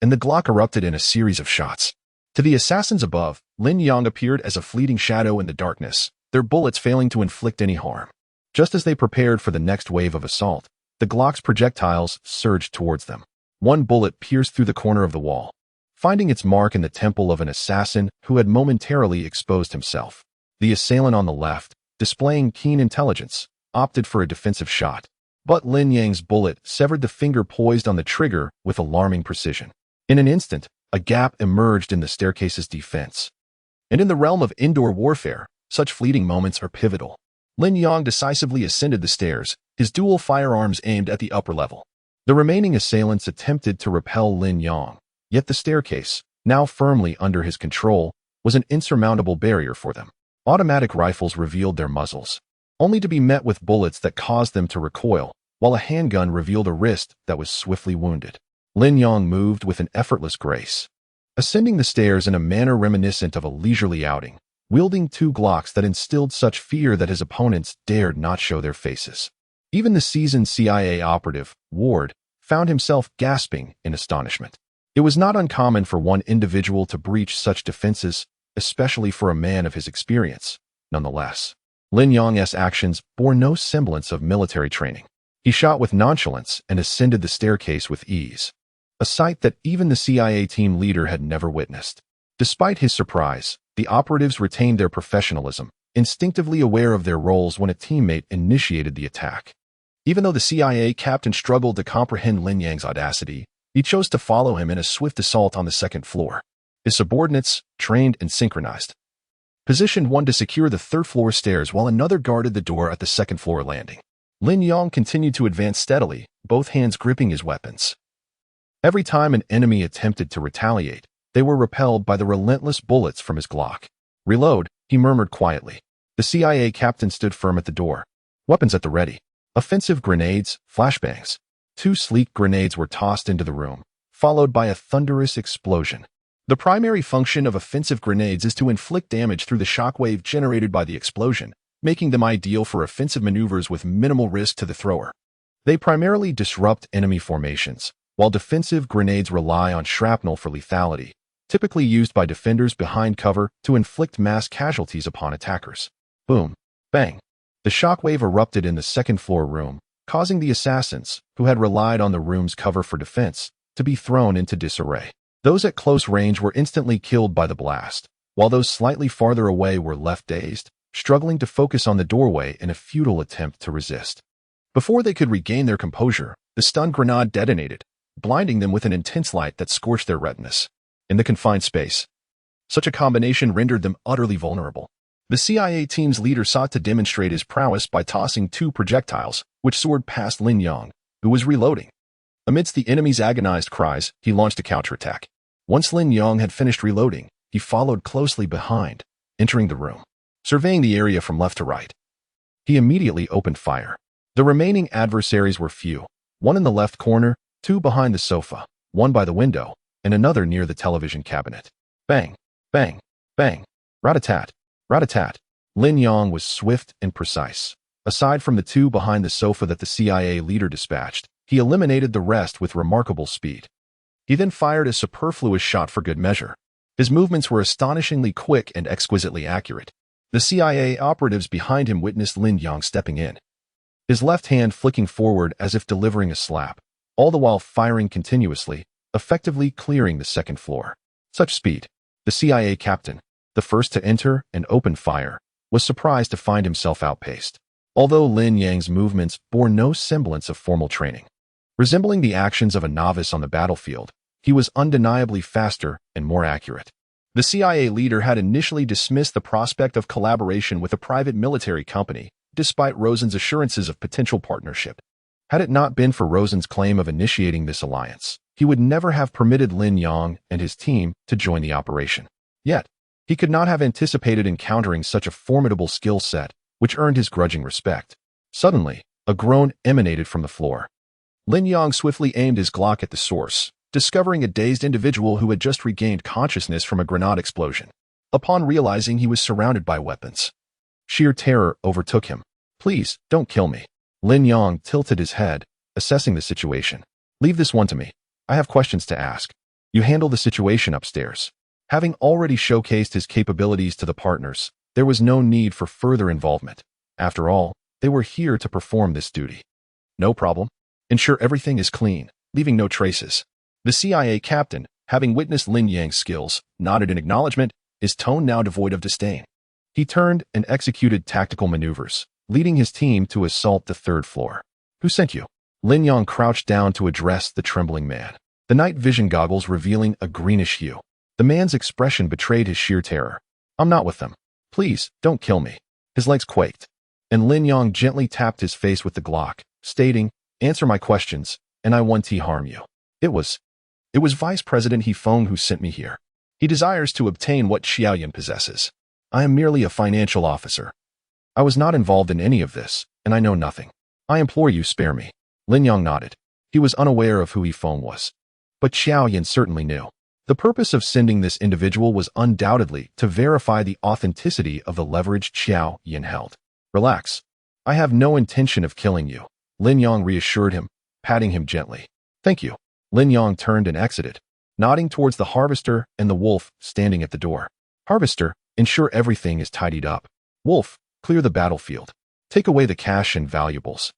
A: and the Glock erupted in a series of shots. To the assassins above, Lin Yang appeared as a fleeting shadow in the darkness, their bullets failing to inflict any harm. Just as they prepared for the next wave of assault, the Glock's projectiles surged towards them. One bullet pierced through the corner of the wall, finding its mark in the temple of an assassin who had momentarily exposed himself. The assailant on the left, displaying keen intelligence, opted for a defensive shot. But Lin Yang's bullet severed the finger poised on the trigger with alarming precision. In an instant, a gap emerged in the staircase's defense. And in the realm of indoor warfare, such fleeting moments are pivotal. Lin Yang decisively ascended the stairs, his dual firearms aimed at the upper level. The remaining assailants attempted to repel Lin Yang, yet the staircase, now firmly under his control, was an insurmountable barrier for them. Automatic rifles revealed their muzzles, only to be met with bullets that caused them to recoil, while a handgun revealed a wrist that was swiftly wounded. Lin Yang moved with an effortless grace, ascending the stairs in a manner reminiscent of a leisurely outing, wielding two Glocks that instilled such fear that his opponents dared not show their faces. Even the seasoned CIA operative, Ward, found himself gasping in astonishment. It was not uncommon for one individual to breach such defenses, especially for a man of his experience. Nonetheless, Lin Yang's actions bore no semblance of military training. He shot with nonchalance and ascended the staircase with ease, a sight that even the CIA team leader had never witnessed. Despite his surprise, the operatives retained their professionalism, instinctively aware of their roles when a teammate initiated the attack. Even though the CIA captain struggled to comprehend Lin Yang's audacity, he chose to follow him in a swift assault on the second floor. His subordinates, trained and synchronized, positioned one to secure the third-floor stairs while another guarded the door at the second-floor landing. Lin Yang continued to advance steadily, both hands gripping his weapons. Every time an enemy attempted to retaliate, they were repelled by the relentless bullets from his Glock. "Reload," he murmured quietly. The CIA captain stood firm at the door, weapons at the ready. Offensive grenades, flashbangs. Two sleek grenades were tossed into the room, followed by a thunderous explosion. The primary function of offensive grenades is to inflict damage through the shockwave generated by the explosion, making them ideal for offensive maneuvers with minimal risk to the thrower. They primarily disrupt enemy formations, while defensive grenades rely on shrapnel for lethality, typically used by defenders behind cover to inflict mass casualties upon attackers. Boom. Bang. The shockwave erupted in the second-floor room, causing the assassins, who had relied on the room's cover for defense, to be thrown into disarray. Those at close range were instantly killed by the blast, while those slightly farther away were left dazed, struggling to focus on the doorway in a futile attempt to resist. Before they could regain their composure, the stun grenade detonated, blinding them with an intense light that scorched their retinas. In the confined space, such a combination rendered them utterly vulnerable. The CIA team's leader sought to demonstrate his prowess by tossing two projectiles, which soared past Lin Yang, who was reloading. Amidst the enemy's agonized cries, he launched a counterattack. Once Lin Yang had finished reloading, he followed closely behind, entering the room, surveying the area from left to right. He immediately opened fire. The remaining adversaries were few, one in the left corner, two behind the sofa, one by the window, and another near the television cabinet. Bang, bang, bang, rat-a-tat, rat-a-tat. Lin Yang was swift and precise. Aside from the two behind the sofa that the CIA leader dispatched, he eliminated the rest with remarkable speed. He then fired a superfluous shot for good measure. His movements were astonishingly quick and exquisitely accurate. The CIA operatives behind him witnessed Lin Yang stepping in, his left hand flicking forward as if delivering a slap, all the while firing continuously, effectively clearing the second floor. Such speed. The CIA captain, the first to enter and open fire, was surprised to find himself outpaced. Although Lin Yang's movements bore no semblance of formal training, Resembling the actions of a novice on the battlefield, he was undeniably faster and more accurate. The CIA leader had initially dismissed the prospect of collaboration with a private military company, despite Rosen's assurances of potential partnership. Had it not been for Rosen's claim of initiating this alliance, he would never have permitted Lin Yang and his team to join the operation. Yet, he could not have anticipated encountering such a formidable skill set, which earned his grudging respect. Suddenly, a groan emanated from the floor. Lin Yang swiftly aimed his Glock at the source, discovering a dazed individual who had just regained consciousness from a grenade explosion. Upon realizing he was surrounded by weapons, sheer terror overtook him. "Please, don't kill me." Lin Yang tilted his head, assessing the situation. "Leave this one to me. I have questions to ask. You handle the situation upstairs." Having already showcased his capabilities to the partners, there was no need for further involvement. After all, they were here to perform this duty. "No problem. Ensure everything is clean, leaving no traces." The CIA captain, having witnessed Lin Yang's skills, nodded in acknowledgement, his tone now devoid of disdain. He turned and executed tactical maneuvers, leading his team to assault the third floor. "Who sent you?" Lin Yang crouched down to address the trembling man, the night vision goggles revealing a greenish hue. The man's expression betrayed his sheer terror. "I'm not with them. Please, don't kill me." His legs quaked, and Lin Yang gently tapped his face with the Glock, stating, "Answer my questions, and I won't harm you." It was Vice President He Feng who sent me here. He desires to obtain what Xiaoyan possesses. I am merely a financial officer. I was not involved in any of this, and I know nothing. I implore you, spare me." Lin Yang nodded. He was unaware of who He Feng was. But Xiaoyan certainly knew. The purpose of sending this individual was undoubtedly to verify the authenticity of the leverage Xiaoyan held. "Relax. I have no intention of killing you," Lin Yang reassured him, patting him gently. "Thank you." Lin Yang turned and exited, nodding towards the Harvester and the Wolf standing at the door. "Harvester, ensure everything is tidied up. Wolf, clear the battlefield. Take away the cash and valuables.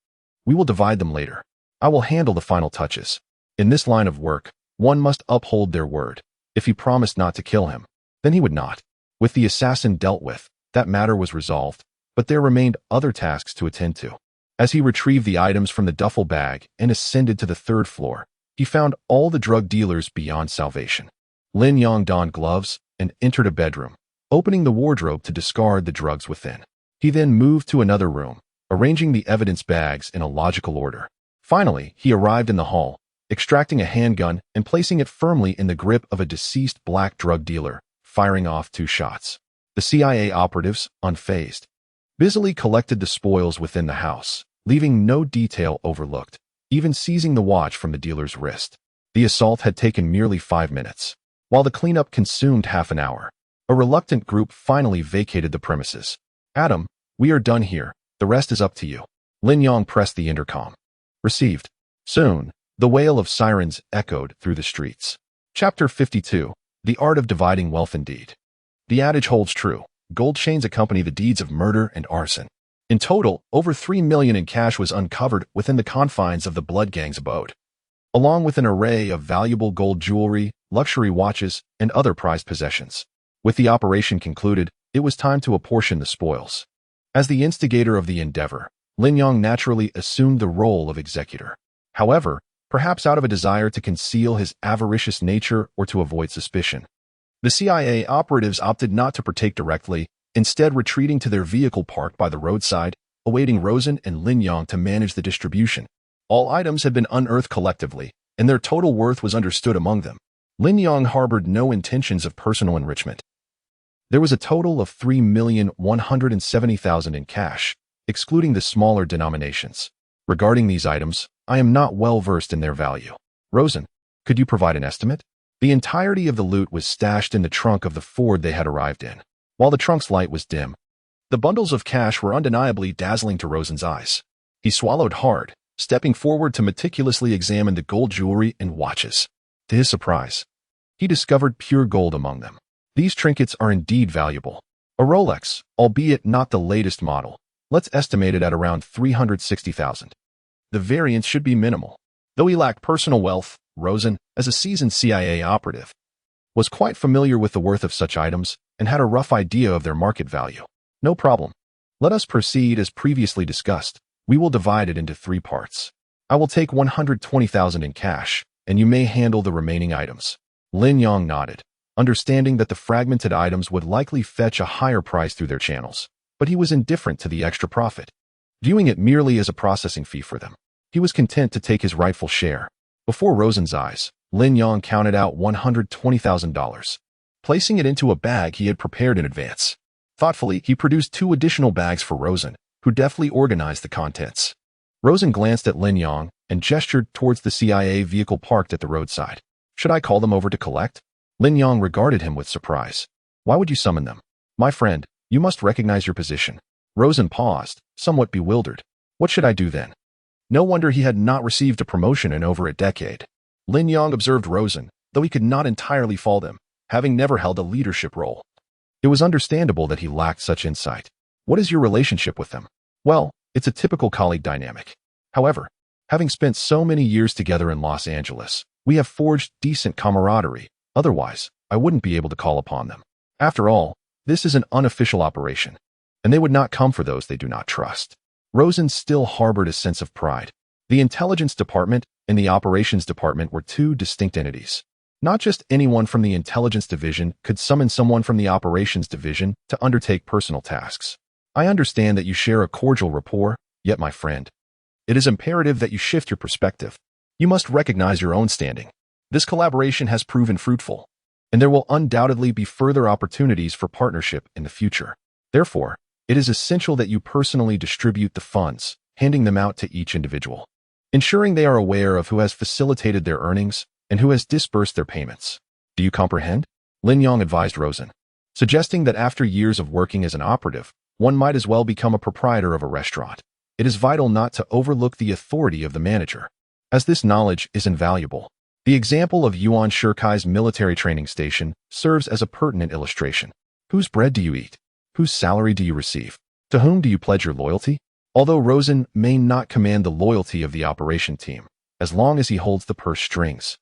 A: We will divide them later. I will handle the final touches." In this line of work, one must uphold their word. If he promised not to kill him, then he would not. With the assassin dealt with, that matter was resolved, but there remained other tasks to attend to. As he retrieved the items from the duffel bag and ascended to the third floor, he found all the drug dealers beyond salvation. Lin Yang donned gloves and entered a bedroom, opening the wardrobe to discard the drugs within. He then moved to another room, arranging the evidence bags in a logical order. Finally, he arrived in the hall, extracting a handgun and placing it firmly in the grip of a deceased black drug dealer, firing off 2 shots. The CIA operatives, unfazed, busily collected the spoils within the house, leaving no detail overlooked, even seizing the watch from the dealer's wrist. The assault had taken merely 5 minutes, while the cleanup consumed half an hour. A reluctant group finally vacated the premises. "Adam, we are done here. The rest is up to you." Lin Yang pressed the intercom. "Received." Soon, the wail of sirens echoed through the streets. Chapter 52. The Art of Dividing Wealth Indeed. The adage holds true. Gold chains accompany the deeds of murder and arson. In total, over 3 million in cash was uncovered within the confines of the Blood Gang's abode, along with an array of valuable gold jewelry, luxury watches, and other prized possessions. With the operation concluded, it was time to apportion the spoils. As the instigator of the endeavor, Lin Yang naturally assumed the role of executor. However, perhaps out of a desire to conceal his avaricious nature or to avoid suspicion, the CIA operatives opted not to partake directly, instead retreating to their vehicle parked by the roadside, awaiting Rosen and Lin Yang to manage the distribution. All items had been unearthed collectively, and their total worth was understood among them. Lin Yang harbored no intentions of personal enrichment. There was a total of 3,170,000 in cash, excluding the smaller denominations. Regarding these items, I am not well versed in their value. Rosen, could you provide an estimate? The entirety of the loot was stashed in the trunk of the Ford they had arrived in. While the trunk's light was dim, the bundles of cash were undeniably dazzling to Rosen's eyes. He swallowed hard, stepping forward to meticulously examine the gold jewelry and watches. To his surprise, he discovered pure gold among them. These trinkets are indeed valuable. A Rolex, albeit not the latest model, let's estimate it at around 360,000. The variance should be minimal. Though he lacked personal wealth, Rosen, as a seasoned CIA operative, was quite familiar with the worth of such items and had a rough idea of their market value. No problem. Let us proceed as previously discussed. We will divide it into 3 parts. I will take 120,000 in cash, and you may handle the remaining items. Lin Yang nodded, understanding that the fragmented items would likely fetch a higher price through their channels, but he was indifferent to the extra profit, viewing it merely as a processing fee for them. He was content to take his rightful share. Before Rosen's eyes, Lin Yang counted out $120,000, placing it into a bag he had prepared in advance. Thoughtfully, he produced 2 additional bags for Rosen, who deftly organized the contents. Rosen glanced at Lin Yang and gestured towards the CIA vehicle parked at the roadside. Should I call them over to collect? Lin Yang regarded him with surprise. Why would you summon them? My friend, you must recognize your position. Rosen paused, somewhat bewildered. What should I do then? No wonder he had not received a promotion in over a decade. Lin Yang observed Rosen, though he could not entirely fault him, having never held a leadership role. It was understandable that he lacked such insight. What is your relationship with them? Well, it's a typical colleague dynamic. However, having spent so many years together in Los Angeles, we have forged decent camaraderie. Otherwise, I wouldn't be able to call upon them. After all, this is an unofficial operation, and they would not come for those they do not trust. Rosen still harbored a sense of pride. The intelligence department and the operations department were 2 distinct entities. Not just anyone from the intelligence division could summon someone from the operations division to undertake personal tasks. I understand that you share a cordial rapport, yet my friend, it is imperative that you shift your perspective. You must recognize your own standing. This collaboration has proven fruitful, and there will undoubtedly be further opportunities for partnership in the future. Therefore, it is essential that you personally distribute the funds, handing them out to each individual, ensuring they are aware of who has facilitated their earnings and who has disbursed their payments. Do you comprehend? Lin Yang advised Rosen, suggesting that after years of working as an operative, one might as well become a proprietor of a restaurant. It is vital not to overlook the authority of the manager, as this knowledge is invaluable. The example of Yuan Shirkai's military training station serves as a pertinent illustration. Whose bread do you eat? Whose salary do you receive? To whom do you pledge your loyalty? Although Rosen may not command the loyalty of the operation team, as long as he holds the purse strings,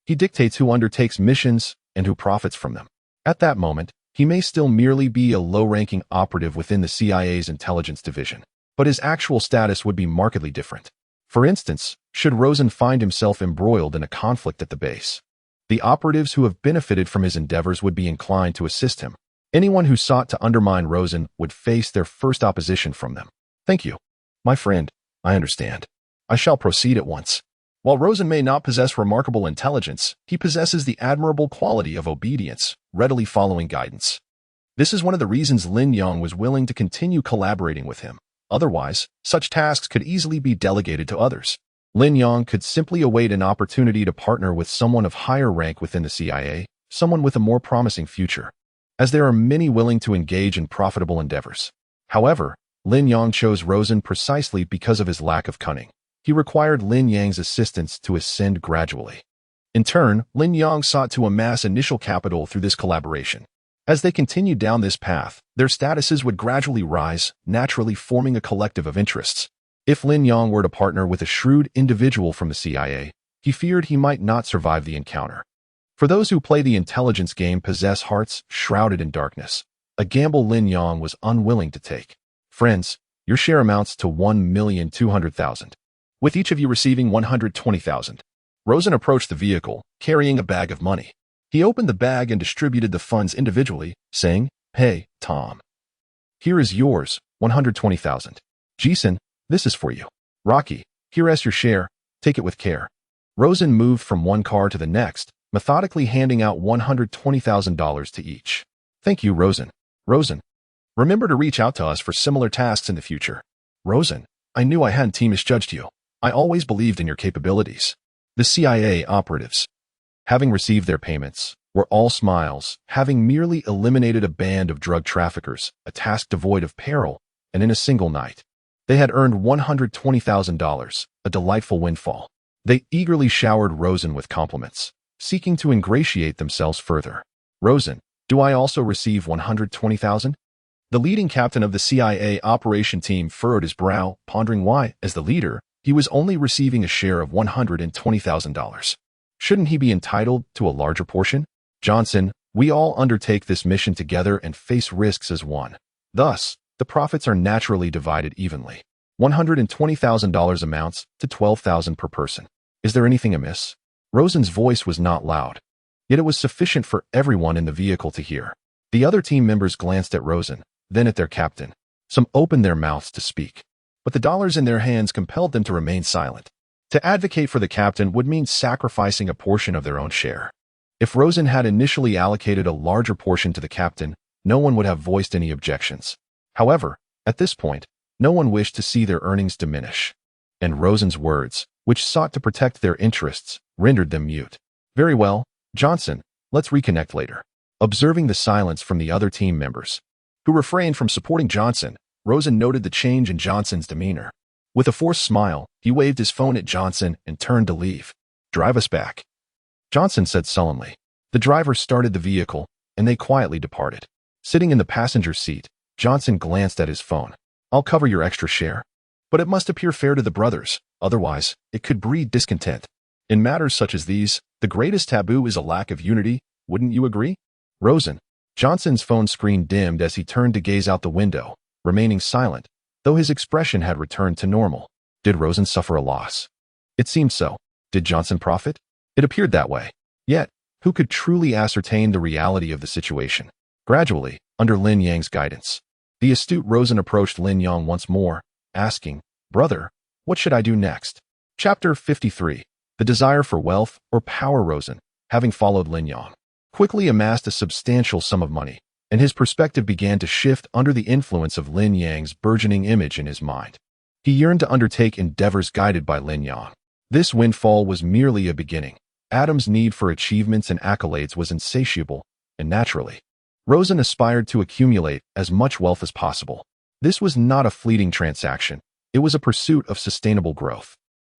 A: he dictates who undertakes missions and who profits from them. At that moment, he may still merely be a low-ranking operative within the CIA's intelligence division, but his actual status would be markedly different. For instance, should Rosen find himself embroiled in a conflict at the base, the operatives who have benefited from his endeavors would be inclined to assist him. Anyone who sought to undermine Rosen would face their first opposition from them. Thank you. My friend, I understand. I shall proceed at once. While Rosen may not possess remarkable intelligence, he possesses the admirable quality of obedience, readily following guidance. This is one of the reasons Lin Yang was willing to continue collaborating with him. Otherwise, such tasks could easily be delegated to others. Lin Yang could simply await an opportunity to partner with someone of higher rank within the CIA, someone with a more promising future, as there are many willing to engage in profitable endeavors. However, Lin Yang chose Rosen precisely because of his lack of cunning. He required Lin Yang's assistance to ascend gradually. In turn, Lin Yang sought to amass initial capital through this collaboration. As they continued down this path, their statuses would gradually rise, naturally forming a collective of interests. If Lin Yang were to partner with a shrewd individual from the CIA, he feared he might not survive the encounter. For those who play the intelligence game possess hearts shrouded in darkness, a gamble Lin Yang was unwilling to take. Friends, your share amounts to 1,200,000. With each of you receiving 120,000. Rosen approached the vehicle, carrying a bag of money. He opened the bag and distributed the funds individually, saying, "Hey, Tom. Here is yours, 120,000. Jason, this is for you. Rocky, here is your share, take it with care." Rosen moved from one car to the next, methodically handing out $120,000 to each. Thank you, Rosen. Rosen, remember to reach out to us for similar tasks in the future. Rosen, I knew I hadn't misjudged you. I always believed in your capabilities. The CIA operatives, having received their payments, were all smiles, having merely eliminated a band of drug traffickers, a task devoid of peril, and in a single night. They had earned $120,000, a delightful windfall. They eagerly showered Rosen with compliments, seeking to ingratiate themselves further. Rosen, do I also receive 120,000? The leading captain of the CIA operation team furrowed his brow, pondering why, as the leader, he was only receiving a share of $120,000. Shouldn't he be entitled to a larger portion? Johnson, we all undertake this mission together and face risks as one. Thus, the profits are naturally divided evenly. $120,000 amounts to $12,000 per person. Is there anything amiss? Rosen's voice was not loud, yet it was sufficient for everyone in the vehicle to hear. The other team members glanced at Rosen, then at their captain. Some opened their mouths to speak, but the dollars in their hands compelled them to remain silent. To advocate for the captain would mean sacrificing a portion of their own share. If Rosen had initially allocated a larger portion to the captain, no one would have voiced any objections. However, at this point, no one wished to see their earnings diminish. And Rosen's words, which sought to protect their interests, rendered them mute. Very well, Johnson, let's reconnect later. Observing the silence from the other team members, who refrained from supporting Johnson, Rosen noted the change in Johnson's demeanor. With a forced smile, he waved his phone at Johnson and turned to leave. Drive us back, Johnson said sullenly. The driver started the vehicle, and they quietly departed. Sitting in the passenger seat, Johnson glanced at his phone. I'll cover your extra share. But it must appear fair to the brothers, otherwise, it could breed discontent. In matters such as these, the greatest taboo is a lack of unity, wouldn't you agree? Rosen. Johnson's phone screen dimmed as he turned to gaze out the window, remaining silent, though his expression had returned to normal. Did Rosen suffer a loss? It seemed so. Did Johnson profit? It appeared that way. Yet, who could truly ascertain the reality of the situation? Gradually, under Lin Yang's guidance, the astute Rosen approached Lin Yang once more, asking, Brother, what should I do next? Chapter 53. The desire for wealth or power. Rosen, having followed Lin Yang, quickly amassed a substantial sum of money, and his perspective began to shift under the influence of Lin Yang's burgeoning image in his mind. He yearned to undertake endeavors guided by Lin Yang. This windfall was merely a beginning. Adam's need for achievements and accolades was insatiable, and naturally, Rosen aspired to accumulate as much wealth as possible. This was not a fleeting transaction. It was a pursuit of sustainable growth.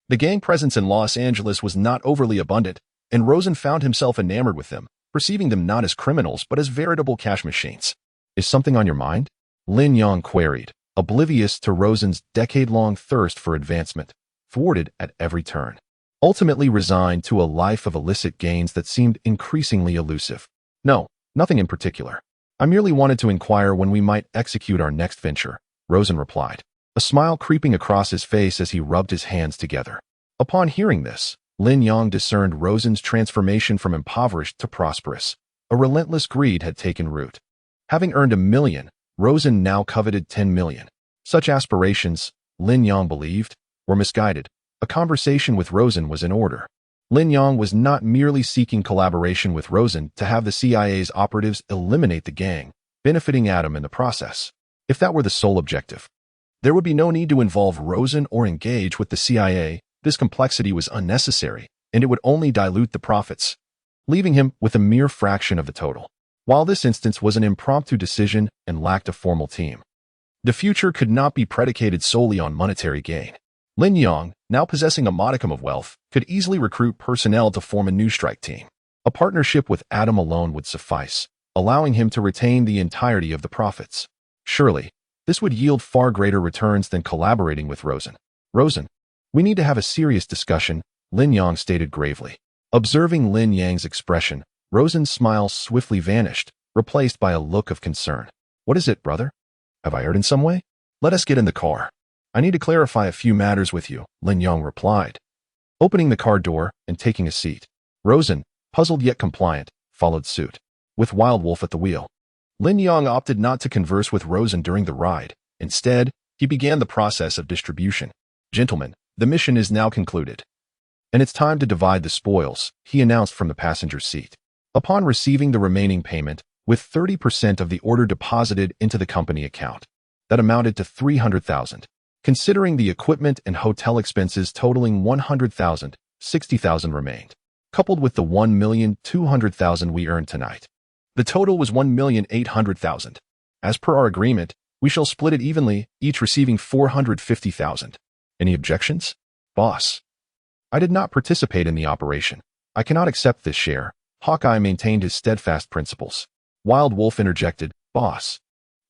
A: The gang presence in Los Angeles was not overly abundant, and Rosen found himself enamored with them, perceiving them not as criminals but as veritable cash machines. Is something on your mind? Lin Yang queried, oblivious to Rosen's decade-long thirst for advancement, thwarted at every turn. Ultimately resigned to a life of illicit gains that seemed increasingly elusive. No, nothing in particular. I merely wanted to inquire when we might execute our next venture, Rosen replied, a smile creeping across his face as he rubbed his hands together. Upon hearing this, Lin Yang discerned Rosen's transformation from impoverished to prosperous. A relentless greed had taken root. Having earned $1 million, Rosen now coveted $10 million. Such aspirations, Lin Yang believed, were misguided. A conversation with Rosen was in order. Lin Yang was not merely seeking collaboration with Rosen to have the CIA's operatives eliminate the gang, benefiting Adam in the process. If that were the sole objective, there would be no need to involve Rosen or engage with the CIA. This complexity was unnecessary, and it would only dilute the profits, leaving him with a mere fraction of the total. While this instance was an impromptu decision and lacked a formal team, the future could not be predicated solely on monetary gain. Lin Yang, now possessing a modicum of wealth, could easily recruit personnel to form a new strike team. A partnership with Adam alone would suffice, allowing him to retain the entirety of the profits. Surely, this would yield far greater returns than collaborating with Rosen. Rosen, we need to have a serious discussion, Lin Yang stated gravely. Observing Lin Yang's expression, Rosen's smile swiftly vanished, replaced by a look of concern. What is it, brother? Have I erred in some way? Let us get in the car. I need to clarify a few matters with you, Lin Yang replied, opening the car door and taking a seat. Rosen, puzzled yet compliant, followed suit, with Wild Wolf at the wheel. Lin Yang opted not to converse with Rosen during the ride. Instead, he began the process of distribution. Gentlemen, the mission is now concluded, and it's time to divide the spoils, he announced from the passenger seat. Upon receiving the remaining payment, with 30% of the order deposited into the company account, that amounted to $300,000. Considering the equipment and hotel expenses totaling $100,000, $60,000 remained, coupled with the $1,200,000 we earned tonight. The total was $1,800,000. As per our agreement, we shall split it evenly, each receiving $450,000. Any objections? Boss. I did not participate in the operation. I cannot accept this share. Hawkeye maintained his steadfast principles. Wild Wolf interjected, Boss.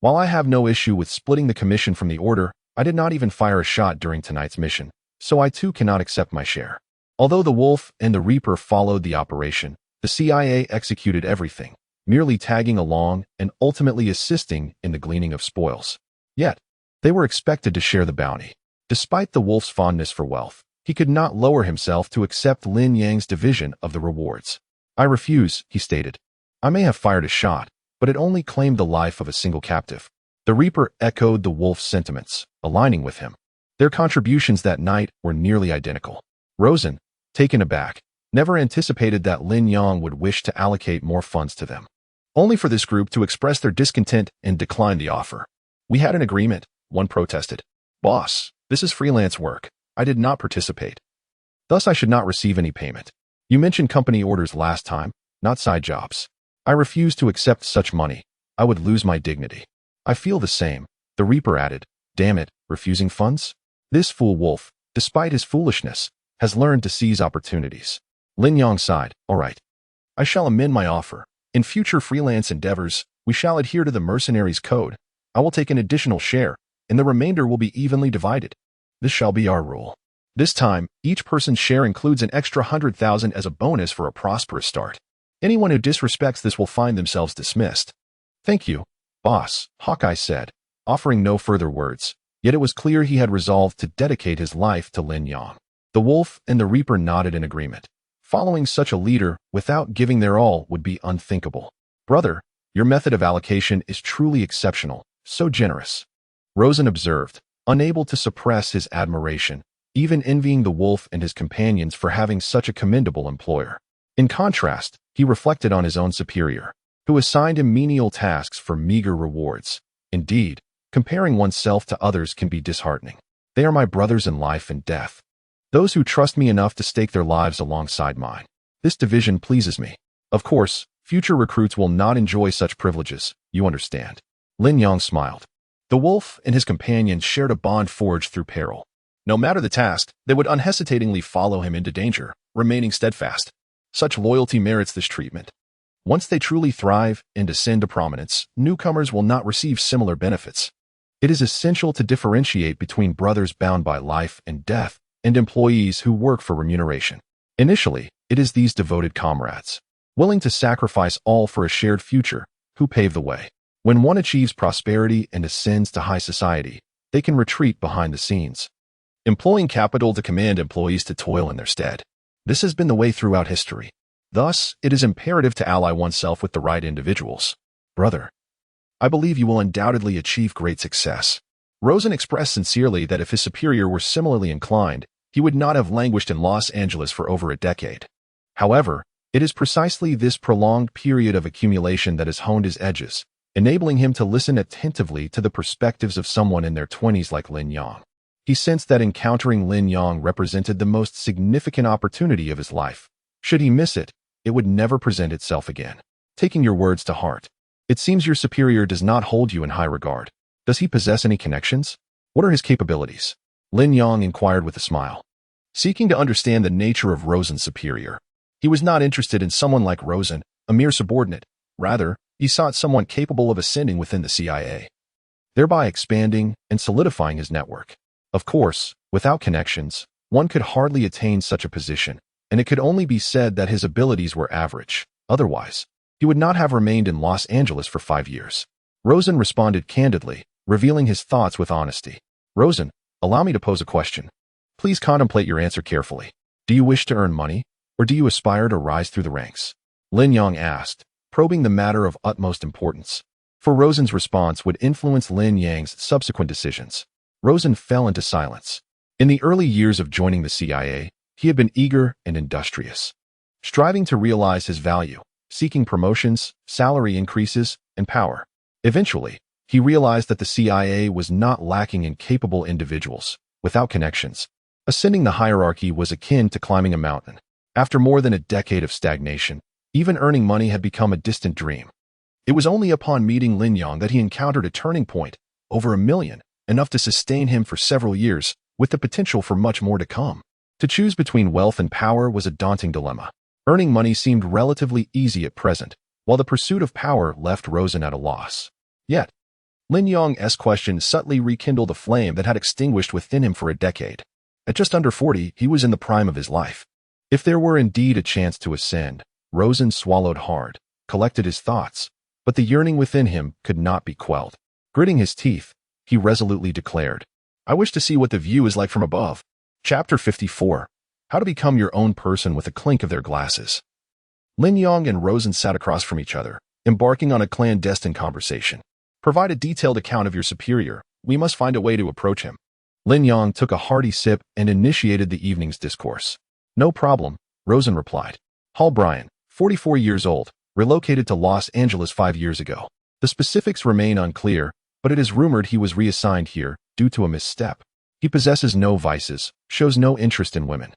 A: While I have no issue with splitting the commission from the order, I did not even fire a shot during tonight's mission, so I too cannot accept my share. Although the Wolf and the Reaper followed the operation, the CIA executed everything, merely tagging along and ultimately assisting in the gleaning of spoils. Yet, they were expected to share the bounty. Despite the wolf's fondness for wealth, he could not lower himself to accept Lin Yang's division of the rewards. "I refuse," he stated. "I may have fired a shot, but it only claimed the life of a single captive." The Reaper echoed the wolf's sentiments, aligning with him. Their contributions that night were nearly identical. Rosen, taken aback, never anticipated that Lin Yang would wish to allocate more funds to them, only for this group to express their discontent and decline the offer. "We had an agreement," one protested. "Boss, this is freelance work. I did not participate. Thus I should not receive any payment. You mentioned company orders last time, not side jobs. I refuse to accept such money. I would lose my dignity." "I feel the same," the Reaper added. "Damn it, refusing funds? This fool wolf, despite his foolishness, has learned to seize opportunities." Lin Yang sighed. "All right. I shall amend my offer. In future freelance endeavors, we shall adhere to the mercenaries' code. I will take an additional share, and the remainder will be evenly divided. This shall be our rule. This time, each person's share includes an extra 100,000 as a bonus for a prosperous start. Anyone who disrespects this will find themselves dismissed." "Thank you, boss," Hawkeye said, offering no further words, yet it was clear he had resolved to dedicate his life to Lin Yang. The wolf and the Reaper nodded in agreement. Following such a leader without giving their all would be unthinkable. "Brother, your method of allocation is truly exceptional, so generous," Rosen observed, unable to suppress his admiration, even envying the wolf and his companions for having such a commendable employer. In contrast, he reflected on his own superior, who assigned him menial tasks for meager rewards. Indeed, comparing oneself to others can be disheartening. "They are my brothers in life and death. Those who trust me enough to stake their lives alongside mine. This division pleases me. Of course, future recruits will not enjoy such privileges, you understand." Lin Yang smiled. The wolf and his companions shared a bond forged through peril. No matter the task, they would unhesitatingly follow him into danger, remaining steadfast. Such loyalty merits this treatment. Once they truly thrive and ascend to prominence, newcomers will not receive similar benefits. It is essential to differentiate between brothers bound by life and death and employees who work for remuneration. Initially, it is these devoted comrades, willing to sacrifice all for a shared future, who pave the way. When one achieves prosperity and ascends to high society, they can retreat behind the scenes, employing capital to command employees to toil in their stead. This has been the way throughout history. Thus, it is imperative to ally oneself with the right individuals. "Brother, I believe you will undoubtedly achieve great success." Rosen expressed sincerely that if his superior were similarly inclined, he would not have languished in Los Angeles for over a decade. However, it is precisely this prolonged period of accumulation that has honed his edges, enabling him to listen attentively to the perspectives of someone in their 20s like Lin Yang. He sensed that encountering Lin Yang represented the most significant opportunity of his life. Should he miss it, it would never present itself again. "Taking your words to heart, it seems your superior does not hold you in high regard. Does he possess any connections? What are his capabilities?" Lin Yang inquired with a smile. Seeking to understand the nature of Rosen's superior, he was not interested in someone like Rosen, a mere subordinate. Rather, he sought someone capable of ascending within the CIA, thereby expanding and solidifying his network. Of course, without connections, one could hardly attain such a position, and it could only be said that his abilities were average. Otherwise, he would not have remained in Los Angeles for 5 years. Rosen responded candidly, revealing his thoughts with honesty. "Rosen, allow me to pose a question. Please contemplate your answer carefully. Do you wish to earn money, or do you aspire to rise through the ranks?" Lin Yang asked, probing the matter of utmost importance, for Rosen's response would influence Lin Yang's subsequent decisions. Rosen fell into silence. In the early years of joining the CIA, he had been eager and industrious, striving to realize his value, seeking promotions, salary increases, and power. Eventually, he realized that the CIA was not lacking in capable individuals. Without connections, ascending the hierarchy was akin to climbing a mountain. After more than a decade of stagnation, even earning money had become a distant dream. It was only upon meeting Lin Yang that he encountered a turning point, over $1 million, enough to sustain him for several years, with the potential for much more to come. To choose between wealth and power was a daunting dilemma. Earning money seemed relatively easy at present, while the pursuit of power left Rosen at a loss. Yet, Lin Yang's question subtly rekindled a flame that had extinguished within him for a decade. At just under 40, he was in the prime of his life. If there were indeed a chance to ascend, Rosen swallowed hard, collected his thoughts, but the yearning within him could not be quelled. Gritting his teeth, he resolutely declared, I wish to see what the view is like from above. Chapter 54. How to become your own person with a clink of their glasses. Lin Yang and Rosen sat across from each other, embarking on a clandestine conversation. Provide a detailed account of your superior. We must find a way to approach him. Lin Yang took a hearty sip and initiated the evening's discourse. No problem, Rosen replied. Hall Bryan, 44 years old, relocated to Los Angeles 5 years ago. The specifics remain unclear, but it is rumored he was reassigned here due to a misstep. He possesses no vices, shows no interest in women.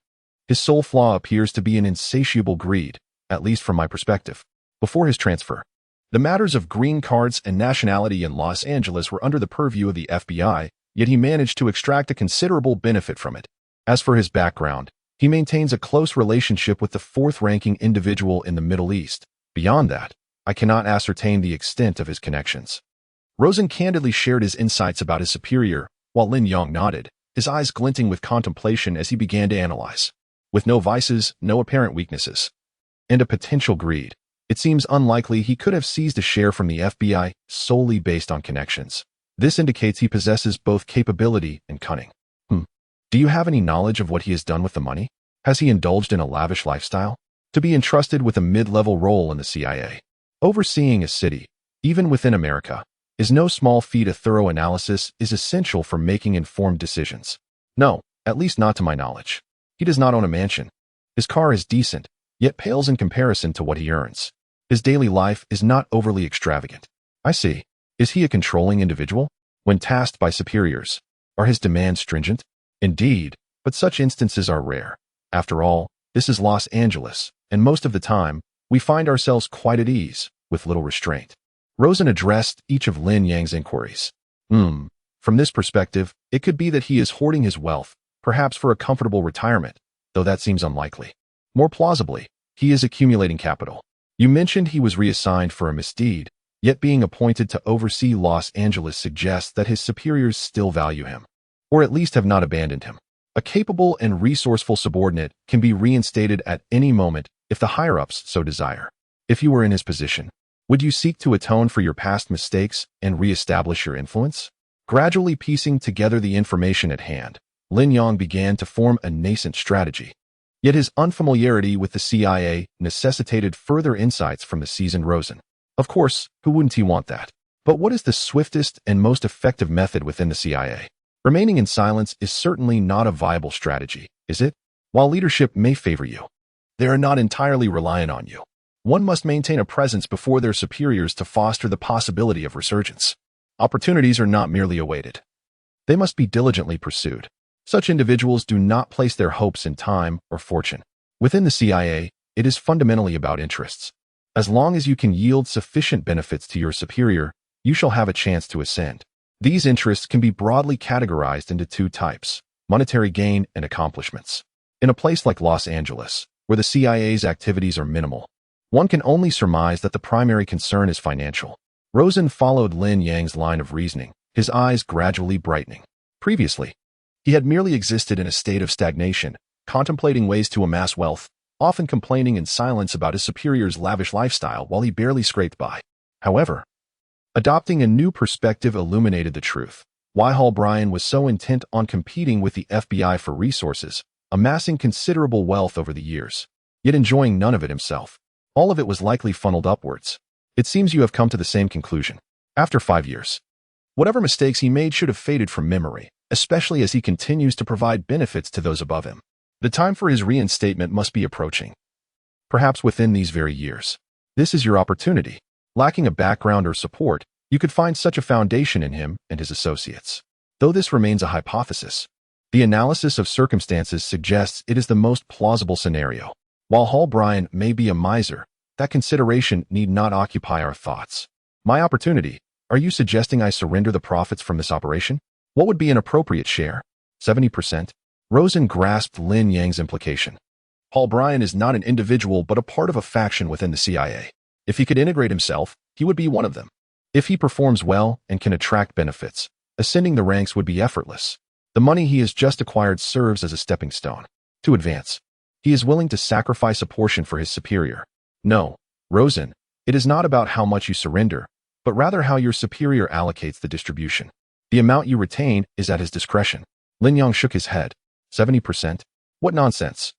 A: His sole flaw appears to be an insatiable greed, at least from my perspective. Before his transfer, the matters of green cards and nationality in Los Angeles were under the purview of the FBI, yet he managed to extract a considerable benefit from it. As for his background, he maintains a close relationship with the fourth-ranking individual in the Middle East. Beyond that, I cannot ascertain the extent of his connections. Rosen candidly shared his insights about his superior, while Lin Yang nodded, his eyes glinting with contemplation as he began to analyze. With no vices, no apparent weaknesses, and a potential greed, it seems unlikely he could have seized a share from the FBI solely based on connections. This indicates he possesses both capability and cunning. Do you have any knowledge of what he has done with the money? Has he indulged in a lavish lifestyle? To be entrusted with a mid-level role in the CIA, overseeing a city, even within America, is no small feat. A thorough analysis is essential for making informed decisions. No, at least not to my knowledge. He does not own a mansion. His car is decent, yet pales in comparison to what he earns. His daily life is not overly extravagant. I see. Is he a controlling individual? When tasked by superiors, are his demands stringent? Indeed, but such instances are rare. After all, this is Los Angeles, and most of the time, we find ourselves quite at ease, with little restraint. Rosen addressed each of Lin Yang's inquiries. From this perspective, it could be that he is hoarding his wealth, perhaps for a comfortable retirement, though that seems unlikely. More plausibly, he is accumulating capital. You mentioned he was reassigned for a misdeed, yet being appointed to oversee Los Angeles suggests that his superiors still value him, or at least have not abandoned him. A capable and resourceful subordinate can be reinstated at any moment if the higher-ups so desire. If you were in his position, would you seek to atone for your past mistakes and re-establish your influence? Gradually piecing together the information at hand, Lin Yang began to form a nascent strategy. Yet his unfamiliarity with the CIA necessitated further insights from the seasoned Rosen. Of course, who wouldn't he want that? But what is the swiftest and most effective method within the CIA? Remaining in silence is certainly not a viable strategy, is it? While leadership may favor you, they are not entirely reliant on you. One must maintain a presence before their superiors to foster the possibility of resurgence. Opportunities are not merely awaited. They must be diligently pursued. Such individuals do not place their hopes in time or fortune. Within the CIA, it is fundamentally about interests. As long as you can yield sufficient benefits to your superior, you shall have a chance to ascend. These interests can be broadly categorized into two types: monetary gain and accomplishments. In a place like Los Angeles, where the CIA's activities are minimal, one can only surmise that the primary concern is financial. Rosen followed Lin Yang's line of reasoning, his eyes gradually brightening. Previously, he had merely existed in a state of stagnation, contemplating ways to amass wealth, often complaining in silence about his superior's lavish lifestyle while he barely scraped by. However, adopting a new perspective illuminated the truth. Why Hall Bryan was so intent on competing with the FBI for resources, amassing considerable wealth over the years, yet enjoying none of it himself. All of it was likely funneled upwards. It seems you have come to the same conclusion. After 5 years, whatever mistakes he made should have faded from memory, especially as he continues to provide benefits to those above him. The time for his reinstatement must be approaching. Perhaps within these very years. This is your opportunity. Lacking a background or support, you could find such a foundation in him and his associates. Though this remains a hypothesis, the analysis of circumstances suggests it is the most plausible scenario. While Hall Bryan may be a miser, that consideration need not occupy our thoughts. My opportunity. Are you suggesting I surrender the profits from this operation? What would be an appropriate share? 70%? Rosen grasped Lin Yang's implication. Hall Bryan is not an individual but a part of a faction within the CIA. If he could integrate himself, he would be one of them. If he performs well and can attract benefits, ascending the ranks would be effortless. The money he has just acquired serves as a stepping stone. To advance, he is willing to sacrifice a portion for his superior. No, Rosen, it is not about how much you surrender, but rather how your superior allocates the distribution. The amount you retain is at his discretion. Lin Yang shook his head. 70%? What nonsense.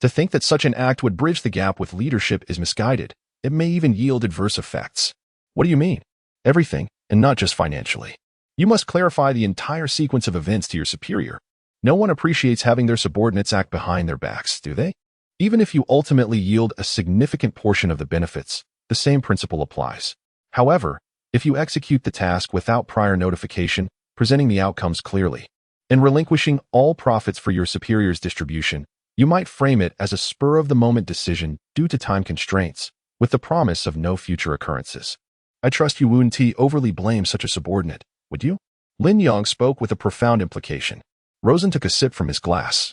A: To think that such an act would bridge the gap with leadership is misguided. It may even yield adverse effects. What do you mean? Everything, and not just financially. You must clarify the entire sequence of events to your superior. No one appreciates having their subordinates act behind their backs, do they? Even if you ultimately yield a significant portion of the benefits, the same principle applies. However, if you execute the task without prior notification, presenting the outcomes clearly, and relinquishing all profits for your superior's distribution, you might frame it as a spur-of-the-moment decision due to time constraints, with the promise of no future occurrences. I trust you wouldn't overly blame such a subordinate, would you? Lin Yang spoke with a profound implication. Rosen took a sip from his glass,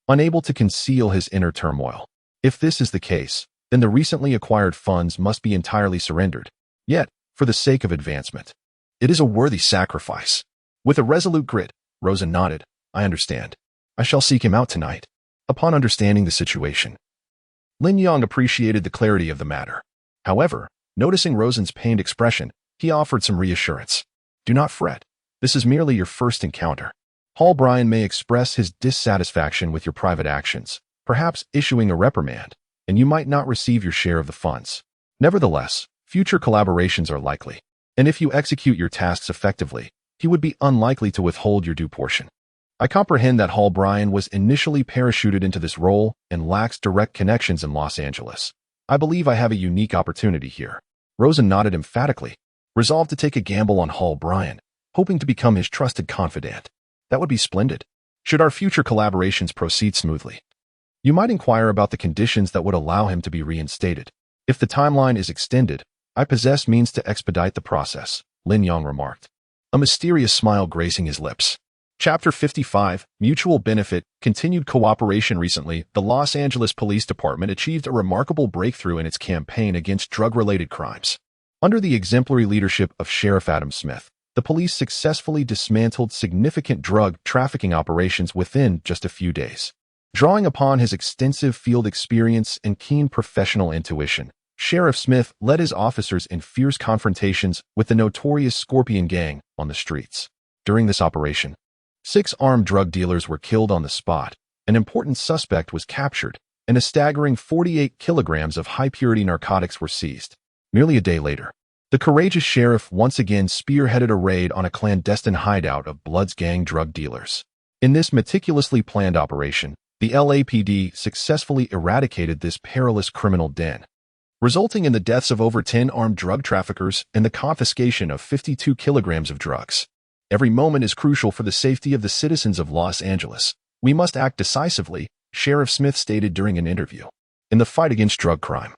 A: unable to conceal his inner turmoil. If this is the case, then the recently acquired funds must be entirely surrendered. Yet, for the sake of advancement, it is a worthy sacrifice. With a resolute grit, Rosen nodded. I understand. I shall seek him out tonight. Upon understanding the situation, Lin Yang appreciated the clarity of the matter. However, noticing Rosen's pained expression, he offered some reassurance. Do not fret. This is merely your first encounter. Hall Brian may express his dissatisfaction with your private actions, perhaps issuing a reprimand, and you might not receive your share of the funds. Nevertheless, future collaborations are likely, and if you execute your tasks effectively, he would be unlikely to withhold your due portion. I comprehend that Hall Brian was initially parachuted into this role and lacks direct connections in Los Angeles. I believe I have a unique opportunity here. Rosen nodded emphatically, resolved to take a gamble on Hall Brian, hoping to become his trusted confidant. That would be splendid. Should our future collaborations proceed smoothly, you might inquire about the conditions that would allow him to be reinstated. If the timeline is extended, I possess means to expedite the process, Lin Yang remarked, a mysterious smile gracing his lips. Chapter 55, Mutual Benefit, Continued Cooperation. Recently, the Los Angeles Police Department achieved a remarkable breakthrough in its campaign against drug-related crimes. Under the exemplary leadership of Sheriff Adam Smith, the police successfully dismantled significant drug trafficking operations within just a few days. Drawing upon his extensive field experience and keen professional intuition, Sheriff Smith led his officers in fierce confrontations with the notorious Scorpion Gang on the streets. During this operation, 6 armed drug dealers were killed on the spot, an important suspect was captured, and a staggering 48 kilograms of high-purity narcotics were seized. Merely a day later, the courageous sheriff once again spearheaded a raid on a clandestine hideout of Blood's gang drug dealers. In this meticulously planned operation, the LAPD successfully eradicated this perilous criminal den, resulting in the deaths of over 10 armed drug traffickers and the confiscation of 52 kilograms of drugs. Every moment is crucial for the safety of the citizens of Los Angeles. We must act decisively, Sheriff Smith stated during an interview. In the fight against drug crime,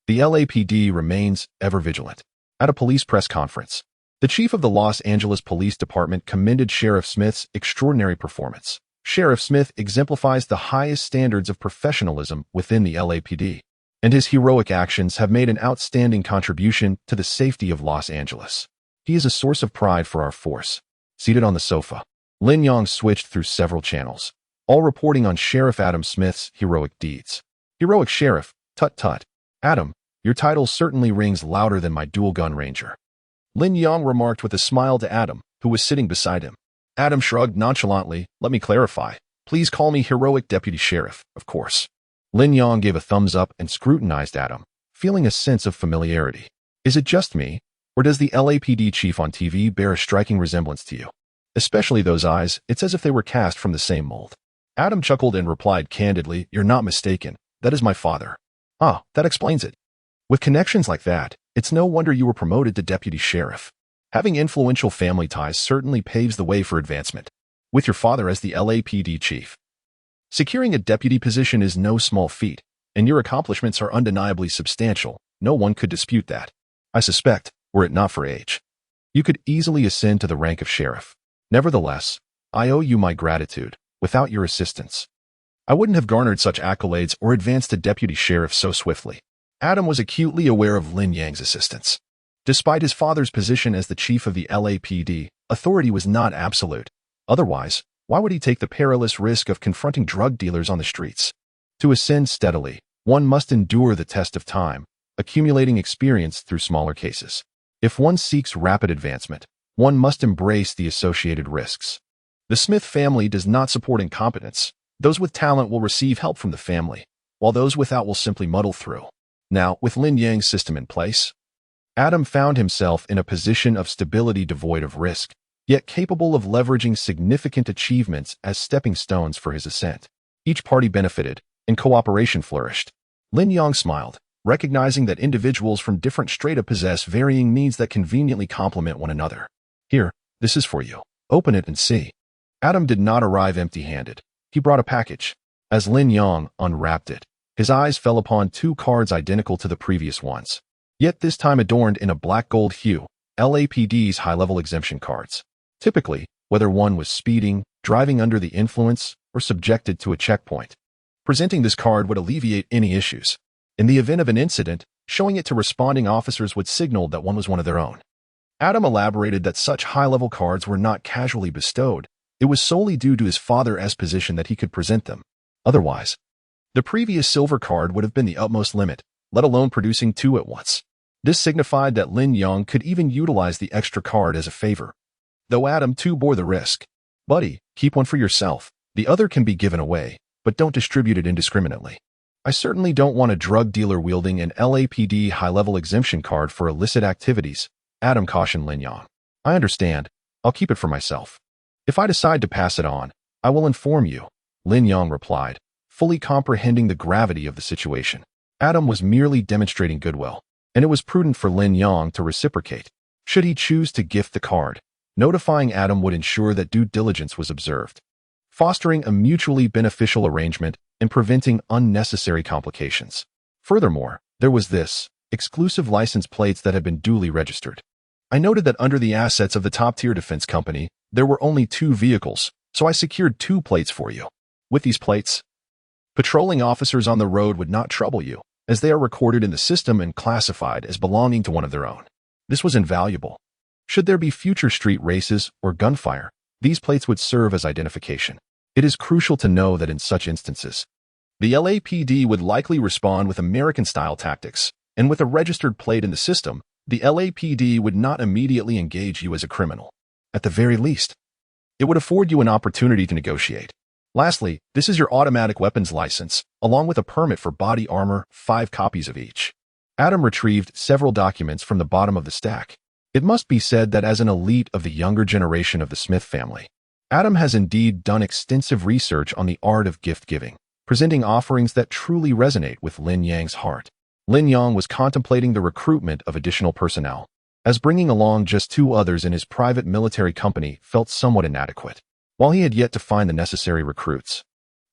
A: the LAPD remains ever vigilant. At a police press conference, the chief of the Los Angeles Police Department commended Sheriff Smith's extraordinary performance. Sheriff Smith exemplifies the highest standards of professionalism within the LAPD, and his heroic actions have made an outstanding contribution to the safety of Los Angeles. He is a source of pride for our force. Seated on the sofa, Lin Yang switched through several channels, all reporting on Sheriff Adam Smith's heroic deeds. Heroic Sheriff, tut-tut. Adam, your title certainly rings louder than my dual-gun ranger, Lin Yang remarked with a smile to Adam, who was sitting beside him. Adam shrugged nonchalantly. Let me clarify. Please call me Heroic Deputy Sheriff, of course. Lin Yang gave a thumbs up and scrutinized Adam, feeling a sense of familiarity. Is it just me, or does the LAPD chief on TV bear a striking resemblance to you? Especially those eyes, it's as if they were cast from the same mold. Adam chuckled and replied candidly, You're not mistaken. That is my father. Ah, that explains it. With connections like that, it's no wonder you were promoted to deputy sheriff. Having influential family ties certainly paves the way for advancement. With your father as the LAPD chief, securing a deputy position is no small feat, and your accomplishments are undeniably substantial. No one could dispute that. I suspect, were it not for age, you could easily ascend to the rank of sheriff. Nevertheless, I owe you my gratitude. Without your assistance, I wouldn't have garnered such accolades or advanced to deputy sheriff so swiftly. Adam was acutely aware of Lin Yang's assistance. Despite his father's position as the chief of the LAPD, authority was not absolute. Otherwise, why would he take the perilous risk of confronting drug dealers on the streets? To ascend steadily, one must endure the test of time, accumulating experience through smaller cases. If one seeks rapid advancement, one must embrace the associated risks. The Smith family does not support incompetence. Those with talent will receive help from the family, while those without will simply muddle through. Now, with Lin Yang's system in place, Adam found himself in a position of stability devoid of risk, yet capable of leveraging significant achievements as stepping stones for his ascent. Each party benefited, and cooperation flourished. Lin Yang smiled, recognizing that individuals from different strata possess varying needs that conveniently complement one another. Here, this is for you. Open it and see. Adam did not arrive empty-handed. He brought a package. As Lin Yang unwrapped it, his eyes fell upon two cards identical to the previous ones, yet this time adorned in a black-gold hue, LAPD's high-level exemption cards. Typically, whether one was speeding, driving under the influence, or subjected to a checkpoint, presenting this card would alleviate any issues. In the event of an incident, showing it to responding officers would signal that one was one of their own. Adam elaborated that such high-level cards were not casually bestowed. It was solely due to his father's position that he could present them. Otherwise, the previous silver card would have been the utmost limit, let alone producing two at once. This signified that Lin Yang could even utilize the extra card as a favor. Though Adam too bore the risk. Buddy, keep one for yourself. The other can be given away, but don't distribute it indiscriminately. I certainly don't want a drug dealer wielding an LAPD high-level exemption card for illicit activities, Adam cautioned Lin Yang. I understand. I'll keep it for myself. If I decide to pass it on, I will inform you, Lin Yang replied, fully comprehending the gravity of the situation. Adam was merely demonstrating goodwill, and it was prudent for Lin Yang to reciprocate. Should he choose to gift the card, notifying Adam would ensure that due diligence was observed, fostering a mutually beneficial arrangement and preventing unnecessary complications. Furthermore, there was this, exclusive license plates that had been duly registered. I noted that under the assets of the top-tier defense company, there were only 2 vehicles, so I secured 2 plates for you. With these plates, patrolling officers on the road would not trouble you, as they are recorded in the system and classified as belonging to one of their own. This was invaluable. Should there be future street races or gunfire, these plates would serve as identification. It is crucial to know that in such instances, the LAPD would likely respond with American-style tactics, and with a registered plate in the system, the LAPD would not immediately engage you as a criminal. At the very least, it would afford you an opportunity to negotiate. Lastly, this is your automatic weapons license, along with a permit for body armor, 5 copies of each. Adam retrieved several documents from the bottom of the stack. It must be said that as an elite of the younger generation of the Smith family, Adam has indeed done extensive research on the art of gift-giving, presenting offerings that truly resonate with Lin Yang's heart. Lin Yang was contemplating the recruitment of additional personnel, as bringing along just 2 others in his private military company felt somewhat inadequate. While he had yet to find the necessary recruits,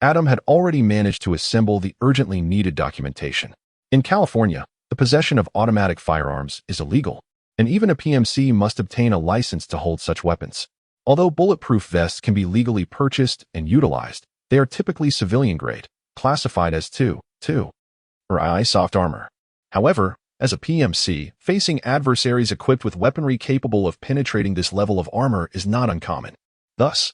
A: Adam had already managed to assemble the urgently needed documentation. In California, the possession of automatic firearms is illegal, and even a PMC must obtain a license to hold such weapons. Although bulletproof vests can be legally purchased and utilized, they are typically civilian grade, classified as 2 or I soft armor. However, as a PMC, facing adversaries equipped with weaponry capable of penetrating this level of armor is not uncommon. Thus,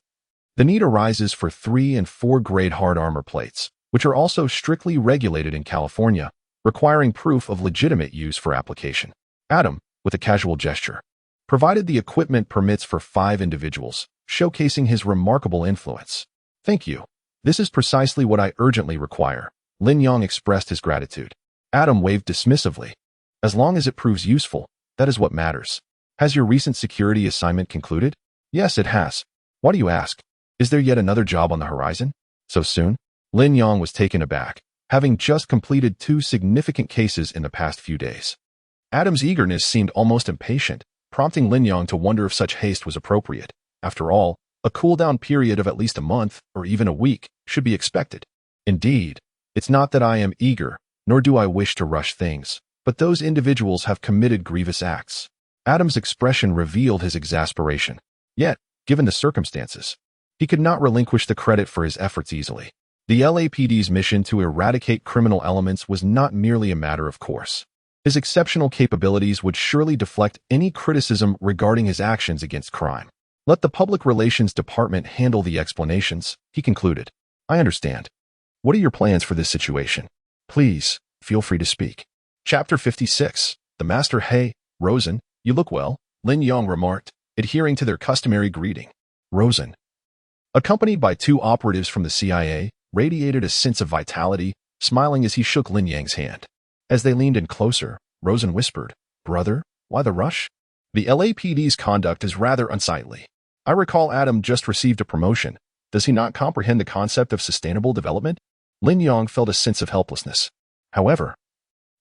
A: the need arises for 3 and 4 grade hard armor plates, which are also strictly regulated in California, requiring proof of legitimate use for application. Adam, with a casual gesture, provided the equipment permits for 5 individuals, showcasing his remarkable influence. Thank you. This is precisely what I urgently require. Lin Yang expressed his gratitude. Adam waved dismissively. As long as it proves useful, that is what matters. Has your recent security assignment concluded? Yes, it has. Why do you ask? Is there yet another job on the horizon? So soon? Lin Yang was taken aback, having just completed 2 significant cases in the past few days. Adam's eagerness seemed almost impatient, prompting Lin Yang to wonder if such haste was appropriate. After all, a cool-down period of at least a month, or even a week, should be expected. Indeed, it's not that I am eager, nor do I wish to rush things, but those individuals have committed grievous acts. Adam's expression revealed his exasperation. Yet, given the circumstances, he could not relinquish the credit for his efforts easily. The LAPD's mission to eradicate criminal elements was not merely a matter of course. His exceptional capabilities would surely deflect any criticism regarding his actions against crime. Let the Public Relations Department handle the explanations, he concluded. I understand. What are your plans for this situation? Please, feel free to speak. Chapter 56. The Master. Hey, Rosen, you look well, Lin Yang remarked, adhering to their customary greeting. Rosen, accompanied by two operatives from the CIA, radiated a sense of vitality, smiling as he shook Lin Yang's hand. As they leaned in closer, Rosen whispered, "Brother, why the rush? The LAPD's conduct is rather unsightly. I recall Adam just received a promotion. Does he not comprehend the concept of sustainable development?" Lin Yang felt a sense of helplessness. However,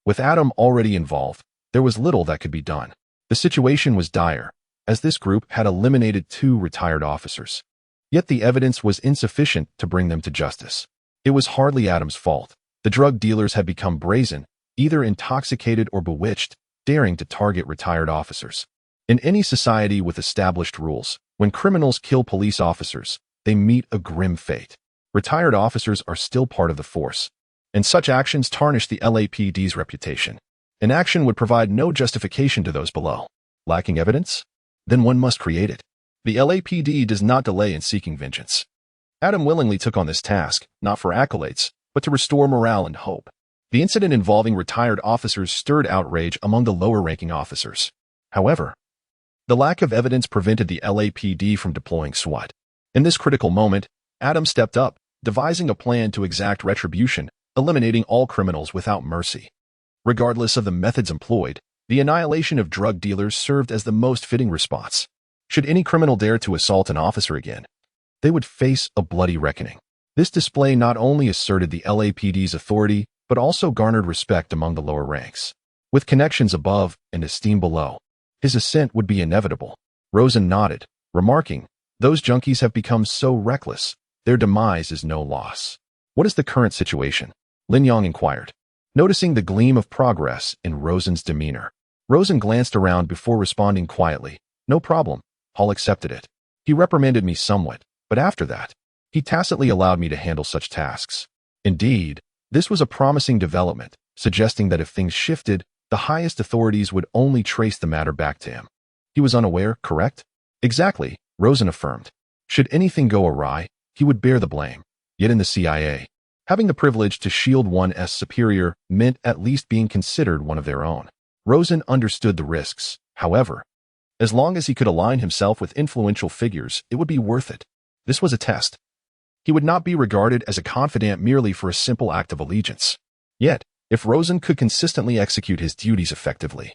A: with Adam already involved, there was little that could be done. The situation was dire, as this group had eliminated 2 retired officers. Yet the evidence was insufficient to bring them to justice. It was hardly Adam's fault. The drug dealers had become brazen, either intoxicated or bewitched, daring to target retired officers. In any society with established rules, when criminals kill police officers, they meet a grim fate. Retired officers are still part of the force, and such actions tarnish the LAPD's reputation. Inaction would provide no justification to those below. Lacking evidence? Then one must create it. The LAPD does not delay in seeking vengeance. Adam willingly took on this task, not for accolades, but to restore morale and hope. The incident involving retired officers stirred outrage among the lower-ranking officers. However, the lack of evidence prevented the LAPD from deploying SWAT. In this critical moment, Adam stepped up, devising a plan to exact retribution, eliminating all criminals without mercy. Regardless of the methods employed, the annihilation of drug dealers served as the most fitting response. Should any criminal dare to assault an officer again, they would face a bloody reckoning. This display not only asserted the LAPD's authority, but also garnered respect among the lower ranks. With connections above and esteem below, his ascent would be inevitable. Rosen nodded, remarking, "Those junkies have become so reckless, their demise is no loss." "What is the current situation?" Lin Yang inquired, noticing the gleam of progress in Rosen's demeanor. Rosen glanced around before responding quietly, "No problem. Hall accepted it. He reprimanded me somewhat, but after that, he tacitly allowed me to handle such tasks." Indeed, this was a promising development, suggesting that if things shifted, the highest authorities would only trace the matter back to him. He was unaware, correct? "Exactly," Rosen affirmed. "Should anything go awry, he would bear the blame." Yet in the CIA, having the privilege to shield one's superior meant at least being considered one of their own. Rosen understood the risks. However, as long as he could align himself with influential figures, it would be worth it. This was a test. He would not be regarded as a confidant merely for a simple act of allegiance. Yet, if Rosen could consistently execute his duties effectively,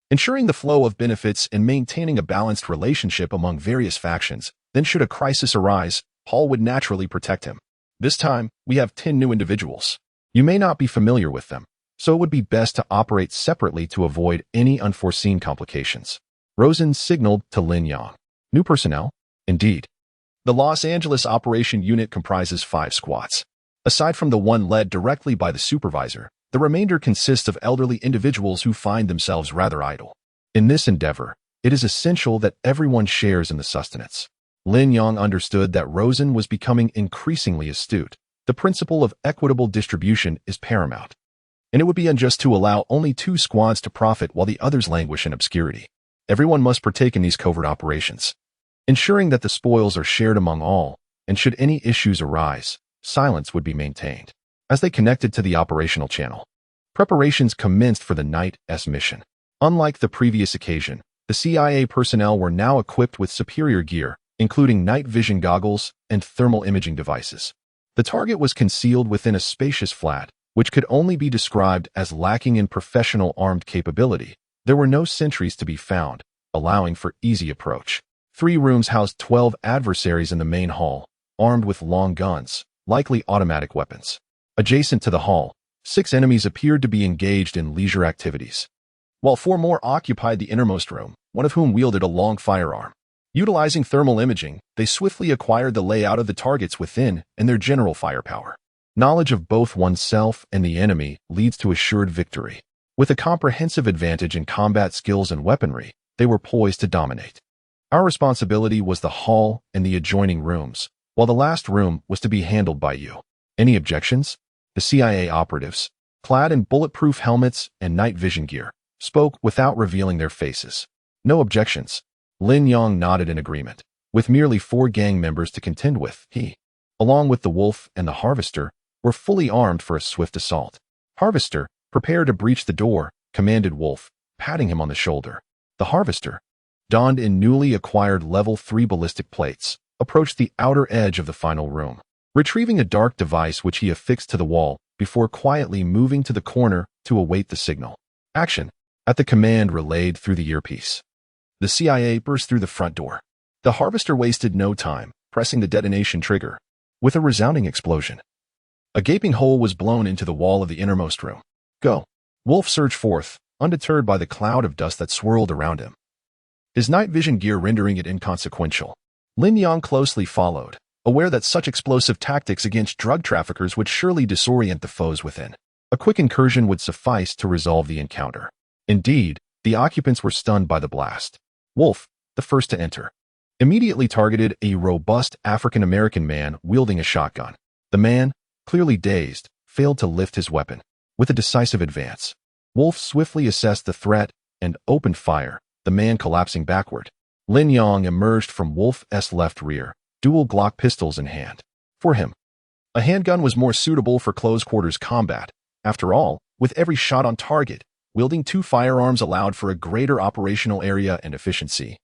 A: ensuring the flow of benefits and maintaining a balanced relationship among various factions, then should a crisis arise, Hall would naturally protect him. This time, we have 10 new individuals. You may not be familiar with them, so it would be best to operate separately to avoid any unforeseen complications. Rosen signaled to Lin Yang. "New personnel?" "Indeed. The Los Angeles Operation Unit comprises 5 squads. Aside from the one led directly by the supervisor, the remainder consists of elderly individuals who find themselves rather idle. In this endeavor, it is essential that everyone shares in the sustenance." Lin Yang understood that Rosen was becoming increasingly astute. The principle of equitable distribution is paramount, and it would be unjust to allow only 2 squads to profit while the others languish in obscurity. Everyone must partake in these covert operations, ensuring that the spoils are shared among all, and should any issues arise, silence would be maintained. As they connected to the operational channel, preparations commenced for the night's mission. Unlike the previous occasion, the CIA personnel were now equipped with superior gear, including night vision goggles and thermal imaging devices. The target was concealed within a spacious flat, which could only be described as lacking in professional armed capability. There were no sentries to be found, allowing for easy approach. 3 rooms housed 12 adversaries in the main hall, armed with long guns, likely automatic weapons. Adjacent to the hall, 6 enemies appeared to be engaged in leisure activities, while 4 more occupied the innermost room, one of whom wielded a long firearm. Utilizing thermal imaging, they swiftly acquired the layout of the targets within and their general firepower. Knowledge of both oneself and the enemy leads to assured victory. With a comprehensive advantage in combat skills and weaponry, they were poised to dominate. Our responsibility was the hall and the adjoining rooms, while the last room was to be handled by you. Any objections? The CIA operatives, clad in bulletproof helmets and night vision gear, spoke without revealing their faces. No objections. Lin Yang nodded in agreement. With merely 4 gang members to contend with, he, along with the Wolf and the Harvester, were fully armed for a swift assault. "Harvester, prepare to breach the door," commanded Wolf, patting him on the shoulder. The Harvester, donned in newly acquired level 3 ballistic plates, approached the outer edge of the final room, retrieving a dark device which he affixed to the wall before quietly moving to the corner to await the signal. Action! At the command relayed through the earpiece. The CIA burst through the front door. The harvester wasted no time, pressing the detonation trigger. With a resounding explosion, a gaping hole was blown into the wall of the innermost room. Go! Wolf surged forth, undeterred by the cloud of dust that swirled around him, his night vision gear rendering it inconsequential. Lin Yang closely followed, aware that such explosive tactics against drug traffickers would surely disorient the foes within. A quick incursion would suffice to resolve the encounter. Indeed, the occupants were stunned by the blast. Wolf, the first to enter, immediately targeted a robust African-American man wielding a shotgun. The man, clearly dazed, failed to lift his weapon. With a decisive advance, Wolf swiftly assessed the threat and opened fire, the man collapsing backward. Lin Yang emerged from Wolf's left rear, dual Glock pistols in hand. For him, a handgun was more suitable for close-quarters combat. After all, with every shot on target, wielding 2 firearms allowed for a greater operational area and efficiency,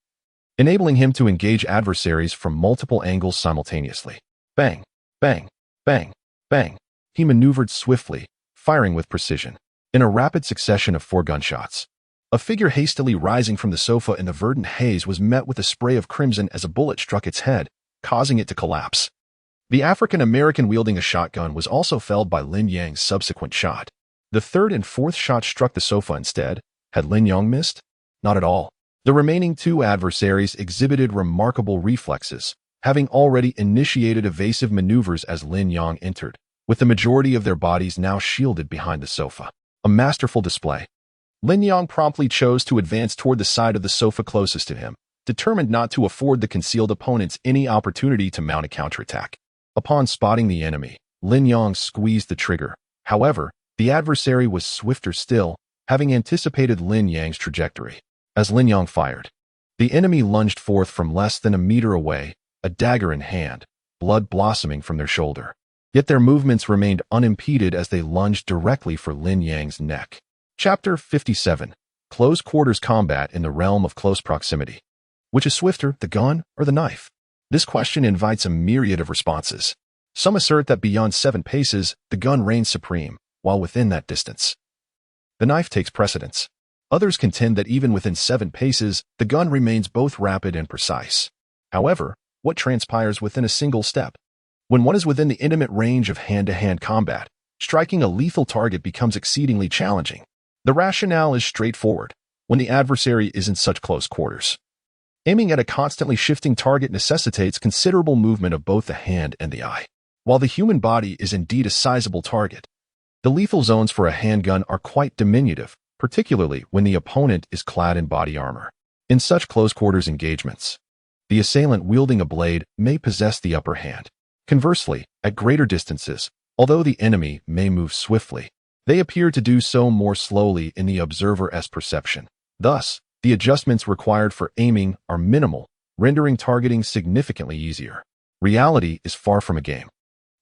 A: enabling him to engage adversaries from multiple angles simultaneously. Bang, bang, bang, bang. He maneuvered swiftly, firing with precision. In a rapid succession of 4 gunshots, a figure hastily rising from the sofa in the verdant haze was met with a spray of crimson as a bullet struck its head, causing it to collapse. The African-American wielding a shotgun was also felled by Lin Yang's subsequent shot. The 3rd and 4th shot struck the sofa instead. Had Lin Yang missed? Not at all. The remaining 2 adversaries exhibited remarkable reflexes, having already initiated evasive maneuvers as Lin Yang entered, with the majority of their bodies now shielded behind the sofa. A masterful display. Lin Yang promptly chose to advance toward the side of the sofa closest to him, determined not to afford the concealed opponents any opportunity to mount a counterattack. Upon spotting the enemy, Lin Yang squeezed the trigger. However, the adversary was swifter still, having anticipated Lin Yang's trajectory. As Lin Yang fired, the enemy lunged forth from less than a meter away, a dagger in hand, blood blossoming from their shoulder. Yet their movements remained unimpeded as they lunged directly for Lin Yang's neck. Chapter 57. Close Quarters Combat in the Realm of Close Proximity. Which is swifter, the gun or the knife? This question invites a myriad of responses. Some assert that beyond 7 paces, the gun reigns supreme, while within that distance, the knife takes precedence. Others contend that even within 7 paces, the gun remains both rapid and precise. However, what transpires within a single step? When one is within the intimate range of hand-to-hand combat, striking a lethal target becomes exceedingly challenging. The rationale is straightforward. When the adversary is in such close quarters, aiming at a constantly shifting target necessitates considerable movement of both the hand and the eye. While the human body is indeed a sizable target, the lethal zones for a handgun are quite diminutive, particularly when the opponent is clad in body armor. In such close-quarters engagements, the assailant wielding a blade may possess the upper hand. Conversely, at greater distances, although the enemy may move swiftly, they appear to do so more slowly in the observer's perception. Thus, the adjustments required for aiming are minimal, rendering targeting significantly easier. Reality is far from a game.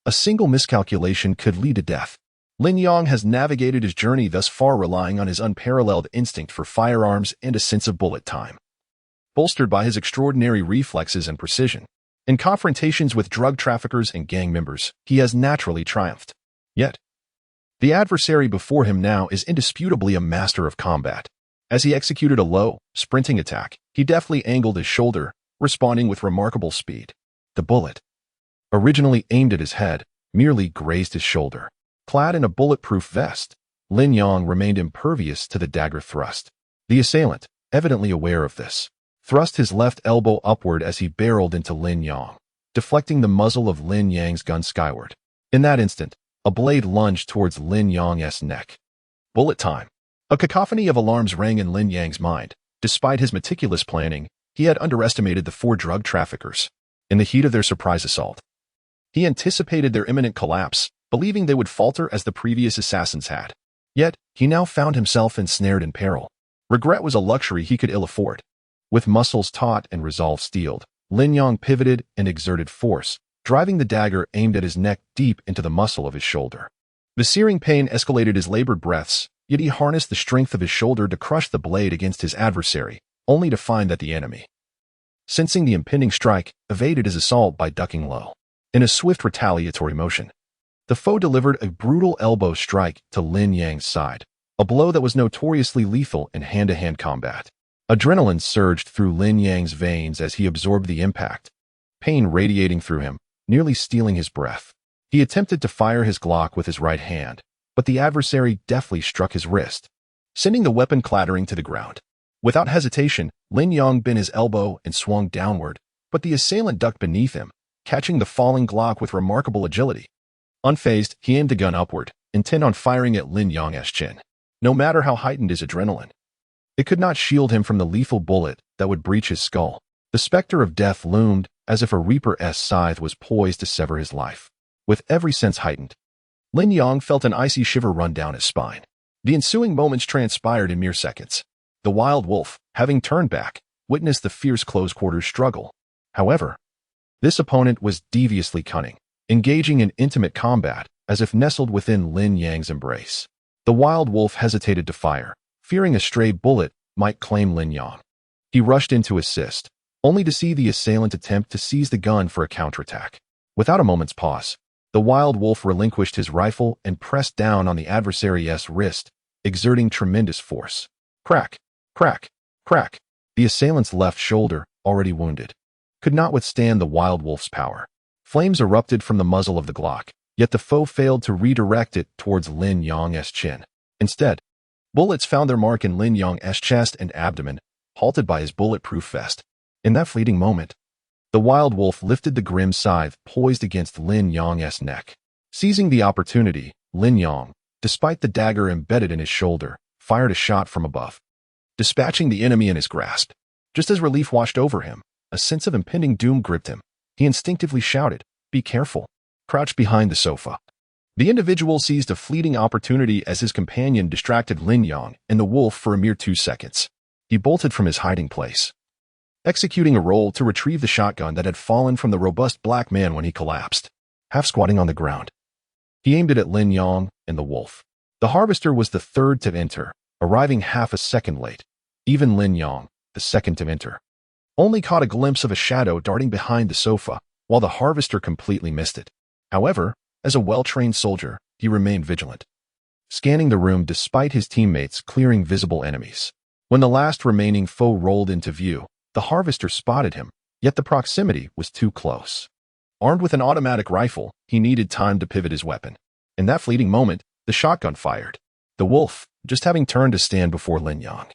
A: A single miscalculation could lead to death. Lin Yang has navigated his journey thus far relying on his unparalleled instinct for firearms and a sense of bullet time, bolstered by his extraordinary reflexes and precision. In confrontations with drug traffickers and gang members, he has naturally triumphed. Yet, the adversary before him now is indisputably a master of combat. As he executed a low, sprinting attack, he deftly angled his shoulder, responding with remarkable speed. The bullet, originally aimed at his head, merely grazed his shoulder. Clad in a bulletproof vest, Lin Yang remained impervious to the dagger thrust. The assailant, evidently aware of this, thrust his left elbow upward as he barreled into Lin Yang, deflecting the muzzle of Lin Yang's gun skyward. In that instant, a blade lunged towards Lin Yang's neck. Bullet time. A cacophony of alarms rang in Lin Yang's mind. Despite his meticulous planning, he had underestimated the 4 drug traffickers. In the heat of their surprise assault, he anticipated their imminent collapse, believing they would falter as the previous assassins had. Yet, he now found himself ensnared in peril. Regret was a luxury he could ill afford. With muscles taut and resolve steeled, Lin Yang pivoted and exerted force, driving the dagger aimed at his neck deep into the muscle of his shoulder. The searing pain escalated his labored breaths, yet he harnessed the strength of his shoulder to crush the blade against his adversary, only to find that the enemy, sensing the impending strike, evaded his assault by ducking low. In a swift retaliatory motion, the foe delivered a brutal elbow strike to Lin Yang's side, a blow that was notoriously lethal in hand-to-hand combat. Adrenaline surged through Lin Yang's veins as he absorbed the impact, pain radiating through him, nearly stealing his breath. He attempted to fire his Glock with his right hand, but the adversary deftly struck his wrist, sending the weapon clattering to the ground. Without hesitation, Lin Yang bent his elbow and swung downward, but the assailant ducked beneath him, catching the falling Glock with remarkable agility. Unfazed, he aimed the gun upward, intent on firing at Lin Yang's chin. No matter how heightened his adrenaline, it could not shield him from the lethal bullet that would breach his skull. The specter of death loomed as if a Reaper's scythe was poised to sever his life. With every sense heightened, Lin Yang felt an icy shiver run down his spine. The ensuing moments transpired in mere seconds. The wild wolf, having turned back, witnessed the fierce close-quarters struggle. However, this opponent was deviously cunning, engaging in intimate combat as if nestled within Lin Yang's embrace. The wild wolf hesitated to fire, fearing a stray bullet might claim Lin Yang. He rushed in to assist, only to see the assailant attempt to seize the gun for a counterattack. Without a moment's pause, the wild wolf relinquished his rifle and pressed down on the adversary's wrist, exerting tremendous force. Crack, crack, crack. The assailant's left shoulder, already wounded, could not withstand the wild wolf's power. Flames erupted from the muzzle of the Glock, yet the foe failed to redirect it towards Lin Yang's chin. Instead, bullets found their mark in Lin Yang's chest and abdomen, halted by his bulletproof vest. In that fleeting moment, the wild wolf lifted the grim scythe poised against Lin Yang's neck. Seizing the opportunity, Lin Yang, despite the dagger embedded in his shoulder, fired a shot from above, dispatching the enemy in his grasp. Just as relief washed over him, a sense of impending doom gripped him. He instinctively shouted, "Be careful!" Crouched behind the sofa. The individual seized a fleeting opportunity as his companion distracted Lin Yang and the wolf for a mere 2 seconds. He bolted from his hiding place, executing a roll to retrieve the shotgun that had fallen from the robust black man when he collapsed. Half squatting on the ground, he aimed it at Lin Yang and the wolf. The harvester was the third to enter, arriving half a second late. Even Lin Yang, the second to enter, only caught a glimpse of a shadow darting behind the sofa, while the harvester completely missed it. However, as a well-trained soldier, he remained vigilant, scanning the room despite his teammates clearing visible enemies. When the last remaining foe rolled into view, the harvester spotted him, yet the proximity was too close. Armed with an automatic rifle, he needed time to pivot his weapon. In that fleeting moment, the shotgun fired. The wolf, just having turned to stand before Lin Yang,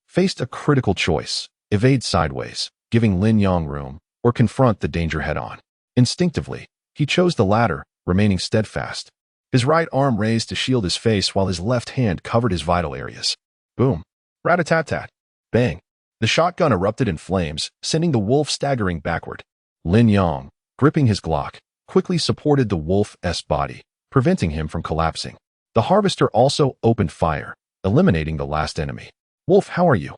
A: faced a critical choice: evade sideways, giving Lin Yang room, or confront the danger head-on. Instinctively, he chose the latter, remaining steadfast, his right arm raised to shield his face while his left hand covered his vital areas. Boom. Rat-a-tat-tat. Bang. The shotgun erupted in flames, sending the wolf staggering backward. Lin Yang, gripping his Glock, quickly supported the wolf's body, preventing him from collapsing. The harvester also opened fire, eliminating the last enemy. "Wolf, how are you?"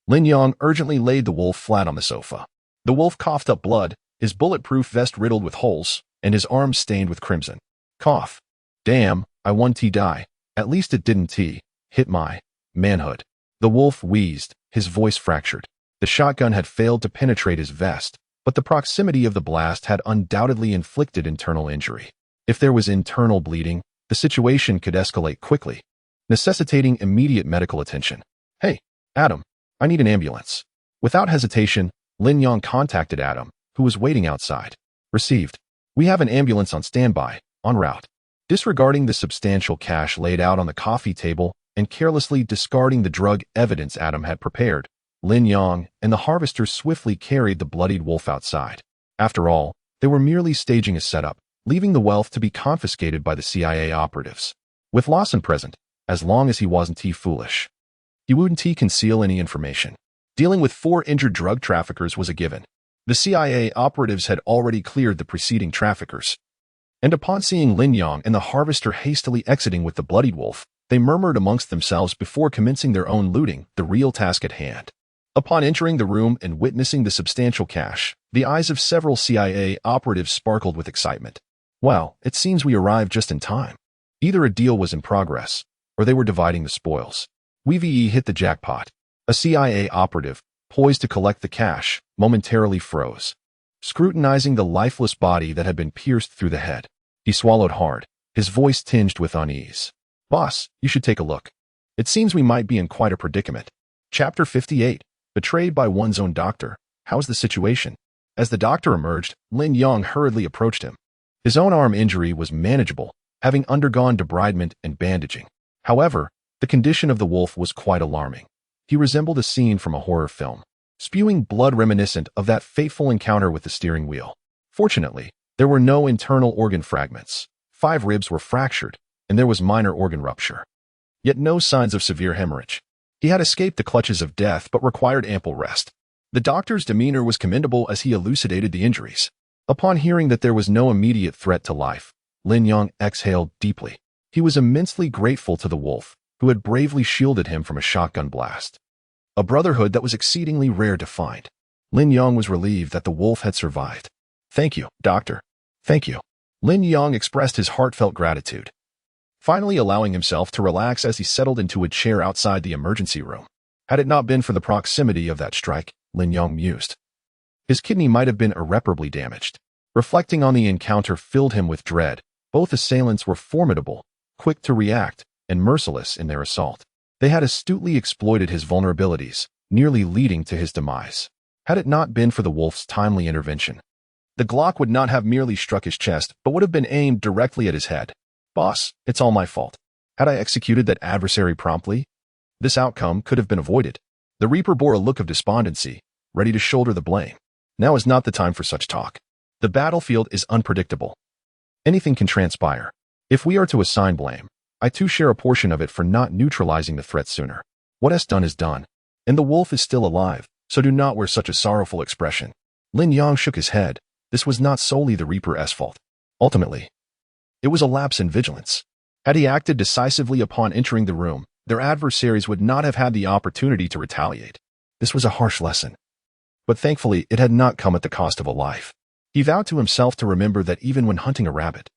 A: Lin Yang urgently laid the wolf flat on the sofa. The wolf coughed up blood, his bulletproof vest riddled with holes, and his arms stained with crimson. Cough. "Damn, I won die. At least it didn't hit my manhood." The wolf wheezed, his voice fractured. The shotgun had failed to penetrate his vest, but the proximity of the blast had undoubtedly inflicted internal injury. If there was internal bleeding, the situation could escalate quickly, necessitating immediate medical attention. "Hey, Adam, I need an ambulance." Without hesitation, Lin Yang contacted Adam, who was waiting outside. "Received. We have an ambulance on standby, en route." Disregarding the substantial cash laid out on the coffee table and carelessly discarding the drug evidence Adam had prepared, Lin Yang and the harvester swiftly carried the bloodied wolf outside. After all, they were merely staging a setup, leaving the wealth to be confiscated by the CIA operatives. With Lawson present, as long as he wasn't foolish, he wouldn't conceal any information. Dealing with 4 injured drug traffickers was a given. The CIA operatives had already cleared the preceding traffickers, and upon seeing Lin Yang and the harvester hastily exiting with the bloodied wolf, they murmured amongst themselves before commencing their own looting, the real task at hand. Upon entering the room and witnessing the substantial cash, the eyes of several CIA operatives sparkled with excitement. "Well, it seems we arrived just in time." Either a deal was in progress, or they were dividing the spoils. "We hit the jackpot." A CIA operative, poised to collect the cash, momentarily froze, scrutinizing the lifeless body that had been pierced through the head. He swallowed hard, his voice tinged with unease. "Boss, you should take a look. It seems we might be in quite a predicament." Chapter 58. Betrayed by one's own doctor. How's the situation? As the doctor emerged, Lin Yang hurriedly approached him. His own arm injury was manageable, having undergone debridement and bandaging. However, the condition of the wolf was quite alarming. He resembled a scene from a horror film, spewing blood reminiscent of that fateful encounter with the steering wheel. Fortunately, there were no internal organ fragments. 5 ribs were fractured, and there was minor organ rupture. Yet no signs of severe hemorrhage. He had escaped the clutches of death but required ample rest. The doctor's demeanor was commendable as he elucidated the injuries. Upon hearing that there was no immediate threat to life, Lin Yang exhaled deeply. He was immensely grateful to the wolf, who had bravely shielded him from a shotgun blast. A brotherhood that was exceedingly rare to find. Lin Yang was relieved that the wolf had survived. "Thank you, doctor. Thank you." Lin Yang expressed his heartfelt gratitude, finally allowing himself to relax as he settled into a chair outside the emergency room. Had it not been for the proximity of that strike, Lin Yang mused, his kidney might have been irreparably damaged. Reflecting on the encounter filled him with dread. Both assailants were formidable, quick to react, and merciless in their assault. They had astutely exploited his vulnerabilities, nearly leading to his demise. Had it not been for the wolf's timely intervention, the Glock would not have merely struck his chest, but would have been aimed directly at his head. "Boss, it's all my fault. Had I executed that adversary promptly, this outcome could have been avoided." The Reaper bore a look of despondency, ready to shoulder the blame. Now is not the time for such talk. The battlefield is unpredictable. Anything can transpire. If we are to assign blame, I too share a portion of it for not neutralizing the threat sooner. What is done is done, and the wolf is still alive, so do not wear such a sorrowful expression. Lin Yang shook his head. This was not solely the Reaper's fault. Ultimately, it was a lapse in vigilance. Had he acted decisively upon entering the room, their adversaries would not have had the opportunity to retaliate. This was a harsh lesson. But thankfully, it had not come at the cost of a life. He vowed to himself to remember that even when hunting a rabbit,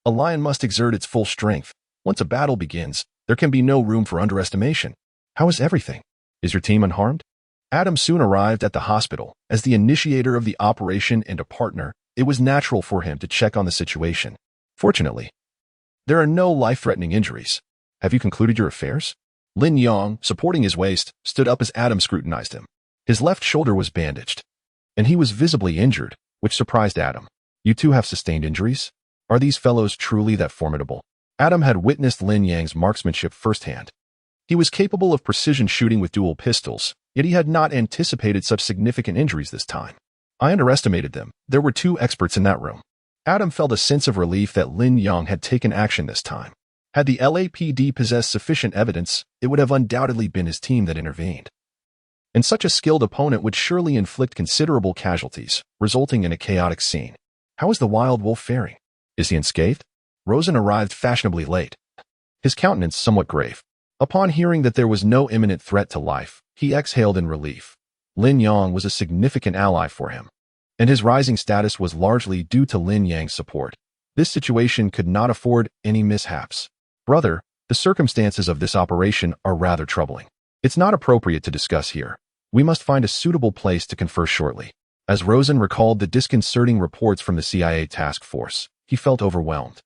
A: a lion must exert its full strength. Once a battle begins, there can be no room for underestimation. "How is everything? Is your team unharmed?" Adam soon arrived at the hospital. As the initiator of the operation and a partner, it was natural for him to check on the situation. Fortunately, there are no life-threatening injuries. "Have you concluded your affairs?" Lin Yang, supporting his waist, stood up as Adam scrutinized him. His left shoulder was bandaged, and he was visibly injured, which surprised Adam. "You too have sustained injuries? Are these fellows truly that formidable?" Adam had witnessed Lin Yang's marksmanship firsthand. He was capable of precision shooting with dual pistols, yet he had not anticipated such significant injuries this time. "I underestimated them. There were 2 experts in that room." Adam felt a sense of relief that Lin Yang had taken action this time. Had the LAPD possessed sufficient evidence, it would have undoubtedly been his team that intervened. And such a skilled opponent would surely inflict considerable casualties, resulting in a chaotic scene. "How is the wild wolf faring? Is he unscathed?" Rosen arrived fashionably late, his countenance somewhat grave. Upon hearing that there was no imminent threat to life, he exhaled in relief. Lin Yang was a significant ally for him, and his rising status was largely due to Lin Yang's support. This situation could not afford any mishaps. "Brother, the circumstances of this operation are rather troubling. It's not appropriate to discuss here. We must find a suitable place to confer shortly." As Rosen recalled the disconcerting reports from the CIA task force, he felt overwhelmed.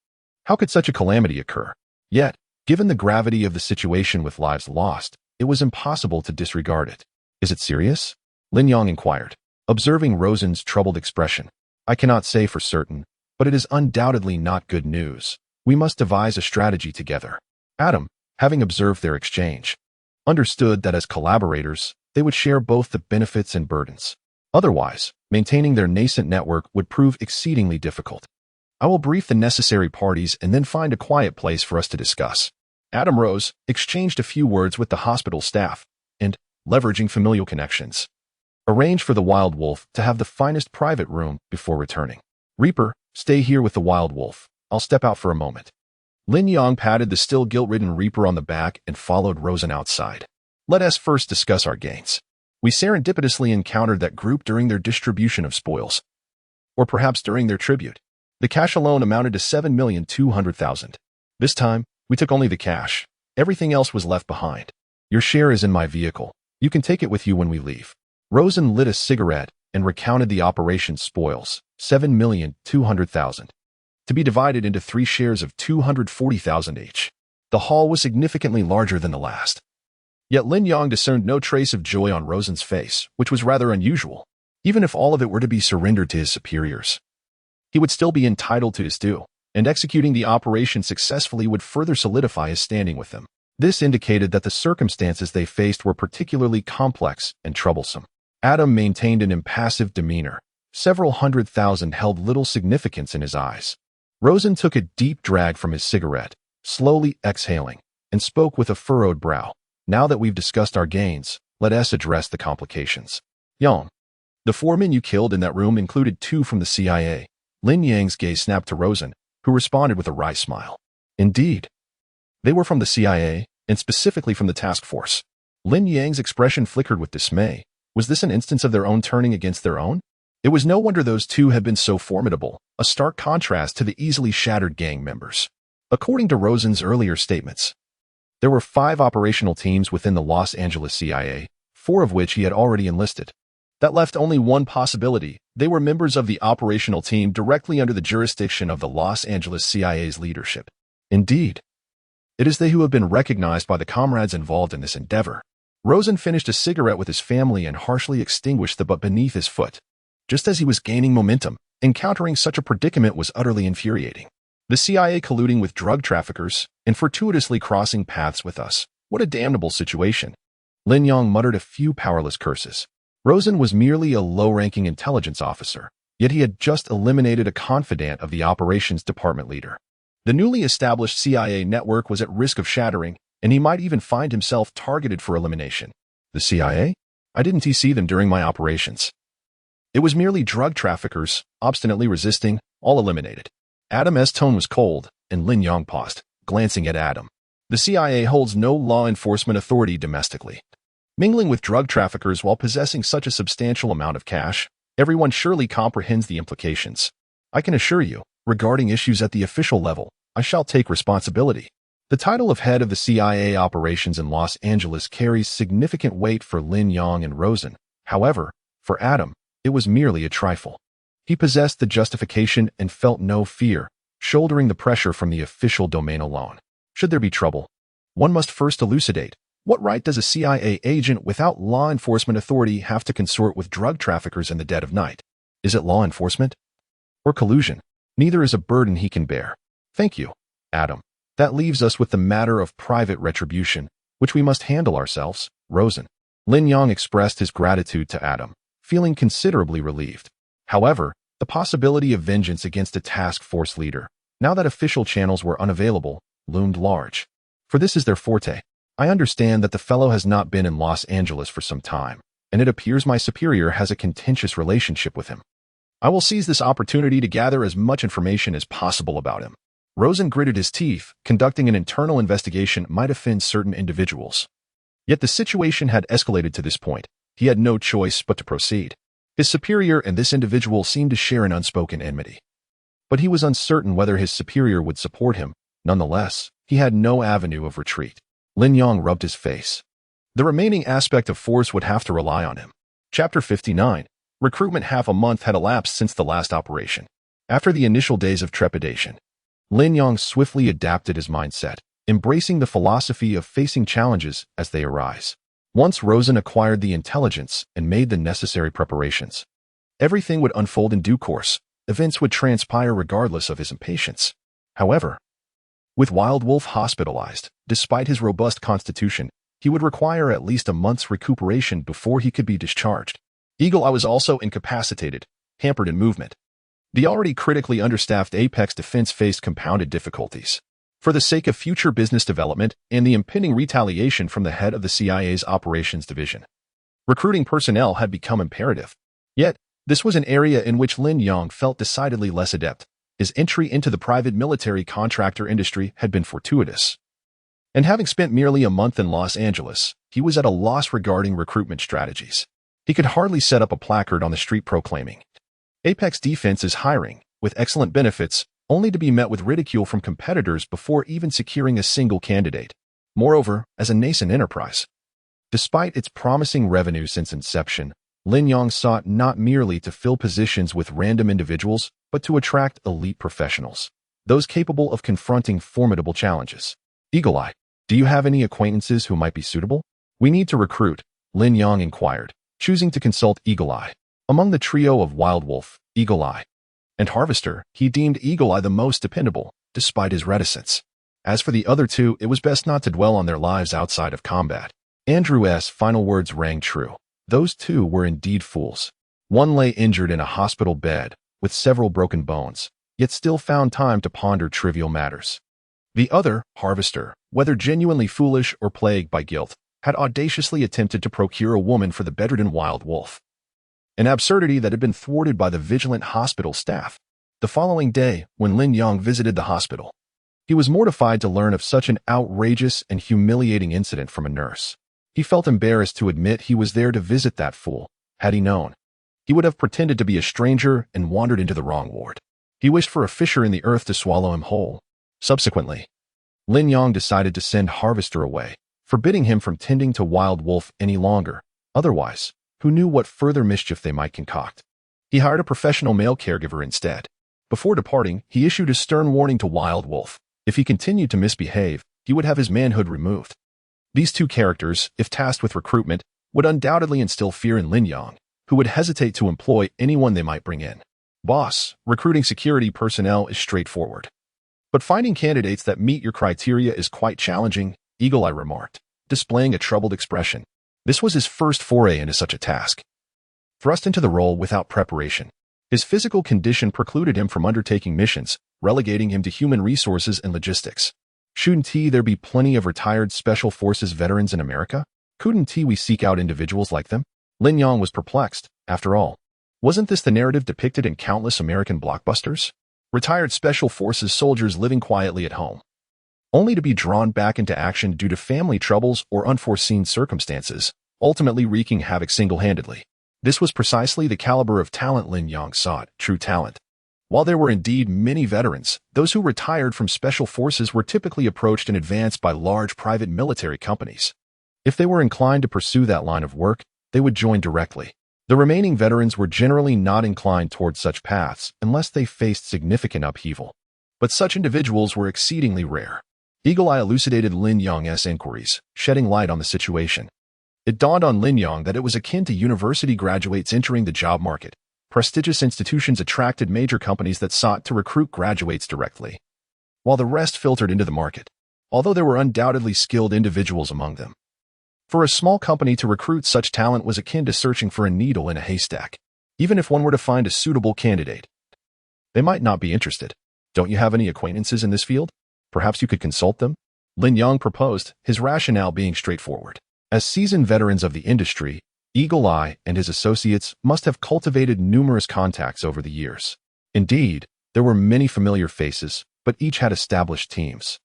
A: How could such a calamity occur? Yet, given the gravity of the situation with lives lost, it was impossible to disregard it. "Is it serious?" Lin Yang inquired, observing Rosen's troubled expression. "I cannot say for certain, but it is undoubtedly not good news. We must devise a strategy together." Adam, having observed their exchange, understood that as collaborators, they would share both the benefits and burdens. Otherwise, maintaining their nascent network would prove exceedingly difficult. "I will brief the necessary parties and then find a quiet place for us to discuss." Adam rose, exchanged a few words with the hospital staff, and, leveraging familial connections, arranged for the wild wolf to have the finest private room before returning. "Reaper, stay here with the wild wolf. I'll step out for a moment." Lin Yang patted the still guilt-ridden Reaper on the back and followed Rosen outside. "Let us first discuss our gains. We serendipitously encountered that group during their distribution of spoils, or perhaps during their tribute. The cash alone amounted to 7,200,000. This time, we took only the cash. Everything else was left behind. Your share is in my vehicle. You can take it with you when we leave." Rosen lit a cigarette and recounted the operation's spoils, 7,200,000, to be divided into 3 shares of 240,000 each. The haul was significantly larger than the last. Yet Lin Yang discerned no trace of joy on Rosen's face, which was rather unusual. Even if all of it were to be surrendered to his superiors, he would still be entitled to his due, and executing the operation successfully would further solidify his standing with them. This indicated that the circumstances they faced were particularly complex and troublesome. Adam maintained an impassive demeanor. Several 100,000 held little significance in his eyes. Rosen took a deep drag from his cigarette, slowly exhaling, and spoke with a furrowed brow. Now that we've discussed our gains, let us address the complications. Yang. The 4 men you killed in that room included 2 from the CIA. Lin Yang's gaze snapped to Rosen, who responded with a wry smile. Indeed. They were from the CIA, and specifically from the task force. Lin Yang's expression flickered with dismay. Was this an instance of their own turning against their own? It was no wonder those 2 had been so formidable, a stark contrast to the easily shattered gang members. According to Rosen's earlier statements, there were 5 operational teams within the Los Angeles CIA, 4 of which he had already enlisted. That left only one possibility. They were members of the operational team directly under the jurisdiction of the Los Angeles CIA's leadership. Indeed, it is they who have been recognized by the comrades involved in this endeavor. Rosen finished a cigarette with his family and harshly extinguished the butt beneath his foot. Just as he was gaining momentum, encountering such a predicament was utterly infuriating. The CIA colluding with drug traffickers and fortuitously crossing paths with us. What a damnable situation. Lin Yang muttered a few powerless curses. Rosen was merely a low-ranking intelligence officer, yet he had just eliminated a confidant of the operations department leader. The newly established CIA network was at risk of shattering, and he might even find himself targeted for elimination. The CIA? I didn't see them during my operations. It was merely drug traffickers, obstinately resisting, all eliminated. Adam's tone was cold, and Lin Yang paused, glancing at Adam. The CIA holds no law enforcement authority domestically. Mingling with drug traffickers while possessing such a substantial amount of cash, everyone surely comprehends the implications. I can assure you, regarding issues at the official level, I shall take responsibility. The title of head of the CIA operations in Los Angeles carries significant weight for Lin Yang and Rosen. However, for Adam, it was merely a trifle. He possessed the justification and felt no fear, shouldering the pressure from the official domain alone. Should there be trouble, one must first elucidate. What right does a CIA agent without law enforcement authority have to consort with drug traffickers in the dead of night? Is it law enforcement? Or collusion? Neither is a burden he can bear. Thank you, Adam. That leaves us with the matter of private retribution, which we must handle ourselves, Rosen. Lin Yang expressed his gratitude to Adam, feeling considerably relieved. However, the possibility of vengeance against a task force leader, now that official channels were unavailable, loomed large. For this is their forte. I understand that the fellow has not been in Los Angeles for some time, and it appears my superior has a contentious relationship with him. I will seize this opportunity to gather as much information as possible about him. Rosen gritted his teeth. Conducting an internal investigation might offend certain individuals. Yet the situation had escalated to this point. He had no choice but to proceed. His superior and this individual seemed to share an unspoken enmity. But he was uncertain whether his superior would support him. Nonetheless, he had no avenue of retreat. Lin Yang rubbed his face. The remaining aspect of force would have to rely on him. Chapter 59. Recruitment. Half a month had elapsed since the last operation. After the initial days of trepidation, Lin Yang swiftly adapted his mindset, embracing the philosophy of facing challenges as they arise. Once Rosen acquired the intelligence and made the necessary preparations, everything would unfold in due course. Events would transpire regardless of his impatience. However, with Wild Wolf hospitalized, despite his robust constitution, he would require at least a month's recuperation before he could be discharged. Eagle Eye was also incapacitated, hampered in movement. The already critically understaffed Apex Defense faced compounded difficulties. For the sake of future business development and the impending retaliation from the head of the CIA's operations division, recruiting personnel had become imperative. Yet, this was an area in which Lin Yang felt decidedly less adept. His entry into the private military contractor industry had been fortuitous. And having spent merely a month in Los Angeles, he was at a loss regarding recruitment strategies. He could hardly set up a placard on the street proclaiming, "Apex Defense is hiring, with excellent benefits," only to be met with ridicule from competitors before even securing a single candidate. Moreover, as a nascent enterprise, despite its promising revenue since inception, Lin Yang sought not merely to fill positions with random individuals, but to attract elite professionals, those capable of confronting formidable challenges. Eagle Eye, do you have any acquaintances who might be suitable? We need to recruit, Lin Yang inquired, choosing to consult Eagle Eye. Among the trio of Wild Wolf, Eagle Eye, and Harvester, he deemed Eagle Eye the most dependable, despite his reticence. As for the other two, it was best not to dwell on their lives outside of combat. Andrew's final words rang true. Those two were indeed fools. One lay injured in a hospital bed, with several broken bones, yet still found time to ponder trivial matters. The other, Harvester, whether genuinely foolish or plagued by guilt, had audaciously attempted to procure a woman for the bedridden Wild Wolf. An absurdity that had been thwarted by the vigilant hospital staff. The following day, when Lin Yang visited the hospital, he was mortified to learn of such an outrageous and humiliating incident from a nurse. He felt embarrassed to admit he was there to visit that fool. Had he known, he would have pretended to be a stranger and wandered into the wrong ward. He wished for a fissure in the earth to swallow him whole. Subsequently, Lin Yang decided to send Harvester away, forbidding him from tending to Wild Wolf any longer. Otherwise, who knew what further mischief they might concoct? He hired a professional male caregiver instead. Before departing, he issued a stern warning to Wild Wolf. If he continued to misbehave, he would have his manhood removed. These two characters, if tasked with recruitment, would undoubtedly instill fear in Lin Yang, who would hesitate to employ anyone they might bring in. Boss, recruiting security personnel is straightforward. But finding candidates that meet your criteria is quite challenging, Eagle Eye remarked, displaying a troubled expression. This was his first foray into such a task. Thrust into the role without preparation, his physical condition precluded him from undertaking missions, relegating him to human resources and logistics. Shouldn't there be plenty of retired Special Forces veterans in America? Couldn't we seek out individuals like them? Lin Yang was perplexed. After all, wasn't this the narrative depicted in countless American blockbusters? Retired Special Forces soldiers living quietly at home, only to be drawn back into action due to family troubles or unforeseen circumstances, ultimately wreaking havoc single-handedly. This was precisely the caliber of talent Lin Yang sought, true talent. While there were indeed many veterans, those who retired from Special Forces were typically approached in advance by large private military companies. If they were inclined to pursue that line of work, they would join directly. The remaining veterans were generally not inclined toward such paths unless they faced significant upheaval. But such individuals were exceedingly rare. Eagle Eye elucidated Lin Yang's inquiries, shedding light on the situation. It dawned on Lin Yang that it was akin to university graduates entering the job market. Prestigious institutions attracted major companies that sought to recruit graduates directly, while the rest filtered into the market, although there were undoubtedly skilled individuals among them. For a small company to recruit such talent was akin to searching for a needle in a haystack. Even if one were to find a suitable candidate, they might not be interested. Don't you have any acquaintances in this field? Perhaps you could consult them? Lin Yang proposed, his rationale being straightforward. As seasoned veterans of the industry, Eagle Eye and his associates must have cultivated numerous contacts over the years. Indeed, there were many familiar faces, but each had established teams.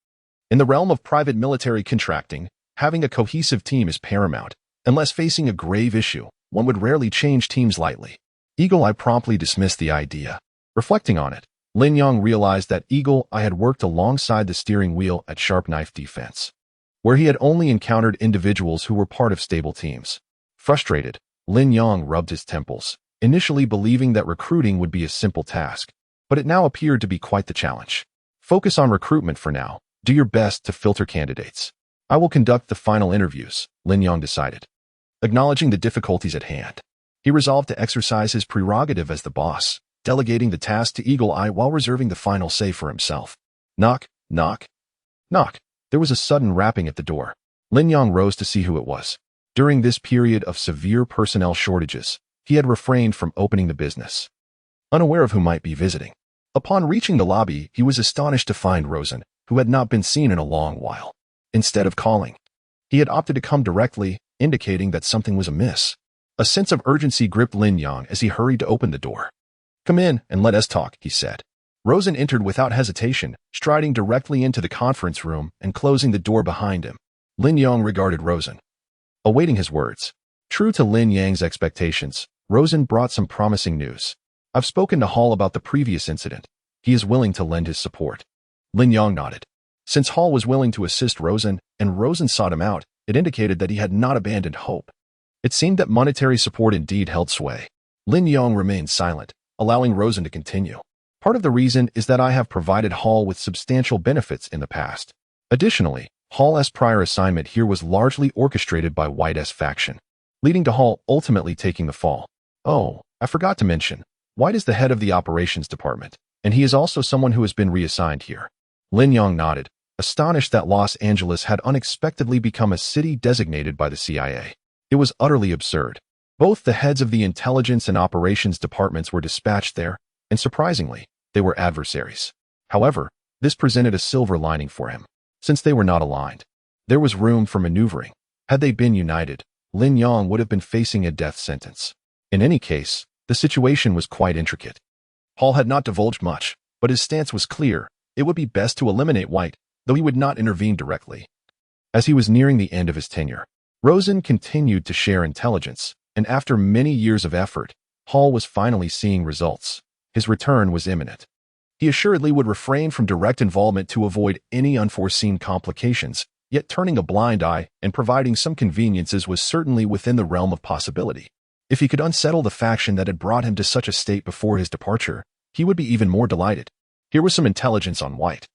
A: In the realm of private military contracting, having a cohesive team is paramount. Unless facing a grave issue, one would rarely change teams lightly. Eagle Eye promptly dismissed the idea. Reflecting on it, Lin Yang realized that Eagle Eye had worked alongside the steering wheel at Sharp Knife Defense, where he had only encountered individuals who were part of stable teams. Frustrated, Lin Yang rubbed his temples, initially believing that recruiting would be a simple task, but it now appeared to be quite the challenge. Focus on recruitment for now. Do your best to filter candidates. I will conduct the final interviews, Lin Yang decided. Acknowledging the difficulties at hand, he resolved to exercise his prerogative as the boss, delegating the task to Eagle Eye while reserving the final say for himself. Knock, knock, knock. There was a sudden rapping at the door. Lin Yang rose to see who it was. During this period of severe personnel shortages, he had refrained from opening the business, unaware of who might be visiting. Upon reaching the lobby, he was astonished to find Rosen, who had not been seen in a long while. Instead of calling, he had opted to come directly, indicating that something was amiss. A sense of urgency gripped Lin Yang as he hurried to open the door. "Come in and let us talk," he said. Rosen entered without hesitation, striding directly into the conference room and closing the door behind him. Lin Yang regarded Rosen, awaiting his words. True to Lin Yang's expectations, Rosen brought some promising news. "I've spoken to Hall about the previous incident. He is willing to lend his support." Lin Yang nodded. Since Hall was willing to assist Rosen, and Rosen sought him out, it indicated that he had not abandoned hope. It seemed that monetary support indeed held sway. Lin Yang remained silent, allowing Rosen to continue. Part of the reason is that I have provided Hall with substantial benefits in the past. Additionally, Hall's prior assignment here was largely orchestrated by White's faction, leading to Hall ultimately taking the fall. Oh, I forgot to mention, White is the head of the operations department, and he is also someone who has been reassigned here. Lin Yang nodded, astonished that Los Angeles had unexpectedly become a city designated by the CIA. It was utterly absurd. Both the heads of the intelligence and operations departments were dispatched there, and surprisingly, they were adversaries. However, this presented a silver lining for him. Since they were not aligned, there was room for maneuvering. Had they been united, Lin Yang would have been facing a death sentence. In any case, the situation was quite intricate. Hall had not divulged much, but his stance was clear. It would be best to eliminate White, though he would not intervene directly. As he was nearing the end of his tenure, Rosen continued to share intelligence, and after many years of effort, Hall was finally seeing results. His return was imminent. He assuredly would refrain from direct involvement to avoid any unforeseen complications, yet turning a blind eye and providing some conveniences was certainly within the realm of possibility. If he could unsettle the faction that had brought him to such a state before his departure, he would be even more delighted. Here was some intelligence on White.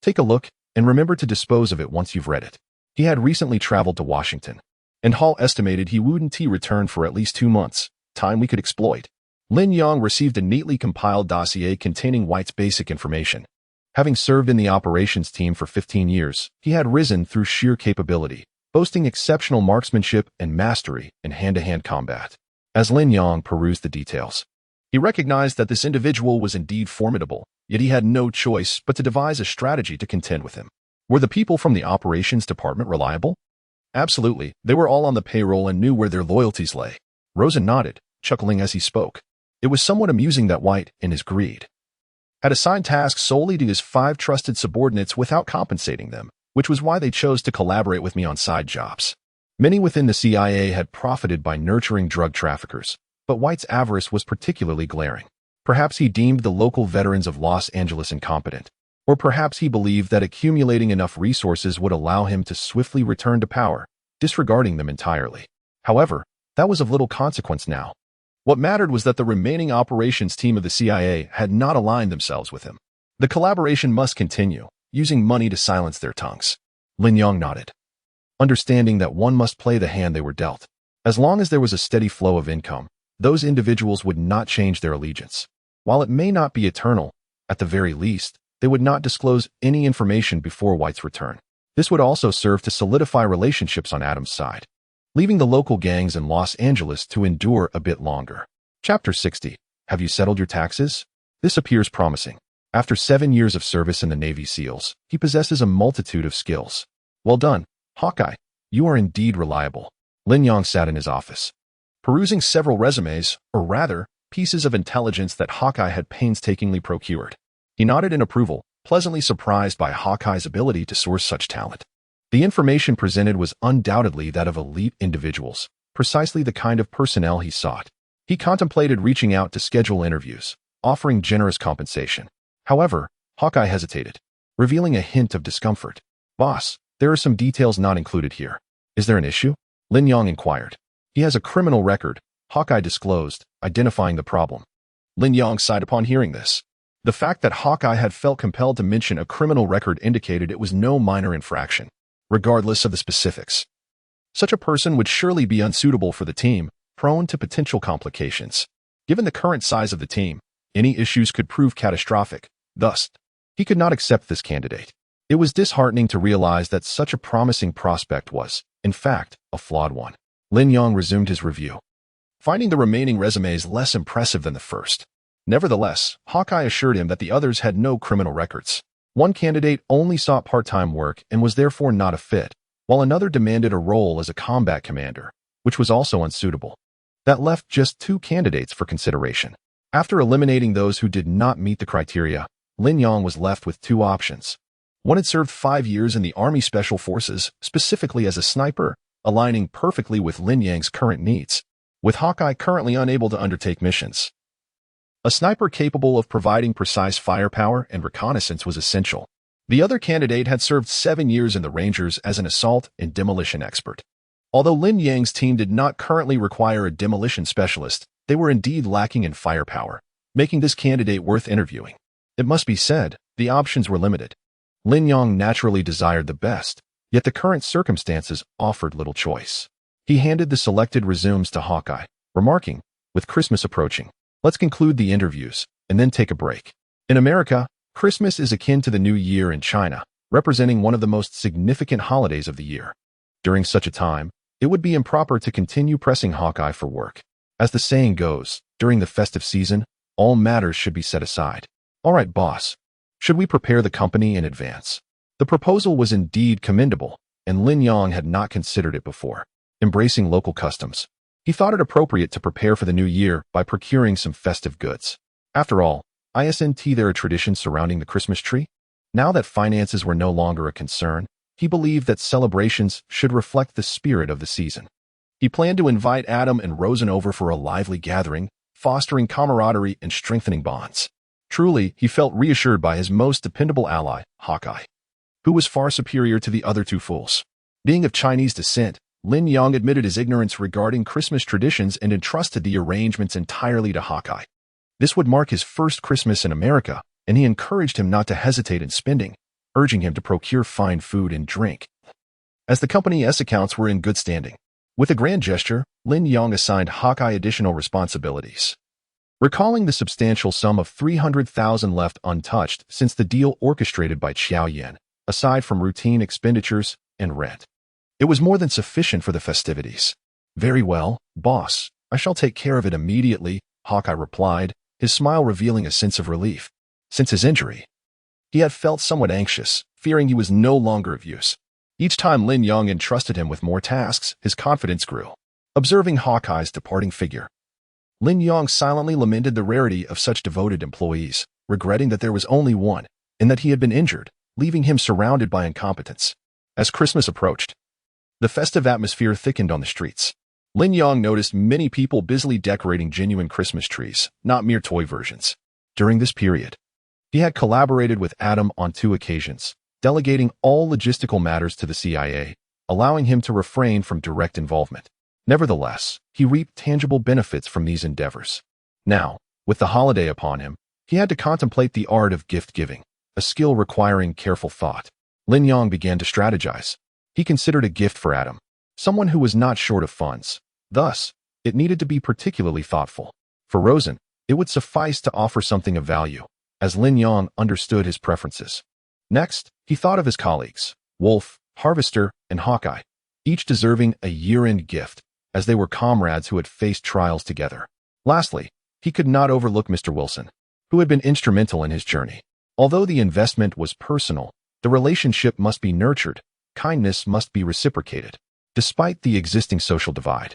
A: Take a look, and remember to dispose of it once you've read it. He had recently traveled to Washington, and Hall estimated he wouldn't return for at least 2 months, time we could exploit. Lin Yang received a neatly compiled dossier containing White's basic information. Having served in the operations team for 15 years, he had risen through sheer capability, boasting exceptional marksmanship and mastery in hand-to-hand combat. As Lin Yang perused the details, he recognized that this individual was indeed formidable, yet he had no choice but to devise a strategy to contend with him. Were the people from the operations department reliable? Absolutely, they were all on the payroll and knew where their loyalties lay. Rosen nodded, chuckling as he spoke. It was somewhat amusing that White, in his greed, had assigned tasks solely to his 5 trusted subordinates without compensating them, which was why they chose to collaborate with me on side jobs. Many within the CIA had profited by nurturing drug traffickers, but White's avarice was particularly glaring. Perhaps he deemed the local veterans of Los Angeles incompetent, or perhaps he believed that accumulating enough resources would allow him to swiftly return to power, disregarding them entirely. However, that was of little consequence now. What mattered was that the remaining operations team of the CIA had not aligned themselves with him. The collaboration must continue, using money to silence their tongues. Lin Yang nodded, understanding that one must play the hand they were dealt. As long as there was a steady flow of income, those individuals would not change their allegiance. While it may not be eternal, at the very least, they would not disclose any information before White's return. This would also serve to solidify relationships on Adam's side, leaving the local gangs in Los Angeles to endure a bit longer. Chapter 60. Have you settled your taxes? This appears promising. After 7 years of service in the Navy SEALs, he possesses a multitude of skills. Well done, Hawkeye. You are indeed reliable. Lin Yang sat in his office, perusing several resumes, or rather, pieces of intelligence that Hawkeye had painstakingly procured. He nodded in approval, pleasantly surprised by Hawkeye's ability to source such talent. The information presented was undoubtedly that of elite individuals, precisely the kind of personnel he sought. He contemplated reaching out to schedule interviews, offering generous compensation. However, Hawkeye hesitated, revealing a hint of discomfort. Boss, there are some details not included here. Is there an issue? Lin Yang inquired. He has a criminal record, Hawkeye disclosed, identifying the problem. Lin Yang sighed upon hearing this. The fact that Hawkeye had felt compelled to mention a criminal record indicated it was no minor infraction, regardless of the specifics. Such a person would surely be unsuitable for the team, prone to potential complications. Given the current size of the team, any issues could prove catastrophic. Thus, he could not accept this candidate. It was disheartening to realize that such a promising prospect was, in fact, a flawed one. Lin Yang resumed his review, finding the remaining resumes less impressive than the first. Nevertheless, Hawkeye assured him that the others had no criminal records. One candidate only sought part-time work and was therefore not a fit, while another demanded a role as a combat commander, which was also unsuitable. That left just 2 candidates for consideration. After eliminating those who did not meet the criteria, Lin Yang was left with 2 options. One had served 5 years in the Army Special Forces, specifically as a sniper, aligning perfectly with Lin Yang's current needs, with Hawkeye currently unable to undertake missions. A sniper capable of providing precise firepower and reconnaissance was essential. The other candidate had served 7 years in the Rangers as an assault and demolition expert. Although Lin Yang's team did not currently require a demolition specialist, they were indeed lacking in firepower, making this candidate worth interviewing. It must be said, the options were limited. Lin Yang naturally desired the best, yet the current circumstances offered little choice. He handed the selected resumes to Hawkeye, remarking, with Christmas approaching, let's conclude the interviews, and then take a break. In America, Christmas is akin to the New Year in China, representing one of the most significant holidays of the year. During such a time, it would be improper to continue pressing Hawkeye for work. As the saying goes, during the festive season, all matters should be set aside. All right, boss. Should we prepare the company in advance? The proposal was indeed commendable, and Lin Yang had not considered it before. Embracing local customs, he thought it appropriate to prepare for the new year by procuring some festive goods. After all, isn't there a tradition surrounding the Christmas tree? Now that finances were no longer a concern, he believed that celebrations should reflect the spirit of the season. He planned to invite Adam and Rosen over for a lively gathering, fostering camaraderie and strengthening bonds. Truly, he felt reassured by his most dependable ally, Hawkeye, who was far superior to the other two fools. Being of Chinese descent, Lin Yang admitted his ignorance regarding Christmas traditions and entrusted the arrangements entirely to Hawkeye. This would mark his first Christmas in America, and he encouraged him not to hesitate in spending, urging him to procure fine food and drink, as the company's accounts were in good standing. With a grand gesture, Lin Yang assigned Hawkeye additional responsibilities. Recalling the substantial sum of 300,000 left untouched since the deal orchestrated by Qiao Yan, aside from routine expenditures and rent, it was more than sufficient for the festivities. Very well, boss, I shall take care of it immediately, Hawkeye replied, his smile revealing a sense of relief. Since his injury, he had felt somewhat anxious, fearing he was no longer of use. Each time Lin Yang entrusted him with more tasks, his confidence grew. Observing Hawkeye's departing figure, Lin Yang silently lamented the rarity of such devoted employees, regretting that there was only one, and that he had been injured, leaving him surrounded by incompetence. As Christmas approached, the festive atmosphere thickened on the streets. Lin Yang noticed many people busily decorating genuine Christmas trees, not mere toy versions. During this period, he had collaborated with Adam on 2 occasions, delegating all logistical matters to the CIA, allowing him to refrain from direct involvement. Nevertheless, he reaped tangible benefits from these endeavors. Now, with the holiday upon him, he had to contemplate the art of gift-giving, a skill requiring careful thought. Lin Yang began to strategize. He considered a gift for Adam, someone who was not short of funds. Thus, it needed to be particularly thoughtful. For Rosen, it would suffice to offer something of value, as Lin Yang understood his preferences. Next, he thought of his colleagues, Wolf, Harvester, and Hawkeye, each deserving a year-end gift, as they were comrades who had faced trials together. Lastly, he could not overlook Mr. Wilson, who had been instrumental in his journey. Although the investment was personal, the relationship must be nurtured, kindness must be reciprocated. Despite the existing social divide,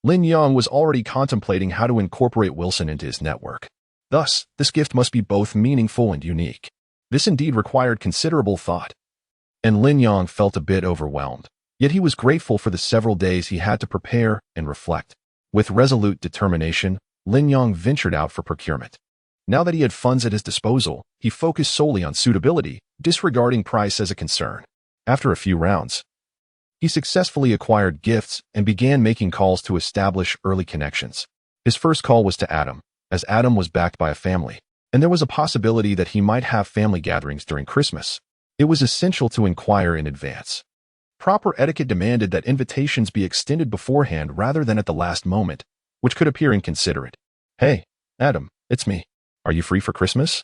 A: Lin Yang was already contemplating how to incorporate Wilson into his network. Thus, this gift must be both meaningful and unique. This indeed required considerable thought, and Lin Yang felt a bit overwhelmed. Yet he was grateful for the several days he had to prepare and reflect. With resolute determination, Lin Yang ventured out for procurement. Now that he had funds at his disposal, he focused solely on suitability, disregarding price as a concern. After a few rounds, he successfully acquired gifts and began making calls to establish early connections. His first call was to Adam, as Adam was backed by a family, and there was a possibility that he might have family gatherings during Christmas. It was essential to inquire in advance. Proper etiquette demanded that invitations be extended beforehand rather than at the last moment, which could appear inconsiderate. Hey, Adam, it's me. Are you free for Christmas?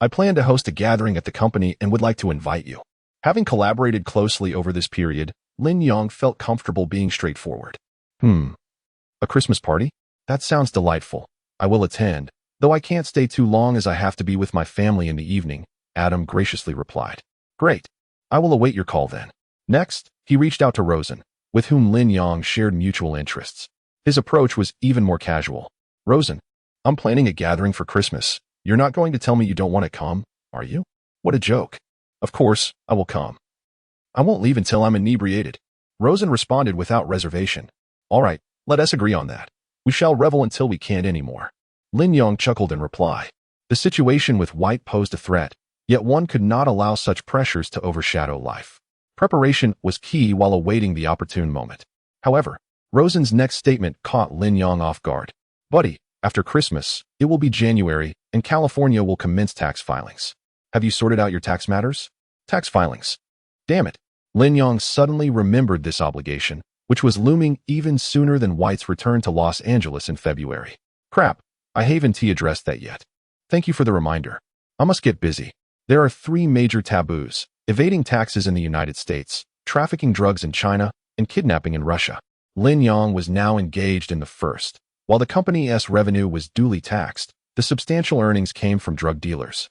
A: I plan to host a gathering at the company and would like to invite you. Having collaborated closely over this period, Lin Yang felt comfortable being straightforward. A Christmas party? That sounds delightful. I will attend, though I can't stay too long as I have to be with my family in the evening, Adam graciously replied. Great. I will await your call then. Next, he reached out to Rosen, with whom Lin Yang shared mutual interests. His approach was even more casual. Rosen, I'm planning a gathering for Christmas. You're not going to tell me you don't want to come, are you? What a joke. Of course, I will come. I won't leave until I'm inebriated. Rosen responded without reservation. All right, let us agree on that. We shall revel until we can't anymore. Lin Yang chuckled in reply. The situation with White posed a threat, yet one could not allow such pressures to overshadow life. Preparation was key while awaiting the opportune moment. However, Rosen's next statement caught Lin Yang off guard. Buddy, after Christmas, it will be January, and California will commence tax filings. Have you sorted out your tax matters? Tax filings. Damn it. Lin Yang suddenly remembered this obligation, which was looming even sooner than White's return to Los Angeles in February. Crap, I haven't addressed that yet. Thank you for the reminder. I must get busy. There are 3 major taboos: evading taxes in the United States, trafficking drugs in China, and kidnapping in Russia. Lin Yang was now engaged in the first. While the company's revenue was duly taxed, the substantial earnings came from drug dealers,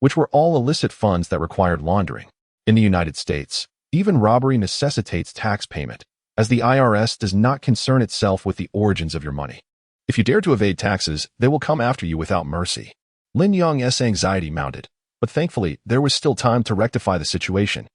A: which were all illicit funds that required laundering. In the United States, even robbery necessitates tax payment, as the IRS does not concern itself with the origins of your money. If you dare to evade taxes, they will come after you without mercy. Lin Yang's anxiety mounted, but thankfully there was still time to rectify the situation.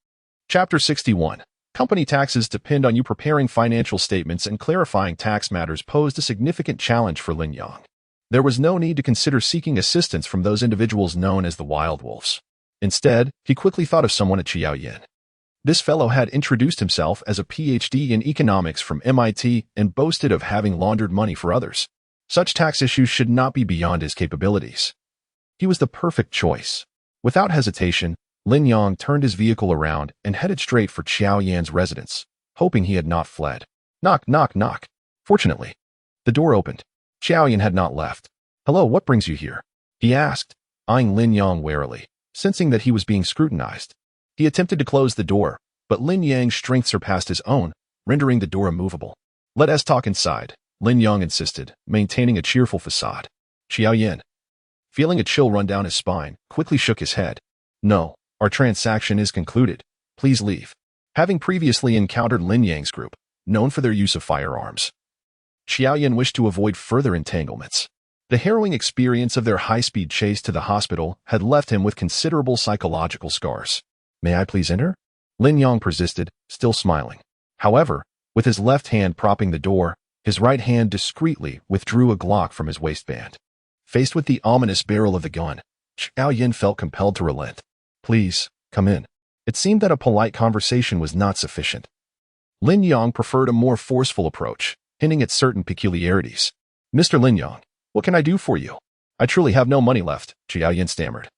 A: Chapter 61. Company taxes depend on you. Preparing financial statements and clarifying tax matters posed a significant challenge for Lin Yang. There was no need to consider seeking assistance from those individuals known as the Wild Wolves. Instead, he quickly thought of someone at Xiaoyan. This fellow had introduced himself as a PhD in economics from MIT and boasted of having laundered money for others. Such tax issues should not be beyond his capabilities. He was the perfect choice. Without hesitation, Lin Yang turned his vehicle around and headed straight for Xiaoyan's residence, hoping he had not fled. Knock, knock, knock. Fortunately, the door opened. Xiaoyan had not left. Hello, what brings you here? He asked, eyeing Lin Yang warily, sensing that he was being scrutinized. He attempted to close the door, but Lin Yang's strength surpassed his own, rendering the door immovable. Let us talk inside, Lin Yang insisted, maintaining a cheerful facade. Xiaoyan, feeling a chill run down his spine, quickly shook his head. No, our transaction is concluded. Please leave. Having previously encountered Lin Yang's group, known for their use of firearms, Xiaoyan wished to avoid further entanglements. The harrowing experience of their high-speed chase to the hospital had left him with considerable psychological scars. May I please enter? Lin Yang persisted, still smiling. However, with his left hand propping the door, his right hand discreetly withdrew a Glock from his waistband. Faced with the ominous barrel of the gun, Xiaoyan felt compelled to relent. Please, come in. It seemed that a polite conversation was not sufficient. Lin Yang preferred a more forceful approach, hinting at certain peculiarities. Mr. Lin Yang, what can I do for you? I truly have no money left, Xiaoyan stammered,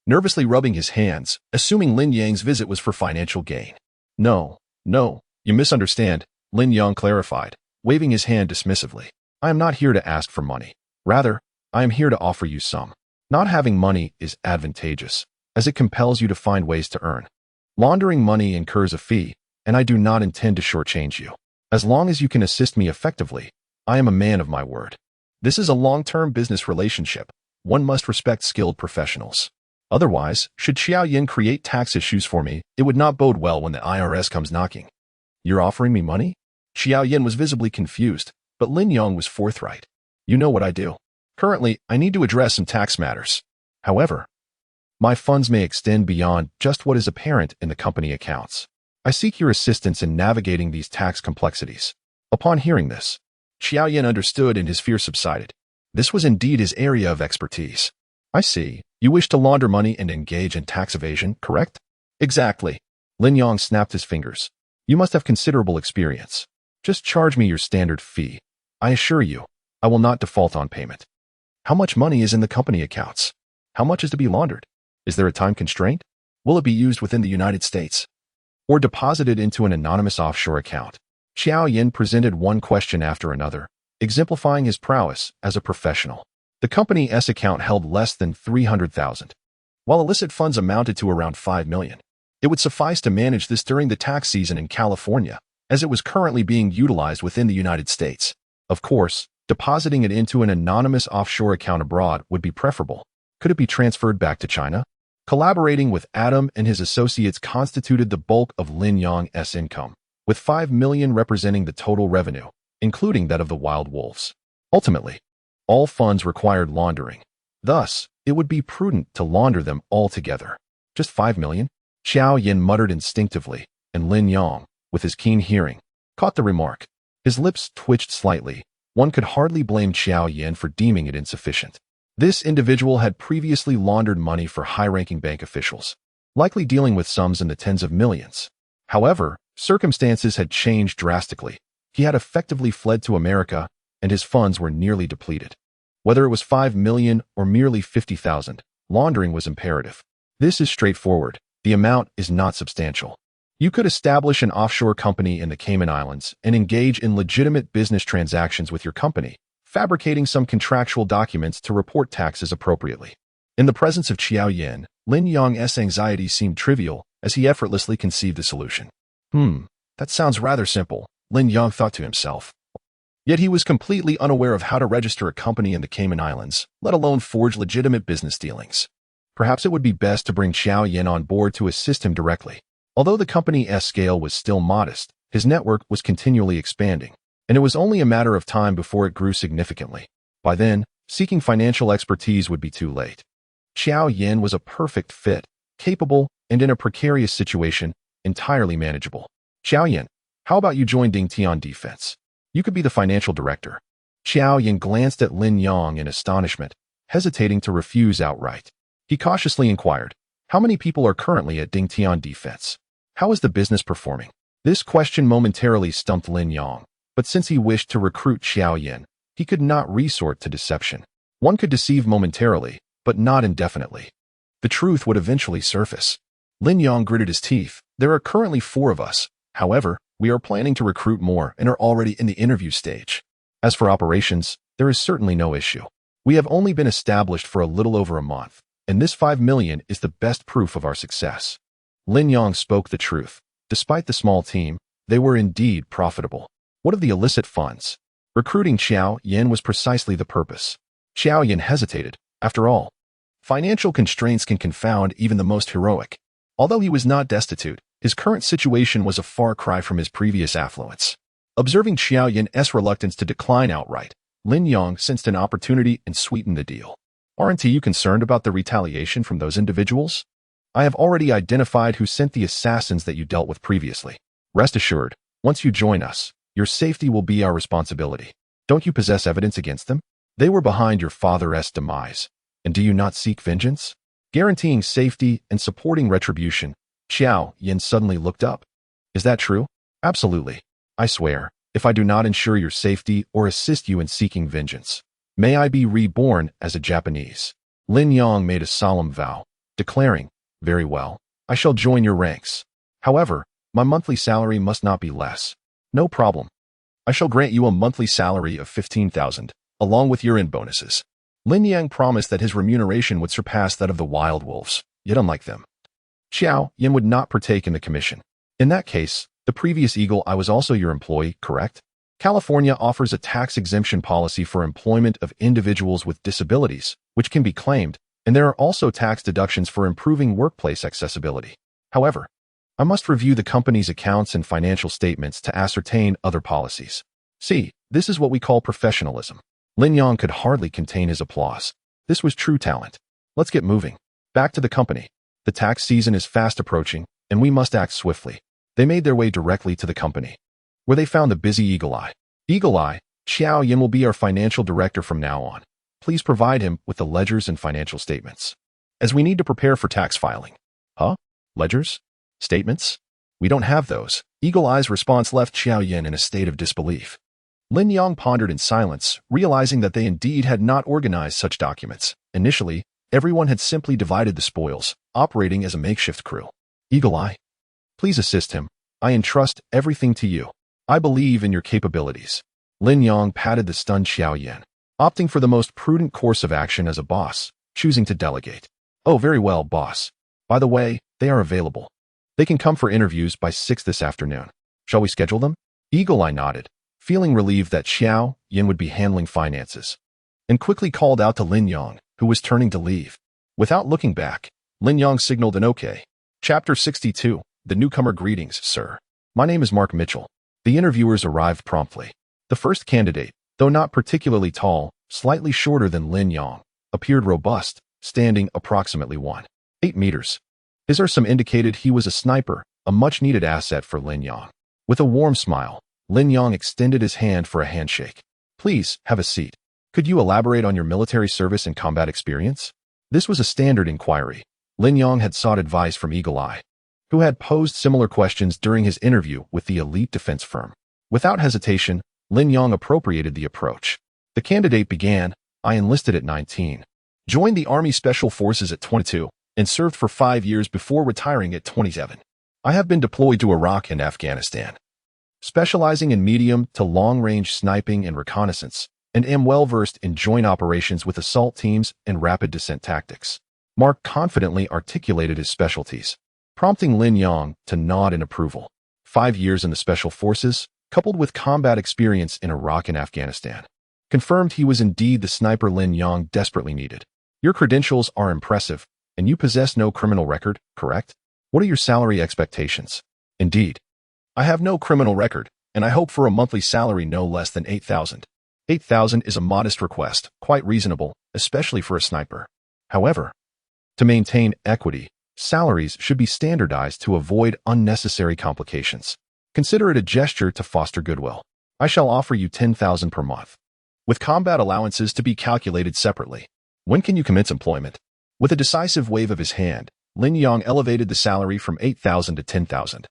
A: nervously rubbing his hands, assuming Lin Yang's visit was for financial gain. No, you misunderstand, Lin Yang clarified, waving his hand dismissively. I am not here to ask for money. Rather, I am here to offer you some. Not having money is advantageous, as it compels you to find ways to earn. Laundering money incurs a fee, and I do not intend to shortchange you. As long as you can assist me effectively, I am a man of my word. This is a long-term business relationship. One must respect skilled professionals. Otherwise, should Xiaoyan create tax issues for me, it would not bode well when the IRS comes knocking. You're offering me money? Xiaoyan was visibly confused, but Lin Yang was forthright. You know what I do. Currently, I need to address some tax matters. However, my funds may extend beyond just what is apparent in the company accounts. I seek your assistance in navigating these tax complexities. Upon hearing this, Xiaoyan understood and his fear subsided. This was indeed his area of expertise. I see. You wish to launder money and engage in tax evasion, correct? Exactly. Lin Yang snapped his fingers. You must have considerable experience. Just charge me your standard fee. I assure you, I will not default on payment. How much money is in the company accounts? How much is to be laundered? Is there a time constraint? Will it be used within the United States or deposited into an anonymous offshore account? Xiaoyan presented one question after another, exemplifying his prowess as a professional. The company's account held less than 300,000, while illicit funds amounted to around 5 million. It would suffice to manage this during the tax season in California, as it was currently being utilized within the United States. Of course, depositing it into an anonymous offshore account abroad would be preferable. Could it be transferred back to China? Collaborating with Adam and his associates constituted the bulk of Lin Yang's income, with 5 million representing the total revenue, including that of the Wild Wolves. Ultimately, all funds required laundering. Thus, it would be prudent to launder them all together. Just 5 million? Xiaoyan muttered instinctively, and Lin Yang, with his keen hearing, caught the remark. His lips twitched slightly. One could hardly blame Xiaoyan for deeming it insufficient. This individual had previously laundered money for high-ranking bank officials, likely dealing with sums in the tens of millions. However, circumstances had changed drastically, He had effectively fled to America, and his funds were nearly depleted. Whether it was 5 million or merely 50,000, laundering was imperative. This is straightforward. The amount is not substantial. You could establish an offshore company in the Cayman Islands and engage in legitimate business transactions with your company, fabricating some contractual documents to report taxes appropriately. In the presence of Xiao Yin, Lin Yang's anxiety seemed trivial as he effortlessly conceived a solution. That sounds rather simple, Lin Yang thought to himself. Yet he was completely unaware of how to register a company in the Cayman Islands, let alone forge legitimate business dealings. Perhaps it would be best to bring Xiao Yin on board to assist him directly. Although the company's scale was still modest, his network was continually expanding, and it was only a matter of time before it grew significantly. By then, seeking financial expertise would be too late. Xiao Yin was a perfect fit, capable, and in a precarious situation, entirely manageable. Xiao Yin, how about you join Ding Tian Defense? You could be the financial director. Xiao Yin glanced at Lin Yang in astonishment, hesitating to refuse outright. He cautiously inquired, how many people are currently at Ding Tian Defense? How is the business performing? This question momentarily stumped Lin Yang, but since he wished to recruit Xiao Yin, he could not resort to deception. One could deceive momentarily, but not indefinitely. The truth would eventually surface. Lin Yang gritted his teeth. There are currently 4 of us. However, we are planning to recruit more and are already in the interview stage. As for operations, there is certainly no issue. We have only been established for a little over a month, and this 5 million is the best proof of our success. Lin Yang spoke the truth. Despite the small team, they were indeed profitable. What of the illicit funds? Recruiting Xiao Yin was precisely the purpose. Xiao Yin hesitated. After all, financial constraints can confound even the most heroic. Although he was not destitute, his current situation was a far cry from his previous affluence. Observing Xiao Yin's reluctance to decline outright, Lin Yang sensed an opportunity and sweetened the deal. Aren't you concerned about the retaliation from those individuals? I have already identified who sent the assassins that you dealt with previously. Rest assured, once you join us, your safety will be our responsibility. Don't you possess evidence against them? They were behind your father's demise. And do you not seek vengeance? Guaranteeing safety and supporting retribution, Xiao Yin suddenly looked up. Is that true? Absolutely. I swear, if I do not ensure your safety or assist you in seeking vengeance, may I be reborn as a Japanese. Lin Yang made a solemn vow, declaring, very well, I shall join your ranks. However, my monthly salary must not be less. No problem. I shall grant you a monthly salary of 15,000, along with year-end bonuses. Lin Yang promised that his remuneration would surpass that of the wild wolves, yet unlike them, Xiao Yin would not partake in the commission. In that case, the previous eagle I was also your employee, correct? California offers a tax exemption policy for employment of individuals with disabilities, which can be claimed, and there are also tax deductions for improving workplace accessibility. However, I must review the company's accounts and financial statements to ascertain other policies. See, this is what we call professionalism. Lin Yang could hardly contain his applause. This was true talent. Let's get moving. Back to the company. The tax season is fast approaching, and we must act swiftly. They made their way directly to the company, where they found the busy Eagle Eye. Eagle Eye, Xiao Yin will be our financial director from now on. Please provide him with the ledgers and financial statements, as we need to prepare for tax filing. Huh? Ledgers? Statements? We don't have those. Eagle Eye's response left Xiao Yin in a state of disbelief. Lin Yang pondered in silence, realizing that they indeed had not organized such documents. Initially, everyone had simply divided the spoils, operating as a makeshift crew. Eagle Eye, please assist him. I entrust everything to you. I believe in your capabilities. Lin Yang patted the stunned Xiao Yin, opting for the most prudent course of action as a boss, choosing to delegate. Oh, very well, boss. By the way, they are available. They can come for interviews by 6 this afternoon. Shall we schedule them? Eagle Eye nodded, feeling relieved that Xiao Yin would be handling finances, and quickly called out to Lin Yang, who was turning to leave. Without looking back, Lin Yang signaled an okay. Chapter 62, The Newcomer. Greetings, sir. My name is Mark Mitchell. The interviewers arrived promptly. The first candidate, though not particularly tall, slightly shorter than Lin Yang, appeared robust, standing approximately 1.8 meters. His arm indicated he was a sniper, a much-needed asset for Lin Yang. With a warm smile, Lin Yang extended his hand for a handshake. Please, have a seat. Could you elaborate on your military service and combat experience? This was a standard inquiry. Lin Yang had sought advice from Eagle Eye, who had posed similar questions during his interview with the elite defense firm. Without hesitation, Lin Yang appropriated the approach. The candidate began, I enlisted at 19, joined the Army Special Forces at 22, and served for 5 years before retiring at 27. I have been deployed to Iraq and Afghanistan, specializing in medium to long-range sniping and reconnaissance, and am well-versed in joint operations with assault teams and rapid descent tactics. Mark confidently articulated his specialties, prompting Lin Yang to nod in approval. 5 years in the Special Forces, coupled with combat experience in Iraq and Afghanistan, confirmed he was indeed the sniper Lin Yang desperately needed. Your credentials are impressive, and you possess no criminal record, correct? What are your salary expectations? Indeed. I have no criminal record, and I hope for a monthly salary no less than 8,000. 8,000 is a modest request, quite reasonable, especially for a sniper. However, to maintain equity, salaries should be standardized to avoid unnecessary complications. Consider it a gesture to foster goodwill. I shall offer you 10,000 per month, with combat allowances to be calculated separately. When can you commence employment? With a decisive wave of his hand, Lin Yang elevated the salary from 8,000 to 10,000,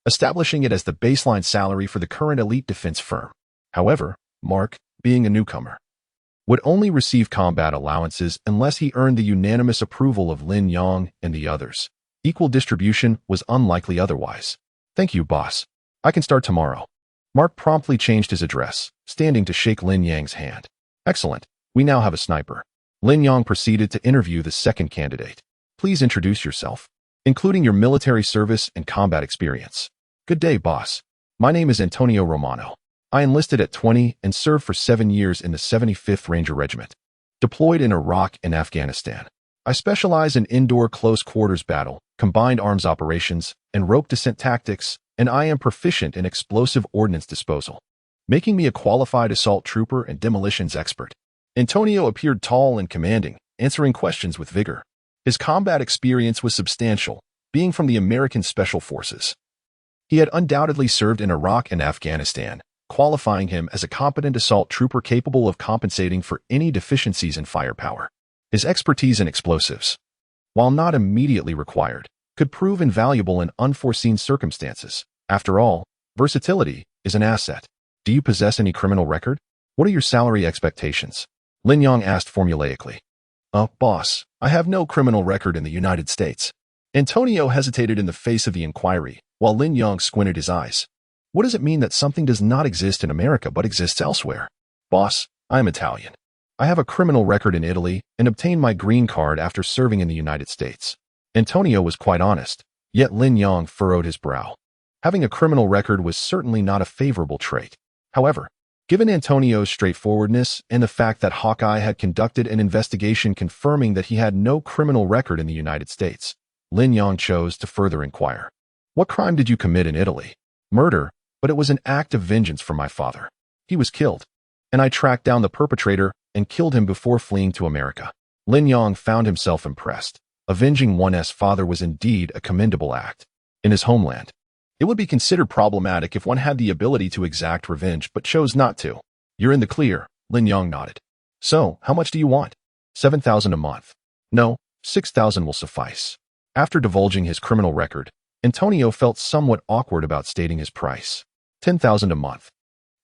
A: establishing it as the baseline salary for the current elite defense firm. However, Mark, being a newcomer, would only receive combat allowances unless he earned the unanimous approval of Lin Yang and the others. Equal distribution was unlikely otherwise. Thank you, boss. I can start tomorrow. Mark promptly changed his address, standing to shake Lin Yang's hand. Excellent. We now have a sniper. Lin Yang proceeded to interview the second candidate. Please introduce yourself, including your military service and combat experience. Good day, boss. My name is Antonio Romano. I enlisted at 20 and served for 7 years in the 75th Ranger Regiment, deployed in Iraq and Afghanistan. I specialize in indoor close-quarters battle, combined arms operations, and rope descent tactics, and I am proficient in explosive ordnance disposal, making me a qualified assault trooper and demolitions expert. Antonio appeared tall and commanding, answering questions with vigor. His combat experience was substantial, being from the American Special Forces. He had undoubtedly served in Iraq and Afghanistan, qualifying him as a competent assault trooper capable of compensating for any deficiencies in firepower. His expertise in explosives, while not immediately required, could prove invaluable in unforeseen circumstances. After all, versatility is an asset. Do you possess any criminal record? What are your salary expectations? Lin Yang asked formulaically. Boss, I have no criminal record in the United States. Antonio hesitated in the face of the inquiry, while Lin Yang squinted his eyes. What does it mean that something does not exist in America but exists elsewhere? Boss, I am Italian. I have a criminal record in Italy and obtained my green card after serving in the United States. Antonio was quite honest, yet Lin Yang furrowed his brow. Having a criminal record was certainly not a favorable trait. However, given Antonio's straightforwardness and the fact that Hawkeye had conducted an investigation confirming that he had no criminal record in the United States, Lin Yang chose to further inquire. What crime did you commit in Italy? Murder, but it was an act of vengeance for my father. He was killed, and I tracked down the perpetrator and killed him before fleeing to America. Lin Yang found himself impressed. Avenging one's father was indeed a commendable act. In his homeland, it would be considered problematic if one had the ability to exact revenge but chose not to. You're in the clear, Lin Yang nodded. So, how much do you want? 7,000 a month. No, 6,000 will suffice. After divulging his criminal record, Antonio felt somewhat awkward about stating his price. 10,000 a month,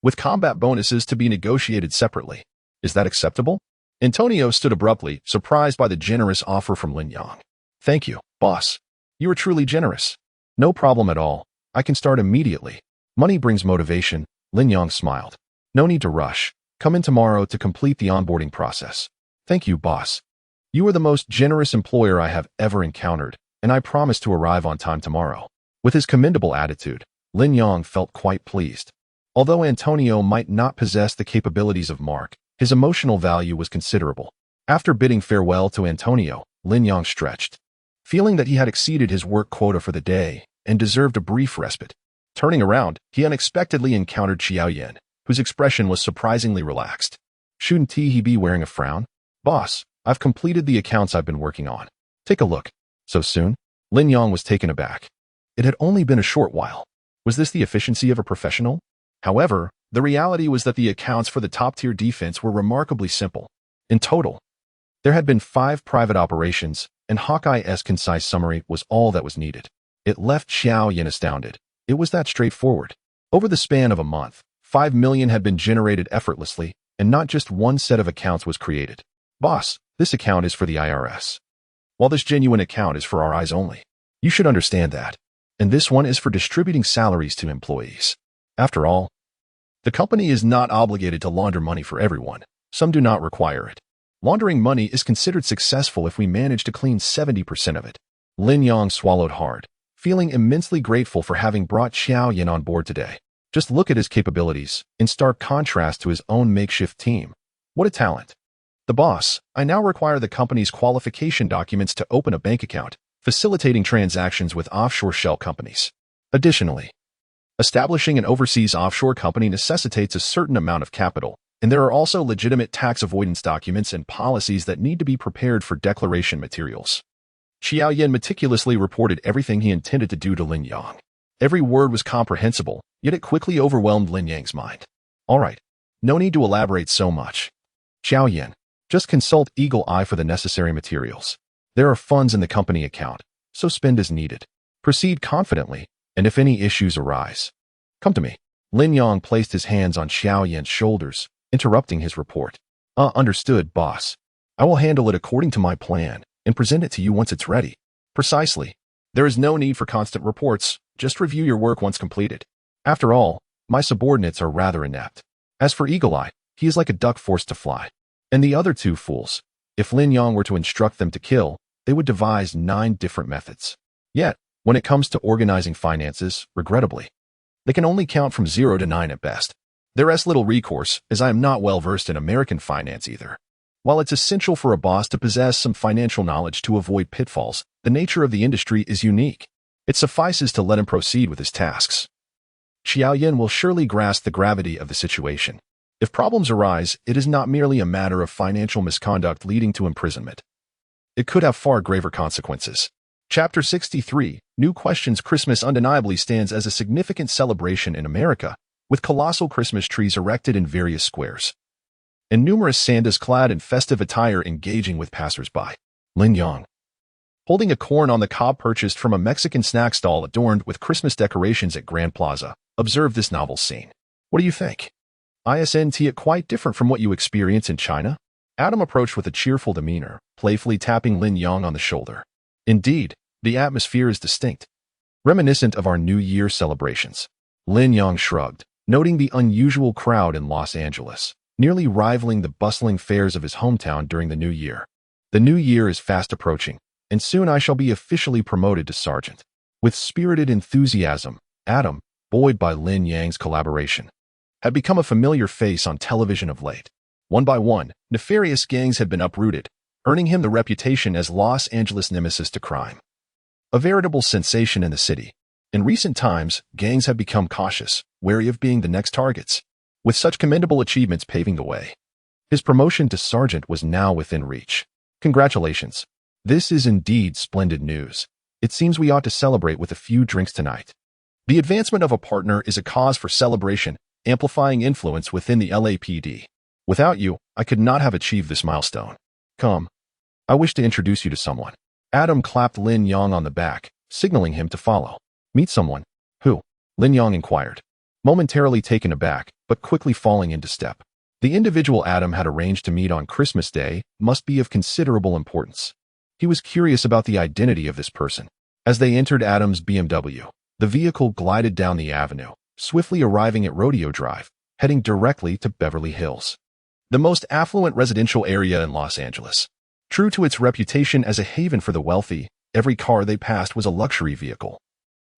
A: with combat bonuses to be negotiated separately. Is that acceptable? Antonio stood abruptly, surprised by the generous offer from Lin Yang. Thank you, boss. You are truly generous. No problem at all. I can start immediately. Money brings motivation, Lin Yang smiled. No need to rush. Come in tomorrow to complete the onboarding process. Thank you, boss. You are the most generous employer I have ever encountered, and I promise to arrive on time tomorrow. With his commendable attitude, Lin Yang felt quite pleased. Although Antonio might not possess the capabilities of Mark, his emotional value was considerable. After bidding farewell to Antonio, Lin Yang stretched, feeling that he had exceeded his work quota for the day and deserved a brief respite. Turning around, he unexpectedly encountered Xiao Yan, whose expression was surprisingly relaxed. Shouldn't he be wearing a frown? Boss, I've completed the accounts I've been working on. Take a look. So soon? Lin Yang was taken aback. It had only been a short while. Was this the efficiency of a professional? However, the reality was that the accounts for the top-tier defense were remarkably simple. In total, there had been 5 private operations, and Hawkeye's concise summary was all that was needed. It left Xiao Yan astounded. It was that straightforward. Over the span of a month, 5 million had been generated effortlessly, and not just one set of accounts was created. Boss, this account is for the IRS, while this genuine account is for our eyes only. You should understand that. And this one is for distributing salaries to employees. After all, the company is not obligated to launder money for everyone. Some do not require it. Laundering money is considered successful if we manage to clean 70% of it. Lin Yang swallowed hard, feeling immensely grateful for having brought Xiao Yan on board today. Just look at his capabilities, in stark contrast to his own makeshift team. What a talent. The boss, I now require the company's qualification documents to open a bank account, facilitating transactions with offshore shell companies. Additionally, establishing an overseas offshore company necessitates a certain amount of capital, and there are also legitimate tax avoidance documents and policies that need to be prepared for declaration materials. Xiao Yan meticulously reported everything he intended to do to Lin Yang. Every word was comprehensible, yet it quickly overwhelmed Lin Yang's mind. All right, no need to elaborate so much. Xiao Yan, just consult Eagle Eye for the necessary materials. There are funds in the company account, so spend as needed. Proceed confidently, and if any issues arise, come to me. Lin Yang placed his hands on Xiao Yan's shoulders, interrupting his report. Understood, boss. I will handle it according to my plan and present it to you once it's ready. Precisely. There is no need for constant reports, just review your work once completed. After all, my subordinates are rather inept. As for Eagle Eye, he is like a duck forced to fly. And the other two fools, if Lin Yang were to instruct them to kill, they would devise 9 different methods. Yet, when it comes to organizing finances, regrettably, they can only count from 0 to 9 at best. There is little recourse, as I am not well versed in American finance either. While it's essential for a boss to possess some financial knowledge to avoid pitfalls, the nature of the industry is unique. It suffices to let him proceed with his tasks. Xiao Yan will surely grasp the gravity of the situation. If problems arise, it is not merely a matter of financial misconduct leading to imprisonment. It could have far graver consequences. Chapter 63, New Questions. Christmas undeniably stands as a significant celebration in America, with colossal Christmas trees erected in various squares, and numerous Santas clad in festive attire engaging with passers-by. Lin Yang, holding a corn on the cob purchased from a Mexican snack stall adorned with Christmas decorations at Grand Plaza, observed this novel scene. What do you think? Isn't it quite different from what you experience in China? Adam approached with a cheerful demeanor, playfully tapping Lin Yang on the shoulder. Indeed, the atmosphere is distinct, reminiscent of our New Year celebrations. Lin Yang shrugged, noting the unusual crowd in Los Angeles, nearly rivaling the bustling fairs of his hometown during the New Year. The New Year is fast approaching, and soon I shall be officially promoted to sergeant. With spirited enthusiasm, Adam, buoyed by Lin Yang's collaboration, had become a familiar face on television of late. One by one, nefarious gangs had been uprooted, earning him the reputation as Los Angeles' nemesis to crime. A veritable sensation in the city. In recent times, gangs have become cautious, wary of being the next targets, with such commendable achievements paving the way. His promotion to sergeant was now within reach. Congratulations. This is indeed splendid news. It seems we ought to celebrate with a few drinks tonight. The advancement of a partner is a cause for celebration, amplifying influence within the LAPD. Without you, I could not have achieved this milestone. Come. I wish to introduce you to someone. Adam clapped Lin Yang on the back, signaling him to follow. Meet someone. Who? Lin Yang inquired, momentarily taken aback, but quickly falling into step. The individual Adam had arranged to meet on Christmas Day must be of considerable importance. He was curious about the identity of this person. As they entered Adam's BMW, the vehicle glided down the avenue, swiftly arriving at Rodeo Drive, heading directly to Beverly Hills, the most affluent residential area in Los Angeles. True to its reputation as a haven for the wealthy, every car they passed was a luxury vehicle,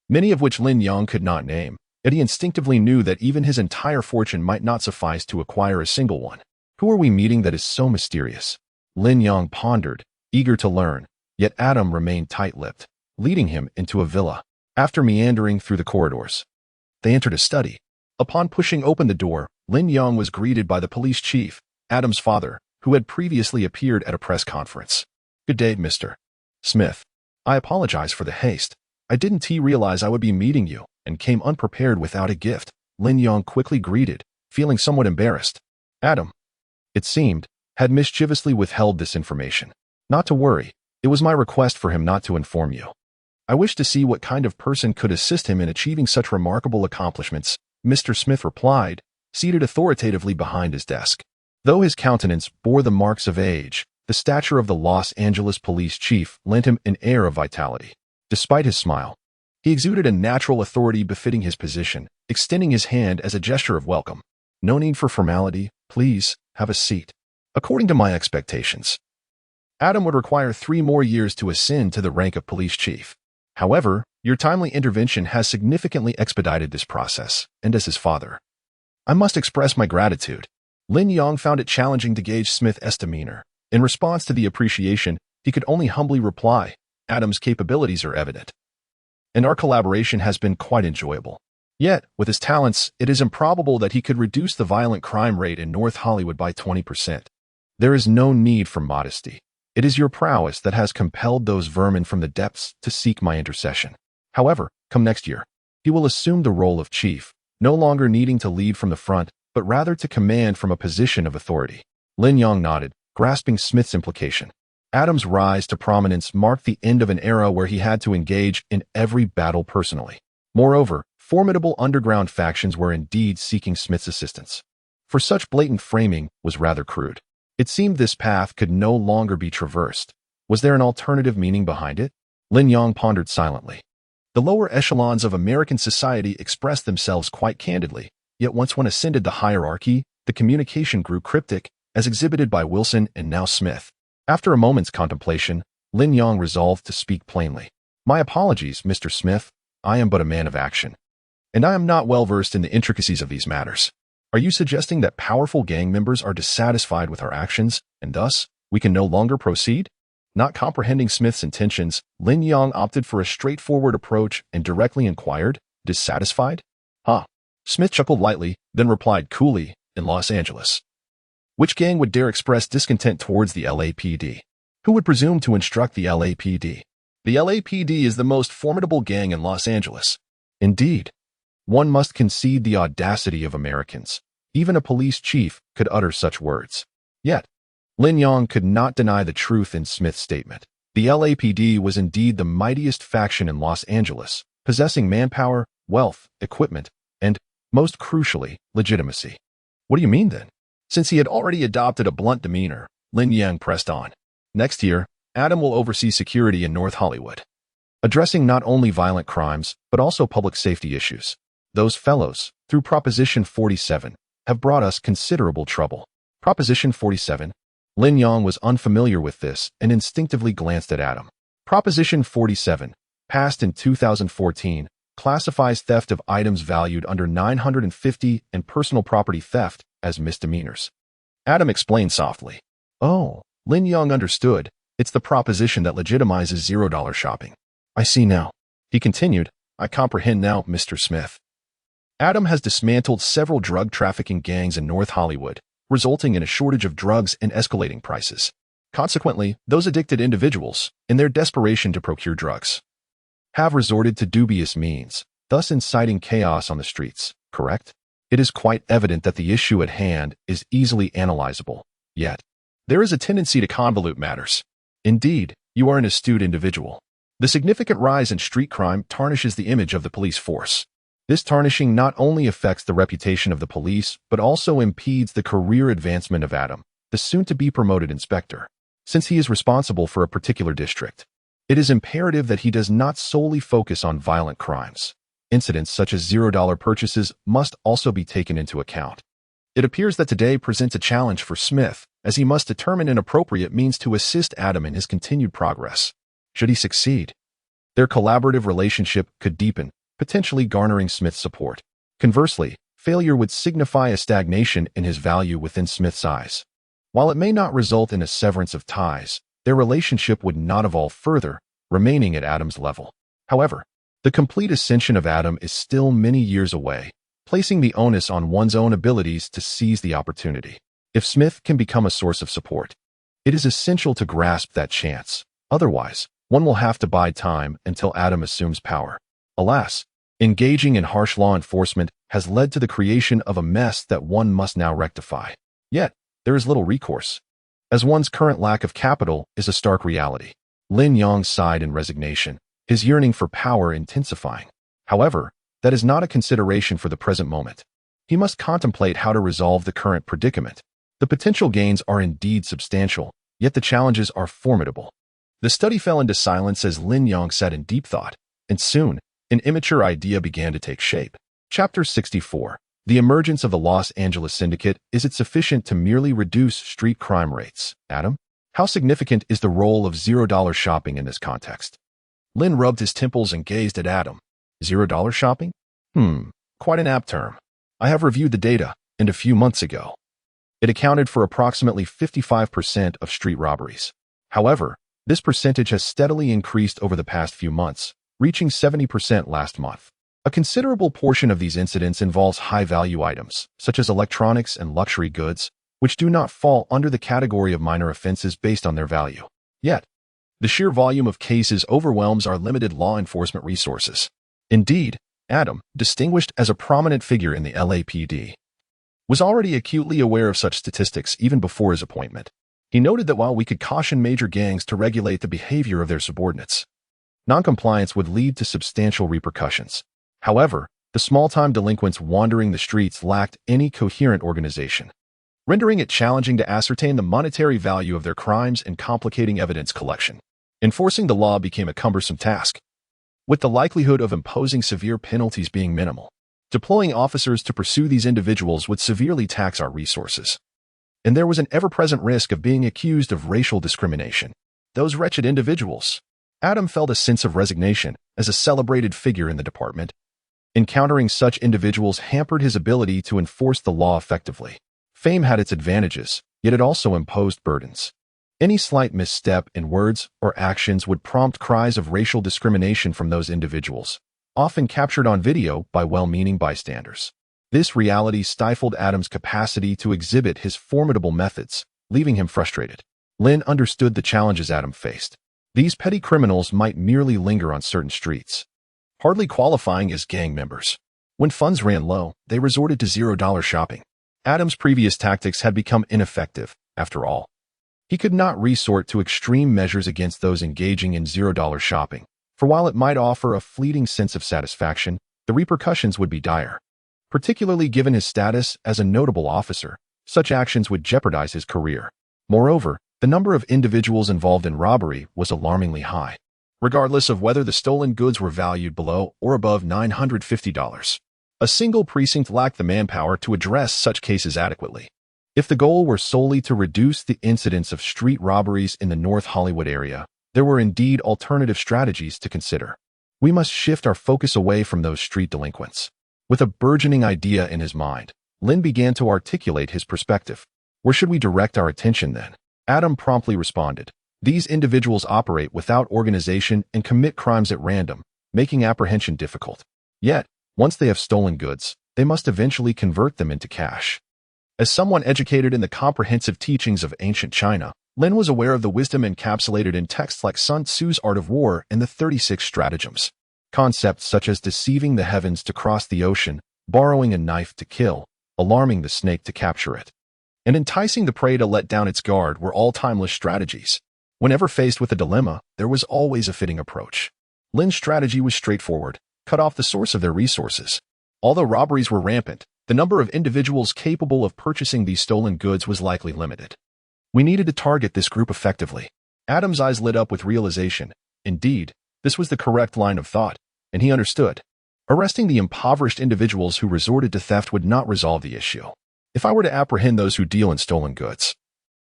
A: many of which Lin Yang could not name, yet he instinctively knew that even his entire fortune might not suffice to acquire a single one. Who are we meeting that is so mysterious? Lin Yang pondered, eager to learn, yet Adam remained tight-lipped, leading him into a villa. After meandering through the corridors, they entered a study. Upon pushing open the door, Lin Yang was greeted by the police chief, Adam's father, who had previously appeared at a press conference. Good day, Mr. Smith. I apologize for the haste. I didn't realize I would be meeting you, and came unprepared without a gift. Lin Yang quickly greeted, feeling somewhat embarrassed. Adam, it seemed, had mischievously withheld this information. Not to worry, it was my request for him not to inform you. I wish to see what kind of person could assist him in achieving such remarkable accomplishments. Mr. Smith replied, seated authoritatively behind his desk. Though his countenance bore the marks of age, the stature of the Los Angeles police chief lent him an air of vitality. Despite his smile, he exuded a natural authority befitting his position, extending his hand as a gesture of welcome. No need for formality. Please, have a seat. According to my expectations, Adam would require 3 more years to ascend to the rank of police chief. However, your timely intervention has significantly expedited this process, and as his father, I must express my gratitude. Lin Yang found it challenging to gauge Smith's demeanor. In response to the appreciation, he could only humbly reply, Adam's capabilities are evident, and our collaboration has been quite enjoyable. Yet, with his talents, it is improbable that he could reduce the violent crime rate in North Hollywood by 20%. There is no need for modesty. It is your prowess that has compelled those vermin from the depths to seek my intercession. However, come next year, he will assume the role of chief, no longer needing to lead from the front, but rather to command from a position of authority. Lin Yang nodded, grasping Smith's implication. Adam's rise to prominence marked the end of an era where he had to engage in every battle personally. Moreover, formidable underground factions were indeed seeking Smith's assistance. For such blatant framing was rather crude. It seemed this path could no longer be traversed. Was there an alternative meaning behind it? Lin Yang pondered silently. The lower echelons of American society expressed themselves quite candidly, yet once one ascended the hierarchy, the communication grew cryptic, as exhibited by Wilson and now Smith. After a moment's contemplation, Lin Yang resolved to speak plainly. My apologies, Mr. Smith. I am but a man of action, and I am not well versed in the intricacies of these matters. Are you suggesting that powerful gang members are dissatisfied with our actions, and thus, we can no longer proceed? Not comprehending Smith's intentions, Lin Yang opted for a straightforward approach and directly inquired, dissatisfied? Huh. Smith chuckled lightly, then replied coolly, in Los Angeles. Which gang would dare express discontent towards the LAPD? Who would presume to instruct the LAPD? The LAPD is the most formidable gang in Los Angeles. Indeed, one must concede the audacity of Americans. Even a police chief could utter such words. Yet, Lin Yang could not deny the truth in Smith's statement. The LAPD was indeed the mightiest faction in Los Angeles, possessing manpower, wealth, equipment, and, most crucially, legitimacy. What do you mean then? Since he had already adopted a blunt demeanor, Lin Yang pressed on. Next year, Adam will oversee security in North Hollywood, addressing not only violent crimes, but also public safety issues. Those fellows, through Proposition 47, have brought us considerable trouble. Proposition 47? Lin Yang was unfamiliar with this and instinctively glanced at Adam. Proposition 47, passed in 2014, classifies theft of items valued under $950 and personal property theft as misdemeanors. Adam explained softly. Oh, Lin Yang understood. It's the proposition that legitimizes $0 shopping. I see now. He continued, I comprehend now, Mr. Smith. Adam has dismantled several drug trafficking gangs in North Hollywood, resulting in a shortage of drugs and escalating prices. Consequently, those addicted individuals, in their desperation to procure drugs, have resorted to dubious means, thus inciting chaos on the streets, correct? It is quite evident that the issue at hand is easily analyzable. Yet, there is a tendency to convolute matters. Indeed, you are an astute individual. The significant rise in street crime tarnishes the image of the police force. This tarnishing not only affects the reputation of the police, but also impedes the career advancement of Adam, the soon-to-be promoted inspector. Since he is responsible for a particular district, it is imperative that he does not solely focus on violent crimes. Incidents such as $0 purchases must also be taken into account. It appears that today presents a challenge for Smith, as he must determine an appropriate means to assist Adam in his continued progress. Should he succeed, their collaborative relationship could deepen, potentially garnering Smith's support. Conversely, failure would signify a stagnation in his value within Smith's eyes. While it may not result in a severance of ties, their relationship would not evolve further, remaining at Adam's level. However, the complete ascension of Adam is still many years away, placing the onus on one's own abilities to seize the opportunity. If Smith can become a source of support, it is essential to grasp that chance. Otherwise, one will have to bide time until Adam assumes power. Alas, engaging in harsh law enforcement has led to the creation of a mess that one must now rectify. Yet, there is little recourse, as one's current lack of capital is a stark reality. Lin Yang sighed in resignation, his yearning for power intensifying. However, that is not a consideration for the present moment. He must contemplate how to resolve the current predicament. The potential gains are indeed substantial, yet the challenges are formidable. The study fell into silence as Lin Yang sat in deep thought, and soon, an immature idea began to take shape. Chapter 64. The emergence of the Los Angeles Syndicate. Is it sufficient to merely reduce street crime rates? Adam? How significant is the role of $0 shopping in this context? Lin rubbed his temples and gazed at Adam. $0 shopping? Quite an apt term. I have reviewed the data, and a few months ago, it accounted for approximately 55% of street robberies. However, this percentage has steadily increased over the past few months, reaching 70% last month. A considerable portion of these incidents involves high-value items, such as electronics and luxury goods, which do not fall under the category of minor offenses based on their value. Yet, the sheer volume of cases overwhelms our limited law enforcement resources. Indeed, Adam, distinguished as a prominent figure in the LAPD, was already acutely aware of such statistics even before his appointment. He noted that while we could caution major gangs to regulate the behavior of their subordinates, noncompliance would lead to substantial repercussions. However, the small-time delinquents wandering the streets lacked any coherent organization, rendering it challenging to ascertain the monetary value of their crimes and complicating evidence collection. Enforcing the law became a cumbersome task, with the likelihood of imposing severe penalties being minimal. Deploying officers to pursue these individuals would severely tax our resources. And there was an ever-present risk of being accused of racial discrimination. Those wretched individuals. Adam felt a sense of resignation as a celebrated figure in the department. Encountering such individuals hampered his ability to enforce the law effectively. Fame had its advantages, yet it also imposed burdens. Any slight misstep in words or actions would prompt cries of racial discrimination from those individuals, often captured on video by well-meaning bystanders. This reality stifled Adam's capacity to exhibit his formidable methods, leaving him frustrated. Lin understood the challenges Adam faced. These petty criminals might merely linger on certain streets, hardly qualifying as gang members. When funds ran low, they resorted to $0 shopping. Adam's previous tactics had become ineffective, after all. He could not resort to extreme measures against those engaging in $0 shopping, for while it might offer a fleeting sense of satisfaction, the repercussions would be dire. Particularly given his status as a notable officer, such actions would jeopardize his career. Moreover, the number of individuals involved in robbery was alarmingly high, regardless of whether the stolen goods were valued below or above $950. A single precinct lacked the manpower to address such cases adequately. If the goal were solely to reduce the incidence of street robberies in the North Hollywood area, there were indeed alternative strategies to consider. We must shift our focus away from those street delinquents. With a burgeoning idea in his mind, Lin began to articulate his perspective. Where should we direct our attention then? Adam promptly responded. These individuals operate without organization and commit crimes at random, making apprehension difficult. Yet, once they have stolen goods, they must eventually convert them into cash. As someone educated in the comprehensive teachings of ancient China, Lin was aware of the wisdom encapsulated in texts like Sun Tzu's Art of War and the 36 Stratagems. Concepts such as deceiving the heavens to cross the ocean, borrowing a knife to kill, alarming the snake to capture it, and enticing the prey to let down its guard were all timeless strategies. Whenever faced with a dilemma, there was always a fitting approach. Lin's strategy was straightforward: cut off the source of their resources. Although robberies were rampant, the number of individuals capable of purchasing these stolen goods was likely limited. We needed to target this group effectively. Adam's eyes lit up with realization. Indeed, this was the correct line of thought, and he understood. Arresting the impoverished individuals who resorted to theft would not resolve the issue. If I were to apprehend those who deal in stolen goods,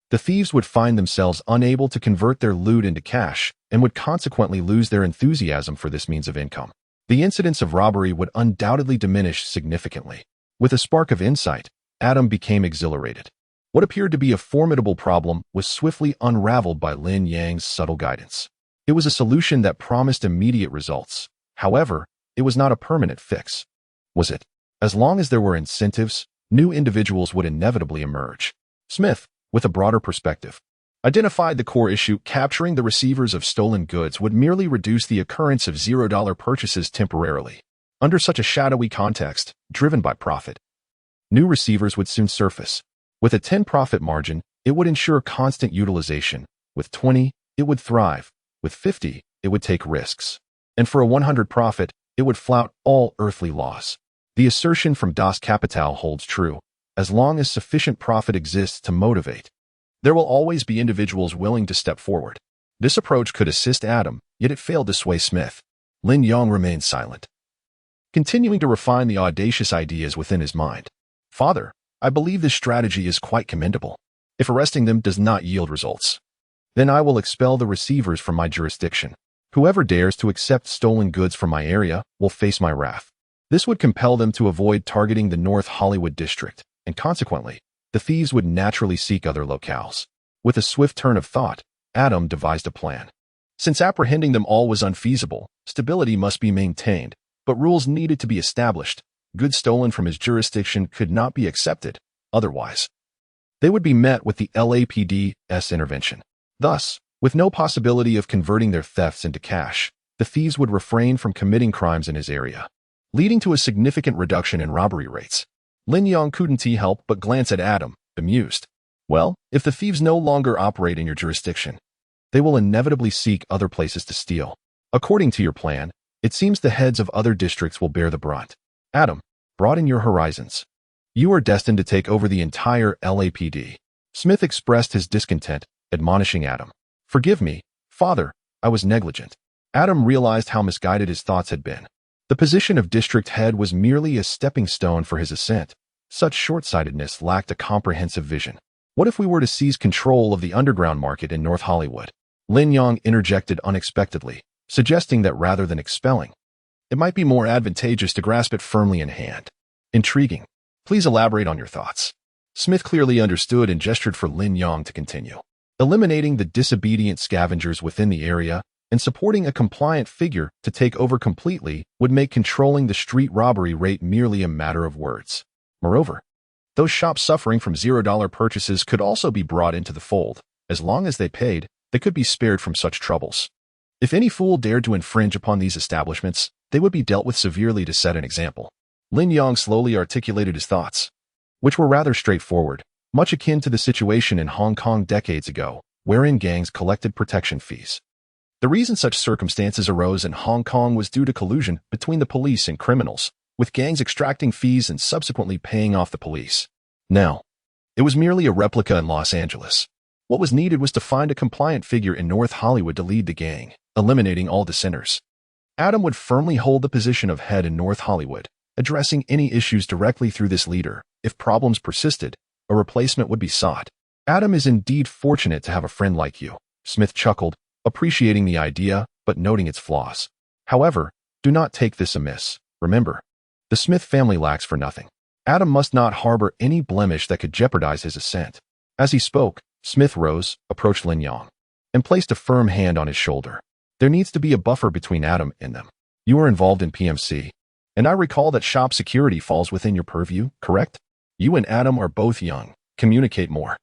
A: the thieves would find themselves unable to convert their loot into cash and would consequently lose their enthusiasm for this means of income. The incidence of robbery would undoubtedly diminish significantly. With a spark of insight, Adam became exhilarated. What appeared to be a formidable problem was swiftly unraveled by Lin Yang's subtle guidance. It was a solution that promised immediate results. However, it was not a permanent fix. Was it? As long as there were incentives, new individuals would inevitably emerge. Smith, with a broader perspective, identified the core issue. Capturing the receivers of stolen goods would merely reduce the occurrence of $0 purchases temporarily. Under such a shadowy context, driven by profit, new receivers would soon surface. With a 10 profit margin, it would ensure constant utilization. With 20, it would thrive. With 50, it would take risks. And for a 100 profit, it would flout all earthly laws. The assertion from Das Kapital holds true. As long as sufficient profit exists to motivate, there will always be individuals willing to step forward. This approach could assist Adam, yet it failed to sway Smith. Lin Yang remained silent, continuing to refine the audacious ideas within his mind. Father, I believe this strategy is quite commendable. If arresting them does not yield results, then I will expel the receivers from my jurisdiction. Whoever dares to accept stolen goods from my area will face my wrath. This would compel them to avoid targeting the North Hollywood district, and consequently, the thieves would naturally seek other locales. With a swift turn of thought, Adam devised a plan. Since apprehending them all was unfeasible, stability must be maintained, but rules needed to be established. Goods stolen from his jurisdiction could not be accepted, otherwise they would be met with the LAPD's intervention. Thus, with no possibility of converting their thefts into cash, the thieves would refrain from committing crimes in his area, leading to a significant reduction in robbery rates. Lin Yang couldn't help but glance at Adam, bemused. Well, if the thieves no longer operate in your jurisdiction, they will inevitably seek other places to steal. According to your plan, it seems the heads of other districts will bear the brunt. Adam, broaden your horizons. You are destined to take over the entire LAPD. Smith expressed his discontent, admonishing Adam. Forgive me, Father, I was negligent. Adam realized how misguided his thoughts had been. The position of district head was merely a stepping stone for his ascent. Such short-sightedness lacked a comprehensive vision. What if we were to seize control of the underground market in North Hollywood? Lin Yang interjected unexpectedly, suggesting that rather than expelling, it might be more advantageous to grasp it firmly in hand. Intriguing. Please elaborate on your thoughts. Smith clearly understood and gestured for Lin Yang to continue. Eliminating the disobedient scavengers within the area and supporting a compliant figure to take over completely would make controlling the street robbery rate merely a matter of words. Moreover, those shops suffering from $0 purchases could also be brought into the fold. As long as they paid, they could be spared from such troubles. If any fool dared to infringe upon these establishments, they would be dealt with severely to set an example. Lin Yang slowly articulated his thoughts, which were rather straightforward, much akin to the situation in Hong Kong decades ago, wherein gangs collected protection fees. The reason such circumstances arose in Hong Kong was due to collusion between the police and criminals, with gangs extracting fees and subsequently paying off the police. Now, it was merely a replica in Los Angeles. What was needed was to find a compliant figure in North Hollywood to lead the gang, eliminating all dissenters. Adam would firmly hold the position of head in North Hollywood, addressing any issues directly through this leader. If problems persisted, a replacement would be sought. Adam is indeed fortunate to have a friend like you. Smith chuckled, appreciating the idea, but noting its flaws. However, do not take this amiss. Remember, the Smith family lacks for nothing. Adam must not harbor any blemish that could jeopardize his ascent. As he spoke, Smith rose, approached Lin Yang, and placed a firm hand on his shoulder. There needs to be a buffer between Adam and them. You are involved in PMC, and I recall that shop security falls within your purview, correct? You and Adam are both young. Communicate more.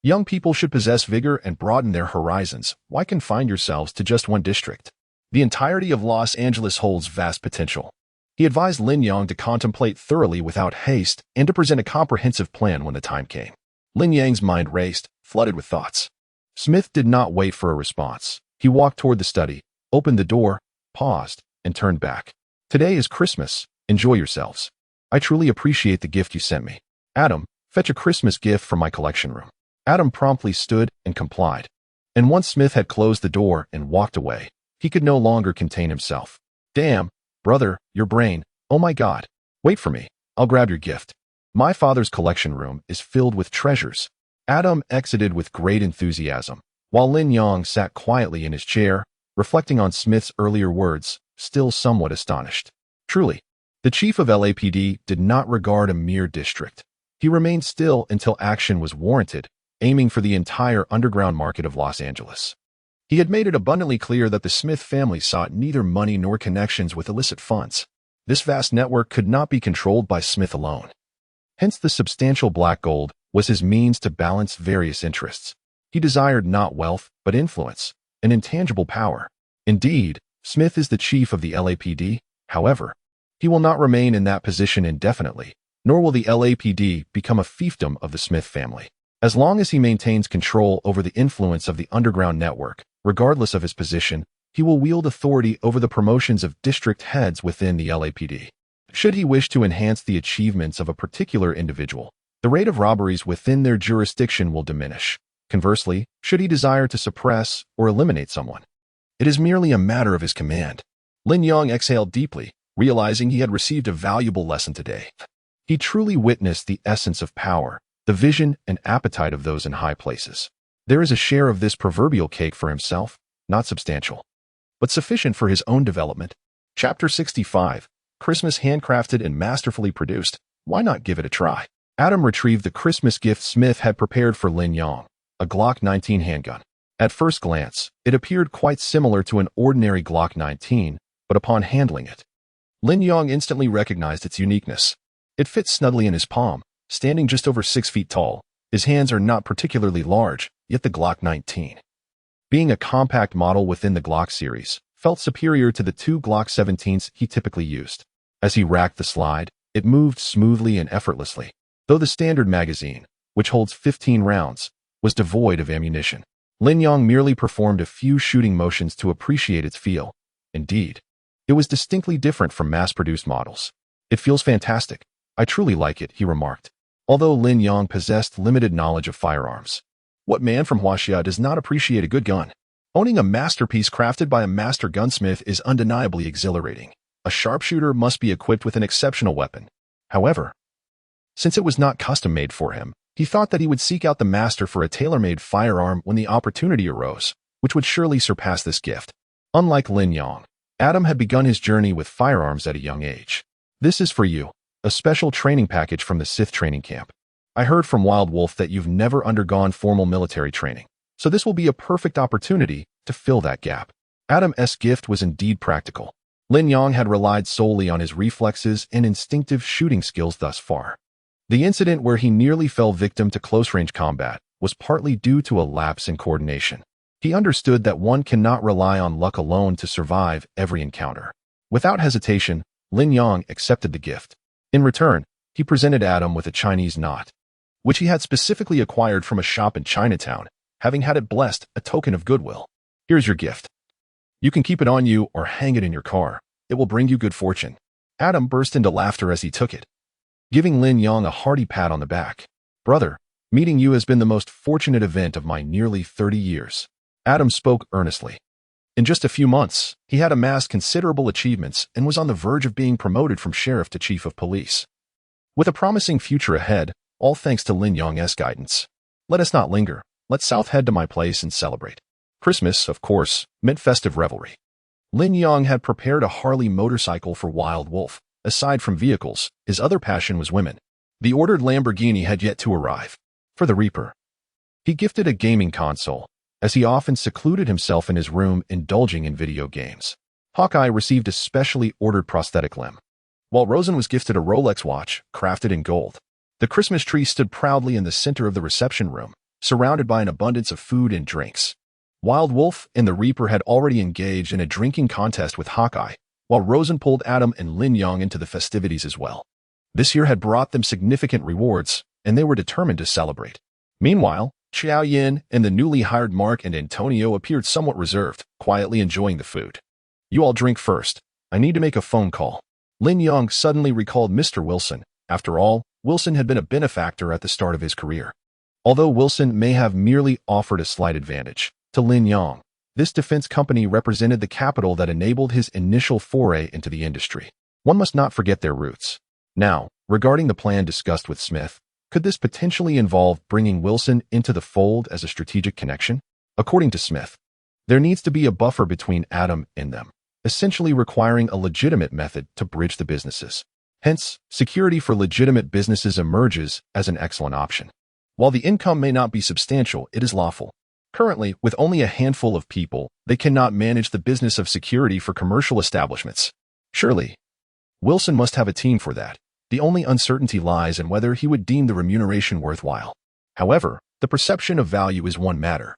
A: Young people should possess vigor and broaden their horizons. Why confine yourselves to just one district? The entirety of Los Angeles holds vast potential. He advised Lin Yang to contemplate thoroughly without haste and to present a comprehensive plan when the time came. Lin Yang's mind raced, flooded with thoughts. Smith did not wait for a response. He walked toward the study, opened the door, paused, and turned back. Today is Christmas. Enjoy yourselves. I truly appreciate the gift you sent me. Adam, fetch a Christmas gift from my collection room. Adam promptly stood and complied. And once Smith had closed the door and walked away, he could no longer contain himself. Damn, brother, your brain. Oh my God. Wait for me. I'll grab your gift. My father's collection room is filled with treasures. Adam exited with great enthusiasm, while Lin Yang sat quietly in his chair, reflecting on Smith's earlier words, still somewhat astonished. Truly, the chief of LAPD did not regard a mere district. He remained still until action was warranted, aiming for the entire underground market of Los Angeles. He had made it abundantly clear that the Smith family sought neither money nor connections with illicit funds. This vast network could not be controlled by Smith alone. Hence the substantial black gold was his means to balance various interests. He desired not wealth, but influence, an intangible power. Indeed, Smith is the chief of the LAPD. However, he will not remain in that position indefinitely, nor will the LAPD become a fiefdom of the Smith family. As long as he maintains control over the influence of the underground network, regardless of his position, he will wield authority over the promotions of district heads within the LAPD. Should he wish to enhance the achievements of a particular individual, the rate of robberies within their jurisdiction will diminish. Conversely, should he desire to suppress or eliminate someone, it is merely a matter of his command. Lin Yang exhaled deeply, realizing he had received a valuable lesson today. He truly witnessed the essence of power, the vision and appetite of those in high places. There is a share of this proverbial cake for himself, not substantial, but sufficient for his own development. Chapter 65. Christmas handcrafted and masterfully produced. Why not give it a try? Adam retrieved the Christmas gift Smith had prepared for Lin Yang, a Glock 19 handgun. At first glance, it appeared quite similar to an ordinary Glock 19, but upon handling it, Lin Yang instantly recognized its uniqueness. It fit snugly in his palm, standing just over 6 feet tall. His hands are not particularly large, yet the Glock 19, being a compact model within the Glock series, felt superior to the 2 Glock 17s he typically used. As he racked the slide, it moved smoothly and effortlessly, though the standard magazine, which holds 15 rounds, was devoid of ammunition. Lin Yang merely performed a few shooting motions to appreciate its feel. Indeed, it was distinctly different from mass-produced models. "It feels fantastic. I truly like it," he remarked. Although Lin Yang possessed limited knowledge of firearms, what man from Huaxia does not appreciate a good gun? Owning a masterpiece crafted by a master gunsmith is undeniably exhilarating. A sharpshooter must be equipped with an exceptional weapon. However, since it was not custom-made for him, he thought that he would seek out the master for a tailor-made firearm when the opportunity arose, which would surely surpass this gift. Unlike Lin Yang, Adam had begun his journey with firearms at a young age. "This is for you, a special training package from the Sith training camp. I heard from Wild Wolf that you've never undergone formal military training, so this will be a perfect opportunity to fill that gap." Adam's gift was indeed practical. Lin Yang had relied solely on his reflexes and instinctive shooting skills thus far. The incident where he nearly fell victim to close-range combat was partly due to a lapse in coordination. He understood that one cannot rely on luck alone to survive every encounter. Without hesitation, Lin Yang accepted the gift. In return, he presented Adam with a Chinese knot, which he had specifically acquired from a shop in Chinatown, having had it blessed, a token of goodwill. "Here's your gift. You can keep it on you or hang it in your car. It will bring you good fortune." Adam burst into laughter as he took it, giving Lin Yang a hearty pat on the back. "Brother, meeting you has been the most fortunate event of my nearly 30 years. Adam spoke earnestly. In just a few months, he had amassed considerable achievements and was on the verge of being promoted from sheriff to chief of police. With a promising future ahead, all thanks to Lin Yang's guidance. Let us not linger. Let's south head to my place and celebrate." Christmas, of course, meant festive revelry. Lin Yang had prepared a Harley motorcycle for Wild Wolf. Aside from vehicles, his other passion was women. The ordered Lamborghini had yet to arrive. For the Reaper, he gifted a gaming console, as he often secluded himself in his room indulging in video games. Hawkeye received a specially ordered prosthetic limb, while Rosen was gifted a Rolex watch crafted in gold. The Christmas tree stood proudly in the center of the reception room, surrounded by an abundance of food and drinks. Wild Wolf and the Reaper had already engaged in a drinking contest with Hawkeye, while Rosen pulled Adam and Lin Yang into the festivities as well. This year had brought them significant rewards, and they were determined to celebrate. Meanwhile, Xiao Yin and the newly hired Mark and Antonio appeared somewhat reserved, quietly enjoying the food. "You all drink first. I need to make a phone call." Lin Yang suddenly recalled Mr. Wilson. After all, Wilson had been a benefactor at the start of his career. Although Wilson may have merely offered a slight advantage to Lin Yang, this defense company represented the capital that enabled his initial foray into the industry. One must not forget their roots. Now, regarding the plan discussed with Smith, could this potentially involve bringing Wilson into the fold as a strategic connection? According to Smith, there needs to be a buffer between Adam and them, essentially requiring a legitimate method to bridge the businesses. Hence, security for legitimate businesses emerges as an excellent option. While the income may not be substantial, it is lawful. Currently, with only a handful of people, they cannot manage the business of security for commercial establishments. Surely, Wilson must have a team for that. The only uncertainty lies in whether he would deem the remuneration worthwhile. However, the perception of value is one matter,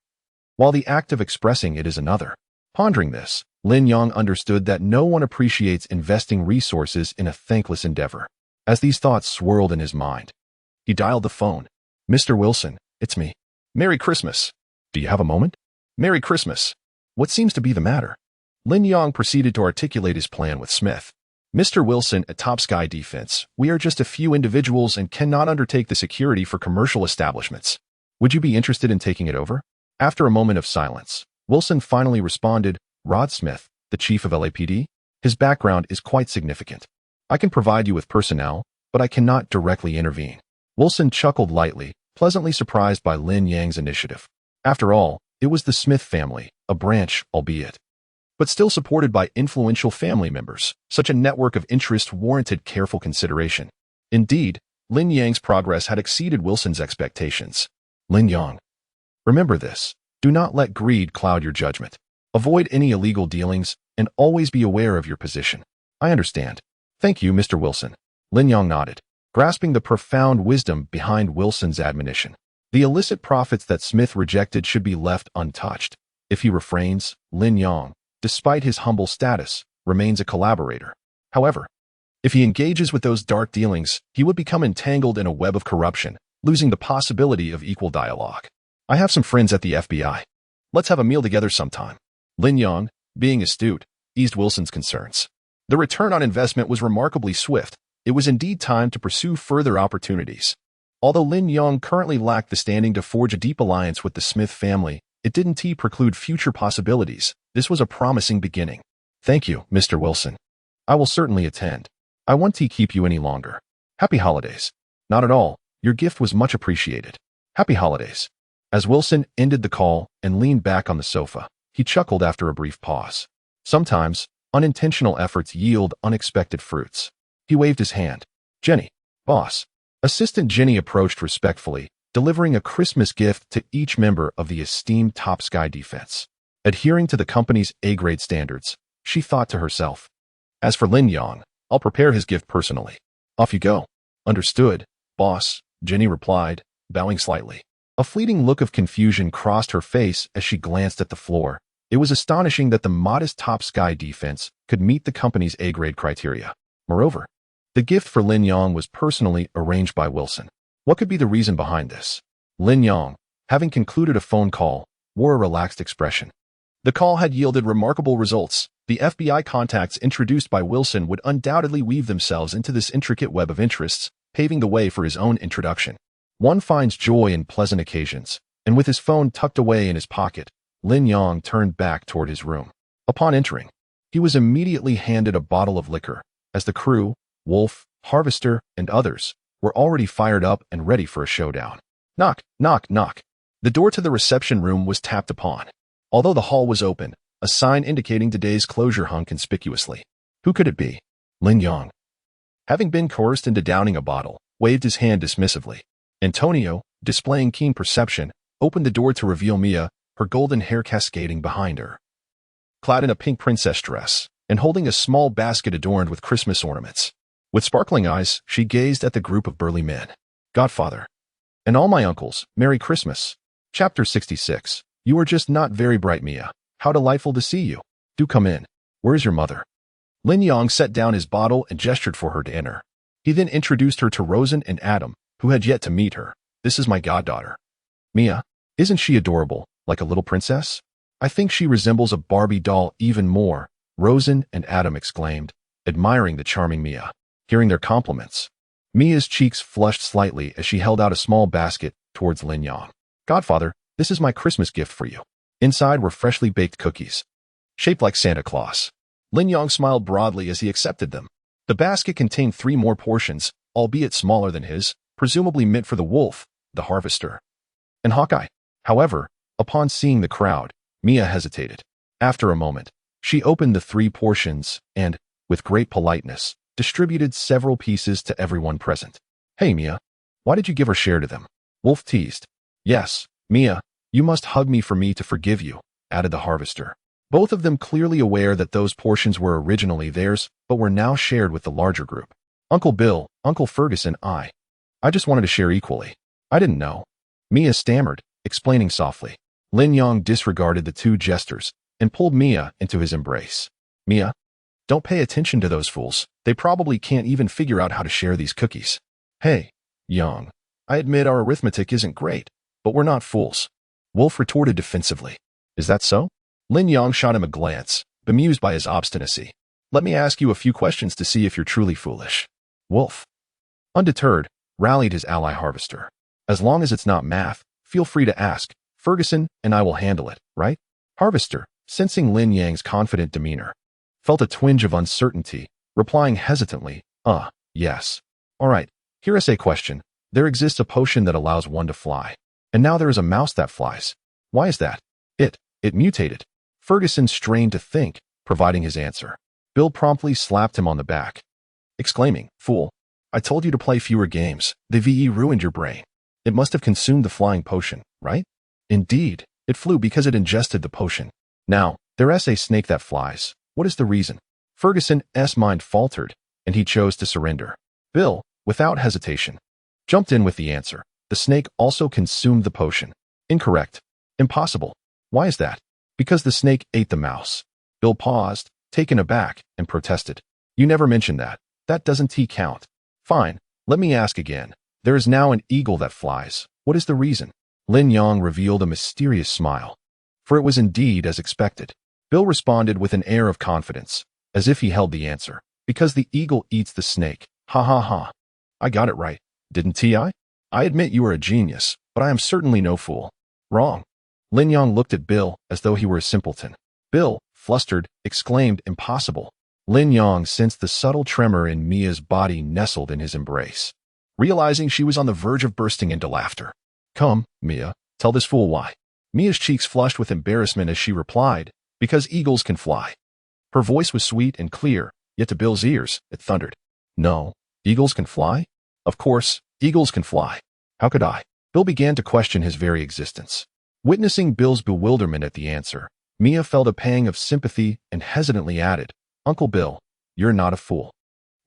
A: while the act of expressing it is another. Pondering this, Lin Yang understood that no one appreciates investing resources in a thankless endeavor. As these thoughts swirled in his mind, he dialed the phone. "Mr. Wilson, it's me. Merry Christmas. Do you have a moment?" "Merry Christmas. What seems to be the matter?" Lin Yang proceeded to articulate his plan with Smith. Mr. Wilson, at Top Sky Defense, we are just a few individuals and cannot undertake the security for commercial establishments. Would you be interested in taking it over? After a moment of silence, Wilson finally responded, Rod Smith, the chief of LAPD? His background is quite significant. I can provide you with personnel, but I cannot directly intervene. Wilson chuckled lightly, pleasantly surprised by Lin Yang's initiative. After all, it was the Smith family, a branch, albeit, but still supported by influential family members. Such a network of interest warranted careful consideration. Indeed, Lin Yang's progress had exceeded Wilson's expectations. Lin Yang. Remember this. Do not let greed cloud your judgment. Avoid any illegal dealings, and always be aware of your position. I understand. Thank you, Mr. Wilson. Lin Yang nodded, grasping the profound wisdom behind Wilson's admonition. The illicit profits that Smith rejected should be left untouched. If he refrains, Lin Yang, despite his humble status, remains a collaborator. However, if he engages with those dark dealings, he would become entangled in a web of corruption, losing the possibility of equal dialogue. I have some friends at the FBI. Let's have a meal together sometime. Lin Yang, being astute, eased Wilson's concerns. The return on investment was remarkably swift. It was indeed time to pursue further opportunities. Although Lin Yang currently lacked the standing to forge a deep alliance with the Smith family, it didn't preclude future possibilities. This was a promising beginning. Thank you, Mr. Wilson. I will certainly attend. I won't keep you any longer. Happy holidays. Not at all. Your gift was much appreciated. Happy holidays. As Wilson ended the call and leaned back on the sofa, he chuckled after a brief pause. Sometimes, unintentional efforts yield unexpected fruits. He waved his hand. Jenny. Boss. Assistant Jenny approached respectfully, delivering a Christmas gift to each member of the esteemed Top Sky Defense. Adhering to the company's A-grade standards, she thought to herself. As for Lin Yang, I'll prepare his gift personally. Off you go. Understood, boss, Jenny replied, bowing slightly. A fleeting look of confusion crossed her face as she glanced at the floor. It was astonishing that the modest Top Sky Defense could meet the company's A-grade criteria. Moreover, the gift for Lin Yang was personally arranged by Wilson. What could be the reason behind this? Lin Yang, having concluded a phone call, wore a relaxed expression. The call had yielded remarkable results. The FBI contacts introduced by Wilson would undoubtedly weave themselves into this intricate web of interests, paving the way for his own introduction. One finds joy in pleasant occasions, and with his phone tucked away in his pocket, Lin Yang turned back toward his room. Upon entering, he was immediately handed a bottle of liquor, as the crew, Wolf, Harvester, and others, were already fired up and ready for a showdown. Knock, knock, knock. The door to the reception room was tapped upon. Although the hall was open, a sign indicating today's closure hung conspicuously. Who could it be? Lin Yang. Having been coerced into downing a bottle, waved his hand dismissively. Antonio, displaying keen perception, opened the door to reveal Mia, her golden hair cascading behind her. Clad in a pink princess dress, and holding a small basket adorned with Christmas ornaments. With sparkling eyes, she gazed at the group of burly men. Godfather. And all my uncles, Merry Christmas. Chapter 66. You are just not very bright, Mia. How delightful to see you. Do come in. Where is your mother? Lin Yang set down his bottle and gestured for her to enter. He then introduced her to Rosen and Adam, who had yet to meet her. This is my goddaughter. Mia, isn't she adorable, like a little princess? I think she resembles a Barbie doll even more, Rosen and Adam exclaimed, admiring the charming Mia. Hearing their compliments, Mia's cheeks flushed slightly as she held out a small basket towards Lin Yang. Godfather, this is my Christmas gift for you. Inside were freshly baked cookies, shaped like Santa Claus. Lin Yang smiled broadly as he accepted them. The basket contained 3 more portions, albeit smaller than his, presumably meant for the Wolf, the Harvester, and Hawkeye. However, upon seeing the crowd, Mia hesitated. After a moment, she opened the 3 portions and, with great politeness, distributed several pieces to everyone present. Hey, Mia, why did you give her share to them? Wolf teased. Yes, Mia, you must hug me for me to forgive you, added the Harvester. Both of them clearly aware that those portions were originally theirs, but were now shared with the larger group. Uncle Bill, Uncle Fergus, and I just wanted to share equally. I didn't know. Mia stammered, explaining softly. Lin Yang disregarded the 2 jesters and pulled Mia into his embrace. Mia, don't pay attention to those fools. They probably can't even figure out how to share these cookies. Hey, Yang, I admit our arithmetic isn't great, but we're not fools. Wolf retorted defensively. Is that so? Lin Yang shot him a glance, bemused by his obstinacy. Let me ask you a few questions to see if you're truly foolish. Wolf, undeterred, rallied his ally Harvester. As long as it's not math, feel free to ask, Ferguson, and I will handle it, right? Harvester, sensing Lin Yang's confident demeanor, felt a twinge of uncertainty, replying hesitantly, yes. All right, here is a question. There exists a potion that allows one to fly. And now there is a mouse that flies. Why is that? It mutated. Ferguson strained to think, providing his answer. Bill promptly slapped him on the back, exclaiming, Fool, I told you to play fewer games. The VE ruined your brain. It must have consumed the flying potion, right? Indeed, it flew because it ingested the potion. Now, there is a snake that flies. What is the reason? Ferguson's mind faltered, and he chose to surrender. Bill, without hesitation, jumped in with the answer. The snake also consumed the potion. Incorrect. Impossible. Why is that? Because the snake ate the mouse. Bill paused, taken aback, and protested. You never mentioned that. That doesn't count. Fine, let me ask again. There is now an eagle that flies. What is the reason? Lin Yang revealed a mysterious smile. For it was indeed as expected. Bill responded with an air of confidence, as if he held the answer. Because the eagle eats the snake. Ha ha ha. I got it right, didn't I? I admit you are a genius, but I am certainly no fool. Wrong. Lin Yang looked at Bill as though he were a simpleton. Bill, flustered, exclaimed, Impossible. Lin Yang sensed the subtle tremor in Mia's body nestled in his embrace, realizing she was on the verge of bursting into laughter. Come, Mia, tell this fool why. Mia's cheeks flushed with embarrassment as she replied, Because eagles can fly. Her voice was sweet and clear, yet to Bill's ears, it thundered. No, eagles can fly? Of course, eagles can fly. How could I? Bill began to question his very existence. Witnessing Bill's bewilderment at the answer, Mia felt a pang of sympathy and hesitantly added, Uncle Bill, you're not a fool.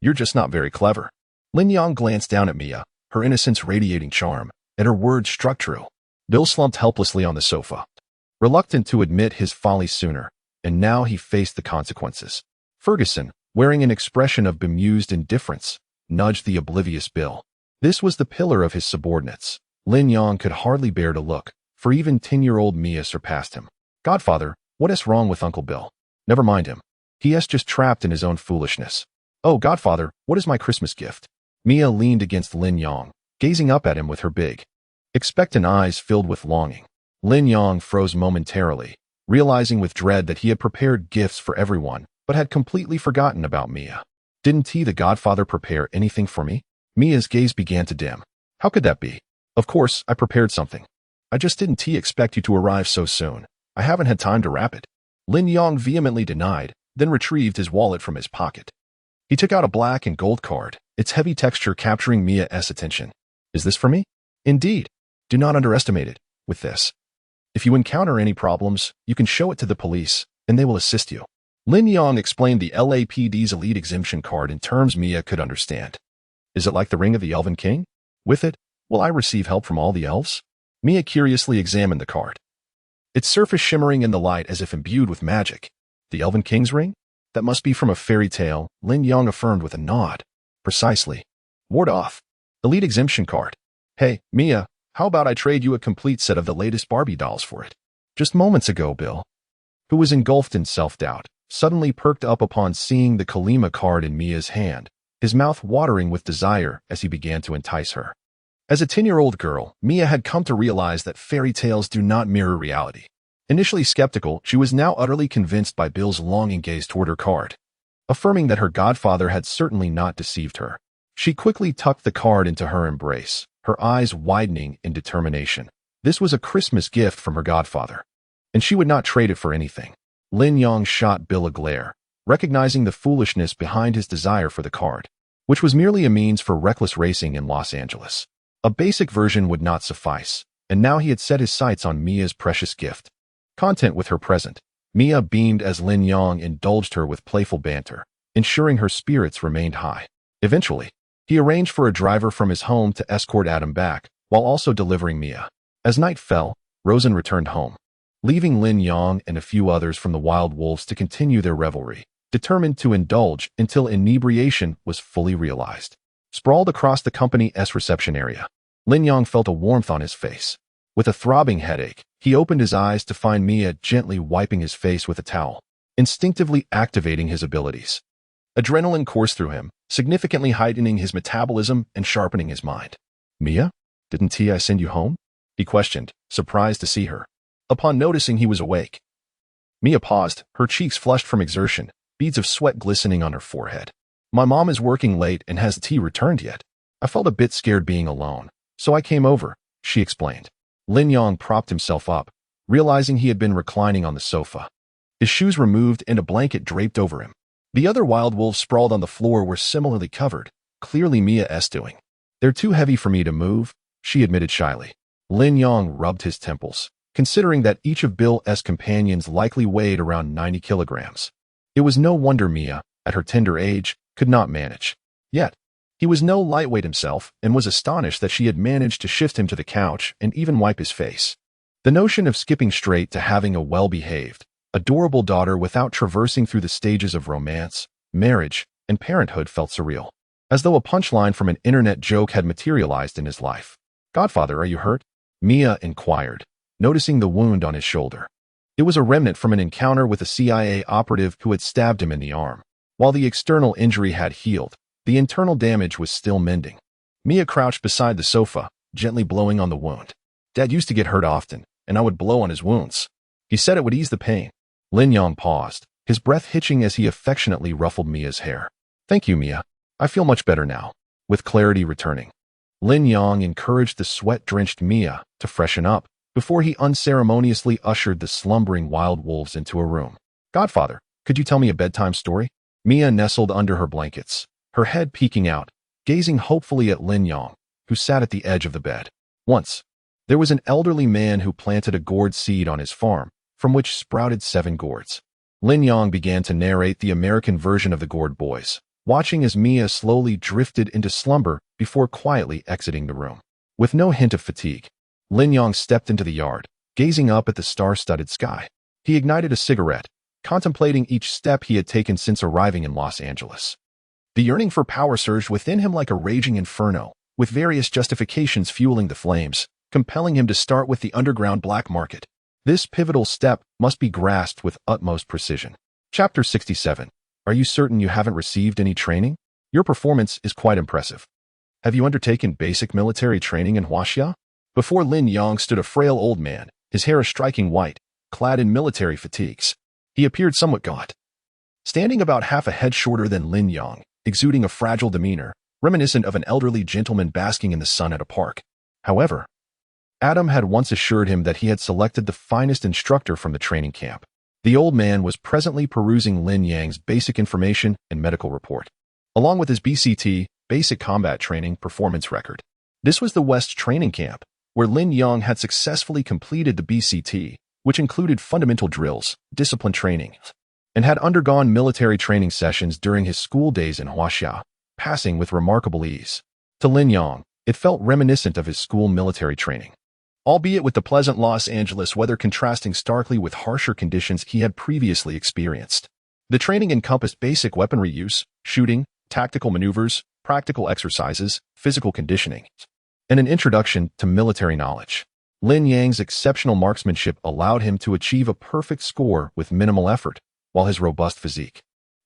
A: You're just not very clever. Lin Yang glanced down at Mia, her innocence radiating charm, and her words struck true. Bill slumped helplessly on the sofa, reluctant to admit his folly sooner, and now he faced the consequences. Ferguson, wearing an expression of bemused indifference, nudged the oblivious Bill. This was the pillar of his subordinates. Lin Yang could hardly bear to look, for even 10-year-old Mia surpassed him. Godfather, what is wrong with Uncle Bill? Never mind him. He is just trapped in his own foolishness. Oh, Godfather, what is my Christmas gift? Mia leaned against Lin Yang, gazing up at him with her big, expectant eyes filled with longing. Lin Yang froze momentarily, realizing with dread that he had prepared gifts for everyone, but had completely forgotten about Mia. Didn't he, the Godfather, prepare anything for me? Mia's gaze began to dim. How could that be? Of course, I prepared something. I just didn't expect you to arrive so soon. I haven't had time to wrap it. Lin Yang vehemently denied, then retrieved his wallet from his pocket. He took out a black and gold card, its heavy texture capturing Mia's attention. Is this for me? Indeed. Do not underestimate it. With this, if you encounter any problems, you can show it to the police, and they will assist you. Lin Yang explained the LAPD's elite exemption card in terms Mia could understand. Is it like the ring of the Elven King? With it, will I receive help from all the elves? Mia curiously examined the card, its surface shimmering in the light as if imbued with magic. The Elven King's ring? That must be from a fairy tale, Lin Yang affirmed with a nod. Precisely. Ward off. Elite exemption card. Hey, Mia, how about I trade you a complete set of the latest Barbie dolls for it? Just moments ago, Bill, who was engulfed in self-doubt, suddenly perked up upon seeing the Kalima card in Mia's hand, his mouth watering with desire as he began to entice her. As a 10-year-old girl, Mia had come to realize that fairy tales do not mirror reality. Initially skeptical, she was now utterly convinced by Bill's longing gaze toward her card, affirming that her godfather had certainly not deceived her. She quickly tucked the card into her embrace, her eyes widening in determination. This was a Christmas gift from her godfather, and she would not trade it for anything. Lin Yang shot Bill a glare, recognizing the foolishness behind his desire for the card, which was merely a means for reckless racing in Los Angeles. A basic version would not suffice, and now he had set his sights on Mia's precious gift. Content with her present, Mia beamed as Lin Yang indulged her with playful banter, ensuring her spirits remained high. Eventually, he arranged for a driver from his home to escort Adam back, while also delivering Mia. As night fell, Rosen returned home, leaving Lin Yang and a few others from the Wild Wolves to continue their revelry, determined to indulge until inebriation was fully realized. Sprawled across the company's reception area, Lin Yang felt a warmth on his face. With a throbbing headache, he opened his eyes to find Mia gently wiping his face with a towel. instinctively activating his abilities. Adrenaline coursed through him, significantly heightening his metabolism and sharpening his mind. "Mia? Didn't I send you home?" he questioned, surprised to see her. Upon noticing he was awake, Mia paused, her cheeks flushed from exertion, beads of sweat glistening on her forehead. "My mom is working late and has tea returned yet. I felt a bit scared being alone, so I came over," she explained. Lin Yang propped himself up, realizing he had been reclining on the sofa. His shoes removed and a blanket draped over him. The other wild wolves sprawled on the floor were similarly covered, clearly Mia's doing. "They're too heavy for me to move," she admitted shyly. Lin Yang rubbed his temples, considering that each of Bill's companions likely weighed around 90 kilograms. It was no wonder Mia, at her tender age, could not manage. Yet, he was no lightweight himself and was astonished that she had managed to shift him to the couch and even wipe his face. The notion of skipping straight to having a well-behaved, adorable daughter without traversing through the stages of romance, marriage, and parenthood felt surreal, as though a punchline from an internet joke had materialized in his life. "Godfather, are you hurt?" Mia inquired, noticing the wound on his shoulder. It was a remnant from an encounter with a CIA operative who had stabbed him in the arm. While the external injury had healed, the internal damage was still mending. Mia crouched beside the sofa, gently blowing on the wound. "Dad used to get hurt often, and I would blow on his wounds. He said it would ease the pain." Lin Yang paused, his breath hitching as he affectionately ruffled Mia's hair. "Thank you, Mia. I feel much better now." With clarity returning, Lin Yang encouraged the sweat-drenched Mia to freshen up before he unceremoniously ushered the slumbering wild wolves into a room. "Godfather, could you tell me a bedtime story?" Mia nestled under her blankets, her head peeking out, gazing hopefully at Lin Yang, who sat at the edge of the bed. "Once, there was an elderly man who planted a gourd seed on his farm, from which sprouted 7 gourds. Lin Yang began to narrate the American version of the Gourd Boys, watching as Mia slowly drifted into slumber before quietly exiting the room. With no hint of fatigue, Lin Yang stepped into the yard, gazing up at the star-studded sky. He ignited a cigarette, contemplating each step he had taken since arriving in Los Angeles. The yearning for power surged within him like a raging inferno, with various justifications fueling the flames, compelling him to start with the underground black market. This pivotal step must be grasped with utmost precision. Chapter 67. Are you certain you haven't received any training? Your performance is quite impressive. Have you undertaken basic military training in Huaxia? Before Lin Yang stood a frail old man, his hair a striking white, clad in military fatigues. He appeared somewhat gaunt, standing about half a head shorter than Lin Yang, exuding a fragile demeanor, reminiscent of an elderly gentleman basking in the sun at a park. However, Adam had once assured him that he had selected the finest instructor from the training camp. The old man was presently perusing Lin Yang's basic information and medical report, along with his BCT, Basic Combat Training, performance record. This was the West training camp, where Lin Yang had successfully completed the BCT, which included fundamental drills, discipline training, and had undergone military training sessions during his school days in Huaxia, passing with remarkable ease. To Lin Yang, it felt reminiscent of his school military training, albeit with the pleasant Los Angeles weather contrasting starkly with harsher conditions he had previously experienced. The training encompassed basic weaponry use, shooting, tactical maneuvers, practical exercises, physical conditioning, and an introduction to military knowledge. Lin Yang's exceptional marksmanship allowed him to achieve a perfect score with minimal effort, while his robust physique,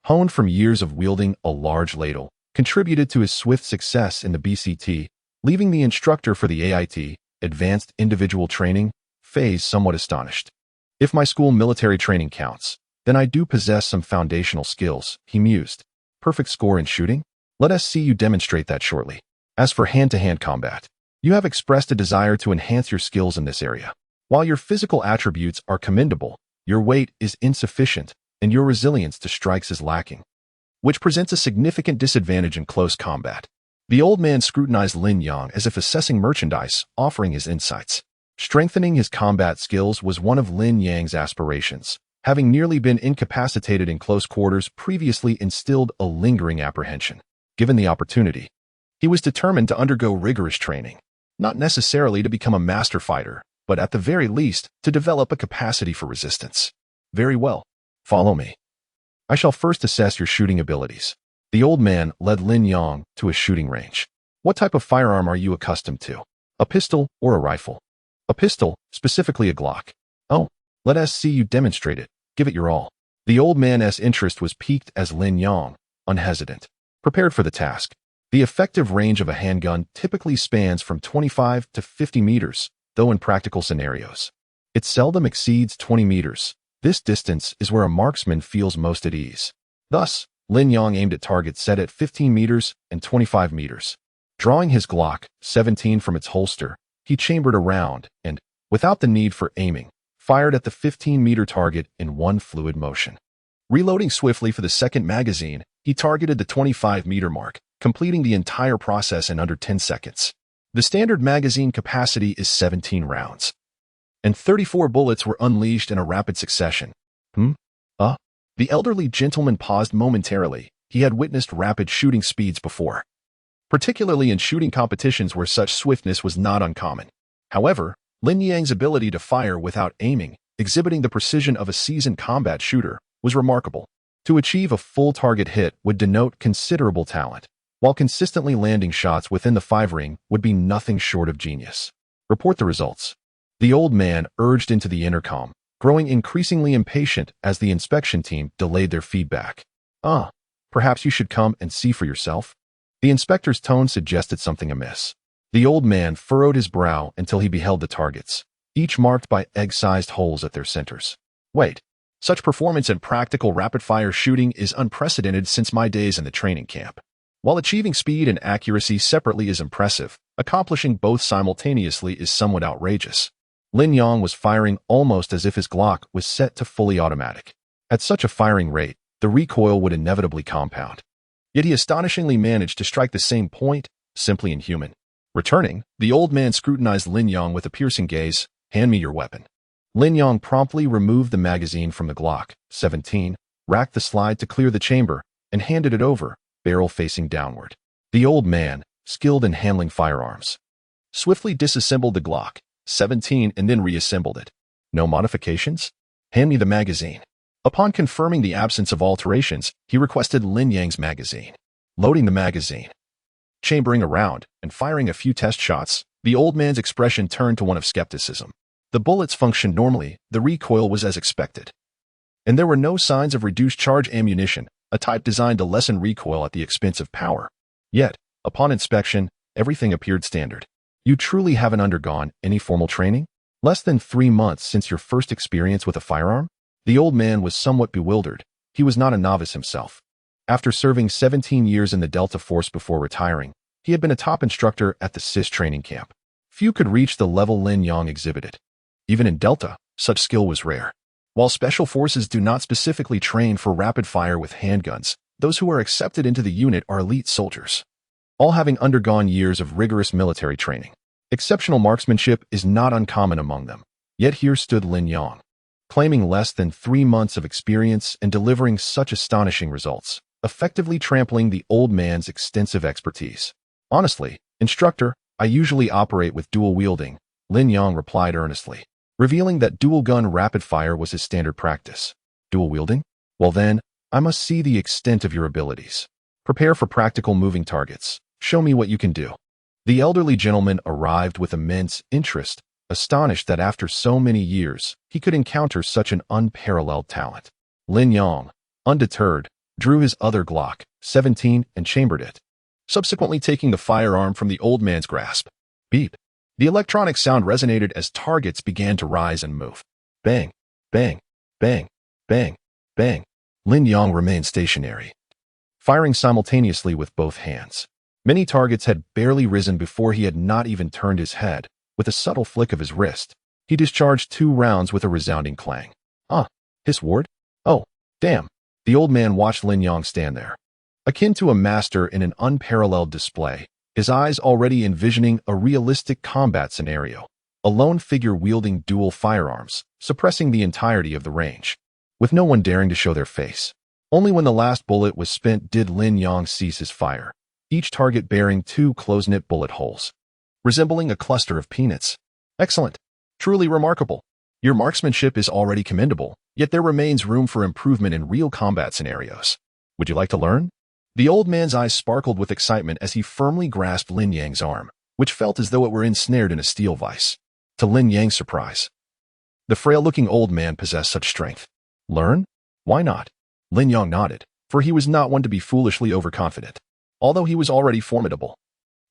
A: honed from years of wielding a large ladle, contributed to his swift success in the BCT, leaving the instructor for the AIT, Advanced Individual Training, phase somewhat astonished. "If my school military training counts, then I do possess some foundational skills," he mused. "Perfect score in shooting? Let us see you demonstrate that shortly. As for hand-to-hand combat, you have expressed a desire to enhance your skills in this area. While your physical attributes are commendable, your weight is insufficient and your resilience to strikes is lacking, which presents a significant disadvantage in close combat." The old man scrutinized Lin Yang as if assessing merchandise, offering his insights. Strengthening his combat skills was one of Lin Yang's aspirations. Having nearly been incapacitated in close quarters previously instilled a lingering apprehension. Given the opportunity, he was determined to undergo rigorous training, not necessarily to become a master fighter, but at the very least, to develop a capacity for resistance. "Very well. Follow me. I shall first assess your shooting abilities." The old man led Lin Yang to a shooting range. "What type of firearm are you accustomed to? A pistol or a rifle?" "A pistol, specifically a Glock." "Oh, let us see you demonstrate it. Give it your all." The old man's interest was piqued as Lin Yang, unhesitant, prepared for the task. The effective range of a handgun typically spans from 25 to 50 meters, though in practical scenarios, it seldom exceeds 20 meters. This distance is where a marksman feels most at ease. Thus, Lin Yang aimed at targets set at 15 meters and 25 meters. Drawing his Glock 17 from its holster, he chambered a round and, without the need for aiming, fired at the 15-meter target in one fluid motion. Reloading swiftly for the second magazine, he targeted the 25-meter mark, completing the entire process in under 10 seconds. The standard magazine capacity is 17 rounds, and 34 bullets were unleashed in a rapid succession. The elderly gentleman paused momentarily. He had witnessed rapid shooting speeds before, particularly in shooting competitions where such swiftness was not uncommon. However, Lin Yang's ability to fire without aiming, exhibiting the precision of a seasoned combat shooter, was remarkable. To achieve a full target hit would denote considerable talent, while consistently landing shots within the 5-ring would be nothing short of genius. Report the results. The old man urged into the intercom, growing increasingly impatient as the inspection team delayed their feedback. Perhaps you should come and see for yourself? The inspector's tone suggested something amiss. The old man furrowed his brow until he beheld the targets, each marked by egg-sized holes at their centers. Wait, such performance in practical rapid-fire shooting is unprecedented since my days in the training camp. While achieving speed and accuracy separately is impressive, accomplishing both simultaneously is somewhat outrageous. Lin Yang was firing almost as if his Glock was set to fully automatic. At such a firing rate, the recoil would inevitably compound. Yet he astonishingly managed to strike the same point, simply inhuman. Returning, the old man scrutinized Lin Yang with a piercing gaze. Hand me your weapon. Lin Yang promptly removed the magazine from the Glock 17, racked the slide to clear the chamber, and handed it over, barrel facing downward. The old man, skilled in handling firearms, swiftly disassembled the Glock 17 and then reassembled it. No modifications? Hand me the magazine. Upon confirming the absence of alterations, he requested Lin Yang's magazine. Loading the magazine, chambering a round, and firing a few test shots, the old man's expression turned to one of skepticism. The bullets functioned normally, the recoil was as expected, and there were no signs of reduced charge ammunition, a type designed to lessen recoil at the expense of power. Yet, upon inspection, everything appeared standard. You truly haven't undergone any formal training? Less than 3 months since your first experience with a firearm? The old man was somewhat bewildered. He was not a novice himself. After serving 17 years in the Delta Force before retiring, he had been a top instructor at the CIS training camp. Few could reach the level Lin Yang exhibited. Even in Delta, such skill was rare. While special forces do not specifically train for rapid fire with handguns, those who are accepted into the unit are elite soldiers, all having undergone years of rigorous military training. Exceptional marksmanship is not uncommon among them. Yet here stood Lin Yang, claiming less than 3 months of experience and delivering such astonishing results, effectively trampling the old man's extensive expertise. Honestly, instructor, I usually operate with dual wielding, Lin Yang replied earnestly, revealing that dual-gun rapid-fire was his standard practice. Dual wielding? Well then, I must see the extent of your abilities. Prepare for practical moving targets. Show me what you can do. The elderly gentleman arrived with immense interest, astonished that after so many years, he could encounter such an unparalleled talent. Lin Yang, undeterred, drew his other Glock 17 and chambered it, subsequently taking the firearm from the old man's grasp. Beep. The electronic sound resonated as targets began to rise and move. Bang, bang, bang, bang, bang. Lin Yang remained stationary, firing simultaneously with both hands. Many targets had barely risen before he had not even turned his head. With a subtle flick of his wrist, he discharged 2 rounds with a resounding clang. His ward? Oh, damn. The old man watched Lin Yang stand there, akin to a master in an unparalleled display, his eyes already envisioning a realistic combat scenario, a lone figure wielding dual firearms, suppressing the entirety of the range, with no one daring to show their face. Only when the last bullet was spent did Lin Yang cease his fire, each target bearing 2 close-knit bullet holes, resembling a cluster of peanuts. Excellent. Truly remarkable. Your marksmanship is already commendable, yet there remains room for improvement in real combat scenarios. Would you like to learn? The old man's eyes sparkled with excitement as he firmly grasped Lin Yang's arm, which felt as though it were ensnared in a steel vise. To Lin Yang's surprise, the frail-looking old man possessed such strength. Learn? Why not? Lin Yang nodded, for he was not one to be foolishly overconfident. Although he was already formidable,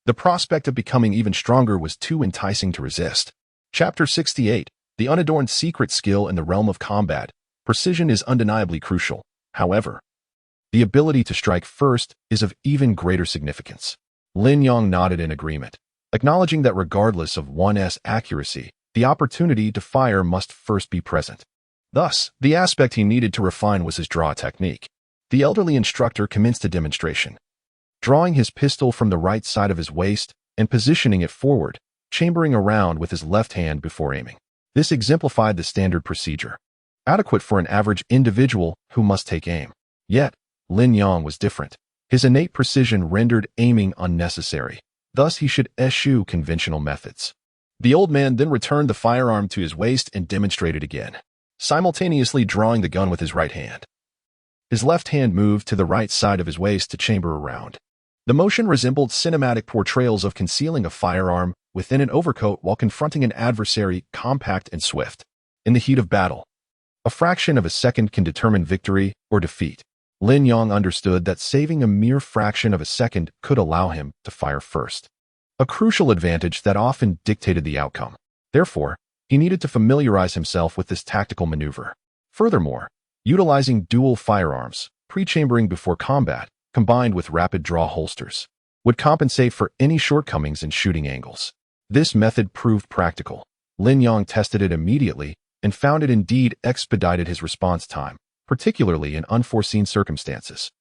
A: the prospect of becoming even stronger was too enticing to resist. Chapter 68. The unadorned secret skill in the realm of combat. Precision is undeniably crucial. However, the ability to strike first is of even greater significance. Lin Yang nodded in agreement, acknowledging that regardless of one's accuracy, the opportunity to fire must first be present. Thus, the aspect he needed to refine was his draw technique. The elderly instructor commenced a demonstration, drawing his pistol from the right side of his waist and positioning it forward, chambering around with his left hand before aiming. This exemplified the standard procedure, adequate for an average individual who must take aim. Yet, Lin Yang was different. His innate precision rendered aiming unnecessary. Thus, he should eschew conventional methods. The old man then returned the firearm to his waist and demonstrated again, simultaneously drawing the gun with his right hand. His left hand moved to the right side of his waist to chamber around. The motion resembled cinematic portrayals of concealing a firearm within an overcoat while confronting an adversary, compact and swift. In the heat of battle, a fraction of a second can determine victory or defeat. Lin Yang understood that saving a mere fraction of a second could allow him to fire first, a crucial advantage that often dictated the outcome. Therefore, he needed to familiarize himself with this tactical maneuver. Furthermore, utilizing dual firearms, pre-chambering before combat, combined with rapid draw holsters, would compensate for any shortcomings in shooting angles. This method proved practical. Lin Yang tested it immediately and found it indeed expedited his response time, particularly in unforeseen circumstances.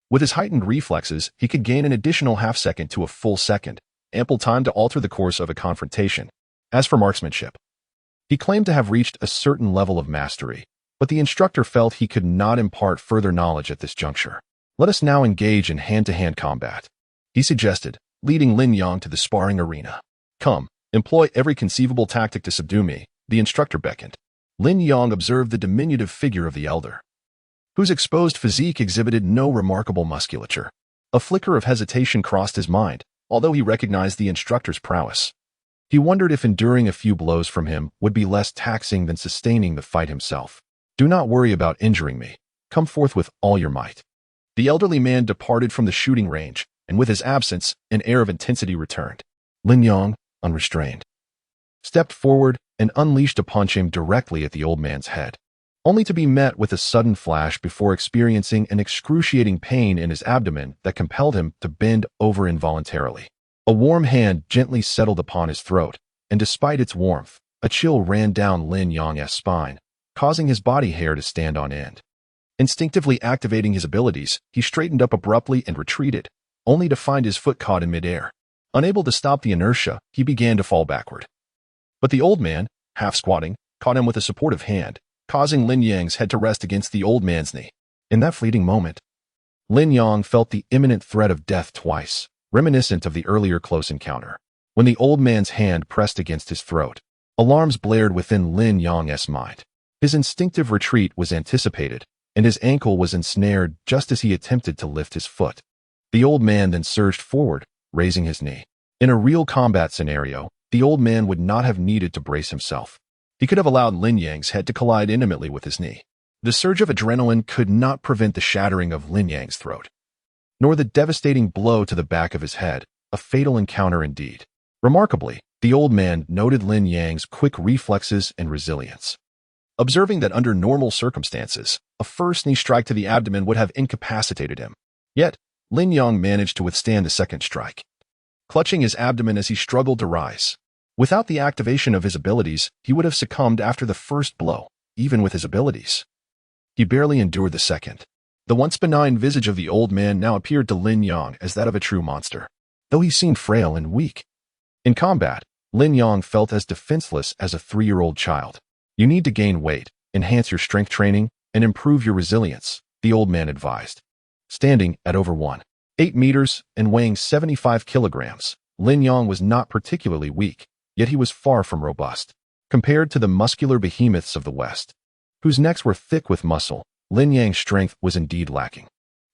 A: With his heightened reflexes, he could gain an additional half-second to a full second, ample time to alter the course of a confrontation. As for marksmanship, he claimed to have reached a certain level of mastery, but the instructor felt he could not impart further knowledge at this juncture. Let us now engage in hand-to-hand combat, he suggested, leading Lin Yang to the sparring arena. Come, employ every conceivable tactic to subdue me, the instructor beckoned. Lin Yang observed the diminutive figure of the elder, whose exposed physique exhibited no remarkable musculature. A flicker of hesitation crossed his mind, although he recognized the instructor's prowess. He wondered if enduring a few blows from him would be less taxing than sustaining the fight himself. Do not worry about injuring me. Come forth with all your might. The elderly man departed from the shooting range, and with his absence, an air of intensity returned. Lin Yang, unrestrained, stepped forward and unleashed a punch aimed directly at the old man's head, only to be met with a sudden flash before experiencing an excruciating pain in his abdomen that compelled him to bend over involuntarily. A warm hand gently settled upon his throat, and despite its warmth, a chill ran down Lin Yang's spine, causing his body hair to stand on end. Instinctively activating his abilities, he straightened up abruptly and retreated, only to find his foot caught in midair. Unable to stop the inertia, he began to fall backward. But the old man, half squatting, caught him with a supportive hand, causing Lin Yang's head to rest against the old man's knee. In that fleeting moment, Lin Yang felt the imminent threat of death twice, reminiscent of the earlier close encounter. When the old man's hand pressed against his throat, alarms blared within Lin Yang's mind. His instinctive retreat was anticipated, and his ankle was ensnared just as he attempted to lift his foot. The old man then surged forward, raising his knee. In a real combat scenario, the old man would not have needed to brace himself. He could have allowed Lin Yang's head to collide intimately with his knee. The surge of adrenaline could not prevent the shattering of Lin Yang's throat, nor the devastating blow to the back of his head, a fatal encounter indeed. Remarkably, the old man noted Lin Yang's quick reflexes and resilience, observing that under normal circumstances, a first knee strike to the abdomen would have incapacitated him. Yet, Lin Yang managed to withstand the second strike, clutching his abdomen as he struggled to rise. Without the activation of his abilities, he would have succumbed after the first blow, even with his abilities. He barely endured the second. The once benign visage of the old man now appeared to Lin Yang as that of a true monster, though he seemed frail and weak. In combat, Lin Yang felt as defenseless as a 3-year-old child. You need to gain weight, enhance your strength training, and improve your resilience, the old man advised. Standing at over 1.8 meters and weighing 75 kilograms, Lin Yang was not particularly weak, yet he was far from robust. Compared to the muscular behemoths of the West, whose necks were thick with muscle, Lin Yang's strength was indeed lacking.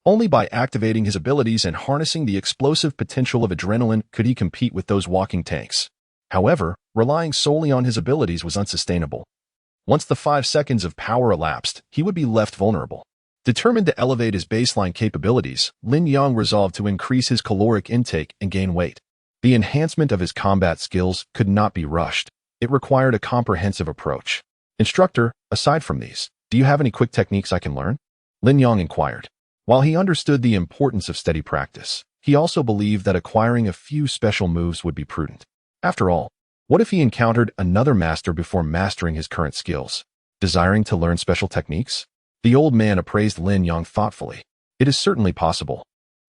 A: Only by activating his abilities and harnessing the explosive potential of adrenaline could he compete with those walking tanks. However, relying solely on his abilities was unsustainable. Once the 5 seconds of power elapsed, he would be left vulnerable. Determined to elevate his baseline capabilities, Lin Yang resolved to increase his caloric intake and gain weight. The enhancement of his combat skills could not be rushed. It required a comprehensive approach. Instructor, aside from these, do you have any quick techniques I can learn? Lin Yang inquired. While he understood the importance of steady practice, he also believed that acquiring a few special moves would be prudent. After all, what if he encountered another master before mastering his current skills? Desiring to learn special techniques? The old man appraised Lin Yang thoughtfully. It is certainly possible.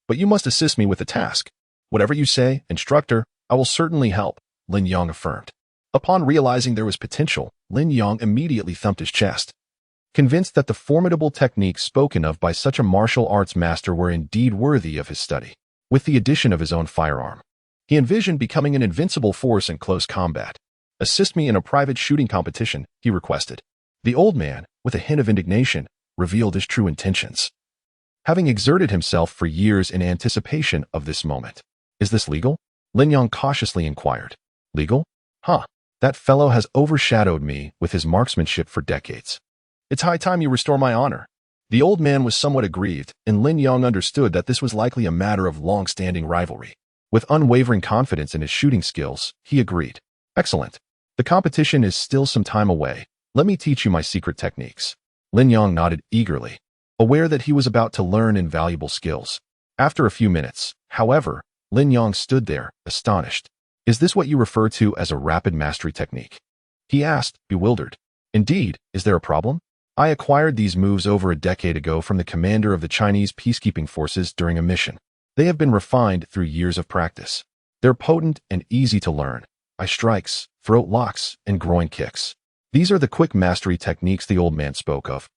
A: But you must assist me with the task. Whatever you say, instructor, I will certainly help, Lin Yang affirmed. Upon realizing there was potential, Lin Yang immediately thumped his chest. Convinced that the formidable techniques spoken of by such a martial arts master were indeed worthy of his study. With the addition of his own firearm, he envisioned becoming an invincible force in close combat. Assist me in a private shooting competition, he requested. The old man, with a hint of indignation, revealed his true intentions. Having exerted himself for years in anticipation of this moment. Is this legal? Lin Yang cautiously inquired. Legal? Huh. That fellow has overshadowed me with his marksmanship for decades. It's high time you restore my honor. The old man was somewhat aggrieved, and Lin Yang understood that this was likely a matter of long-standing rivalry. With unwavering confidence in his shooting skills, he agreed. Excellent. The competition is still some time away. Let me teach you my secret techniques. Lin Yang nodded eagerly, aware that he was about to learn invaluable skills. After a few minutes, however, Lin Yang stood there, astonished. Is this what you refer to as a rapid mastery technique? He asked, bewildered. Indeed, is there a problem? I acquired these moves over a decade ago from the commander of the Chinese peacekeeping forces during a mission. They have been refined through years of practice. They're potent and easy to learn. Eye strikes, throat locks, and groin kicks. These are the quick mastery techniques the old man spoke of,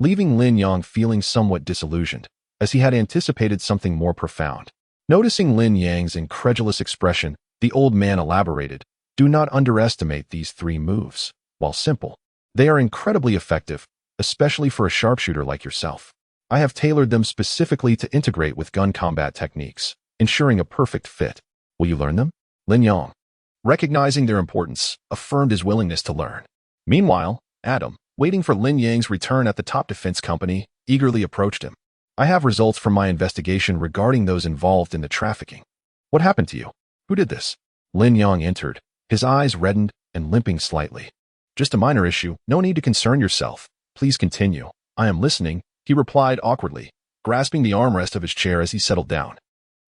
A: leaving Lin Yang feeling somewhat disillusioned, as he had anticipated something more profound. Noticing Lin Yang's incredulous expression, the old man elaborated, do not underestimate these 3 moves. While simple, they are incredibly effective, especially for a sharpshooter like yourself. I have tailored them specifically to integrate with gun combat techniques, ensuring a perfect fit. Will you learn them? Lin Yang, recognizing their importance, affirmed his willingness to learn. Meanwhile, Adam, waiting for Lin Yang's return at the top defense company, eagerly approached him. I have results from my investigation regarding those involved in the trafficking. What happened to you? Who did this? Lin Yang entered, his eyes reddened and limping slightly. Just a minor issue, no need to concern yourself. Please continue. I am listening, he replied awkwardly, grasping the armrest of his chair as he settled down.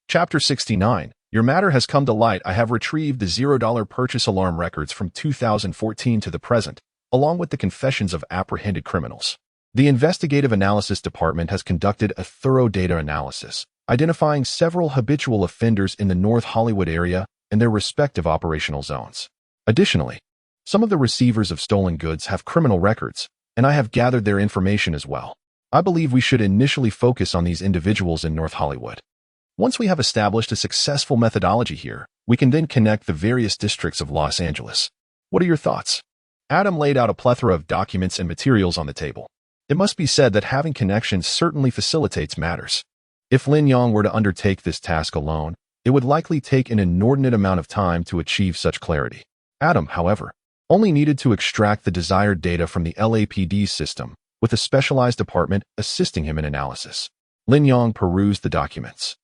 A: Chapter 69. Your matter has come to light. I have retrieved the $0 purchase alarm records from 2014 to the present, along with the confessions of apprehended criminals. The Investigative Analysis Department has conducted a thorough data analysis, identifying several habitual offenders in the North Hollywood area and their respective operational zones. Additionally, some of the receivers of stolen goods have criminal records, and I have gathered their information as well. I believe we should initially focus on these individuals in North Hollywood. Once we have established a successful methodology here, we can then connect the various districts of Los Angeles. What are your thoughts? Adam laid out a plethora of documents and materials on the table. It must be said that having connections certainly facilitates matters. If Lin Yang were to undertake this task alone, it would likely take an inordinate amount of time to achieve such clarity. Adam, however, only needed to extract the desired data from the LAPD system, with a specialized department assisting him in analysis. Lin Yang perused the documents.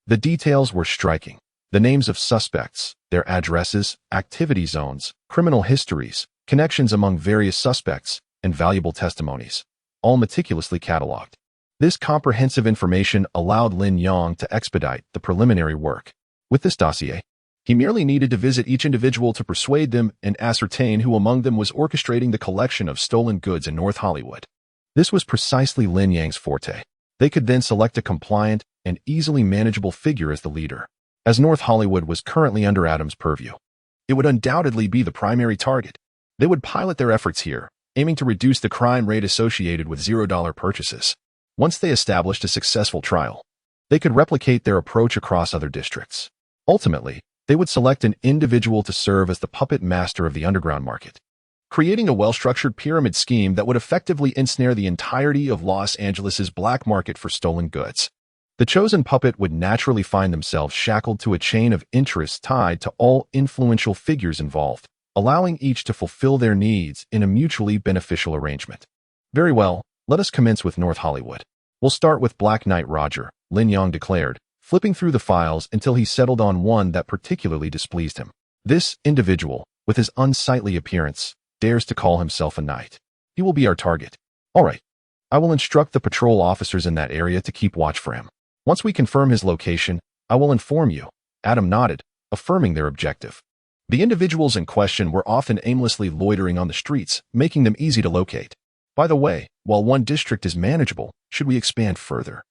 A: The details were striking. The names of suspects, their addresses, activity zones, criminal histories, connections among various suspects, and valuable testimonies, all meticulously cataloged. This comprehensive information allowed Lin Yang to expedite the preliminary work. With this dossier, he merely needed to visit each individual to persuade them and ascertain who among them was orchestrating the collection of stolen goods in North Hollywood. This was precisely Lin Yang's forte. They could then select a compliant and easily manageable figure as the leader. As North Hollywood was currently under Adam's purview, it would undoubtedly be the primary target. They would pilot their efforts here, aiming to reduce the crime rate associated with $0 purchases. Once they established a successful trial, they could replicate their approach across other districts. Ultimately, they would select an individual to serve as the puppet master of the underground market, creating a well-structured pyramid scheme that would effectively ensnare the entirety of Los Angeles's black market for stolen goods. The chosen puppet would naturally find themselves shackled to a chain of interests tied to all influential figures involved, allowing each to fulfill their needs in a mutually beneficial arrangement. Very well, let us commence with North Hollywood. We'll start with Black Knight Roger, Lin Yang declared, flipping through the files until he settled on one that particularly displeased him. This individual, with his unsightly appearance, dares to call himself a knight. He will be our target. All right. I will instruct the patrol officers in that area to keep watch for him. Once we confirm his location, I will inform you. Adam nodded, affirming their objective. The individuals in question were often aimlessly loitering on the streets, making them easy to locate. By the way, while one district is manageable, should we expand further?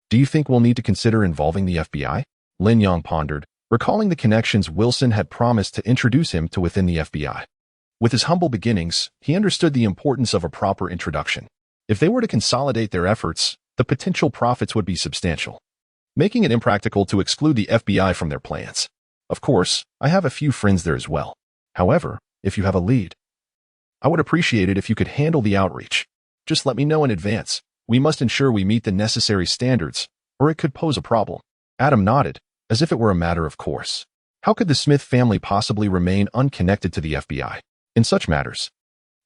A: Do you think we'll need to consider involving the FBI? Lin Yang pondered, recalling the connections Wilson had promised to introduce him to within the FBI. With his humble beginnings, he understood the importance of a proper introduction. If they were to consolidate their efforts, the potential profits would be substantial, making it impractical to exclude the FBI from their plans. Of course, I have a few friends there as well. However, if you have a lead, I would appreciate it if you could handle the outreach. Just let me know in advance. We must ensure we meet the necessary standards, or it could pose a problem. Adam nodded, as if it were a matter of course. How could the Smith family possibly remain unconnected to the FBI? In such matters,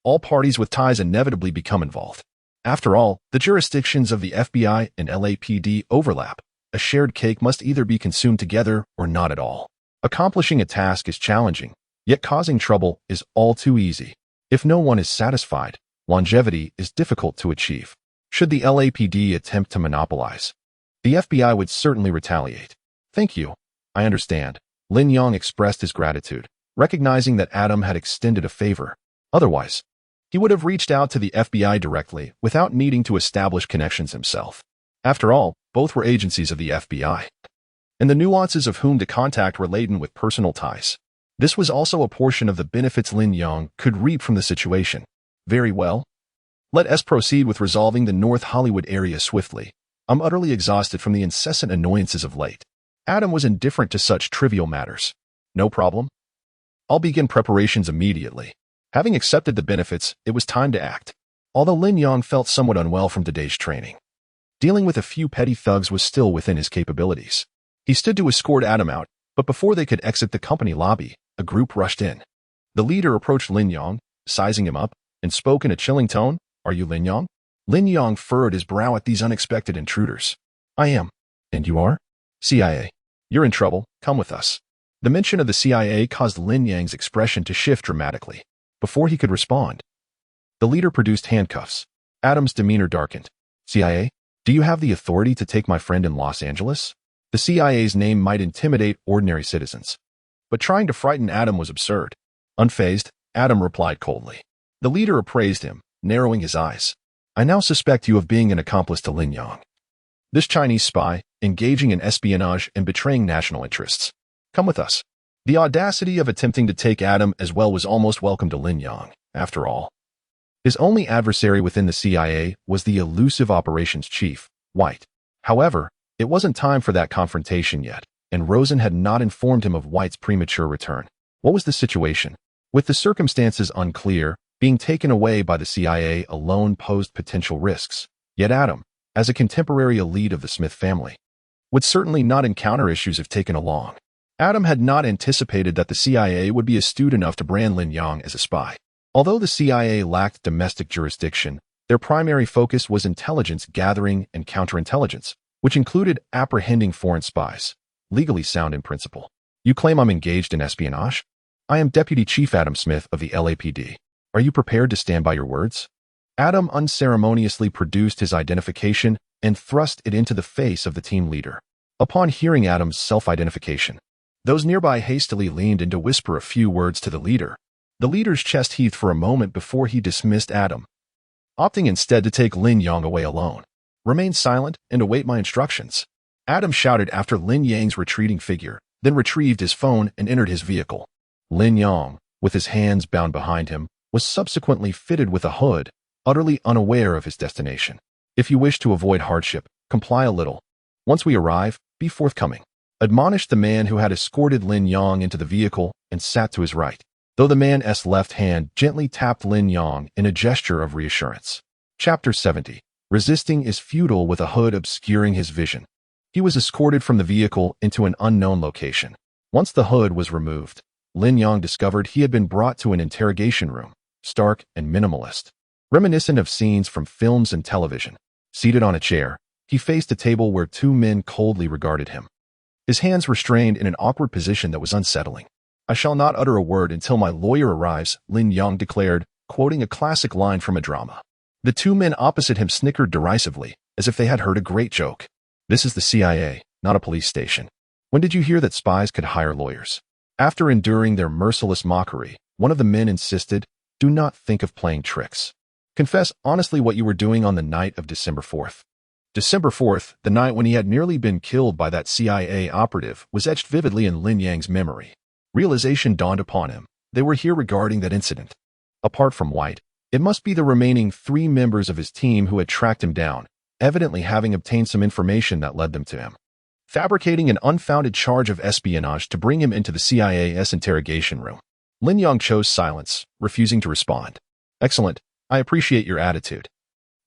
A: all parties with ties inevitably become involved. After all, the jurisdictions of the FBI and LAPD overlap. A shared cake must either be consumed together or not at all. Accomplishing a task is challenging, yet causing trouble is all too easy. If no one is satisfied, longevity is difficult to achieve. Should the LAPD attempt to monopolize, the FBI would certainly retaliate. Thank you. I understand. Lin Yang expressed his gratitude, recognizing that Adam had extended a favor. Otherwise, he would have reached out to the FBI directly without needing to establish connections himself. After all, both were agencies of the FBI, and the nuances of whom to contact were laden with personal ties. This was also a portion of the benefits Lin Yang could reap from the situation. Very well. Let us proceed with resolving the North Hollywood area swiftly. I'm utterly exhausted from the incessant annoyances of late. Adam was indifferent to such trivial matters. No problem. I'll begin preparations immediately. Having accepted the benefits, it was time to act. Although Lin Yang felt somewhat unwell from today's training, dealing with a few petty thugs was still within his capabilities. He stood to escort Adam out, but before they could exit the company lobby, a group rushed in. The leader approached Lin Yang, sizing him up, and spoke in a chilling tone. Are you Lin Yang? Lin Yang furrowed his brow at these unexpected intruders. I am. And you are? CIA. You're in trouble. Come with us. The mention of the CIA caused Lin Yang's expression to shift dramatically. Before he could respond, the leader produced handcuffs. Adam's demeanor darkened. CIA? Do you have the authority to take my friend in Los Angeles? The CIA's name might intimidate ordinary citizens, but trying to frighten Adam was absurd. Unfazed, Adam replied coldly. The leader appraised him, narrowing his eyes. I now suspect you of being an accomplice to Lin Yang, this Chinese spy, engaging in espionage and betraying national interests. Come with us. The audacity of attempting to take Adam as well was almost welcome to Lin Yang. After all, his only adversary within the CIA was the elusive operations chief, White. However, it wasn't time for that confrontation yet, and Rosen had not informed him of White's premature return. What was the situation? With the circumstances unclear, being taken away by the CIA alone posed potential risks. Yet Adam, as a contemporary elite of the Smith family, would certainly not encounter issues if taken along. Adam had not anticipated that the CIA would be astute enough to brand Lin Yang as a spy. Although the CIA lacked domestic jurisdiction, their primary focus was intelligence gathering and counterintelligence, which included apprehending foreign spies. Legally sound in principle. You claim I'm engaged in espionage? I am Deputy Chief Adam Smith of the LAPD. Are you prepared to stand by your words? Adam unceremoniously produced his identification and thrust it into the face of the team leader. Upon hearing Adam's self-identification, those nearby hastily leaned in to whisper a few words to the leader. The leader's chest heaved for a moment before he dismissed Adam, opting instead to take Lin Yang away alone. Remain silent and await my instructions. Adam shouted after Lin Yang's retreating figure, then retrieved his phone and entered his vehicle. Lin Yang, with his hands bound behind him, was subsequently fitted with a hood, utterly unaware of his destination. If you wish to avoid hardship, comply a little. Once we arrive, be forthcoming. Admonished the man who had escorted Lin Yang into the vehicle and sat to his right, though the man's left hand gently tapped Lin Yang in a gesture of reassurance. Chapter 70. Resisting is futile with a hood obscuring his vision. He was escorted from the vehicle into an unknown location. Once the hood was removed, Lin Yang discovered he had been brought to an interrogation room, stark and minimalist, reminiscent of scenes from films and television. Seated on a chair, He faced a table where two men coldly regarded him. His hands restrained in an awkward position that was unsettling. "I shall not utter a word until my lawyer arrives," Lin Yang declared, quoting a classic line from a drama. The two men opposite him snickered derisively, as if they had heard a great joke. "This is the CIA, not a police station. When did you hear that spies could hire lawyers?" After enduring their merciless mockery, one of the men insisted, "Do not think of playing tricks. Confess honestly what you were doing on the night of December 4th. December 4th, the night when he had nearly been killed by that CIA operative, was etched vividly in Lin Yang's memory. Realization dawned upon him. They were here regarding that incident. Apart from White, it must be the remaining 3 members of his team who had tracked him down, evidently having obtained some information that led them to him. Fabricating an unfounded charge of espionage to bring him into the CIA's interrogation room. Lin Yang chose silence, refusing to respond. "Excellent. I appreciate your attitude.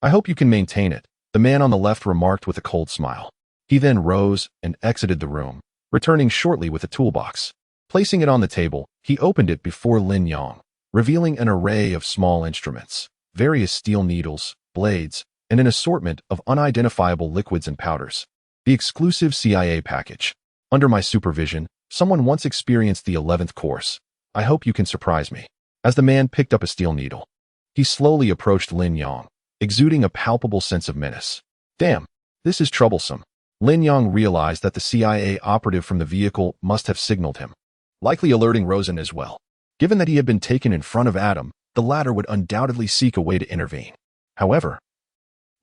A: I hope you can maintain it," the man on the left remarked with a cold smile. He then rose and exited the room, returning shortly with a toolbox. Placing it on the table, he opened it before Lin Yang, revealing an array of small instruments, various steel needles, blades, and an assortment of unidentifiable liquids and powders. The exclusive CIA package. "Under my supervision, someone once experienced the 11th course. I hope you can surprise me." As the man picked up a steel needle, he slowly approached Lin Yang, exuding a palpable sense of menace. "Damn, this is troublesome." Lin Yang realized that the CIA operative from the vehicle must have signaled him, likely alerting Rosen as well. Given that he had been taken in front of Adam, the latter would undoubtedly seek a way to intervene. However,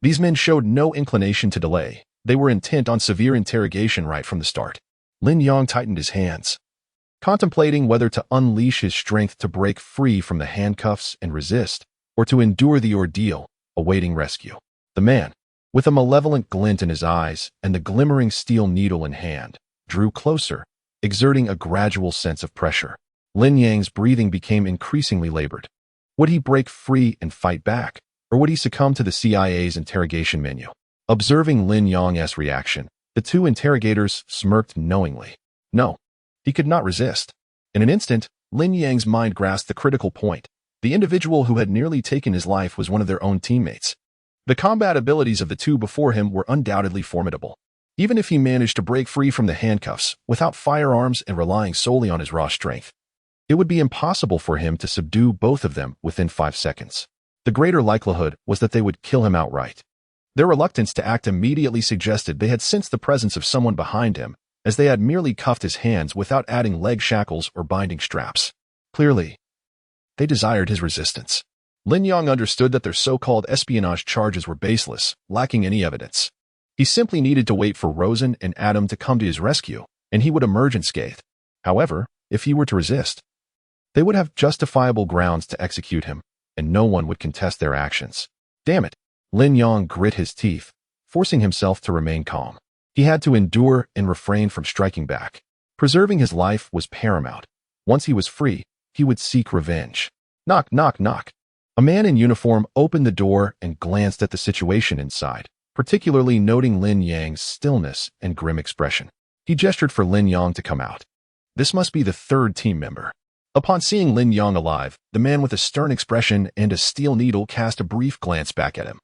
A: these men showed no inclination to delay. They were intent on severe interrogation right from the start. Lin Yang tightened his hands, contemplating whether to unleash his strength to break free from the handcuffs and resist, or to endure the ordeal, awaiting rescue. The man, with a malevolent glint in his eyes and the glimmering steel needle in hand, drew closer, exerting a gradual sense of pressure. Lin Yang's breathing became increasingly labored. Would he break free and fight back, or would he succumb to the CIA's interrogation menu? Observing Lin Yang's reaction, the two interrogators smirked knowingly. No, he could not resist. In an instant, Lin Yang's mind grasped the critical point. The individual who had nearly taken his life was one of their own teammates. The combat abilities of the two before him were undoubtedly formidable. Even if he managed to break free from the handcuffs, without firearms and relying solely on his raw strength, it would be impossible for him to subdue both of them within 5 seconds. The greater likelihood was that they would kill him outright. Their reluctance to act immediately suggested they had sensed the presence of someone behind him, as they had merely cuffed his hands without adding leg shackles or binding straps. Clearly, they desired his resistance. Lin Yang understood that their so-called espionage charges were baseless, lacking any evidence. He simply needed to wait for Rosen and Adam to come to his rescue, and he would emerge unscathed. However, if he were to resist, they would have justifiable grounds to execute him, and no one would contest their actions. Damn it! Lin Yang grit his teeth, forcing himself to remain calm. He had to endure and refrain from striking back. Preserving his life was paramount. Once he was free, he would seek revenge. Knock, knock, knock. A man in uniform opened the door and glanced at the situation inside, particularly noting Lin Yang's stillness and grim expression. He gestured for Lin Yang to come out. This must be the 3rd team member. Upon seeing Lin Yang alive, the man with a stern expression and a steel needle cast a brief glance back at him,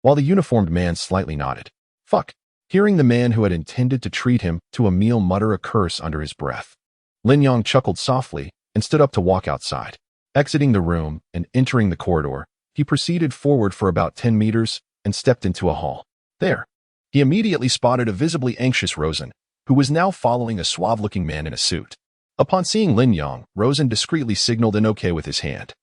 A: while the uniformed man slightly nodded. Fuck. Hearing the man who had intended to treat him to a meal mutter a curse under his breath, Lin Yang chuckled softly and stood up to walk outside. Exiting the room and entering the corridor, he proceeded forward for about 10 meters and stepped into a hall. There, he immediately spotted a visibly anxious Rosen, who was now following a suave-looking man in a suit. Upon seeing Lin Yang, Rosen discreetly signaled an okay with his hand.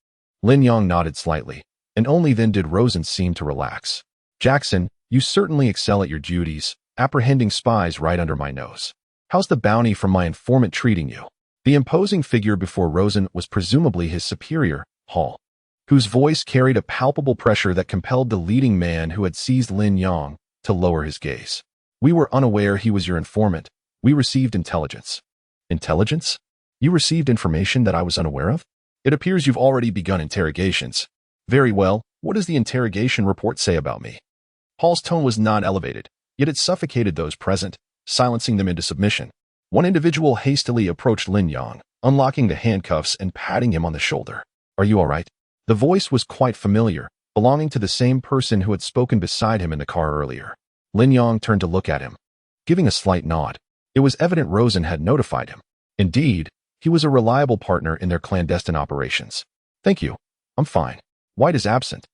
A: Lin Yang nodded slightly, and only then did Rosen seem to relax. "Jackson, you certainly excel at your duties, apprehending spies right under my nose. How's the bounty from my informant treating you?" The imposing figure before Rosen was presumably his superior, Hall, whose voice carried a palpable pressure that compelled the leading man who had seized Lin Yang to lower his gaze. "We were unaware he was your informant. We received intelligence." "Intelligence? You received information that I was unaware of? It appears you've already begun interrogations." "Very well. What does the interrogation report say about me?" Hall's tone was not elevated, yet it suffocated those present, silencing them into submission. One individual hastily approached Lin Yang, unlocking the handcuffs and patting him on the shoulder. "Are you all right?" The voice was quite familiar, belonging to the same person who had spoken beside him in the car earlier. Lin Yang turned to look at him, giving a slight nod. It was evident Rosen had notified him. Indeed, he was a reliable partner in their clandestine operations. Thank you. I'm fine. White is absent.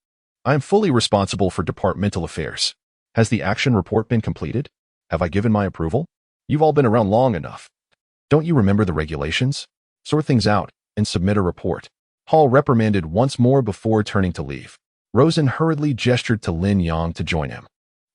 A: I am fully responsible for departmental affairs. Has the action report been completed? Have I given my approval? You've all been around long enough. Don't you remember the regulations? Sort things out and submit a report. Hall reprimanded once more before turning to leave. Rosen hurriedly gestured to Lin Yang to join him.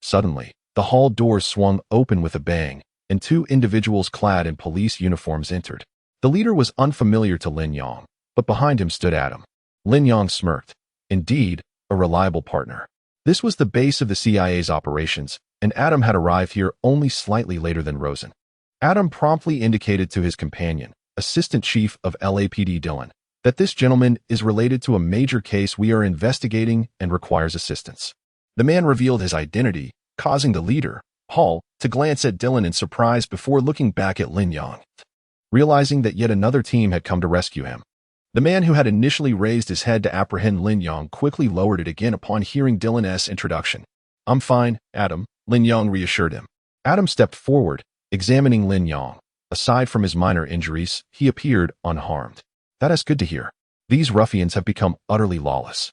A: Suddenly, the hall doors swung open with a bang, and two individuals clad in police uniforms entered. The leader was unfamiliar to Lin Yang, but behind him stood Adam. Lin Yang smirked. Indeed, a reliable partner. This was the base of the CIA's operations, and Adam had arrived here only slightly later than Rosen. Adam promptly indicated to his companion, Assistant Chief of LAPD Dylan, that this gentleman is related to a major case we are investigating and requires assistance. The man revealed his identity, causing the leader, Hall, to glance at Dylan in surprise before looking back at Lin Yang. Realizing that yet another team had come to rescue him, the man who had initially raised his head to apprehend Lin Yang quickly lowered it again upon hearing Dylan's introduction. I'm fine, Adam, Lin Yang reassured him. Adam stepped forward, examining Lin Yang. Aside from his minor injuries, he appeared unharmed. That is good to hear. These ruffians have become utterly lawless.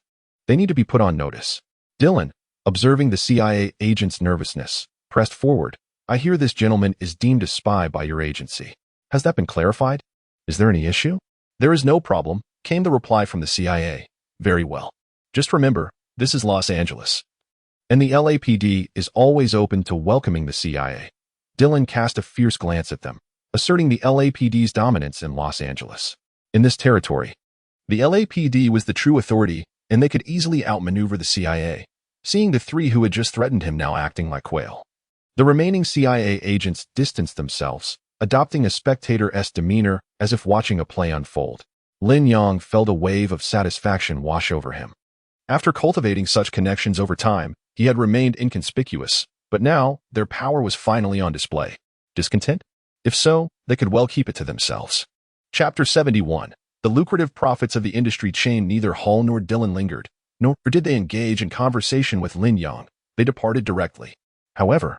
A: They need to be put on notice. Dylan, observing the CIA agent's nervousness, pressed forward. I hear this gentleman is deemed a spy by your agency. Has that been clarified? Is there any issue? There is no problem, came the reply from the CIA. Very well. Just remember, this is Los Angeles. And the LAPD is always open to welcoming the CIA. Dylan cast a fierce glance at them, asserting the LAPD's dominance in Los Angeles. In this territory, the LAPD was the true authority, and they could easily outmaneuver the CIA, seeing the three who had just threatened him now acting like quail. The remaining CIA agents distanced themselves, adopting a spectator-esque demeanor as if watching a play unfold. Lin Yang felt a wave of satisfaction wash over him. After cultivating such connections over time, he had remained inconspicuous, but now their power was finally on display. Discontent? If so, they could well keep it to themselves. Chapter 71. The lucrative profits of the industry chain. Neither Hall nor Dylan lingered, nor did they engage in conversation with Lin Yang. They departed directly. However,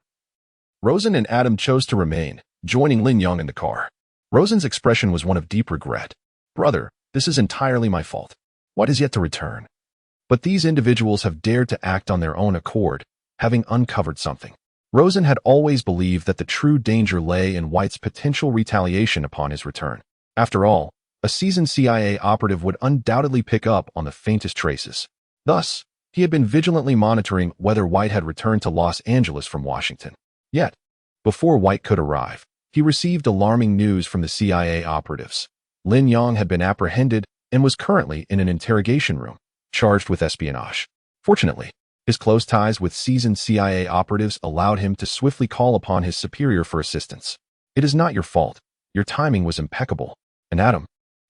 A: Rosen and Adam chose to remain, joining Lin Yang in the car. Rosen's expression was one of deep regret. Brother, this is entirely my fault. White is yet to return. But these individuals have dared to act on their own accord, having uncovered something. Rosen had always believed that the true danger lay in White's potential retaliation upon his return. After all, a seasoned CIA operative would undoubtedly pick up on the faintest traces. Thus, he had been vigilantly monitoring whether White had returned to Los Angeles from Washington. Yet, before White could arrive, he received alarming news from the CIA operatives. Lin Yang had been apprehended and was currently in an interrogation room, charged with espionage. Fortunately, his close ties with seasoned CIA operatives allowed him to swiftly call upon his superior for assistance. It is not your fault. Your timing was impeccable. And Adam,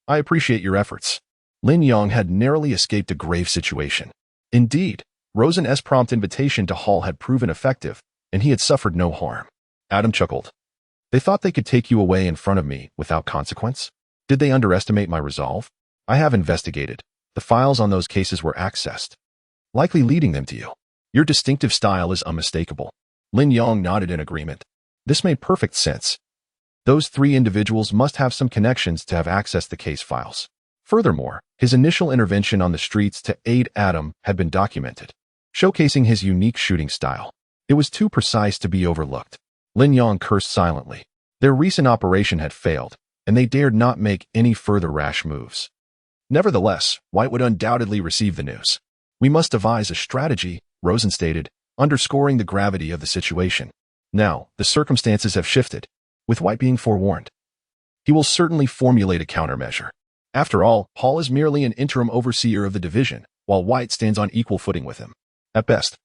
A: I appreciate your efforts. Lin Yang had narrowly escaped a grave situation. Indeed, Rosen's prompt invitation to Hall had proven effective, and he had suffered no harm. Adam chuckled. They thought they could take you away in front of me without consequence? Did they underestimate my resolve? I have investigated. The files on those cases were accessed, likely leading them to you. Your distinctive style is unmistakable. Lin Yang nodded in agreement. This made perfect sense. Those three individuals must have some connections to have accessed the case files. Furthermore, his initial intervention on the streets to aid Adam had been documented, showcasing his unique shooting style. It was too precise to be overlooked. Lin Yang cursed silently. Their recent operation had failed, and they dared not make any further rash moves. Nevertheless, White would undoubtedly receive the news. We must devise a strategy, Rosen stated, underscoring the gravity of the situation. Now, the circumstances have shifted, with White being forewarned. He will certainly formulate a countermeasure. After all, Hall is merely an interim overseer of the division, while White stands on equal footing with him. At best,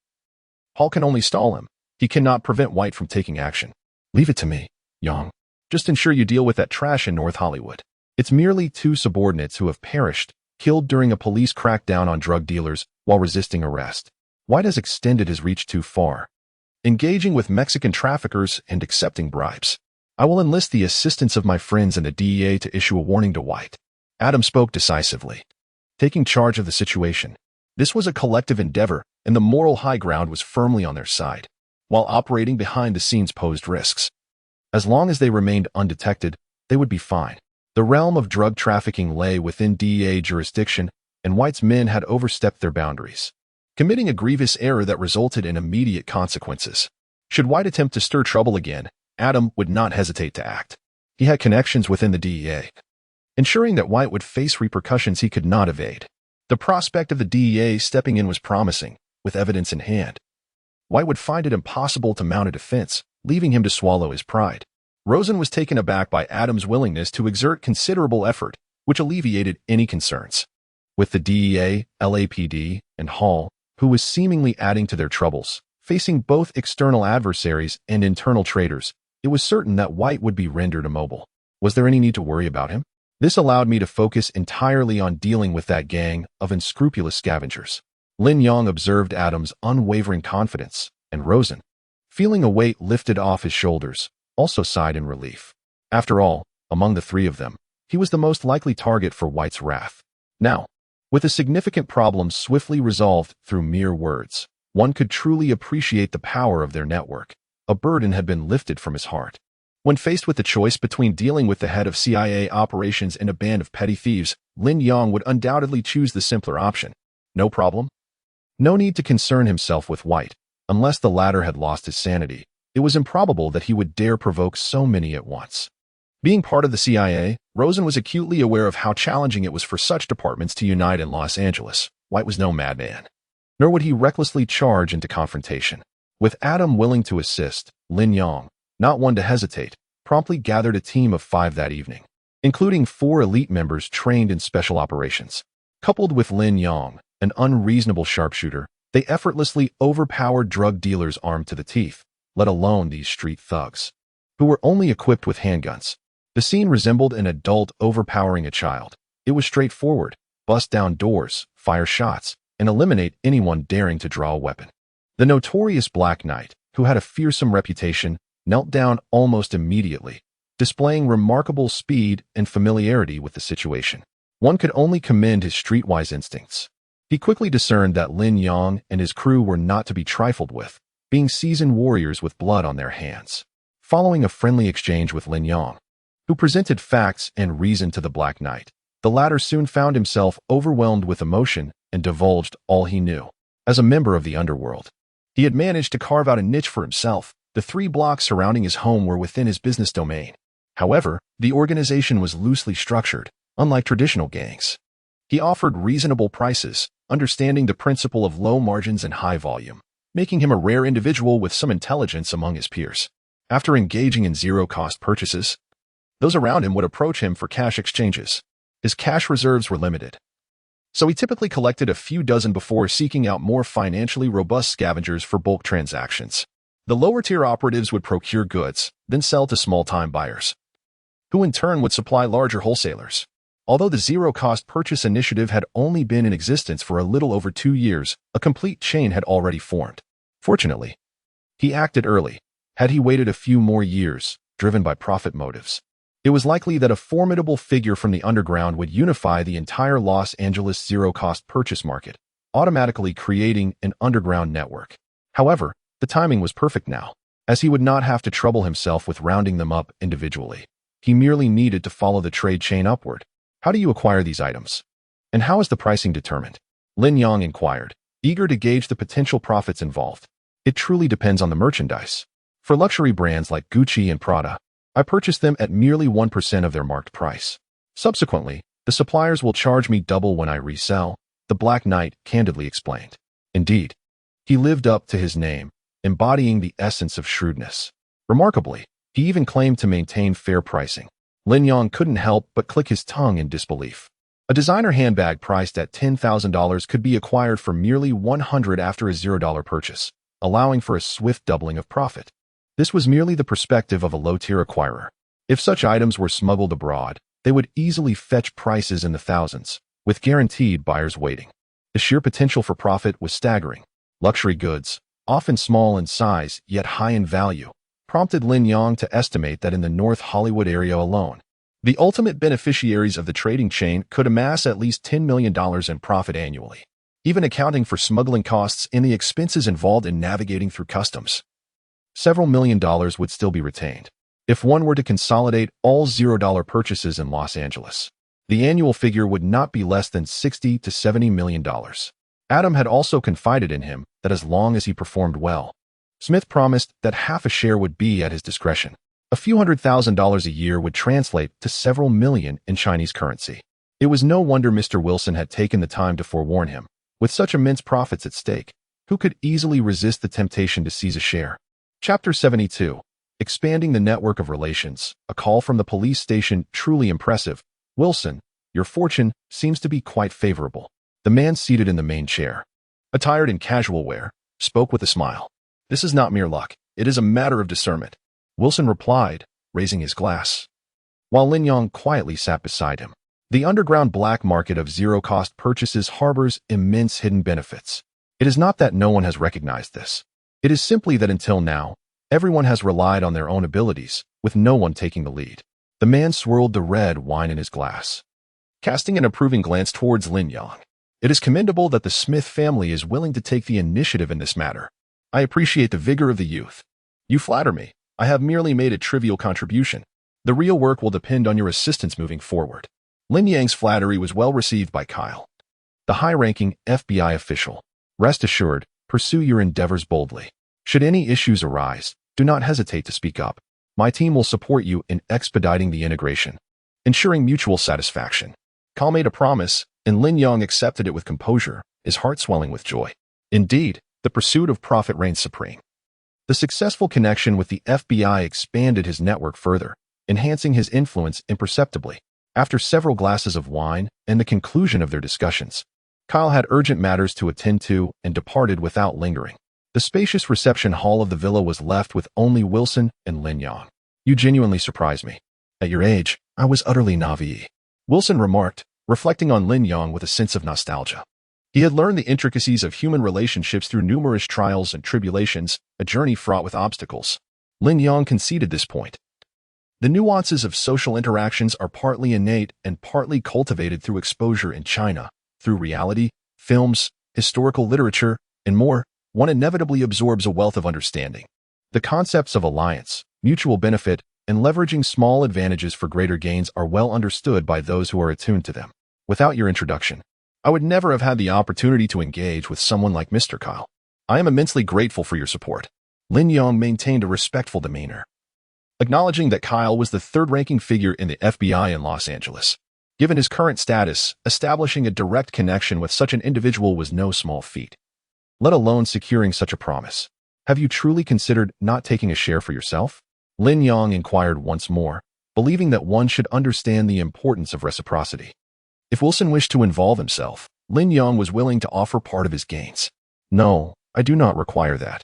A: Hall can only stall him. He cannot prevent White from taking action. Leave it to me, Yang. Just ensure you deal with that trash in North Hollywood. It's merely two subordinates who have perished, killed during a police crackdown on drug dealers while resisting arrest. White has extended his reach too far, engaging with Mexican traffickers and accepting bribes. I will enlist the assistance of my friends in the DEA to issue a warning to White. Adam spoke decisively, taking charge of the situation. This was a collective endeavor, and the moral high ground was firmly on their side. while operating behind the scenes posed risks. As long as they remained undetected, they would be fine. The realm of drug trafficking lay within DEA jurisdiction, and White's men had overstepped their boundaries, committing a grievous error that resulted in immediate consequences. Should White attempt to stir trouble again, Adam would not hesitate to act. He had connections within the DEA, ensuring that White would face repercussions he could not evade. The prospect of the DEA stepping in was promising, with evidence in hand. White would find it impossible to mount a defense, leaving him to swallow his pride. Rosen was taken aback by Adam's willingness to exert considerable effort, which alleviated any concerns. With the DEA, LAPD, and Hall, who was seemingly adding to their troubles, facing both external adversaries and internal traitors, it was certain that White would be rendered immobile. Was there any need to worry about him? This allowed me to focus entirely on dealing with that gang of unscrupulous scavengers. Lin Yang observed Adam's unwavering confidence, and Rosen, feeling a weight lifted off his shoulders, also sighed in relief. After all, among the three of them, he was the most likely target for White's wrath. Now, with a significant problem swiftly resolved through mere words, one could truly appreciate the power of their network. A burden had been lifted from his heart. When faced with the choice between dealing with the head of CIA operations and a band of petty thieves, Lin Yang would undoubtedly choose the simpler option. No problem. No need to concern himself with White. Unless the latter had lost his sanity, it was improbable that he would dare provoke so many at once. Being part of the CIA, Rosen was acutely aware of how challenging it was for such departments to unite in Los Angeles. White was no madman, nor would he recklessly charge into confrontation. With Adam willing to assist, Lin Yang, not one to hesitate, promptly gathered a team of 5 that evening, including 4 elite members trained in special operations. Coupled with Lin Yang, an unreasonable sharpshooter, they effortlessly overpowered drug dealers armed to the teeth, let alone these street thugs, who were only equipped with handguns. The scene resembled an adult overpowering a child. It was straightforward: bust down doors, fire shots, and eliminate anyone daring to draw a weapon. The notorious Black Knight, who had a fearsome reputation, knelt down almost immediately, displaying remarkable speed and familiarity with the situation. One could only commend his streetwise instincts. He quickly discerned that Lin Yang and his crew were not to be trifled with, being seasoned warriors with blood on their hands. Following a friendly exchange with Lin Yang, who presented facts and reason to the Black Knight, the latter soon found himself overwhelmed with emotion and divulged all he knew. As a member of the underworld, he had managed to carve out a niche for himself. The 3 blocks surrounding his home were within his business domain. However, the organization was loosely structured, unlike traditional gangs. He offered reasonable prices, understanding the principle of low margins and high volume, making him a rare individual with some intelligence among his peers. After engaging in zero-cost purchases, those around him would approach him for cash exchanges. His cash reserves were limited, so he typically collected a few dozen before seeking out more financially robust scavengers for bulk transactions. The lower-tier operatives would procure goods, then sell to small-time buyers, who in turn would supply larger wholesalers. Although the zero-cost purchase initiative had only been in existence for a little over 2 years, a complete chain had already formed. Fortunately, he acted early. Had he waited a few more years, driven by profit motives, it was likely that a formidable figure from the underground would unify the entire Los Angeles zero-cost purchase market, automatically creating an underground network. However, the timing was perfect now, as he would not have to trouble himself with rounding them up individually. He merely needed to follow the trade chain upward. How do you acquire these items? And how is the pricing determined? Lin Yang inquired, eager to gauge the potential profits involved. It truly depends on the merchandise. For luxury brands like Gucci and Prada, I purchase them at merely 1% of their marked price. Subsequently, the suppliers will charge me double when I resell, the Black Knight candidly explained. Indeed, he lived up to his name, embodying the essence of shrewdness. Remarkably, he even claimed to maintain fair pricing. Lin Yang couldn't help but click his tongue in disbelief. A designer handbag priced at $10,000 could be acquired for merely $100 after a $0 purchase, allowing for a swift doubling of profit. This was merely the perspective of a low-tier acquirer. If such items were smuggled abroad, they would easily fetch prices in the thousands, with guaranteed buyers waiting. The sheer potential for profit was staggering. Luxury goods, often small in size yet high in value, prompted Lin Yang to estimate that in the North Hollywood area alone, the ultimate beneficiaries of the trading chain could amass at least $10 million in profit annually, even accounting for smuggling costs and the expenses involved in navigating through customs. several $1 million would still be retained. If one were to consolidate all $0 purchases in Los Angeles, the annual figure would not be less than $60 to $70 million. Adam had also confided in him that as long as he performed well, Smith promised that half a share would be at his discretion. A few $100,000 a year would translate to several million in Chinese currency. It was no wonder Mr. Wilson had taken the time to forewarn him. With such immense profits at stake, who could easily resist the temptation to seize a share? Chapter 72. Expanding the network of relations. A call from the police station, truly impressive. Wilson, your fortune seems to be quite favorable. The man seated in the main chair, attired in casual wear, spoke with a smile. This is not mere luck. It is a matter of discernment. Wilson replied, raising his glass, while Lin Yang quietly sat beside him. The underground black market of zero-cost purchases harbors immense hidden benefits. It is not that no one has recognized this. It is simply that until now, everyone has relied on their own abilities, with no one taking the lead. The man swirled the red wine in his glass, casting an approving glance towards Lin Yang. It is commendable that the Smith family is willing to take the initiative in this matter. I appreciate the vigor of the youth. You flatter me. I have merely made a trivial contribution. The real work will depend on your assistance moving forward. Lin Yang's flattery was well received by Kyle, the high-ranking FBI official. Rest assured, pursue your endeavors boldly. Should any issues arise, do not hesitate to speak up. My team will support you in expediting the integration, ensuring mutual satisfaction. Kyle made a promise, and Lin Yang accepted it with composure, his heart swelling with joy. Indeed, the pursuit of profit reigned supreme. The successful connection with the FBI expanded his network further, enhancing his influence imperceptibly. After several glasses of wine and the conclusion of their discussions, Kyle had urgent matters to attend to and departed without lingering. The spacious reception hall of the villa was left with only Wilson and Lin Yang. You genuinely surprise me. At your age, I was utterly naive, Wilson remarked, reflecting on Lin Yang with a sense of nostalgia. He had learned the intricacies of human relationships through numerous trials and tribulations, a journey fraught with obstacles. Lin Yang conceded this point. The nuances of social interactions are partly innate and partly cultivated through exposure in China. Through reality, films, historical literature, and more, one inevitably absorbs a wealth of understanding. The concepts of alliance, mutual benefit, and leveraging small advantages for greater gains are well understood by those who are attuned to them. Without your introduction, I would never have had the opportunity to engage with someone like Mr. Kyle. I am immensely grateful for your support. Lin Yang maintained a respectful demeanor, acknowledging that Kyle was the third-ranking figure in the FBI in Los Angeles. Given his current status, establishing a direct connection with such an individual was no small feat, let alone securing such a promise. Have you truly considered not taking a share for yourself? Lin Yang inquired once more, believing that one should understand the importance of reciprocity. If Wilson wished to involve himself, Lin Yang was willing to offer part of his gains. No, I do not require that.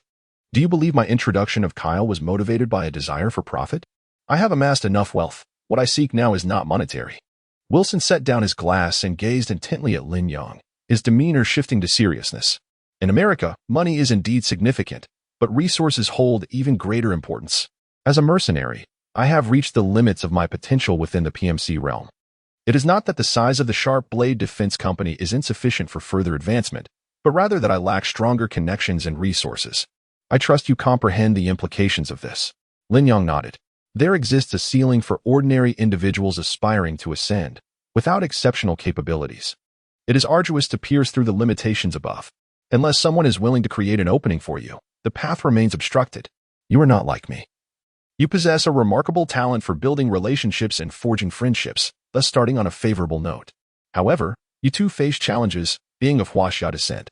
A: Do you believe my introduction of Kyle was motivated by a desire for profit? I have amassed enough wealth. What I seek now is not monetary. Wilson set down his glass and gazed intently at Lin Yang, his demeanor shifting to seriousness. In America, money is indeed significant, but resources hold even greater importance. As a mercenary, I have reached the limits of my potential within the PMC realm. It is not that the size of the Sharp Blade Defense Company is insufficient for further advancement, but rather that I lack stronger connections and resources. I trust you comprehend the implications of this. Lin Yang nodded. There exists a ceiling for ordinary individuals aspiring to ascend, without exceptional capabilities. It is arduous to pierce through the limitations above. Unless someone is willing to create an opening for you, the path remains obstructed. You are not like me. You possess a remarkable talent for building relationships and forging friendships, thus starting on a favorable note. However, you too face challenges, being of Huaxia descent.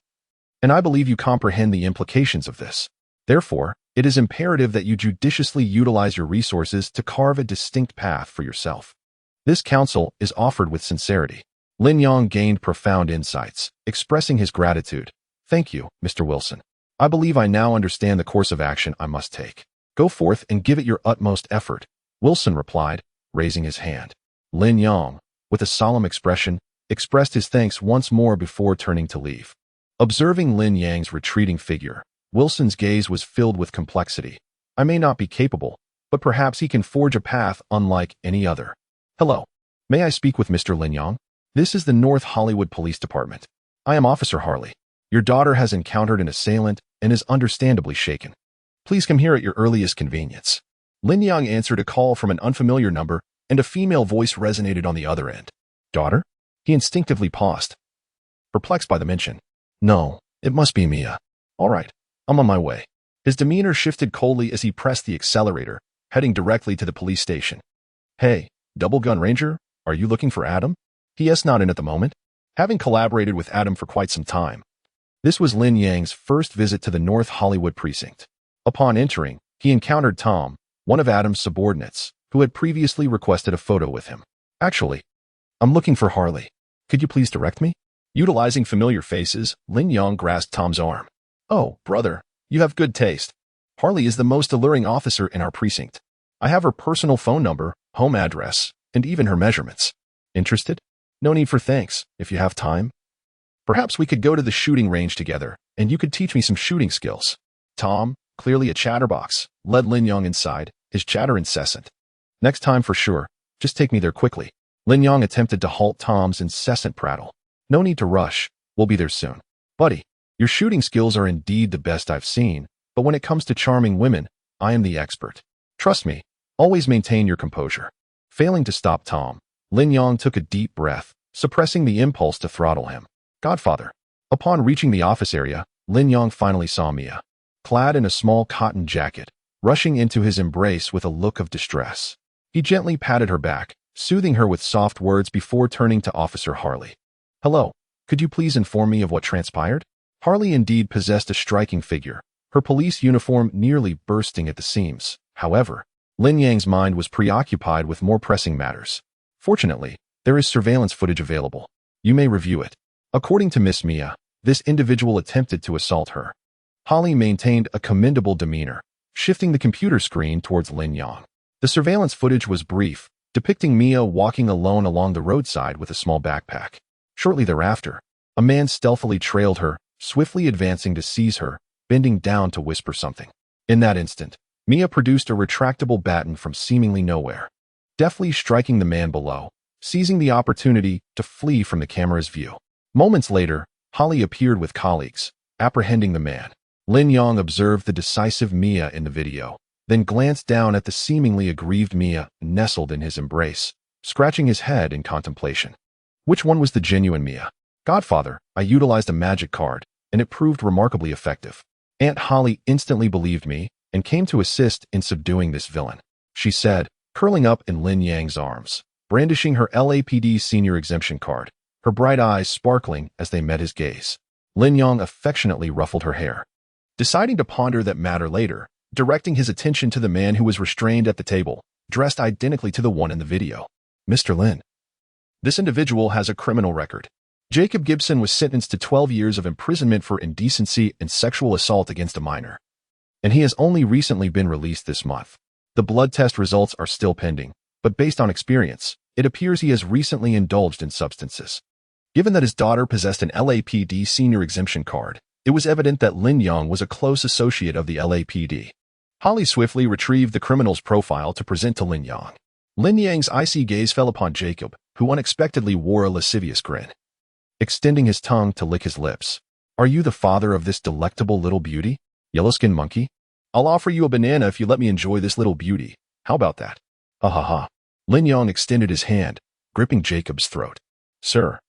A: And I believe you comprehend the implications of this. Therefore, it is imperative that you judiciously utilize your resources to carve a distinct path for yourself. This counsel is offered with sincerity. Lin Yang gained profound insights, expressing his gratitude. Thank you, Mr. Wilson. I believe I now understand the course of action I must take. Go forth and give it your utmost effort, Wilson replied, raising his hand. Lin Yang, with a solemn expression, expressed his thanks once more before turning to leave. Observing Lin Yang's retreating figure, Wilson's gaze was filled with complexity. I may not be capable, but perhaps he can forge a path unlike any other. Hello. May I speak with Mr. Lin Yang? This is the North Hollywood Police Department. I am Officer Harley. Your daughter has encountered an assailant and is understandably shaken. Please come here at your earliest convenience. Lin Yang answered a call from an unfamiliar number, and a female voice resonated on the other end. Daughter? He instinctively paused, perplexed by the mention. No, it must be Mia. All right, I'm on my way. His demeanor shifted coldly as he pressed the accelerator, heading directly to the police station. Hey, Double Gun Ranger, are you looking for Adam? He is not in at the moment, having collaborated with Adam for quite some time. This was Lin Yang's first visit to the North Hollywood precinct. Upon entering, he encountered Tom, one of Adam's subordinates, who had previously requested a photo with him. Actually, I'm looking for Harley. Could you please direct me? Utilizing familiar faces, Lin Yang grasped Tom's arm. Oh, brother, you have good taste. Harley is the most alluring officer in our precinct. I have her personal phone number, home address, and even her measurements. Interested? No need for thanks, if you have time. Perhaps we could go to the shooting range together, and you could teach me some shooting skills. Tom, clearly a chatterbox, led Lin Yang inside, his chatter incessant. Next time for sure, just take me there quickly. Lin Yang attempted to halt Tom's incessant prattle. No need to rush, we'll be there soon. Buddy, your shooting skills are indeed the best I've seen, but when it comes to charming women, I am the expert. Trust me, always maintain your composure. Failing to stop Tom, Lin Yang took a deep breath, suppressing the impulse to throttle him. Godfather. Upon reaching the office area, Lin Yang finally saw Mia, clad in a small cotton jacket, rushing into his embrace with a look of distress. He gently patted her back, soothing her with soft words before turning to Officer Harley. Hello, could you please inform me of what transpired? Harley indeed possessed a striking figure, her police uniform nearly bursting at the seams. However, Lin Yang's mind was preoccupied with more pressing matters. Fortunately, there is surveillance footage available. You may review it. According to Miss Mia, this individual attempted to assault her. Harley maintained a commendable demeanor, shifting the computer screen towards Lin Yang. The surveillance footage was brief, depicting Mia walking alone along the roadside with a small backpack. Shortly thereafter, a man stealthily trailed her, swiftly advancing to seize her, bending down to whisper something. In that instant, Mia produced a retractable baton from seemingly nowhere, deftly striking the man below, seizing the opportunity to flee from the camera's view. Moments later, Harley appeared with colleagues, apprehending the man. Lin Yang observed the decisive Mia in the video, then glanced down at the seemingly aggrieved Mia nestled in his embrace, scratching his head in contemplation. Which one was the genuine Mia? Godfather, I utilized a magic card, and it proved remarkably effective. Aunt Holly instantly believed me and came to assist in subduing this villain, she said, curling up in Lin Yang's arms, brandishing her LAPD senior exemption card, her bright eyes sparkling as they met his gaze. Lin Yang affectionately ruffled her hair, deciding to ponder that matter later, directing his attention to the man who was restrained at the table, dressed identically to the one in the video. Mr. Lin. This individual has a criminal record. Jacob Gibson was sentenced to 12 years of imprisonment for indecency and sexual assault against a minor, and he has only recently been released this month. The blood test results are still pending, but based on experience, it appears he has recently indulged in substances. Given that his daughter possessed an LAPD senior exemption card, it was evident that Lin Yang was a close associate of the LAPD. Holly swiftly retrieved the criminal's profile to present to Lin Yang. Lin Yang's icy gaze fell upon Jacob, who unexpectedly wore a lascivious grin, extending his tongue to lick his lips. Are you the father of this delectable little beauty, yellow-skinned monkey? I'll offer you a banana if you let me enjoy this little beauty. How about that? Ha ha ha. Lin Yang extended his hand, gripping Jacob's throat. Sir,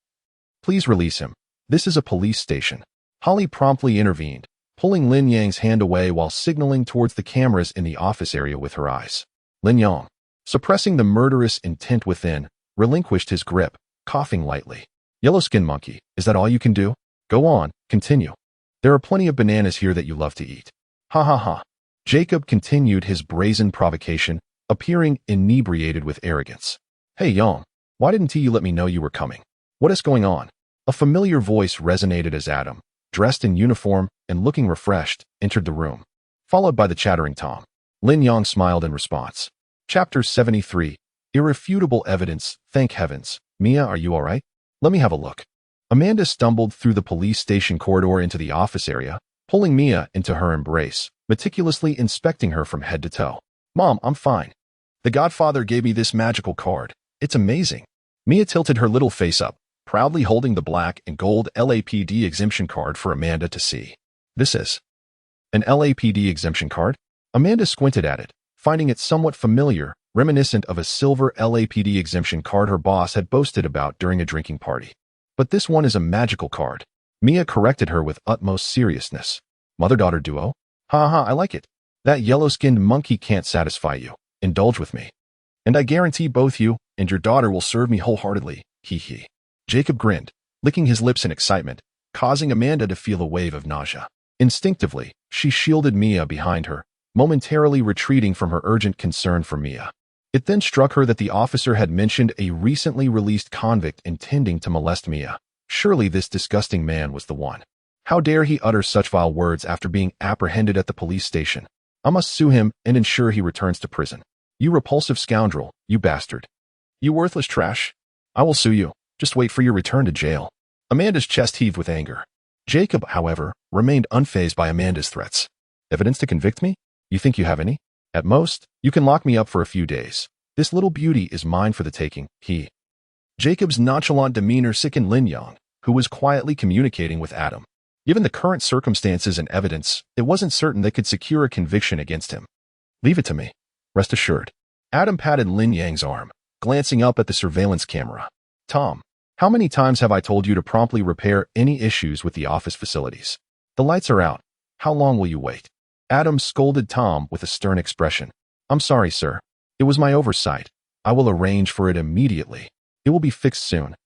A: please release him. This is a police station. Holly promptly intervened, pulling Lin Yang's hand away while signaling towards the cameras in the office area with her eyes. Lin Yang, suppressing the murderous intent within, relinquished his grip, coughing lightly. Yellow-skinned monkey, is that all you can do? Go on, continue. There are plenty of bananas here that you love to eat. Ha ha ha. Jacob continued his brazen provocation, appearing inebriated with arrogance. Hey Yang, why didn't you let me know you were coming? What is going on? A familiar voice resonated as Adam, dressed in uniform and looking refreshed, entered the room, followed by the chattering Tom. Lin Yang smiled in response. Chapter 73. Irrefutable evidence, thank heavens. Mia, are you all right? Let me have a look. Amanda stumbled through the police station corridor into the office area, pulling Mia into her embrace, meticulously inspecting her from head to toe. Mom, I'm fine. The Godfather gave me this magical card. It's amazing. Mia tilted her little face up, proudly holding the black and gold LAPD exemption card for Amanda to see. This is an LAPD exemption card? Amanda squinted at it, finding it somewhat familiar, reminiscent of a silver LAPD exemption card her boss had boasted about during a drinking party. But this one is a magical card. Mia corrected her with utmost seriousness. Mother-daughter duo? Ha ha, I like it. That yellow-skinned monkey can't satisfy you. Indulge with me. And I guarantee both you and your daughter will serve me wholeheartedly. Hee hee. Jacob grinned, licking his lips in excitement, causing Amanda to feel a wave of nausea. Instinctively, she shielded Mia behind her, momentarily retreating from her urgent concern for Mia. It then struck her that the officer had mentioned a recently released convict intending to molest Mia. Surely this disgusting man was the one. How dare he utter such vile words after being apprehended at the police station? I must sue him and ensure he returns to prison. You repulsive scoundrel, you bastard. You worthless trash. I will sue you. Just wait for your return to jail. Amanda's chest heaved with anger. Jacob, however, remained unfazed by Amanda's threats. Evidence to convict me? You think you have any? At most, you can lock me up for a few days. This little beauty is mine for the taking, Jacob's nonchalant demeanor sickened Lin Yang, who was quietly communicating with Adam. Given the current circumstances and evidence, it wasn't certain they could secure a conviction against him. Leave it to me. Rest assured. Adam patted Lin Yang's arm, glancing up at the surveillance camera. Tom, how many times have I told you to promptly repair any issues with the office facilities? The lights are out. How long will you wait? Adam scolded Tom with a stern expression. I'm sorry, sir. It was my oversight. I will arrange for it immediately. It will be fixed soon.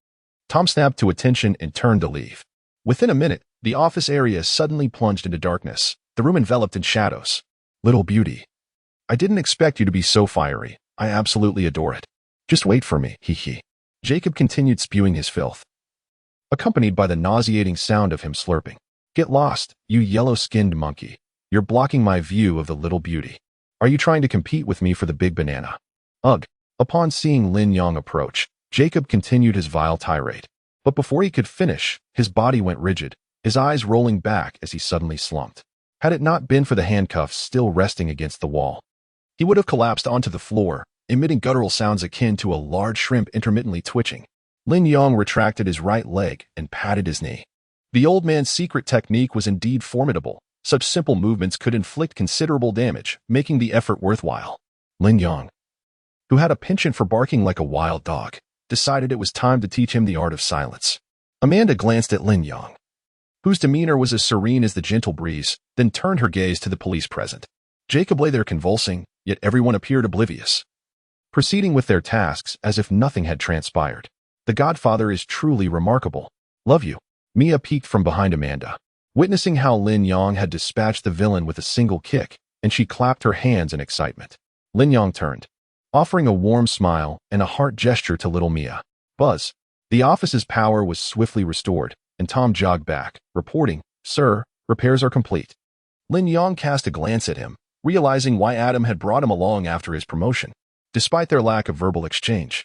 A: Tom snapped to attention and turned to leave. Within a minute, the office area suddenly plunged into darkness, the room enveloped in shadows. Little beauty. I didn't expect you to be so fiery. I absolutely adore it. Just wait for me, Jacob continued spewing his filth, accompanied by the nauseating sound of him slurping. Get lost, you yellow-skinned monkey. You're blocking my view of the little beauty. Are you trying to compete with me for the big banana? Ugh. Upon seeing Lin Yang approach, Jacob continued his vile tirade. But before he could finish, his body went rigid, his eyes rolling back as he suddenly slumped. Had it not been for the handcuffs still resting against the wall, he would have collapsed onto the floor, emitting guttural sounds akin to a large shrimp intermittently twitching. Lin Yang retracted his right leg and patted his knee. The old man's secret technique was indeed formidable. Such simple movements could inflict considerable damage, making the effort worthwhile. Lin Yang, who had a penchant for barking like a wild dog, decided it was time to teach him the art of silence. Amanda glanced at Lin Yang, whose demeanor was as serene as the gentle breeze, then turned her gaze to the police present. Jacob lay there convulsing, yet everyone appeared oblivious, proceeding with their tasks as if nothing had transpired. The Godfather is truly remarkable. Love you. Mia peeked from behind Amanda, witnessing how Lin Yang had dispatched the villain with a single kick, and she clapped her hands in excitement. Lin Yang turned, offering a warm smile and a heart gesture to little Mia. Buzz. The office's power was swiftly restored, and Tom jogged back, reporting, Sir, repairs are complete. Lin Yang cast a glance at him, realizing why Adam had brought him along after his promotion, despite their lack of verbal exchange.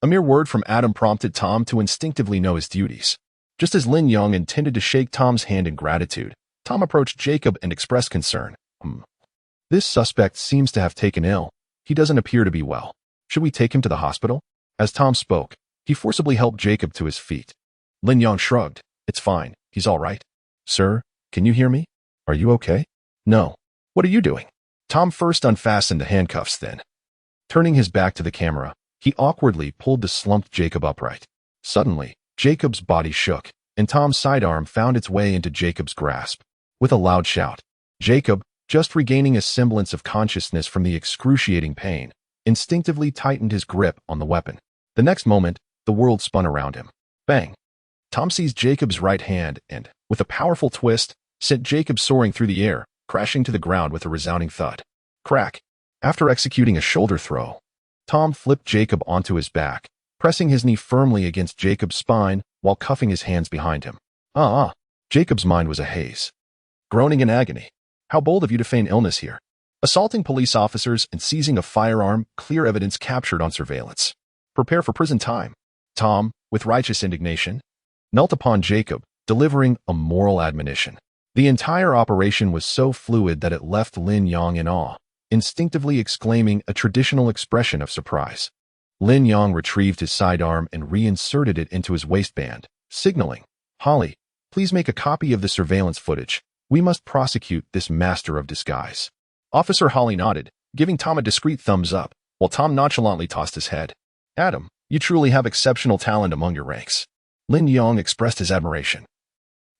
A: A mere word from Adam prompted Tom to instinctively know his duties. Just as Lin Yang intended to shake Tom's hand in gratitude, Tom approached Jacob and expressed concern. This suspect seems to have taken ill. He doesn't appear to be well. Should we take him to the hospital? As Tom spoke, he forcibly helped Jacob to his feet. Lin Yang shrugged. It's fine. He's all right. Sir, can you hear me? Are you okay? No. What are you doing? Tom first unfastened the handcuffs, then, turning his back to the camera, he awkwardly pulled the slumped Jacob upright. Suddenly, Jacob's body shook, and Tom's sidearm found its way into Jacob's grasp. With a loud shout, Jacob, just regaining a semblance of consciousness from the excruciating pain, instinctively tightened his grip on the weapon. The next moment, the world spun around him. Bang! Tom seized Jacob's right hand and, with a powerful twist, sent Jacob soaring through the air, crashing to the ground with a resounding thud. Crack! After executing a shoulder throw, Tom flipped Jacob onto his back, pressing his knee firmly against Jacob's spine while cuffing his hands behind him. Jacob's mind was a haze. Groaning in agony. How bold of you to feign illness here. Assaulting police officers and seizing a firearm, clear evidence captured on surveillance. Prepare for prison time. Tom, with righteous indignation, knelt upon Jacob, delivering a moral admonition. The entire operation was so fluid that it left Lin Yang in awe, instinctively exclaiming a traditional expression of surprise. Lin Yang retrieved his sidearm and reinserted it into his waistband, signaling, Holly, please make a copy of the surveillance footage. We must prosecute this master of disguise. Officer Holly nodded, giving Tom a discreet thumbs up, while Tom nonchalantly tossed his head. Adam, you truly have exceptional talent among your ranks. Lin Yang expressed his admiration.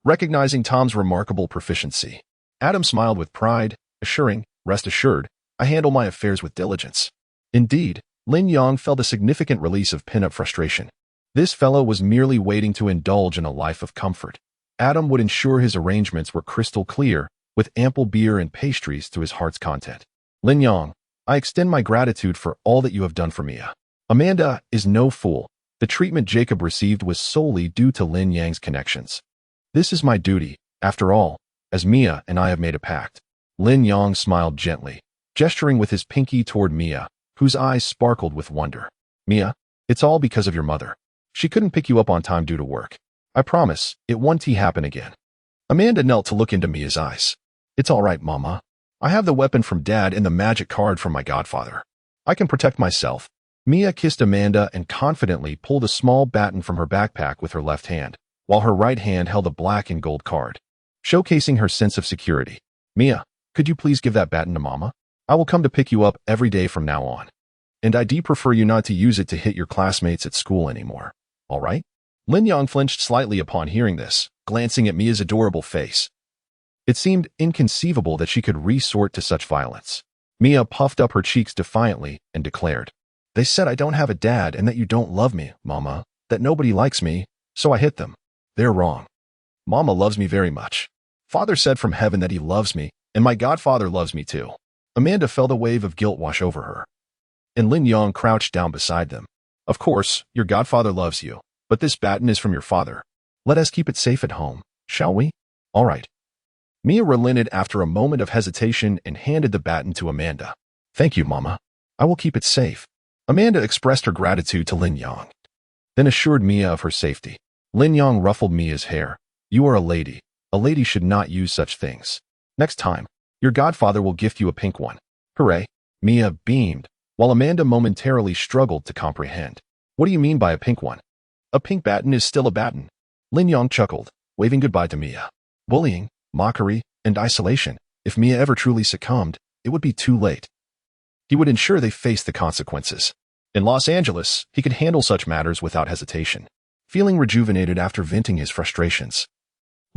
A: Recognizing Tom's remarkable proficiency, Adam smiled with pride, assuring, rest assured, I handle my affairs with diligence. Indeed, Lin Yang felt a significant release of pin-up frustration. This fellow was merely waiting to indulge in a life of comfort. Adam would ensure his arrangements were crystal clear, with ample beer and pastries to his heart's content. Lin Yang, I extend my gratitude for all that you have done for Mia. Amanda is no fool. The treatment Jacob received was solely due to Lin Yang's connections. This is my duty, after all, as Mia and I have made a pact. Lin Yang smiled gently, gesturing with his pinky toward Mia, whose eyes sparkled with wonder. Mia, it's all because of your mother. She couldn't pick you up on time due to work. I promise, it won't happen again. Amanda knelt to look into Mia's eyes. It's all right, Mama. I have the weapon from Dad and the magic card from my godfather. I can protect myself. Mia kissed Amanda and confidently pulled a small baton from her backpack with her left hand, while her right hand held a black and gold card, showcasing her sense of security. Mia, could you please give that baton to Mama? I will come to pick you up every day from now on. And I do prefer you not to use it to hit your classmates at school anymore. All right? Lin Yang flinched slightly upon hearing this, glancing at Mia's adorable face. It seemed inconceivable that she could resort to such violence. Mia puffed up her cheeks defiantly and declared, They said I don't have a dad and that you don't love me, Mama, that nobody likes me, so I hit them. They're wrong. Mama loves me very much. Father said from heaven that he loves me, and my godfather loves me too. Amanda felt a wave of guilt wash over her. And Lin Yang crouched down beside them. Of course, your godfather loves you, but this baton is from your father. Let us keep it safe at home, shall we? All right. Mia relented after a moment of hesitation and handed the baton to Amanda. Thank you, Mama. I will keep it safe. Amanda expressed her gratitude to Lin Yang, then assured Mia of her safety. Lin Yang ruffled Mia's hair. You are a lady. A lady should not use such things. Next time, your godfather will gift you a pink one. Hooray. Mia beamed, while Amanda momentarily struggled to comprehend. What do you mean by a pink one? A pink baton is still a baton. Lin Yang chuckled, waving goodbye to Mia. Bullying, mockery, and isolation. If Mia ever truly succumbed, it would be too late. He would ensure they faced the consequences. In Los Angeles, he could handle such matters without hesitation. Feeling rejuvenated after venting his frustrations,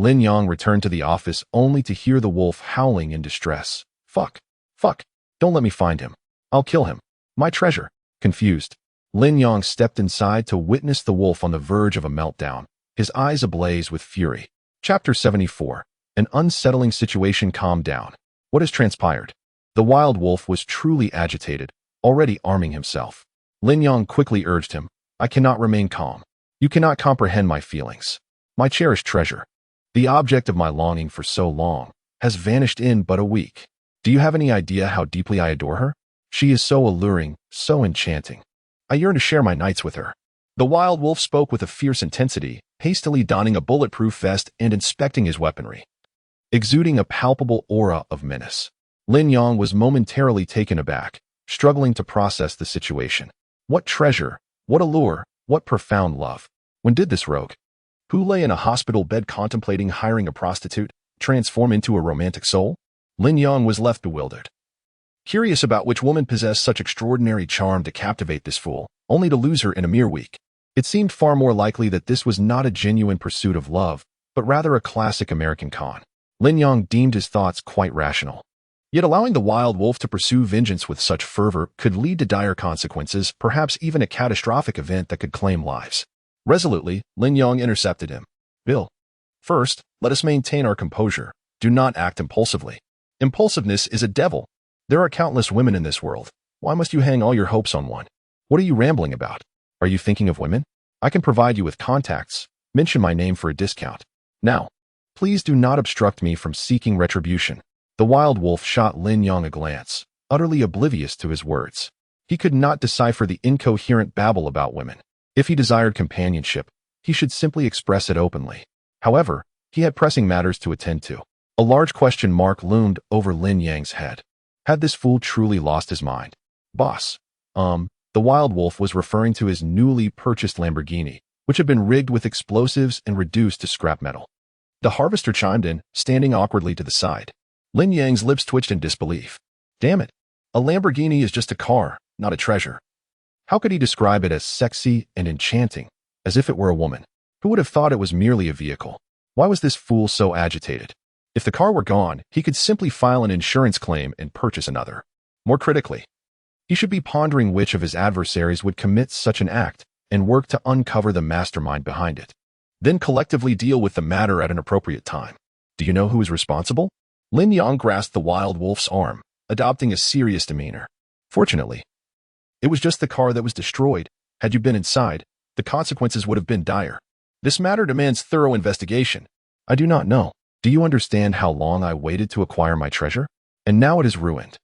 A: Lin Yang returned to the office only to hear the wolf howling in distress. Fuck. Don't let me find him. I'll kill him. My treasure. Confused, Lin Yang stepped inside to witness the wolf on the verge of a meltdown, his eyes ablaze with fury. Chapter 74. An unsettling situation calmed down. What has transpired? The wild wolf was truly agitated, already arming himself. Lin Yang quickly urged him, I cannot remain calm. You cannot comprehend my feelings. My cherished treasure, the object of my longing for so long, has vanished in but a week. Do you have any idea how deeply I adore her? She is so alluring, so enchanting. I yearn to share my nights with her. The wild wolf spoke with a fierce intensity, hastily donning a bulletproof vest and inspecting his weaponry, exuding a palpable aura of menace. Lin Yang was momentarily taken aback, struggling to process the situation. What treasure, what allure, what profound love. When did this rogue, who lay in a hospital bed contemplating hiring a prostitute, transform into a romantic soul? Lin Yang was left bewildered, curious about which woman possessed such extraordinary charm to captivate this fool, only to lose her in a mere week. It seemed far more likely that this was not a genuine pursuit of love, but rather a classic American con. Lin Yang deemed his thoughts quite rational. Yet allowing the wild wolf to pursue vengeance with such fervor could lead to dire consequences, perhaps even a catastrophic event that could claim lives. Resolutely, Lin Yang intercepted him. Bill, first, let us maintain our composure. Do not act impulsively. Impulsiveness is a devil. There are countless women in this world. Why must you hang all your hopes on one? What are you rambling about? Are you thinking of women? I can provide you with contacts. Mention my name for a discount. Now, please do not obstruct me from seeking retribution. The wild wolf shot Lin Yang a glance, utterly oblivious to his words. He could not decipher the incoherent babble about women. If he desired companionship, he should simply express it openly. However, he had pressing matters to attend to. A large question mark loomed over Lin Yang's head. Had this fool truly lost his mind? Boss, the wild wolf was referring to his newly purchased Lamborghini, which had been rigged with explosives and reduced to scrap metal. The harvester chimed in, standing awkwardly to the side. Lin Yang's lips twitched in disbelief. Damn it. A Lamborghini is just a car, not a treasure. How could he describe it as sexy and enchanting, as if it were a woman? Who would have thought it was merely a vehicle? Why was this fool so agitated? If the car were gone, he could simply file an insurance claim and purchase another. More critically, he should be pondering which of his adversaries would commit such an act and work to uncover the mastermind behind it. Then collectively deal with the matter at an appropriate time. Do you know who is responsible? Lin Yang grasped the wild wolf's arm, adopting a serious demeanor. Fortunately, it was just the car that was destroyed. Had you been inside, the consequences would have been dire. This matter demands thorough investigation. I do not know. Do you understand how long I waited to acquire my treasure? And now it is ruined.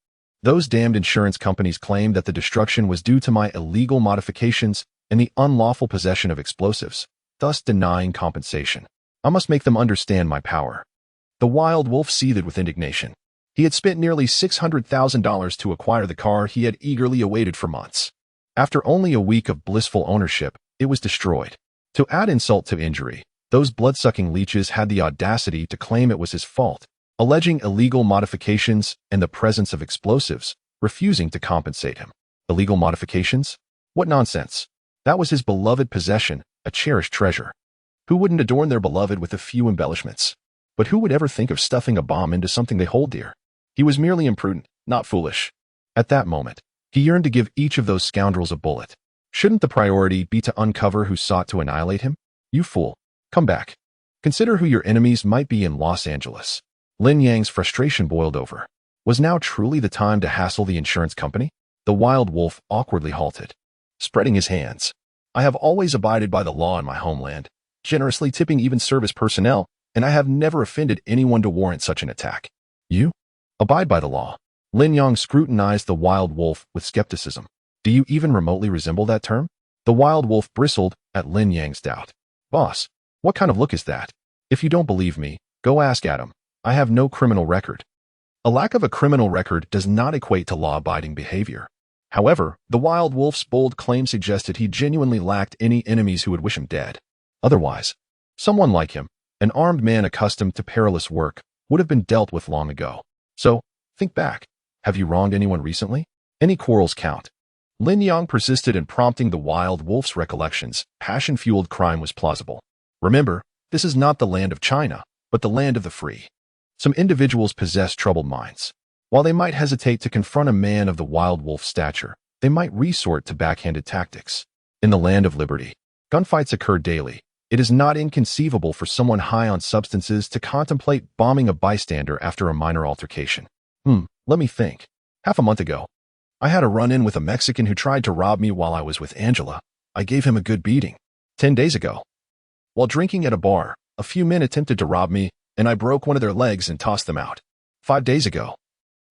A: Those damned insurance companies claim that the destruction was due to my illegal modifications and the unlawful possession of explosives, thus denying compensation. I must make them understand my power. The wild wolf seethed with indignation. He had spent nearly $600,000 to acquire the car he had eagerly awaited for months. After only a week of blissful ownership, it was destroyed. To add insult to injury, those blood-sucking leeches had the audacity to claim it was his fault, alleging illegal modifications and the presence of explosives, refusing to compensate him. Illegal modifications? What nonsense. That was his beloved possession, a cherished treasure. Who wouldn't adorn their beloved with a few embellishments? But who would ever think of stuffing a bomb into something they hold dear? He was merely imprudent, not foolish. At that moment, he yearned to give each of those scoundrels a bullet. Shouldn't the priority be to uncover who sought to annihilate him? You fool. Come back. Consider who your enemies might be in Los Angeles. Lin Yang's frustration boiled over. Was now truly the time to hassle the insurance company? The wild wolf awkwardly halted, spreading his hands. I have always abided by the law in my homeland, generously tipping even service personnel, and I have never offended anyone to warrant such an attack. You? Abide by the law. Lin Yang scrutinized the wild wolf with skepticism. Do you even remotely resemble that term? The wild wolf bristled at Lin Yang's doubt. Boss, what kind of look is that? If you don't believe me, go ask Adam. I have no criminal record. A lack of a criminal record does not equate to law-abiding behavior. However, the wild wolf's bold claim suggested he genuinely lacked any enemies who would wish him dead. Otherwise, someone like him, an armed man accustomed to perilous work, would have been dealt with long ago. So, think back. Have you wronged anyone recently? Any quarrels count. Lin Yang persisted in prompting the wild wolf's recollections. Passion-fueled crime was plausible. Remember, this is not the land of China, but the land of the free. Some individuals possess troubled minds. While they might hesitate to confront a man of the wild wolf's stature, they might resort to backhanded tactics. In the land of liberty, gunfights occur daily. It is not inconceivable for someone high on substances to contemplate bombing a bystander after a minor altercation. Let me think. Half a month ago, I had a run-in with a Mexican who tried to rob me while I was with Angela. I gave him a good beating. 10 days ago, while drinking at a bar, a few men attempted to rob me, and I broke one of their legs and tossed them out. 5 days ago,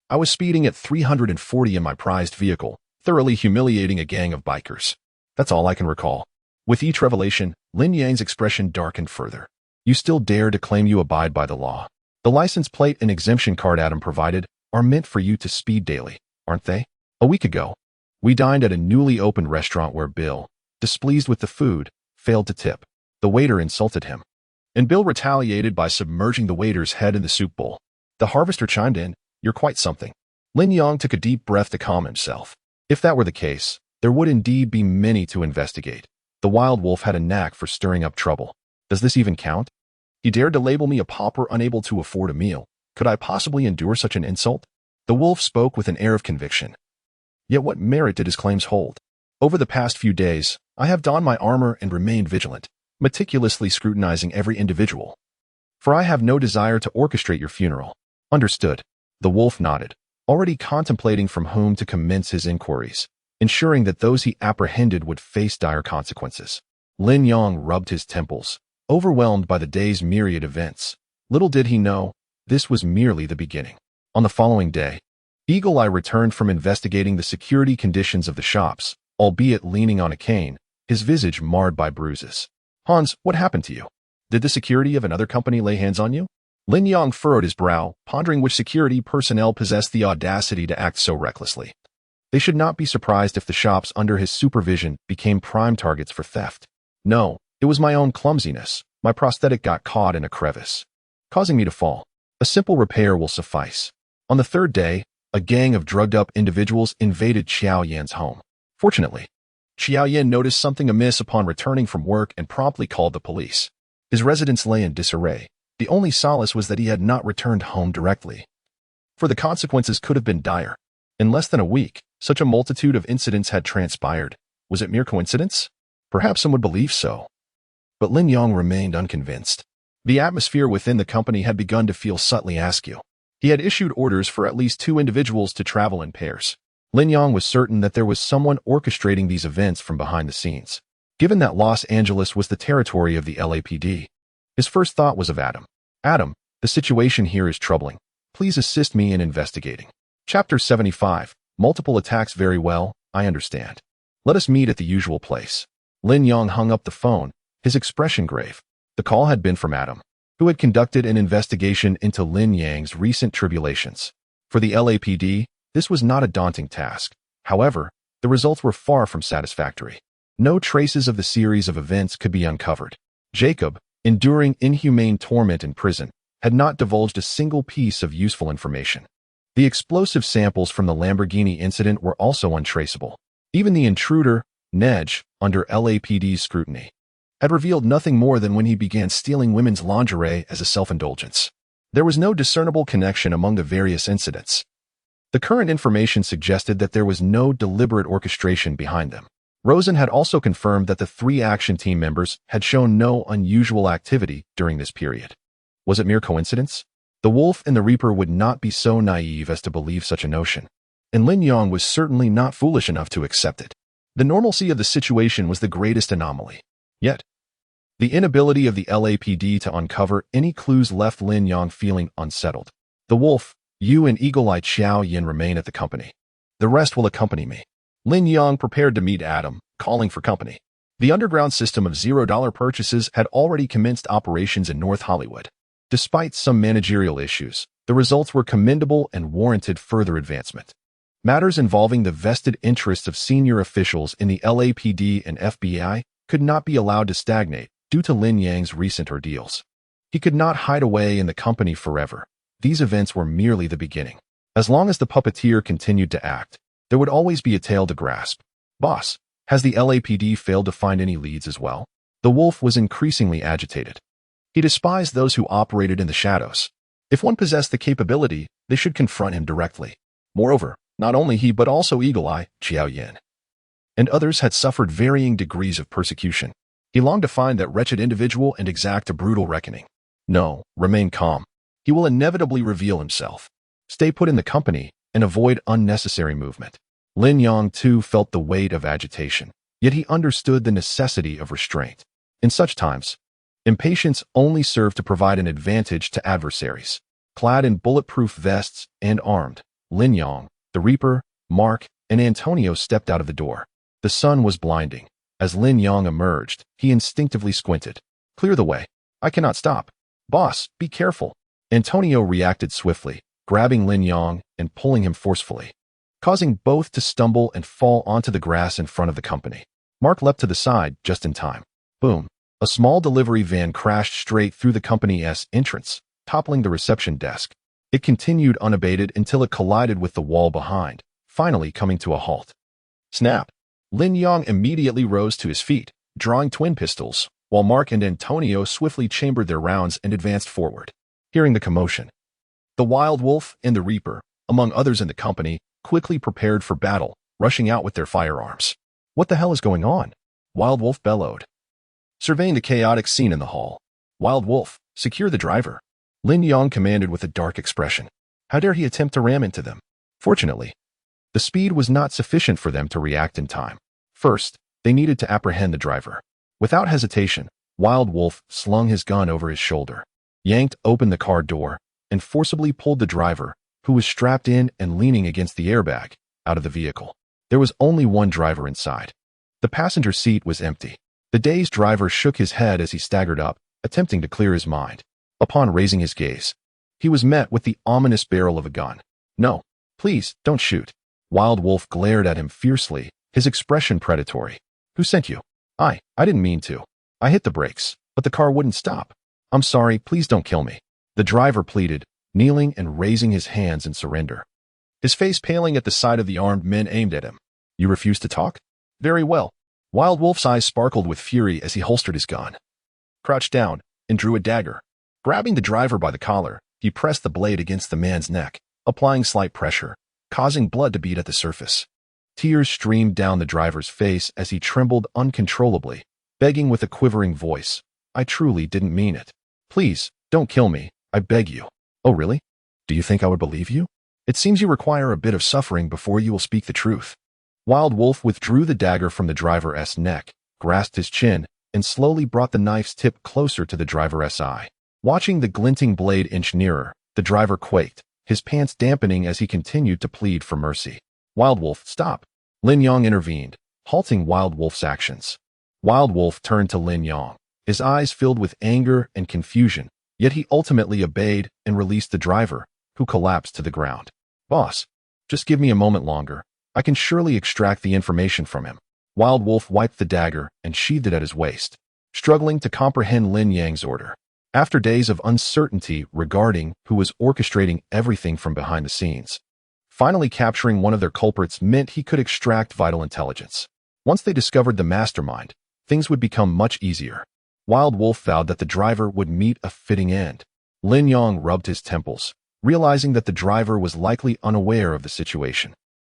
A: I was speeding at 340 in my prized vehicle, thoroughly humiliating a gang of bikers. That's all I can recall. With each revelation, Lin Yang's expression darkened further. You still dare to claim you abide by the law. The license plate and exemption card Adam provided are meant for you to speed daily, aren't they? A week ago, we dined at a newly opened restaurant where Bill, displeased with the food, failed to tip. The waiter insulted him, and Bill retaliated by submerging the waiter's head in the soup bowl. The harvester chimed in, "You're quite something." Lin Yang took a deep breath to calm himself. If that were the case, there would indeed be many to investigate. The wild wolf had a knack for stirring up trouble. Does this even count? He dared to label me a pauper unable to afford a meal. Could I possibly endure such an insult? The wolf spoke with an air of conviction. Yet what merit did his claims hold? Over the past few days, I have donned my armor and remained vigilant, meticulously scrutinizing every individual. For I have no desire to orchestrate your funeral. Understood. The wolf nodded, already contemplating from whom to commence his inquiries, ensuring that those he apprehended would face dire consequences. Lin Yang rubbed his temples, overwhelmed by the day's myriad events. Little did he know, this was merely the beginning. On the following day, Eagle Eye returned from investigating the security conditions of the shops, albeit leaning on a cane, his visage marred by bruises. Hans, what happened to you? Did the security of another company lay hands on you? Lin Yang furrowed his brow, pondering which security personnel possessed the audacity to act so recklessly. They should not be surprised if the shops under his supervision became prime targets for theft. No, it was my own clumsiness. My prosthetic got caught in a crevice, causing me to fall. A simple repair will suffice. On the third day, a gang of drugged-up individuals invaded Xiao Yan's home. Fortunately, Xiao Yan noticed something amiss upon returning from work and promptly called the police. His residence lay in disarray. The only solace was that he had not returned home directly, for the consequences could have been dire. In less than a week, such a multitude of incidents had transpired. Was it mere coincidence? Perhaps some would believe so. But Lin Yang remained unconvinced. The atmosphere within the company had begun to feel subtly askew. He had issued orders for at least 2 individuals to travel in pairs. Lin Yang was certain that there was someone orchestrating these events from behind the scenes. Given that Los Angeles was the territory of the LAPD, his first thought was of Adam. Adam, the situation here is troubling. Please assist me in investigating. Chapter 75. Multiple attacks. Very well, I understand. Let us meet at the usual place. Lin Yang hung up the phone, his expression grave. The call had been from Adam, who had conducted an investigation into Lin Yang's recent tribulations. For the LAPD, this was not a daunting task. However, the results were far from satisfactory. No traces of the series of events could be uncovered. Jacob, enduring inhumane torment in prison, had not divulged a single piece of useful information. The explosive samples from the Lamborghini incident were also untraceable. Even the intruder, Nej, under LAPD's scrutiny, had revealed nothing more than when he began stealing women's lingerie as a self-indulgence. There was no discernible connection among the various incidents. The current information suggested that there was no deliberate orchestration behind them. Rosen had also confirmed that the 3 action team members had shown no unusual activity during this period. Was it mere coincidence? The Wolf and the Reaper would not be so naive as to believe such a notion, and Lin Yang was certainly not foolish enough to accept it. The normalcy of the situation was the greatest anomaly. Yet, the inability of the LAPD to uncover any clues left Lin Yang feeling unsettled. The Wolf, you and Eagle-Eye Xiao Yan remain at the company. The rest will accompany me. Lin Yang prepared to meet Adam, calling for company. The underground system of $0 purchases had already commenced operations in North Hollywood. Despite some managerial issues, the results were commendable and warranted further advancement. Matters involving the vested interests of senior officials in the LAPD and FBI could not be allowed to stagnate due to Lin Yang's recent ordeals. He could not hide away in the company forever. These events were merely the beginning. As long as the puppeteer continued to act, there would always be a tail to grasp. Boss, has the LAPD failed to find any leads as well? The Wolf was increasingly agitated. He despised those who operated in the shadows. If one possessed the capability, they should confront him directly. Moreover, not only he but also Eagle-Eye, Xiao Yan, and others had suffered varying degrees of persecution. He longed to find that wretched individual and exact a brutal reckoning. No, remain calm. He will inevitably reveal himself. Stay put in the company and avoid unnecessary movement. Lin Yang, too, felt the weight of agitation, yet he understood the necessity of restraint. In such times, impatience only served to provide an advantage to adversaries. Clad in bulletproof vests and armed, Lin Yang, the Reaper, Mark, and Antonio stepped out of the door. The sun was blinding. As Lin Yang emerged, he instinctively squinted. Clear the way. I cannot stop. Boss, be careful. Antonio reacted swiftly, grabbing Lin Yang and pulling him forcefully, causing both to stumble and fall onto the grass in front of the company. Mark leapt to the side just in time. Boom. A small delivery van crashed straight through the company's entrance, toppling the reception desk. It continued unabated until it collided with the wall behind, finally coming to a halt. Snap! Lin Yang immediately rose to his feet, drawing twin pistols, while Mark and Antonio swiftly chambered their rounds and advanced forward. Hearing the commotion, the Wild Wolf and the Reaper, among others in the company, quickly prepared for battle, rushing out with their firearms. What the hell is going on? Wild Wolf bellowed, surveying the chaotic scene in the hall. Wild Wolf, secure the driver. Lin Yang commanded with a dark expression. How dare he attempt to ram into them? Fortunately, the speed was not sufficient for them to react in time. First, they needed to apprehend the driver. Without hesitation, Wild Wolf slung his gun over his shoulder, yanked open the car door, and forcibly pulled the driver, who was strapped in and leaning against the airbag, out of the vehicle. There was only one driver inside. The passenger seat was empty. The dazed driver shook his head as he staggered up, attempting to clear his mind. Upon raising his gaze, he was met with the ominous barrel of a gun. No, please, don't shoot. Wild Wolf glared at him fiercely, his expression predatory. Who sent you? I didn't mean to. I hit the brakes, but the car wouldn't stop. I'm sorry, please don't kill me. The driver pleaded, kneeling and raising his hands in surrender. his face paling at the sight of the armed men aimed at him. You refuse to talk? Very well. Wild Wolf's eyes sparkled with fury as he holstered his gun, crouched down, and drew a dagger. Grabbing the driver by the collar, he pressed the blade against the man's neck, applying slight pressure, causing blood to bead at the surface. Tears streamed down the driver's face as he trembled uncontrollably, begging with a quivering voice, I truly didn't mean it. Please, don't kill me, I beg you. Oh really? Do you think I would believe you? It seems you require a bit of suffering before you will speak the truth. Wild Wolf withdrew the dagger from the driver's neck, grasped his chin, and slowly brought the knife's tip closer to the driver's eye. Watching the glinting blade inch nearer, the driver quaked, his pants dampening as he continued to plead for mercy. Wild Wolf, stop! Lin Yang intervened, halting Wild Wolf's actions. Wild Wolf turned to Lin Yang, his eyes filled with anger and confusion, yet he ultimately obeyed and released the driver, who collapsed to the ground. Boss, just give me a moment longer. I can surely extract the information from him. Wild Wolf wiped the dagger and sheathed it at his waist, struggling to comprehend Lin Yang's order. After days of uncertainty regarding who was orchestrating everything from behind the scenes, finally capturing one of their culprits meant he could extract vital intelligence. Once they discovered the mastermind, things would become much easier. Wild Wolf vowed that the driver would meet a fitting end. Lin Yang rubbed his temples, realizing that the driver was likely unaware of the situation.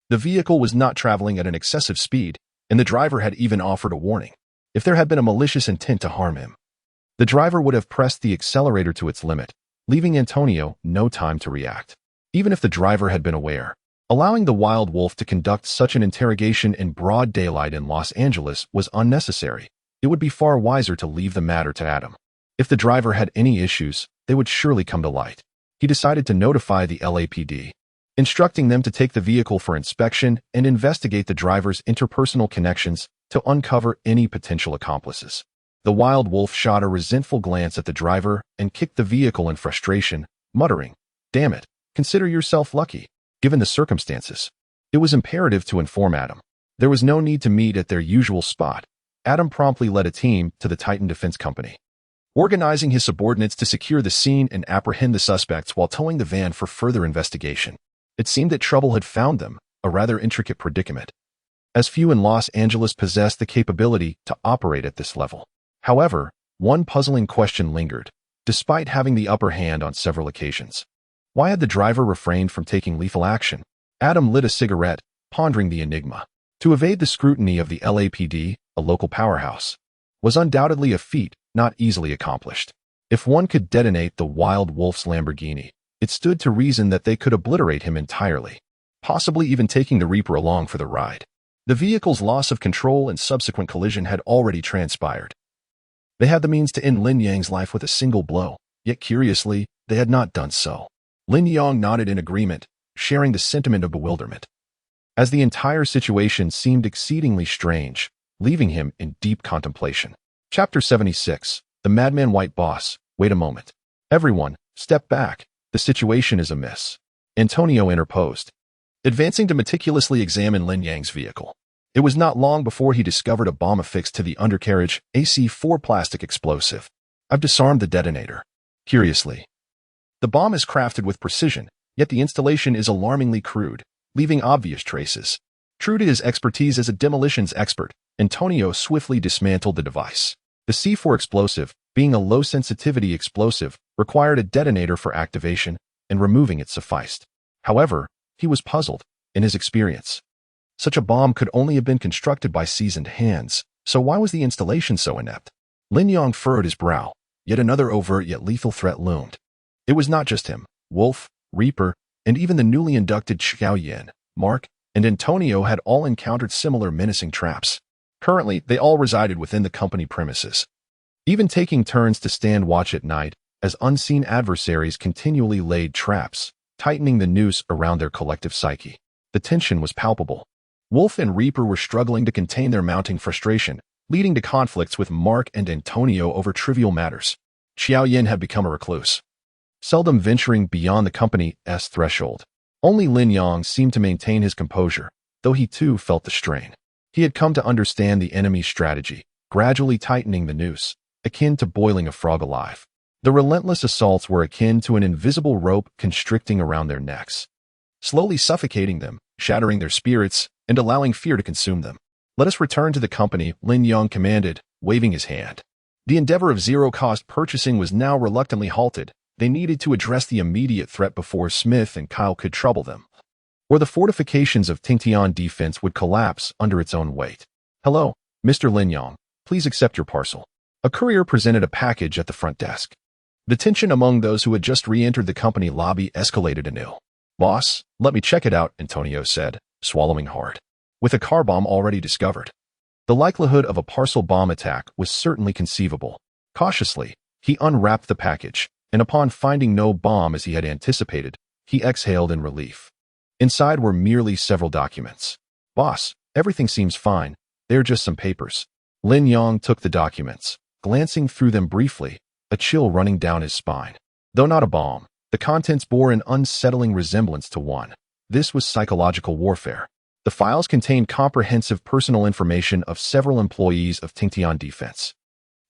A: The vehicle was not traveling at an excessive speed, and the driver had even offered a warning. If there had been a malicious intent to harm him, the driver would have pressed the accelerator to its limit, leaving Antonio no time to react. Even if the driver had been aware, allowing the Wild Wolf to conduct such an interrogation in broad daylight in Los Angeles was unnecessary. It would be far wiser to leave the matter to Adam. If the driver had any issues, they would surely come to light. He decided to notify the LAPD, instructing them to take the vehicle for inspection and investigate the driver's interpersonal connections to uncover any potential accomplices. The Wild Wolf shot a resentful glance at the driver and kicked the vehicle in frustration, muttering, Damn it, consider yourself lucky, given the circumstances. It was imperative to inform Adam. There was no need to meet at their usual spot. Adam promptly led a team to the Titan Defense Company, organizing his subordinates to secure the scene and apprehend the suspects while towing the van for further investigation. It seemed that trouble had found them, a rather intricate predicament, as few in Los Angeles possessed the capability to operate at this level. However, one puzzling question lingered, despite having the upper hand on several occasions. Why had the driver refrained from taking lethal action? Adam lit a cigarette, pondering the enigma. To evade the scrutiny of the LAPD, a local powerhouse, was undoubtedly a feat not easily accomplished. If one could detonate the Wild Wolf's Lamborghini, it stood to reason that they could obliterate him entirely, possibly even taking the Reaper along for the ride. The vehicle's loss of control and subsequent collision had already transpired. They had the means to end Lin Yang's life with a single blow, yet curiously, they had not done so. Lin Yang nodded in agreement, sharing the sentiment of bewilderment, as the entire situation seemed exceedingly strange, leaving him in deep contemplation. Chapter 76. The Madman White Boss. Wait a moment. Everyone, step back. The situation is amiss. Antonio interposed, advancing to meticulously examine Lin Yang's vehicle. It was not long before he discovered a bomb affixed to the undercarriage, AC-4 plastic explosive. I've disarmed the detonator. Curiously, the bomb is crafted with precision, yet the installation is alarmingly crude, leaving obvious traces. True to his expertise as a demolitions expert, Antonio swiftly dismantled the device. The C4 explosive, being a low-sensitivity explosive, required a detonator for activation, and removing it sufficed. However, he was puzzled. In his experience, such a bomb could only have been constructed by seasoned hands, so why was the installation so inept? Lin Yang furrowed his brow. Yet another overt yet lethal threat loomed. It was not just him. Wolf, Reaper, and even the newly inducted Xiaoyan, Mark, and Antonio had all encountered similar menacing traps. Currently, they all resided within the company premises, even taking turns to stand watch at night as unseen adversaries continually laid traps, tightening the noose around their collective psyche. The tension was palpable. Wolf and Reaper were struggling to contain their mounting frustration, leading to conflicts with Mark and Antonio over trivial matters. Xiaoyan had become a recluse, seldom venturing beyond the company's threshold. Only Lin Yang seemed to maintain his composure, though he too felt the strain. He had come to understand the enemy's strategy, gradually tightening the noose, akin to boiling a frog alive. The relentless assaults were akin to an invisible rope constricting around their necks. slowly suffocating them, shattering their spirits, and allowing fear to consume them. "Let us return to the company," Lin Yang commanded, waving his hand. The endeavor of zero-cost purchasing was now reluctantly halted. They needed to address the immediate threat before Smith and Kyle could trouble them, or the fortifications of Tingtian defense would collapse under its own weight. "Hello, Mr. Lin Yang. Please accept your parcel." A courier presented a package at the front desk. The tension among those who had just re-entered the company lobby escalated anew. "Boss, let me check it out," Antonio said, swallowing hard. With a car bomb already discovered, the likelihood of a parcel bomb attack was certainly conceivable. Cautiously, he unwrapped the package, and upon finding no bomb as he had anticipated, he exhaled in relief. Inside were merely several documents. "Boss, everything seems fine. They're just some papers." Lin Yang took the documents, glancing through them briefly, a chill running down his spine. Though not a bomb, the contents bore an unsettling resemblance to one. This was psychological warfare. The files contained comprehensive personal information of several employees of Tingtian Defense,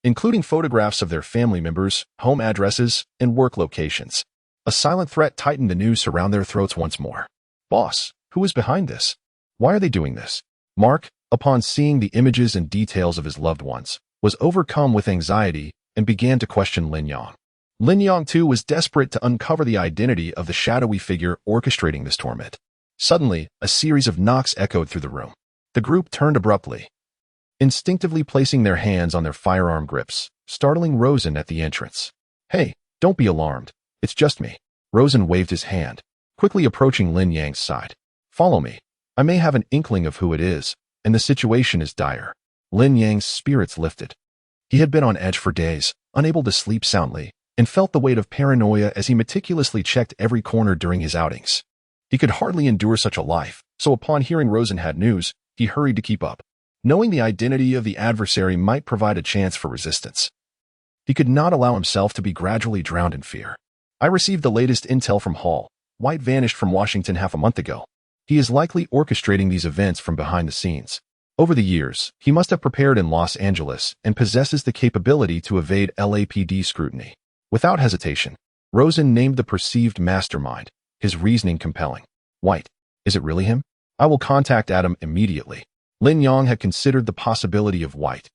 A: including photographs of their family members, home addresses, and work locations. A silent threat tightened the noose around their throats once more. "Boss, who is behind this? Why are they doing this?" Mark, upon seeing the images and details of his loved ones, was overcome with anxiety and began to question Lin Yang. Lin Yang, too, was desperate to uncover the identity of the shadowy figure orchestrating this torment. Suddenly, a series of knocks echoed through the room. The group turned abruptly, instinctively placing their hands on their firearm grips, startling Rosen at the entrance. "Hey, don't be alarmed. It's just me." Rosen waved his hand, quickly approaching Lin Yang's side. "Follow me. I may have an inkling of who it is, and the situation is dire." Lin Yang's spirits lifted. He had been on edge for days, unable to sleep soundly, and felt the weight of paranoia as he meticulously checked every corner during his outings. He could hardly endure such a life, so upon hearing Rosen had news, he hurried to keep up, knowing the identity of the adversary might provide a chance for resistance. He could not allow himself to be gradually drowned in fear. "I received the latest intel from Hall. White vanished from Washington half a month ago. He is likely orchestrating these events from behind the scenes. Over the years, he must have prepared in Los Angeles and possesses the capability to evade LAPD scrutiny." Without hesitation, Rosen named the perceived mastermind, his reasoning compelling. "White, is it really him? I will contact Adam immediately." Lin Yang had considered the possibility of White,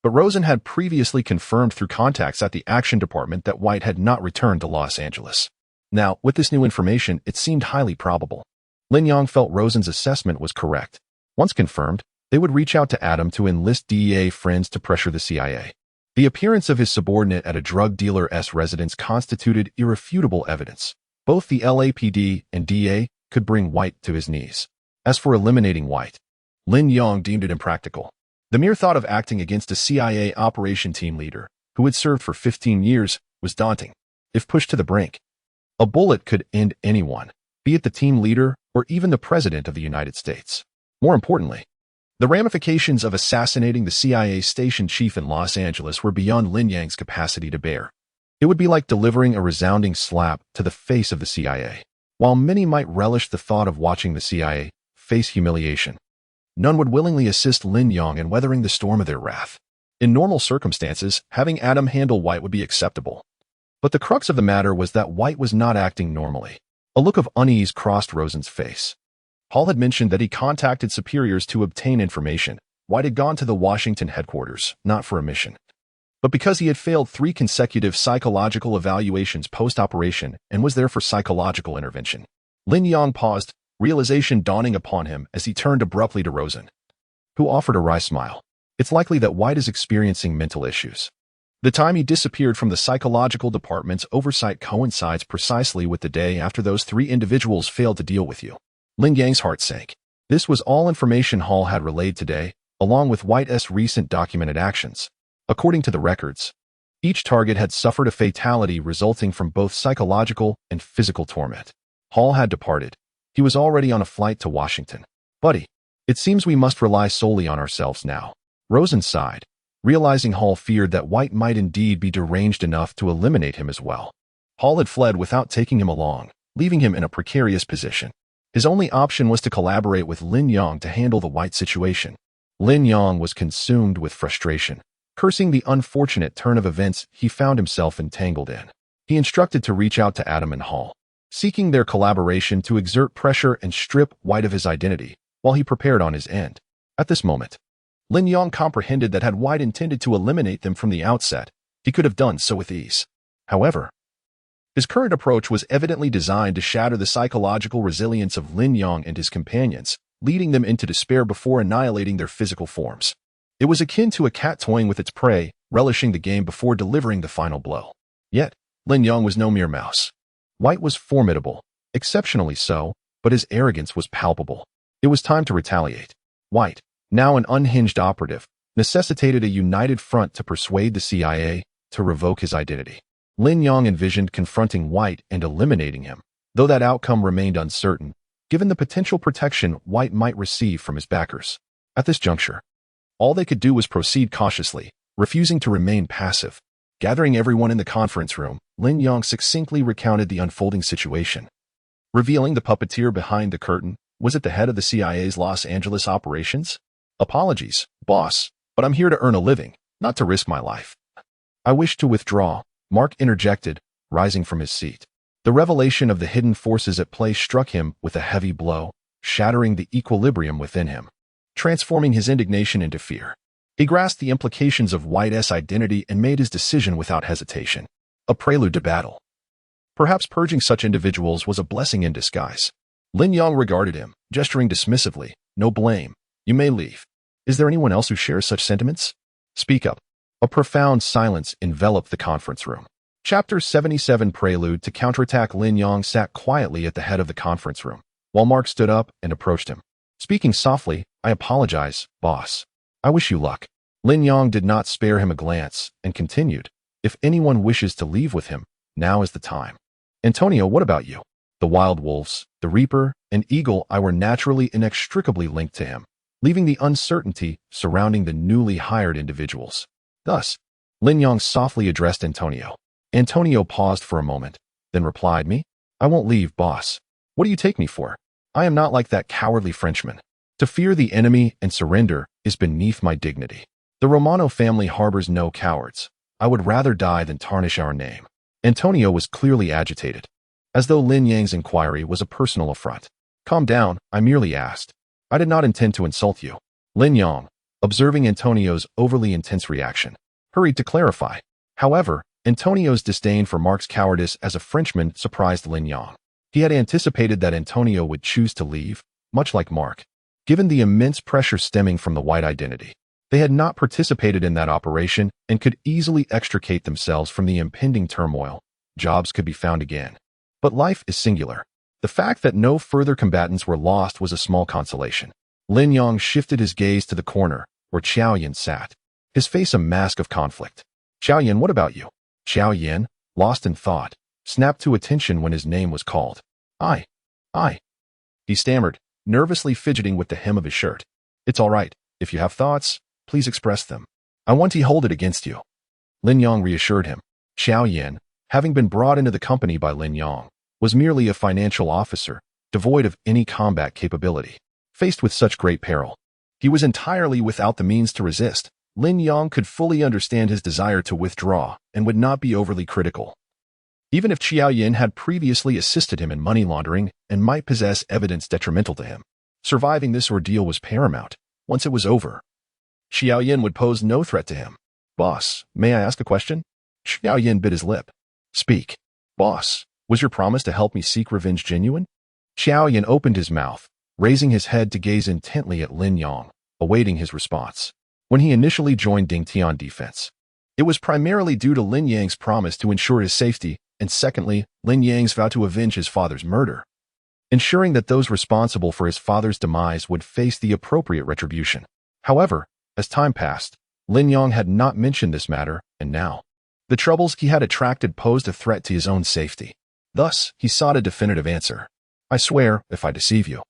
A: but Rosen had previously confirmed through contacts at the Action Department that White had not returned to Los Angeles. Now, with this new information, it seemed highly probable. Lin Yang felt Rosen's assessment was correct. Once confirmed, they would reach out to Adam to enlist DEA friends to pressure the CIA. The appearance of his subordinate at a drug dealer's residence constituted irrefutable evidence. Both the LAPD and DEA could bring White to his knees. As for eliminating White, Lin Yang deemed it impractical. The mere thought of acting against a CIA operation team leader, who had served for 15 years, was daunting. If pushed to the brink, a bullet could end anyone, be it the team leader or even the President of the United States. More importantly, the ramifications of assassinating the CIA station chief in Los Angeles were beyond Lin Yang's capacity to bear. It would be like delivering a resounding slap to the face of the CIA. While many might relish the thought of watching the CIA face humiliation, none would willingly assist Lin Yang in weathering the storm of their wrath. In normal circumstances, having Adam handle White would be acceptable. But the crux of the matter was that White was not acting normally. A look of unease crossed Rosen's face. Hall had mentioned that he contacted superiors to obtain information. White had gone to the Washington headquarters, not for a mission, but because he had failed 3 consecutive psychological evaluations post-operation and was there for psychological intervention. Lin Yang paused, realization dawning upon him as he turned abruptly to Rosen, who offered a wry smile. "It's likely that White is experiencing mental issues. The time he disappeared from the psychological department's oversight coincides precisely with the day after those 3 individuals failed to deal with you." Lin Yang's heart sank. This was all information Hall had relayed today, along with White's recent documented actions. According to the records, each target had suffered a fatality resulting from both psychological and physical torment. Hall had departed. He was already on a flight to Washington. "Buddy, it seems we must rely solely on ourselves now." Rosen sighed, realizing Hall feared that White might indeed be deranged enough to eliminate him as well. Hall had fled without taking him along, leaving him in a precarious position. His only option was to collaborate with Lin Yang to handle the White situation. Lin Yang was consumed with frustration, cursing the unfortunate turn of events he found himself entangled in. He instructed to reach out to Adam and Hall. seeking their collaboration to exert pressure and strip White of his identity while he prepared on his end. At this moment, Lin Yang comprehended that had White intended to eliminate them from the outset, he could have done so with ease. However, his current approach was evidently designed to shatter the psychological resilience of Lin Yang and his companions, leading them into despair before annihilating their physical forms. It was akin to a cat toying with its prey, relishing the game before delivering the final blow. Yet, Lin Yang was no mere mouse. White was formidable, exceptionally so, but his arrogance was palpable. It was time to retaliate. White, now an unhinged operative, necessitated a united front to persuade the CIA to revoke his identity. Lin Yang envisioned confronting White and eliminating him, though that outcome remained uncertain, given the potential protection White might receive from his backers. At this juncture, all they could do was proceed cautiously, refusing to remain passive. Gathering everyone in the conference room, Lin Yang succinctly recounted the unfolding situation. Revealing the puppeteer behind the curtain was at the head of the CIA's Los Angeles operations. "Apologies, boss, but I'm here to earn a living, not to risk my life." "I wish to withdraw," Mark interjected, rising from his seat. The revelation of the hidden forces at play struck him with a heavy blow, shattering the equilibrium within him, transforming his indignation into fear. He grasped the implications of White's identity and made his decision without hesitation. A prelude to battle. Perhaps purging such individuals was a blessing in disguise. Lin Yang regarded him, gesturing dismissively. "No blame. You may leave. Is there anyone else who shares such sentiments? Speak up." A profound silence enveloped the conference room. Chapter 77 Prelude to counterattack. Lin Yang sat quietly at the head of the conference room, while Mark stood up and approached him. Speaking softly, "I apologize, boss. I wish you luck." Lin Yang did not spare him a glance and continued, "If anyone wishes to leave with him, now is the time. Antonio, what about you? The wild wolves, the Reaper, and Eagle Eye were naturally inextricably linked to him, leaving the uncertainty surrounding the newly hired individuals. Thus, Lin Yang softly addressed Antonio. Antonio paused for a moment, then replied, "Me? I won't leave, boss. What do you take me for? I am not like that cowardly Frenchman. To fear the enemy and surrender is beneath my dignity. The Romano family harbors no cowards. I would rather die than tarnish our name." Antonio was clearly agitated, as though Lin Yang's inquiry was a personal affront. "Calm down, I merely asked. I did not intend to insult you." Lin Yang, observing Antonio's overly intense reaction, hurried to clarify. However, Antonio's disdain for Mark's cowardice as a Frenchman surprised Lin Yang. He had anticipated that Antonio would choose to leave, much like Mark. Given the immense pressure stemming from the White identity, they had not participated in that operation and could easily extricate themselves from the impending turmoil. Jobs could be found again. But life is singular. The fact that no further combatants were lost was a small consolation. Lin Yang shifted his gaze to the corner where Xiao Yan sat, his face a mask of conflict. "Xiao Yan, what about you?" Xiao Yan, lost in thought, snapped to attention when his name was called. I, he stammered, nervously fidgeting with the hem of his shirt. "It's all right. If you have thoughts, please express them. I won't hold it against you." Lin Yang reassured him. Xiao Yan, having been brought into the company by Lin Yang, was merely a financial officer, devoid of any combat capability. Faced with such great peril, he was entirely without the means to resist. Lin Yang could fully understand his desire to withdraw and would not be overly critical. Even if Xiao Yan had previously assisted him in money laundering and might possess evidence detrimental to him, surviving this ordeal was paramount. Once it was over, Xiao Yan would pose no threat to him. "Boss, may I ask a question?" Xiao Yan bit his lip. "Speak." "Boss, was your promise to help me seek revenge genuine?" Xiao Yan opened his mouth, raising his head to gaze intently at Lin Yang, awaiting his response. When he initially joined Ding Tian defense, it was primarily due to Lin Yang's promise to ensure his safety, and secondly, Lin Yang's vow to avenge his father's murder, ensuring that those responsible for his father's demise would face the appropriate retribution. However, as time passed, Lin Yang had not mentioned this matter, and now, the troubles he had attracted posed a threat to his own safety. Thus, he sought a definitive answer. "I swear, if I deceive you,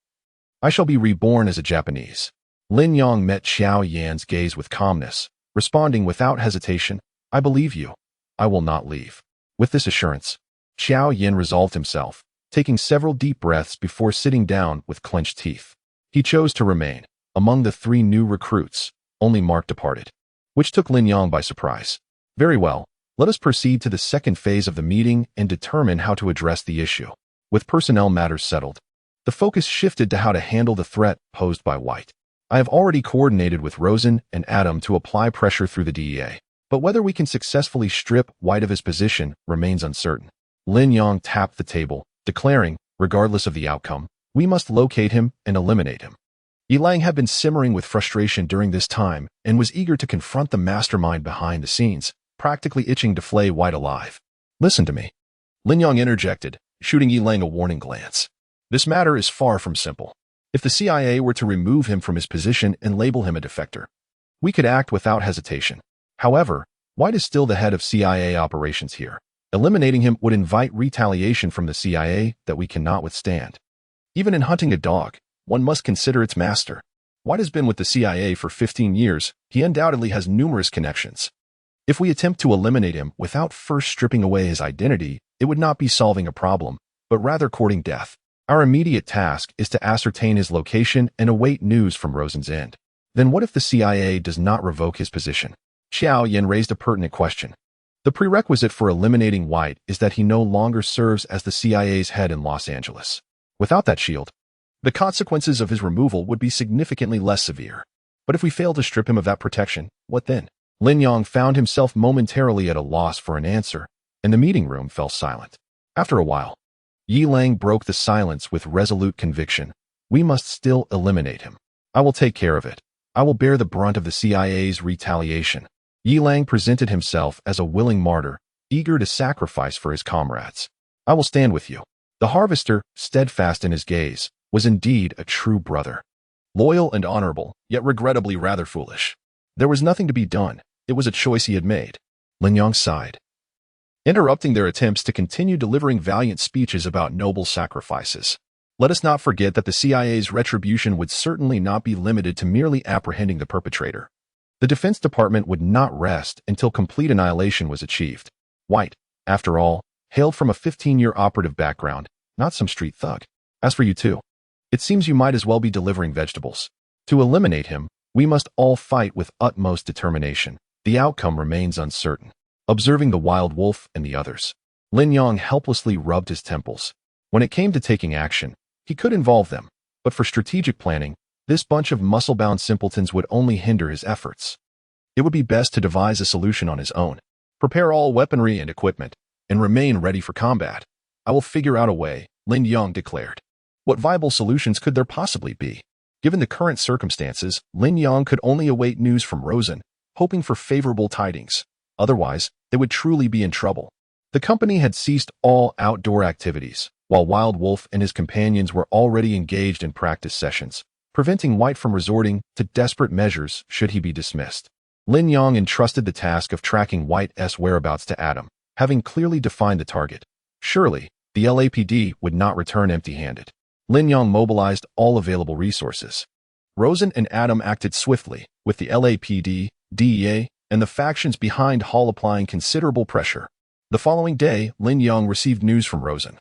A: I shall be reborn as a Japanese." Lin Yang met Xiao Yan's gaze with calmness, responding without hesitation, "I believe you. I will not leave." With this assurance, Xiao Yan resolved himself, taking several deep breaths before sitting down with clenched teeth. He chose to remain. Among the three new recruits, only Mark departed, which took Lin Yang by surprise. "Very well, let us proceed to the second phase of the meeting and determine how to address the issue." With personnel matters settled, the focus shifted to how to handle the threat posed by White. I have already coordinated with Rosen and Adam to apply pressure through the DEA, but whether we can successfully strip White of his position remains uncertain. Lin Yang tapped the table, declaring, regardless of the outcome, we must locate him and eliminate him. Lang had been simmering with frustration during this time and was eager to confront the mastermind behind the scenes, practically itching to flay White alive. Listen to me. Lin Yang interjected, shooting Lang a warning glance. This matter is far from simple. If the CIA were to remove him from his position and label him a defector, we could act without hesitation. However, White is still the head of CIA operations here. Eliminating him would invite retaliation from the CIA that we cannot withstand. Even in hunting a dog, one must consider its master. White has been with the CIA for 15 years. He undoubtedly has numerous connections. If we attempt to eliminate him without first stripping away his identity, it would not be solving a problem, but rather courting death. Our immediate task is to ascertain his location and await news from Rosen's end. Then what if the CIA does not revoke his position? Xiao Yan raised a pertinent question. The prerequisite for eliminating White is that he no longer serves as the CIA's head in Los Angeles. Without that shield, the consequences of his removal would be significantly less severe. But if we fail to strip him of that protection, what then? Lin Yang found himself momentarily at a loss for an answer, and the meeting room fell silent. After a while, Lang broke the silence with resolute conviction. We must still eliminate him. I will take care of it. I will bear the brunt of the CIA's retaliation. Lang presented himself as a willing martyr, eager to sacrifice for his comrades. I will stand with you. The harvester, steadfast in his gaze, was indeed a true brother. Loyal and honorable, yet regrettably rather foolish. There was nothing to be done. It was a choice he had made. Lin Yang sighed, interrupting their attempts to continue delivering valiant speeches about noble sacrifices. Let us not forget that the CIA's retribution would certainly not be limited to merely apprehending the perpetrator. The Defense Department would not rest until complete annihilation was achieved. White, after all, hailed from a 15-year operative background, not some street thug. As for you two, it seems you might as well be delivering vegetables. To eliminate him, we must all fight with utmost determination. The outcome remains uncertain. Observing the wild wolf and the others, Lin Yang helplessly rubbed his temples. When it came to taking action, he could involve them, but for strategic planning, this bunch of muscle-bound simpletons would only hinder his efforts. It would be best to devise a solution on his own. Prepare all weaponry and equipment, and remain ready for combat. I will figure out a way, Lin Yang declared. What viable solutions could there possibly be? Given the current circumstances, Lin Yang could only await news from Rosen, hoping for favorable tidings. Otherwise, they would truly be in trouble. The company had ceased all outdoor activities, while Wild Wolf and his companions were already engaged in practice sessions, preventing White from resorting to desperate measures should he be dismissed. Lin Yang entrusted the task of tracking White's whereabouts to Adam, having clearly defined the target. Surely, the LAPD would not return empty-handed. Lin Yang mobilized all available resources. Rosen and Adam acted swiftly, with the LAPD, DEA, and the factions behind Hall applying considerable pressure. The following day, Lin Yang received news from Rosen.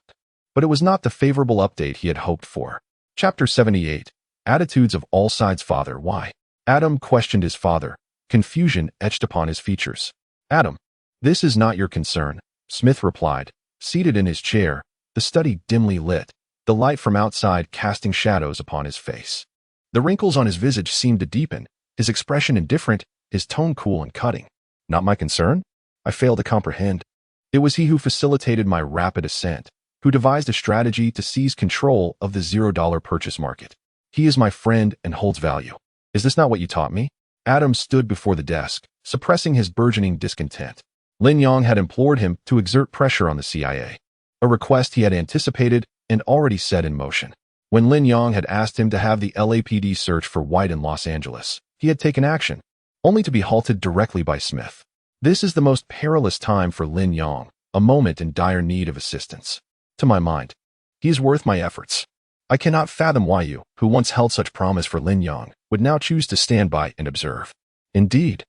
A: But it was not the favorable update he had hoped for. Chapter 78. Attitudes of all sides. Father, why? Adam questioned his father. Confusion etched upon his features. Adam, this is not your concern, Smith replied, seated in his chair, the study dimly lit, the light from outside casting shadows upon his face. The wrinkles on his visage seemed to deepen, his expression indifferent, his tone cool and cutting. Not my concern? I fail to comprehend. It was he who facilitated my rapid ascent, who devised a strategy to seize control of the $0 purchase market. He is my friend and holds value. Is this not what you taught me? Adam stood before the desk, suppressing his burgeoning discontent. Lin Yang had implored him to exert pressure on the CIA, a request he had anticipated and already set in motion. When Lin Yang had asked him to have the LAPD search for White in Los Angeles, he had taken action, only to be halted directly by Smith. This is the most perilous time for Lin Yang, a moment in dire need of assistance. To my mind, he is worth my efforts. I cannot fathom why you, who once held such promise for Lin Yang, would now choose to stand by and observe. Indeed,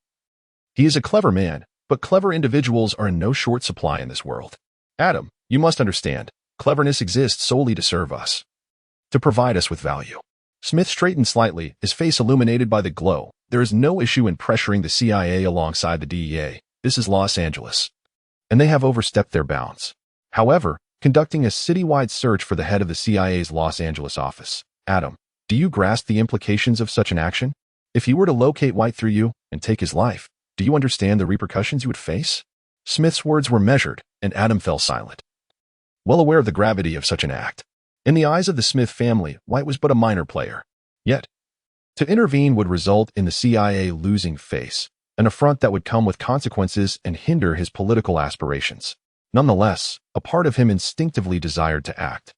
A: he is a clever man, but clever individuals are in no short supply in this world. Adam, you must understand, cleverness exists solely to serve us, to provide us with value. Smith straightened slightly, his face illuminated by the glow. There is no issue in pressuring the CIA alongside the DEA. This is Los Angeles, and they have overstepped their bounds. However, conducting a citywide search for the head of the CIA's Los Angeles office. Adam, do you grasp the implications of such an action? If he were to locate White through you and take his life, do you understand the repercussions you would face? Smith's words were measured, and Adam fell silent, well aware of the gravity of such an act. In the eyes of the Smith family, White was but a minor player. Yet, to intervene would result in the CIA losing face, an affront that would come with consequences and hinder his political aspirations. Nonetheless, a part of him instinctively desired to act.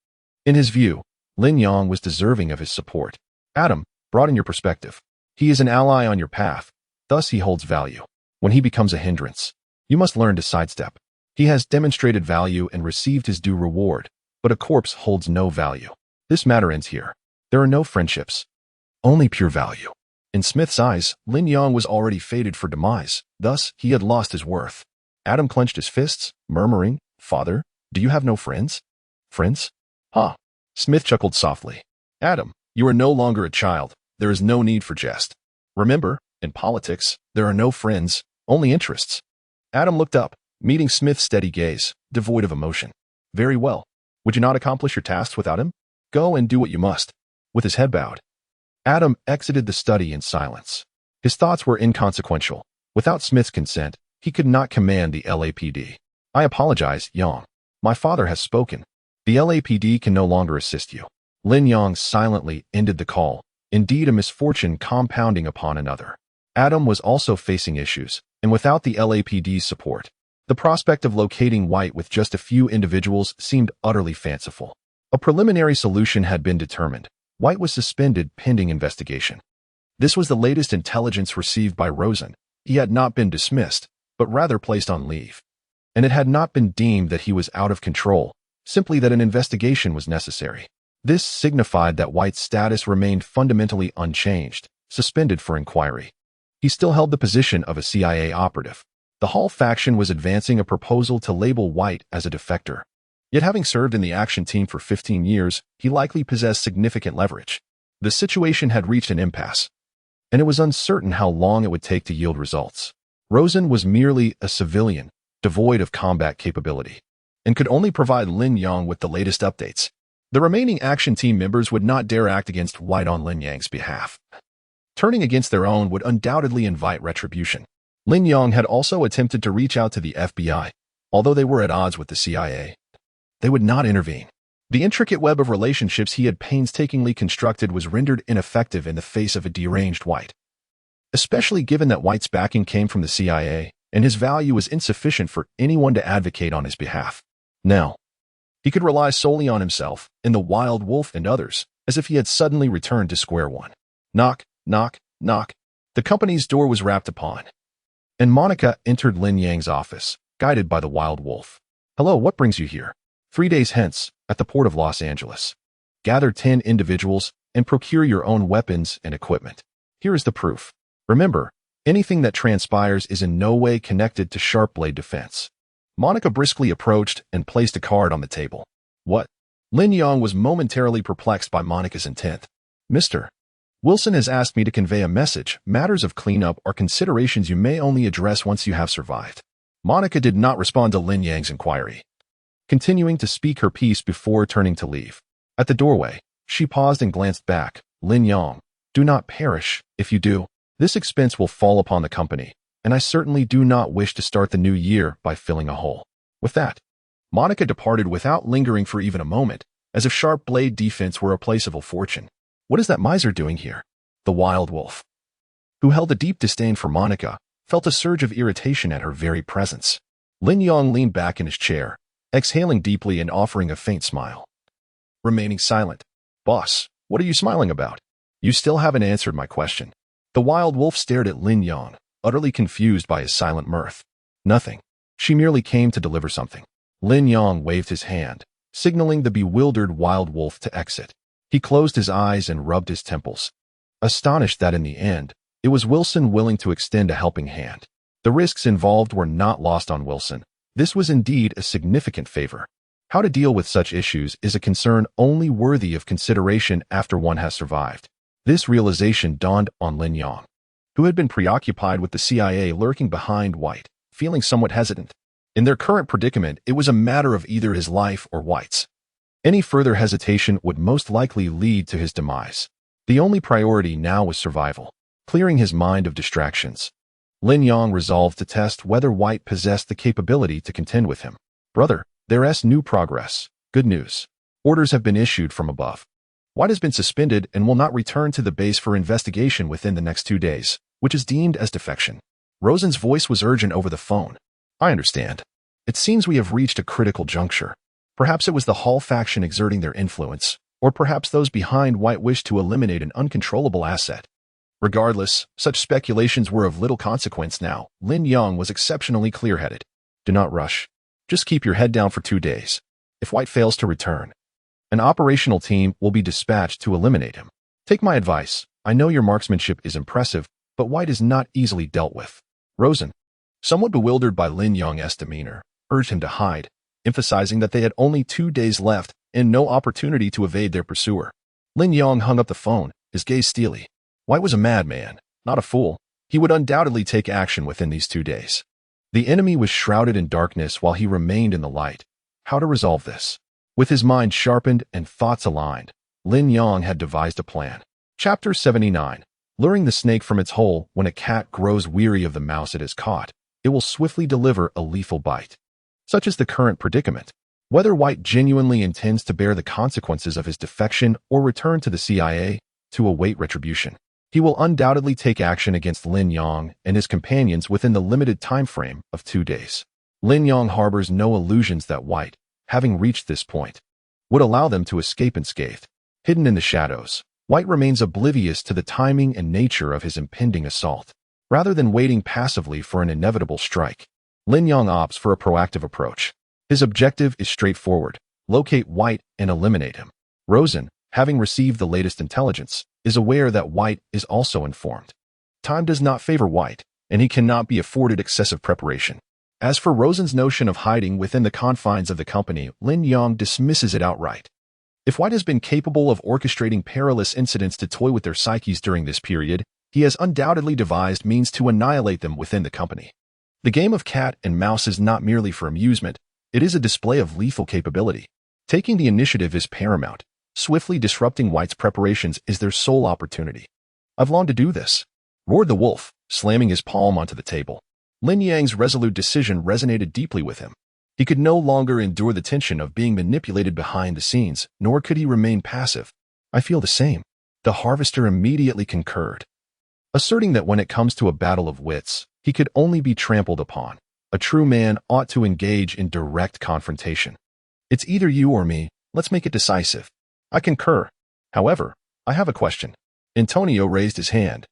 A: In his view, Lin Yang was deserving of his support. Adam, broaden your perspective. He is an ally on your path, thus he holds value. When he becomes a hindrance, you must learn to sidestep. He has demonstrated value and received his due reward, but a corpse holds no value. This matter ends here. There are no friendships, only pure value. In Smith's eyes, Lin Yang was already fated for demise, thus he had lost his worth. Adam clenched his fists, murmuring, "Father, do you have no friends?" "Friends? Huh." Smith chuckled softly. "Adam, you are no longer a child. There is no need for jest. Remember, in politics, there are no friends, only interests." Adam looked up, meeting Smith's steady gaze, devoid of emotion. "Very well. Would you not accomplish your tasks without him? Go and do what you must." With his head bowed, Adam exited the study in silence. His thoughts were inconsequential. Without Smith's consent, he could not command the LAPD. "I apologize, Yang. My father has spoken. The LAPD can no longer assist you." Lin Yang silently ended the call, indeed a misfortune compounding upon another. Adam was also facing issues, and without the LAPD's support, the prospect of locating White with just a few individuals seemed utterly fanciful. A preliminary solution had been determined. White was suspended pending investigation. This was the latest intelligence received by Rosen. He had not been dismissed, but rather placed on leave. And it had not been deemed that he was out of control, simply that an investigation was necessary. This signified that White's status remained fundamentally unchanged, suspended for inquiry. He still held the position of a CIA operative. The Hall faction was advancing a proposal to label White as a defector. Yet having served in the action team for 15 years, he likely possessed significant leverage. The situation had reached an impasse, and it was uncertain how long it would take to yield results. Rosen was merely a civilian, devoid of combat capability, and could only provide Lin Yang with the latest updates. The remaining action team members would not dare act against White on Lin Yang's behalf. Turning against their own would undoubtedly invite retribution. Lin Yang had also attempted to reach out to the FBI, although they were at odds with the CIA. They would not intervene. The intricate web of relationships he had painstakingly constructed was rendered ineffective in the face of a deranged White. Especially given that White's backing came from the CIA, and his value was insufficient for anyone to advocate on his behalf. Now, he could rely solely on himself, and the Wild Wolf and others, as if he had suddenly returned to square one. Knock, knock, knock. The company's door was rapped upon, and Monica entered Lin Yang's office, guided by the Wild Wolf. "Hello, what brings you here?" 3 days hence, at the port of Los Angeles. Gather 10 individuals and procure your own weapons and equipment. Here is the proof. Remember, anything that transpires is in no way connected to Sharp Blade Defense. Monica briskly approached and placed a card on the table. "What?" Lin Yang was momentarily perplexed by Monica's intent. "Mr. Wilson has asked me to convey a message. Matters of cleanup are considerations you may only address once you have survived." Monica did not respond to Lin Yang's inquiry, continuing to speak her piece before turning to leave. At the doorway, she paused and glanced back. "Lin Yang, do not perish. If you do, this expense will fall upon the company, and I certainly do not wish to start the new year by filling a hole." With that, Monica departed without lingering for even a moment, as if Sharp Blade Defense were a place of ill fortune. What is that miser doing here? The Wild Wolf, who held a deep disdain for Monica, felt a surge of irritation at her very presence. Lin Yang leaned back in his chair, exhaling deeply and offering a faint smile. Remaining silent. "Boss, what are you smiling about? You still haven't answered my question." The Wild Wolf stared at Lin Yang, utterly confused by his silent mirth. "Nothing. She merely came to deliver something." Lin Yang waved his hand, signaling the bewildered Wild Wolf to exit. He closed his eyes and rubbed his temples, astonished that in the end, it was Wilson willing to extend a helping hand. The risks involved were not lost on Wilson. This was indeed a significant favor. How to deal with such issues is a concern only worthy of consideration after one has survived. This realization dawned on Lin Yang, who had been preoccupied with the CIA lurking behind White, feeling somewhat hesitant. In their current predicament, it was a matter of either his life or White's. Any further hesitation would most likely lead to his demise. The only priority now was survival, clearing his mind of distractions. Lin Yang resolved to test whether White possessed the capability to contend with him. Brother, there's new progress. Good news. Orders have been issued from above. White has been suspended and will not return to the base for investigation within the next 2 days, which is deemed as defection. Rosen's voice was urgent over the phone. I understand. It seems we have reached a critical juncture. Perhaps it was the Hall faction exerting their influence, or perhaps those behind White wished to eliminate an uncontrollable asset. Regardless, such speculations were of little consequence now. Lin Yang was exceptionally clear-headed. Do not rush. Just keep your head down for 2 days. If White fails to return, an operational team will be dispatched to eliminate him. Take my advice. I know your marksmanship is impressive, but White is not easily dealt with. Rosen, somewhat bewildered by Lin Yang's demeanor, urged him to hide, emphasizing that they had only 2 days left and no opportunity to evade their pursuer. Lin Yang hung up the phone, his gaze steely. White was a madman, not a fool. He would undoubtedly take action within these 2 days. The enemy was shrouded in darkness while he remained in the light. How to resolve this? With his mind sharpened and thoughts aligned, Lin Yang had devised a plan. Chapter 79. Luring the snake from its hole. When a cat grows weary of the mouse it has caught, it will swiftly deliver a lethal bite. Such is the current predicament. Whether White genuinely intends to bear the consequences of his defection or return to the CIA to await retribution, he will undoubtedly take action against Lin Yang and his companions within the limited time frame of 2 days. Lin Yang harbors no illusions that White, having reached this point, would allow them to escape unscathed. Hidden in the shadows, White remains oblivious to the timing and nature of his impending assault. Rather than waiting passively for an inevitable strike, Lin Yang opts for a proactive approach. His objective is straightforward: locate White and eliminate him. Rosen, having received the latest intelligence, is aware that White is also informed. Time does not favor White, and he cannot be afforded excessive preparation. As for Rosen's notion of hiding within the confines of the company, Lin Yang dismisses it outright. If White has been capable of orchestrating perilous incidents to toy with their psyches during this period, he has undoubtedly devised means to annihilate them within the company. The game of cat and mouse is not merely for amusement, it is a display of lethal capability. Taking the initiative is paramount. Swiftly disrupting White's preparations is their sole opportunity. I've longed to do this, roared the wolf, slamming his palm onto the table. Lin Yang's resolute decision resonated deeply with him. He could no longer endure the tension of being manipulated behind the scenes, nor could he remain passive. I feel the same. The harvester immediately concurred, asserting that when it comes to a battle of wits, he could only be trampled upon. A true man ought to engage in direct confrontation. It's either you or me, let's make it decisive. I concur. However, I have a question. Antonio raised his hand,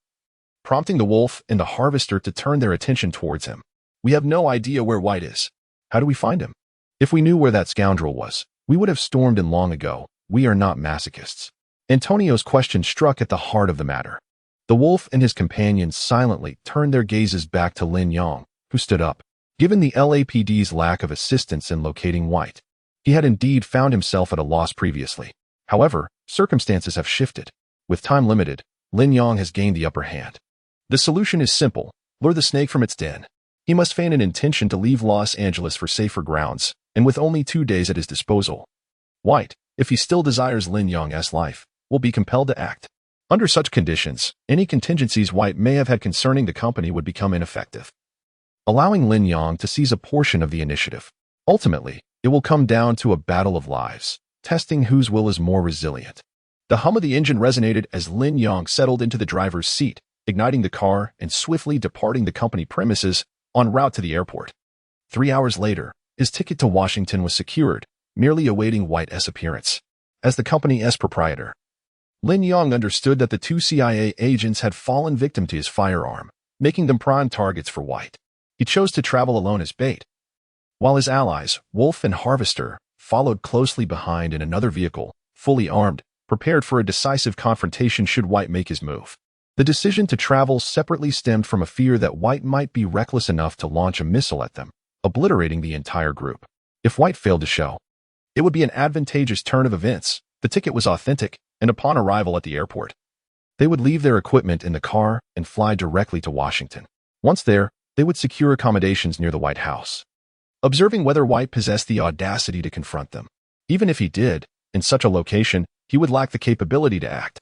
A: prompting the wolf and the harvester to turn their attention towards him. We have no idea where White is. How do we find him? If we knew where that scoundrel was, we would have stormed in long ago. We are not masochists. Antonio's question struck at the heart of the matter. The wolf and his companions silently turned their gazes back to Lin Yang, who stood up. Given the LAPD's lack of assistance in locating White, he had indeed found himself at a loss previously. However, circumstances have shifted. With time limited, Lin Yang has gained the upper hand. The solution is simple: lure the snake from its den. He must feign an intention to leave Los Angeles for safer grounds, and with only 2 days at his disposal, White, if he still desires Lin Yang's life, will be compelled to act. Under such conditions, any contingencies White may have had concerning the company would become ineffective, allowing Lin Yang to seize a portion of the initiative. Ultimately, it will come down to a battle of lives, testing whose will is more resilient. The hum of the engine resonated as Lin Yang settled into the driver's seat, igniting the car and swiftly departing the company premises en route to the airport. 3 hours later, his ticket to Washington was secured, merely awaiting White's appearance. As the company's proprietor, Lin Yang understood that the 2 CIA agents had fallen victim to his firearm, making them prime targets for White. He chose to travel alone as bait, while his allies, Wolf and Harvester, followed closely behind in another vehicle, fully armed, prepared for a decisive confrontation should White make his move. The decision to travel separately stemmed from a fear that White might be reckless enough to launch a missile at them, obliterating the entire group. If White failed to show, it would be an advantageous turn of events. The ticket was authentic, and upon arrival at the airport, they would leave their equipment in the car and fly directly to Washington. Once there, they would secure accommodations near the White House. observing whether White possessed the audacity to confront them. Even if he did, in such a location, he would lack the capability to act,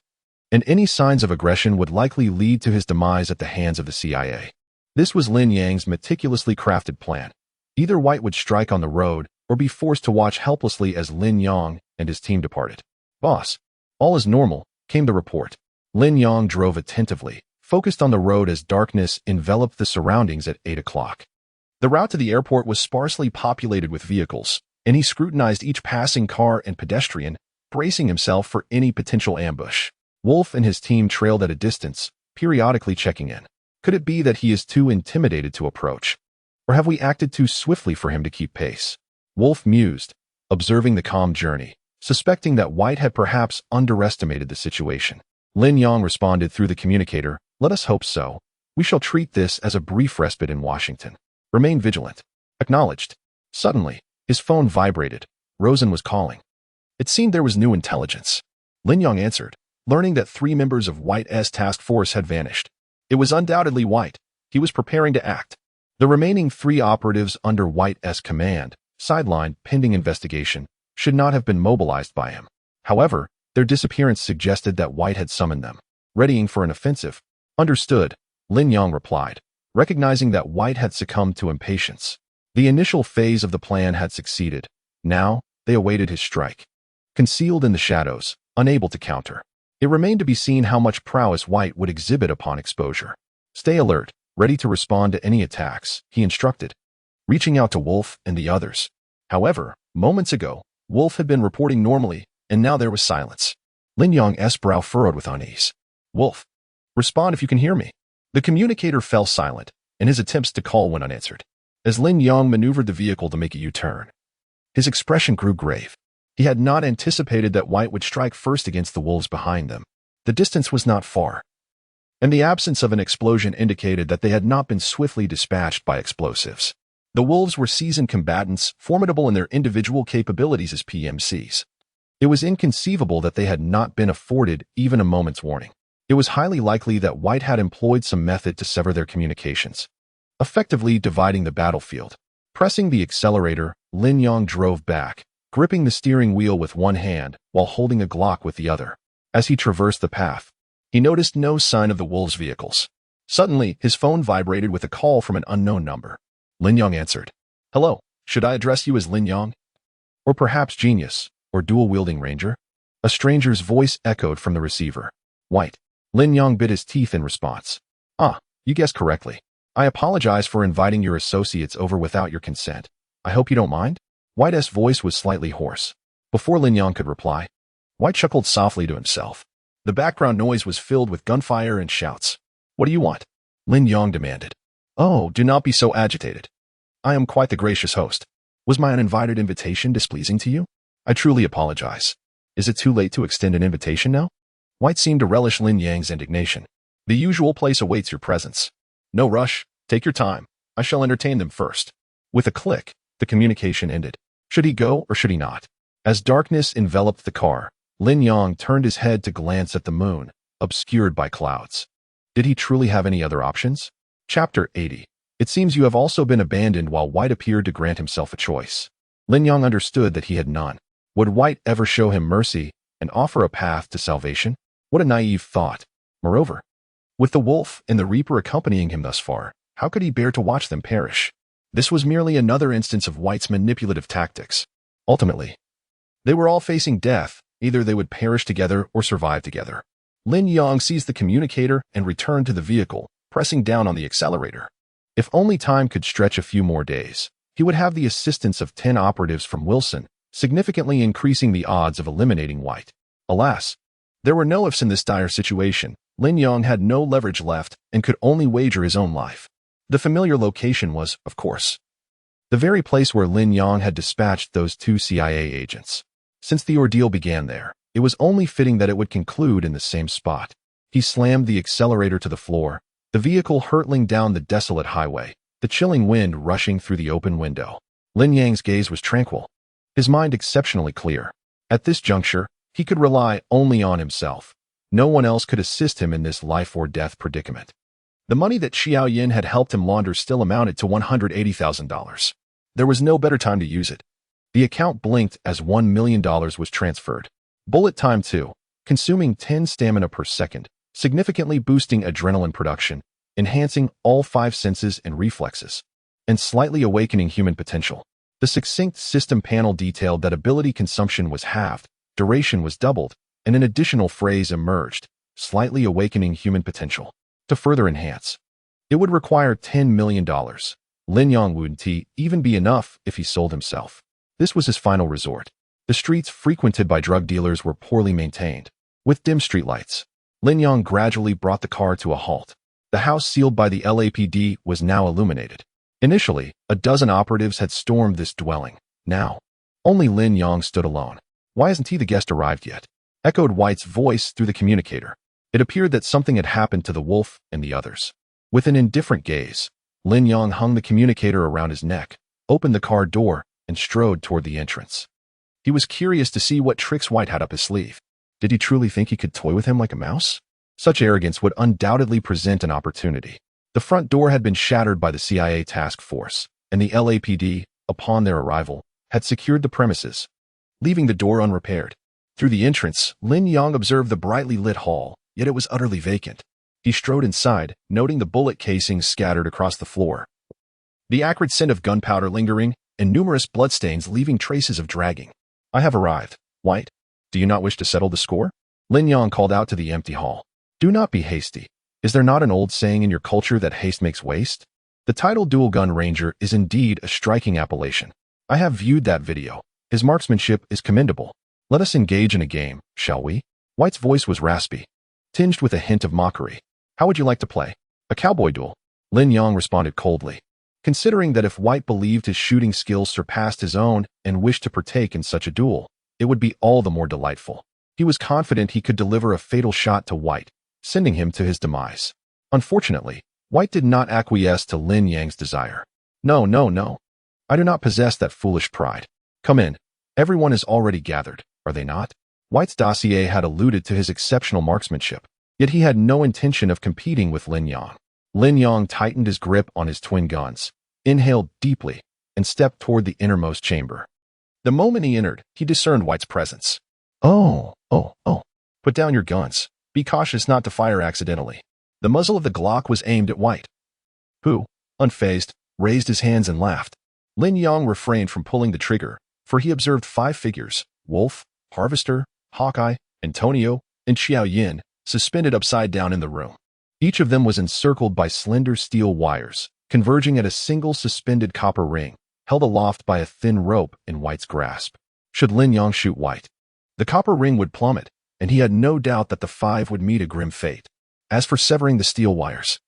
A: and any signs of aggression would likely lead to his demise at the hands of the CIA. This was Lin Yang's meticulously crafted plan. Either White would strike on the road or be forced to watch helplessly as Lin Yang and his team departed. "Boss, all is normal," came the report. Lin Yang drove attentively, focused on the road as darkness enveloped the surroundings at 8 o'clock. The route to the airport was sparsely populated with vehicles, and he scrutinized each passing car and pedestrian, bracing himself for any potential ambush. Wolf and his team trailed at a distance, periodically checking in. Could it be that he is too intimidated to approach? Or have we acted too swiftly for him to keep pace? Wolf mused, observing the calm journey, suspecting that White had perhaps underestimated the situation. Lin Yang responded through the communicator, "Let us hope so. We shall treat this as a brief respite in Washington. Remain vigilant." Acknowledged. Suddenly, his phone vibrated. Rosen was calling. It seemed there was new intelligence. Lin Yang answered, learning that 3 members of White's task force had vanished. It was undoubtedly White. He was preparing to act. The remaining 3 operatives under White's command, sidelined pending investigation, should not have been mobilized by him. However, their disappearance suggested that White had summoned them, readying for an offensive. "Understood," Lin Yang replied, recognizing that White had succumbed to impatience. The initial phase of the plan had succeeded. Now, they awaited his strike. Concealed in the shadows, unable to counter. It remained to be seen how much prowess White would exhibit upon exposure. "Stay alert, ready to respond to any attacks," he instructed, reaching out to Wolf and the others. However, moments ago, Wolf had been reporting normally, and now there was silence. Lin Yang's brow furrowed with unease. "Wolf, respond if you can hear me." The communicator fell silent, and his attempts to call went unanswered. As Lin Yang maneuvered the vehicle to make a U-turn, his expression grew grave. He had not anticipated that White would strike first against the wolves behind them. The distance was not far, and the absence of an explosion indicated that they had not been swiftly dispatched by explosives. The wolves were seasoned combatants, formidable in their individual capabilities as PMCs. It was inconceivable that they had not been afforded even a moment's warning. It was highly likely that White had employed some method to sever their communications, effectively dividing the battlefield. Pressing the accelerator, Lin Yang drove back, gripping the steering wheel with one hand while holding a Glock with the other. As he traversed the path, he noticed no sign of the wolves' vehicles. Suddenly, his phone vibrated with a call from an unknown number. Lin Yang answered. "Hello, should I address you as Lin Yang? Or perhaps Genius, or dual-wielding Ranger?" A stranger's voice echoed from the receiver. "White." Lin Yang bit his teeth in response. "Ah, you guessed correctly. I apologize for inviting your associates over without your consent. I hope you don't mind?" White's voice was slightly hoarse. Before Lin Yang could reply, White chuckled softly to himself. The background noise was filled with gunfire and shouts. "What do you want?" Lin Yang demanded. "Oh, do not be so agitated. I am quite the gracious host. Was my uninvited invitation displeasing to you? I truly apologize. Is it too late to extend an invitation now?" White seemed to relish Lin Yang's indignation. "The usual place awaits your presence. No rush, take your time. I shall entertain them first." With a click, the communication ended. Should he go or should he not? As darkness enveloped the car, Lin Yang turned his head to glance at the moon, obscured by clouds. Did he truly have any other options? Chapter 80. It seems you have also been abandoned. While White appeared to grant himself a choice, Lin Yang understood that he had none. Would White ever show him mercy and offer a path to salvation? What a naive thought. Moreover, with the wolf and the reaper accompanying him thus far, how could he bear to watch them perish? This was merely another instance of White's manipulative tactics. Ultimately, they were all facing death. Either they would perish together or survive together. Lin Yang seized the communicator and returned to the vehicle, pressing down on the accelerator. If only time could stretch a few more days, he would have the assistance of 10 operatives from Wilson, significantly increasing the odds of eliminating White. Alas, there were no ifs in this dire situation. Lin Yang had no leverage left and could only wager his own life. The familiar location was, of course, the very place where Lin Yang had dispatched those 2 CIA agents. Since the ordeal began there, it was only fitting that it would conclude in the same spot. He slammed the accelerator to the floor, the vehicle hurtling down the desolate highway, the chilling wind rushing through the open window. Lin Yang's gaze was tranquil, his mind exceptionally clear. At this juncture, he could rely only on himself. No one else could assist him in this life-or-death predicament. The money that Xiao Yin had helped him launder still amounted to $180,000. There was no better time to use it. The account blinked as $1 million was transferred. Bullet time 2, consuming 10 stamina per second, significantly boosting adrenaline production, enhancing all 5 senses and reflexes, and slightly awakening human potential. The succinct system panel detailed that ability consumption was halved, duration was doubled, and an additional phrase emerged, slightly awakening human potential. To further enhance, it would require $10 million. Lin Yang wouldn't even be enough if he sold himself. This was his final resort. The streets frequented by drug dealers were poorly maintained. With dim streetlights, Lin Yang gradually brought the car to a halt. The house sealed by the LAPD was now illuminated. Initially, a dozen operatives had stormed this dwelling. Now, only Lin Yang stood alone. "Why hasn't the guest arrived yet?" echoed White's voice through the communicator. It appeared that something had happened to the wolf and the others. With an indifferent gaze, Lin Yang hung the communicator around his neck, opened the car door, and strode toward the entrance. He was curious to see what tricks White had up his sleeve. Did he truly think he could toy with him like a mouse? Such arrogance would undoubtedly present an opportunity. The front door had been shattered by the CIA task force, and the LAPD, upon their arrival, had secured the premises, leaving the door unrepaired. Through the entrance, Lin Yang observed the brightly lit hall, yet it was utterly vacant. He strode inside, noting the bullet casings scattered across the floor, the acrid scent of gunpowder lingering, and numerous bloodstains leaving traces of dragging. "I have arrived, White. Do you not wish to settle the score?" Lin Yang called out to the empty hall. "Do not be hasty. Is there not an old saying in your culture that haste makes waste?" The title Dual Gun Ranger is indeed a striking appellation. I have viewed that video. His marksmanship is commendable. Let us engage in a game, shall we? White's voice was raspy, tinged with a hint of mockery. "How would you like to play? A cowboy duel?" Lin Yang responded coldly, considering that if White believed his shooting skills surpassed his own and wished to partake in such a duel, it would be all the more delightful. He was confident he could deliver a fatal shot to White, sending him to his demise. Unfortunately, White did not acquiesce to Lin Yang's desire. "No, no, no. I do not possess that foolish pride. Come in. Everyone is already gathered, are they not?" White's dossier had alluded to his exceptional marksmanship, yet he had no intention of competing with Lin Yang. Lin Yang tightened his grip on his twin guns, inhaled deeply, and stepped toward the innermost chamber. The moment he entered, he discerned White's presence. Oh. Put down your guns. Be cautious not to fire accidentally." The muzzle of the Glock was aimed at White, who, unfazed, raised his hands and laughed. Lin Yang refrained from pulling the trigger, for he observed 5 figures, Wolf, Harvester, Hawkeye, Antonio, and Xiao Yin, suspended upside down in the room. Each of them was encircled by slender steel wires, converging at a single suspended copper ring, held aloft by a thin rope in White's grasp. Should Lin Yang shoot White, the copper ring would plummet, and he had no doubt that the 5 would meet a grim fate. As for severing the steel wires,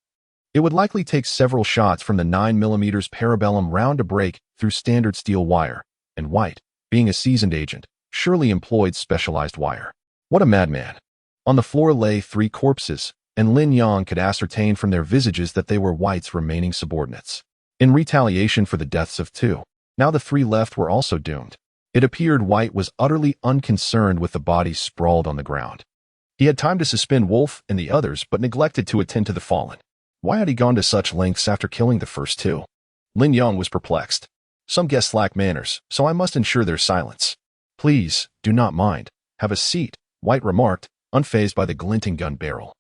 A: it would likely take several shots from the 9mm parabellum round to break through standard steel wire, and White, being a seasoned agent, surely employed specialized wire. What a madman! On the floor lay 3 corpses, and Lin Yang could ascertain from their visages that they were White's remaining subordinates. In retaliation for the deaths of 2, now the 3 left were also doomed. It appeared White was utterly unconcerned with the bodies sprawled on the ground. He had time to suspend Wolf and the others, but neglected to attend to the fallen. Why had he gone to such lengths after killing the first 2? Lin Yang was perplexed. Some guests lack manners, so I must ensure their silence. "Please, do not mind. Have a seat," White remarked, unfazed by the glinting gun barrel,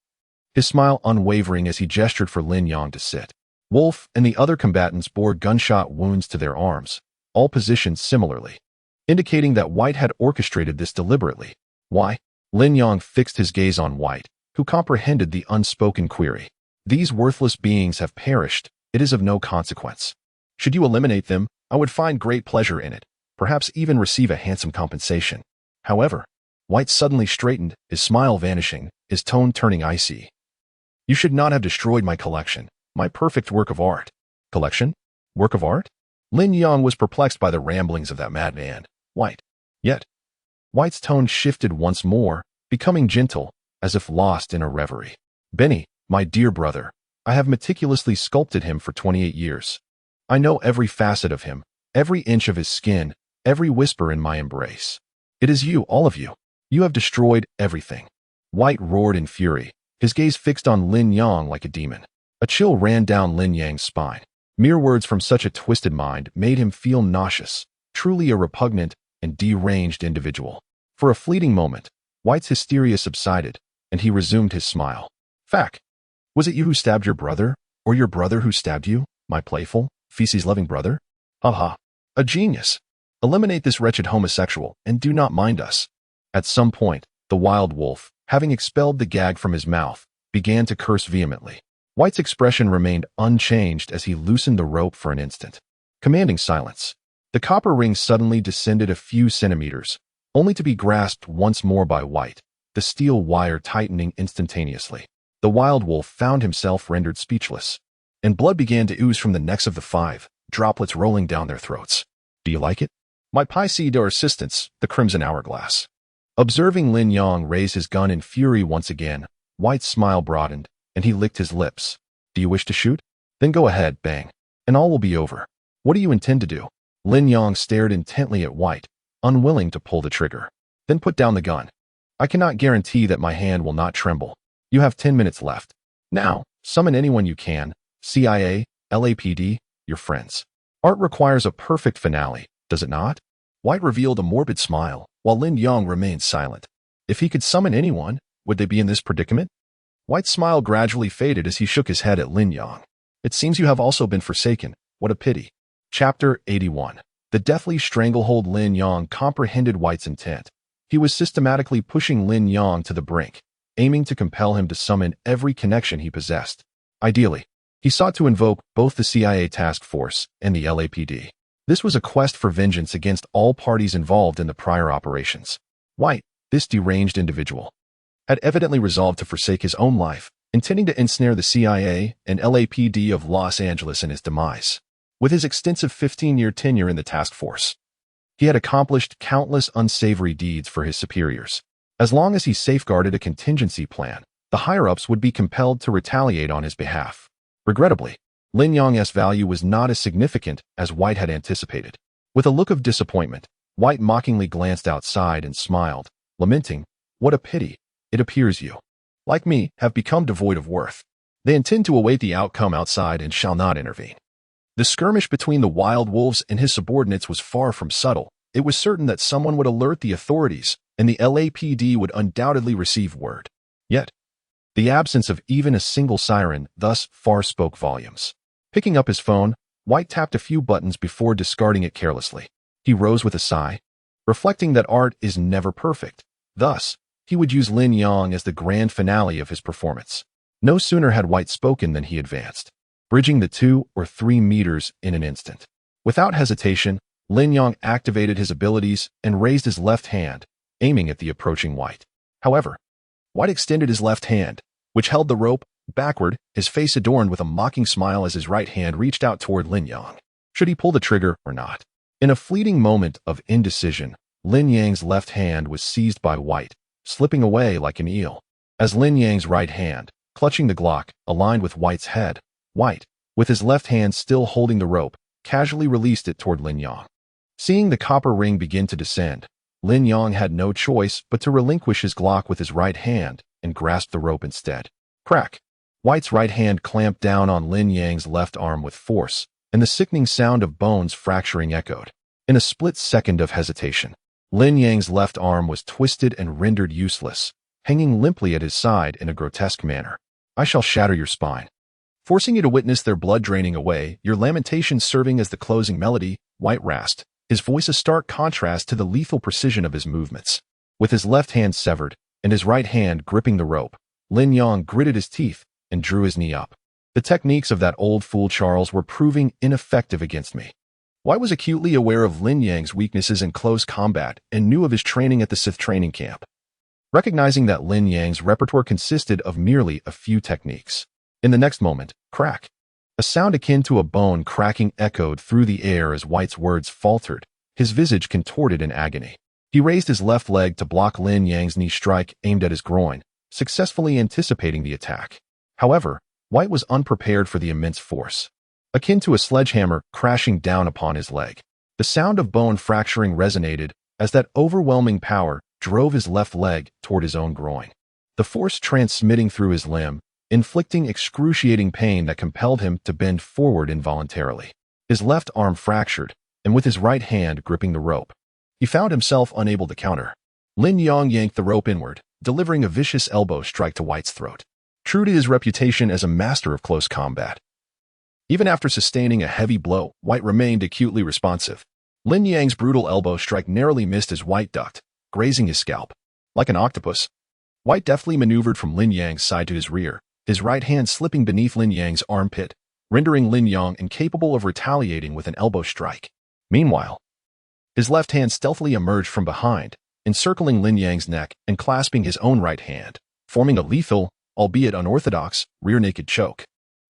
A: his smile unwavering as he gestured for Lin Yang to sit. Wolf and the other combatants bore gunshot wounds to their arms, all positioned similarly, indicating that White had orchestrated this deliberately. "Why?" Lin Yang fixed his gaze on White, who comprehended the unspoken query. "These worthless beings have perished. It is of no consequence. Should you eliminate them, I would find great pleasure in it, perhaps even receive a handsome compensation." However, White suddenly straightened, his smile vanishing, his tone turning icy. "You should not have destroyed my collection, my perfect work of art." "Collection? Work of art?" Lin Yang was perplexed by the ramblings of that madman. "White." Yet, White's tone shifted once more, becoming gentle, as if lost in a reverie. "Benny, my dear brother, I have meticulously sculpted him for 28 years. I know every facet of him, every inch of his skin, every whisper in my embrace. It is you, all of you. You have destroyed everything." White roared in fury, his gaze fixed on Lin Yang like a demon. A chill ran down Lin Yang's spine. Mere words from such a twisted mind made him feel nauseous, truly a repugnant and deranged individual. For a fleeting moment, White's hysteria subsided, and he resumed his smile. Fact. Was it you who stabbed your brother, or your brother who stabbed you, my playful, feces-loving brother? Ha ha. A genius. Eliminate this wretched homosexual, and do not mind us. At some point, the wild wolf, having expelled the gag from his mouth, began to curse vehemently. White's expression remained unchanged as he loosened the rope for an instant, commanding silence. The copper ring suddenly descended a few centimeters, only to be grasped once more by White, the steel wire tightening instantaneously. The wild wolf found himself rendered speechless, and blood began to ooze from the necks of the five, droplets rolling down their throats. Do you like it? My Pisces or assistance, the crimson hourglass. Observing Lin Yang raise his gun in fury once again, White's smile broadened, and he licked his lips. Do you wish to shoot? Then go ahead, bang, and all will be over. What do you intend to do? Lin Yang stared intently at White, unwilling to pull the trigger. Then put down the gun. I cannot guarantee that my hand will not tremble. You have 10 minutes left. Now, summon anyone you can, CIA, LAPD, your friends. Art requires a perfect finale, does it not? White revealed a morbid smile, while Lin Yang remained silent. If he could summon anyone, would they be in this predicament? White's smile gradually faded as he shook his head at Lin Yang. It seems you have also been forsaken. What a pity. Chapter 81. The deathly stranglehold. Lin Yang comprehended White's intent. He was systematically pushing Lin Yang to the brink, aiming to compel him to summon every connection he possessed. Ideally, he sought to invoke both the CIA task force and the LAPD. This was a quest for vengeance against all parties involved in the prior operations. White, this deranged individual, had evidently resolved to forsake his own life, intending to ensnare the CIA and LAPD of Los Angeles in his demise. With his extensive 15-year tenure in the task force, he had accomplished countless unsavory deeds for his superiors. As long as he safeguarded a contingency plan, the higher-ups would be compelled to retaliate on his behalf. Regrettably, Lin Yang's value was not as significant as White had anticipated. With a look of disappointment, White mockingly glanced outside and smiled, lamenting, "What a pity. It appears you, like me, have become devoid of worth. They intend to await the outcome outside and shall not intervene." The skirmish between the wild wolves and his subordinates was far from subtle. It was certain that someone would alert the authorities, and the LAPD would undoubtedly receive word. Yet, the absence of even a single siren thus far spoke volumes. Picking up his phone, White tapped a few buttons before discarding it carelessly. He rose with a sigh, reflecting that art is never perfect. Thus, he would use Lin Yang as the grand finale of his performance. No sooner had White spoken than he advanced, bridging the 2 or 3 meters in an instant. Without hesitation, Lin Yang activated his abilities and raised his left hand, aiming at the approaching White. However, White extended his left hand, which held the rope, backward, his face adorned with a mocking smile as his right hand reached out toward Lin Yang. Should he pull the trigger or not? In a fleeting moment of indecision, Lin Yang's left hand was seized by White, slipping away like an eel. As Lin Yang's right hand, clutching the Glock, aligned with White's head, White, with his left hand still holding the rope, casually released it toward Lin Yang. Seeing the copper ring begin to descend, Lin Yang had no choice but to relinquish his Glock with his right hand and grasp the rope instead. Crack! White's right hand clamped down on Lin Yang's left arm with force, and the sickening sound of bones fracturing echoed. In a split second of hesitation, Lin Yang's left arm was twisted and rendered useless, hanging limply at his side in a grotesque manner. "I shall shatter your spine." Forcing you to witness their blood draining away, your lamentations serving as the closing melody, White rasped, his voice a stark contrast to the lethal precision of his movements. With his left hand severed, and his right hand gripping the rope, Lin Yang gritted his teeth and drew his knee up. The techniques of that old fool Charles were proving ineffective against me. White was acutely aware of Lin Yang's weaknesses in close combat and knew of his training at the Sith training camp. Recognizing that Lin Yang's repertoire consisted of merely a few techniques. In the next moment, crack! A sound akin to a bone cracking echoed through the air as White's words faltered, his visage contorted in agony. He raised his left leg to block Lin Yang's knee strike aimed at his groin, successfully anticipating the attack. However, White was unprepared for the immense force, akin to a sledgehammer crashing down upon his leg. The sound of bone fracturing resonated as that overwhelming power drove his left leg toward his own groin. The force transmitting through his limb, inflicting excruciating pain that compelled him to bend forward involuntarily. His left arm fractured, and with his right hand gripping the rope, he found himself unable to counter. Lin Yang yanked the rope inward, delivering a vicious elbow strike to White's throat. True to his reputation as a master of close combat, even after sustaining a heavy blow, White remained acutely responsive. Lin Yang's brutal elbow strike narrowly missed as White ducked, grazing his scalp. Like an octopus, White deftly maneuvered from Lin Yang's side to his rear, his right hand slipping beneath Lin Yang's armpit, rendering Lin Yang incapable of retaliating with an elbow strike. Meanwhile, his left hand stealthily emerged from behind, encircling Lin Yang's neck and clasping his own right hand, forming a lethal, albeit unorthodox, rear-naked choke.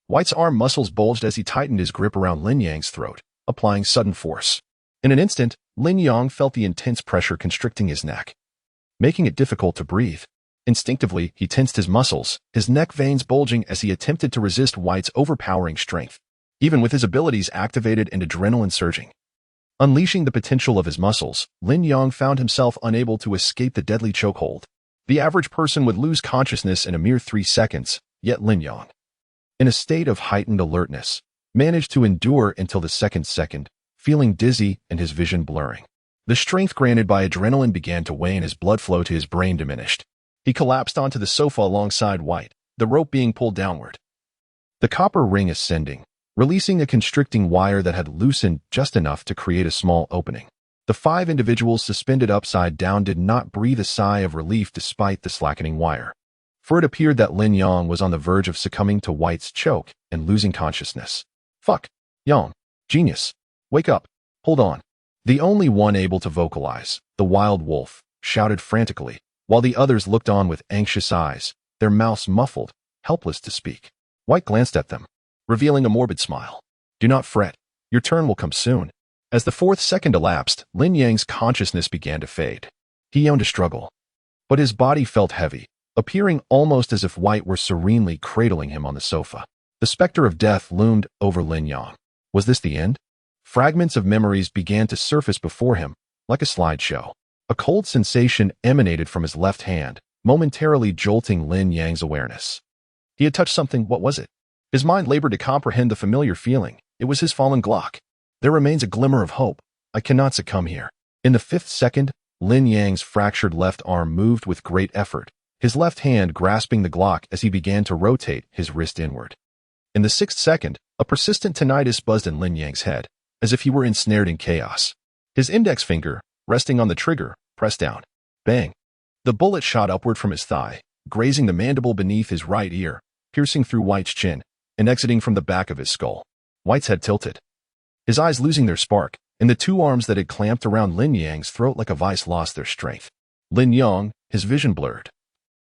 A: White's arm muscles bulged as he tightened his grip around Lin Yang's throat, applying sudden force. In an instant, Lin Yang felt the intense pressure constricting his neck, making it difficult to breathe. Instinctively, he tensed his muscles, his neck veins bulging as he attempted to resist White's overpowering strength, even with his abilities activated and adrenaline surging. Unleashing the potential of his muscles, Lin Yang found himself unable to escape the deadly chokehold. The average person would lose consciousness in a mere 3 seconds, yet Lin Yang, in a state of heightened alertness, managed to endure until the second, feeling dizzy and his vision blurring. The strength granted by adrenaline began to wane as blood flow to his brain diminished. He collapsed onto the sofa alongside White, the rope being pulled downward, the copper ring ascending, releasing a constricting wire that had loosened just enough to create a small opening. The 5 individuals suspended upside down did not breathe a sigh of relief despite the slackening wire, for it appeared that Lin Yang was on the verge of succumbing to White's choke and losing consciousness. "Fuck, Yang, genius, wake up, hold on." The only one able to vocalize, the wild wolf, shouted frantically, while the others looked on with anxious eyes, their mouths muffled, helpless to speak. White glanced at them, revealing a morbid smile. "Do not fret, your turn will come soon." As the 4th second elapsed, Lin Yang's consciousness began to fade. He yawned a struggle, but his body felt heavy, appearing almost as if White were serenely cradling him on the sofa. The specter of death loomed over Lin Yang. Was this the end? Fragments of memories began to surface before him, like a slideshow. A cold sensation emanated from his left hand, momentarily jolting Lin Yang's awareness. He had touched something. What was it? His mind labored to comprehend the familiar feeling. It was his fallen Glock. There remains a glimmer of hope. I cannot succumb here. In the 5th second, Lin Yang's fractured left arm moved with great effort, his left hand grasping the Glock as he began to rotate his wrist inward. In the 6th second, a persistent tinnitus buzzed in Lin Yang's head, as if he were ensnared in chaos. His index finger, resting on the trigger, pressed down. Bang! The bullet shot upward from his thigh, grazing the mandible beneath his right ear, piercing through White's chin, and exiting from the back of his skull. White's head tilted, his eyes losing their spark, and the 2 arms that had clamped around Lin Yang's throat like a vice lost their strength. Lin Yang, his vision blurred,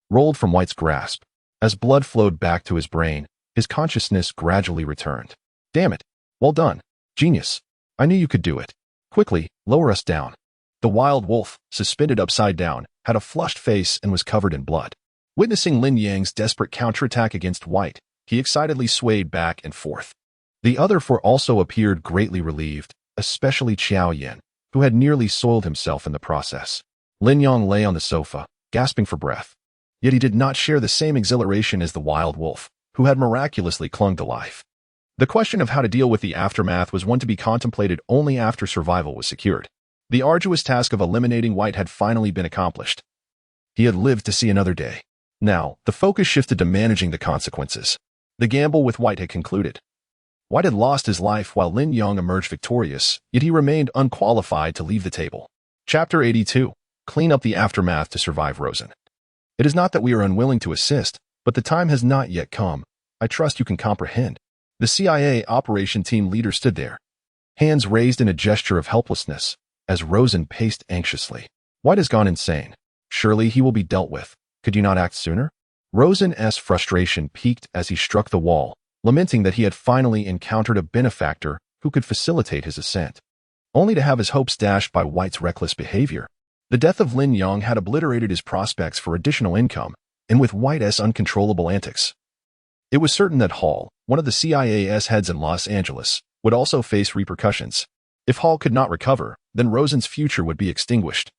A: rolled from White's grasp. As blood flowed back to his brain, his consciousness gradually returned. "Damn it! Well done, genius. I knew you could do it. Quickly, lower us down." The wild wolf, suspended upside down, had a flushed face and was covered in blood. Witnessing Lin Yang's desperate counterattack against White, he excitedly swayed back and forth. The other 4 also appeared greatly relieved, especially Qiao Yin, who had nearly soiled himself in the process. Lin Yang lay on the sofa, gasping for breath. Yet he did not share the same exhilaration as the wild wolf, who had miraculously clung to life. The question of how to deal with the aftermath was one to be contemplated only after survival was secured. The arduous task of eliminating White had finally been accomplished. He had lived to see another day. Now, the focus shifted to managing the consequences. The gamble with White had concluded. White had lost his life while Lin Yang emerged victorious, yet he remained unqualified to leave the table. Chapter 82. Clean up the aftermath to survive Rosen. It is not that we are unwilling to assist, but the time has not yet come. I trust you can comprehend. The CIA operation team leader stood there, hands raised in a gesture of helplessness, as Rosen paced anxiously. White has gone insane. Surely he will be dealt with. Could you not act sooner? Rosen's frustration peaked as he struck the wall, lamenting that he had finally encountered a benefactor who could facilitate his ascent, only to have his hopes dashed by White's reckless behavior. The death of Lin Yang had obliterated his prospects for additional income, and with White's uncontrollable antics, it was certain that Hall, one of the CIA's heads in Los Angeles, would also face repercussions. If Hall could not recover, then Rosen's future would be extinguished,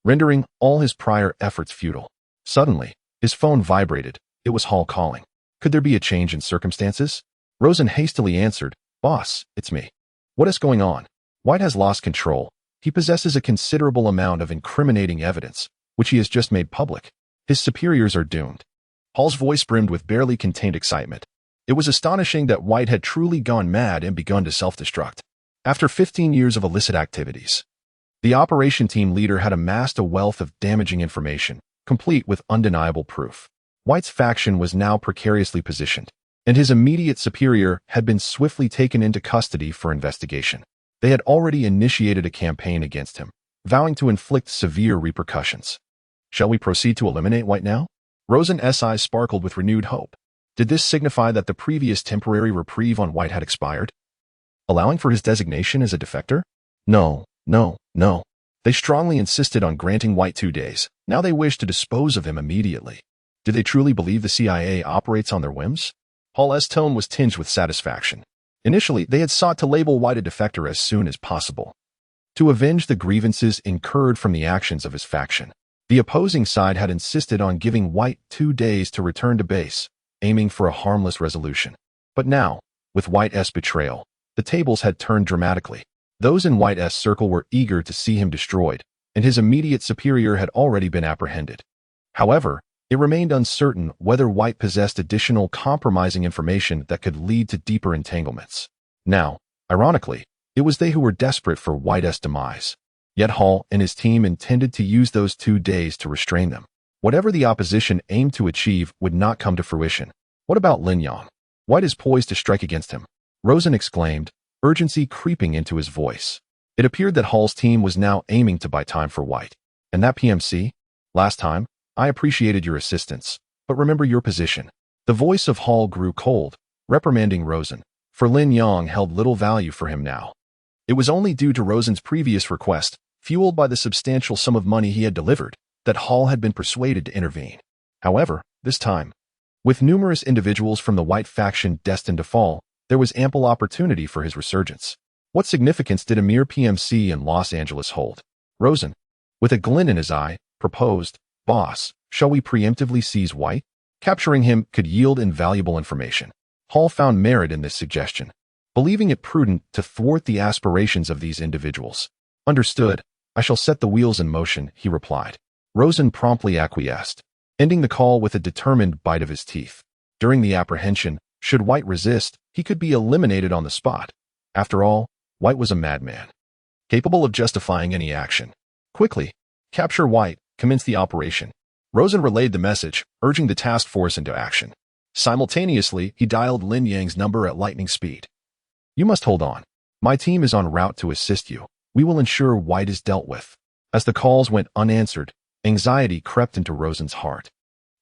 A: rendering all his prior efforts futile. Suddenly, his phone vibrated. It was Hall calling. Could there be a change in circumstances? Rosen hastily answered, "Boss, it's me." What is going on? White has lost control. He possesses a considerable amount of incriminating evidence, which he has just made public. His superiors are doomed. Hall's voice brimmed with barely contained excitement. It was astonishing that White had truly gone mad and begun to self-destruct. After 15 years of illicit activities, the operation team leader had amassed a wealth of damaging information, complete with undeniable proof. White's faction was now precariously positioned, and his immediate superior had been swiftly taken into custody for investigation. They had already initiated a campaign against him, vowing to inflict severe repercussions. Shall we proceed to eliminate White now? Rosen's eyes sparkled with renewed hope. Did this signify that the previous temporary reprieve on White had expired, allowing for his designation as a defector? No. They strongly insisted on granting White 2 days. Now they wish to dispose of him immediately. Do they truly believe the CIA operates on their whims? Hall's tone was tinged with satisfaction. Initially, they had sought to label White a defector as soon as possible, to avenge the grievances incurred from the actions of his faction. The opposing side had insisted on giving White 2 days to return to base, aiming for a harmless resolution. But now, with White's betrayal, the tables had turned dramatically. Those in White's circle were eager to see him destroyed, and his immediate superior had already been apprehended. However, it remained uncertain whether White possessed additional compromising information that could lead to deeper entanglements. Now, ironically, it was they who were desperate for White's demise. Yet Hall and his team intended to use those 2 days to restrain them. Whatever the opposition aimed to achieve would not come to fruition. What about Lin Yang? White is poised to strike against him, Rosen exclaimed, urgency creeping into his voice. It appeared that Hall's team was now aiming to buy time for White. And that PMC? Last time, I appreciated your assistance, but remember your position. The voice of Hall grew cold, reprimanding Rosen, for Lin Yang held little value for him now. It was only due to Rosen's previous request, fueled by the substantial sum of money he had delivered, that Hall had been persuaded to intervene. However, this time, with numerous individuals from the White faction destined to fall, there was ample opportunity for his resurgence. What significance did a mere PMC in Los Angeles hold? Rosen, with a glint in his eye, proposed, "Boss, shall we preemptively seize White? Capturing him could yield invaluable information." Hall found merit in this suggestion, believing it prudent to thwart the aspirations of these individuals. "Understood. I shall set the wheels in motion," he replied. Rosen promptly acquiesced, ending the call with a determined bite of his teeth. During the apprehension, should White resist, he could be eliminated on the spot. After all, White was a madman, capable of justifying any action. Quickly, capture White, commence the operation. Rosen relayed the message, urging the task force into action. Simultaneously, he dialed Lin Yang's number at lightning speed. "You must hold on. My team is en route to assist you. We will ensure White is dealt with." As the calls went unanswered, anxiety crept into Rosen's heart.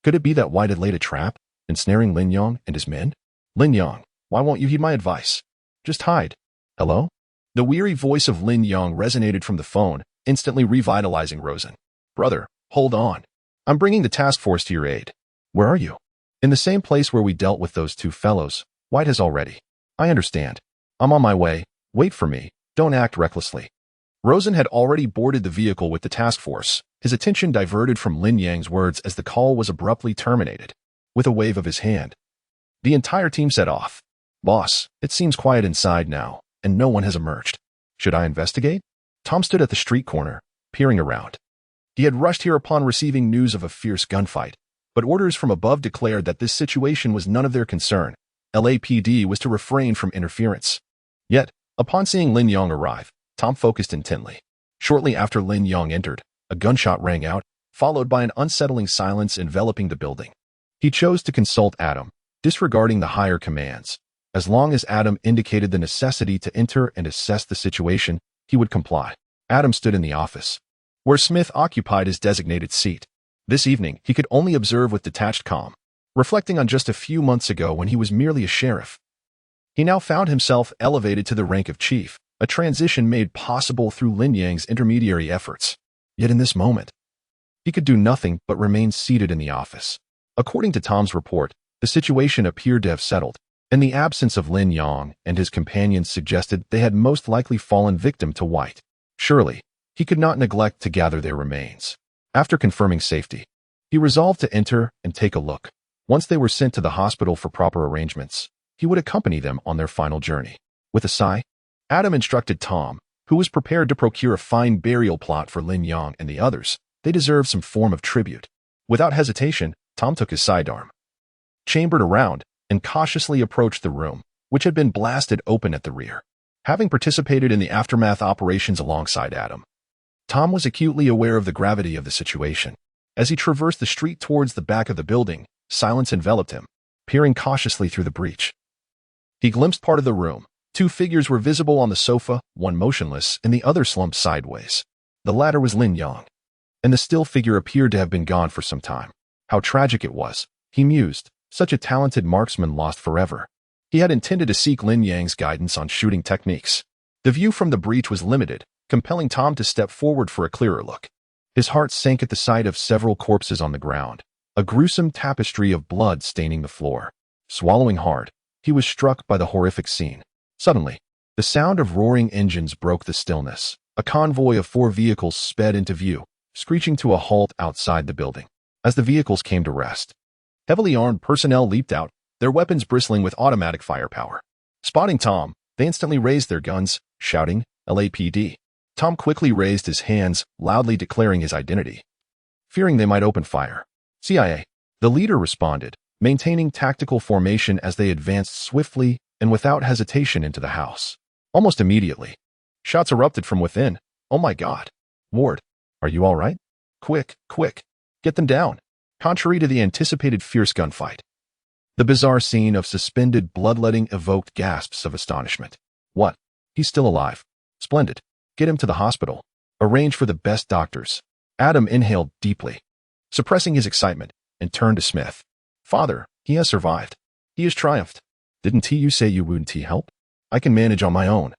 A: Could it be that White had laid a trap, ensnaring Lin Yang and his men? "Lin Yang, why won't you heed my advice? Just hide." "Hello?" The weary voice of Lin Yang resonated from the phone, instantly revitalizing Rosen. "Brother, hold on. I'm bringing the task force to your aid." "Where are you?" "In the same place where we dealt with those 2 fellows. White has already." "I understand. I'm on my way. Wait for me. Don't act recklessly." Rosen had already boarded the vehicle with the task force, his attention diverted from Lin Yang's words as the call was abruptly terminated. With a wave of his hand, the entire team set off. "Boss, it seems quiet inside now, and no one has emerged. Should I investigate?" Tom stood at the street corner, peering around. He had rushed here upon receiving news of a fierce gunfight, but orders from above declared that this situation was none of their concern. LAPD was to refrain from interference. Yet, upon seeing Lin Yang arrive, Tom focused intently. Shortly after Lin Yang entered, a gunshot rang out, followed by an unsettling silence enveloping the building. He chose to consult Adam, disregarding the higher commands. As long as Adam indicated the necessity to enter and assess the situation, he would comply. Adam stood in the office, where Smith occupied his designated seat. This evening, he could only observe with detached calm, reflecting on just a few months ago when he was merely a sheriff. He now found himself elevated to the rank of chief, a transition made possible through Lin Yang's intermediary efforts. Yet in this moment, he could do nothing but remain seated in the office. According to Tom's report, the situation appeared to have settled, and the absence of Lin Yang and his companions suggested they had most likely fallen victim to White. Surely, he could not neglect to gather their remains. After confirming safety, he resolved to enter and take a look. Once they were sent to the hospital for proper arrangements, he would accompany them on their final journey. With a sigh, Adam instructed Tom, who was prepared to procure a fine burial plot for Lin Yang and the others. They deserved some form of tribute. Without hesitation, Tom took his sidearm, chambered around, and cautiously approached the room, which had been blasted open at the rear. Having participated in the aftermath operations alongside Adam, Tom was acutely aware of the gravity of the situation. As he traversed the street towards the back of the building, silence enveloped him. Peering cautiously through the breach, he glimpsed part of the room. Two figures were visible on the sofa, one motionless and the other slumped sideways. The latter was Lin Yang, and the still figure appeared to have been gone for some time. How tragic it was, he mused. Such a talented marksman lost forever. He had intended to seek Lin Yang's guidance on shooting techniques. The view from the breach was limited, compelling Tom to step forward for a clearer look. His heart sank at the sight of several corpses on the ground, a gruesome tapestry of blood staining the floor. Swallowing hard, he was struck by the horrific scene. Suddenly, the sound of roaring engines broke the stillness. A convoy of 4 vehicles sped into view, screeching to a halt outside the building. As the vehicles came to rest, heavily armed personnel leaped out, their weapons bristling with automatic firepower. Spotting Tom, they instantly raised their guns, shouting, "LAPD." Tom quickly raised his hands, loudly declaring his identity, fearing they might open fire. CIA. The leader responded, maintaining tactical formation as they advanced swiftly and without hesitation into the house. Almost immediately, shots erupted from within. "Oh my God. Ward, are you all right? Quick, quick, get them down." Contrary to the anticipated fierce gunfight, the bizarre scene of suspended bloodletting evoked gasps of astonishment. "What? He's still alive. Splendid. Get him to the hospital. Arrange for the best doctors." Adam inhaled deeply, suppressing his excitement, and turned to Smith. "Father, he has survived. He has triumphed. Didn't you say you wouldn't help? I can manage on my own."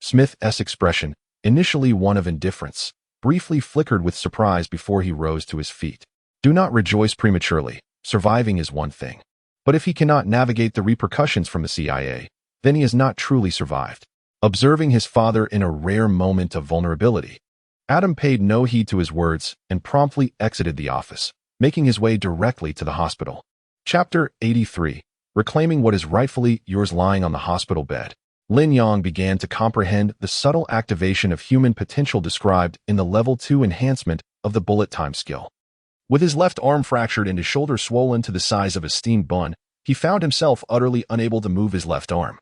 A: Smith's expression, initially one of indifference, briefly flickered with surprise before he rose to his feet. Do not rejoice prematurely. Surviving is one thing. But if he cannot navigate the repercussions from the CIA, then he has not truly survived. Observing his father in a rare moment of vulnerability, Adam paid no heed to his words and promptly exited the office, making his way directly to the hospital. Chapter 83. Reclaiming what is rightfully yours. Lying on the hospital bed, Lin Yang began to comprehend the subtle activation of human potential described in the Level 2 enhancement of the bullet time skill. With his left arm fractured and his shoulder swollen to the size of a steamed bun, he found himself utterly unable to move his left arm,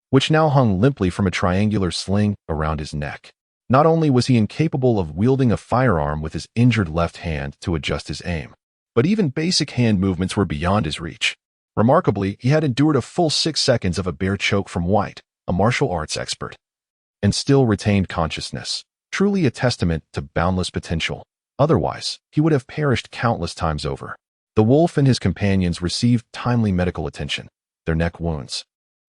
A: which now hung limply from a triangular sling around his neck. Not only was he incapable of wielding a firearm with his injured left hand to adjust his aim, but even basic hand movements were beyond his reach. Remarkably, he had endured a full 6 seconds of a bear choke from White, a martial arts expert, and still retained consciousness, truly a testament to boundless potential. Otherwise, he would have perished countless times over. The wolf and his companions received timely medical attention. Their neck wounds,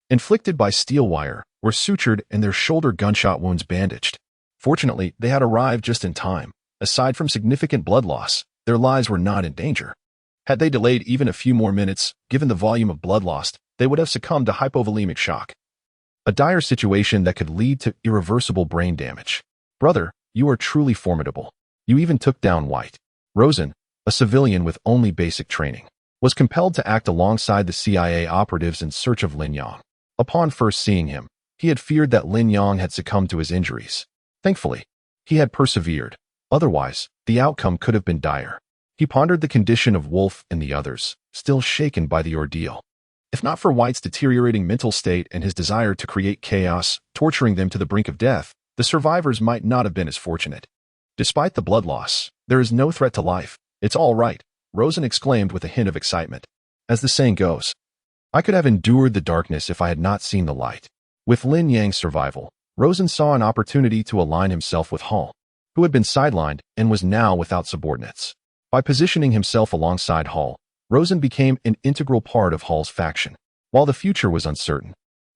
A: inflicted by steel wire, were sutured and their shoulder gunshot wounds bandaged. Fortunately, they had arrived just in time. Aside from significant blood loss, their lives were not in danger. Had they delayed even a few more minutes, given the volume of blood lost, they would have succumbed to hypovolemic shock, a dire situation that could lead to irreversible brain damage. "Brother, you are truly formidable. You even took down White." Rosen, a civilian with only basic training, was compelled to act alongside the CIA operatives in search of Lin Yang. Upon first seeing him, he had feared that Lin Yang had succumbed to his injuries. Thankfully, he had persevered. Otherwise, the outcome could have been dire. He pondered the condition of Wolf and the others, still shaken by the ordeal. If not for White's deteriorating mental state and his desire to create chaos, torturing them to the brink of death, the survivors might not have been as fortunate. Despite the blood loss, there is no threat to life. "It's all right," Rosen exclaimed with a hint of excitement. As the saying goes, I could have endured the darkness if I had not seen the light. With Lin Yang's survival, Rosen saw an opportunity to align himself with Hall, who had been sidelined and was now without subordinates. By positioning himself alongside Hall, Rosen became an integral part of Hall's faction. While the future was uncertain,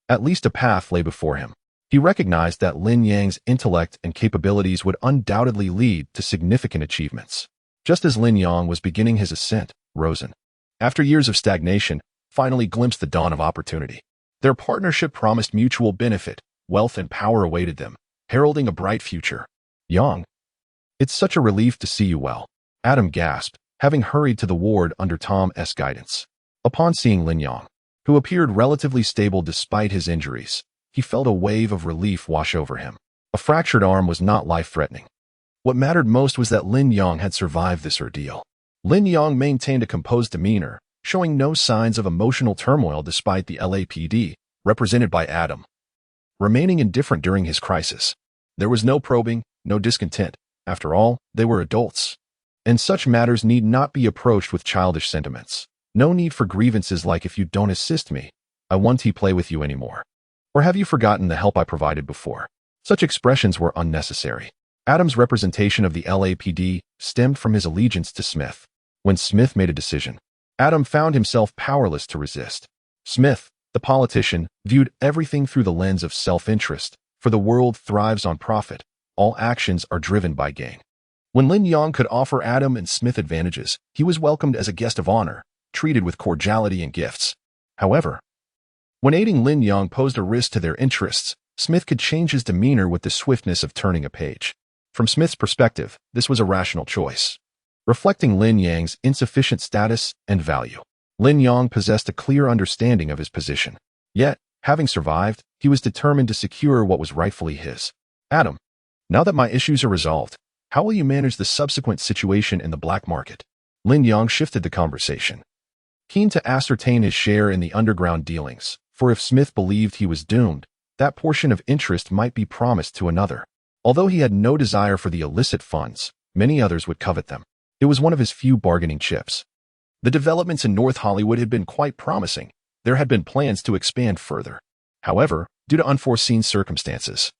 A: at least a path lay before him. He recognized that Lin Yang's intellect and capabilities would undoubtedly lead to significant achievements. Just as Lin Yang was beginning his ascent, Rosen, after years of stagnation, finally glimpsed the dawn of opportunity. Their partnership promised mutual benefit, wealth and power awaited them, heralding a bright future. "Yang, it's such a relief to see you well," Adam gasped, having hurried to the ward under Tom's guidance. Upon seeing Lin Yang, who appeared relatively stable despite his injuries, he felt a wave of relief wash over him. A fractured arm was not life-threatening. What mattered most was that Lin Yang had survived this ordeal. Lin Yang maintained a composed demeanor, showing no signs of emotional turmoil despite the LAPD, represented by Adam, remaining indifferent during his crisis. There was no probing, no discontent. After all, they were adults. And such matters need not be approached with childish sentiments. No need for grievances like, if you don't assist me, I won't play with you anymore. Or have you forgotten the help I provided before? Such expressions were unnecessary. Adam's representation of the LAPD stemmed from his allegiance to Smith. When Smith made a decision, Adam found himself powerless to resist. Smith, the politician, viewed everything through the lens of self-interest, for the world thrives on profit. All actions are driven by gain. When Lin Yang could offer Adam and Smith advantages, he was welcomed as a guest of honor, treated with cordiality and gifts. However, when aiding Lin Yang posed a risk to their interests, Smith could change his demeanor with the swiftness of turning a page. From Smith's perspective, this was a rational choice, reflecting Lin Yang's insufficient status and value. Lin Yang possessed a clear understanding of his position. Yet, having survived, he was determined to secure what was rightfully his. Adam, now that my issues are resolved, how will you manage the subsequent situation in the black market? Lin Yang shifted the conversation, keen to ascertain his share in the underground dealings, for if Smith believed he was doomed, that portion of interest might be promised to another. Although he had no desire for the illicit funds, many others would covet them. It was one of his few bargaining chips. The developments in North Hollywood had been quite promising. There had been plans to expand further. However, due to unforeseen circumstances,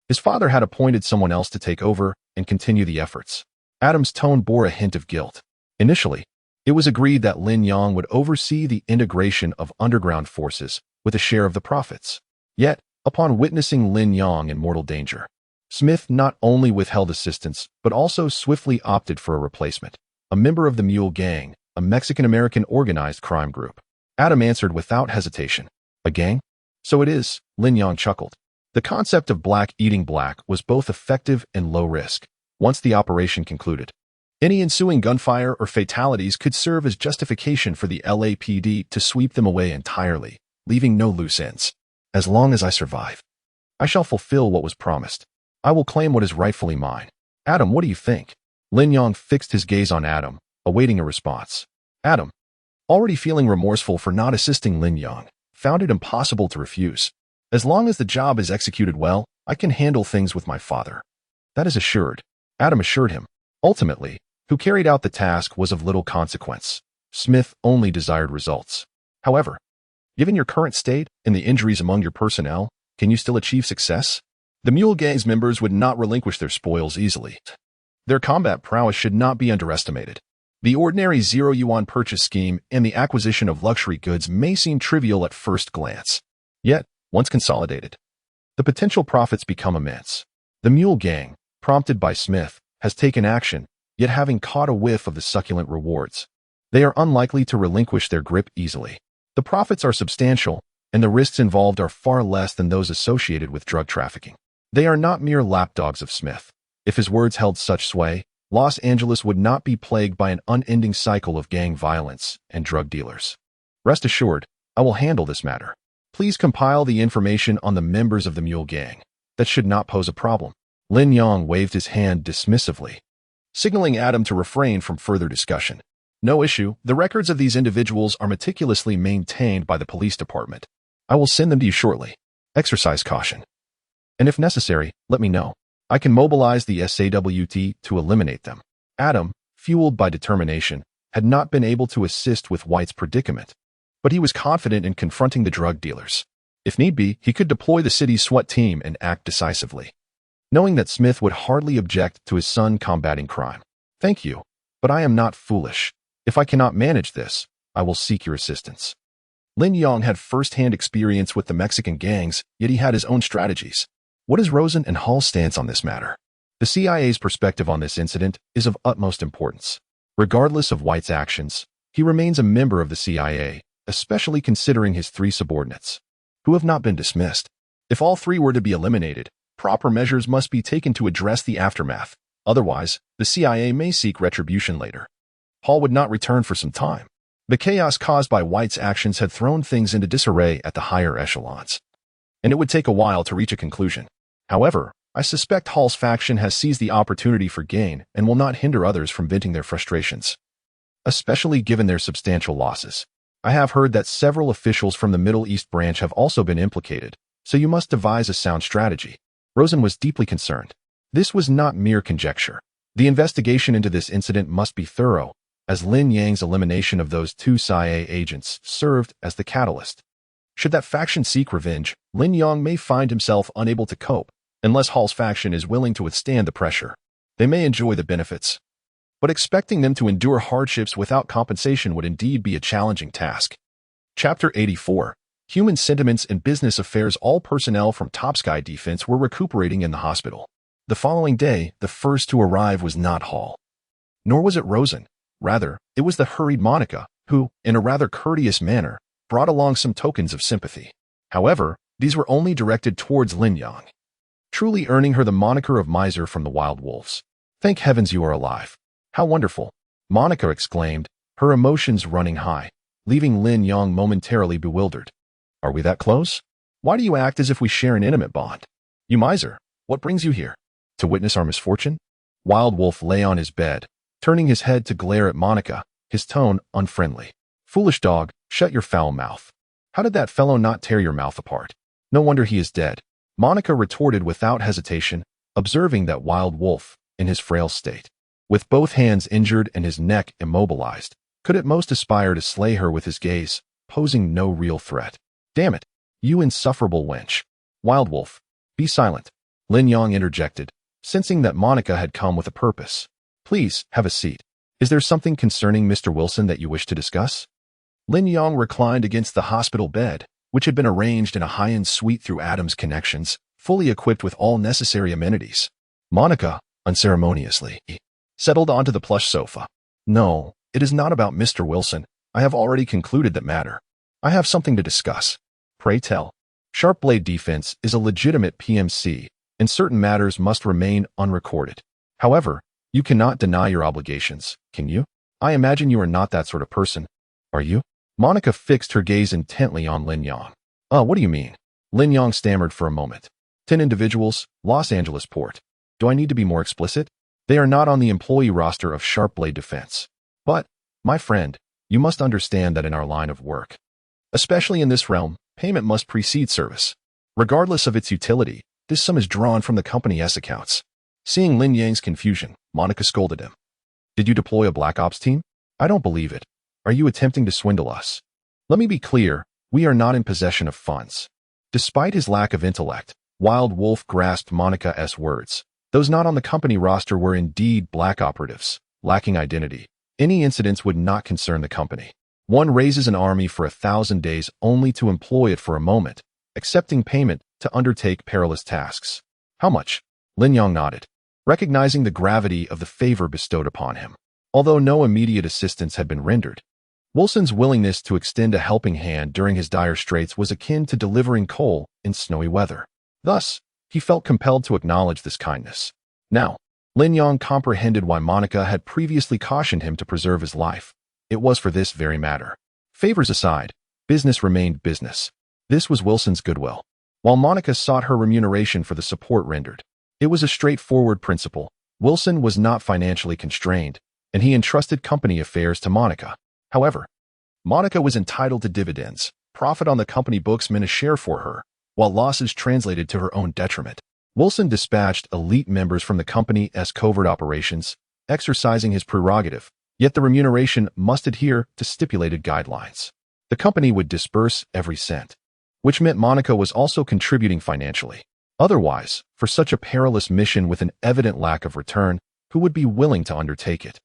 A: his father had appointed someone else to take over and continue the efforts. Adam's tone bore a hint of guilt. Initially, it was agreed that Lin Yang would oversee the integration of underground forces with a share of the profits. Yet, upon witnessing Lin Yang in mortal danger, Smith not only withheld assistance, but also swiftly opted for a replacement, a member of the Mule Gang, a Mexican-American organized crime group. Adam answered without hesitation. A gang? So it is, Lin Yang chuckled. The concept of black eating black was both effective and low risk. Once the operation concluded, any ensuing gunfire or fatalities could serve as justification for the LAPD to sweep them away entirely, leaving no loose ends. As long as I survive, I shall fulfill what was promised. I will claim what is rightfully mine. Adam, what do you think? Lin Yang fixed his gaze on Adam, awaiting a response. Adam, already feeling remorseful for not assisting Lin Yang, found it impossible to refuse. As long as the job is executed well, I can handle things with my father. That is assured. Adam assured him. Ultimately, who carried out the task was of little consequence. Smith only desired results. However, given your current state and the injuries among your personnel, can you still achieve success? The Mule Gang's members would not relinquish their spoils easily. Their combat prowess should not be underestimated. The ordinary zero-yuan purchase scheme and the acquisition of luxury goods may seem trivial at first glance. Yet, once consolidated, the potential profits become immense. The Mule Gang, prompted by Smith, has taken action, yet having caught a whiff of the succulent rewards, they are unlikely to relinquish their grip easily. The profits are substantial, and the risks involved are far less than those associated with drug trafficking. They are not mere lapdogs of Smith. If his words held such sway, Los Angeles would not be plagued by an unending cycle of gang violence and drug dealers. Rest assured, I will handle this matter. Please compile the information on the members of the Mule Gang. That should not pose a problem. Lin Yang waved his hand dismissively, signaling Adam to refrain from further discussion. No issue. The records of these individuals are meticulously maintained by the police department. I will send them to you shortly. Exercise caution. And if necessary, let me know. I can mobilize the SAWT to eliminate them. Adam, fueled by determination, had not been able to assist with White's predicament, but he was confident in confronting the drug dealers. If need be, he could deploy the city's SWAT team and act decisively, knowing that Smith would hardly object to his son combating crime. Thank you, but I am not foolish. If I cannot manage this, I will seek your assistance. Lin Yang had first-hand experience with the Mexican gangs, yet he had his own strategies. What is Rosen and Hall's stance on this matter? The CIA's perspective on this incident is of utmost importance. Regardless of White's actions, he remains a member of the CIA, especially considering his three subordinates, who have not been dismissed. If all three were to be eliminated, proper measures must be taken to address the aftermath. Otherwise, the CIA may seek retribution later. Hall would not return for some time. The chaos caused by White's actions had thrown things into disarray at the higher echelons, and it would take a while to reach a conclusion. However, I suspect Hall's faction has seized the opportunity for gain and will not hinder others from venting their frustrations, especially given their substantial losses. I have heard that several officials from the Middle East branch have also been implicated, so you must devise a sound strategy. Rosen was deeply concerned. This was not mere conjecture. The investigation into this incident must be thorough, as Lin Yang's elimination of those two CIA agents served as the catalyst. Should that faction seek revenge, Lin Yang may find himself unable to cope, unless Hall's faction is willing to withstand the pressure. They may enjoy the benefits, but expecting them to endure hardships without compensation would indeed be a challenging task. Chapter 84. Human Sentiments and Business Affairs. All personnel from Top Sky Defense were recuperating in the hospital. The following day, the first to arrive was not Hall. Nor was it Rosen. Rather, it was the hurried Monica, who, in a rather courteous manner, brought along some tokens of sympathy. However, these were only directed towards Lin Yang, truly earning her the moniker of miser from the wild wolves. Thank heavens you are alive. How wonderful, Monica exclaimed, her emotions running high, leaving Lin Yang momentarily bewildered. Are we that close? Why do you act as if we share an intimate bond? You miser, what brings you here? To witness our misfortune? Wild Wolf lay on his bed, turning his head to glare at Monica, his tone unfriendly. Foolish dog, shut your foul mouth. How did that fellow not tear your mouth apart? No wonder he is dead, Monica retorted without hesitation, observing that Wild Wolf, in his frail state, with both hands injured and his neck immobilized, could at most aspire to slay her with his gaze, posing no real threat. Damn it, you insufferable wench. Wild Wolf, be silent, Lin Yang interjected, sensing that Monica had come with a purpose. Please, have a seat. Is there something concerning Mr. Wilson that you wish to discuss? Lin Yang reclined against the hospital bed, which had been arranged in a high-end suite through Adam's connections, fully equipped with all necessary amenities. Monica, unceremoniously, settled onto the plush sofa. No, it is not about Mr. Wilson. I have already concluded that matter. I have something to discuss. Pray tell. Sharp Blade Defense is a legitimate PMC, and certain matters must remain unrecorded. However, you cannot deny your obligations, can you? I imagine you are not that sort of person. Are you? Monica fixed her gaze intently on Lin Yang. What do you mean? Lin Yang stammered for a moment. 10 individuals, Los Angeles port. Do I need to be more explicit? They are not on the employee roster of Sharp Blade Defense. But, my friend, you must understand that in our line of work, especially in this realm, payment must precede service. Regardless of its utility, this sum is drawn from the company's accounts. Seeing Lin Yang's confusion, Monica scolded him. Did you deploy a Black Ops team? I don't believe it. Are you attempting to swindle us? Let me be clear, we are not in possession of funds. Despite his lack of intellect, Wild Wolf grasped Monica's words. Those not on the company roster were indeed black operatives, lacking identity. Any incidents would not concern the company. One raises an army for 1,000 days only to employ it for a moment, accepting payment to undertake perilous tasks. How much? Lin Yang nodded, recognizing the gravity of the favor bestowed upon him. Although no immediate assistance had been rendered, Wilson's willingness to extend a helping hand during his dire straits was akin to delivering coal in snowy weather. Thus, he felt compelled to acknowledge this kindness. Now, Lin Yang comprehended why Monica had previously cautioned him to preserve his life. It was for this very matter. Favors aside, business remained business. This was Wilson's goodwill. While Monica sought her remuneration for the support rendered, it was a straightforward principle. Wilson was not financially constrained, and he entrusted company affairs to Monica. However, Monica was entitled to dividends. Profit on the company books meant a share for her, while losses translated to her own detriment. Wilson dispatched elite members from the company's covert operations, exercising his prerogative, yet the remuneration must adhere to stipulated guidelines. The company would disburse every cent, which meant Monica was also contributing financially. Otherwise, for such a perilous mission with an evident lack of return, who would be willing to undertake it?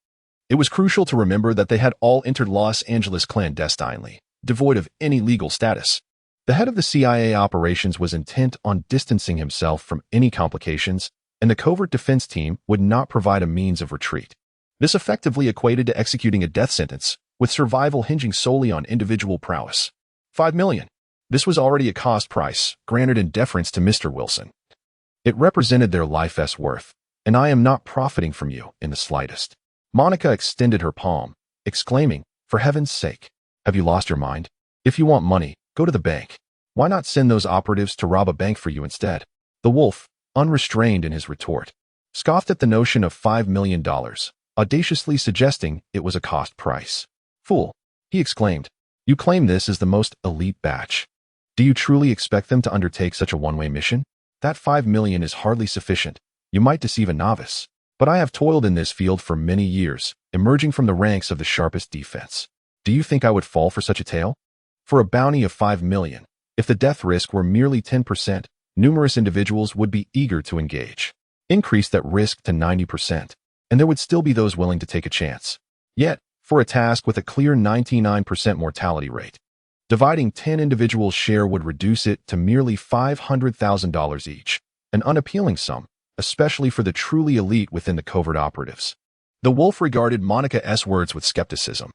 A: It was crucial to remember that they had all entered Los Angeles clandestinely, devoid of any legal status. The head of the CIA operations was intent on distancing himself from any complications, and the covert defense team would not provide a means of retreat. This effectively equated to executing a death sentence, with survival hinging solely on individual prowess. 5 million. This was already a cost price, granted in deference to Mr. Wilson. It represented their life's worth, and I am not profiting from you in the slightest. Monica extended her palm, exclaiming, for heaven's sake, Have you lost your mind? If you want money, go to the bank. Why not send those operatives to rob a bank for you instead? The wolf, unrestrained in his retort, scoffed at the notion of $5 million, audaciously suggesting it was a cost price. Fool, he exclaimed. You claim this is the most elite batch. Do you truly expect them to undertake such a one-way mission? That $5 million is hardly sufficient. You might deceive a novice. But I have toiled in this field for many years, emerging from the ranks of the sharpest defense. Do you think I would fall for such a tale? For a bounty of $5 million, if the death risk were merely 10%, numerous individuals would be eager to engage. Increase that risk to 90%, and there would still be those willing to take a chance. Yet, for a task with a clear 99% mortality rate, dividing 10 individuals' share would reduce it to merely $500,000 each, an unappealing sum, especially for the truly elite within the covert operatives. The wolf regarded Monica's words with skepticism.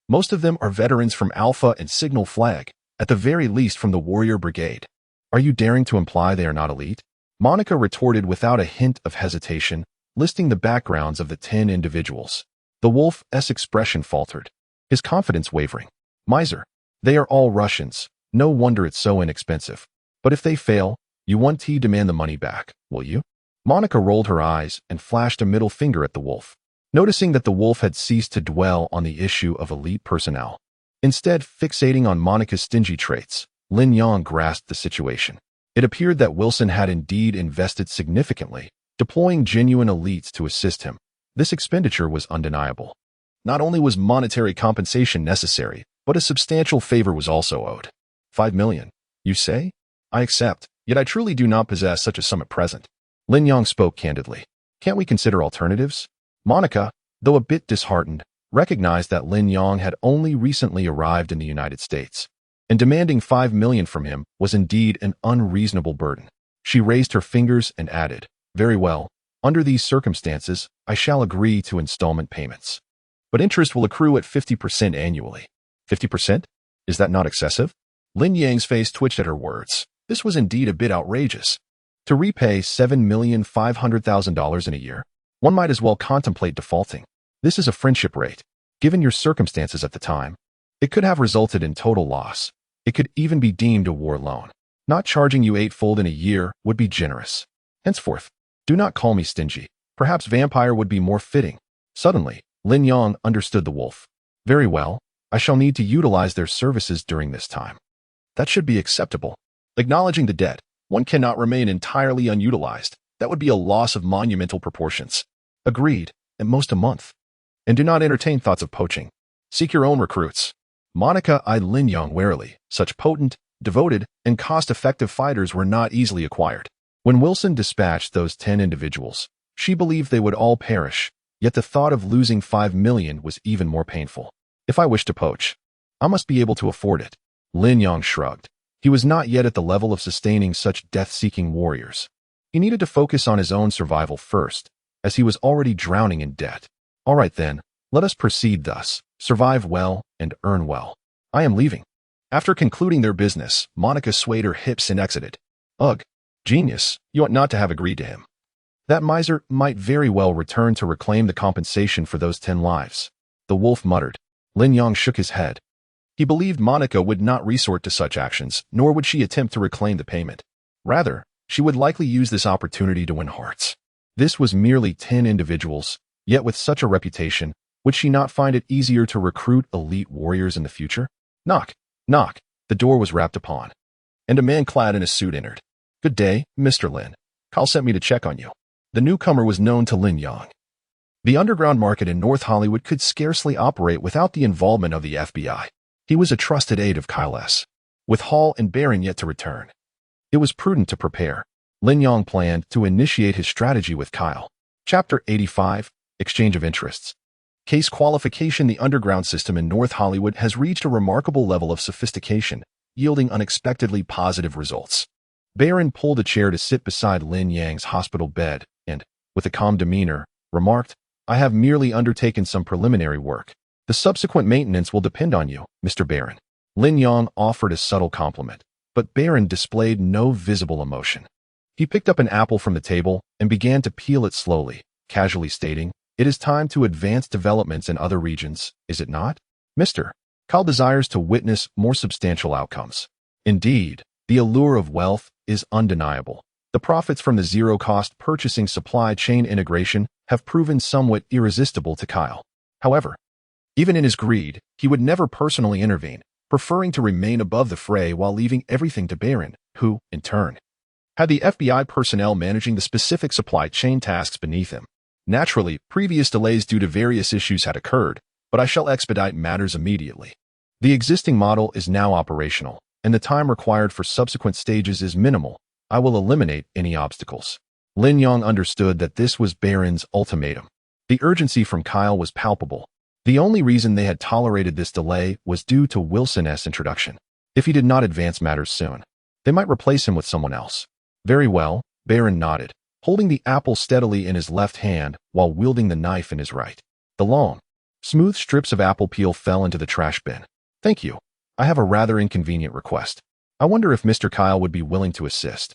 A: Most of them are veterans from Alpha and Signal Flag, at the very least from the Warrior Brigade. Are you daring to imply they are not elite? Monica retorted without a hint of hesitation, listing the backgrounds of the 10 individuals. The wolf's expression faltered, his confidence wavering. Miser, they are all Russians. No wonder it's so inexpensive. But if they fail, you won't demand the money back, will you? Monica rolled her eyes and flashed a middle finger at the wolf, noticing that the wolf had ceased to dwell on the issue of elite personnel. Instead, fixating on Monica's stingy traits, Lin Yang grasped the situation. It appeared that Wilson had indeed invested significantly, deploying genuine elites to assist him. This expenditure was undeniable. Not only was monetary compensation necessary, but a substantial favor was also owed. $5 million, you say? I accept, yet I truly do not possess such a sum at present. Lin Yang spoke candidly. Can't we consider alternatives? Monica, though a bit disheartened, recognized that Lin Yang had only recently arrived in the United States, and demanding $5 million from him was indeed an unreasonable burden. She raised her fingers and added, Very well, under these circumstances, I shall agree to installment payments. But interest will accrue at 50% annually. 50%? Is that not excessive? Lin Yang's face twitched at her words. This was indeed a bit outrageous. To repay $7,500,000 in a year, one might as well contemplate defaulting. This is a friendship rate. Given your circumstances at the time, it could have resulted in total loss. It could even be deemed a war loan. Not charging you eightfold in a year would be generous. Henceforth, do not call me stingy. Perhaps vampire would be more fitting. Suddenly, Lin Yang understood the wolf. Very well, I shall need to utilize their services during this time. That should be acceptable. Acknowledging the debt, one cannot remain entirely unutilized. That would be a loss of monumental proportions. Agreed, at most a month. And do not entertain thoughts of poaching. Seek your own recruits. Monica eyed Lin Yang warily. Such potent, devoted, and cost-effective fighters were not easily acquired. When Wilson dispatched those 10 individuals, she believed they would all perish, yet the thought of losing $5 million was even more painful. If I wish to poach, I must be able to afford it. Lin Yang shrugged. He was not yet at the level of sustaining such death-seeking warriors. He needed to focus on his own survival first, as he was already drowning in debt. All right then, let us proceed thus. Survive well and earn well. I am leaving. After concluding their business, Monica swayed her hips and exited. Ugh, genius, you ought not to have agreed to him. That miser might very well return to reclaim the compensation for those 10 lives. The wolf muttered. Lin Yang shook his head. He believed Monica would not resort to such actions, nor would she attempt to reclaim the payment. Rather, she would likely use this opportunity to win hearts. This was merely 10 individuals, yet with such a reputation, would she not find it easier to recruit elite warriors in the future? Knock, knock. The door was rapped upon, and a man clad in a suit entered. Good day, Mr. Lin. Kyle sent me to check on you. The newcomer was known to Lin Yang. The underground market in North Hollywood could scarcely operate without the involvement of the FBI. He was a trusted aide of Kyle's, with Hall and Barron yet to return. It was prudent to prepare. Lin Yang planned to initiate his strategy with Kyle. Chapter 85, Exchange of Interests. Case qualification. The underground system in North Hollywood has reached a remarkable level of sophistication, yielding unexpectedly positive results. Barron pulled a chair to sit beside Lin Yang's hospital bed and, with a calm demeanor, remarked, I have merely undertaken some preliminary work. The subsequent maintenance will depend on you, Mr. Barron. Lin Yang offered a subtle compliment, but Barron displayed no visible emotion. He picked up an apple from the table and began to peel it slowly, casually stating, It is time to advance developments in other regions, is it not? Mr. Kyle desires to witness more substantial outcomes. Indeed, the allure of wealth is undeniable. The profits from the zero-cost purchasing supply chain integration have proven somewhat irresistible to Kyle. However, even in his greed, he would never personally intervene, preferring to remain above the fray while leaving everything to Baron, who, in turn, had the FBI personnel managing the specific supply chain tasks beneath him. Naturally, previous delays due to various issues had occurred, but I shall expedite matters immediately. The existing model is now operational, and the time required for subsequent stages is minimal. I will eliminate any obstacles. Lin Yang understood that this was Baron's ultimatum. The urgency from Kyle was palpable. The only reason they had tolerated this delay was due to Wilson's introduction. If he did not advance matters soon, they might replace him with someone else. Very well, Baron nodded, holding the apple steadily in his left hand while wielding the knife in his right. The long, smooth strips of apple peel fell into the trash bin. Thank you. I have a rather inconvenient request. I wonder if Mr. Kyle would be willing to assist.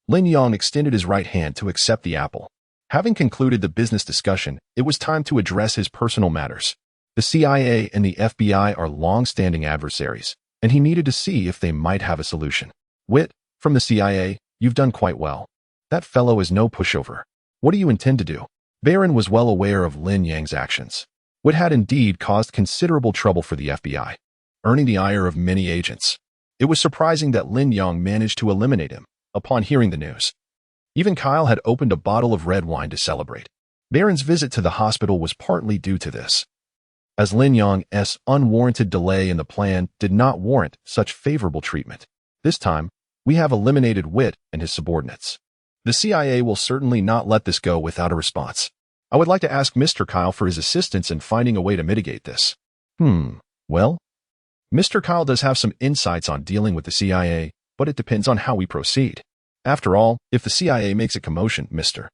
A: Lin Yang extended his right hand to accept the apple. Having concluded the business discussion, it was time to address his personal matters. The CIA and the FBI are long-standing adversaries, and he needed to see if they might have a solution. Wit, from the CIA, you've done quite well. That fellow is no pushover. What do you intend to do? Baron was well aware of Lin Yang's actions. Wit had indeed caused considerable trouble for the FBI, earning the ire of many agents. It was surprising that Lin Yang managed to eliminate him upon hearing the news. Even Kyle had opened a bottle of red wine to celebrate. Baron's visit to the hospital was partly due to this, as Lin Yang's unwarranted delay in the plan did not warrant such favorable treatment. This time, we have eliminated Wit and his subordinates. The CIA will certainly not let this go without a response. I would like to ask Mr. Kyle for his assistance in finding a way to mitigate this. Well, Mr. Kyle does have some insights on dealing with the CIA, but it depends on how we proceed. After all, if the CIA makes a commotion, Mr.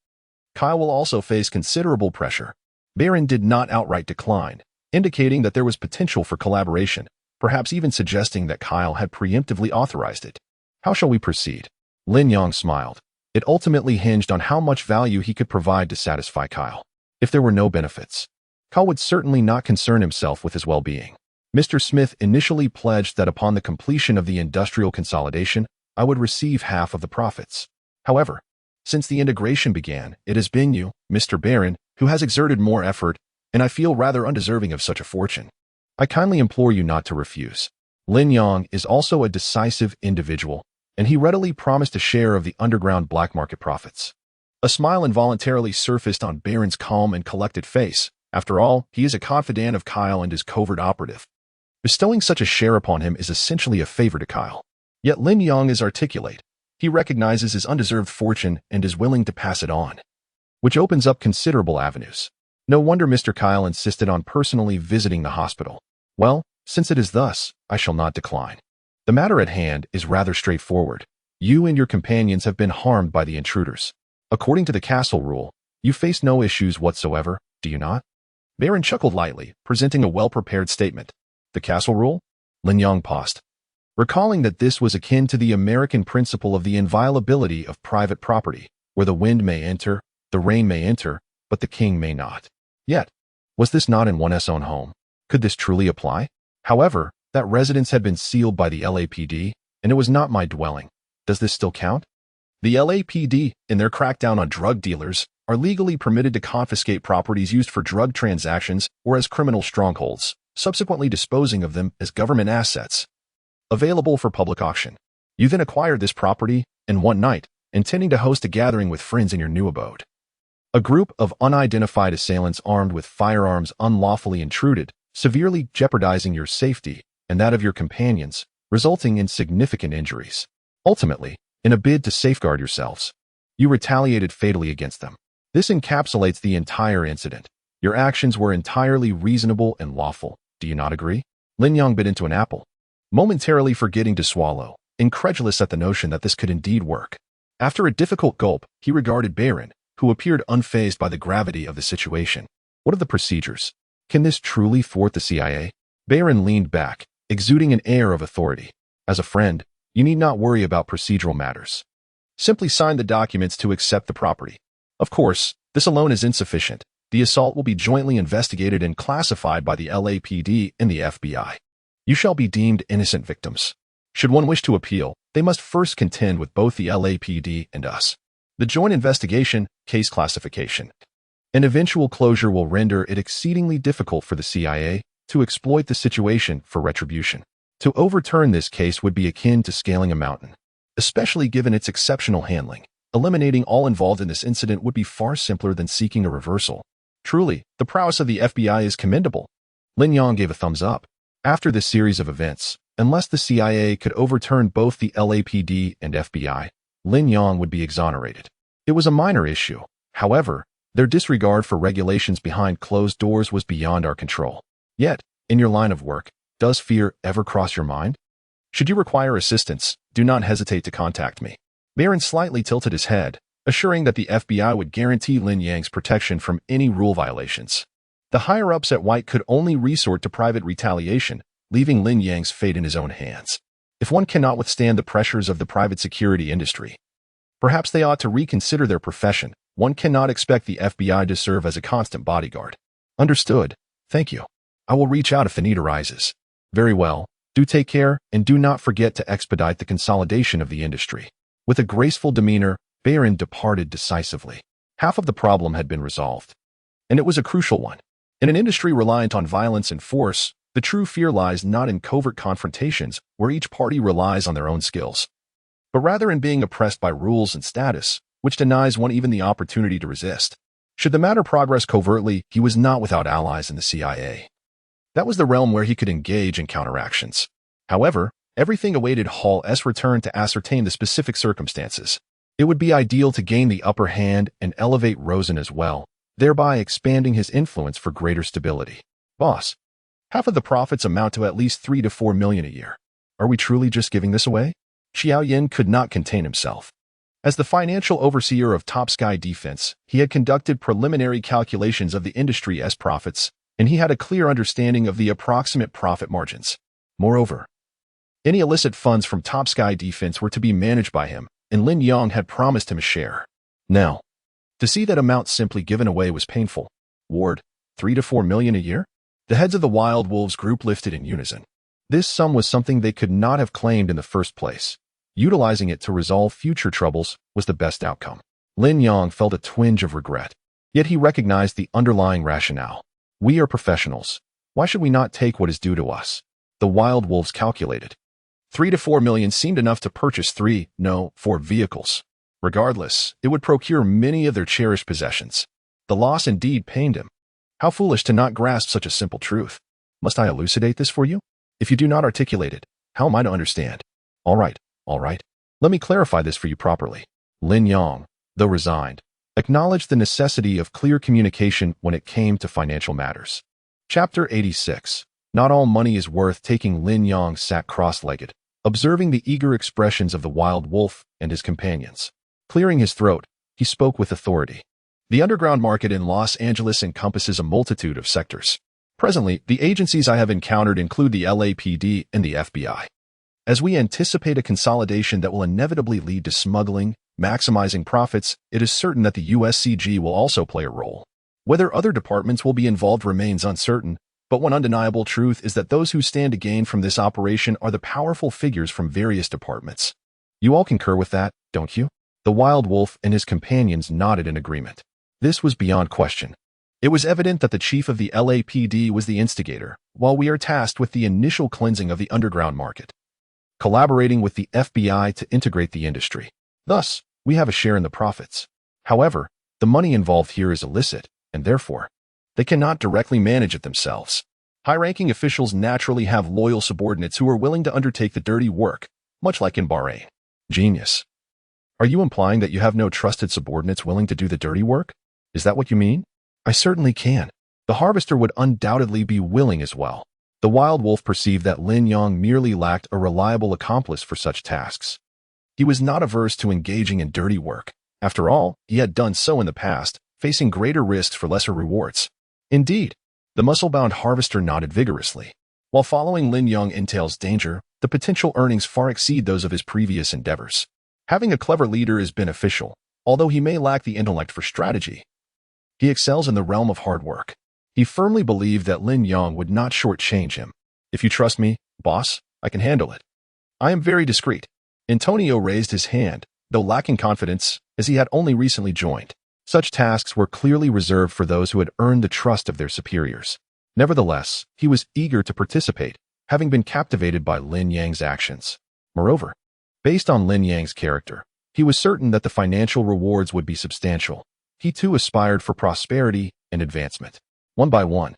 A: Kyle will also face considerable pressure. Baron did not outright decline, indicating that there was potential for collaboration, perhaps even suggesting that Kyle had preemptively authorized it. How shall we proceed? Lin Yang smiled. It ultimately hinged on how much value he could provide to satisfy Kyle. If there were no benefits, Kyle would certainly not concern himself with his well-being. Mr. Smith initially pledged that upon the completion of the industrial consolidation, I would receive half of the profits. However, since the integration began, it has been you, Mr. Baron, who has exerted more effort, and I feel rather undeserving of such a fortune. I kindly implore you not to refuse. Lin Yang is also a decisive individual, and he readily promised a share of the underground black market profits. A smile involuntarily surfaced on Baron's calm and collected face. After all, he is a confidant of Kyle and his covert operative. Bestowing such a share upon him is essentially a favor to Kyle. Yet Lin Yang is articulate. He recognizes his undeserved fortune and is willing to pass it on, which opens up considerable avenues. No wonder Mr. Kyle insisted on personally visiting the hospital. Well, since it is thus, I shall not decline. The matter at hand is rather straightforward. You and your companions have been harmed by the intruders. According to the castle rule, you face no issues whatsoever, do you not? Baron chuckled lightly, presenting a well-prepared statement. The castle rule? Lin Yang paused, recalling that this was akin to the American principle of the inviolability of private property, where the wind may enter, the rain may enter, but the king may not. Yet, was this not in one's own home? Could this truly apply? However, that residence had been sealed by the LAPD, and it was not my dwelling. Does this still count? The LAPD, in their crackdown on drug dealers, are legally permitted to confiscate properties used for drug transactions or as criminal strongholds, subsequently disposing of them as government assets, available for public auction. You then acquired this property, and one night, intending to host a gathering with friends in your new abode, a group of unidentified assailants armed with firearms unlawfully intruded, severely jeopardizing your safety and that of your companions, resulting in significant injuries. Ultimately, in a bid to safeguard yourselves, you retaliated fatally against them. This encapsulates the entire incident. Your actions were entirely reasonable and lawful. Do you not agree? Lin Yang bit into an apple, momentarily forgetting to swallow, incredulous at the notion that this could indeed work. After a difficult gulp, he regarded Baron, who appeared unfazed by the gravity of the situation. What are the procedures? Can this truly thwart the CIA? Baron leaned back, exuding an air of authority. As a friend, you need not worry about procedural matters. Simply sign the documents to accept the property. Of course, this alone is insufficient. The assault will be jointly investigated and classified by the LAPD and the FBI. You shall be deemed innocent victims. Should one wish to appeal, they must first contend with both the LAPD and us. The joint investigation, case classification, and eventual closure will render it exceedingly difficult for the CIA to exploit the situation for retribution. To overturn this case would be akin to scaling a mountain, especially given its exceptional handling. Eliminating all involved in this incident would be far simpler than seeking a reversal. Truly, the prowess of the FBI is commendable. Lin Yang gave a thumbs up. After this series of events, unless the CIA could overturn both the LAPD and FBI, Lin Yang would be exonerated. It was a minor issue. However, their disregard for regulations behind closed doors was beyond our control. Yet, in your line of work, does fear ever cross your mind? Should you require assistance, do not hesitate to contact me. Baron slightly tilted his head, assuring that the FBI would guarantee Lin Yang's protection from any rule violations. The higher-ups at White could only resort to private retaliation, leaving Lin Yang's fate in his own hands. If one cannot withstand the pressures of the private security industry, perhaps they ought to reconsider their profession. One cannot expect the FBI to serve as a constant bodyguard. Understood. Thank you. I will reach out if the need arises. Very well. Do take care, and do not forget to expedite the consolidation of the industry. With a graceful demeanor, Baron departed decisively. Half of the problem had been resolved, and it was a crucial one. In an industry reliant on violence and force, the true fear lies not in covert confrontations where each party relies on their own skills, but rather in being oppressed by rules and status, which denies one even the opportunity to resist. Should the matter progress covertly, he was not without allies in the CIA. That was the realm where he could engage in counteractions. However, everything awaited Hall's return to ascertain the specific circumstances. It would be ideal to gain the upper hand and elevate Rosen as well, thereby expanding his influence for greater stability. Boss, half of the profits amount to at least 3 to 4 million a year. Are we truly just giving this away? Xiao Yin could not contain himself. As the financial overseer of Top Sky Defense, he had conducted preliminary calculations of the industry's profits, and he had a clear understanding of the approximate profit margins. Moreover, any illicit funds from Top Sky Defense were to be managed by him, and Lin Yang had promised him a share. Now, to see that amount simply given away was painful. Ward, 3 to 4 million a year? The heads of the Wild Wolves group lifted in unison. This sum was something they could not have claimed in the first place. Utilizing it to resolve future troubles was the best outcome. Lin Yang felt a twinge of regret. Yet he recognized the underlying rationale. We are professionals. Why should we not take what is due to us? The Wild Wolves calculated. 3 to 4 million seemed enough to purchase 4 vehicles. Regardless, it would procure many of their cherished possessions. The loss indeed pained him. How foolish to not grasp such a simple truth. Must I elucidate this for you? If you do not articulate it, how am I to understand? All right. Let me clarify this for you properly. Lin Yang, though resigned, acknowledged the necessity of clear communication when it came to financial matters. Chapter 86. Not all money is worth taking. Lin Yang sat cross-legged, observing the eager expressions of the wild wolf and his companions. Clearing his throat, he spoke with authority. The underground market in Los Angeles encompasses a multitude of sectors. Presently, the agencies I have encountered include the LAPD and the FBI. As we anticipate a consolidation that will inevitably lead to smuggling, maximizing profits, it is certain that the USCG will also play a role. Whether other departments will be involved remains uncertain, but one undeniable truth is that those who stand to gain from this operation are the powerful figures from various departments. You all concur with that, don't you? The Wild Wolf and his companions nodded in agreement. This was beyond question. It was evident that the chief of the LAPD was the instigator, while we are tasked with the initial cleansing of the underground market, collaborating with the FBI to integrate the industry. Thus, we have a share in the profits. However, the money involved here is illicit, and therefore, they cannot directly manage it themselves. High-ranking officials naturally have loyal subordinates who are willing to undertake the dirty work, much like in Bahrain. Genius. Are you implying that you have no trusted subordinates willing to do the dirty work? Is that what you mean? I certainly can. The Harvester would undoubtedly be willing as well. The Wild Wolf perceived that Lin Yang merely lacked a reliable accomplice for such tasks. He was not averse to engaging in dirty work. After all, he had done so in the past, facing greater risks for lesser rewards. Indeed, the muscle-bound Harvester nodded vigorously. While following Lin Yang entails danger, the potential earnings far exceed those of his previous endeavors. Having a clever leader is beneficial, although he may lack the intellect for strategy. He excels in the realm of hard work. He firmly believed that Lin Yang would not shortchange him. If you trust me, boss, I can handle it. I am very discreet. Antonio raised his hand, though lacking confidence, as he had only recently joined. Such tasks were clearly reserved for those who had earned the trust of their superiors. Nevertheless, he was eager to participate, having been captivated by Lin Yang's actions. Moreover, based on Lin Yang's character, he was certain that the financial rewards would be substantial. He too aspired for prosperity and advancement. One by one,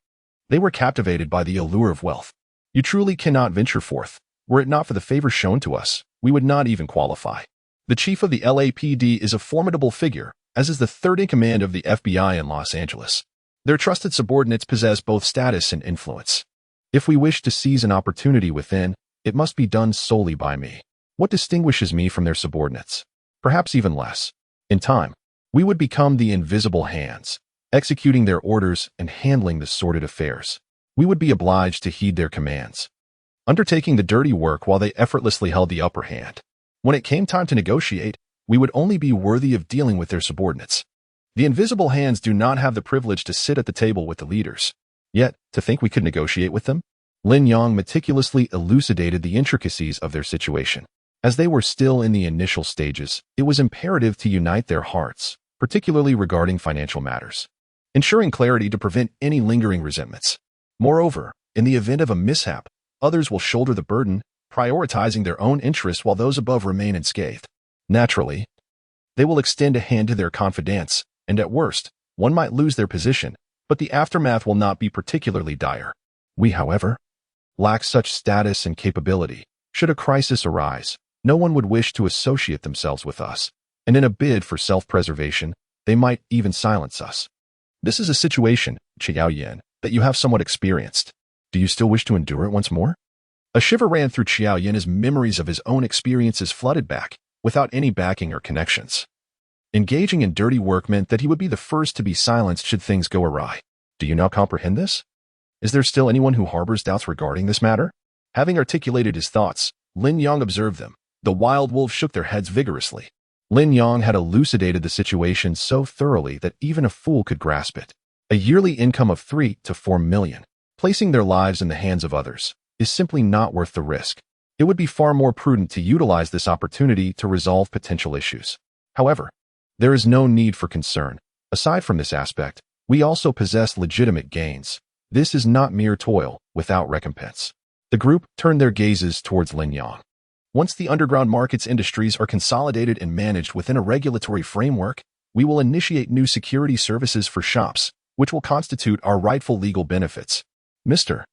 A: they were captivated by the allure of wealth. You truly cannot venture forth. Were it not for the favor shown to us, we would not even qualify. The chief of the LAPD is a formidable figure, as is the third-in-command of the FBI in Los Angeles. Their trusted subordinates possess both status and influence. If we wish to seize an opportunity within, it must be done solely by me. What distinguishes me from their subordinates? Perhaps even less. In time, we would become the invisible hands, executing their orders and handling the sordid affairs. We would be obliged to heed their commands, undertaking the dirty work while they effortlessly held the upper hand. When it came time to negotiate, we would only be worthy of dealing with their subordinates. The invisible hands do not have the privilege to sit at the table with the leaders. Yet, to think we could negotiate with them? Lin Yang meticulously elucidated the intricacies of their situation. As they were still in the initial stages, it was imperative to unite their hearts, particularly regarding financial matters, ensuring clarity to prevent any lingering resentments. Moreover, in the event of a mishap, others will shoulder the burden, prioritizing their own interests while those above remain unscathed. Naturally, they will extend a hand to their confidants, and at worst, one might lose their position, but the aftermath will not be particularly dire. We, however, lack such status and capability. Should a crisis arise, no one would wish to associate themselves with us, and in a bid for self-preservation, they might even silence us. This is a situation, Xiao Yan, that you have somewhat experienced. Do you still wish to endure it once more? A shiver ran through Xiao Yan as memories of his own experiences flooded back, without any backing or connections. Engaging in dirty work meant that he would be the first to be silenced should things go awry. Do you now comprehend this? Is there still anyone who harbors doubts regarding this matter? Having articulated his thoughts, Lin Yang observed them. The wild wolves shook their heads vigorously. Lin Yang had elucidated the situation so thoroughly that even a fool could grasp it. A yearly income of 3 to 4 million, placing their lives in the hands of others, is simply not worth the risk. It would be far more prudent to utilize this opportunity to resolve potential issues. However, there is no need for concern. Aside from this aspect, we also possess legitimate gains. This is not mere toil without recompense. The group turned their gazes towards Lin Yang. Once the underground markets industries are consolidated and managed within a regulatory framework, we will initiate new security services for shops, which will constitute our rightful legal benefits. Mr.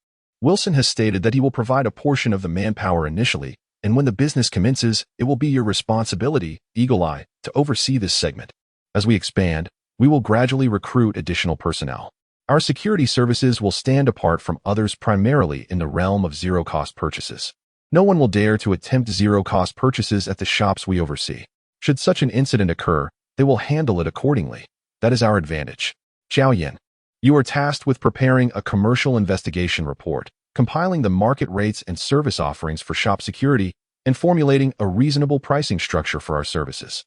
A: Wilson has stated that he will provide a portion of the manpower initially, and when the business commences, it will be your responsibility, Eagle Eye, to oversee this segment. As we expand, we will gradually recruit additional personnel. Our security services will stand apart from others primarily in the realm of zero-cost purchases. No one will dare to attempt zero-cost purchases at the shops we oversee. Should such an incident occur, they will handle it accordingly. That is our advantage. Xiao Yan, you are tasked with preparing a commercial investigation report, compiling the market rates and service offerings for shop security, and formulating a reasonable pricing structure for our services.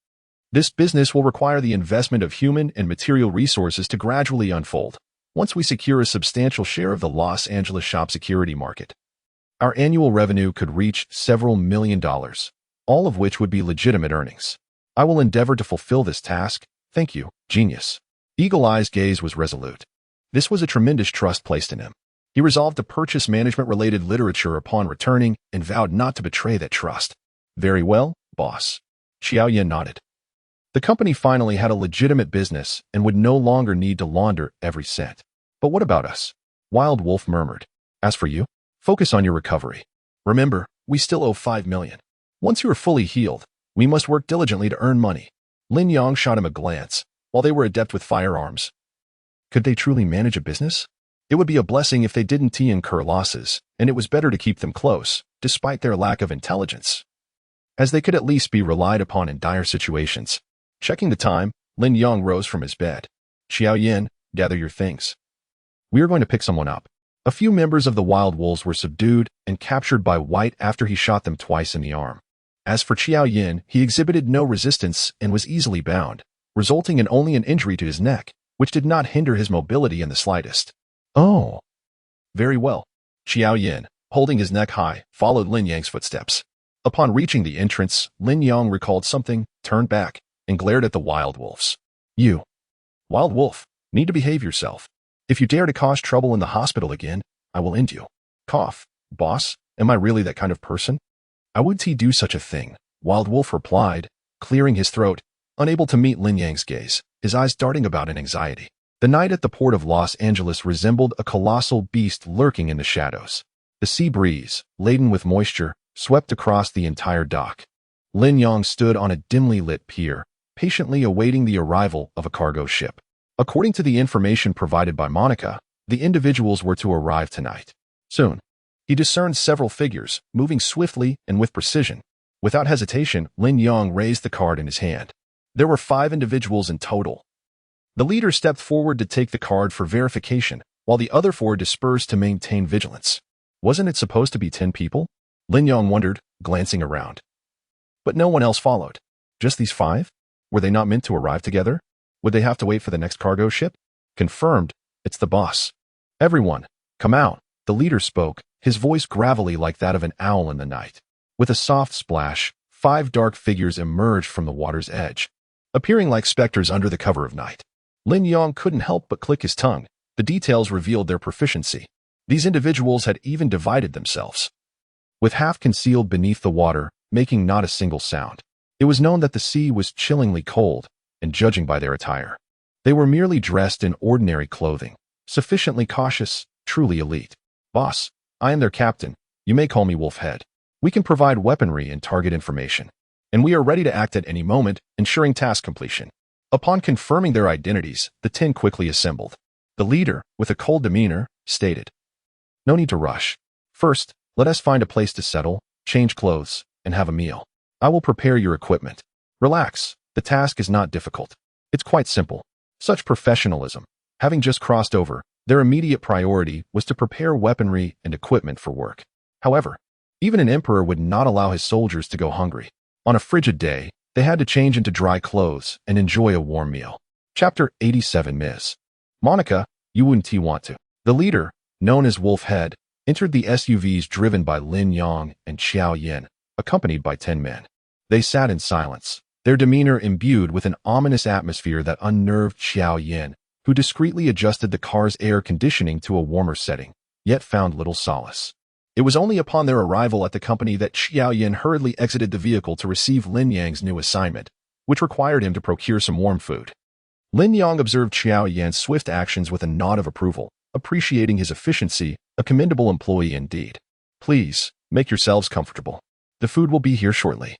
A: This business will require the investment of human and material resources to gradually unfold. Once we secure a substantial share of the Los Angeles shop security market, our annual revenue could reach several $1 million, all of which would be legitimate earnings. I will endeavor to fulfill this task. Thank you, genius. Eagle Eye's gaze was resolute. This was a tremendous trust placed in him. He resolved to purchase management-related literature upon returning and vowed not to betray that trust. Very well, boss. Xiao Yan nodded. The company finally had a legitimate business and would no longer need to launder every cent. But what about us? Wild Wolf murmured. As for you, focus on your recovery. Remember, we still owe 5 million. Once you are fully healed, we must work diligently to earn money. Lin Yang shot him a glance. While they were adept with firearms, could they truly manage a business? It would be a blessing if they didn't incur losses, and it was better to keep them close, despite their lack of intelligence, as they could at least be relied upon in dire situations. Checking the time, Lin Yang rose from his bed. Xiao Yan, gather your things. We are going to pick someone up. A few members of the Wild Wolves were subdued and captured by White after he shot them twice in the arm. As for Xiao Yan, he exhibited no resistance and was easily bound, resulting in only an injury to his neck, which did not hinder his mobility in the slightest. Oh. Very well. Xiao Yan, holding his neck high, followed Lin Yang's footsteps. Upon reaching the entrance, Lin Yang recalled something, turned back, and glared at the wild wolves. You, wild wolf, need to behave yourself. If you dare to cause trouble in the hospital again, I will end you. Cough. Boss, am I really that kind of person? I would he do such a thing, Wild Wolf replied, clearing his throat, unable to meet Lin Yang's gaze, his eyes darting about in anxiety. The night at the port of Los Angeles resembled a colossal beast lurking in the shadows. The sea breeze, laden with moisture, swept across the entire dock. Lin Yang stood on a dimly lit pier, patiently awaiting the arrival of a cargo ship. According to the information provided by Monica, the individuals were to arrive tonight. Soon. He discerned several figures, moving swiftly and with precision. Without hesitation, Lin Yang raised the card in his hand. There were 5 individuals in total. The leader stepped forward to take the card for verification, while the other 4 dispersed to maintain vigilance. Wasn't it supposed to be 10 people? Lin Yang wondered, glancing around. But no one else followed. Just these 5? Were they not meant to arrive together? Would they have to wait for the next cargo ship? Confirmed, it's the boss. Everyone, come out, the leader spoke, his voice gravelly like that of an owl in the night. With a soft splash, 5 dark figures emerged from the water's edge, appearing like specters under the cover of night. Lin Yang couldn't help but click his tongue. The details revealed their proficiency. These individuals had even divided themselves, with half concealed beneath the water, making not a single sound. It was known that the sea was chillingly cold, and judging by their attire, they were merely dressed in ordinary clothing, sufficiently cautious, truly elite. Boss, I am their captain. You may call me Wolfhead. We can provide weaponry and target information, and we are ready to act at any moment, ensuring task completion. Upon confirming their identities, the 10 quickly assembled. The leader, with a cold demeanor, stated, "No need to rush. First, let us find a place to settle, change clothes, and have a meal. I will prepare your equipment. Relax, the task is not difficult. It's quite simple." Such professionalism. Having just crossed over, their immediate priority was to prepare weaponry and equipment for work. However, even an emperor would not allow his soldiers to go hungry. On a frigid day, they had to change into dry clothes and enjoy a warm meal. Chapter 87 Ms. Monica, you wouldn't want to. The leader, known as Wolfhead, entered the SUVs driven by Lin Yang and Xiao Yin, accompanied by 10 men. They sat in silence, their demeanor imbued with an ominous atmosphere that unnerved Xiao Yin, who discreetly adjusted the car's air conditioning to a warmer setting, yet found little solace. It was only upon their arrival at the company that Xiao Yin hurriedly exited the vehicle to receive Lin Yang's new assignment, which required him to procure some warm food. Lin Yang observed Xiao Yin's swift actions with a nod of approval, appreciating his efficiency, a commendable employee indeed. Please, make yourselves comfortable. The food will be here shortly.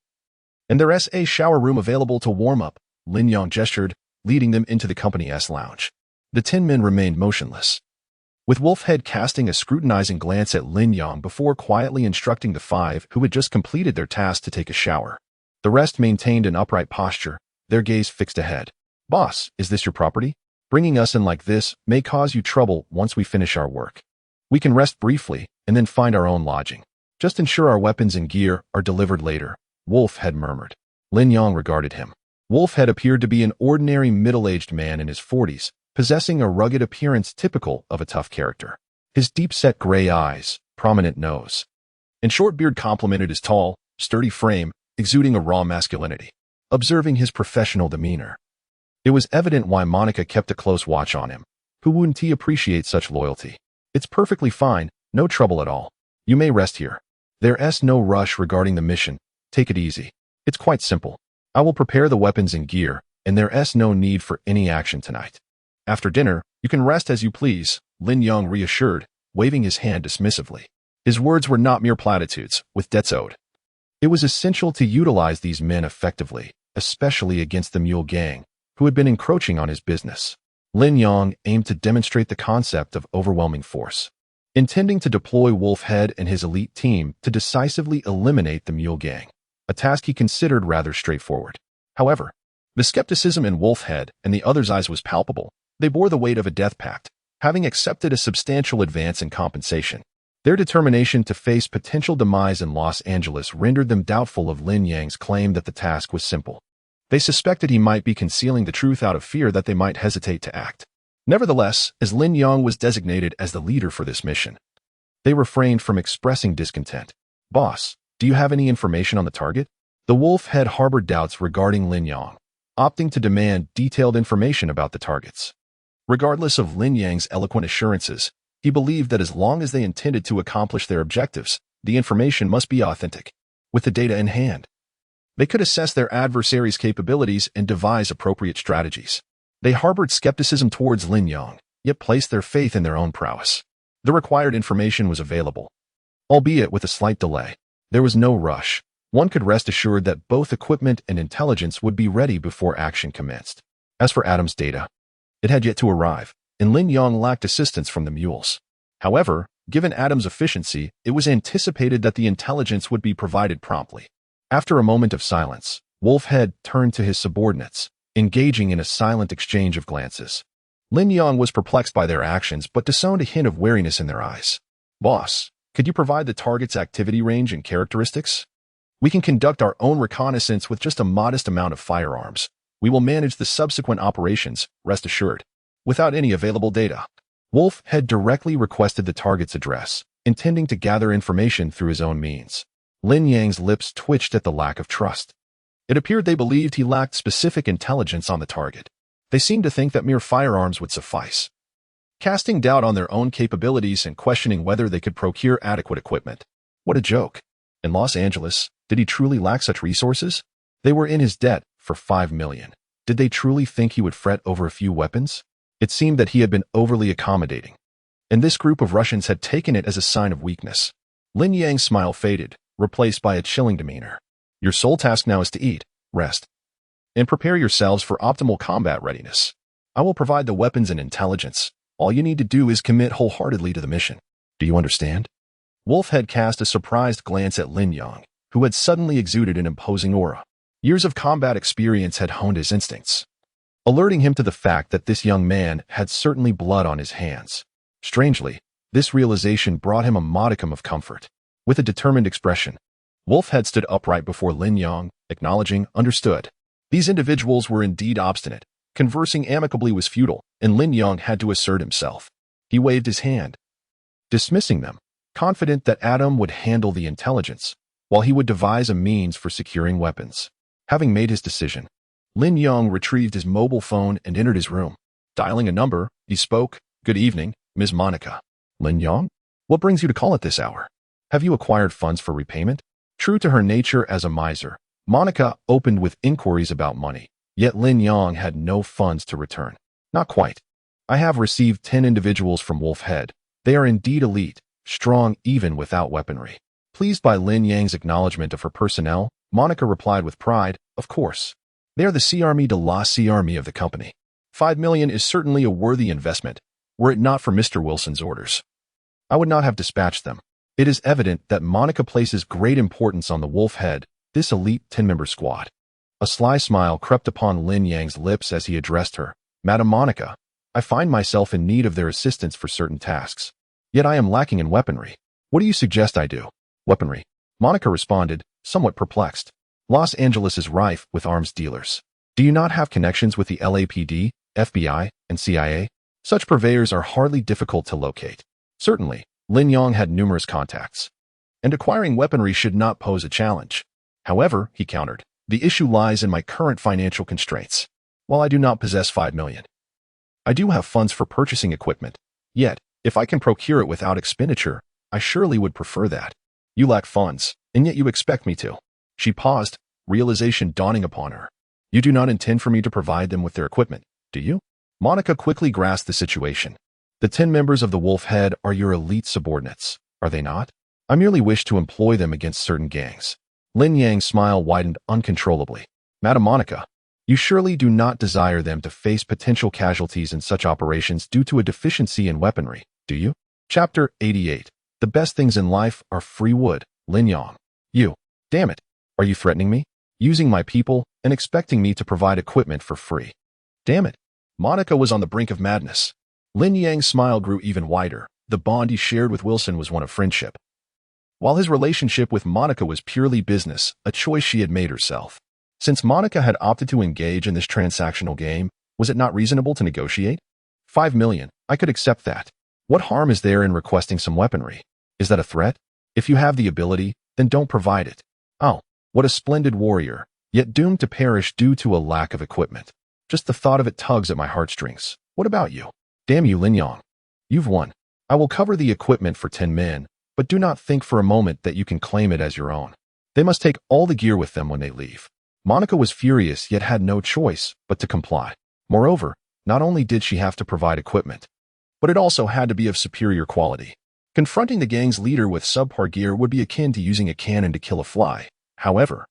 A: And there's a shower room available to warm up, Lin Yang gestured, leading them into the company's lounge. The 10 men remained motionless, with Wolfhead casting a scrutinizing glance at Lin Yang before quietly instructing the 5 who had just completed their task to take a shower. The rest maintained an upright posture, their gaze fixed ahead. Boss, is this your property? Bringing us in like this may cause you trouble once we finish our work. We can rest briefly and then find our own lodging. Just ensure our weapons and gear are delivered later, Wolfhead murmured. Lin Yang regarded him. Wolfhead appeared to be an ordinary middle-aged man in his 40s, possessing a rugged appearance typical of a tough character. His deep-set gray eyes, prominent nose, and short beard complemented his tall, sturdy frame, exuding a raw masculinity. Observing his professional demeanor, it was evident why Monica kept a close watch on him. Who wouldn't he appreciate such loyalty? It's perfectly fine, no trouble at all. You may rest here. There's no rush regarding the mission. Take it easy. It's quite simple. I will prepare the weapons and gear, and there's no need for any action tonight. After dinner, you can rest as you please, Lin Yang reassured, waving his hand dismissively. His words were not mere platitudes, with debts owed. It was essential to utilize these men effectively, especially against the mule gang, who had been encroaching on his business. Lin Yang aimed to demonstrate the concept of overwhelming force, intending to deploy Wolfhead and his elite team to decisively eliminate the mule gang, a task he considered rather straightforward. However, the skepticism in Wolfhead and the others' eyes was palpable. They bore the weight of a death pact, having accepted a substantial advance in compensation. Their determination to face potential demise in Los Angeles rendered them doubtful of Lin Yang's claim that the task was simple. They suspected he might be concealing the truth out of fear that they might hesitate to act. Nevertheless, as Lin Yang was designated as the leader for this mission, They refrained from expressing discontent. "Boss, do you have any information on the target?" The wolf had harbored doubts regarding Lin Yang, opting to demand detailed information about the targets. Regardless of Lin Yang's eloquent assurances, he believed that as long as they intended to accomplish their objectives, the information must be authentic. With the data in hand, they could assess their adversaries' capabilities and devise appropriate strategies. They harbored skepticism towards Lin Yang, yet placed their faith in their own prowess. The required information was available, albeit with a slight delay. There was no rush. One could rest assured that both equipment and intelligence would be ready before action commenced. As for Adam's data, it had yet to arrive, and Lin Yang lacked assistance from the mules. However, given Adam's efficiency, it was anticipated that the intelligence would be provided promptly. After a moment of silence, Wolfhead turned to his subordinates, engaging in a silent exchange of glances. Lin Yang was perplexed by their actions but discerned a hint of wariness in their eyes. "Boss, could you provide the target's activity range and characteristics? We can conduct our own reconnaissance with just a modest amount of firearms. We will manage the subsequent operations, rest assured." Without any available data, Wolf had directly requested the target's address, intending to gather information through his own means. Lin Yang's lips twitched at the lack of trust. It appeared they believed he lacked specific intelligence on the target. They seemed to think that mere firearms would suffice, casting doubt on their own capabilities and questioning whether they could procure adequate equipment. What a joke. In Los Angeles, did he truly lack such resources? They were in his debt for $5 million. Did they truly think he would fret over a few weapons? It seemed that he had been overly accommodating, and this group of Russians had taken it as a sign of weakness. Lin Yang's smile faded, replaced by a chilling demeanor. "Your sole task now is to eat, rest, and prepare yourselves for optimal combat readiness. I will provide the weapons and intelligence. All you need to do is commit wholeheartedly to the mission. Do you understand?" Wolf had cast a surprised glance at Lin Yang, who had suddenly exuded an imposing aura. Years of combat experience had honed his instincts, alerting him to the fact that this young man had certainly blood on his hands. Strangely, this realization brought him a modicum of comfort. With a determined expression, Wolf had stood upright before Lin Yang, acknowledging, understood. These individuals were indeed obstinate. Conversing amicably was futile, and Lin Yang had to assert himself. He waved his hand, dismissing them, confident that Adam would handle the intelligence, while he would devise a means for securing weapons. Having made his decision, Lin Yang retrieved his mobile phone and entered his room. Dialing a number, he spoke. "Good evening, Ms. Monica." "Lin Yang? What brings you to call at this hour? Have you acquired funds for repayment?" True to her nature as a miser, Monica opened with inquiries about money, yet Lin Yang had no funds to return. "Not quite. I have received 10 individuals from Wolfhead. They are indeed elite, strong even without weaponry." Pleased by Lin Yang's acknowledgement of her personnel, Monica replied with pride, "Of course. They are the C-Army de la C-Army of the company. $5 million is certainly a worthy investment. Were it not for Mr. Wilson's orders, I would not have dispatched them." It is evident that Monica places great importance on the Wolfhead, this elite 10-member squad. A sly smile crept upon Lin Yang's lips as he addressed her. "Madam Monica, I find myself in need of their assistance for certain tasks. Yet I am lacking in weaponry. What do you suggest I do?" "Weaponry?" Monica responded, somewhat perplexed. "Los Angeles is rife with arms dealers. Do you not have connections with the LAPD, FBI, and CIA? Such purveyors are hardly difficult to locate." Certainly, Lin Yang had numerous contacts, and acquiring weaponry should not pose a challenge. However, he countered, the issue lies in my current financial constraints. While I do not possess $5 million, I do have funds for purchasing equipment. Yet, if I can procure it without expenditure, I surely would prefer that. You lack funds, and yet you expect me to. She paused, realization dawning upon her. You do not intend for me to provide them with their equipment, do you? Monica quickly grasped the situation. The 10 members of the Wolfhead are your elite subordinates, are they not? I merely wish to employ them against certain gangs. Lin Yang's smile widened uncontrollably. Madam Monica, you surely do not desire them to face potential casualties in such operations due to a deficiency in weaponry, do you? Chapter 88. The best things in life are free wood, Lin Yang. You. Damn it. Are you threatening me? Using my people and expecting me to provide equipment for free? Damn it. Monica was on the brink of madness. Lin Yang's smile grew even wider. The bond he shared with Wilson was one of friendship, while his relationship with Monica was purely business, a choice she had made herself. Since Monica had opted to engage in this transactional game, was it not reasonable to negotiate? $5 million. I could accept that. What harm is there in requesting some weaponry? Is that a threat? If you have the ability, then don't provide it. Oh, what a splendid warrior, yet doomed to perish due to a lack of equipment. Just the thought of it tugs at my heartstrings. What about you? Damn you, Lin Yang. You've won. I will cover the equipment for 10 men, but do not think for a moment that you can claim it as your own. They must take all the gear with them when they leave. Monica was furious yet had no choice but to comply. Moreover, not only did she have to provide equipment, but it also had to be of superior quality. Confronting the gang's leader with subpar gear would be akin to using a cannon to kill a fly. However,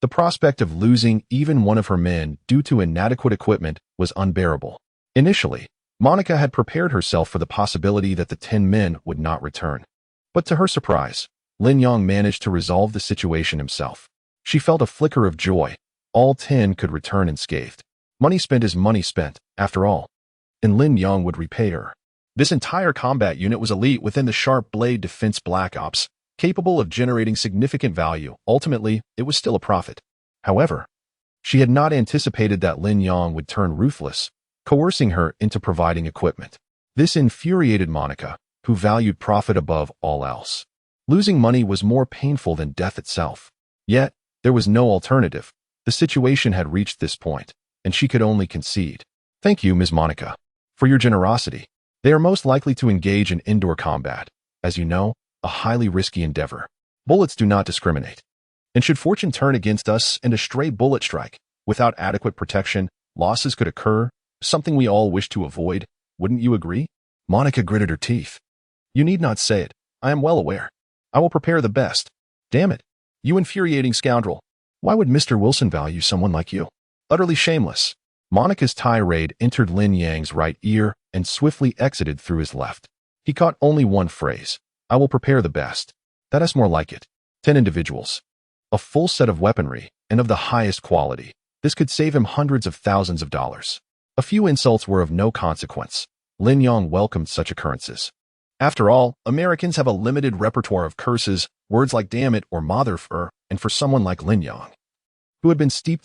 A: the prospect of losing even one of her men due to inadequate equipment was unbearable. Initially, Monica had prepared herself for the possibility that the 10 men would not return. But to her surprise, Lin Yang managed to resolve the situation himself. She felt a flicker of joy. All 10 could return unscathed. Money spent is money spent, after all, and Lin Yang would repay her. This entire combat unit was elite within the Sharp Blade Defense Black Ops, capable of generating significant value. Ultimately, it was still a profit. However, she had not anticipated that Lin Yang would turn ruthless, coercing her into providing equipment. This infuriated Monica, who valued profit above all else. Losing money was more painful than death itself. Yet, there was no alternative. The situation had reached this point, and she could only concede. Thank you, Ms. Monica, for your generosity. They are most likely to engage in indoor combat. As you know, a highly risky endeavor. Bullets do not discriminate. And should fortune turn against us and a stray bullet strike, without adequate protection, losses could occur, something we all wish to avoid. Wouldn't you agree? Monica gritted her teeth. You need not say it. I am well aware. I will prepare the best. Damn it. You infuriating scoundrel. Why would Mr. Wilson value someone like you? Utterly shameless. Monica's tirade entered Lin Yang's right ear and swiftly exited through his left. He caught only one phrase. I will prepare the best. That is more like it. 10 individuals. A full set of weaponry, and of the highest quality. This could save him hundreds of thousands of dollars. A few insults were of no consequence. Lin Yang welcomed such occurrences. After all, Americans have a limited repertoire of curses, words like damn it or motherfucker, and for someone like Lin Yang, who had been steeped